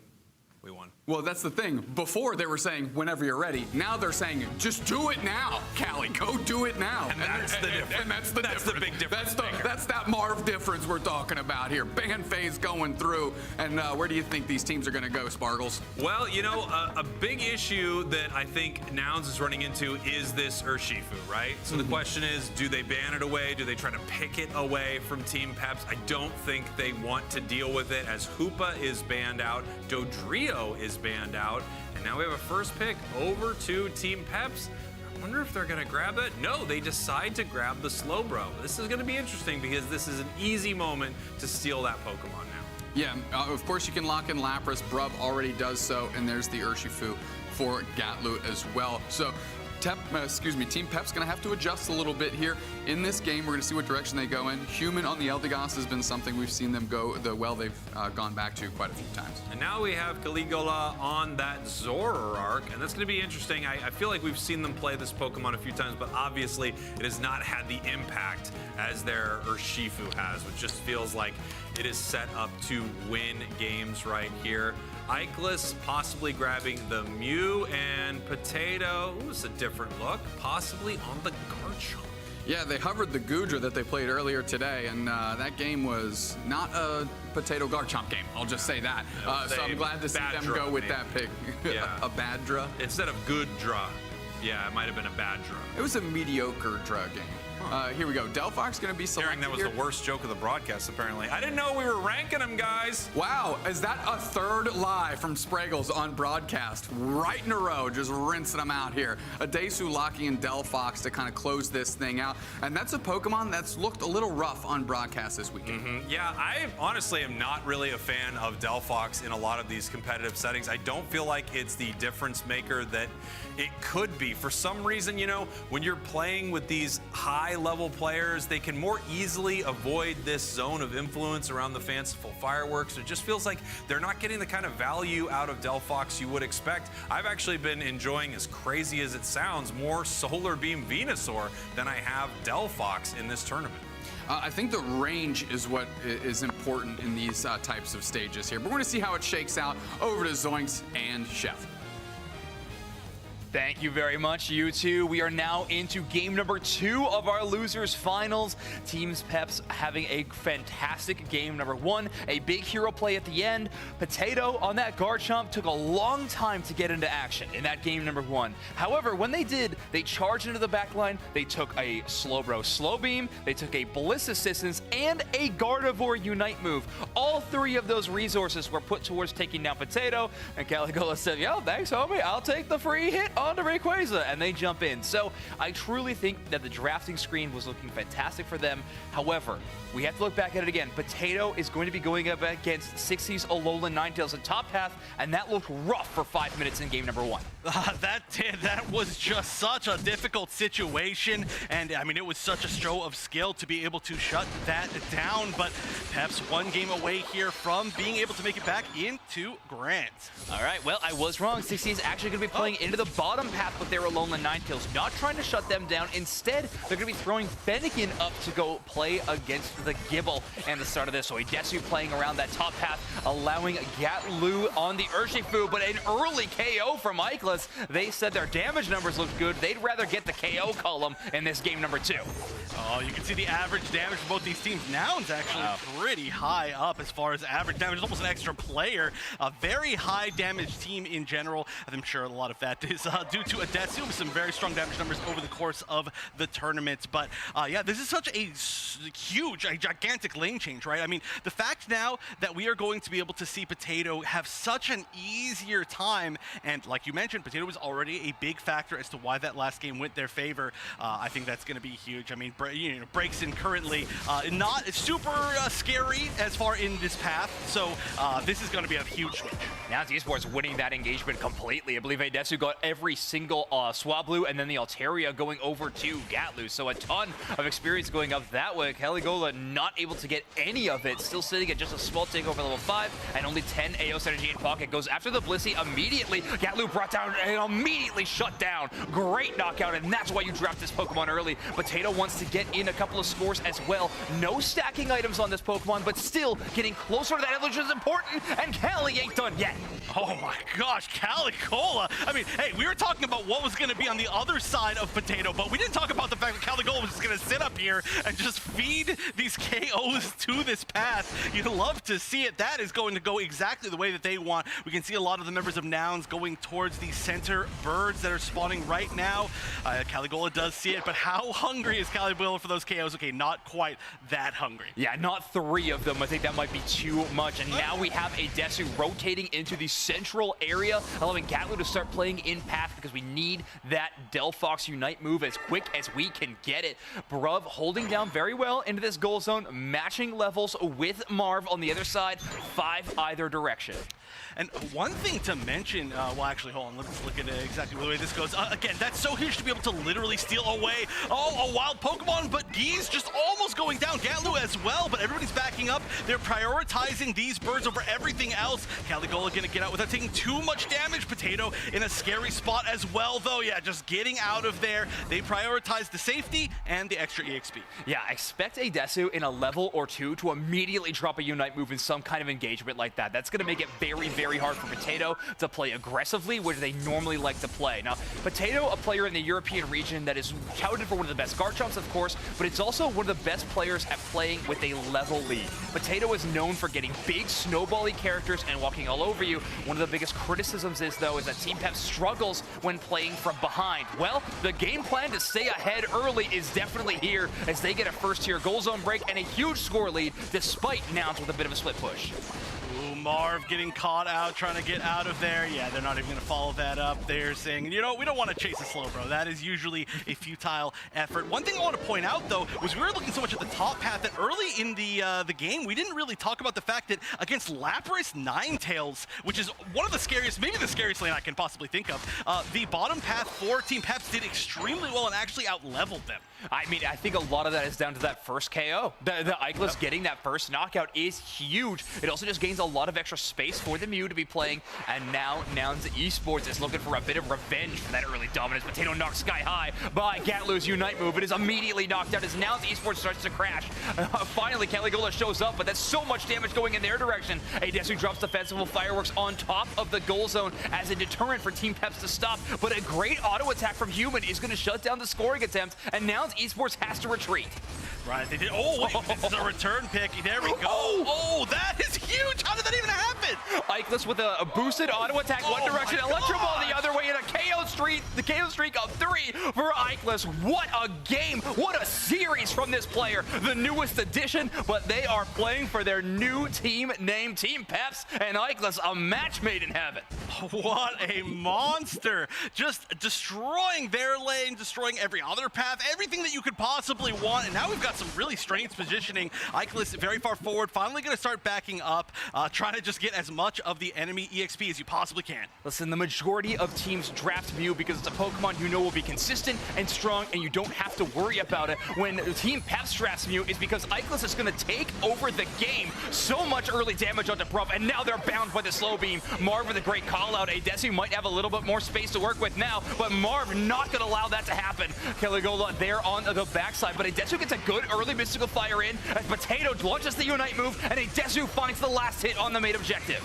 We won.
Well, that's the thing. Before they were saying, whenever you're ready. Now they're saying, just do it now, Callie. Go do it now.
And that's the difference.
And that's the difference.
That's the big difference.
That's that Marv difference we're talking about here. Ban phase going through. And where do you think these teams are going to go, Sparkles?
Well, you know, a big issue that I think Nouns is running into is this Urshifu, right? So the question is, do they ban it away? Do they try to pick it away from Team Peps? I don't think they want to deal with it, as Hoopa is banned out, Dodrio is banned out, and now we have a first pick over to Team Peps. I wonder if they're gonna grab it. No, they decide to grab the Slowbro. This is gonna be interesting because this is an easy moment to steal that Pokemon now.
Yeah, of course you can lock in Lapras. Brub already does so, and there's the Urshifu for Gatlu as well. So Team Pep's going to have to adjust a little bit here. In this game, we're going to see what direction they go in. Human on the Eldegoss has been something we've seen them go the well they've gone back to quite a few times.
And now we have Caligula on that Zoroark, and that's going to be interesting. I feel like we've seen them play this Pokemon a few times, but obviously it has not had the impact as their Urshifu has, which just feels like it is set up to win games right here. Ickless possibly grabbing the Mew, and Potato, ooh, it's a different look, possibly on the Garchomp.
Yeah, they hovered the Goodra that they played earlier today, and that game was not a Potato Garchomp game, I'll just say that. So I'm glad to see them go with that pick.
Yeah.
A bad draw?
Instead of good draw. Yeah, it might have been a bad draw.
It was a mediocre draw game. Here we go. Delphoc's going to be selected.
Hearing that was
here.
the worst joke of the broadcast, apparently. I didn't know we were ranking them, guys.
Wow, is that a third lie from Spraggles on broadcast? Right in a row, just rinsing them out here. Adesu locking in Delphox to kind of close this thing out. And that's a Pokemon that's looked a little rough on broadcast this weekend.
Yeah, I honestly am not really a fan of Delphox in a lot of these competitive settings. I don't feel like it's the difference maker that it could be. For some reason, you know, when you're playing with these high-level players, they can more easily avoid this zone of influence around the fanciful fireworks. It just feels like they're not getting the kind of value out of Delphox you would expect. I've actually been enjoying, as crazy as it sounds, more Solar Beam Venusaur than I have Delphox in this tournament.
I think the range is what is important in these types of stages here. But we're going to see how it shakes out over to Zoinks and Chef.
Thank you very much, you two. We are now into game number 2 of our losers finals. Teams Peps having a fantastic game number 1, a big hero play at the end. Potato on that guard chomp took a long time to get into action in that game number 1. However, when they did, they charged into the backline. They took a Slowbro slow beam, they took a Bliss assistance, and a Gardevoir Unite move. All 3 of those resources were put towards taking down Potato, and Caligula said, yo, thanks, homie. I'll take the free hit onto Rayquaza, and they jump in. So I truly think that the drafting screen was looking fantastic for them. However, we have to look back at it again. Potato is going to be going up against 60's Alolan Ninetales in top path, and that looked rough for 5 minutes in game number 1.
That was just such a difficult situation, and I mean, it was such a show of skill to be able to shut that down, but Peps 1 game away here from being able to make it back into Grant.
All right, well, I was wrong. 60 is actually going to be playing into the bottom path with their Alolan Ninetales, not trying to shut them down. Instead, they're going to be throwing Fennekin up to go play against the Gibble and the start of this. So Idesu playing around that top path, allowing Gatlu on the Urshifu, but an early KO from Ikelas. They said their damage numbers looked good. They'd rather get the KO column in this game number 2.
Oh, you can see the average damage for both these teams. Nouns actually pretty high up as far as average damage. Almost an extra player. A very high damage team in general. I'm sure a lot of that is due to Idesu with some very strong damage numbers over the course of the tournament. But yeah, this is such a huge, a gigantic lane change, right? I mean, the fact now that we are going to be able to see Potato have such an easier time, and like you mentioned, Potato was already a big factor as to why that last game went their favor. I think that's going to be huge. I mean, breaks in currently not super scary as far in this path, so this is going to be a huge switch.
Now Esports winning that engagement completely. I believe Idesu got every single Swablu, and then the Altaria going over to Gatlu, so a ton of experience going up that way. Caligula not able to get any of it, still sitting at just a small takeover level 5, and only 10 AOS energy in pocket. Goes after the Blissey immediately. Gatlu brought down and immediately shut down. Great knockout, and that's why you draft this Pokemon early. Potato wants to get in a couple of scores as well. No stacking items on this Pokemon, but still getting closer to that, which is important, and Cali ain't done yet.
Oh my gosh, Caligula. I mean, hey, we were talking about what was going to be on the other side of Potato, but we didn't talk about the fact that Caligula was just going to sit up here and just feed these KOs to this path. You'd love to see it. That is going to go exactly the way that they want. We can see a lot of the members of Nouns going towards the center birds that are spawning right now. Caligula does see it, but how hungry is Caligula for those KOs? Okay, not quite that hungry.
Yeah, not 3 of them. I think that might be too much. And now we have Idesu rotating into the central area, allowing Gatlu to start playing in path because we need that Delphox Unite move as quick as we can get it. Bruv holding down very well into this goal zone, matching levels with Marv on the other side, 5 either direction.
And one thing to mention, well, actually, hold on, let's look at exactly the way this goes. Again, that's so huge to be able to literally steal away a wild Pokemon, but Geese just almost going down. Gatlu as well, but everybody's backing up. They're prioritizing these birds over everything else. Caligula gonna get out without taking too much damage. Potato in a scary spot as well, though. Yeah, just getting out of there. They prioritize the safety and the extra EXP.
Yeah, expect Idesu in a level or 2 to immediately drop a Unite move in some kind of engagement like that. That's gonna make it very, very hard for Potato to play aggressively, which they normally like to play. Now, Potato, a player in the European region that is touted for one of the best guard chomps, of course, but it's also one of the best players at playing with a level lead. Potato is known for getting big snowbally characters and walking all over you. One of the biggest criticisms is, though, is that Team Peps struggles when playing from behind. Well, the game plan to stay ahead early is definitely here as they get a first-tier goal zone break and a huge score lead, despite Nouns with a bit of a split push.
Ooh, Marv getting caught out, trying to get out of there. Yeah, they're not even going to follow that up. They're saying, you know, we don't want to chase a slow bro. That is usually a futile effort. One thing I want to point out, though, was we were looking so much at the top path that early in the game, we didn't really talk about the fact that against Lapras Ninetales, which is one of the scariest, maybe the scariest lane I can possibly think of, the bottom path for Team Peps did extremely well and actually out-leveled them.
I mean, I think a lot of that is down to that first KO. The Ikelas getting that first knockout is huge. It also just gains a a lot of extra space for the Mew to be playing, and now Nouns Esports is looking for a bit of revenge for that early dominance. Potato knocked sky high by Gatlu's Unite move. It is immediately knocked out as Nouns Esports starts to crash. Finally, Caligola shows up, but that's so much damage going in their direction. Desu drops defensible fireworks on top of the goal zone as a deterrent for Team Peps to stop, but a great auto attack from Human is going to shut down the scoring attempt, and Nouns Esports has to retreat.
Right, they did. Oh, wait, this is a return pick. There we go. Oh, that is huge. How did that even happen?
Ikelis with a boosted auto attack one direction, Electro Ball the other way, and a KO streak. The KO streak of 3 for Ikelis. What a game. What a series from this player. The newest addition, but they are playing for their new team named Team Peps, and Ikelis, a match made in heaven.
What a monster. Just destroying their lane, destroying every other path, everything that you could possibly want, and now we've got some really strange positioning. Ikelis very far forward, finally going to start backing up, trying to just get as much of the enemy EXP as you possibly can.
Listen, the majority of teams draft Mew because it's a Pokemon you know will be consistent and strong, and you don't have to worry about it. When Team Peps drafts Mew, is because Ikelis is going to take over the game. So much early damage onto Bruv, and now they're bound by the slow beam. Marv with a great call out. Desu might have a little bit more space to work with now, but Marv not going to allow that to happen. Caligola there on the backside, but Desu gets a good early mystical fire in as Potato launches the Unite move, and Desu finds the last hit on the main objective.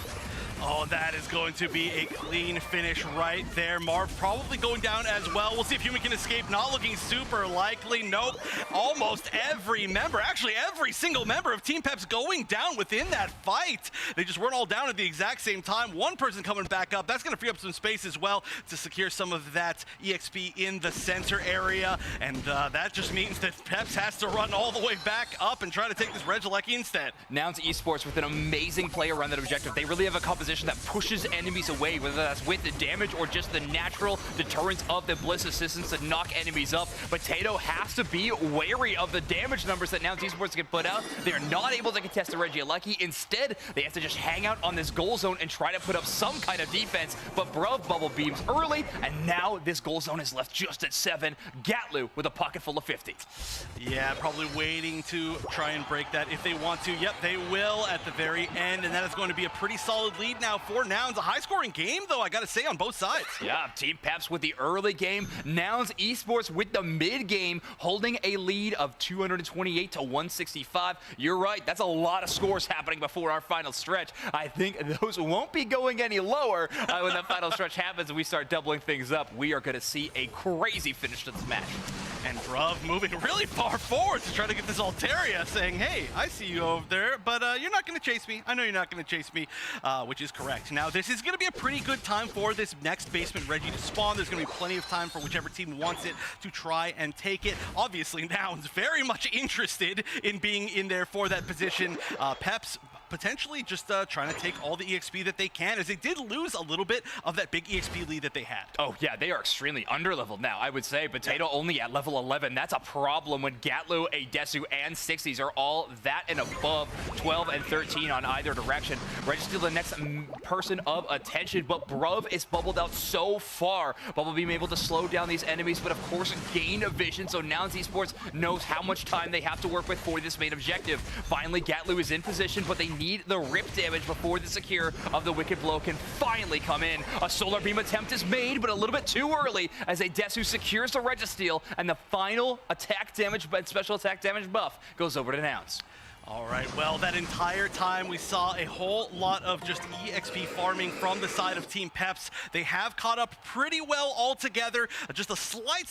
Oh, that is going to be a clean finish right there. Marv probably going down as well. We'll see if Human can escape. Not looking super likely. Nope. Almost every member, actually every single member of Team Peps going down within that fight. They just weren't all down at the exact same time. One person coming back up. That's going to free up some space as well to secure some of that EXP in the center area. And that just means that Peps has to run all the way back up and try to take this Regieleki instead.
Nouns Esports with an amazing play around that objective. They really have a composition that pushes enemies away, whether that's with the damage or just the natural deterrence of the Bliss Assistance to knock enemies up. Potato has to be wary of the damage numbers that Nouns Esports can put out. They're not able to contest the Regieleki. Instead, they have to just hang out on this goal zone and try to put up some kind of defense, but Bruv bubble beams early, and now this goal zone is left just at 7. Gatlu with a pocket full of 50.
Yeah, probably waiting to try and break that if they want to. Yep, they will at the very end, and that is going to be a pretty solid lead now for Nouns. A high-scoring game, though, I got to say, on both sides.
Yeah, Team Peps with the early game. Nouns Esports with the mid-game, holding a lead of 228 to 165. You're right, that's a lot of scores happening before our final stretch. I think those won't be going any lower when the final stretch happens and we start doubling things up. We are going to see a crazy finish to this match.
And Bruv moving really far forward to try to get this Altaria, saying, hey, I see you over there, but you're not going to chase me. I know you're not going to chase me, which is correct. Now, this is going to be a pretty good time for this next basement Reggie to spawn. There's going to be plenty of time for whichever team wants it to try and take it. Obviously, Nouns very much interested in being in there for that position. Peps potentially just trying to take all the EXP that they can, as they did lose a little bit of that big EXP lead that they had.
Oh yeah, they are extremely under-leveled now, I would say. Potato only at level 11. That's a problem when Gatlu, Desu, and 60s are all that and above, 12 and 13 on either direction. Reggie's still the next person of attention, but Bruv is bubbled out so far. Bubble Beam able to slow down these enemies, but of course gain a vision, so Nouns Esports knows how much time they have to work with for this main objective. Finally, Gatlu is in position, but they need the rip damage before the secure of the Wicked Blow can finally come in. A Solar Beam attempt is made, but a little bit too early as Desu secures the Registeel, and the final attack damage, but special attack damage buff goes over to Nouns.
All right, well, that entire time we saw a whole lot of just EXP farming from the side of Team Peps. They have caught up pretty well altogether. Just a slight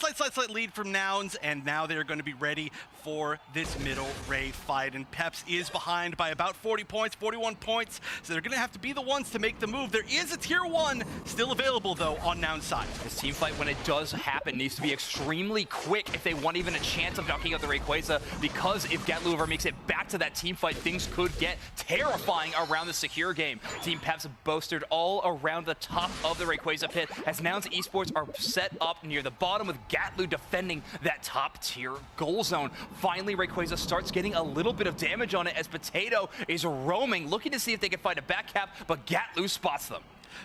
lead from Nouns, and now they're going to be ready for this middle Ray fight. And Peps is behind by about 40 points, 41 points, so they're going to have to be the ones to make the move. There is a Tier 1 still available, though, on Nouns' side.
This team fight, when it does happen, needs to be extremely quick if they want even a chance of knocking out the Rayquaza, because if Gatlu ever makes it back to that team fight, things could get terrifying around the secure game. Team Peps boasted all around the top of the Rayquaza pit as Nouns Esports are set up near the bottom with Gatlu defending that top tier goal zone. Finally, Rayquaza starts getting a little bit of damage on it as Potato is roaming, looking to see if they can find a back cap, but Gatlu spots them.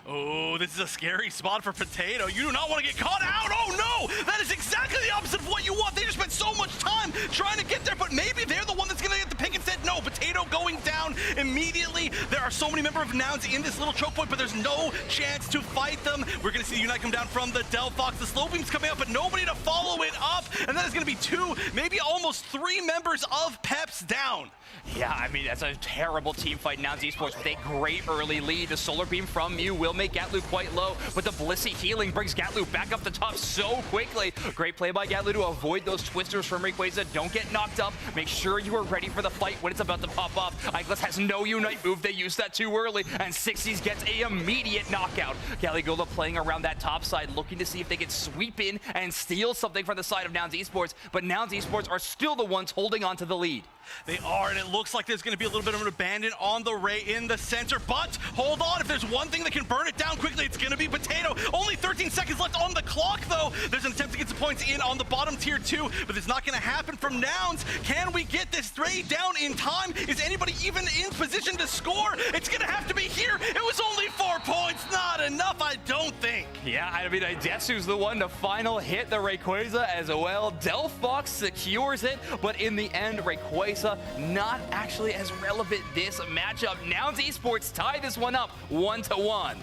Oh, this is a scary spot for Potato. You do not want to get caught out. Oh, no! That is exactly the opposite of what you want. They just spent so much time trying to get there, but maybe they're the one that's going to get the pick instead. No, Potato going down immediately. They're there are so many members of Nouns in this little choke point, but there's no chance to fight them. We're going to see Unite come down from the Delphox. The slow beam's coming up, but nobody to follow it up. And that is going to be 2, maybe almost 3 members of Peps down.
Yeah, I mean, that's a terrible team fight. Nouns Esports with a great early lead. The Solar Beam from Mew will make Gatlu quite low, but the Blissey healing brings Gatlu back up the top so quickly. Great play by Gatlu to avoid those twisters from Rayquaza. Don't get knocked up. Make sure you are ready for the fight when it's about to pop off. Ikelis has no Unite move. They used that too early, and 60s gets a immediate knockout. Galigola playing around that top side, looking to see if they can sweep in and steal something from the side of Nouns Esports, but Nouns Esports are still the ones holding on to the lead.
They are, and it looks like there's going to be a little bit of an abandon on the Ray in the center, but hold on, if there's one thing that can burn it down quickly, it's going to be Potato. Only 13 seconds left on the clock, though. There's an attempt to get some points in on the bottom tier 2, but it's not going to happen from Nouns. Can we get this Ray down in time? Is anybody even in position to score? It's going to have to be here. It was only 4 points. Not enough, I don't think.
Yeah, I mean, Desu's the one to final hit the Rayquaza as well. Delphox secures it, but in the end, Rayquaza not actually as relevant this matchup. Nouns Esports tie this one up 1-1.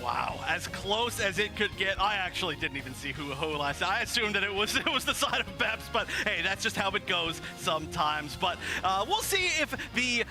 Wow, as close as it could get. I actually didn't even see who last. I assumed that it was the side of Peps, but hey, that's just how it goes sometimes. But we'll see if the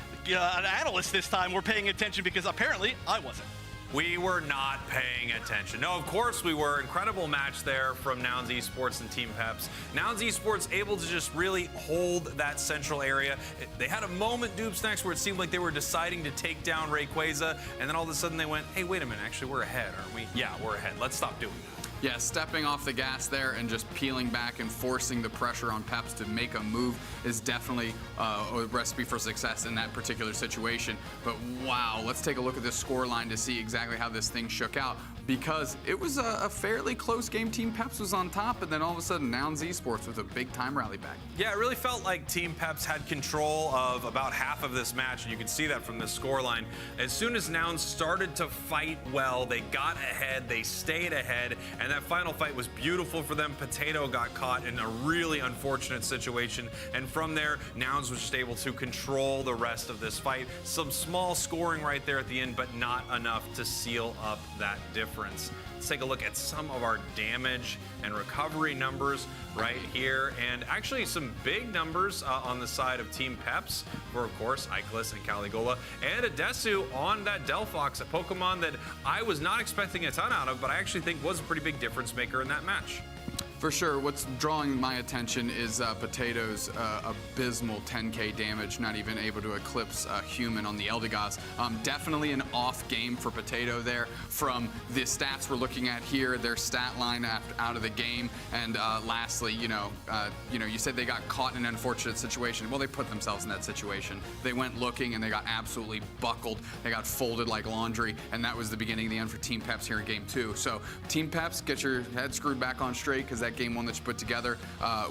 analysts this time were paying attention, because apparently I wasn't.
We were not paying attention. No, of course we were. Incredible match there from Nouns Esports and Team Peps. Nouns Esports able to just really hold that central area. They had a moment, Doob Snacks, where it seemed like they were deciding to take down Rayquaza, and then all of a sudden they went, hey, wait a minute, actually we're ahead, aren't we? Yeah, we're ahead. Let's stop doing that.
Yeah, stepping off the gas there and just peeling back and forcing the pressure on Peps to make a move is definitely a recipe for success in that particular situation. But wow, let's take a look at this scoreline to see exactly how this thing shook out, because it was a fairly close game. Team Peps was on top, and then all of a sudden Nouns Esports with a big time rally back.
Yeah, it really felt like Team Peps had control of about half of this match, and you can see that from this scoreline. As soon as Nouns started to fight well, they got ahead, they stayed ahead, and that final fight was beautiful for them. Potato got caught in a really unfortunate situation, and from there, Nouns was just able to control the rest of this fight. Some small scoring right there at the end, but not enough to seal up that difference. Let's take a look at some of our damage and recovery numbers right here, and actually some big numbers on the side of Team Peps for, of course, Ikelis and Caligola, and a Desu on that Delphox, a Pokemon that I was not expecting a ton out of, but I actually think was a pretty big difference maker in that match.
For sure, what's drawing my attention is Potato's abysmal 10k damage, not even able to eclipse Human on the Eldegoss. Definitely an off game for Potato there. From the stats we're looking at here, their stat line out of the game, and lastly, you said they got caught in an unfortunate situation. Well, they put themselves in that situation. They went looking and they got absolutely buckled. They got folded like laundry, and that was the beginning of the end for Team Peps here in Game 2. So, Team Peps, get your head screwed back on straight, because that Game 1 that you put together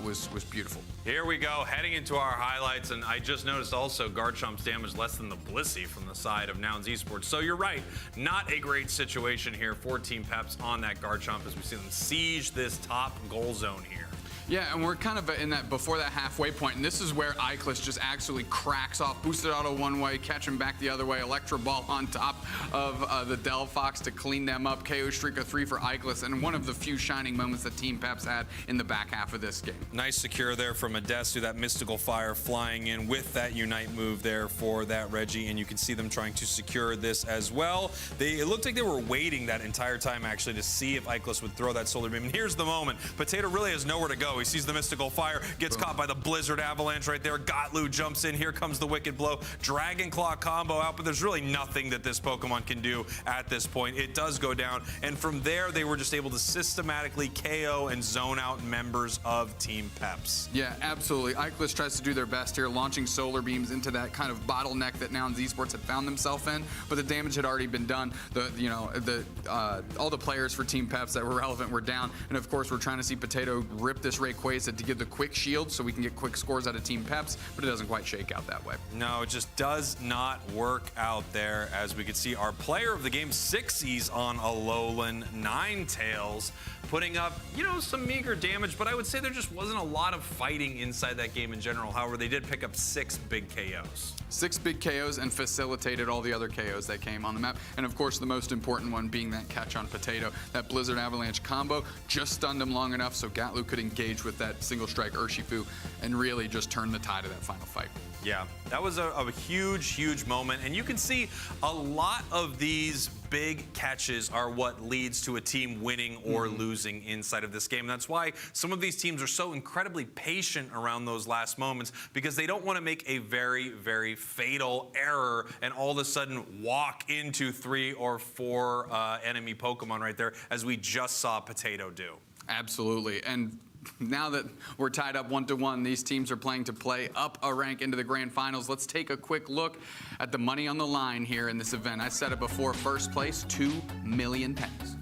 was beautiful.
Here we go, heading into our highlights, and I just noticed also Garchomp's damage less than the Blissey from the side of Nouns Esports. So you're right, not a great situation here for Team Peps on that Garchomp as we see them siege this top goal zone here.
Yeah, and we're kind of in that before that halfway point, and this is where Ikelis just absolutely cracks off. Boosted auto one way, catch him back the other way, Electro Ball on top of the Delphox to clean them up. KO streak of 3 for Ikelis, and one of the few shining moments that Team Peps had in the back half of this game.
Nice secure there from Adestu, that Mystical Fire flying in with that Unite move there for that Reggie, and you can see them trying to secure this as well. It looked like they were waiting that entire time actually to see if Ikelis would throw that Solar Beam, and here's the moment. Potato really has nowhere to go. He sees the Mystical Fire, gets caught by the Blizzard Avalanche right there. Gotlu jumps in. Here comes the Wicked Blow. Dragon Claw combo out, but there's really nothing that this Pokemon can do at this point. It does go down, and from there, they were just able to systematically KO and zone out members of Team Peps.
Yeah, absolutely. Ikelis tries to do their best here, launching Solar Beams into that kind of bottleneck that Nouns Esports had found themselves in, but the damage had already been done. All the players for Team Peps that were relevant were down, and of course, we're trying to see Potato rip this Rayquaza to give the quick shield so we can get quick scores out of Team Peps, but it doesn't quite shake out that way.
No, it just does not work out there. As we can see, our player of the game, Sixies on Alolan Ninetales, putting up, you know, some meager damage, but I would say there just wasn't a lot of fighting inside that game in general. However, they did pick up 6 big KOs.
6 big KOs and facilitated all the other KOs that came on the map. And of course, the most important one being that catch on Potato. That Blizzard Avalanche combo just stunned him long enough so Gatlu could engage with that single strike Urshifu and really just turn the tide of that final fight.
Yeah, that was a huge, huge moment. And you can see a lot of these big catches are what leads to a team winning or losing inside of this game. And that's why some of these teams are so incredibly patient around those last moments, because they don't want to make a very, very fatal error and all of a sudden walk into 3 or 4 enemy Pokemon right there, as we just saw Potato do.
Absolutely. And now that we're tied up 1-1, these teams are playing to play up a rank into the grand finals. Let's take a quick look at the money on the line here in this event. I said it before, first place, 2 million pennies.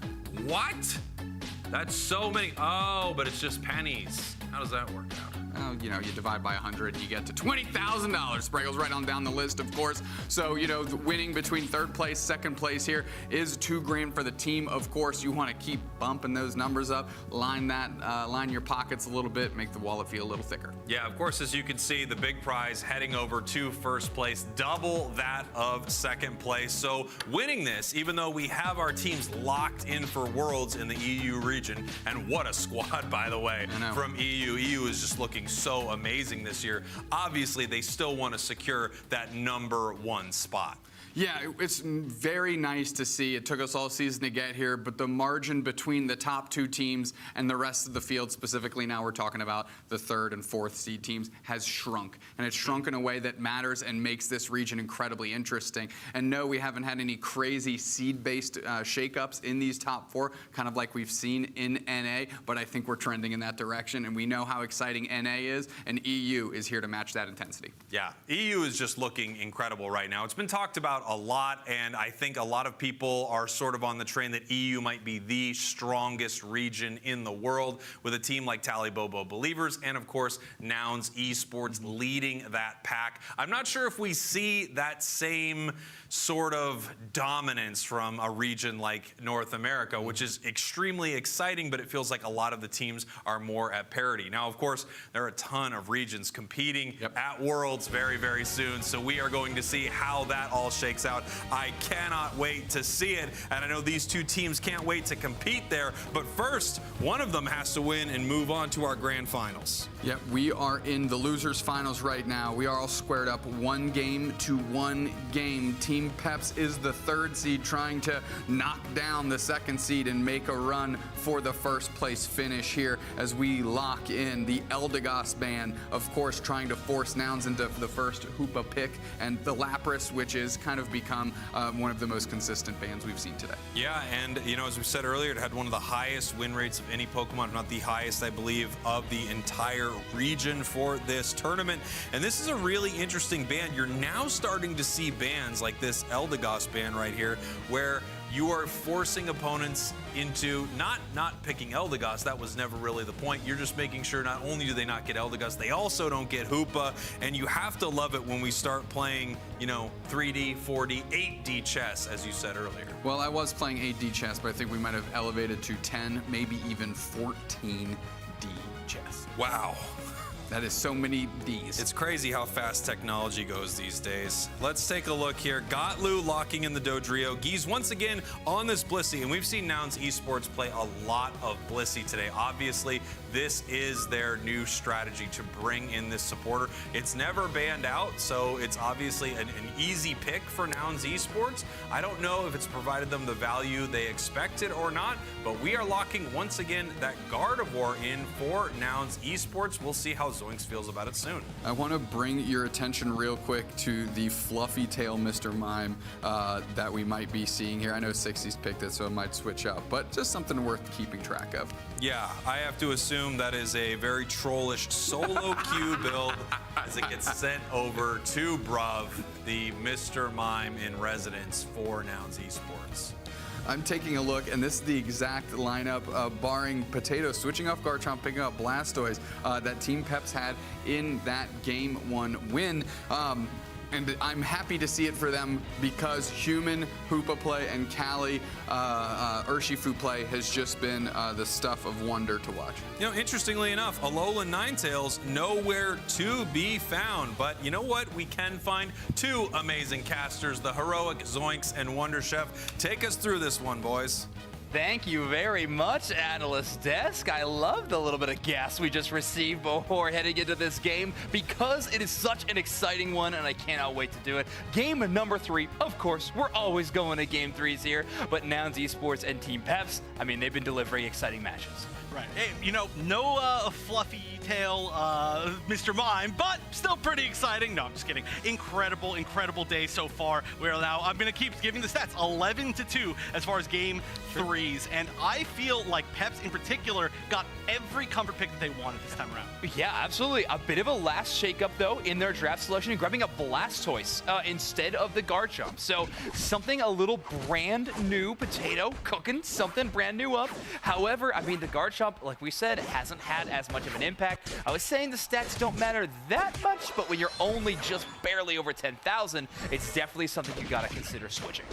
What? That's so many. Oh, but it's just pennies. How does that work out?
You know, you divide by 100, you get to $20,000. Spraggle's right on down the list, of course. So, you know, the winning between third place, second place here is $2 grand for the team. Of course, you want to keep bumping those numbers up, line your pockets a little bit, make the wallet feel a little thicker.
Yeah, of course, as you can see, the big prize heading over to first place, double that of second place. So winning this, even though we have our teams locked in for Worlds in the EU region, and what a squad, by the way, from EU. EU is just looking so amazing this year. Obviously, they still want to secure that #1 spot.
Yeah, it's very nice to see. It took us all season to get here, but the margin between the top 2 teams and the rest of the field, specifically now we're talking about the 3rd and 4th seed teams, has shrunk. And it's shrunk in a way that matters and makes this region incredibly interesting. And no, we haven't had any crazy seed-based shakeups in these top 4, kind of like we've seen in NA, but I think we're trending in that direction, and we know how exciting NA is, and EU is here to match that intensity.
Yeah, EU is just looking incredible right now. It's been talked about a lot, and I think a lot of people are sort of on the train that EU might be the strongest region in the world, with a team like Talibobo Believers and, of course, Nouns Esports leading that pack. I'm not sure if we see that same sort of dominance from a region like North America, which is extremely exciting, but it feels like a lot of the teams are more at parity. Now, of course, there are a ton of regions competing at Worlds very, very soon, so we are going to see how that all shakes out. I cannot wait to see it, and I know these 2 teams can't wait to compete there, but first, one of them has to win and move on to our grand finals.
Yep, we are in the losers finals right now. We are all squared up 1 game to 1 game. Team Peps is the 3rd seed, trying to knock down the 2nd seed and make a run for the first place finish here as we lock in the Eldegoss ban, of course, trying to force Nouns into the first Hoopa pick, and the Lapras, which is kind of become one of the most consistent bans we've seen today.
Yeah, and you know, as we said earlier, it had one of the highest win rates of any Pokemon, if not the highest, I believe, of the entire region for this tournament. And this is a really interesting ban. You're now starting to see bans like this Eldegoss ban right here, where you are forcing opponents into not picking Eldegoss. That was never really the point. You're just making sure not only do they not get Eldegoss, they also don't get Hoopa. And you have to love it when we start playing, you know, 3D, 4D, 8D chess, as you said earlier.
Well, I was playing 8D chess, but I think we might have elevated to 10, maybe even 14D chess.
Wow.
That is so many Ds.
It's crazy how fast technology goes these days. Let's take a look here. Gatlu locking in the Dodrio. Geese once again on this Blissey, and we've seen Nouns Esports play a lot of Blissey today. Obviously, this is their new strategy to bring in this supporter. It's never banned out, so it's obviously an easy pick for Nouns Esports. I don't know if it's provided them the value they expected or not, but we are locking once again that Gardevoir in for Nouns Esports. We'll see how Zoinks feels about it soon.
I want to bring your attention real quick to the fluffy tail Mr. Mime that we might be seeing here. I know Sixie's picked it, so it might switch up, but just something worth keeping track of.
Yeah, I have to assume that is a very trollish solo queue build as it gets sent over to Bruv, the Mr. Mime in residence for Nouns Esports.
I'm taking a look, and this is the exact lineup, barring Potato switching off Garchomp, picking up Blastoise, that Team Peps had in that Game 1 win. And I'm happy to see it for them because Human, Hoopa play, and Cali, Urshifu play has just been the stuff of wonder to watch.
You know, interestingly enough, Alolan Ninetales nowhere to be found. But you know what? We can find two amazing casters, the heroic Zoinks and Wonder Chef. Take us through this one, boys.
Thank you very much, Analyst Desk. I love the little bit of gas we just received before heading into this game because it is such an exciting one and I cannot wait to do it. Game number 3, of course, we're always going to Game 3s here, but Nouns Esports and Team Peps, I mean, they've been delivering exciting matches.
Right. Hey, you know, no fluffy tail Mr. Mime, but still pretty exciting. No, I'm just kidding. Incredible, incredible day so far. We're now, I'm going to keep giving the stats, 11-2 as far as Game 3s. And I feel like Peps in particular got every comfort pick that they wanted this time around.
Yeah, absolutely. A bit of a last shakeup, though, in their draft selection, grabbing a Blastoise instead of the Garchomp. So something a little brand new, Potato cooking something brand new up. However, I mean, the Garchomp, like we said, hasn't had as much of an impact. I was saying the stats don't matter that much, but when you're only just barely over 10,000, it's definitely something you got to consider switching.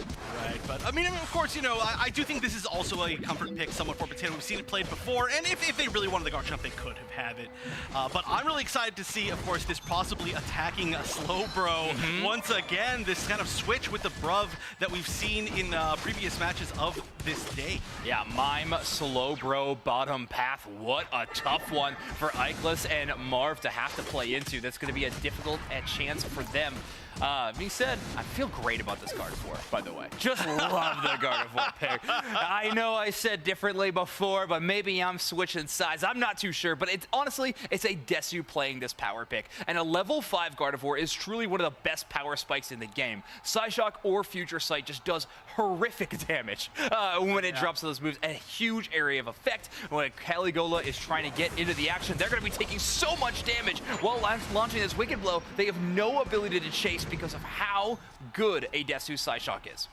Right, but I mean, of course, you know, I do think this is also a comfort pick somewhat for Potato. We've seen it played before, and if they really wanted the Garchomp, they could have had it. But I'm really excited to see, of course, this possibly attacking a Slowbro. Once again, this kind of switch with the Bruv that we've seen in previous matches of this day.
Yeah, Mime, Slowbro, bottom path. What a tough one for Ikelis and Marv to have to play into. That's going to be a difficult chance for them. Being said, I feel great about this Gardevoir, by the way. Just love the Gardevoir pick. I know I said differently before, but maybe I'm switching sides. I'm not too sure, but honestly, it's a Desu playing this power pick. And a level 5 Gardevoir is truly one of the best power spikes in the game. Psyshock or Future Sight just does horrific damage when it drops those moves. A huge area of effect. When Caligula is trying to get into the action, they're going to be taking so much damage while launching this Wicked Blow. They have no ability to chase because of how good a Desu Psyshock is.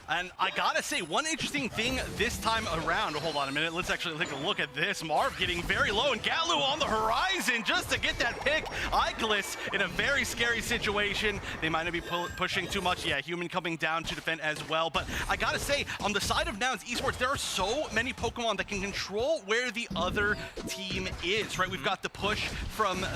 And I gotta say, one interesting thing this time around, hold on a minute, let's actually take a look at this. Marv getting very low, and Galu on the horizon just to get that pick. Ikelis in a very scary situation. They might not be pushing too much. Yeah, Human coming down to defend as well. But I gotta say, on the side of Nouns Esports, there are so many Pokemon that can control where the other team is, right? We've got the push from the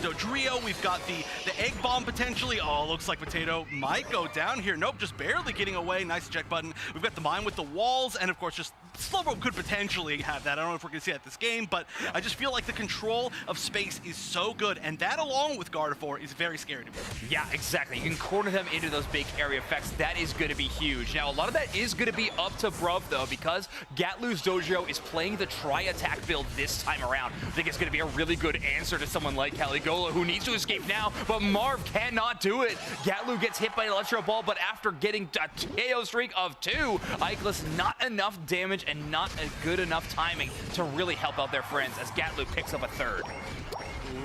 Dodrio. We've got the Egg Bomb potentially. Oh, looks like Potato might go down here. Nope, just barely getting away. Nice check button. We've got the Mine with the walls, and of course, just Slowbro could potentially have that. I don't know if we're going to see that this game, but I just feel like the control of space is so good, and that along with Gardevoir is very scary to me.
Yeah, exactly. You can corner them into those big area effects. That is going to be huge. Now, a lot of that is going to be up to Bruv, though, because Gatlu's Dojo is playing the Tri-Attack build this time around. I think it's going to be a really good answer to someone like Caligula, who needs to escape now, but Marv cannot do it. Gatlu gets hit by an Electro Ball, but after getting a KO streak of 2, Ikelis not enough damage and not a good enough timing to really help out their friends as Gatlu picks up a 3rd.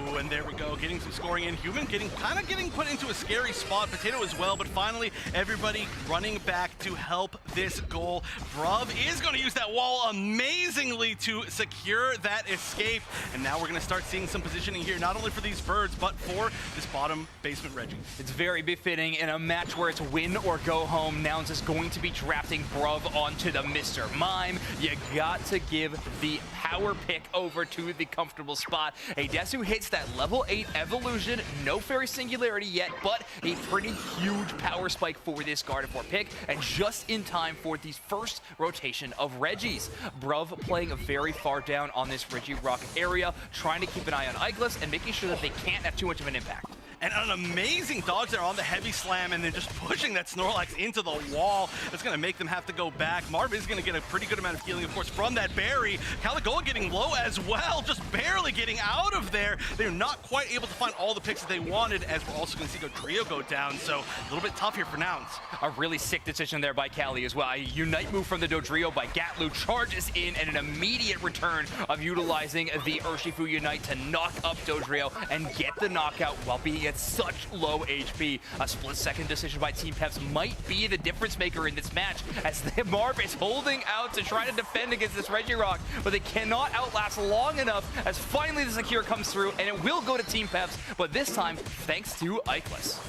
Ooh, and there we go, getting some scoring in. Human kind of getting put into a scary spot. Potato as well, but finally everybody running back to help this goal. Bruv is going to use that wall amazingly to secure that escape. And now we're going to start seeing some positioning here, not only for these birds, but for this bottom basement Reggie.
It's very befitting in a match where it's win or go home. Nouns is going to be drafting Bruv onto the Mr. Mime. You got to give the power pick over to the comfortable spot. A Desu hits that level 8 evolution, no fairy singularity yet, but a pretty huge power spike for this Gardevoir pick, and just in time for the first rotation of Reggies. Bruv playing very far down on this Regirock area, trying to keep an eye on Ikelis and making sure that they can't have too much of an impact.
And an amazing dodge there on the heavy slam, and then just pushing that Snorlax into the wall. That's going to make them have to go back. Marv is going to get a pretty good amount of healing, of course, from that berry. Caligula getting low as well, just barely getting out of there. They're not quite able to find all the picks that they wanted, as we're also going to see Dodrio go down, so a little bit tough here for Nouns.
A really sick decision there by Cali as well. A Unite move from the Dodrio by Gatlu charges in, and an immediate return of utilizing the Urshifu Unite to knock up Dodrio and get the knockout while being at such low HP. A split-second decision by Team Peps might be the difference maker in this match, as Marv is holding out to try to defend against this Regirock, but they cannot outlast long enough as finally the secure comes through, and it will go to Team Peps, but this time thanks to Ichless.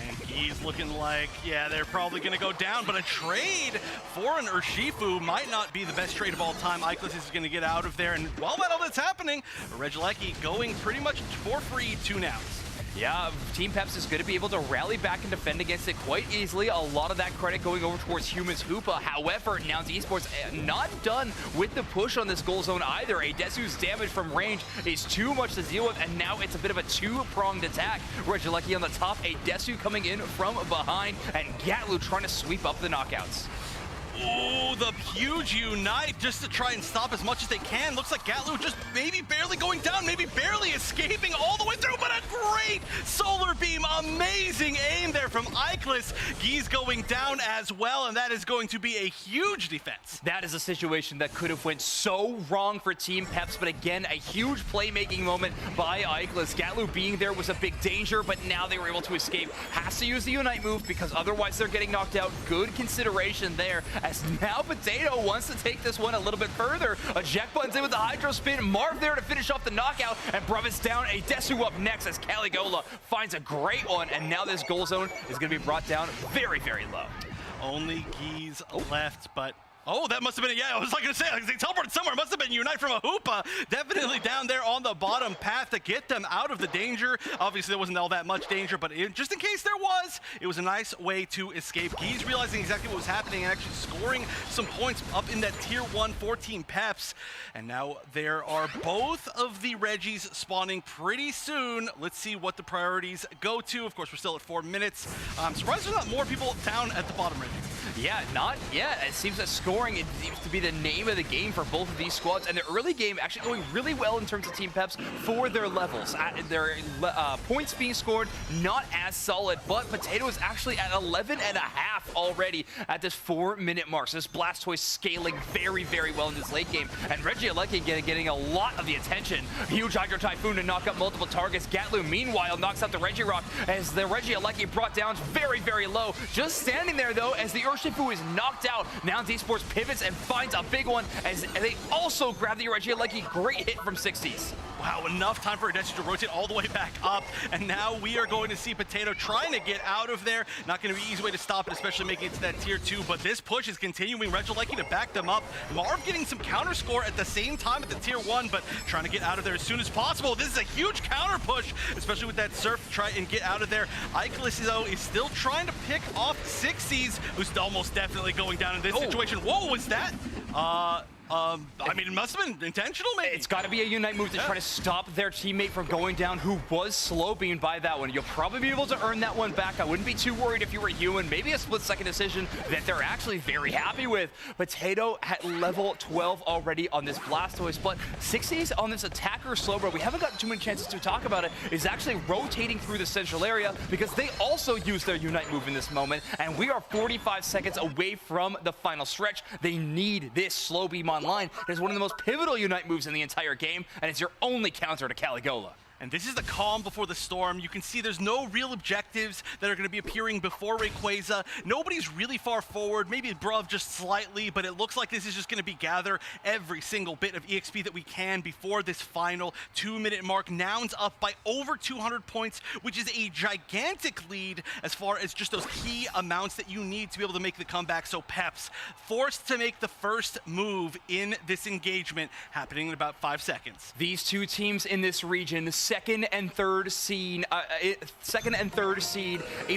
And he's looking like, yeah, they're probably going to go down, but a trade for an Urshifu might not be the best trade of all time. Ichless is going to get out of there, and while all that's happening, Regieleki going pretty much for free to Nouns.
Yeah, Team Peps is going to be able to rally back and defend against it quite easily. A lot of that credit going over towards Humans Hoopa. However, Nouns Esports not done with the push on this goal zone either. Adesu's damage from range is too much to deal with, and now it's a bit of a two-pronged attack. Regieleki on the top, Adesu coming in from behind, and Gatlu trying to sweep up the knockouts.
Ooh, the huge Unite just to try and stop as much as they can. Looks like Gatlu just maybe barely going down, maybe barely escaping all the way through, but a great solar beam. Amazing aim there from Ichless. He's going down as well, and that is going to be a huge defense.
That is a situation that could have went so wrong for Team Peps, but again, a huge playmaking moment by Ichless. Gatlu being there was a big danger, but now they were able to escape. Has to use the Unite move because otherwise they're getting knocked out. Good consideration there, as now Potato wants to take this one a little bit further. A Jack buttons in with the Hydro Spin. Marv there to finish off the knockout, and Bruvis down. Adesu up next as Caligula finds a great one, and now this goal zone is going to be brought down very, very low.
Only Geese left, but oh, that must have been, yeah, I was like going to say, they teleported somewhere. Must have been Unite from a Hoopa. Definitely down there on the bottom path to get them out of the danger. Obviously, there wasn't all that much danger, but just in case there was, it was a nice way to escape. Geese realizing exactly what was happening and actually scoring some points up in that Tier 1 for Team Peps. And now there are both of the Reggies spawning pretty soon. Let's see what the priorities go to. Of course, we're still at 4 minutes. I'm surprised there's not more people down at the bottom, Reggie.
Yeah, not yet. It seems that scoring, it seems to be the name of the game for both of these squads, and the early game actually going really well in terms of Team Peps for their levels. Their points being scored, not as solid, but Potato is actually at 11.5 already at this 4-minute mark. So this Blastoise scaling very, very well in this late game, and Regieleki getting a lot of the attention. Huge Hydro Typhoon to knock up multiple targets. Gatlu, meanwhile, knocks out the Regirock as the Regieleki brought down very, very low. Just standing there, though, as the Urshifu is knocked out. Nouns Esports pivots and finds a big one as they also grab the Regieleki. Great hit from 60s.
Wow, enough time for Adesu to rotate all the way back up, and now we are going to see Potato trying to get out of there. Not going to be an easy way to stop it, especially making it to that Tier 2, but this push is continuing. Regieleki to back them up. Marv getting some counter score at the same time at the Tier 1, but trying to get out of there as soon as possible. This is a huge counter push, especially with that Surf to try and get out of there. Ichless, though, is still trying to pick off 60s, who's almost definitely going down in this situation. Whoa, was that? I mean, it must have been intentional, maybe.
It's got to be a Unite move to try to stop their teammate from going down, who was slow beamed by that one. You'll probably be able to earn that one back. I wouldn't be too worried if you were human. Maybe a split-second decision that they're actually very happy with. Potato at level 12 already on this Blastoise, but 60s on this attacker slowbro, we haven't gotten too many chances to talk about it, is actually rotating through the central area because they also use their Unite move in this moment, and we are 45 seconds away from the final stretch. They need this slow beam online. It is one of the most pivotal Unite moves in the entire game, and it's your only counter to Caligula.
And this is the calm before the storm. You can see there's no real objectives that are going to be appearing before Rayquaza. Nobody's really far forward, maybe Bruv just slightly, but it looks like this is just going to be gather every single bit of EXP that we can before this final 2-minute mark. Nouns up by over 200 points, which is a gigantic lead as far as just those key amounts that you need to be able to make the comeback. So Peps forced to make the first move in this engagement, happening in about 5 seconds.
These two teams in this region, second and third seed, an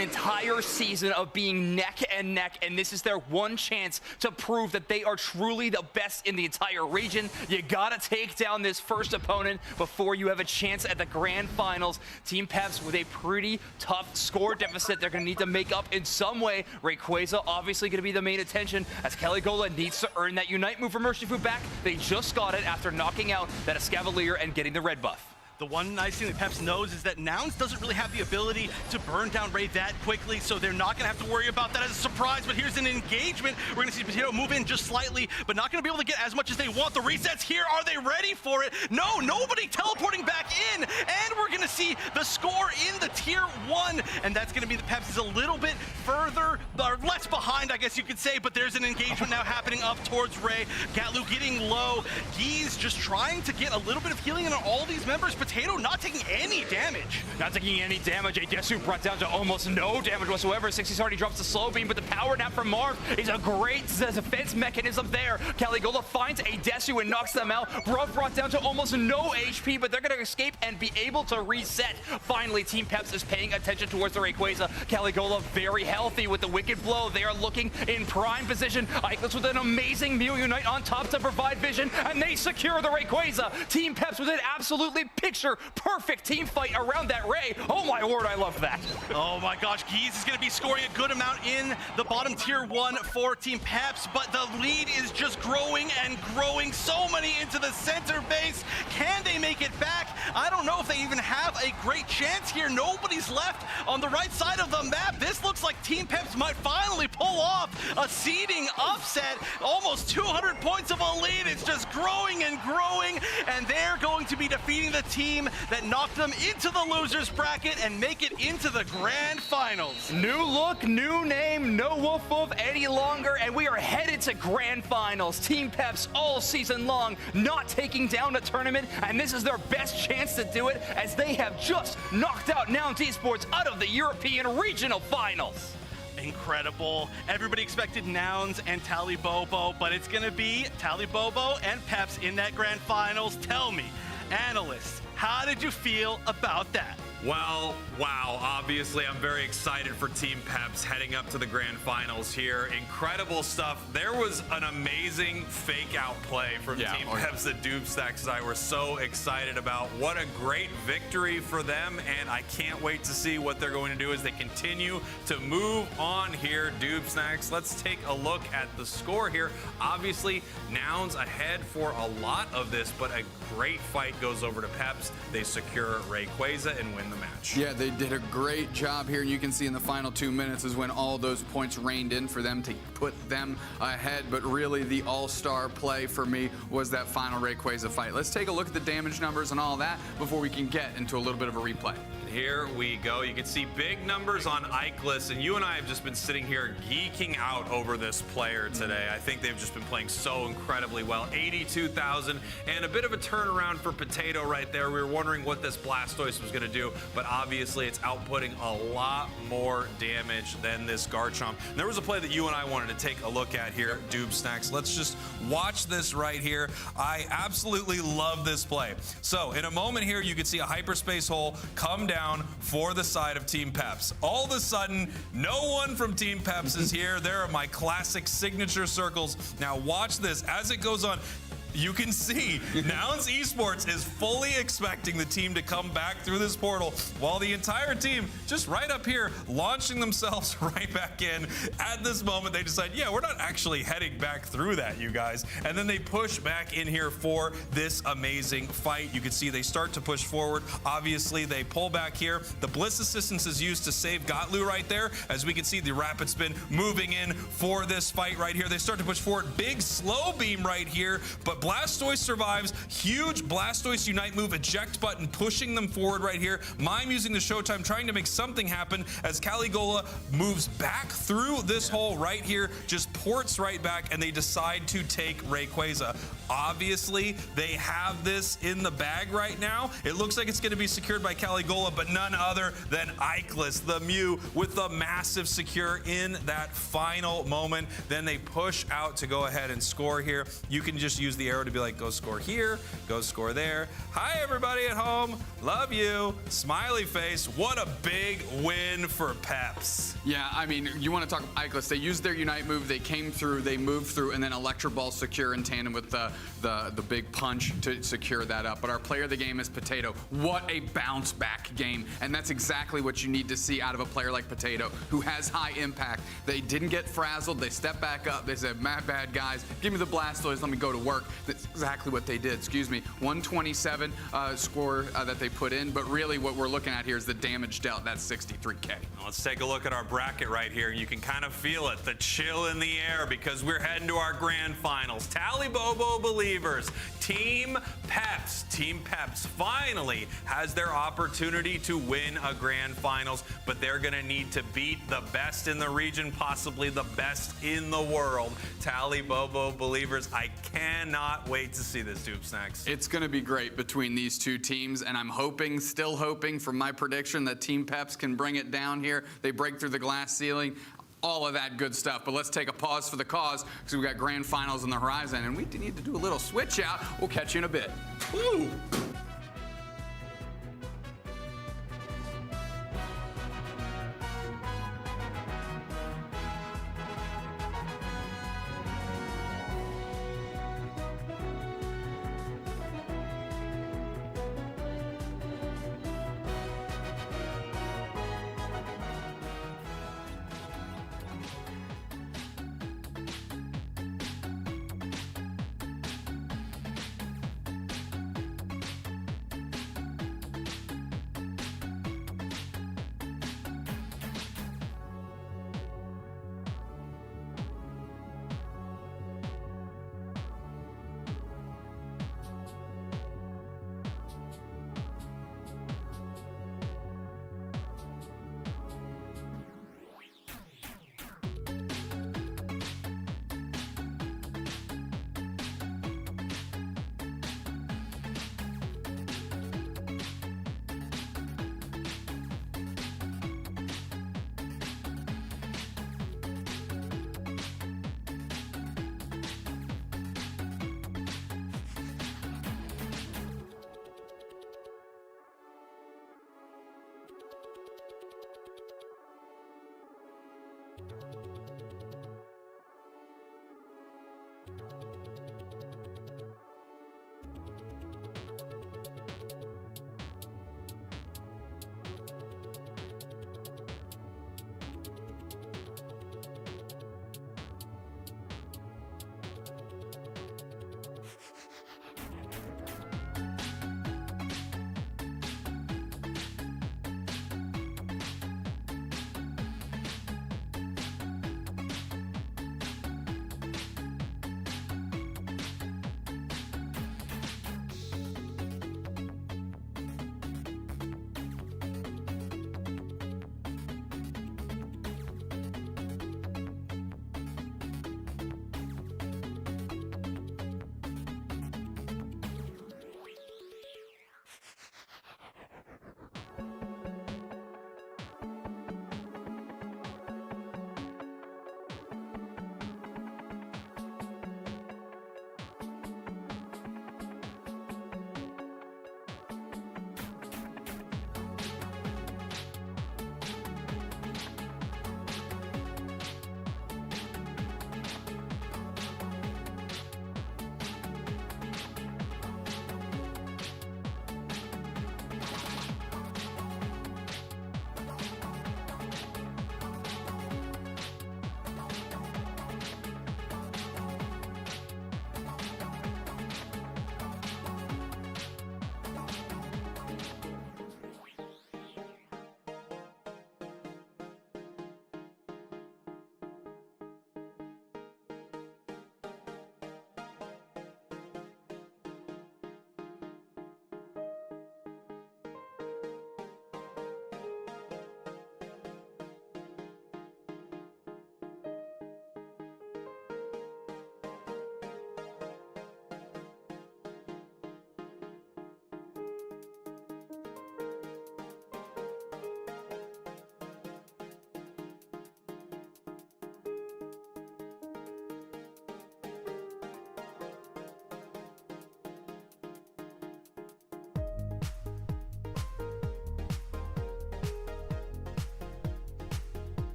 entire season of being neck and neck, and this is their one chance to prove that they are truly the best in the entire region. You gotta take down this first opponent before you have a chance at the grand finals. Team Peps with a pretty tough score deficit they're gonna need to make up in some way. Rayquaza obviously gonna be the main attention as Caligula needs to earn that Unite move from Urshifu back. They just got it after knocking out that Escavalier and getting the red buff.
The one nice thing that Peps knows is that Nouns doesn't really have the ability to burn down Ray that quickly, so they're not going to have to worry about that as a surprise. But here's an engagement. We're going to see Potato move in just slightly, but not going to be able to get as much as they want. The resets here, are they ready for it? No, nobody teleporting back in, and we're going to see the score in the tier 1, and that's going to be the Peps is a little bit further, or less behind, I guess you could say, but there's an engagement now happening up towards Ray. Gatlu getting low. Geese just trying to get a little bit of healing on all these members. Potato not taking any damage.
Not taking any damage. A Desu brought down to almost no damage whatsoever. 60's already drops the slow beam, but the power nap from Marv is a great defense mechanism there. Caligola finds a Desu and knocks them out. Bruv brought down to almost no HP, but they're going to escape and be able to reset. Finally, Team Peps is paying attention towards the Rayquaza. Caligola very healthy with the Wicked Blow. They are looking in prime position. Ikelis with an amazing Mew Unite on top to provide vision, and they secure the Rayquaza. Team Peps with an absolutely picture-perfect team fight around that Ray. Oh my word, I love that.
Oh my gosh, Geese is going to be scoring a good amount in the bottom tier 1 for Team Peps, but the lead is just growing and growing. So many into the center base. Can they make it back? I don't know if they even have a great chance here. Nobody's left on the right side of the map. This looks like Team Peps might finally pull off a seeding upset. Almost 200 points of a lead. It's just growing and growing, and they're going to be defeating the team that knocked them into the losers bracket and make it into the grand finals.
New look, new name, no Wolf Wolf any longer, and we are headed to grand finals. Team Peps all season long not taking down a tournament, and this is their best chance to do it as they have just knocked out Nouns Esports out of the European Regional Finals.
Incredible. Everybody expected Nouns and Tally Bobo, but it's going to be Tally Bobo and Peps in that grand finals. Tell me, analysts, how did you feel about that?
Well, wow, obviously I'm very excited for Team Peps heading up to the grand finals here. Incredible stuff. There was an amazing fake out play from Team Peps that Doomstacks and I were so excited about. What a great victory for them, and I can't wait to see what they're going to do as they continue to move on here. Doomstacks, let's take a look at the score here. Obviously, Nouns ahead for a lot of this, but a great fight goes over to Peps. They secure Rayquaza and win the match.
Yeah, they did a great job here. You can see in the final 2 minutes is when all those points rained in for them to put them ahead. But really, the all-star play for me was that final Rayquaza fight. Let's take a look at the damage numbers and all that before we can get into a little bit of a replay.
Here we go. You can see big numbers on Ikelis, and you and I have just been sitting here geeking out over this player today. I think they've just been playing so incredibly well. 82,000 and a bit of a turnaround for Potato right there. We were wondering what this Blastoise was going to do, but obviously it's outputting a lot more damage than this Garchomp. And there was a play that you and I wanted to take a look at here, Doomstacks. Let's just watch this right here. I absolutely love this play. So in a moment here, you can see a hyperspace hole come down for the side of Team Peps. All of a sudden, no one from Team Peps is here. There are my classic signature circles. Now watch this as it goes on. You can see Nouns Esports is fully expecting the team to come back through this portal while the entire team just right up here launching themselves right back in. At this moment, they decide, yeah, we're not actually heading back through that, you guys. And then they push back in here for this amazing fight. You can see they start to push forward. Obviously, they pull back here. The Bliss Assistance is used to save Gotlu right there. As we can see, the Rapid Spin moving in for this fight right here. They start to push forward. Big slow beam right here, but Blastoise survives. Huge Blastoise Unite move, eject button, pushing them forward right here. Mime using the Showtime, trying to make something happen as Caligola moves back through this hole right here, just ports right back, and they decide to take Rayquaza. Obviously, they have this in the bag right now. It looks like it's going to be secured by Caligola, but none other than Ikelis, the Mew, with the massive secure in that final moment. Then they push out to go ahead and score here. You can just use the arrow to be like, go score here, go score there. Hi, everybody at home. Love you. Smiley face. What a big win for Peps.
Yeah, I mean, you want to talk Ikelis. They used their Unite move. They came through, they moved through, and then Electro Ball secure in tandem with the the big punch to secure that up. But our player of the game is Potato. What a bounce back game. And that's exactly what you need to see out of a player like Potato, who has high impact. They didn't get frazzled. They stepped back up. They said, my bad, guys. Give me the Blastoise. Let me go to work. That's exactly what they did. Excuse me. 127 score that they put in. But really what we're looking at here is the damage dealt. That's 63K.
Let's take a look at our bracket right here. You can kind of feel it, the chill in the air, because we're heading to our grand finals. Tally Bobo Believers, Team Peps. Team Peps finally has their opportunity to win a grand finals, but they're going to need to beat the best in the region, possibly the best in the world. Tally Bobo Believers, I cannot wait to see this, Tube Snacks.
It's going to be great between these two teams, and I'm hoping, still hoping from my prediction that Team Peps can bring it down here. They break through the glass ceiling. All of that good stuff. But let's take a pause for the cause, because we've got grand finals on the horizon, and we need to do a little switch out. We'll catch you in a bit. Woo!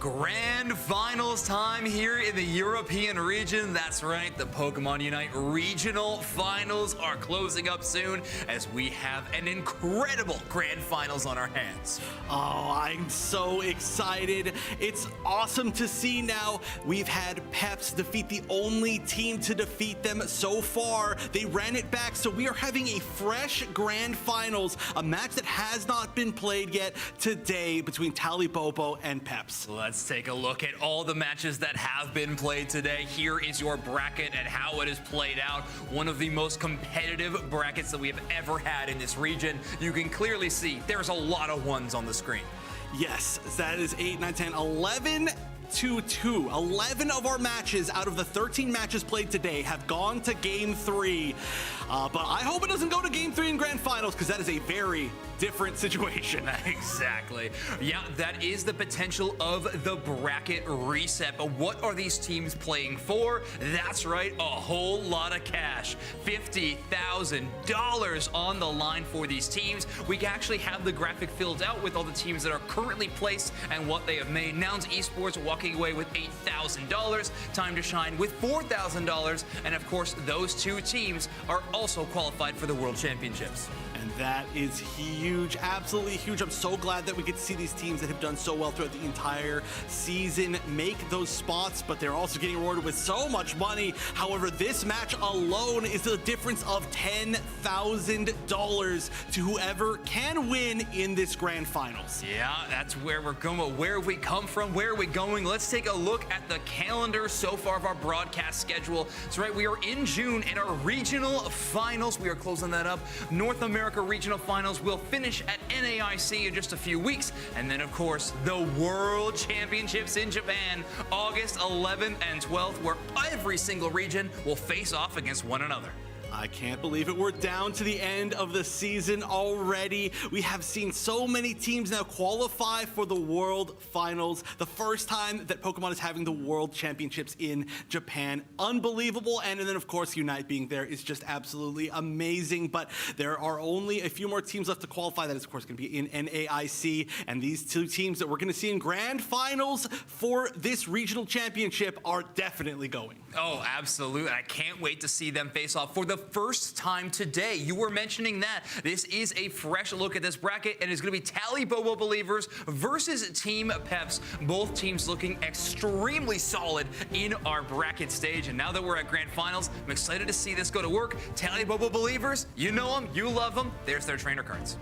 Grand Finals time here in the European region. That's right, the Pokemon Unite Regional Finals are closing up soon as we have an incredible Grand Finals on our hands.
Oh, I'm so excited. It's awesome to see now. We've had Peps defeat the only team to defeat them so far. They ran it back, so we are having a fresh Grand Finals, a match that has not been played yet today between Tally Bobo and Peps.
Let's take a look at all the matches that have been played today. Here is your bracket and how it has played out. One of the most competitive brackets that we have ever had in this region. You can clearly see there's a lot of ones on the screen.
Yes, that is 8, 9, 10, 11 to 2. 11 of our matches out of the 13 matches played today have gone to Game 3. But I hope it doesn't go to Game 3 in Grand Finals, because that is a very different situation.
Exactly. Yeah, that is the potential of the bracket reset. But what are these teams playing for? That's right, a whole lot of cash. $50,000 on the line for these teams. We can actually have the graphic filled out with all the teams that are currently placed and what they have made. Nouns Esports walking away with $8,000. Time to Shine with $4,000. And of course, those two teams are also qualified for the World Championships.
And that is huge, absolutely huge. I'm so glad that we get to see these teams that have done so well throughout the entire season make those spots, but they're also getting rewarded with so much money. However, this match alone is a difference of $10,000 to whoever can win in this Grand Finals.
Yeah, that's where we're going. Where have we come from? Where are we going? Let's take a look at the calendar so far of our broadcast schedule. That's right, we are in June in our regional finals. We are closing that up. North America Regional Finals will finish at NAIC in just a few weeks. And then, of course, the World Championships in Japan, August 11th and 12th, where every single region will face off against one another.
I can't believe it. We're down to the end of the season already. We have seen so many teams now qualify for the World Finals. The first time that Pokemon is having the World Championships in Japan. Unbelievable. And then, of course, Unite being there is just absolutely amazing. But there are only a few more teams left to qualify. That is, of course, going to be in NAIC. And these two teams that we're going to see in Grand Finals for this regional championship are definitely going.
Oh, absolutely. I can't wait to see them face off for the first time today. You were mentioning that. This is a fresh look at this bracket, and it's going to be Tally Bobo Believers versus Team Peps. Both teams looking extremely solid in our bracket stage. And now that we're at Grand Finals, I'm excited to see this go to work. Tally Bobo Believers, you know them, you love them. There's their trainer cards.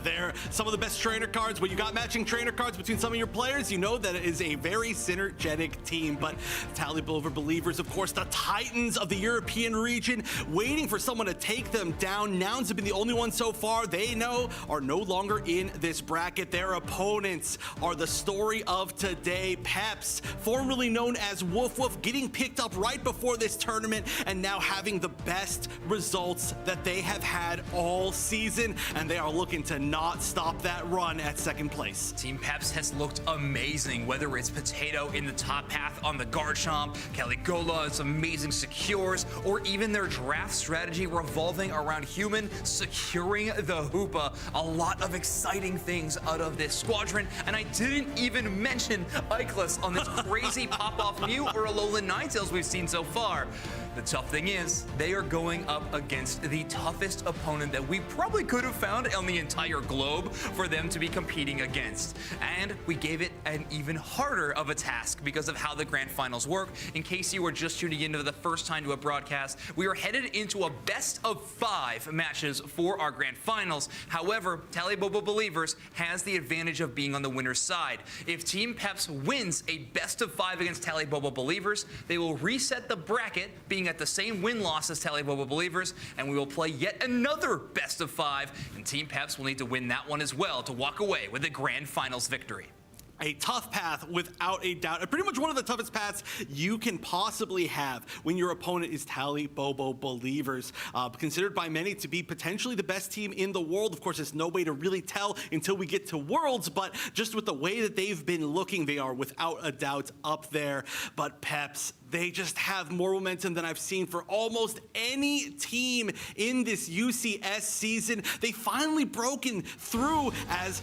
They're some of the best trainer cards. When you got matching trainer cards between some of your players, you know that it is a very synergetic team. But Tally Bobo Believers, of course, the Titans of the European region, waiting for someone to take them down. Nouns have been the only ones so far they know are no longer in this bracket. Their opponents are the story of today. Peps, formerly known as Woof Woof, getting picked up right before this tournament and now having the best results that they have had all season. And they are looking to not stop that run at second place.
Team Peps has looked amazing, whether it's Potato in the top path on the Garchomp, Caligula's amazing secures, or even their draft strategy revolving around Human securing the Hoopa. A lot of exciting things out of this squadron, and I didn't even mention Ikelas on this crazy pop-off Mew or Alolan Ninetales we've seen so far. The tough thing is, they are going up against the toughest opponent that we probably could have found on the entire globe for them to be competing against. And we gave it an even harder of a task because of how the Grand Finals work. In case you were just tuning in for the first time to a broadcast, we are headed into a best of 5 matches for our Grand Finals. However, Tally Bobo Believers has the advantage of being on the winner's side. If Team Peps wins a best of 5 against Tally Bobo Believers, they will reset the bracket, being at the same win-loss as Tally Bobo Believers, and we will play yet another best of 5, and Team Peps will need to win that one as well to walk away with a Grand Finals victory.
A tough path without a doubt. Pretty much one of the toughest paths you can possibly have when your opponent is Tally Bobo Believers. Considered by many to be potentially the best team in the world. Of course, there's no way to really tell until we get to Worlds, but just with the way that they've been looking, they are without a doubt up there. But Peps, they just have more momentum than I've seen for almost any team in this UCS season. They finally broken through as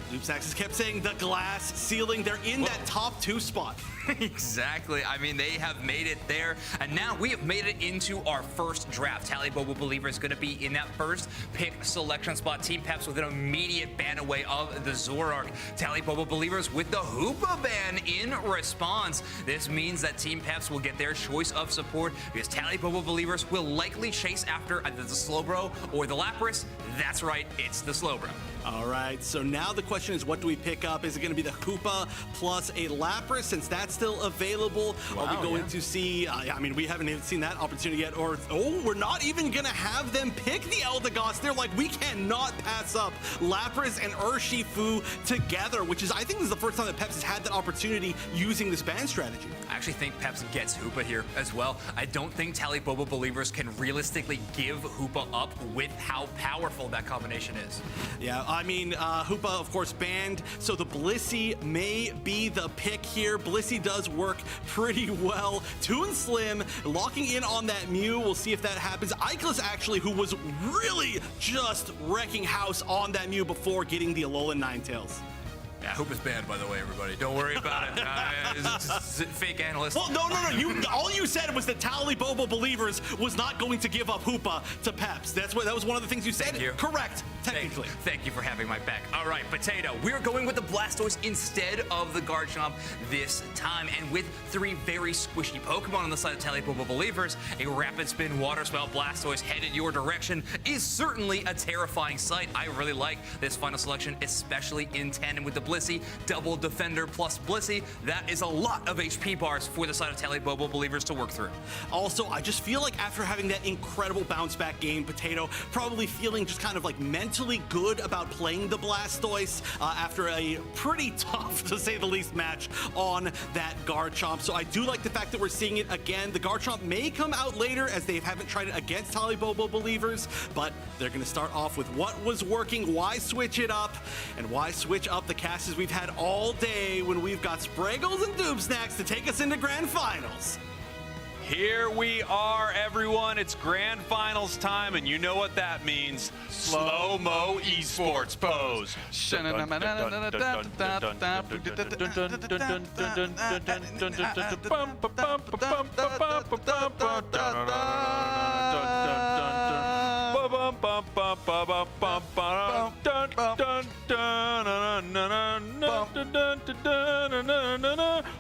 Noobsnax has kept saying the glass ceiling. They're in that top 2 spot.
Exactly. I mean, they have made it there, and now we have made it into our first draft. Tally Bobo Believer is going to be in that first pick selection spot. Team Peps with an immediate ban away of the Zorark. Tally Bobo Believers with the Hoopa ban in response. This means that Team Peps will get their choice of support because Tally Bobo Believers will likely chase after either the Slowbro or the Lapras. That's right, it's the Slowbro.
All right, so now the question is, what do we pick up? Is it going to be the Hoopa plus a Lapras, since that's still available? Are we going to see, I mean, we haven't even seen that opportunity yet, or, we're not even going to have them pick the Eldegoss. They're like, we cannot pass up Lapras and Urshifu together, which is, I think this is the first time that Peps has had that opportunity using this ban strategy.
I actually think Peps gets Hoopa here as well. I don't think Tally Bobo Believers can realistically give Hoopa up with how powerful that combination is.
Yeah, I mean, Hoopa, of course, banned, so the Blissey may be the pick here. Blissey does work pretty well. Toon Slim locking in on that Mew. We'll see if that happens. Ikelis, actually, who was really just wrecking house on that Mew before getting the Alolan Ninetales.
Yeah, Hoopa's banned, by the way, everybody. Don't worry about it. It's fake analyst.
Well, no. All you said was that Tally Bobo Believers was not going to give up Hoopa to Peps. That was one of the things you said.
Thank you.
Correct, technically.
Thank you for having my back. All right, Potato. We're going with the Blastoise instead of the Garchomp this time. And with 3 very squishy Pokemon on the side of Tally Bobo Believers, a Rapid Spin Water Spell Blastoise headed your direction is certainly a terrifying sight. I really like this final selection, especially in tandem with the Blissey, double defender plus Blissey. That is a lot of HP bars for the side of Tally Bobo Believers to work through.
Also, I just feel like after having that incredible bounce back game, Potato probably feeling just kind of like mentally good about playing the Blastoise after a pretty tough, to say the least, match on that Garchomp. So I do like the fact that we're seeing it again. The Garchomp may come out later as they haven't tried it against Tally Bobo Believers, but they're going to start off with what was working. Why switch it up? And why switch up the casters we've had all day when we've got Spraggles and Doomsnacks to take us into Grand Finals?
Here we are, everyone. It's Grand Finals time, and you know what that means. Slow-mo esports pose.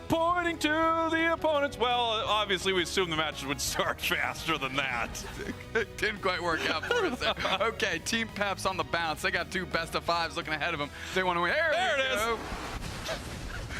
Pointing to the opponents. Well, obviously we assumed the match would start faster than that.
It didn't quite work out for us there. Okay, Team Peps on the bounce. They got 2 best-of-5s looking ahead of them. They want to win. There it is.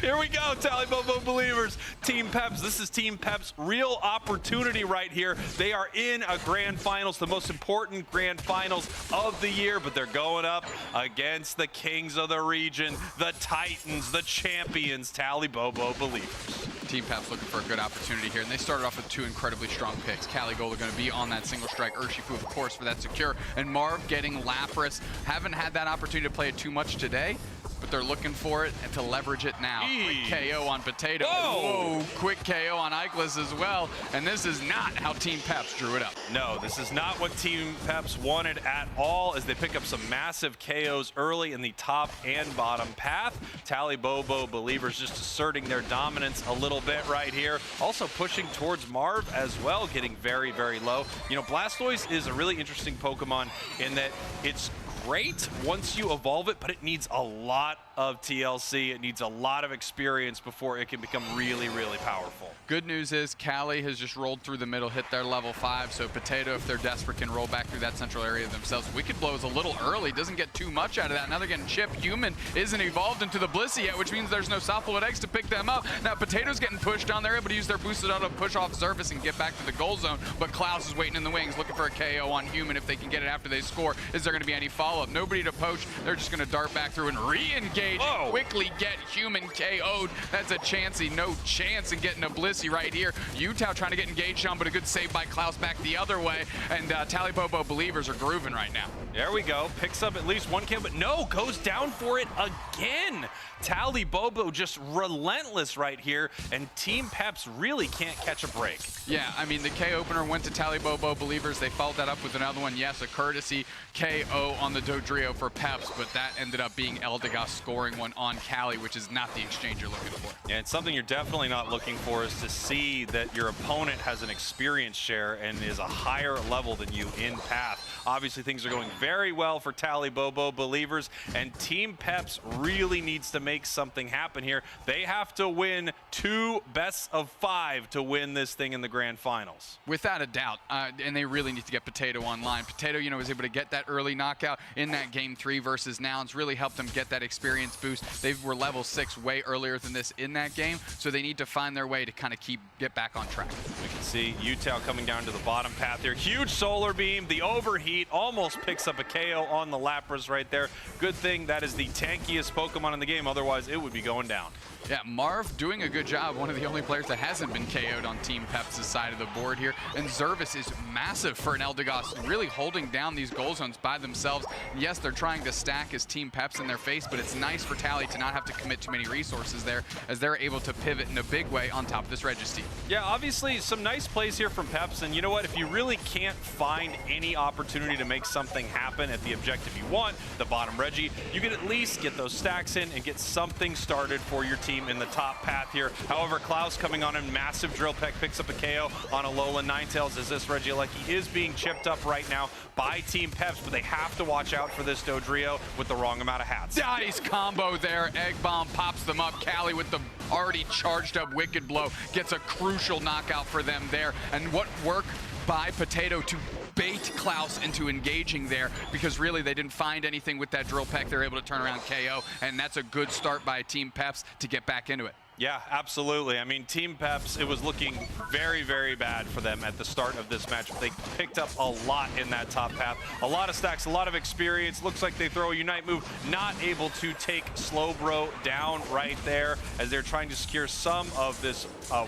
Here we go, Tally Bobo Believers. Team Peps, this is Team Peps' real opportunity right here. They are in a Grand Finals, the most important Grand Finals of the year, but they're going up against the kings of the region, the Titans, the champions, Tally Bobo Believers.
Team Peps looking for a good opportunity here, and they started off with 2 incredibly strong picks. Caligola going to be on that single strike. Urshifu, of course, for that secure. And Marv getting Lapras. Haven't had that opportunity to play it too much today, but they're looking for it and to leverage it now. Quick KO on Potato. Whoa, quick KO on Ikelis as well. And this is not how Team Peps drew it up.
No, this is not what Team Peps wanted at all, as they pick up some massive KOs early in the top and bottom path. Tally Bobo Believers just asserting their dominance a little bit right here. Also pushing towards Marv as well, getting very, very low. You know, Blastoise is a really interesting Pokemon in that it's great once you evolve it, but it needs a lot of TLC. It needs a lot of experience before it can become really, really powerful.
Good news is Cali has just rolled through the middle, hit their level 5, so Potato, if they're desperate, can roll back through that central area themselves. Wicked Blow is a little early, doesn't get too much out of that. Now they're getting chipped. Human isn't evolved into the Blissey yet, which means there's no Softwood Eggs to pick them up. Now Potato's getting pushed down. They're able to use their boosted auto to push off surface and get back to the goal zone, but Klaus is waiting in the wings, looking for a KO on Human if they can get it after they score. Is there going to be any follow-up? Nobody to poach. They're just going to dart back through and re-engage and quickly get Human KO'd. That's a chancey. No chance in getting a Blissey right here. Utah trying to get engaged on, but a good save by Klaus back the other way. And Tally Bobo Believers are grooving right now.
There we go. Picks up at least 1 kill, but no, goes down for it again. Tally Bobo just relentless right here, and Team Peps really can't catch a break.
Yeah, I mean, the K opener went to Tally Bobo Believers. They followed that up with another one. Yes, a courtesy KO on the the Dodrio for Peps, but that ended up being Eldegoss scoring one on Cali, which is not the exchange you're looking for.
Yeah, it's something you're definitely not looking for is to see that your opponent has an experience share and is a higher level than you in path. Obviously, things are going very well for Tally Bobo believers, and Team Peps really needs to make something happen here. They have to win 2 best of 5 to win this thing in the grand finals.
Without a doubt, and they really need to get Potato online. Potato, you know, was able to get that early knockout in that game 3 versus Nouns, really helped them get that experience boost. They were level 6 way earlier than this in that game, so they need to find their way to kind of get back on track.
We can see Utah coming down to the bottom path here. Huge solar beam, the overheat almost picks up a KO on the Lapras right there. Good thing that is the tankiest Pokemon in the game, otherwise it would be going down.
Yeah, Marv doing a good job. One of the only players that hasn't been KO'd on Team Peps' side of the board here. And Zervis is massive for an Eldegoss, really holding down these goal zones by themselves. And yes, they're trying to stack his Team Peps in their face, but it's nice for Tally to not have to commit too many resources there as they're able to pivot in a big way on top of this Registeel.
Yeah, obviously some nice plays here from Peps, and you know what? If you really can't find any opportunity to make something happen at the objective you want, the bottom Reggie, you can at least get those stacks in and get something started for your team in the top path here. However, Klaus coming on in, massive drill peck, picks up a KO on Alolan Ninetales as this Regieleki is being chipped up right now by Team Peps, but they have to watch out for this Dodrio with the wrong amount of hats.
Nice combo there. Egg Bomb pops them up. Cali with the already charged up Wicked Blow gets a crucial knockout for them there. And what work by Potato to bait Klaus into engaging there, because really they didn't find anything with that drill peck. They're able to turn around KO, and that's a good start by Team Peps to get back into it.
Yeah, absolutely. I mean, Team Peps, it was looking very, very bad for them at the start of this match. They picked up a lot in that top path. A lot of stacks, a lot of experience. Looks like they throw a Unite move, not able to take Slowbro down right there as they're trying to secure some of this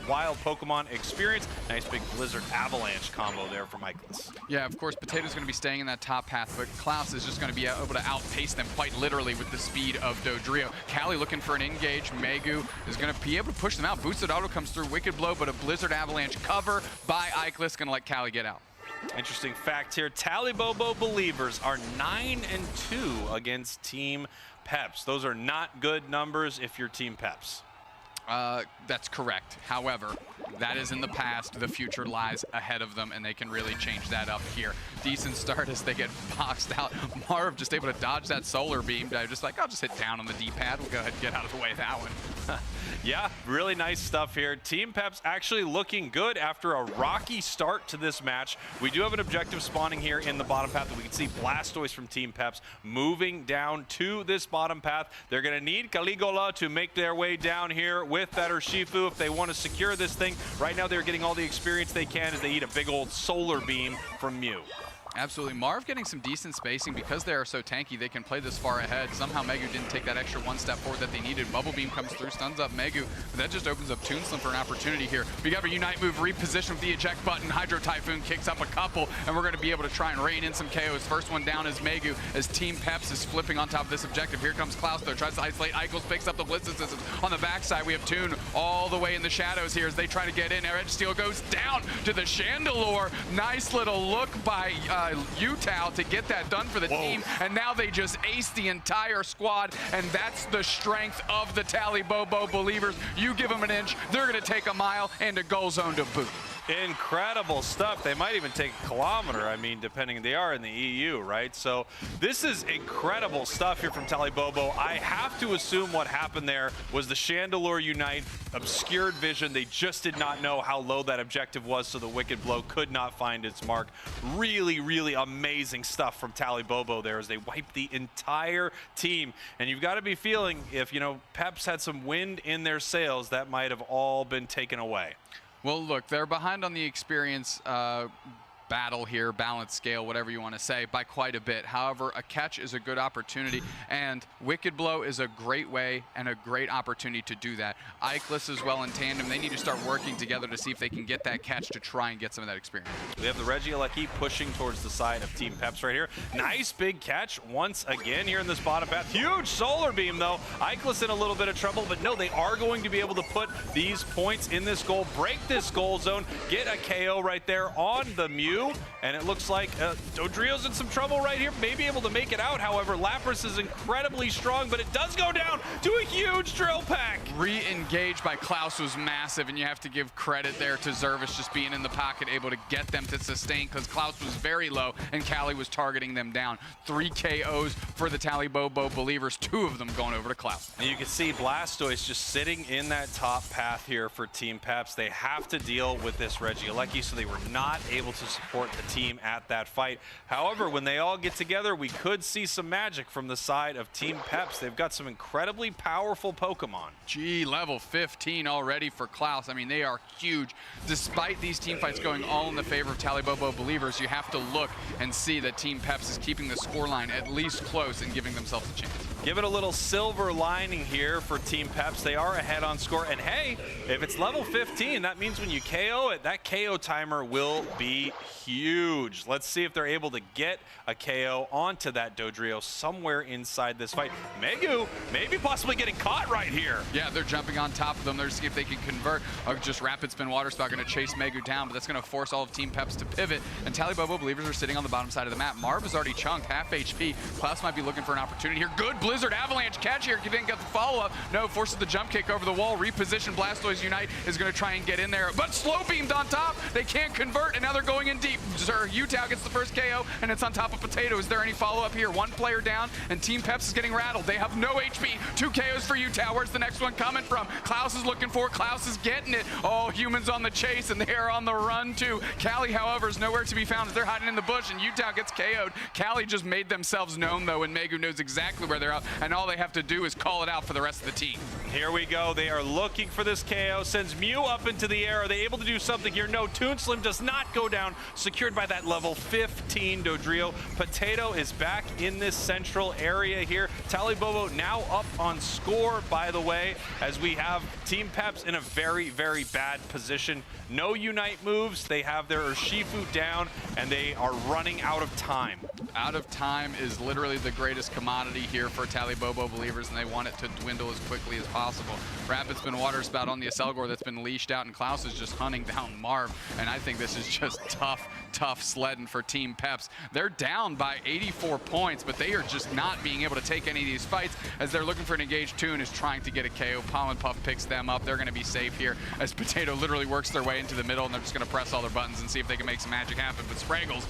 wild Pokemon experience. Nice big Blizzard Avalanche combo there from Ikelis.
Yeah, of course, Potato's going to be staying in that top path, but Klaus is just going to be able to outpace them quite literally with the speed of Dodrio. Cali looking for an engage. Megu is going to be able to push them out. Boosted Auto comes through, Wicked Blow, but a Blizzard Avalanche cover by Ikelis, going to let Cali get out.
Interesting fact here, Tally Bobo believers are 9-2 against Team Peps. Those are not good numbers if you're Team Peps.
That's correct. However, that is in the past. The future lies ahead of them, and they can really change that up here. Decent start as they get boxed out. Marv just able to dodge that solar beam. Just like, I'll just hit down on the D-pad. We'll go ahead and get out of the way of that one.
Yeah, really nice stuff here. Team Peps actually looking good after a rocky start to this match. We do have an objective spawning here in the bottom path that we can see Blastoise from Team Peps moving down to this bottom path. They're going to need Caligula to make their way down here with that Urshifu if they want to secure this thing. Right now they're getting all the experience they can as they eat a big old solar beam from Mew.
Absolutely. Marv getting some decent spacing. Because they are so tanky, they can play this far ahead. Somehow Megu didn't take that extra one step forward that they needed. Bubble Beam comes through, stuns up Megu, but that just opens up Toon Slim for an opportunity here. We got a Unite move, reposition with the eject button. Hydro Typhoon kicks up a couple, and we're going to be able to try and rain in some KOs. First one down is Megu as Team Peps is flipping on top of this objective. Here comes Klaus, though, tries to isolate Ikelis, picks up the Blitz Assistance. On the backside, we have Toon all the way in the shadows here as they try to get in. Registeel goes down to the Chandelure. Nice little look by Utah to get that done for the team, and now they just ace the entire squad, and that's the strength of the Tally Bobo believers. You give them an inch, they're going to take a mile and a goal zone to boot.
Incredible stuff. They might even take a kilometer, I mean, depending, they are in the EU, right? So this is incredible stuff here from Tally Bobo. I have to assume what happened there was the Chandelure Unite obscured vision. They just did not know how low that objective was, so the Wicked Blow could not find its mark. Really, really amazing stuff from Tally Bobo there as they wipe the entire team. And you've got to be feeling, if, you know, Peps had some wind in their sails, that might have all been taken away.
Well, look, they're behind on the experience battle here, balance scale, whatever you want to say, by quite a bit. However, a catch is a good opportunity, and Wicked Blow is a great way and a great opportunity to do that. Ikelis as well in tandem. They need to start working together to see if they can get that catch to try and get some of that experience.
We have the Regieleki pushing towards the side of Team Peps right here. Nice big catch once again here in this bottom path. Huge solar beam, though. Ikelis in a little bit of trouble, but no, they are going to be able to put these points in this goal, break this goal zone, get a KO right there on the Mew. 2, and it looks like Dodrio's in some trouble right here, maybe able to make it out. However, Lapras is incredibly strong, but it does go down to a huge drill pack.
Re-engaged by Klaus was massive, and you have to give credit there to Zervis just being in the pocket, able to get them to sustain, because Klaus was very low, and Callie was targeting them down. 3 KOs for the Tally Bobo Believers, 2 of them going over to Klaus.
And you can see Blastoise just sitting in that top path here for Team Peps. They have to deal with this Regieleki, so they were not able to support the team at that fight. However, when they all get together, we could see some magic from the side of Team Peps. They've got some incredibly powerful Pokemon.
Gee, level 15 already for Klaus. I mean, they are huge. Despite these team fights going all in the favor of Tally Bobo Believers, you have to look and see that Team Peps is keeping the scoreline at least close and giving themselves a chance.
Give it a little silver lining here for Team Peps. They are ahead on score. And hey, if it's level 15, that means when you KO it, that KO timer will be huge. Let's see if they're able to get a KO onto that Dodrio somewhere inside this fight. Megu maybe possibly getting caught right here.
Yeah, they're jumping on top of them. They're seeing if they can convert. Just Rapid Spin Water Spout going to chase Megu down, but that's going to force all of Team Peps to pivot. And Tally Bobo Believers are sitting on the bottom side of the map. Marv is already chunked, half HP. Klaus might be looking for an opportunity here. Good Blizzard Avalanche catch here. He didn't get the follow-up. No, forces the jump kick over the wall. Reposition. Blastoise Unite is going to try and get in there, but slow beamed on top. They can't convert, and now they're going in deep. Utah gets the first KO, and it's on top of Potato. Is there any follow-up here? 1 player down, and Team Peps is getting rattled. They have no HP. 2 KOs for Utah. Where's the next one coming from? Klaus is looking for it. Klaus is getting it. Oh, humans on the chase, and they are on the run too. Callie, however, is nowhere to be found as they're hiding in the bush, and Utah gets KO'd. Callie just made themselves known, though, and Megu knows exactly where they're at, and all they have to do is call it out for the rest of the team.
Here we go. They are looking for this KO. Sends Mew up into the air. Are they able to do something here? No, Toon Slim does not go down. Secured by that level 15 Dodrio. Potato is back in this central area here. Tally Bobo now up on score, by the way, as we have Team Peps in a very, very bad position. No Unite moves. They have their Urshifu down, and they are running out of time.
Out of time is literally the greatest commodity here for Tally Bobo Believers, and they want it to dwindle as quickly as possible. Rapid Spin Water Spout on the Aselgor that's been leashed out, and Klaus is just hunting down Marv, and I think this is just tough sledding for Team Peps. They're down by 84 points, but they are just not being able to take any of these fights as they're looking for an engaged Toon is trying to get a KO. Pollen Puff picks them up. They're going to be safe here as Potato literally works their way into the middle, and they're just going to press all their buttons and see if they can make some magic happen. But Spraggles,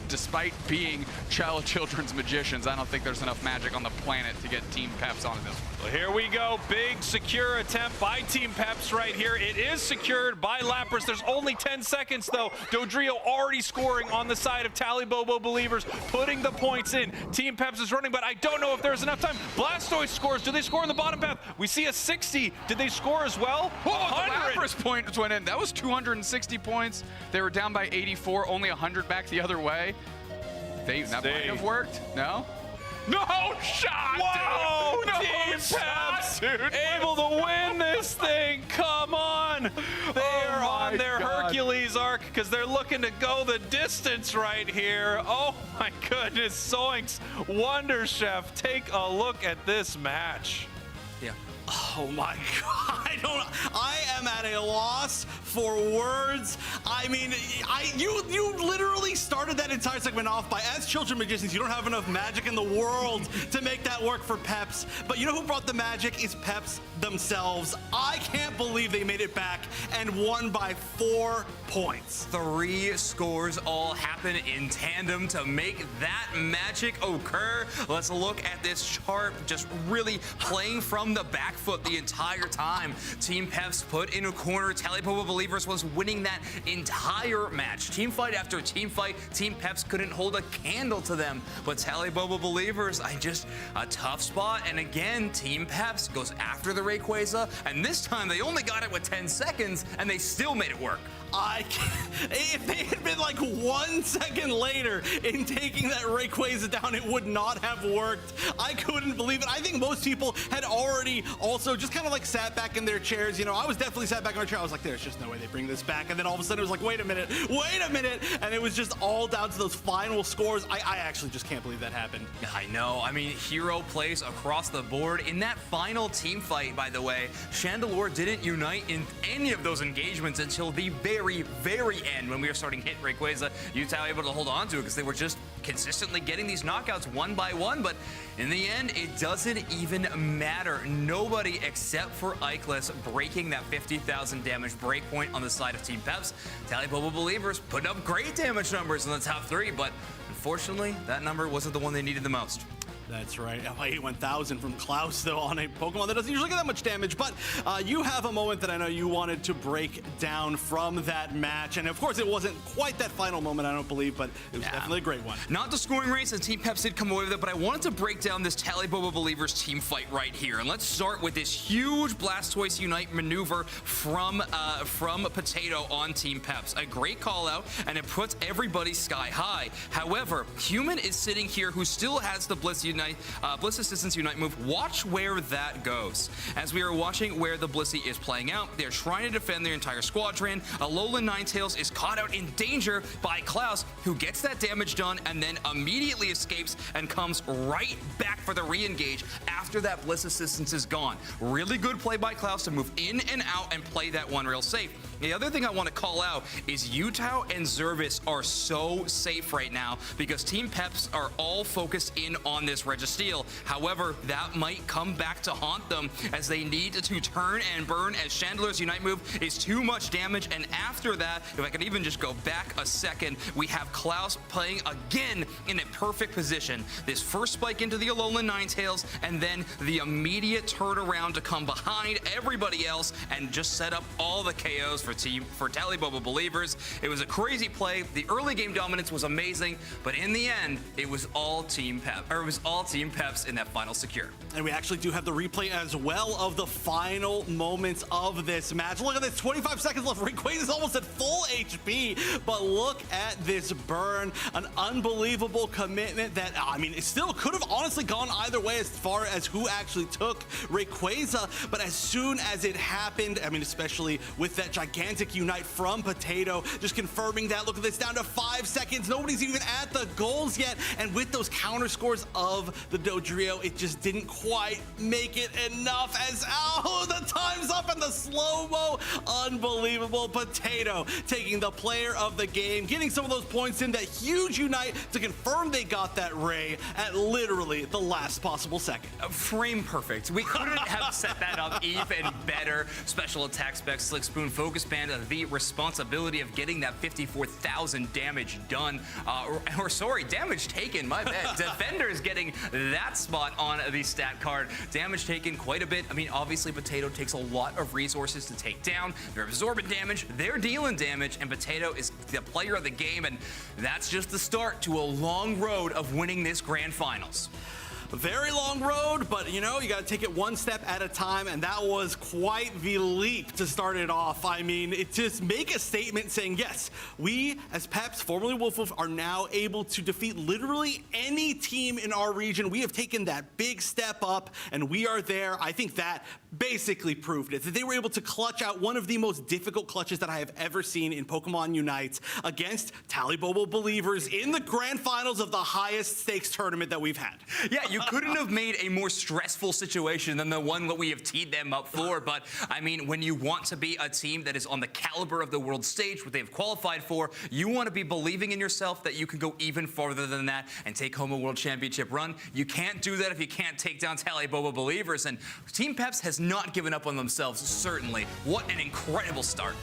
despite being children's magicians, I don't think there's enough magic on the planet to get Team Peps onto this one.
Well, here we go. Big secure attempt by Team Peps right here. It is secured by Lapras. There's only 10 seconds, though. Dodrio already scoring on the side of Tally Bobo Believers, putting the points in. Team Peps is running, but I don't know if there's enough time. Blastoise scores. Do they score in the bottom path? We see a 60. Did they score as well?
Oh, the Lapras points went in. That was 260 points. They were down by 84, only 100 back the other way. That might have worked. No? No shot!
Whoa!
No
Team
shot,
Peps
dude.
able to win this thing. Come on! They are on their Hercules arc because they're looking to go the distance right here. Oh my goodness, Zoinks! Wonder Chef, take a look at this match.
Yeah. Oh my God, I am at a loss for words. I mean, you literally started that entire segment off by, as children magicians, you don't have enough magic in the world to make that work for Peps. But you know who brought the magic is Peps themselves. I can't believe they made it back and won by 4 points.
3 scores all happen in tandem to make that magic occur. Let's look at this chart, just really playing from the back foot the entire time. Team Peps put in a corner. Tally Bobo Believers was winning that entire match. Team fight after team fight, Team Peps couldn't hold a candle to them. But Tally Bobo Believers, a tough spot. And again, Team Peps goes after the Rayquaza, and this time they only got it with 10 seconds, and they still made it work.
If they had been like 1 second later in taking that Rayquaza down, it would not have worked. I couldn't believe it. I think most people had already also just kind of like sat back in their chairs. You know, I was definitely sat back in my chair. I was like, there's just no way they bring this back. And then all of a sudden it was like, wait a minute. And it was just all down to those final scores. I actually just can't believe that happened.
I know. I mean, hero plays across the board. In that final team fight, by the way, Chandelure didn't unite in any of those engagements until the very very, very end when we were starting to hit Rayquaza, Utah able to hold on to it because they were just consistently getting these knockouts one by one, but in the end, it doesn't even matter. Nobody except for Ikelis breaking that 50,000 damage breakpoint on the side of Team Peps. Tally Bobo Believers putting up great damage numbers in the top 3, but unfortunately, that number wasn't the one they needed the most.
That's right. LA 1000 from Klaus, though, on a Pokemon that doesn't usually get that much damage. But you have a moment that I know you wanted to break down from that match. And of course, it wasn't quite that final moment, I don't believe, but it was definitely a great one.
Not the scoring race, as Team Peps did come away with it, but I wanted to break down this Tally Bobo Believers team fight right here. And let's start with this huge Blastoise Unite maneuver from Potato on Team Peps. A great call out, and it puts everybody sky high. However, Human is sitting here who still has the Bliss Assistance Unite move. Watch where that goes. As we are watching where the Blissey is playing out, they're trying to defend their entire squadron. Alolan Ninetales is caught out in danger by Klaus, who gets that damage done and then immediately escapes and comes right back for the re-engage after that Bliss Assistance is gone. Really good play by Klaus to move in and out and play that one real safe. The other thing I want to call out is Utah and Zervis are so safe right now because Team Peps are all focused in on this Registeel. However, that might come back to haunt them as they need to turn and burn, as Chandeler's Unite move is too much damage. And after that, if I could even just go back a second, we have Klaus playing again in a perfect position. This first spike into the Alolan Ninetales, and then the immediate turnaround to come behind everybody else and just set up all the KOs for Tally Bobo Believers. It was a crazy play. The early game dominance was amazing, but in the end, it was all Team Peps in that final secure.
And we actually do have the replay as well of the final moments of this match. Look at this, 25 seconds left. Rayquaza is almost at full HP, but look at this burn. An unbelievable commitment that, I mean, it still could have honestly gone either way as far as who actually took Rayquaza, but as soon as it happened, I mean, especially with that gigantic Unite from Potato, just confirming that. Look at this, down to 5 seconds. Nobody's even at the goals yet, and with those counter scores of the Dodrio, it just didn't quite make it enough as, oh, the time's up and the slow-mo. Unbelievable. Potato taking the player of the game, getting some of those points in, that huge Unite to confirm they got that Ray at literally the last possible second.
Frame perfect. We couldn't have set that up even better. Special attack spec, Slick Spoon, Focus Band, the responsibility of getting that 54,000 damage done, damage taken, my bad. Defenders getting that spot on the stat card. Damage taken quite a bit. I mean, obviously Potato takes a lot of resources to take down. They're absorbing damage, they're dealing damage, and Potato is the player of the game, and that's just the start to a long road of winning this grand finals.
A very long road, but you know, you got to take it one step at a time, and that was quite the leap to start it off. I mean, it just make a statement saying, yes, we as Peps, formerly Wolf Wolf, are now able to defeat literally any team in our region. We have taken that big step up, and we are there. I think that basically proved it, that they were able to clutch out one of the most difficult clutches that I have ever seen in Pokemon Unite against Tally Bobo Believers in the grand finals of the highest stakes tournament that we've had.
Yeah, you couldn't have made a more stressful situation than the one that we have teed them up for. But I mean, when you want to be a team that is on the caliber of the world stage, what they've qualified for, you want to be believing in yourself that you can go even farther than that and take home a world championship run. You can't do that if you can't take down Tally Bobo Believers, and Team Peps has not given up on themselves, certainly. What an incredible start.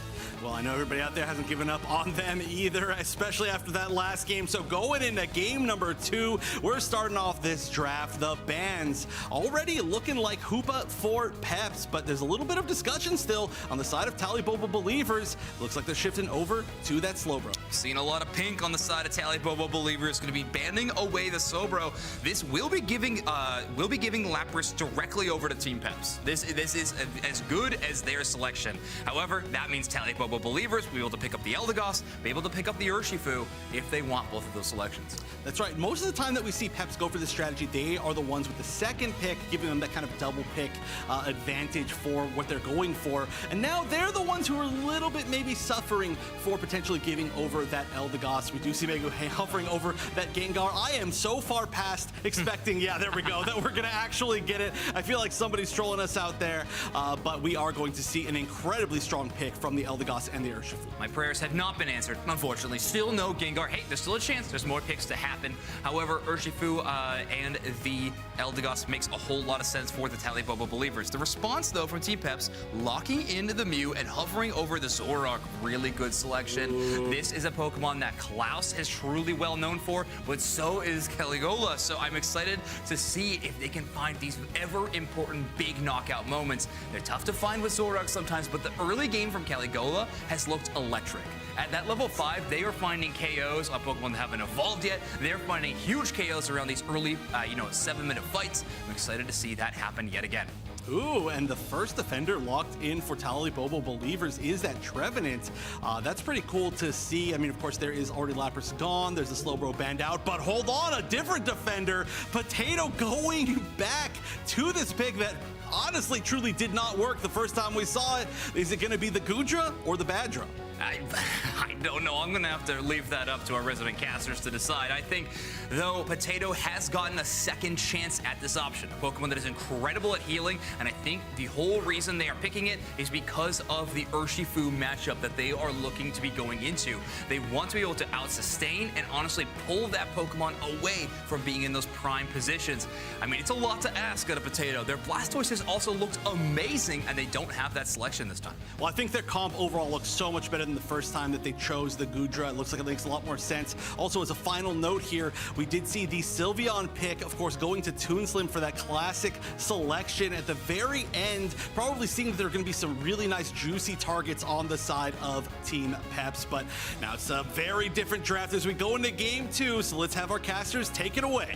Well, I know everybody out there hasn't given up on them either, especially after that last game. So going into game number 2, we're starting off this draft. The bans already looking like Hoopa for Peps, but there's a little bit of discussion still on the side of Tally Bobo Believers. Looks like they're shifting over to that Slowbro.
Seen a lot of pink on the side of Tally Bobo Believers. Going to be banning away the Slowbro. This will be giving Lapras directly over to Team Peps. This is as good as their selection. However, that means Tally Bobo Believers will be able to pick up the Eldegoss, be able to pick up the Urshifu if they want both of those selections.
That's right. Most of the time that we see Peps go for this strategy, they are the ones with the second pick, giving them that kind of double pick advantage for what they're going for. And now they're the ones who are a little bit maybe suffering for potentially giving over that Eldegoss. We do see Megu hovering over that Gengar. I am so far past expecting, yeah, there we go, that we're going to actually get it. I feel like somebody's trolling us out there, but we are going to see an incredibly strong pick from the Eldegoss Eldegoss and the Urshifu.
My prayers have not been answered, unfortunately. Still no Gengar. Hey, there's still a chance. There's more picks to happen. However, Urshifu and the Eldegoss makes a whole lot of sense for the Tally Bobo believers. The response, though, from Team Peps, locking into the Mew and hovering over the Zoroark, really good selection. Ooh. This is a Pokemon that Klaus is truly well known for, but so is Caligula. So I'm excited to see if they can find these ever important big knockout moments. They're tough to find with Zoroark sometimes, but the early game from Caligula has looked electric. At that level 5, they are finding KOs on Pokemon that haven't evolved yet. They're finding huge KOs around these early, 7-minute fights. I'm excited to see that happen yet again.
Ooh, and the first defender locked in for Tally Bobo believers is that Trevenant. That's pretty cool to see. I mean, of course, there is already Lapras gone. There's a Slowbro banned out. But hold on, a different defender. Potato going back to this pick that honestly, truly did not work the first time we saw it. Is it going to be the Goodra or the Badra?
I don't know. I'm going to have to leave that up to our resident casters to decide. I think, though, Potato has gotten a second chance at this option. A Pokemon that is incredible at healing, and I think the whole reason they are picking it is because of the Urshifu matchup that they are looking to be going into. They want to be able to out-sustain and honestly pull that Pokemon away from being in those prime positions. I mean, it's a lot to ask at a Potato. Their Blastoise has also looked amazing, and they don't have that selection this time.
Well, I think their comp overall looks so much better than the first time that they chose the Goodra. It looks like it makes a lot more sense. Also, as a final note here, we did see the Sylveon pick, of course, going to Toonslim for that classic selection at the very end, probably seeing that there are going to be some really nice juicy targets on the side of Team Peps. But now it's a very different draft as we go into game 2, so let's have our casters take it away.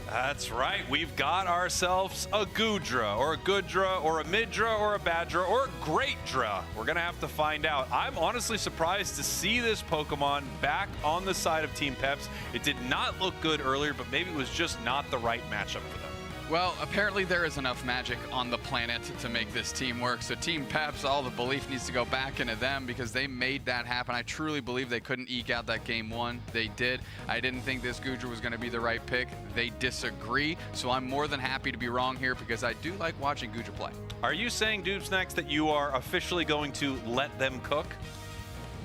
That's right. We've got ourselves a Goodra, or a Goodra, or a Midra, or a Badra, or a Greatdra. We're going to have to find out. I'm honestly surprised to see this Pokemon back on the side of Team Peps. It did not look good earlier, but maybe it was just not the right matchup for them.
Well, apparently there is enough magic on the planet to make this team work. So Team Peps, all the belief needs to go back into them because they made that happen. I truly believe they couldn't eke out that game 1. They did. I didn't think this Goodra was going to be the right pick. They disagree. So I'm more than happy to be wrong here because I do like watching Goodra play.
Are you saying, Doobsnacks, that you are officially going to let them cook?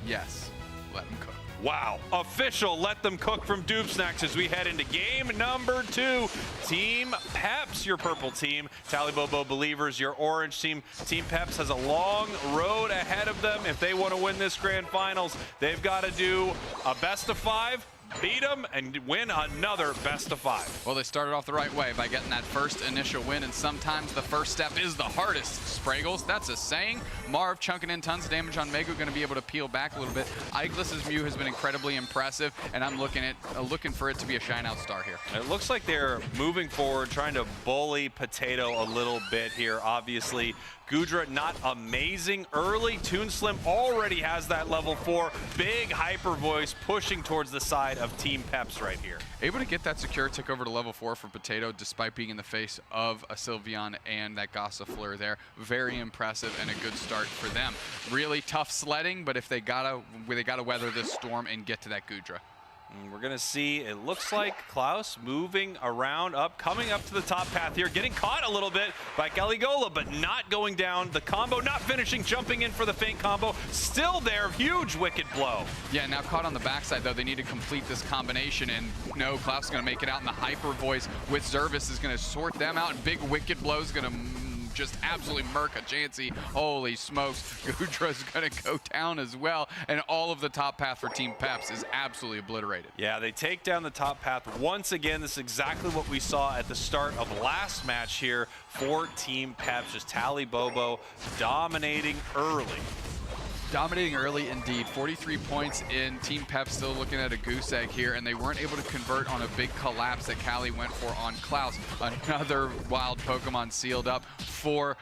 Yes, let them cook.
Wow, official let them cook from Doobsnacks as we head into game number 2. Team Peps, your purple team. Tally Bobo believers, your orange team. Team Peps has a long road ahead of them. If they want to win this grand finals, they've got to do a best of 5. Beat them and win another best of 5.
Well, they started off the right way by getting that first initial win, and sometimes the first step is the hardest. Spraggles, that's a saying. Marv chunking in tons of damage on Megu, going to be able to peel back a little bit. Iglis's Mew has been incredibly impressive, and I'm looking for it to be a shine-out star here.
It looks like they're moving forward, trying to bully Potato a little bit here, obviously. Goodra not amazing early. Toonslim already has that level 4. Big Hyper Voice pushing towards the side of Team Peps right here.
Able to get that secure tick over to level 4 for Potato despite being in the face of a Sylveon and that Gossifleur there. Very impressive and a good start for them. Really tough sledding, but if they gotta weather this storm and get to that Goodra.
And we're gonna see, it looks like Klaus moving around coming up to the top path here, getting caught a little bit by Caligula, but not going down. The combo not finishing, jumping in for the feint combo. Still there, huge wicked blow.
Yeah, now caught on the backside though. They need to complete this combination, and no, Klaus is gonna make it out in the Hyper Voice with Zervis is gonna sort them out, and big wicked blow is gonna just absolutely murk a Chansey. Holy smokes, Goodra's gonna go down as well, and all of the top path for Team Peps is absolutely obliterated.
Yeah, they take down the top path once again. This is exactly what we saw at the start of last match here for Team Peps. Just Tally Bobo dominating early.
Dominating early indeed. 43 points in. Team Pep still looking at a goose egg here, and they weren't able to convert on a big collapse that Cali went for on Klaus. Another wild Pokemon sealed up for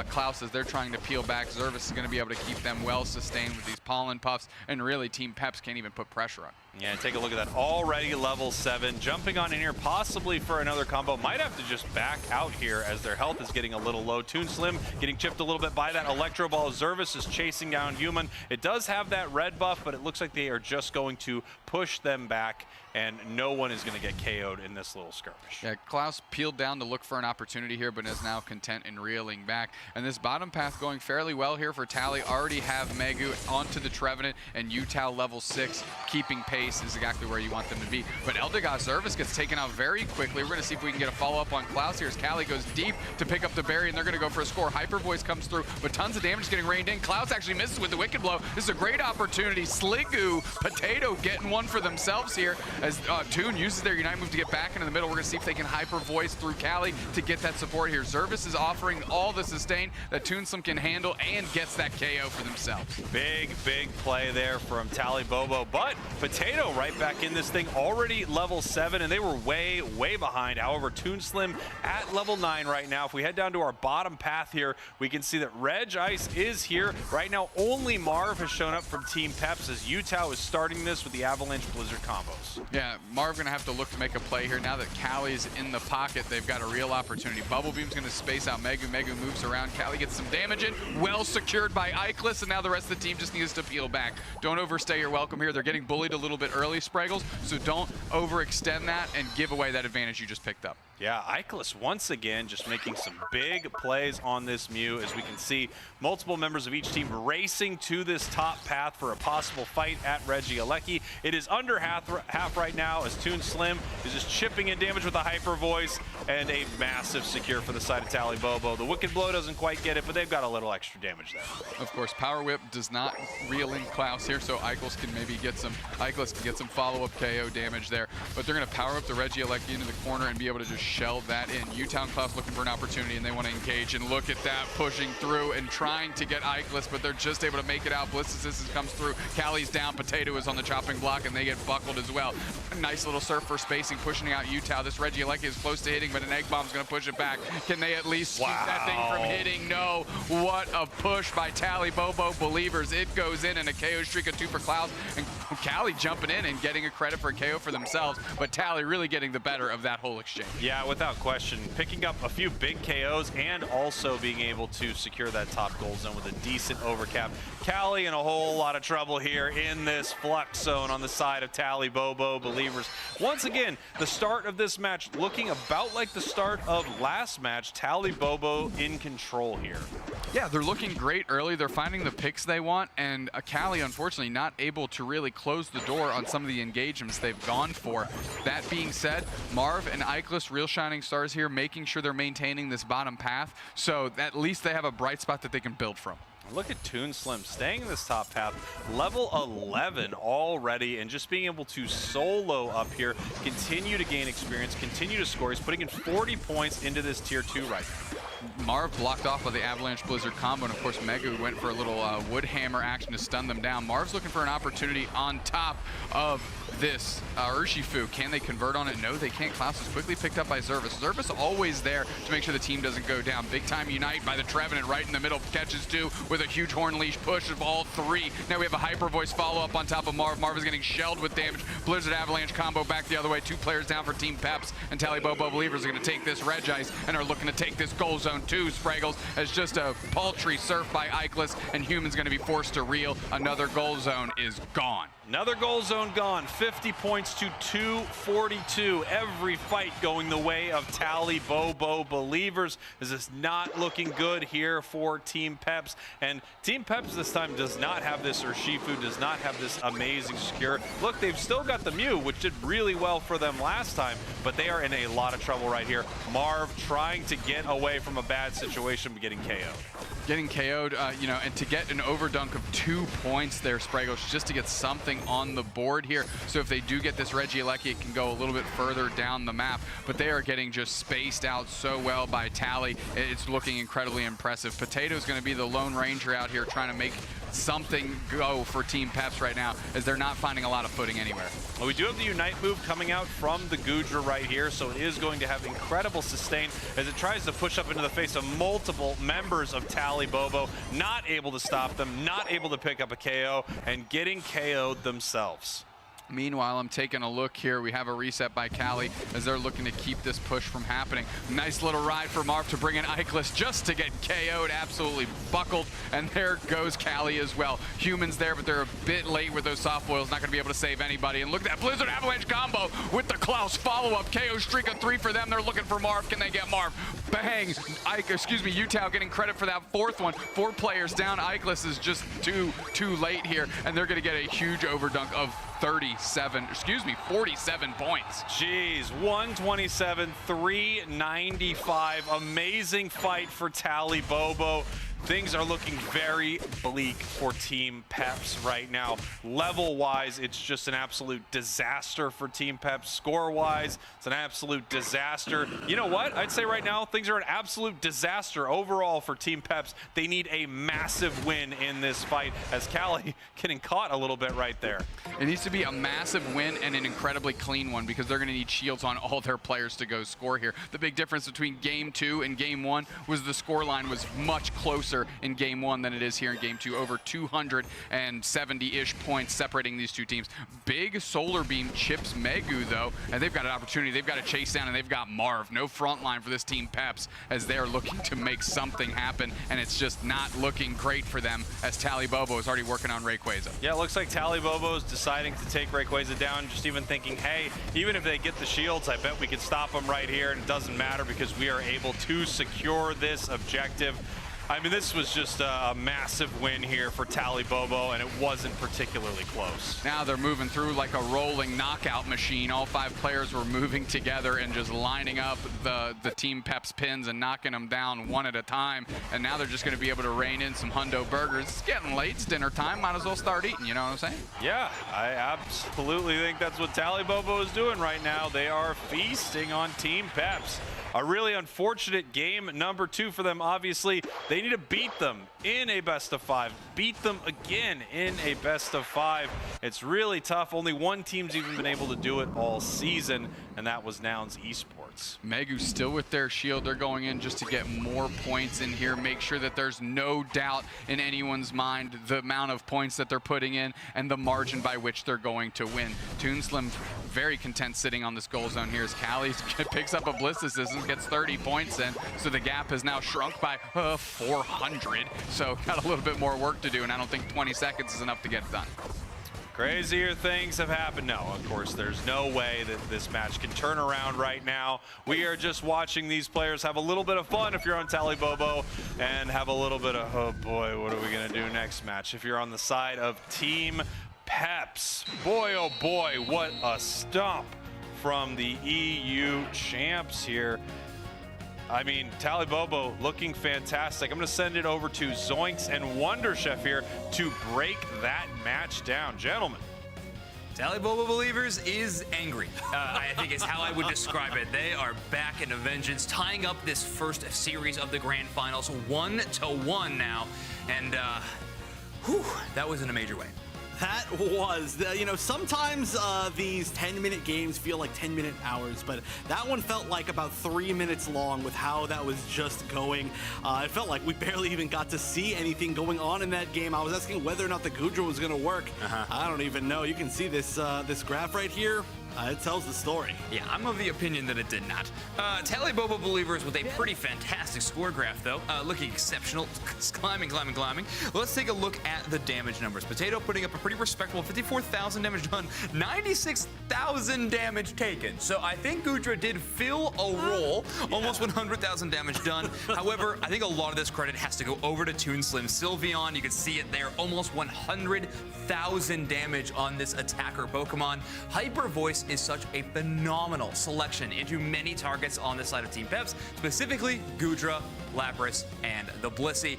Klaus as they're trying to peel back. Zervis is going to be able to keep them well sustained with these pollen puffs, and really Team Peps can't even put pressure on.
Yeah, take a look at that. Already level 7, jumping on in here possibly for another combo. Might have to just back out here as their health is getting a little low. Toonslim getting chipped a little bit by that Electro Ball. Zervis is chasing down Human. It does have that red buff, but it looks like they are just going to push them back and no one is going to get KO'd in this little skirmish.
Yeah, Klaus peeled down to look for an opportunity here, but is now content in reeling back. And this bottom path going fairly well here for Tally. Already have Megu onto the Trevenant, and Utah level 6, keeping pace is exactly where you want them to be. But Eldegoss Zervis gets taken out very quickly. We're going to see if we can get a follow-up on Klaus here as Callie goes deep to pick up the berry, and they're going to go for a score. Hyper Voice comes through, but tons of damage getting rained in. Klaus actually misses with the Wicked Blow. This is a great opportunity. Sliggoo, Potato getting one for themselves here as Toon uses their Unite move to get back into the middle. We're going to see if they can Hyper Voice through Callie to get that support here. Zervis is offering all the sustain that Toonslim can handle and gets that KO for themselves.
Big play there from Tally Bobo, but Potato right back in this thing, already level 7, and they were way behind. However, Toonslim at level 9 right now. If we head down to our bottom path here, we can see that Reg Ice is here. Right now, only Marv has shown up from Team Peps as Utah is starting this with the Avalanche Blizzard combos.
Yeah, Marv gonna have to look to make a play here. Now that Callie's in the pocket, they've got a real opportunity. Bubble Beam's gonna space out Megu. Megu moves around. Callie gets some damage in. Well secured by Ickless, and now the rest of the team just needs to peel back. Don't overstay your welcome here. They're getting bullied a little bit early, Spraggles, so don't overextend that and give away that advantage you just picked up.
Yeah, Ickless once again just making some big plays on this Mew, as we can see multiple members of each team racing to this top path for a possible fight at Regieleki. It is under half right now as Toonslim is just chipping in damage with a Hyper Voice and a massive secure for the side of Tally Bobo. The Wicked Blow doesn't quite get it, but they've got a little extra damage there.
Of course, Power Whip does not reel in Klaus here, so Ickless can maybe get some follow-up KO damage there. But they're going to power up the Regieleki into the corner and be able to just shell that in. Utah and Klaus looking for an opportunity, and they want to engage, and look at that, pushing through and trying to get Ickless, but they're just able to make it out. Bliss Assistance comes through. Callie's down. Potato is on the chopping block, and they get buckled as well. A nice little surf for spacing, pushing out Utah. This Regieleki is close to hitting, but an Egg Bomb's going to push it back. Can they at least keep that thing from hitting? No. What a push by Tally Bobo Believers. It goes in, and a KO streak of 2 for Klaus, and Callie jumping in and getting a credit for a KO for themselves, but Tally really getting the better of that whole exchange.
Yeah, without question, picking up a few big KOs and also being able to secure that top goal zone with a decent overcap. Callie in a whole lot of trouble here in this flux zone on the side of Tally Bobo Believers. Once again, the start of this match looking about like the start of last match. Tally Bobo in control here.
Yeah, they're looking great early. They're finding the picks they want, and Callie, unfortunately, not able to really close the door on some of the engagements they've gone for. That being said, Marv and Ickless, real shining stars here, making sure they're maintaining this bottom path, so at least they have a bright spot that they can build from.
Look at Toonslim staying in this top path, level 11 already, and just being able to solo up here, continue to gain experience, continue to score. He's putting in 40 points into this tier 2 right now.
Marv blocked off by the Avalanche Blizzard combo, and of course Megu went for a little wood hammer action to stun them down. Marv's looking for an opportunity on top of this Urshifu. Can they convert on it? No, they can't. Klaus is quickly picked up by Zervis. Zervis always there to make sure the team doesn't go down. Big time Unite by the Trevenant right in the middle. Catches 2 with a huge Horn Leash push of all 3. Now we have a Hyper Voice follow-up on top of Marv. Marv is getting shelled with damage. Blizzard Avalanche combo back the other way. 2 players down for Team Peps, and Tally Bobo Believers are going to take this Reg Ice and are looking to take this goal zone too. Spraggles as just a paltry surf by Ickless, and Human's going to be forced to reel. Another goal zone is gone.
Another goal zone gone. 50 points to 242. Every fight going the way of Tally Bobo Believers. This is not looking good here for Team Peps. And Team Peps this time does not have this, or Shifu does not have this amazing secure. Look, they've still got the Mew, which did really well for them last time, but they are in a lot of trouble right here. Marv trying to get away from a bad situation, but getting KO'd.
Getting KO'd, you know, and to get an overdunk of 2 points there, Spraggles, just to get something on the board here. So if they do get this Regieleki, it can go a little bit further down the map, but they are getting just spaced out so well by Tally. It's looking incredibly impressive. Potato's going to be the Lone Ranger out here trying to make something go for Team Peps right now, as they're not finding a lot of footing anywhere.
Well, we do have the Unite move coming out from the Gudra right here, so it is going to have incredible sustain as it tries to push up into the face of multiple members of Tally Bobo, not able to stop them, not able to pick up a KO, and getting KO'd themselves.
Meanwhile, I'm taking a look here. We have a reset by Cali as they're looking to keep this push from happening. Nice little ride for Marv to bring in Ikelis just to get KO'd, absolutely buckled. And there goes Cali as well. Humans there, but they're a bit late with those soft boils. Not going to be able to save anybody. And look at that Blizzard Avalanche combo with the Klaus follow-up. KO streak of 3 for them. They're looking for Marv. Can they get Marv? Bang! Utah getting credit for that 4th one. 4 players down. Ikelis is just too late here. And they're going to get a huge overdunk of 47 points.
Jeez, 127, 395. Amazing fight for Tally Bobo. Things are looking very bleak for Team Peps right now. Level-wise, it's just an absolute disaster for Team Peps. Score-wise, it's an absolute disaster. You know what? I'd say right now, things are an absolute disaster overall for Team Peps. They need a massive win in this fight, as Cali getting caught a little bit right there.
It needs to be a massive win and an incredibly clean one because they're going to need shields on all their players to go score here. The big difference between Game 2 and Game 1 was the score line was much closer in Game 1 than it is here in Game 2. Over 270-ish points separating these two teams. Big Solar Beam chips Megu, though, and they've got an opportunity. They've got to chase down, and they've got Marv. No front line for this Team Peps as they're looking to make something happen, and it's just not looking great for them as Tally Bobo is already working on Rayquaza.
Yeah, it looks like Tally Bobo is deciding to take Rayquaza down, just even thinking, hey, even if they get the shields, I bet we can stop them right here, and it doesn't matter because we are able to secure this objective. I mean, this was just a massive win here for Tally Bobo, and it wasn't particularly close.
Now they're moving through like a rolling knockout machine. All 5 players were moving together and just lining up the Team Peps pins and knocking them down one at a time. And now they're just going to be able to rein in some hundo burgers. It's getting late. It's dinner time. Might as well start eating. You know what I'm saying?
Yeah, I absolutely think that's what Tally Bobo is doing right now. They are feasting on Team Peps. A really unfortunate game number 2 for them. Obviously, they need to beat them in a best of 5. Beat them again in a best of 5. It's really tough. Only one team's even been able to do it all season, and that was Nouns Esports.
Megu still with their shield. They're going in just to get more points in here. Make sure that there's no doubt in anyone's mind the amount of points that they're putting in and the margin by which they're going to win. Toonslim very content sitting on this goal zone here as Cali picks up a Bliss Assistance, gets 30 points in, so the gap has now shrunk by 400. So got a little bit more work to do, and I don't think 20 seconds is enough to get it done.
Crazier things have happened. No, of course, there's no way that this match can turn around right now. We are just watching these players have a little bit of fun if you're on Tally Bobo, and have a little bit of, oh boy, what are we going to do next match? If you're on the side of Team Peps, boy, oh boy, what a stomp from the EU champs here. I mean, Tally Bobo looking fantastic. I'm going to send it over to Zoinks and Wonder Chef here to break that match down. Gentlemen.
Tally Bobo Believers is angry. I think is how I would describe it. They are back in a vengeance, tying up this first series of the grand finals 1-1 now. And that was in a major way.
That was, you know, sometimes these 10-minute games feel like 10-minute hours, but that one felt like about 3 minutes long with how that was just going. It felt like we barely even got to see anything going on in that game. I was asking whether or not the Gudra was going to work. I don't even know. You can see this this graph right here. It tells the story.
Yeah, I'm of the opinion that it did not. Tally Bobo Believers with a pretty fantastic score graph, though. Looking exceptional. Climbing. Let's take a look at the damage numbers. Potato putting up a pretty respectable 54,000 damage done, 96,000 damage taken. So I think Gudra did fill a role, almost 100,000 damage done. However, I think a lot of this credit has to go over to Toonslim. Sylveon, you can see it there, almost 100,000 damage on this attacker Pokemon. Hyper Voice is such a phenomenal selection into many targets on the side of Team Peps, specifically Gudra, Lapras, and the Blissey.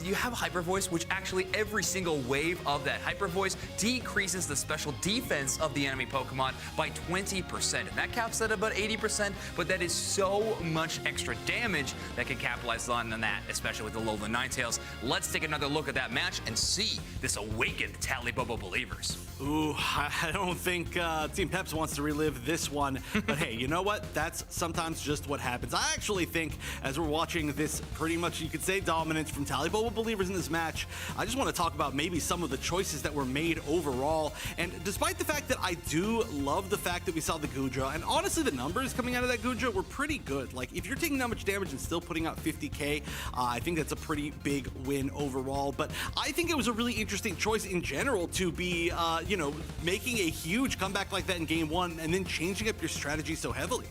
You have Hyper Voice, which actually every single wave of that Hyper Voice decreases the special defense of the enemy Pokemon by 20%. And that caps at about 80%, but that is so much extra damage that can capitalize on that, especially with the Alolan Ninetales. Let's take another look at that match and see this awakened Tally Bobo Believers.
Ooh, I don't think Team Peps wants to relive this one. But hey, you know what? That's sometimes just what happens. I actually think as we're watching this pretty much, you could say, dominance from Tally Bobo Believers in this match. I just want to talk about maybe some of the choices that were made overall. And despite the fact that I do love the fact that we saw the Gudra, and honestly the numbers coming out of that Gudra were pretty good. Like, if you're taking that much damage and still putting out 50k, I think that's a pretty big win overall. But I think it was a really interesting choice in general to be, you know, making a huge comeback like that in game one and then changing up your strategy so heavily.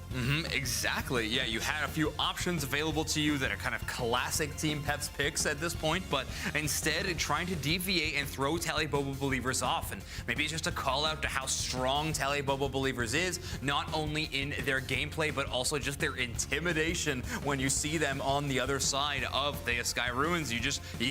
Exactly. Yeah, you had a few options available to you that are kind of classic Team Peps picks at this point, but instead trying to deviate and throw Tally Bobo Believers off. And maybe it's just a call out to how strong Tally Bobo Believers is, not only in their gameplay, but also just their intimidation when you see them on the other side of the Sky Ruins. You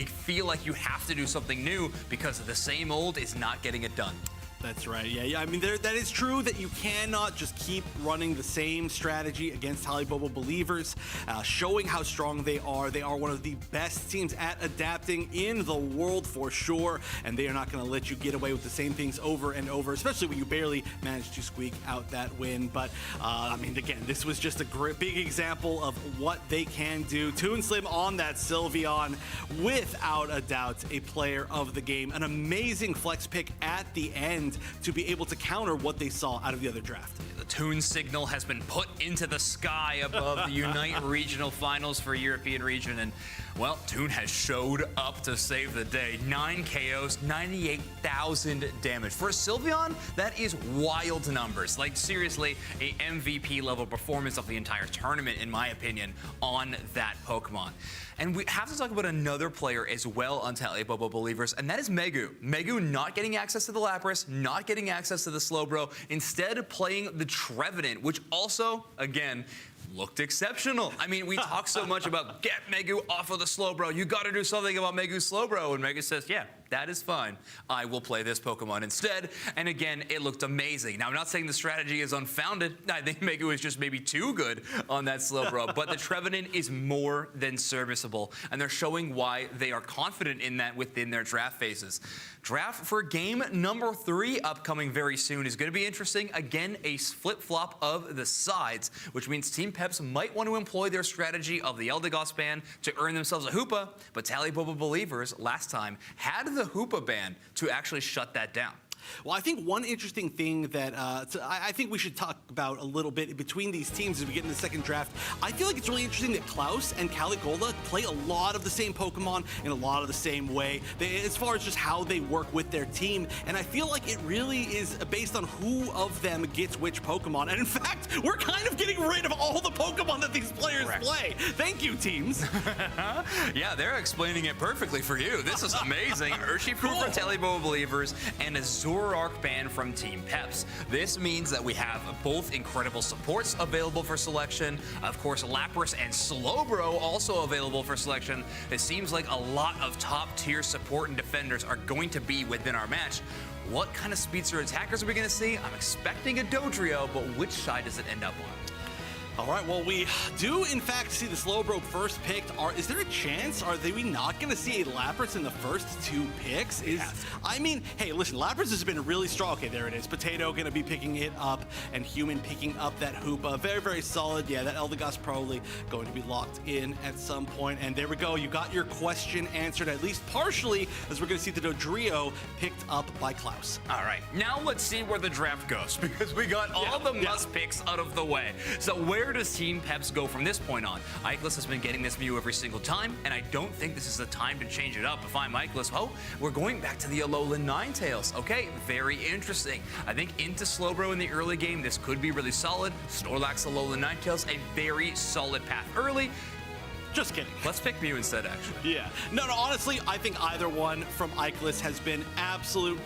feel like you have to do something new because the same old is not getting it done.
That's right. Yeah. I mean, that is true that you cannot just keep running the same strategy against Tally Bobo Believers, showing how strong they are. They are one of the best teams at adapting in the world for sure, and they are not going to let you get away with the same things over and over, especially when you barely manage to squeak out that win. But, I mean, again, this was just a big example of what they can do. Toon Slim on that Sylveon, without a doubt, a player of the game. An amazing flex pick at the end to be able to counter what they saw out of the other draft.
The Toon signal has been put into the sky above the Unite Regional Finals for European region, and well, Toon has showed up to save the day. 9 KOs, 98,000 damage. For a Sylveon, that is wild numbers. Like, seriously, a MVP level performance of the entire tournament, in my opinion, on that Pokemon. And we have to talk about another player as well on Tally Bobo Believers, and that is Megu. Megu not getting access to the Lapras, not getting access to the Slowbro, instead playing the Trevenant, which also, again, looked exceptional. I mean, we talk so much about get Megu off of the Slowbro. You got to do something about Megu's Slowbro. And Megu says, yeah, that is fine. I will play this Pokemon instead. And again, it looked amazing. Now, I'm not saying the strategy is unfounded. I think Megu is just maybe too good on that Slowbro. But the Trevenant is more than serviceable. And they're showing why they are confident in that within their draft phases. Draft for game number 3 upcoming very soon is going to be interesting. Again, a flip-flop of the sides, which means Team Peps might want to employ their strategy of the Eldegoss ban to earn themselves a Hoopa, but Tally Bobo Believers last time had the Hoopa ban to actually shut that down.
Well, I think one interesting thing that I think we should talk about a little bit between these teams as we get in the second draft. I feel like it's really interesting that Klaus and Caligula play a lot of the same Pokemon in a lot of the same way, as far as just how they work with their team. And I feel like it really is based on who of them gets which Pokemon. And in fact, we're kind of getting rid of all the Pokemon that these players play. Thank you, teams.
Yeah, they're explaining it perfectly for you. This is amazing. Urshifu for Tally Bobo Believers and a Zoroark ban from Team Peps. This means that we have both incredible supports available for selection. Of course, Lapras and Slowbro also available for selection. It seems like a lot of top-tier support and defenders are going to be within our match. What kind of speedster attackers are we going to see? I'm expecting a Dodrio, but which side does it end up on?
All right, well, we do, in fact, see the Slowbro first picked. Is there a chance? Are we not going to see a Lapras in the first 2 picks? I mean, hey, listen, Lapras has been really strong. Okay, there it is. Potato going to be picking it up, and Human picking up that Hoopa. Very, very solid. Yeah, that Eldegoss probably going to be locked in at some point. And there we go. You got your question answered, at least partially, as we're going to see the Dodrio picked up by Klaus.
All right, now let's see where the draft goes, because we got all the must picks out of the way. So where does Team Peps go from this point on? Ikelis has been getting this Mew every single time, and I don't think this is the time to change it up. If I'm Ikelis, we're going back to the Alolan Ninetales. Okay, very interesting. I think into Slowbro in the early game, this could be really solid. Snorlax, Alolan Ninetales, a very solid path early.
Just kidding.
Let's pick Mew instead, actually.
Yeah. No, honestly, I think either one from Ikelis has been absolute.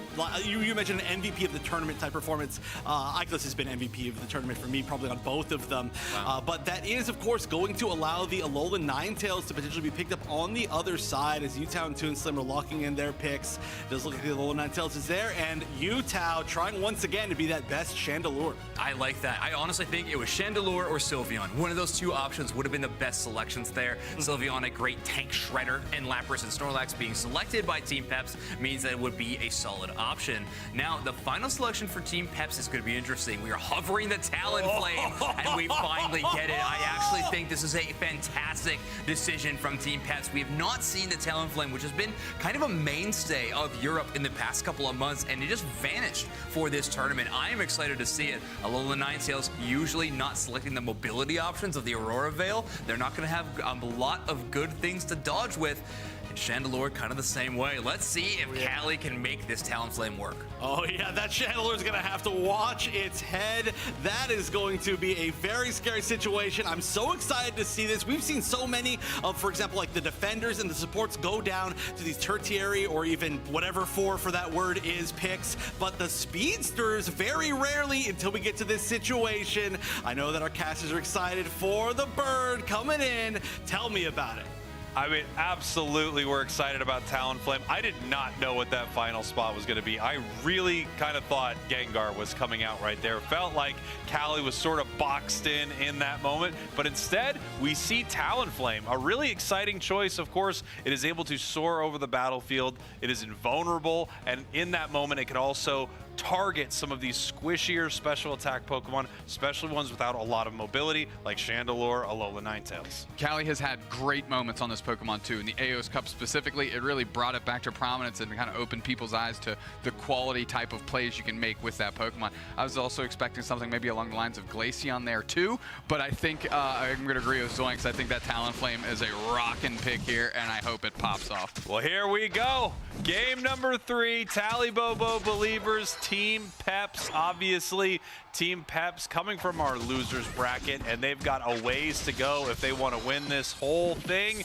You mentioned an MVP of the tournament type performance. Ikelis has been MVP of the tournament for me, probably on both of them.
Wow.
But that is, of course, going to allow the Alolan Ninetales to potentially be picked up on the other side as Utah and Toon Slim are locking in their picks. Does look like the Alolan Ninetales is there, and Utah trying once again to be that best Chandelure.
I like that. I honestly think it was Chandelure or Sylveon. One of those 2 options would have been the best selections there. Sylvia on a great tank shredder, and Lapras and Snorlax being selected by Team Peps means that it would be a solid option. Now, the final selection for Team Peps is going to be interesting. We are hovering the Talonflame, and we finally get it. I actually think this is a fantastic decision from Team Peps. We have not seen the Talonflame, which has been kind of a mainstay of Europe in the past couple of months, and it just vanished for this tournament. I am excited to see it. Alola Ninetales usually not selecting the mobility options of the Aurora Veil. They're not going to have a lot of good things to dodge with. And Chandelure kind of the same way. Let's see if Callie can make this Talonflame work.
Oh yeah, that Chandelure is going to have to watch its head. That is going to be a very scary situation. I'm so excited to see this. We've seen so many of, for example, like the defenders and the supports go down to these tertiary or even whatever for that word is picks, but the speedsters very rarely until we get to this situation. I know that our casters are excited for the bird coming in. Tell me about it.
I mean, absolutely, we're excited about Talonflame. I did not know what that final spot was going to be. I really kind of thought Gengar was coming out right there. Felt like Callie was sort of boxed in that moment, but instead, we see Talonflame, a really exciting choice. Of course, it is able to soar over the battlefield. It is invulnerable, and in that moment, it can also target some of these squishier special attack Pokemon, especially ones without a lot of mobility, like Chandelure, Alola Ninetales.
Callie has had great moments on this Pokemon too. In the AOS Cup specifically, it really brought it back to prominence and kind of opened people's eyes to the quality type of plays you can make with that Pokemon. I was also expecting something maybe along the lines of Glaceon there too, but I think I'm going to agree with Zoinks. I think that Talonflame is a rockin' pick here, and I hope it pops off.
Well, here we go. Game number 3, Talibobo Believers, Team Peps. Obviously, Team Peps coming from our losers bracket, and they've got a ways to go if they want to win this whole thing.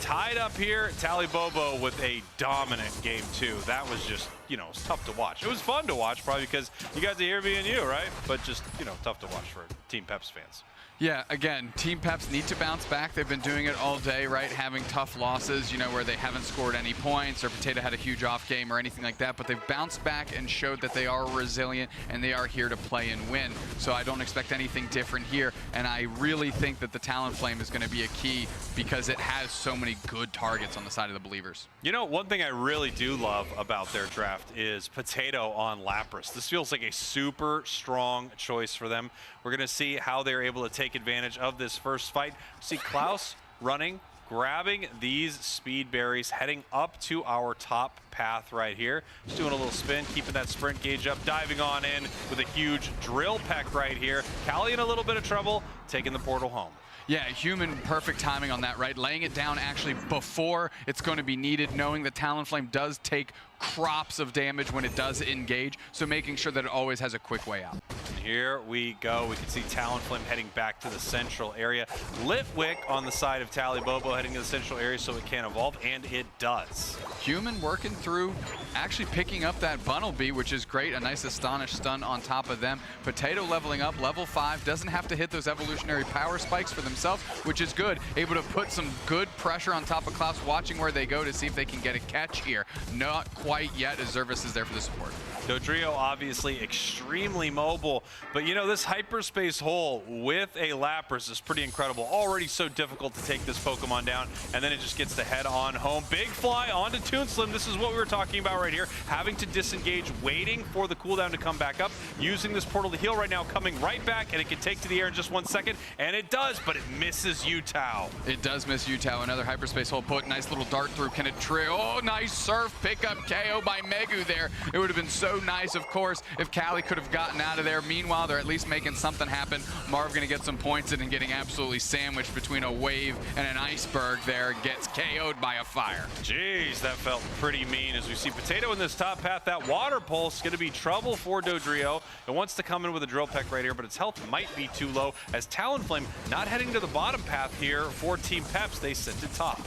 Tied up here, Talibobo with a dominant game 2. That was just, you know, it's tough to watch. It was fun to watch, probably because you guys are here being you, right? But just, you know, tough to watch for Team Peps fans.
Yeah, again, Team Peps need to bounce back. They've been doing it all day, right? Having tough losses, you know, where they haven't scored any points or Potato had a huge off game or anything like that, but they've bounced back and showed that they are resilient and they are here to play and win. So I don't expect anything different here, and I really think that the Talonflame is going to be a key because it has so many good targets on the side of the Believers.
You know, one thing I really do love about their draft is Potato on Lapras. This feels like a super strong choice for them. We're going to see how they're able to take advantage of this first fight. See Klaus running, grabbing these speed berries, heading up to our top path right here. Just doing a little spin, keeping that sprint gauge up, diving on in with a huge drill peck right here. Callie in a little bit of trouble, taking the portal home.
Yeah, human perfect timing on that, right? Laying it down actually before it's going to be needed, knowing that Talonflame does take crops of damage when it does engage, so making sure that it always has a quick way out.
And here we go. We can see Talonflame heading back to the central area. Litwick on the side of Talibobo heading to the central area so it can evolve, and it does.
Human working through, actually picking up that Bunnelby, which is great. A nice Astonish stun on top of them. Potato leveling up, level 5, doesn't have to hit those evolutionary power spikes for themselves, which is good. Able to put some good pressure on top of Klaus, watching where they go to see if they can get a catch here. Not quite yet, as Zervis is there for the support.
Dodrio obviously extremely mobile, but you know, this hyperspace hole with a Lapras is pretty incredible. Already so difficult to take this Pokemon down, and then it just gets to head on home. Big fly onto Toonslim. This is what we were talking about right here. Having to disengage, waiting for the cooldown to come back up, using this portal to heal right now, coming right back, and it can take to the air in just 1 second, and it does, but it misses Utao.
It does miss Utao. Another hyperspace hole put, nice little dart through. Can it trail? Oh, nice surf pickup KO by Megu there. It would have been so nice, of course, if Callie could have gotten out of there. Meanwhile, they're at least making something happen. Marv going to get some points in and getting absolutely sandwiched between a wave and an iceberg there. Gets KO'd by a fire.
Jeez, that felt pretty mean as we see Potato in this top path. That water pulse going to be trouble for Dodrio. It wants to come in with a drill peck right here, but its health might be too low as Talonflame not heading to the bottom path here for Team Peps. They sit to top.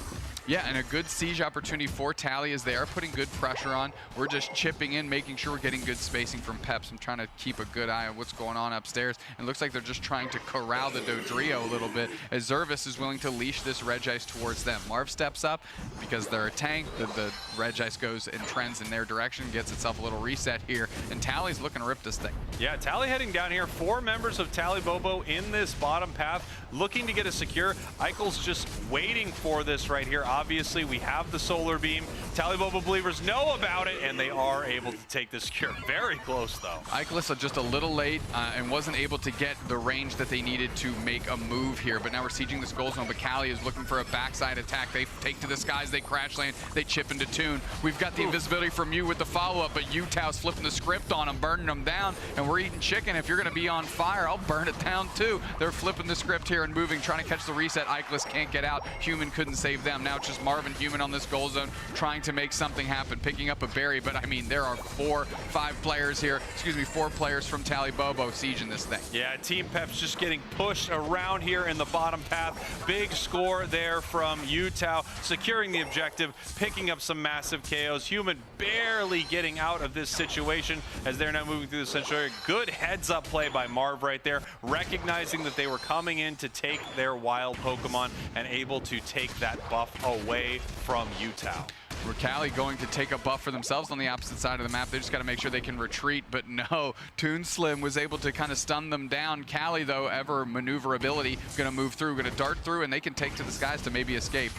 Yeah, and a good siege opportunity for Tally as they are putting good pressure on. We're just chipping in, making sure we're getting good spacing from Peps. I'm trying to keep a good eye on what's going on upstairs. And it looks like they're just trying to corral the Dodrio a little bit as Zervis is willing to leash this Regice towards them. Marv steps up because they're a tank. The Regice goes and trends in their direction, gets itself a little reset here, and Tally's looking to rip this thing.
Yeah, Tally heading down here. 4 members of Tally Bobo in this bottom path, looking to get a secure. Eichel's just waiting for this right here. Obviously, we have the solar beam. Tally Bobo believers know about it, and they are able to take this secure. Very close, though.
Eichel's just a little late and wasn't able to get the range that they needed to make a move here, but now we're sieging this goal zone, but Cali is looking for a backside attack. They take to the skies, they crash land, they chip into Toon. We've got the invisibility from you with the follow-up, but Utah's flipping the script on them, burning them down, and we're eating chicken. If you're going to be on fire, I'll burn it down too. They're flipping the script here and moving, trying to catch the reset. Eichel can't get out. Human couldn't save them. Now it's just Marvin Human on this goal zone trying to make something happen, picking up a berry, but I mean, there are 4 players here, excuse me, 4 players from Tally Bobo sieging this thing.
Yeah, Team Peps just getting pushed around here in the bottom path. Big score there from Utah, securing the objective, picking up some massive KOs. Human barely getting out of this situation as they're now moving through the central area. Good heads up play by Marv right there, recognizing that they were coming in to take their wild Pokemon and able to take that buff away from Utah.
Cali going to take a buff for themselves on the opposite side of the map. They just got to make sure they can retreat, but no. Toon Slim was able to kind of stun them down. Cali, though, ever maneuverability, going to move through, going to dart through, and they can take to the skies to maybe escape.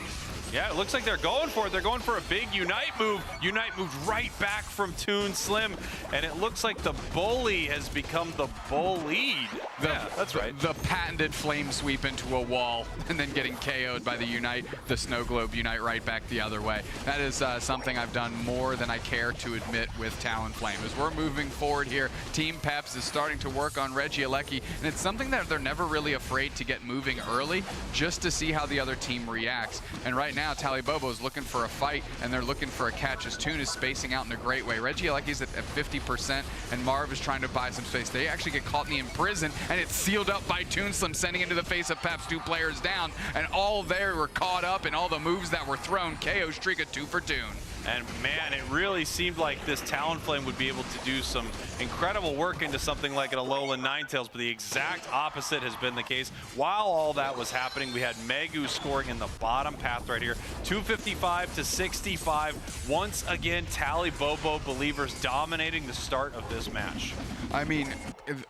Yeah, it looks like they're going for it. They're going for a big Unite move. Unite moves right back from Toon Slim, and it looks like the bully has become the bullied. Yeah, that's right.
The patented flame sweep into a wall and then getting KO'd by the Unite, the Snow Globe Unite right back the other way. That is something I've done more than I care to admit with Talonflame. As we're moving forward here, Team Peps is starting to work on Regieleki, and it's something that they're never really afraid to get moving early just to see how the other team reacts. And right now, Tally Bobo is looking for a fight, and they're looking for a catch as Toon is spacing out in a great way. Regieleki's at 50%, and Marv is trying to buy some space. They actually get caught in the imprison, and it's sealed up by Toon Slim, sending into the face of Peps, 2 players down, and all there were caught up in all the moves that were thrown. KO streak of 2 for Toon.
And man, it really seemed like this Talonflame would be able to do some incredible work into something like an Alolan Ninetales, but the exact opposite has been the case. While all that was happening, we had Megu scoring in the bottom path right here, 255 to 65. Once again, Tally Bobo believers dominating the start of this match.
I mean,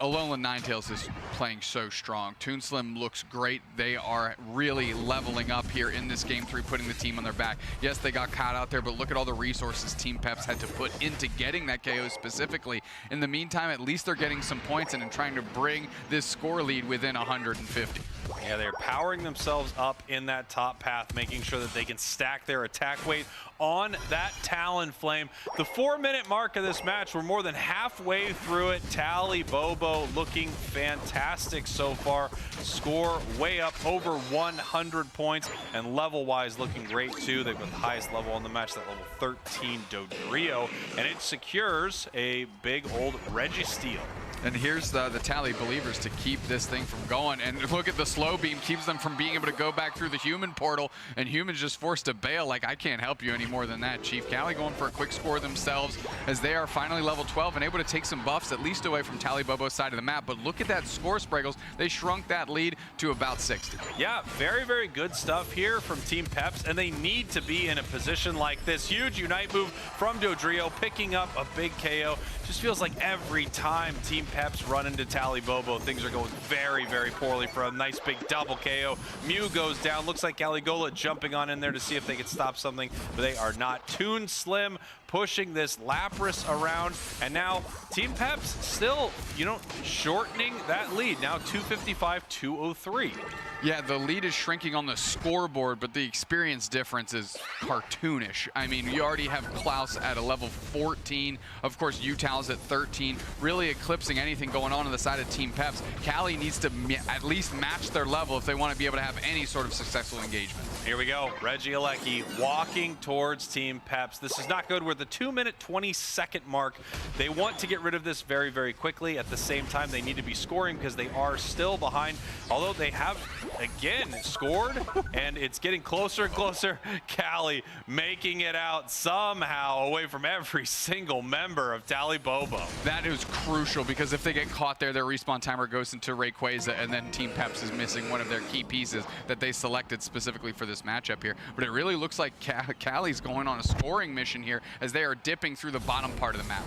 Alolan Ninetales is playing so strong. Toon Slim looks great. They are really leveling up here in this game 3, putting the team on their back. Yes, they got caught out there, but look at all the resources Team Peps had to put into getting that KO specifically. In the meantime, at least they're getting some points and trying to bring this score lead within 150.
Yeah, they're powering themselves up in that top path, making sure that they can stack their attack weight on that Talonflame. The 4-minute mark of this match, we're more than halfway through it. Tally Bobo looking fantastic so far. Score way up, over 100 points, and level-wise looking great too. They've got the highest level on the match, that level 13 Dodrio, and it secures a big old Registeel.
And here's the Tally believers to keep this thing from going. And look at the slow beam, keeps them from being able to go back through the human portal. And human's just forced to bail, like, I can't help you any more than that. Chief Cali going for a quick score themselves as they are finally level 12 and able to take some buffs, at least away from Tally Bobo's side of the map. But look at that score, Spraggles. They shrunk that lead to about 60.
Yeah, very, very good stuff here from Team Peps, and they need to be in a position like this. Huge Unite move from Dodrio, picking up a big KO. Just feels like every time Team Peps run into Tally Bobo, things are going very, very poorly for a nice big double KO. Mew goes down. Looks like Caligola jumping on in there to see if they can stop something, but they are not. Toon Slim pushing this Lapras around, and now Team Peps still, shortening that lead. Now 255-203.
Yeah, the lead is shrinking on the scoreboard, but the experience difference is cartoonish. I mean, you already have Klaus at a level 14. Of course, Utah's at 13, really eclipsing anything going on the side of Team Peps. Cali needs to at least match their level if they want to be able to have any sort of successful engagement.
Here we go. Regieleki walking towards Team Peps. This is not good where the 2-minute 20-second mark. They want to get rid of this very, very quickly. At the same time, they need to be scoring because they are still behind. Although they have, again, scored, and it's getting closer and closer. Cali making it out somehow away from every single member of Tally Bobo.
That is crucial because if they get caught there, their respawn timer goes into Rayquaza, and then Team Peps is missing one of their key pieces that they selected specifically for this matchup here. But it really looks like Cali's going on a scoring mission here as they are dipping through the bottom part of the map.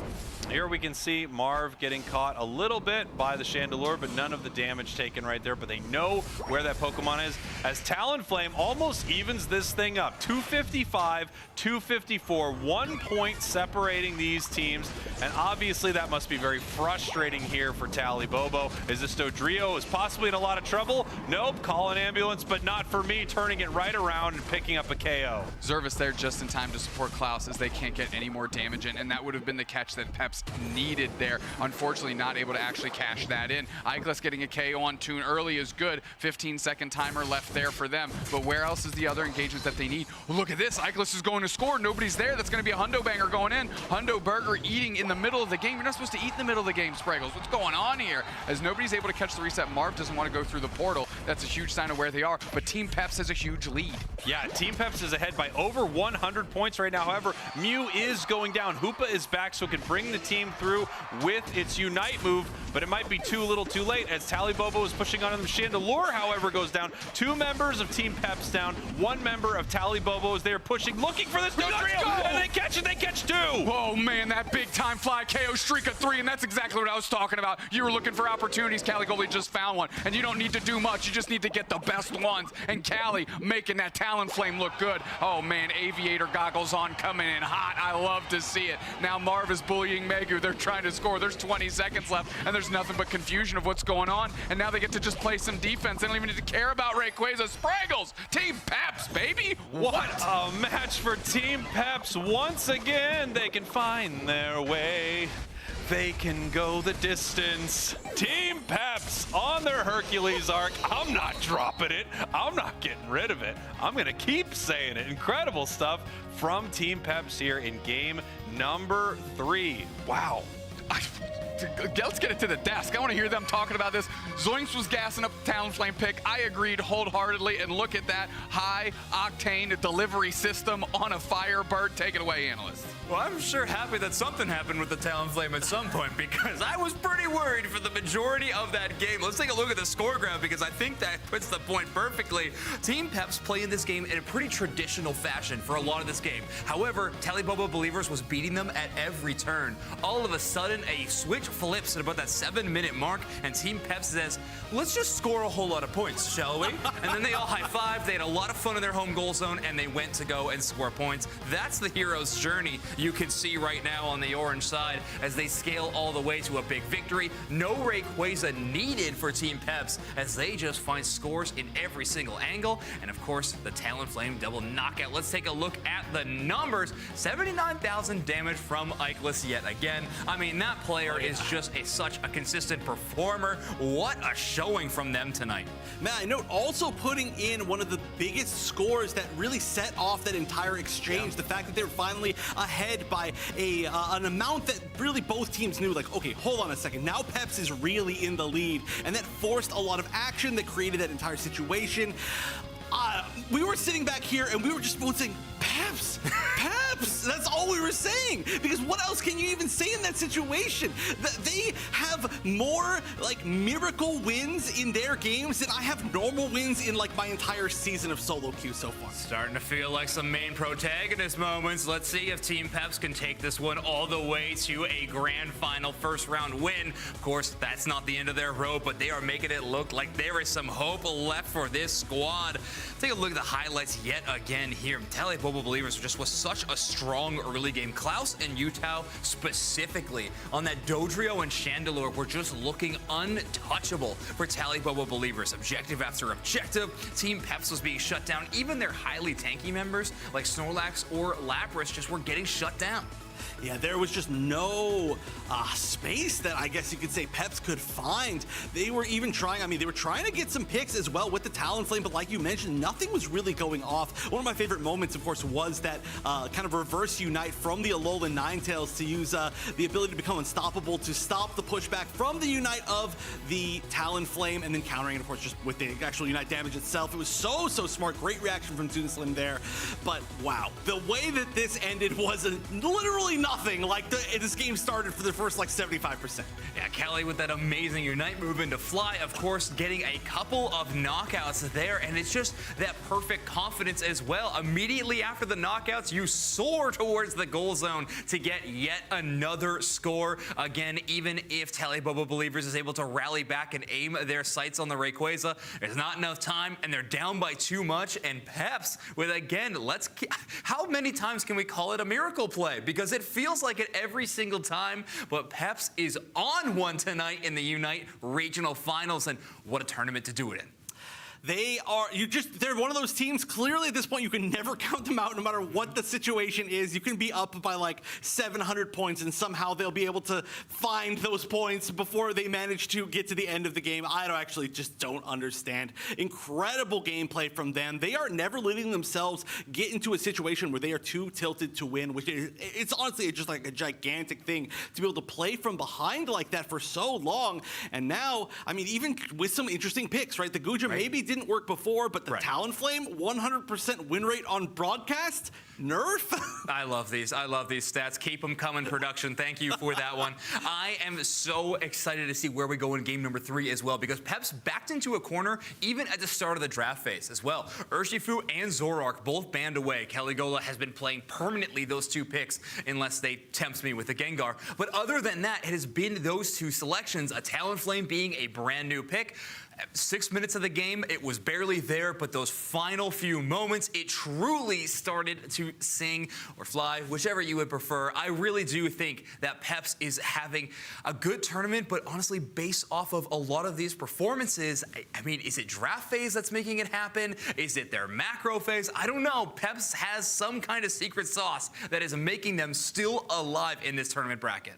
Here we can see Marv getting caught a little bit by the Chandelure, but none of the damage taken right there. But they know where that Pokemon is, as Talonflame almost evens this thing up. 255, 254, 1 point separating these teams. And obviously that must be very frustrating here for Tally Bobo. Is this Dodrio is possibly in a lot of trouble? Nope, call an ambulance, but not for me, turning it right around and picking up a KO.
Zervis there just in time to support Klaus as they can't get any more damage in, and that would have been the catch that Peps needed there. Unfortunately, not able to actually cash that in. Ikelis getting a KO on Toon early is good. 15-second timer left there for them, but where else is the other engagement that they need? Well, look at this. Ikelis is going to score. Nobody's there. That's going to be a Hundo Banger going in. Hundo Burger eating in the middle of the game. You're not supposed to eat in the middle of the game, Spraggles. What's going on here? As nobody's able to catch the reset, Marv doesn't want to go through the portal. That's a huge sign of where they are, but Team Peps has a huge lead.
Yeah, Team Peps is ahead by over 100 points right now. However, Mew is going down. Hoopa is back, so it can bring the team through with its Unite move, but it might be too little too late as Tally Bobo is pushing on them. Chandelure, however, goes down. 2 members of Team Peps down. 1 member of Tally Bobo is there pushing, looking for this Dodrio, and they catch it. They catch 2.
Oh man, that big time fly KO streak of 3, and that's exactly what I was talking about. You were looking for opportunities. Caligoli just found one, and you don't need to do much. You just need to get the best ones, and Cali making that Talonflame look good. Oh man, Aviator goggles on, coming in hot. I love to see it. Now Marv is bullying Megu. They're trying to score. There's 20 seconds left, and there's nothing but confusion of what's going on, and now they get to just play some defense. They don't even need to care about Rayquaza. Spraggles, Team Peps, baby.
What a match for Team Peps. Once again, they can find their way. They can go the distance. Team Peps on their Hercules arc. I'm not dropping it. I'm not getting rid of it. I'm going to keep saying it. Incredible stuff from Team Peps here in game number 3. Wow.
Let's get it to the desk. I want to hear them talking about this. Zoinks was gassing up the Talonflame pick. I agreed wholeheartedly, and look at that high-octane delivery system on a Firebird. Take it away, analysts.
Well, I'm sure happy that something happened with the Talonflame at some point because I was pretty worried for the majority of that game. Let's take a look at the score graph because I think that puts the point perfectly. Team Peps playing this game in a pretty traditional fashion for a lot of this game. However, Tally Bobo Believers was beating them at every turn. All of a sudden, a switch flips at about that 7-minute mark, and Team Peps says, let's just score a whole lot of points, shall we? And then they all high-fived, they had a lot of fun in their home goal zone, and they went to go and score points. That's the hero's journey you can see right now on the orange side as they scale all the way to a big victory. No Rayquaza needed for Team Peps as they just find scores in every single angle. And of course, the Talonflame double knockout. Let's take a look at the numbers. 79,000 damage from Ikelis yet again. I mean, that player is just such a consistent performer. What a showing from them tonight.
Matt, I note also putting in one of the biggest scores that really set off that entire exchange. The fact that they were finally ahead by an amount that really both teams knew, like, okay, hold on a second. Now Peps is really in the lead, and that forced a lot of action that created that entire situation. We were sitting back here and we were just both saying, Peps, Peps. That's all we were saying. Because what else can you even say in that situation? They have more like miracle wins in their games than I have normal wins in like my entire season of solo queue so far.
Starting to feel like some main protagonist moments. Let's see if Team Peps can take this one all the way to a grand final first round win. Of course, that's not the end of their road, but they are making it look like there is some hope left for this squad. Take a look at the highlights yet again here. Tally Bobo Believers just was such a strong early game. Klaus and Utah specifically on that Dodrio and Chandelure were just looking untouchable for Tally Bobo Believers. Objective after objective, Team Peps was being shut down. Even their highly tanky members like Snorlax or Lapras just were getting shut down.
Yeah, there was just no space that I guess you could say Peps could find. They were even trying, they were trying to get some picks as well with the Talonflame, but like you mentioned, nothing was really going off. One of my favorite moments, of course, was that kind of reverse unite from the Alolan Ninetales to use the ability to become unstoppable to stop the pushback from the unite of the Talonflame, and then countering it, of course, just with the actual unite damage itself. It was so smart. Great reaction from Toonslim there. But wow, the way that this ended was literally nothing like this game started for the first like 75%.
Yeah, Kelly with that amazing Unite move into Fly, of course, getting a couple of knockouts there, and it's just that perfect confidence as well. Immediately after the knockouts, you soar towards the goal zone to get yet another score. Again, even if Talibobo Believers is able to rally back and aim their sights on the Rayquaza, there's not enough time, and they're down by too much, and Peps with, again, how many times can we call it a miracle play? Because it feels like it every single time, but Peps is on one tonight in the Unite Regional Finals, and what a tournament to do it in.
They're one of those teams, clearly at this point, you can never count them out no matter what the situation is. You can be up by like 700 points and somehow they'll be able to find those points before they manage to get to the end of the game. I just don't understand. Incredible gameplay from them. They are never letting themselves get into a situation where they are too tilted to win, which it's honestly just like a gigantic thing to be able to play from behind like that for so long. And now, even with some interesting picks, right? The Guja maybe didn't work before, but the Talonflame, 100% win rate on broadcast, nerf.
I love these stats. Keep them coming, production. Thank you for that one. I am so excited to see where we go in game number 3 as well, because Peps backed into a corner even at the start of the draft phase as well. Urshifu and Zoroark both banned away. Caligula has been playing permanently those two picks unless they tempt me with the Gengar. But other than that, it has been those two selections, a Talonflame being a brand new pick. 6 minutes of the game, it was barely there, but those final few moments, it truly started to sing or fly, whichever you would prefer. I really do think that Peps is having a good tournament, but honestly, based off of a lot of these performances, is it draft phase that's making it happen? Is it their macro phase? I don't know. Peps has some kind of secret sauce that is making them still alive in this tournament bracket.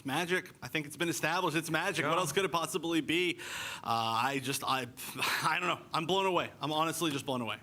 Magic. I think it's been established. It's magic. What else could it possibly be? I don't know. I'm blown away. I'm honestly just blown away.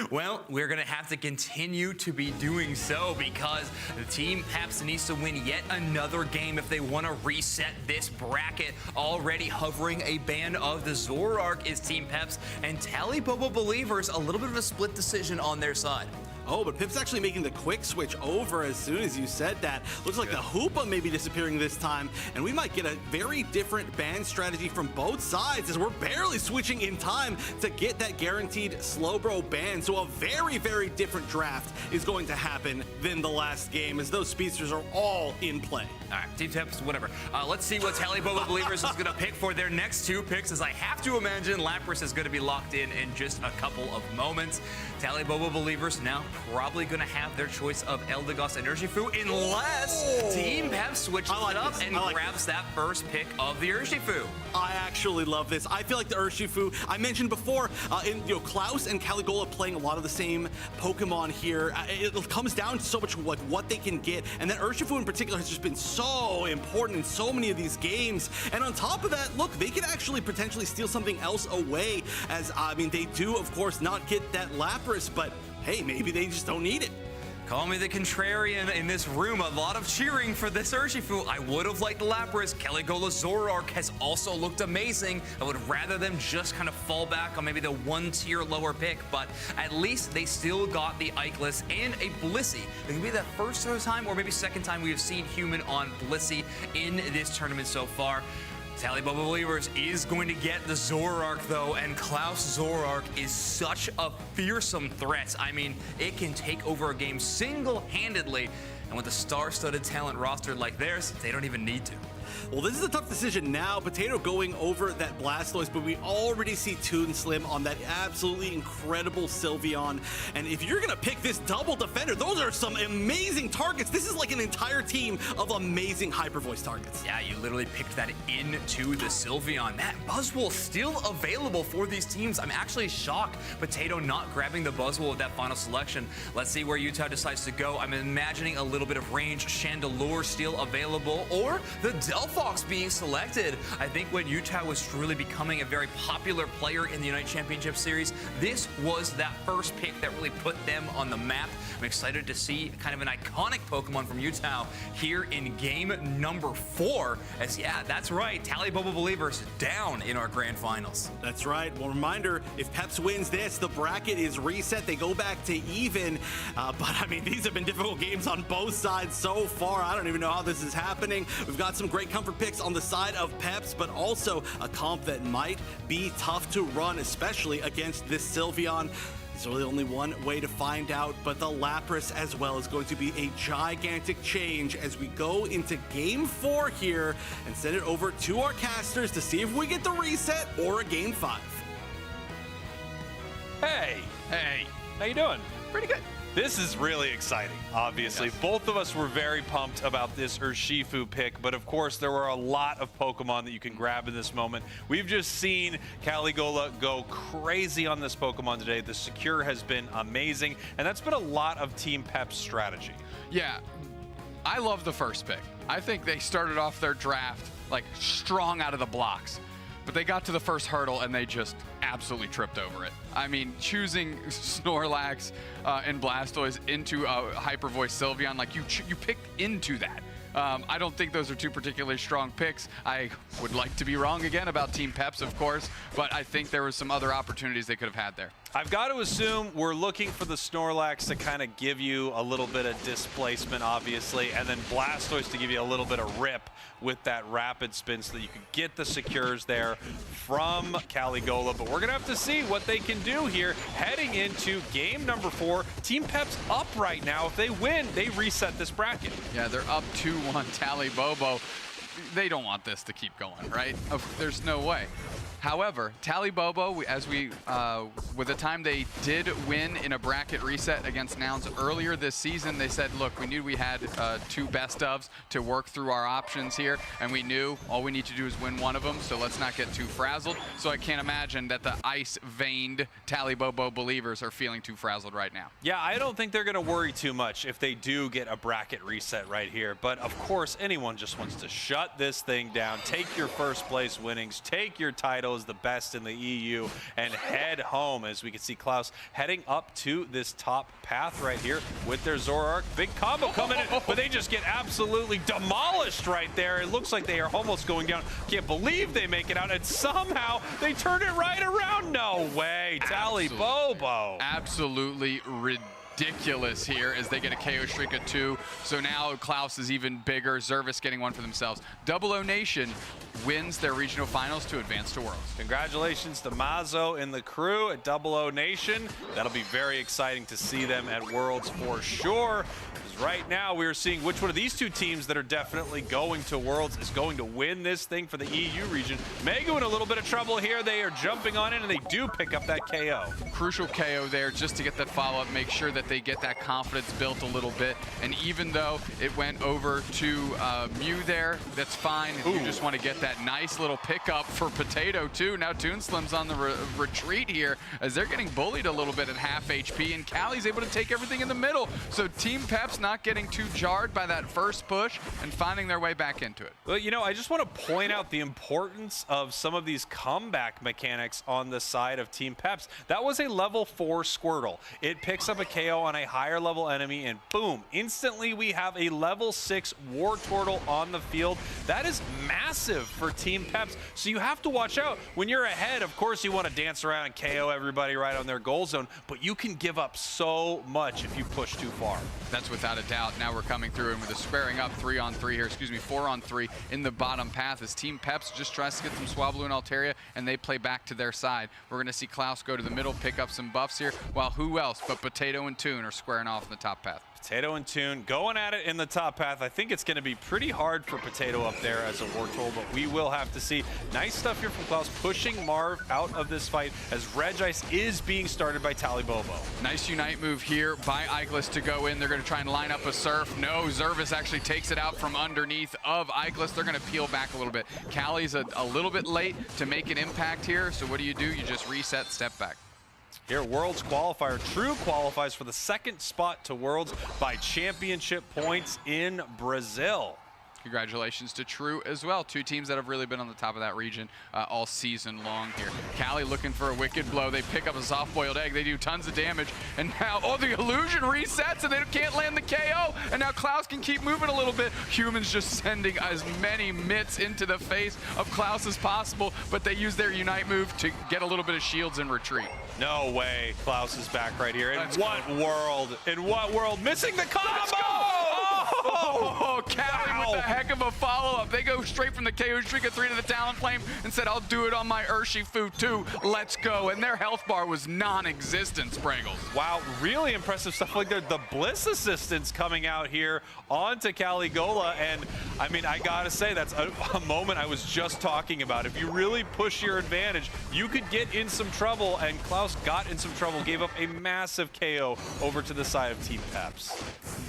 Well, we're going to have to continue to be doing so because the Team Peps needs to win yet another game if they want to reset this bracket. Already hovering a ban of the Zoroark is Team Peps, and Talibobo Believers, a little bit of a split decision on their side.
Oh, but Pip's actually making the quick switch over as soon as you said that. Looks like the Hoopa may be disappearing this time, and we might get a very different ban strategy from both sides as we're barely switching in time to get that guaranteed Slowbro ban. So a very, very different draft is going to happen than the last game as those speedsters are all in play.
All right, Team Peps, whatever. Let's see what Talibobo Believers is going to pick for their next two picks, as I have to imagine Lapras is going to be locked in just a couple of moments. Talibobo Believers now probably going to have their choice of Eldegoss and Urshifu unless Team Peps switches it up and grabs that first pick of the Urshifu.
I actually love this. I feel like the Urshifu, I mentioned before, Klaus and Caligula playing a lot of the same Pokemon here. It comes down to so much like what they can get, and then Urshifu in particular has just been so important in so many of these games. And on top of that, look, they can actually potentially steal something else away, as they do, of course, not get that Lapras, but hey, maybe they just don't need it.
Call me the contrarian in this room. A lot of cheering for this Urshifu. I would have liked Lapras. Caligula Zoroark has also looked amazing. I would rather them just kind of fall back on maybe the one tier lower pick, but at least they still got the Ikelis and a Blissey. It could be the first time or maybe second time we have seen human on Blissey in this tournament so far. Talibobo Believers is going to get the Zoroark, though, and Klaus Zoroark is such a fearsome threat. It can take over a game single-handedly, and with a star-studded talent roster like theirs, they don't even need to.
Well, this is a tough decision now. Potato going over that Blastoise, but we already see Toonslim on that absolutely incredible Sylveon. And if you're going to pick this double defender, those are some amazing targets. This is like an entire team of amazing Hyper Voice targets.
Yeah, you literally picked that into the Sylveon. That Buzzwole still available for these teams. I'm actually shocked Potato not grabbing the Buzzwole with that final selection. Let's see where Utah decides to go. I'm imagining a little little bit of range, Chandelure still available, or the Delphox being selected. I think when Utah was truly becoming a very popular player in the UNITE Championship Series, this was that first pick that really put them on the map. I'm excited to see kind of an iconic Pokemon from Utah here in game number 4. As yeah, that's right, Tally Bobo Believers down in our grand finals.
That's right. Well, reminder, if Peps wins this, the bracket is reset. They go back to even. But I mean, these have been difficult games on both sides so far. I don't even know how this is happening. We've got some great comfort picks on the side of Peps, but also a comp that might be tough to run, especially against this Sylveon. There's really only one way to find out, but the Lapras as well is going to be a gigantic change as we go into game 4 here and send it over to our casters to see if we get the reset or a game 5.
Hey, how you doing?
Pretty good.
This is really exciting, obviously.
Yes.
Both of us were very pumped about this Urshifu pick, but of course there were a lot of Pokemon that you can grab in this moment. We've just seen Caligula go crazy on this Pokemon today. The Secure has been amazing, and that's been a lot of Team Pep's strategy.
Yeah, I love the first pick. I think they started off their draft like strong out of the blocks. But they got to the first hurdle and they just absolutely tripped over it. I mean, choosing Snorlax and Blastoise into a Hyper Voice Sylveon, like you picked into that. I don't think those are two particularly strong picks. I would like to be wrong again about Team Peps, of course, but I think there was some other opportunities they could have had there.
I've got to assume we're looking for the Snorlax to kind of give you a little bit of displacement, obviously, and then Blastoise to give you a little bit of rip with that rapid spin so that you can get the Secures there from Caligula. But we're going to have to see what they can do here heading into game number 4. Team Pep's up right now. If they win, they reset this bracket.
Yeah, they're up 2-1 Tally Bobo. They don't want this to keep going, right? There's no way. However, Tally Bobo, with the time they did win in a bracket reset against Nouns earlier this season, they said, look, we knew we had 2 best ofs to work through our options here, and we knew all we need to do is win one of them, so let's not get too frazzled. So I can't imagine that the ice-veined Tally Bobo believers are feeling too frazzled right now.
Yeah, I don't think they're going to worry too much if they do get a bracket reset right here. But of course, anyone just wants to shut this thing down, take your first place winnings, take your title as the best in the EU, and head home. As we can see Klaus heading up to this top path right here with their Zoroark. Big combo coming in, but they just get absolutely demolished right there. It looks like they are almost going down. Can't believe they make it out, and somehow they turn it right around. No way. Tally Bobo.
Absolutely ridiculous here as they get a KO streak of 2. So now Klaus is even bigger. Zervis getting one for themselves. Double-O-Nation wins their regional finals to advance to Worlds.
Congratulations to Mazo and the crew at Double-O-Nation. That'll be very exciting to see them at Worlds for sure. Right now, we are seeing which one of these 2 teams that are definitely going to Worlds is going to win this thing for the EU region. Megu in a little bit of trouble here. They are jumping on in, and they do pick up that KO.
Crucial KO there just to get that follow-up, make sure that they get that confidence built a little bit. And even though it went over to Mew there, that's fine. If you just want to get that nice little pickup for Potato, too. Now Toonslim's on the retreat here as they're getting bullied a little bit at half HP, and Callie's able to take everything in the middle. So Team Peps not getting too jarred by that first push and finding their way back into it.
Well, you know, I just want to point out the importance of some of these comeback mechanics on the side of Team Peps. That was a level 4 Squirtle. It picks up a KO on a higher level enemy, and boom, instantly we have a level 6 Wartortle on the field. That is massive for Team Peps. So you have to watch out. When you're ahead, of course, you want to dance around and KO everybody right on their goal zone, but you can give up so much if you push too far.
That's without a doubt. Now we're coming through, and with a squaring up 3-on-3 here, 4-on-3 in the bottom path as Team Peps just tries to get some Swablu and Altaria, and they play back to their side. We're going to see Klaus go to the middle, pick up some buffs here, while who else but Potato and Toon are squaring off in the top path.
Potato and Toon going at it in the top path. I think it's going to be pretty hard for Potato up there as a Wartortle, but we will have to see. Nice stuff here from Klaus, pushing Marv out of this fight as Regice is being started by Tally Bobo.
Nice Unite move here by Ikelis to go in. They're going to try and line up a Surf. No, Zervis actually takes it out from underneath of Ikelis. They're going to peel back a little bit. Callie's a little bit late to make an impact here, so what do? You just reset, step back.
Here, Worlds qualifier. True qualifies for the second spot to Worlds by championship points in Brazil.
Congratulations to True as well. Two teams that have really been on the top of that region all season long here. Cali looking for a wicked blow. They pick up a soft-boiled egg. They do tons of damage. And now, oh, the illusion resets and they can't land the KO. And now Klaus can keep moving a little bit. Humans just sending as many mitts into the face of Klaus as possible, but they use their Unite move to get a little bit of shields and retreat.
No way. Klaus is back right here. In what world? In what world? Missing the combo!
Oh, Cali with a heck of a follow-up. They go straight from the KO streak of 3 to the Talon Flame and said, I'll do it on my Urshifu too. Let's go. And their health bar was non-existent, Sprangles.
Wow, really impressive stuff like that. The Bliss assistance coming out here onto Caligula. And I mean, I gotta say, that's a moment I was just talking about. If you really push your advantage, you could get in some trouble. And Klaus got in some trouble, gave up a massive KO over to the side of Team Peps.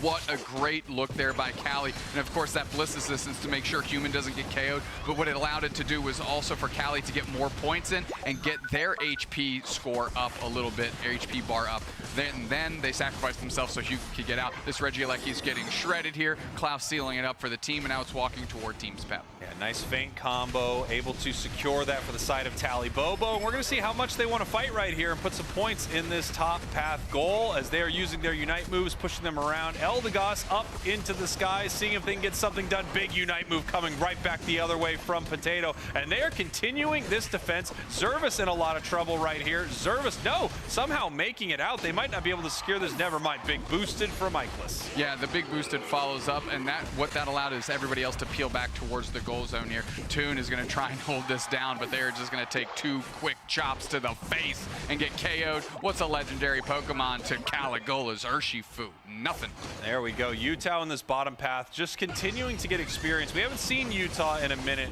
What a great look there by Cali. And of course, that Bliss assistance to make sure Human doesn't get KO'd. But what it allowed it to do was also for Cali to get more points in and get their HP score up a little bit, their HP bar up. Then they sacrificed themselves so Hugh could get out. This Regieleki is getting shredded here. Klaus sealing it up for the team, and now it's walking toward Team's Pep.
Yeah, nice feint combo, able to secure that for the side of Tally Bobo. And we're going to see how much they want to fight right here and put some points in this top path goal as they are using their Unite moves, pushing them around. Eldegoss up into the sky, seeing if they can get something done. Big Unite move coming right back the other way from Potato. And they are continuing this defense. Zervis in a lot of trouble right here. Zervis, no, somehow making it out. They might not be able to secure this. Never mind. Big boosted from Ickless.
Yeah, the big boosted follows up, and what that allowed is everybody else to peel back towards the goal zone here. Toon is going to try and hold this down, but they're just going to take 2 quick chops to the face and get KO'd. What's a legendary Pokemon to Caligula's Urshifu? Nothing.
There we go. Utah in this bottom path, just continuing to get experience. We haven't seen Utah in a minute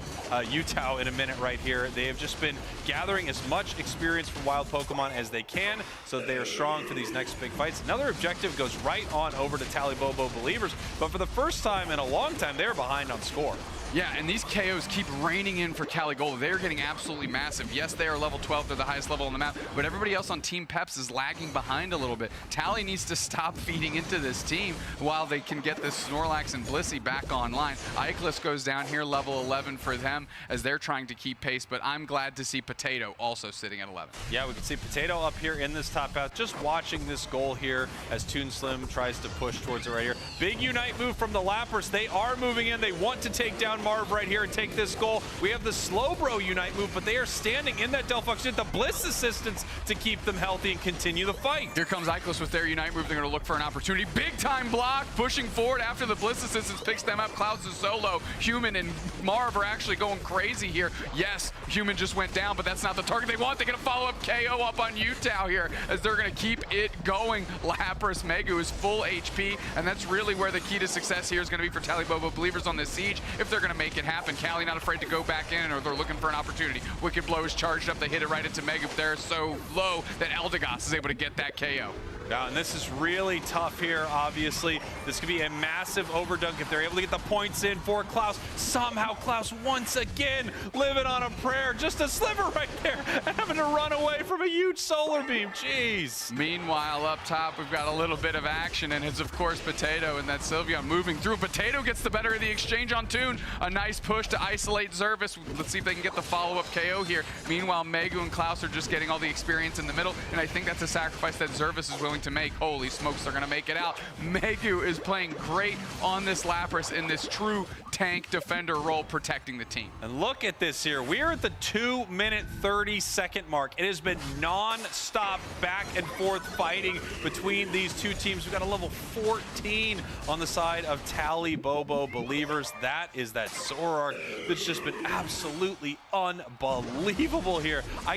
right here. They have just been gathering as much experience from wild Pokemon as they can, so they are strong for these next big fights. Another objective goes right on over to Tally Bobo Believers, but for the first time in a long time, they're behind on score.
Yeah, and these KOs keep raining in for Caligula. They're getting absolutely massive. Yes, they are level 12. They're the highest level on the map, but everybody else on Team Peps is lagging behind a little bit. Tally needs to stop feeding into this team while they can get this Snorlax and Blissey back online. Ickless goes down here, level 11 for them as they're trying to keep pace, but I'm glad to see Potato also sitting at 11.
Yeah, we can see Potato up here in this top path, just watching this goal here as Toon Slim tries to push towards it right here. Big Unite move from the Lappers. They are moving in. They want to take down Marv right here and take this goal. We have the Slowbro Unite move, but they are standing in that Delphox with the Bliss assistance to keep them healthy and continue the fight.
Here comes Ickless with their Unite move. They're going to look for an opportunity. Big time block, pushing forward after the Bliss assistance picks them up. Klaus is solo. Human and Marv are actually going crazy here. Yes, Human just went down, but that's not the target they want. They're going to follow up KO up on Utah here as they're going to keep it going. Lapras Megu is full HP, and that's really where the key to success here is going to be for Tally Bobo Believers on this siege if they're going to make it happen. Cali not afraid to go back in, or they're looking for an opportunity. Wicked Blow is charged up. They hit it right into Megu, but they're so low that Eldegoss is able to get that KO.
Yeah, and this is really tough here, obviously. This could be a massive overdunk if they're able to get the points in for Klaus. Somehow Klaus once again living on a prayer. Just a sliver right there and having to run away from a huge solar beam. Jeez.
Meanwhile, up top, we've got a little bit of action, and it's, of course, Potato and that Sylveon moving through. Potato gets the better of the exchange on Toon. A nice push to isolate Zervis. Let's see if they can get the follow-up KO here. Meanwhile, Megu and Klaus are just getting all the experience in the middle, and I think that's a sacrifice that Zervis is willing to make. Holy smokes, they're going to make it out. Megu is playing great on this Lapras in this true tank defender role, protecting the team.
And look at this here. We're at the 2-minute 30-second mark. It has been non-stop back and forth fighting between these two teams. We've got a level 14 on the side of Tally Bobo Believers. That is that Zoroark that's just been absolutely unbelievable here. I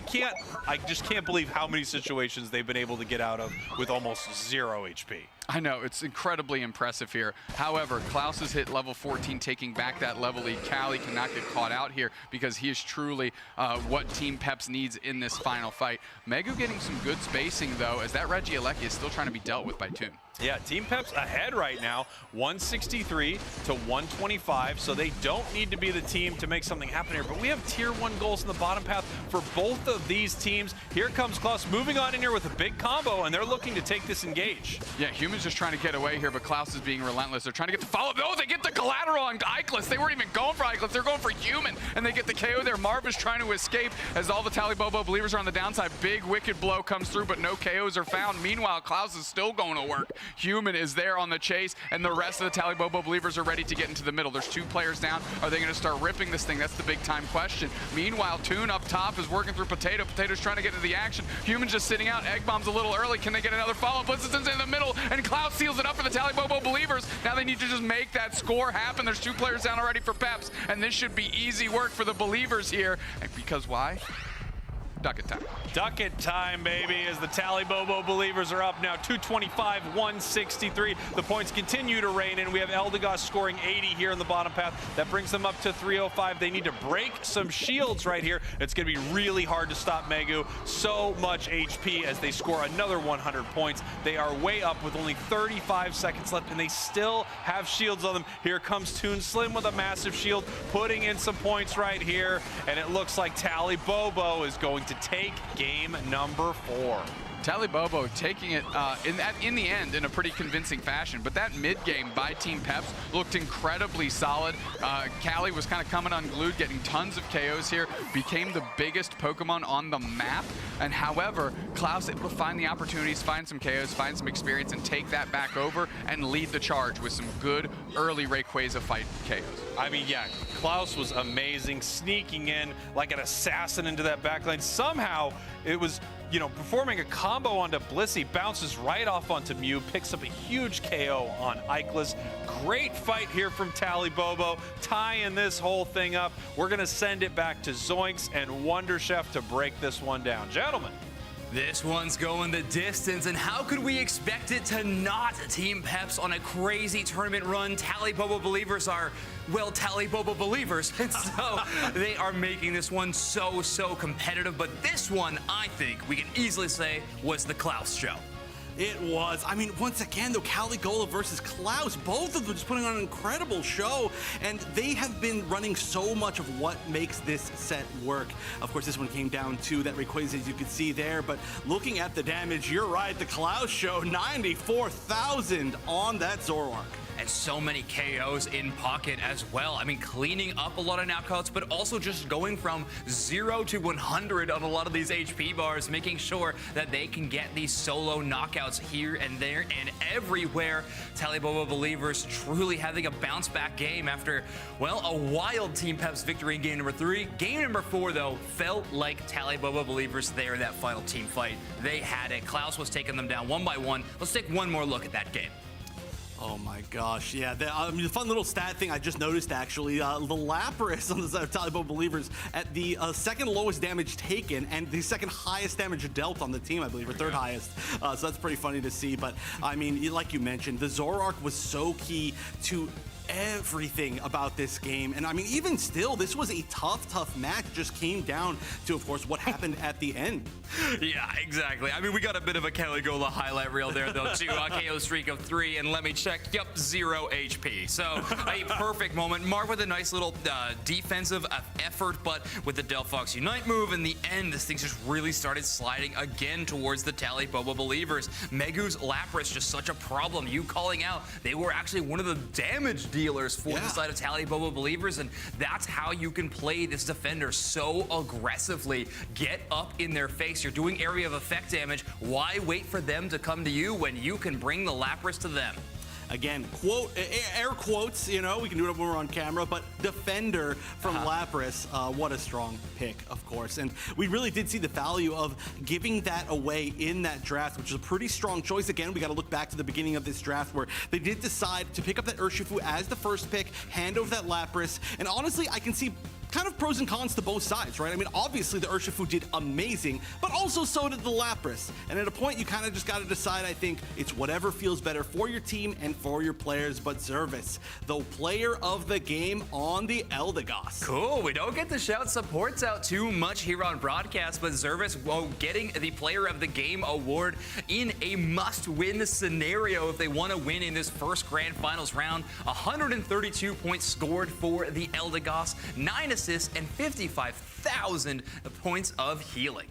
just can't believe how many situations they've been able to get out of with almost 0 HP.
I know, it's incredibly impressive here. However, Klaus has hit level 14, taking back that level lead. Cali cannot get caught out here because he is truly what Team Peps needs in this final fight. Megu getting some good spacing, though, as that Regieleki is still trying to be dealt with by Toon.
Yeah, Team Peps ahead right now, 163 to 125, so they don't need to be the team to make something happen here, but we have tier 1 goals in the bottom path for both of these teams. Here comes Klaus moving on in here with a big combo, and they're looking to take this engage.
Yeah, Human's just trying to get away here, but Klaus is being relentless. They're trying to get the follow-up. Oh, they get the collateral on Eichless. They weren't even going for Eichless. They're going for Human, and they get the KO there. Marv is trying to escape as all the Talibobo believers are on the downside. Big wicked blow comes through, but no KOs are found. Meanwhile, Klaus is still going to work. Human is there on the chase, and the rest of the Talibobo believers are ready to get into the middle. There's 2 players down. Are they going to start ripping this thing? That's the big time question. Meanwhile, Toon up top is working through Potato. Potato's trying to get into the action. Human's just sitting out. Egg Bomb's a little early. Can they get another follow-up? Blitziston's in the middle, and Klaus seals it up for the Talibobo believers. Now they need to just make that score happen. There's 2 players down already for Peps, and this should be easy work for the believers here. And because why? Ducket time.
Ducket time, baby, as the Talibobo believers are up now, 225-163. The points continue to rain in. We have Eldegoss scoring 80 here in the bottom path. That brings them up to 305. They need to break some shields right here. It's going to be really hard to stop Megu. So much HP as they score another 100 points. They are way up with only 35 seconds left, and they still have shields on them. Here comes Toon Slim with a massive shield, putting in some points right here, and it looks like Talibobo is going to take game number 4.
Talibobo taking it in the end in a pretty convincing fashion, but that mid game by Team Peps looked incredibly solid. Callie was kind of coming unglued, getting tons of KOs here, became the biggest Pokemon on the map, and however, Klaus able to find the opportunities, find some KOs, find some experience, and take that back over and lead the charge with some good early Rayquaza fight KOs.
I mean, yeah, Klaus was amazing, sneaking in like an assassin into that backline. Somehow, it was, you know, performing a combo onto Blissey, bounces right off onto Mew, picks up a huge KO on Eichless. Great fight here from Talibobo, tying this whole thing up. We're going to send it back to Zoinks and Wonder Chef to break this one down. Gentlemen.
This one's going the distance, and how could we expect it to not? Team Peps on a crazy tournament run. Talibobo believers are, well, Talibobo believers, and so they are making this one so competitive. But this one, I think, we can easily say, was the Klaus show.
It was. I mean, once again, though, Caligula versus Klaus, both of them just putting on an incredible show, and they have been running so much of what makes this set work. Of course, this one came down to that Rayquaza, as you could see there, but looking at the damage, you're right, the Klaus show, 94,000 on that Zoroark.
And so many KOs in pocket as well. I mean, cleaning up a lot of knockouts, but also just going from 0 to 100 on a lot of these HP bars, making sure that they can get these solo knockouts here and there and everywhere. Talibobo believers truly having a bounce back game after, well, a wild Team Peps victory in game number 3. Game number 4, though, felt like Talibobo believers there in that final team fight. They had it. Klaus was taking them down one by one. Let's take one more look at that game.
Oh my gosh, yeah. The fun little stat thing I just noticed, actually, the Lapras on the side of Talibobo believers at the second lowest damage taken and the second highest damage dealt on the team, I believe, or third highest. So that's pretty funny to see. But I mean, like you mentioned, the Zoroark was so key to everything about this game, and I mean, even still, this was a tough match. Just came down to, of course, what happened at the end.
Yeah, exactly. I mean, we got a bit of a Caligula highlight reel there, though, too. KO streak of 3, and let me check. Yep, 0 HP. So a perfect moment. Mark with a nice little defensive effort, but with the Delphox Unite move in the end, this thing just really started sliding again towards the Talibobo believers. Megu's Lapras just such a problem. You calling out, they were actually one of the damage dealers for the side of Talibobo believers, and that's how you can play this defender so aggressively. Get up in their face. You're doing area of effect damage. Why wait for them to come to you when you can bring the Lapras to them?
Again, air quotes, you know, we can do it when we're on camera, but defender from Lapras, what a strong pick, of course. And we really did see the value of giving that away in that draft, which is a pretty strong choice. Again, we got to look back to the beginning of this draft where they did decide to pick up that Urshifu as the first pick, hand over that Lapras, and honestly, I can see kind of pros and cons to both sides, right? I mean, obviously the Urshifu did amazing, but also so did the Lapras. And at a point, you kind of just got to decide, I think, it's whatever feels better for your team and for your players, but Zervis, the player of the game on the Eldegoss.
Cool. We don't get to shout supports out too much here on broadcast, but Zervis getting the player of the game award in a must-win scenario if they want to win in this first grand finals round. 132 points scored for the Eldegoss, 9 assists, and 55,000 points of healing.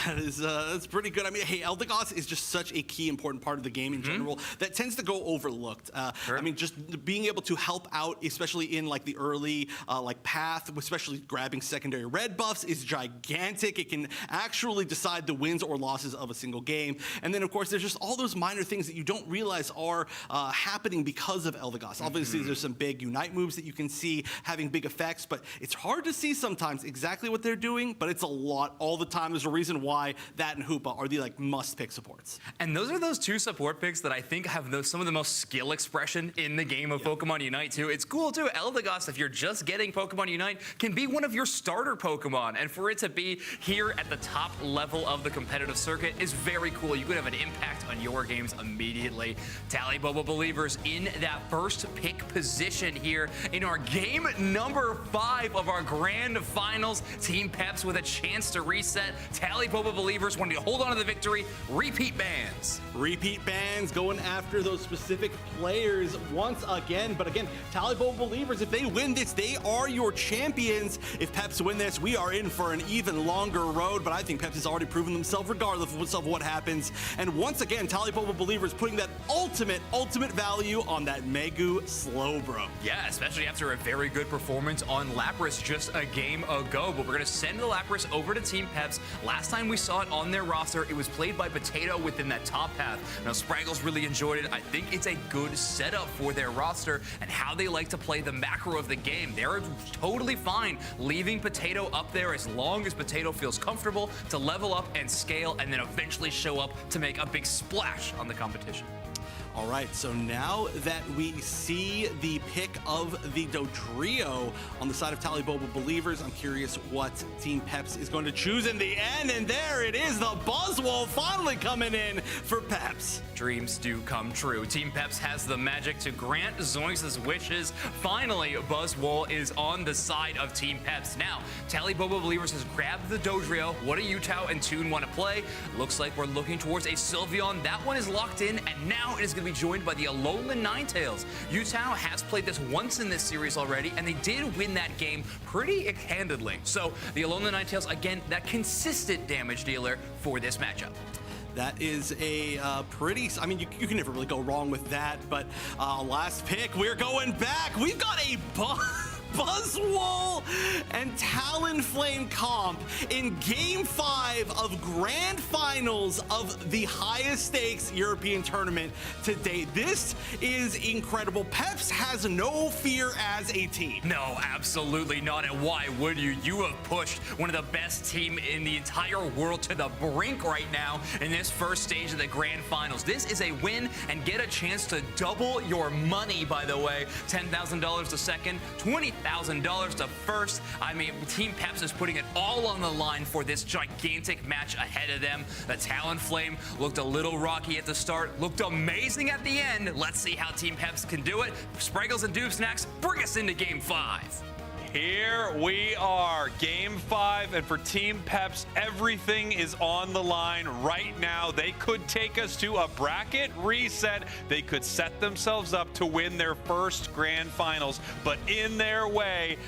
That's pretty good. I mean, hey, Eldegoss is just such a key important part of the game in general that tends to go overlooked. I mean, just being able to help out, especially in like the early like path, especially grabbing secondary red buffs, is gigantic. It can actually decide the wins or losses of a single game. And then, of course, there's just all those minor things that you don't realize are happening because of Eldegoss. Obviously, there's some big Unite moves that you can see having big effects, but it's hard to see sometimes exactly what they're doing, but it's a lot all the time. There's a reason why that and Hoopa are the like must-pick supports.
And those are those two support picks that I think have some of the most skill expression in the game of Pokemon Unite too. It's cool too. Eldegoss, if you're just getting Pokemon Unite, can be one of your starter Pokemon. And for it to be here at the top level of the competitive circuit is very cool. You could have an impact on your games immediately. Talibobo Believers in that first pick position here in our game number 5 of our grand finals. Team Peps with a chance to reset. Talibobo Believers wanting to hold on to the victory. Repeat bans.
Repeat bans going after those specific players once again. But again, Talibobo Believers, if they win this, they are your champions. If Peps win this, we are in for an even longer road. But I think Peps has already proven themselves regardless of what happens. And once again, Talibobo Believers putting that ultimate value on that Megu Slowbro.
Yeah, especially after a very good performance on Lapras just a game ago. But we're going to send the Lapras over to Team Peps. Last time we saw it on their roster, it was played by Potato within that top path. Now, Spraggles really enjoyed it. I think it's a good setup for their roster and how they like to play the macro of the game. They're totally fine leaving Potato up there as long as Potato feels comfortable to level up and scale and then eventually show up to make a big splash on the competition.
All right, so now that we see the pick of the Dodrio on the side of Talibobo Believers, I'm curious what Team Peps is going to choose in the end. And there it is, the Buzzwole finally coming in for Peps.
Dreams do come true. Team Peps has the magic to grant Zoinks' wishes. Finally, Buzzwole is on the side of Team Peps. Now, Talibobo Believers has grabbed the Dodrio. What do Utah and Toon want to play? Looks like we're looking towards a Sylveon. That one is locked in, and now it is going to be joined by the Alolan Ninetales. Utah has played this once in this series already, and they did win that game pretty handedly. So the Alolan Ninetales, again, that consistent damage dealer for this matchup.
That is a pretty, I mean, you can never really go wrong with that, but last pick, we're going back. We've got a Buzzwole and Talonflame comp in Game 5 of Grand Finals of the highest stakes European tournament to date. This is incredible. Peps has no fear as a team.
No, absolutely not. And why would you? You have pushed one of the best team in the entire world to the brink right now in this first stage of the Grand Finals. This is a win and get a chance to double your money, by the way. $10,000 to second, $20,000 to first. I mean, Team Peps is putting it all on the line for this gigantic match ahead of them. The Talonflame looked a little rocky at the start, looked amazing at the end. Let's see how Team Peps can do it. Spraggles and Doob Snacks, bring us into Game 5.
Here we are, Game 5, and for Team Peps, everything is on the line right now. They could take us to a bracket reset. They could set themselves up to win their first grand finals, but in their way,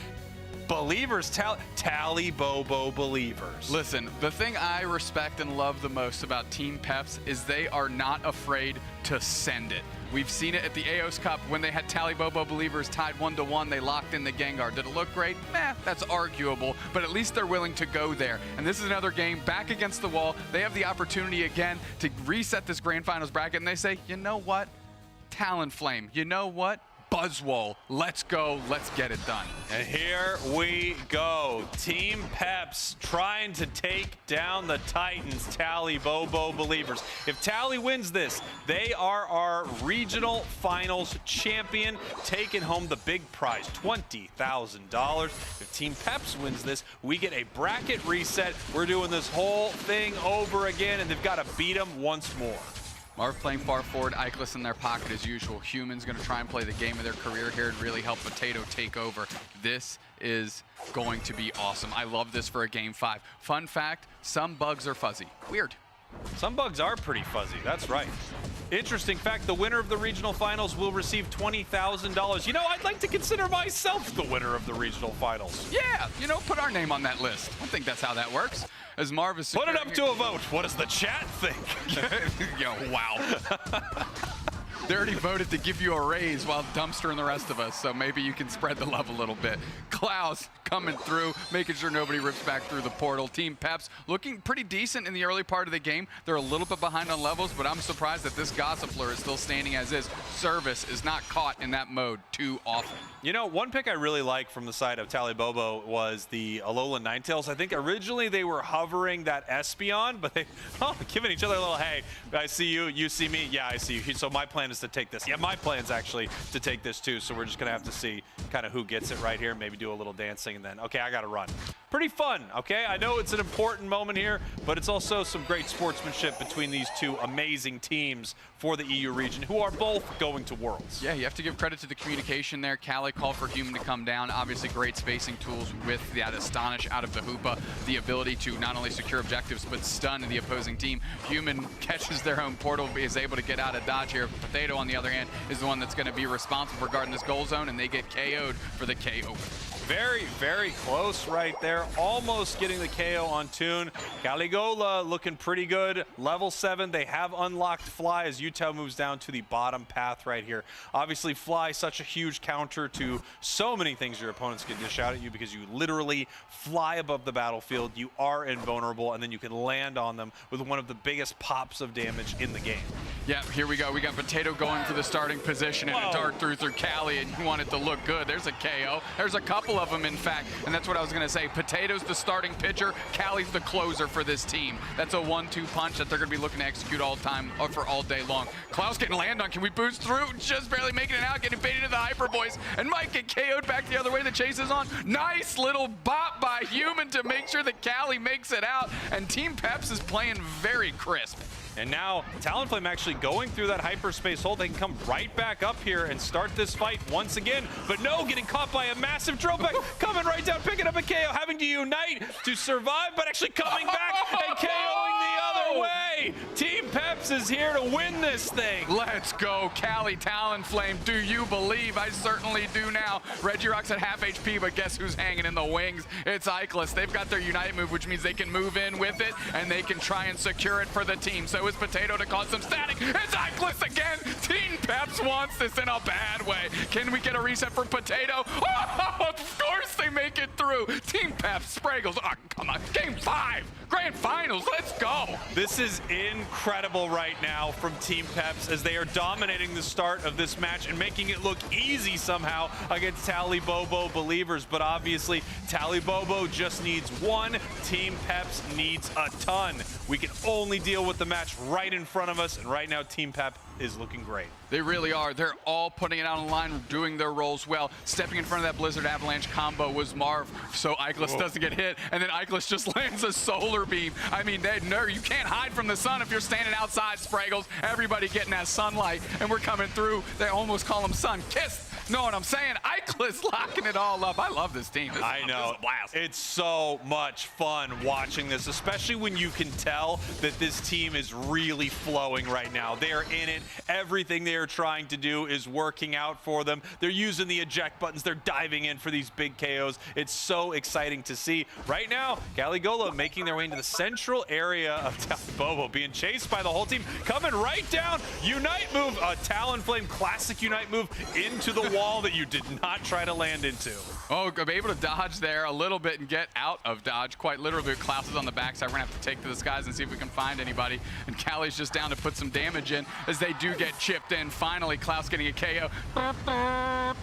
Believers, Talibobo Believers.
Listen, the thing I respect and love the most about Team Peps is they are not afraid to send it. We've seen it at the AOS Cup when they had Talibobo Believers tied 1-1. They locked in the Gengar. Did it look great? Meh, that's arguable, but at least they're willing to go there. And this is another game back against the wall. They have the opportunity again to reset this Grand Finals bracket, and they say, you know what? Talonflame. You know what? Buzzwole. Let's go. Let's get it done.
And here we go. Team Peps trying to take down the Titans, Talibobo Believers. If Tally wins this, they are our regional finals champion, taking home the big prize, $20,000. If Team Peps wins this, we get a bracket reset. We're doing this whole thing over again, and they've got to beat them once more.
Marv playing far forward, Ikelis in their pocket as usual. Human's going to try and play the game of their career here and really help Potato take over. This is going to be awesome. I love this for a Game 5. Fun fact, some bugs are fuzzy. Weird.
Some bugs are pretty fuzzy, that's right. Interesting fact, the winner of the regional finals will receive $20,000. You know, I'd like to consider myself the winner of the regional finals.
Yeah, you know, put our name on that list. I think that's how that works. As Marv is
put it up to a vote. What does the chat think?
Yo, wow. They already voted to give you a raise while dumpstering the rest of us, so maybe you can spread the love a little bit. Klaus coming through, making sure nobody rips back through the portal. Team Peps looking pretty decent in the early part of the game. They're a little bit behind on levels, but I'm surprised that this Gossifleur is still standing as is. Service is not caught in that mode too often.
You know, one pick I really like from the side of Talibobo was the Alolan Ninetales. I think originally they were hovering that Espeon, but they giving each other a little, hey, I see you, you see me, yeah, I see you. So my plan is to take this. Yeah, my plan's actually to take this too, so we're just gonna have to see kind of who gets it right here, maybe do a little dancing, and then, okay, I gotta run. Pretty fun, okay? I know it's an important moment here, but it's also some great sportsmanship between these two amazing teams for the EU region, who are both going to Worlds.
Yeah, you have to give credit to the communication there. Callie called for Human to come down. Obviously, great spacing tools with that Astonish out of the Hoopa. The ability to not only secure objectives, but stun the opposing team. Human catches their own portal, is able to get out of dodge here. Potato, on the other hand, is the one that's going to be responsible for guarding this goal zone, and they get KO'd for the KO.
Very, very close right there. Almost getting the KO on Toon. Caligula looking pretty good. Level 7, they have unlocked Fly as Utah moves down to the bottom path right here. Obviously, Fly, such a huge counter to so many things your opponents can dish out at you because you literally fly above the battlefield. You are invulnerable, and then you can land on them with one of the biggest pops of damage in the game.
Yeah, here we go. We got Potato going for the starting position and a dart through Callie, and you want it to look good. There's a KO. There's a couple of them, in fact, and that's what I was going to say. Potato's the starting pitcher. Callie's the closer for this team. That's a 1-2 punch that they're going to be looking to execute all time or for all day long. Klaus getting land on. Can we boost through? Just barely making it out, getting baited into the Hyper Boys, and Mike get KO'd back the other way. The chase is on. Nice little bop by Human to make sure that Callie makes it out, and Team Peps is playing very crisp.
And now Talonflame actually going through that hyperspace hole. They can come right back up here and start this fight once again. But no, getting caught by a massive drill back, coming right down, picking up a KO, having to unite to survive, but actually coming back and KOing the other way. Team Peps is here to win this thing.
Let's go, Callie Talonflame. Do you believe? I certainly do now. Regirock's at half HP, but guess who's hanging in the wings? It's Ikelis. They've got their Unite move, which means they can move in with it, and they can try and secure it for the team. So is Potato to cause some static. It's Ikelis again. Team Peps wants this in a bad way. Can we get a reset for Potato? Oh, of course they make it through. Team Peps, Spraggles. Oh, come on. Game 5. Grand Finals. Let's go.
This is incredible right now from Team Peps as they are dominating the start of this match and making it look easy somehow against Talibobo believers. But obviously, Talibobo just needs one. Team Peps needs a ton. We can only deal with the match right in front of us, and right now Team Pep is looking great.
They really are. They're all putting it out on the line, doing their roles well. Stepping in front of that Blizzard Avalanche combo was Marv, so Ikelis doesn't get hit, and then Ikelis just lands a solar beam. I mean, you can't hide from the sun if you're standing outside, Spraggles. Everybody getting that sunlight, and we're coming through. They almost call him sun-kissed. Know what I'm saying? Ikelis locking it all up. I love this team.
I know.
This is a blast.
It's so much fun watching this, especially when you can tell that this team is really flowing right now. They are in it. Everything they are trying to do is working out for them. They're using the eject buttons. They're diving in for these big KOs. It's so exciting to see. Right now, Caligula making their way into the central area of Talibobo, being chased by the whole team, coming right down. Unite move, a Talonflame classic Unite move into the wall that you did not try to land into.
Oh, I'm able to dodge there a little bit and get out of dodge. Quite literally, Klaus is on the backside. We're gonna have to take to the skies and see if we can find anybody. And Callie's just down to put some damage in as they do get chipped in. Finally, Klaus getting a KO.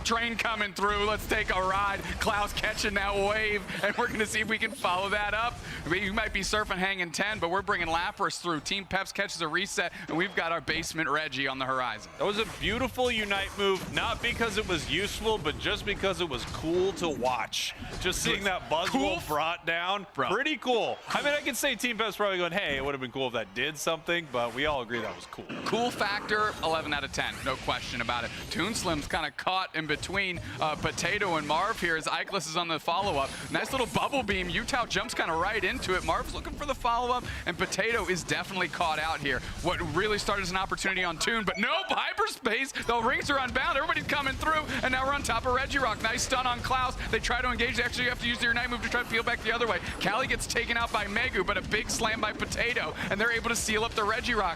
Train coming through. Let's take a ride. Klaus catching that wave, and we're gonna see if we can follow that up. We might be surfing hanging 10, but we're bringing Lapras through. Team Peps catches a reset, and we've got our basement Reggie on the horizon.
That was a beautiful Unite move, not because it it was useful, but just because it was cool to watch. Just seeing that Buzzwole brought down, pretty cool. I mean, I could say Team Peps probably going, hey, it would have been cool if that did something, but we all agree that was cool.
Cool factor, 11 out of 10, no question about it. Toon Slim's kind of caught in between Potato and Marv here as Ikelis is on the follow-up. Nice little bubble beam. Utah jumps kind of right into it. Marv's looking for the follow-up, and Potato is definitely caught out here. What really started as an opportunity on Toon, but no hyperspace. The rings are unbound. Everybody's coming through, and now we're on top of Regirock. Nice stun on Klaus. They try to engage. They actually have to use their Ignite move to try to peel back the other way. Callie gets taken out by Megu, but a big slam by Potato, and they're able to seal up the Regirock.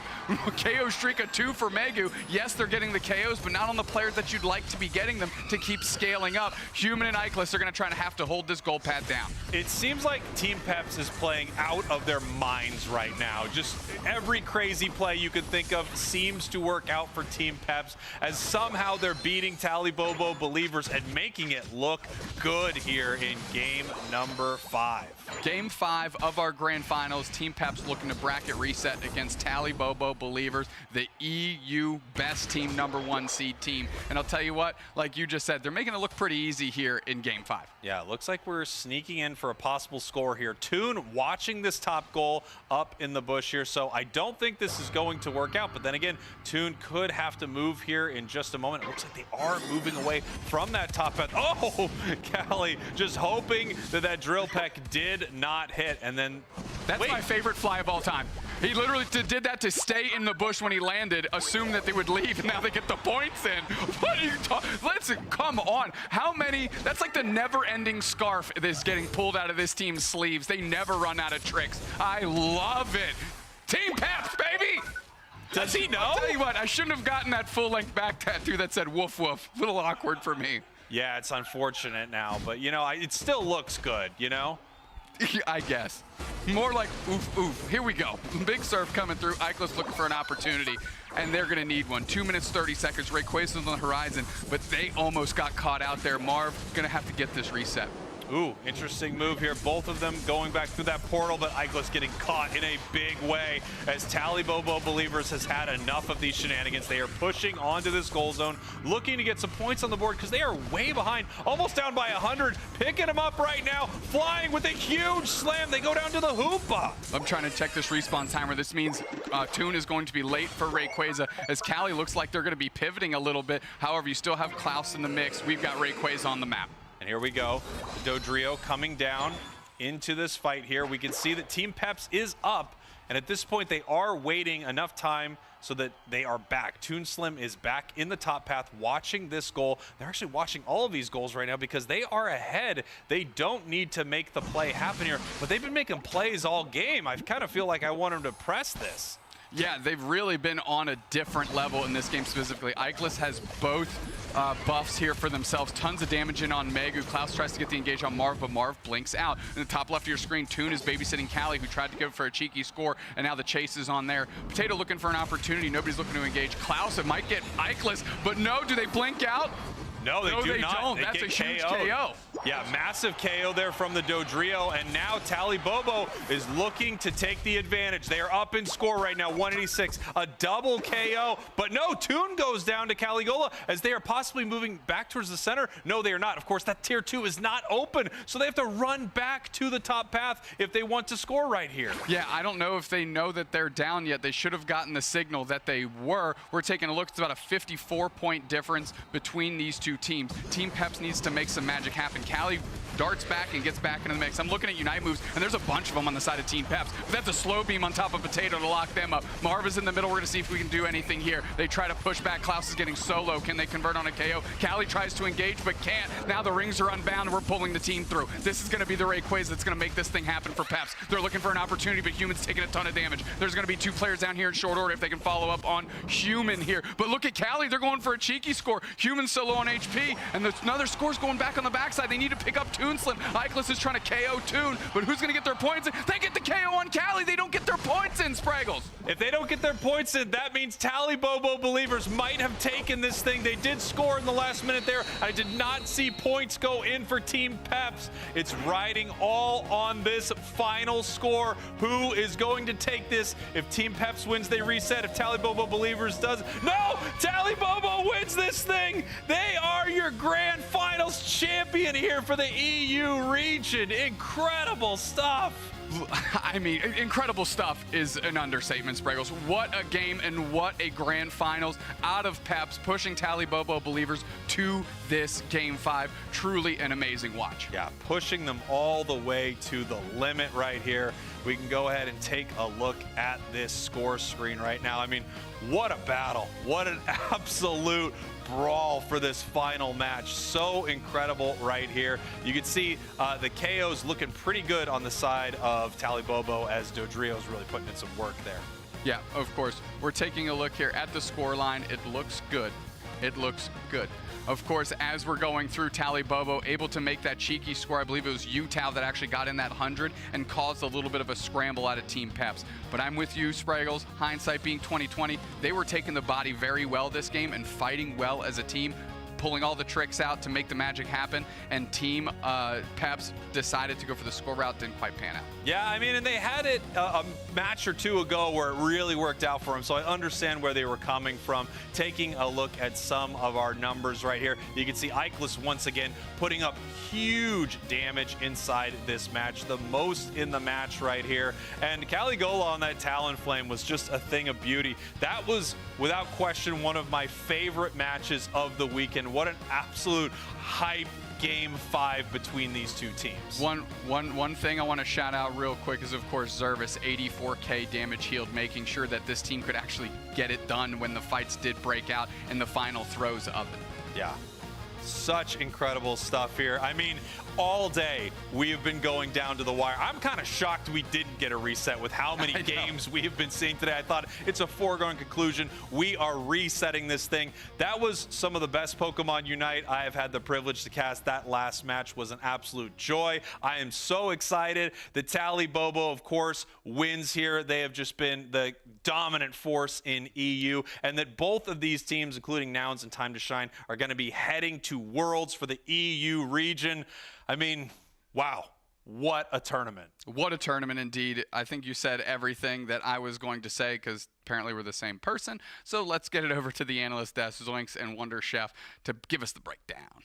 KO streak of 2 for Megu. Yes, they're getting the KOs, but not on the players that you'd like to be getting them to keep scaling up. Human and Ikelis are going to try to have to hold this gold pad down.
It seems like Team Peps is playing out of their minds right now. Just every crazy play you could think of seems to work out for Team Peps, as somehow they're beating Talibobo Believers and making it look good here in game number 5.
Game 5 of our grand finals. Team Peps looking to bracket reset against Talibobo Believers, the EU best team, #1 seed team. And I'll tell you what, like you just said, they're making it look pretty easy here in game 5.
Yeah, it looks like we're sneaking in for a possible score here. Toon watching this top goal up in the bush here, so I don't think this is going to work out. But then again, Toon could have to move here in just a moment. It looks like they are moving away from that top path. Oh, Callie just hoping that that drill peck did not hit. And then,
that's my favorite fly of all time. He literally did that to stay in the bush when he landed, assume that they would leave, and now they get the points in. What are you talking? Let's come on. How many? That's like the never-ending scarf that's getting pulled out of this team's sleeves. They never run out of tricks. I love it. Team Peps, baby!
Does he know?
I'll tell you what, I shouldn't have gotten that full-length back tattoo that said woof woof. A little awkward for me.
Yeah, it's unfortunate now, but you know, it still looks good, you know?
I guess. More like oof, oof. Here we go. Big surf coming through. Ikelis looking for an opportunity, and they're going to need one. 2 minutes, 30 seconds. Rayquaza's on the horizon, but they almost got caught out there. Marv going to have to get this reset.
Ooh, interesting move here. Both of them going back through that portal, but Ikelis getting caught in a big way as Talibobo Believers has had enough of these shenanigans. They are pushing onto this goal zone, looking to get some points on the board because they are way behind, almost down by 100. Picking them up right now, flying with a huge slam. They go down to the Hoopa.
I'm trying to check this respawn timer. This means Toon is going to be late for Rayquaza, as Callie looks like they're going to be pivoting a little bit. However, you still have Klaus in the mix. We've got Rayquaza on the map.
And here we go. Dodrio coming down into this fight here. We can see that Team Peps is up, and at this point they are waiting enough time so that they are back. Toon Slim is back in the top path watching this goal. They're actually watching all of these goals right now because they are ahead. They don't need to make the play happen here, but they've been making plays all game. I kind of feel like I want them to press this.
Yeah, they've really been on a different level in this game specifically. Ikelis has both buffs here for themselves. Tons of damage in on Megu. Klaus tries to get the engage on Marv, but Marv blinks out. In the top left of your screen, Toon is babysitting Callie, who tried to give for a cheeky score, and now the chase is on there. Potato looking for an opportunity. Nobody's looking to engage. Klaus, it might get Ikelis, but no, do they blink out?
No, they do not.
Don't. That's a huge KO.
Yeah, massive KO there from the Dodrio, and now Talibobo is looking to take the advantage. They are up in score right now, 186, a double KO, but no, Toon goes down to Caligula as they are possibly moving back towards the center. No, they are not. Of course, that tier 2 is not open, so they have to run back to the top path if they want to score right here.
Yeah, I don't know if they know that they're down yet. They should have gotten the signal that they were. We're taking a look. It's about a 54-point difference between these two teams. Team Peps needs to make some magic happen. Callie darts back and gets back into the mix. I'm looking at Unite moves, and there's a bunch of them on the side of Team Peps. But that's a slow beam on top of Potato to lock them up. Marv is in the middle. We're going to see if we can do anything here. They try to push back. Klaus is getting solo. Can they convert on a KO? Callie tries to engage, but can't. Now the rings are unbound. We're pulling the team through. This is going to be the Rayquaza that's going to make this thing happen for Peps. They're looking for an opportunity, but Human's taking a ton of damage. There's going to be 2 players down here in short order if they can follow up on Human here. But look at Callie. They're going for a cheeky score. Human solo on HP, and there's another score's going back on the backside. They need to pick up Toon Toon Slim. Ikelis is trying to KO Toon, but who's going to get their points in? They get the KO on Cali. They don't get their points in, Spraggles.
If they don't get their points in, that means Tally Bobo Believers might have taken this thing. They did score in the last minute there. I did not see points go in for Team Peps. It's riding all on this final score. Who is going to take this? If Team Peps wins, they reset. If Tally Bobo Believers does, no! Tally Bobo wins this thing. They are your grand finals champion here for the EU region. Incredible stuff.
I mean, incredible stuff is an understatement, Spraggles. What a game and what a grand finals out of Peps, pushing Tally Bobo Believers to this Game 5. Truly an amazing watch.
Yeah, pushing them all the way to the limit right here. We can go ahead and take a look at this score screen right now. I mean, what a battle. What an absolute brawl for this final match. So incredible right here. You can see the KOs looking pretty good on the side of Tally Bobo as Dodrio's really putting in some work there.
Yeah, of course. We're taking a look here at the score line. It looks good. It looks good. Of course, as we're going through, Tally Bobo able to make that cheeky score. I believe it was Utah that actually got in that 100 and caused a little bit of a scramble out of Team Peps. But I'm with you, Spraggles. Hindsight being 2020, they were taking the body very well this game and fighting well as a team, pulling all the tricks out to make the magic happen, and Team Peps decided to go for the score route. Didn't quite pan out.
Yeah, I mean, and they had it a match or two ago where it really worked out for them, so I understand where they were coming from. Taking a look at some of our numbers right here, you can see Ikelis once again putting up huge damage inside this match, the most in the match right here. And Caligola on that Talonflame was just a thing of beauty. That was, without question, one of my favorite matches of the weekend. What an absolute hype Game 5 between these two teams.
One thing I want to shout out real quick is, of course, Zervis, 84k damage healed, making sure that this team could actually get it done when the fights did break out in the final throes of it.
Yeah. Such incredible stuff here. I mean, all day we have been going down to the wire. I'm kind of shocked we didn't get a reset with how many games we have been seeing today. I thought it's a foregone conclusion. We are resetting this thing. That was some of the best Pokemon Unite I have had the privilege to cast. That last match was an absolute joy. I am so excited that Tally Bobo, of course, wins here. They have just been the dominant force in EU, and that both of these teams, including Nouns and Time to Shine, are going to be heading to Worlds for the EU region. I mean, wow, what a tournament.
What a tournament indeed. I think you said everything that I was going to say, because apparently we're the same person. So let's get it over to the analyst desk, Zoinks and Wonder Chef, to give us the breakdown.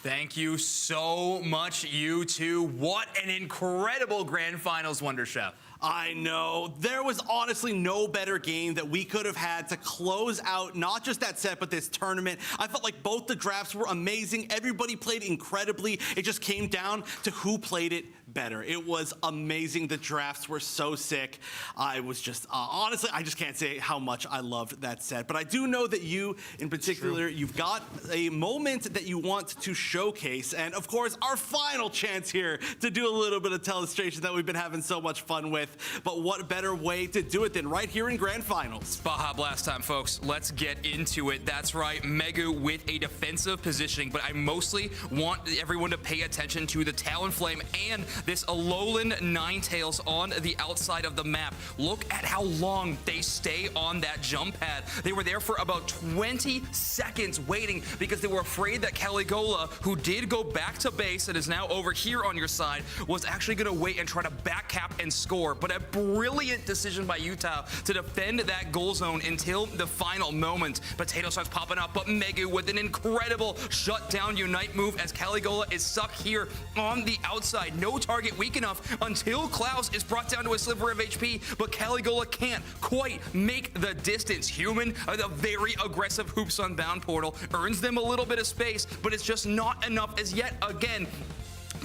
Thank you so much, you two. What an incredible grand finals, Wonder Chef.
I know. There was honestly no better game that we could have had to close out not just that set, but this tournament. I felt like both the drafts were amazing. Everybody played incredibly. It just came down to who played it better. It was amazing. The drafts were so sick. I was just, honestly, I just can't say how much I loved that set. But I do know that you, in particular, you've got a moment that you want to showcase. And of course, our final chance here to do a little bit of telestration that we've been having so much fun with. But what better way to do it than right here in Grand Finals?
Baja Blast time, folks. Let's get into it. That's right, Megu with a defensive positioning, but I mostly want everyone to pay attention to the Talonflame and this Alolan Ninetales on the outside of the map. Look at how long they stay on that jump pad. They were there for about 20 seconds waiting because they were afraid that Caligola, who did go back to base and is now over here on your side, was actually going to wait and try to back cap and score. But a brilliant decision by Utah to defend that goal zone until the final moment. Potato starts popping up, but Megu with an incredible shutdown Unite move as Caligola is stuck here on the outside. No target weak enough until Klaus is brought down to a sliver of HP, but Caligola can't quite make the distance. Human, the very aggressive Hoops Unbound portal, earns them a little bit of space, but it's just not enough as yet again.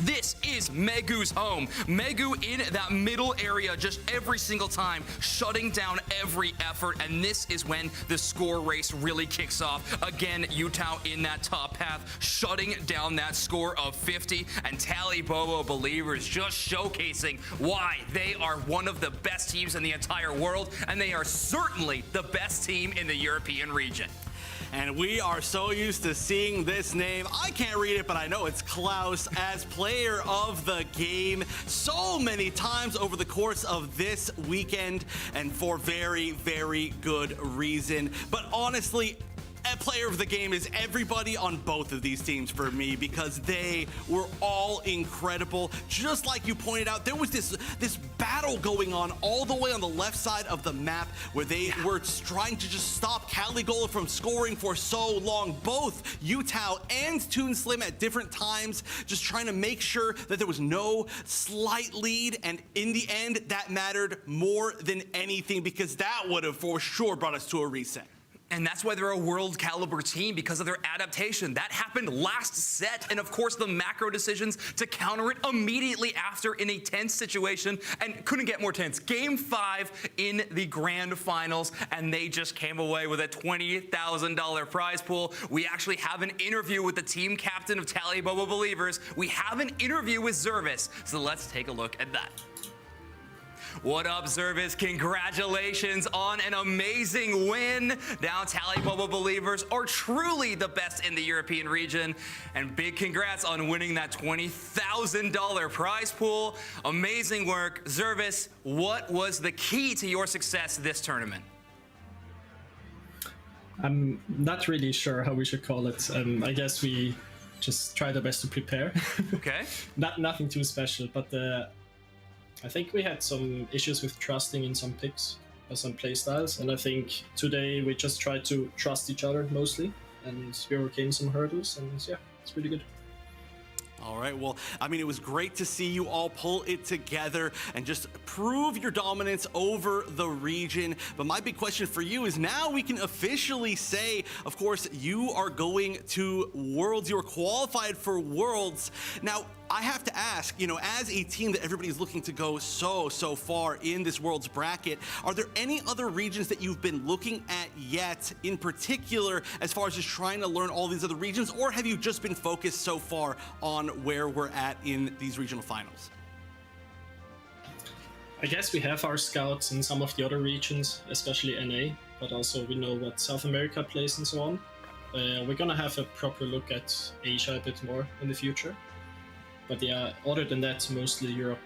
This is Megu's home. Megu in that middle area just every single time, shutting down every effort, and this is when the score race really kicks off. Again, Utah in that top path, shutting down that score of 50, and Tally Bobo Believers just showcasing why they are one of the best teams in the entire world, and they are certainly the best team in the European region.
And we are so used to seeing this name. I can't read it, but I know it's Klaus as player of the game so many times over the course of this weekend, and for very, very good reason. But honestly, a player of the game is everybody on both of these teams for me, because they were all incredible. Just like you pointed out, there was this battle going on all the way on the left side of the map where they were trying to just stop Caligola from scoring for so long. Both Utah and Toon Slim at different times just trying to make sure that there was no slight lead, and in the end that mattered more than anything, because that would have for sure brought us to a reset.
And that's why they're a world caliber team, because of their adaptation. That happened last set, and of course the macro decisions to counter it immediately after in a tense situation, and couldn't get more tense. Game 5 in the grand finals, and they just came away with a $20,000 prize pool. We actually have an interview with the team captain of Tally Bobo Believers. We have an interview with Zervis, so let's take a look at that. What up, Zervis? Congratulations on an amazing win. Now Tally Bobo Believers are truly the best in the European region. And big congrats on winning that $20,000 prize pool. Amazing work. Zervis, what was the key to your success this tournament?
I'm not really sure how we should call it. I guess we just tried our best to prepare.
Okay.
Nothing too special, but I think we had some issues with trusting in some picks or some playstyles, and I think today we just tried to trust each other mostly, and we overcame some hurdles, and yeah, it's pretty good.
All right, well, I mean, it was great to see you all pull it together and just prove your dominance over the region. But my big question for you is, now we can officially say, of course, you are going to Worlds. You are qualified for Worlds. Now, I have to ask, you know, as a team that everybody's looking to go so far in this Worlds bracket, are there any other regions that you've been looking at yet, in particular, as far as just trying to learn all these other regions, or have you just been focused so far on where we're at in these regional finals?
I guess we have our scouts in some of the other regions, especially NA, but also we know what South America plays and so on. We're gonna have a proper look at Asia a bit more in the future. But yeah, other than that, mostly Europe.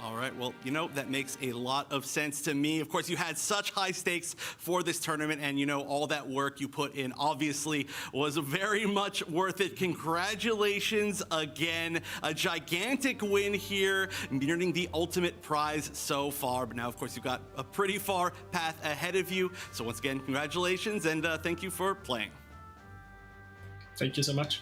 All right, well, you know, that makes a lot of sense to me. Of course, you had such high stakes for this tournament, and you know, all that work you put in obviously was very much worth it. Congratulations again. A gigantic win here, earning the ultimate prize so far. But now, of course, you've got a pretty far path ahead of you. So once again, congratulations, and thank you for playing.
Thank you so much.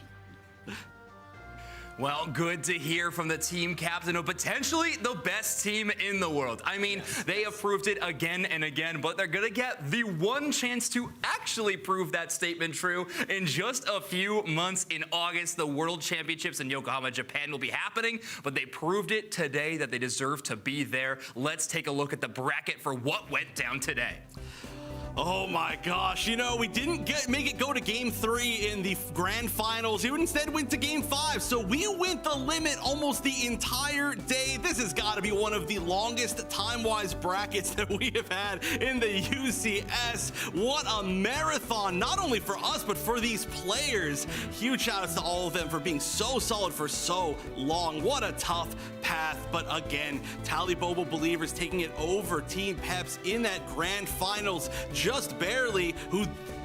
Well, good to hear from the team captain of potentially the best team in the world. I mean, they have proved it again and again, but they're gonna get the one chance to actually prove that statement true in just a few months. In August, the World Championships in Yokohama, Japan will be happening, but they proved it today that they deserve to be there. Let's take a look at the bracket for what went down today.
Oh my gosh, you know, we didn't make it go to game 3 in the grand finals. We instead went to game 5, so we went the limit almost the entire day. This has got to be one of the longest time-wise brackets that we have had in the UCS. What a marathon, not only for us, but for these players. Huge shout-outs to all of them for being so solid for so long. What a tough path, but again, Tally Bobo Believers taking it over Team Peps in that grand finals. Just barely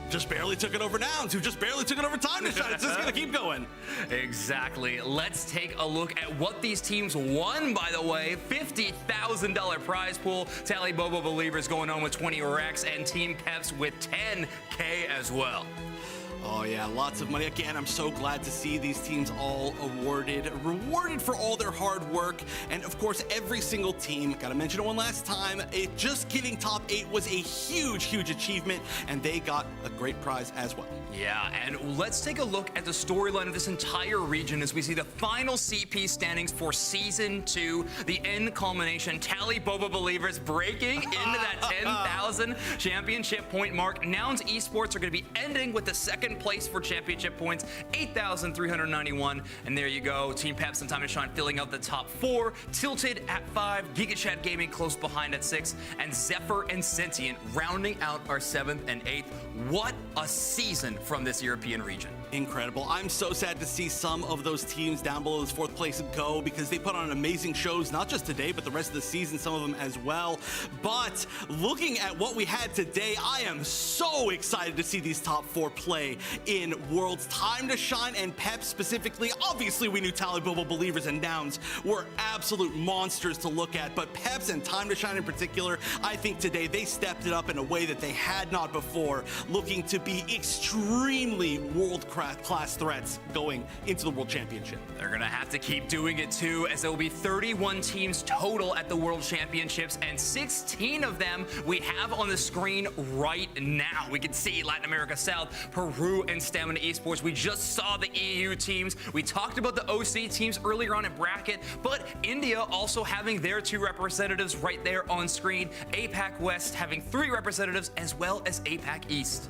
took it over Nouns, who just barely took it over Time to Shine. It's just gonna keep going.
Exactly. Let's take a look at what these teams won, by the way. $50,000 prize pool. Tally Bobo Believers going on with 20 racks, and Team Peps with 10K as well.
Oh yeah, lots of money. Again, I'm so glad to see these teams all rewarded for all their hard work. And of course, every single team, gotta mention it one last time, just getting top 8 was a huge achievement, and they got a great prize as well.
Yeah, and let's take a look at the storyline of this entire region as we see the final CP standings for Season 2, the end culmination. Tally Bobo Believers breaking into that 10,000 championship point mark. Nouns Esports are going to be ending with the second second place for championship points, 8,391. And there you go. Team Peps and Time to Shine filling out the top 4. Tilted at 5. GigaChad Gaming close behind at 6. And Zephyr and Sentient rounding out our 7th and 8th. What a season from this European region.
Incredible. I'm so sad to see some of those teams down below this 4th place go, because they put on amazing shows, not just today, but the rest of the season, some of them as well. But looking at what we had today, I am so excited to see these top 4 play in Worlds. Time to Shine and Peps specifically. Obviously, we knew Talibobo, Believers, and Nouns were absolute monsters to look at, but Peps and Time to Shine in particular, I think today they stepped it up in a way that they had not before, looking to be extremely world-class threats going into the World Championship.
They're gonna have to keep doing it too, as there will be 31 teams total at the World Championships, and 16 of them we have on the screen right now. We can see Latin America South, Peru, and Stamina Esports. We just saw the EU teams. We talked about the OC teams earlier on in bracket, but India also having their 2 representatives right there on screen. APAC West having 3 representatives, as well as APAC East.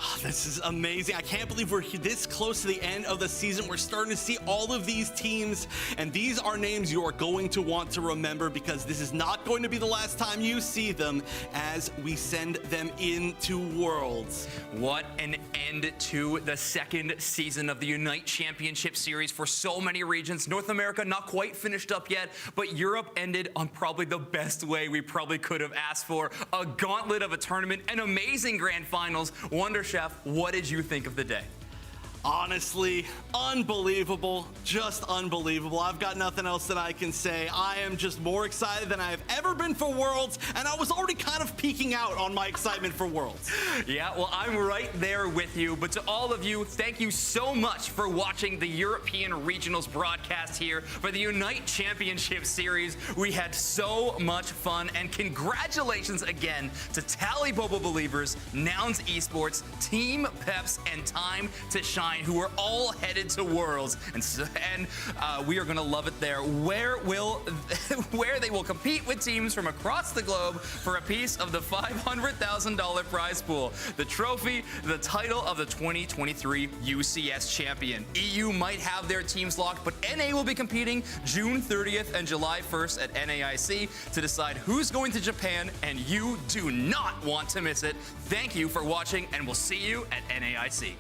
Oh, this is amazing. I can't believe we're this close to the end of the season. We're starting to see all of these teams, and these are names you are going to want to remember, because this is not going to be the last time you see them as we send them into Worlds.
What an end to the 2nd season of the UNITE Championship Series for so many regions. North America not quite finished up yet, but Europe ended on probably the best way we probably could have asked for. A gauntlet of a tournament, an amazing grand finals. Wonder Chef, what did you think of the day?
Honestly, unbelievable, just unbelievable. I've got nothing else that I can say. I am just more excited than I've ever been for Worlds, and I was already kind of peaking out on my excitement for Worlds.
Yeah, well, I'm right there with you, but to all of you, thank you so much for watching the European Regionals broadcast here for the UNITE Championship Series. We had so much fun, and congratulations again to Talibobo Believers, Nouns Esports, Team Peps, and Time to Shine, who are all headed to Worlds, and we are going to love it there, where they will compete with teams from across the globe for a piece of the $500,000 prize pool, the trophy, the title of the 2023 UCS champion. EU might have their teams locked, but NA will be competing June 30th and July 1st at NAIC to decide who's going to Japan, and you do not want to miss it. Thank you for watching, and we'll see you at NAIC.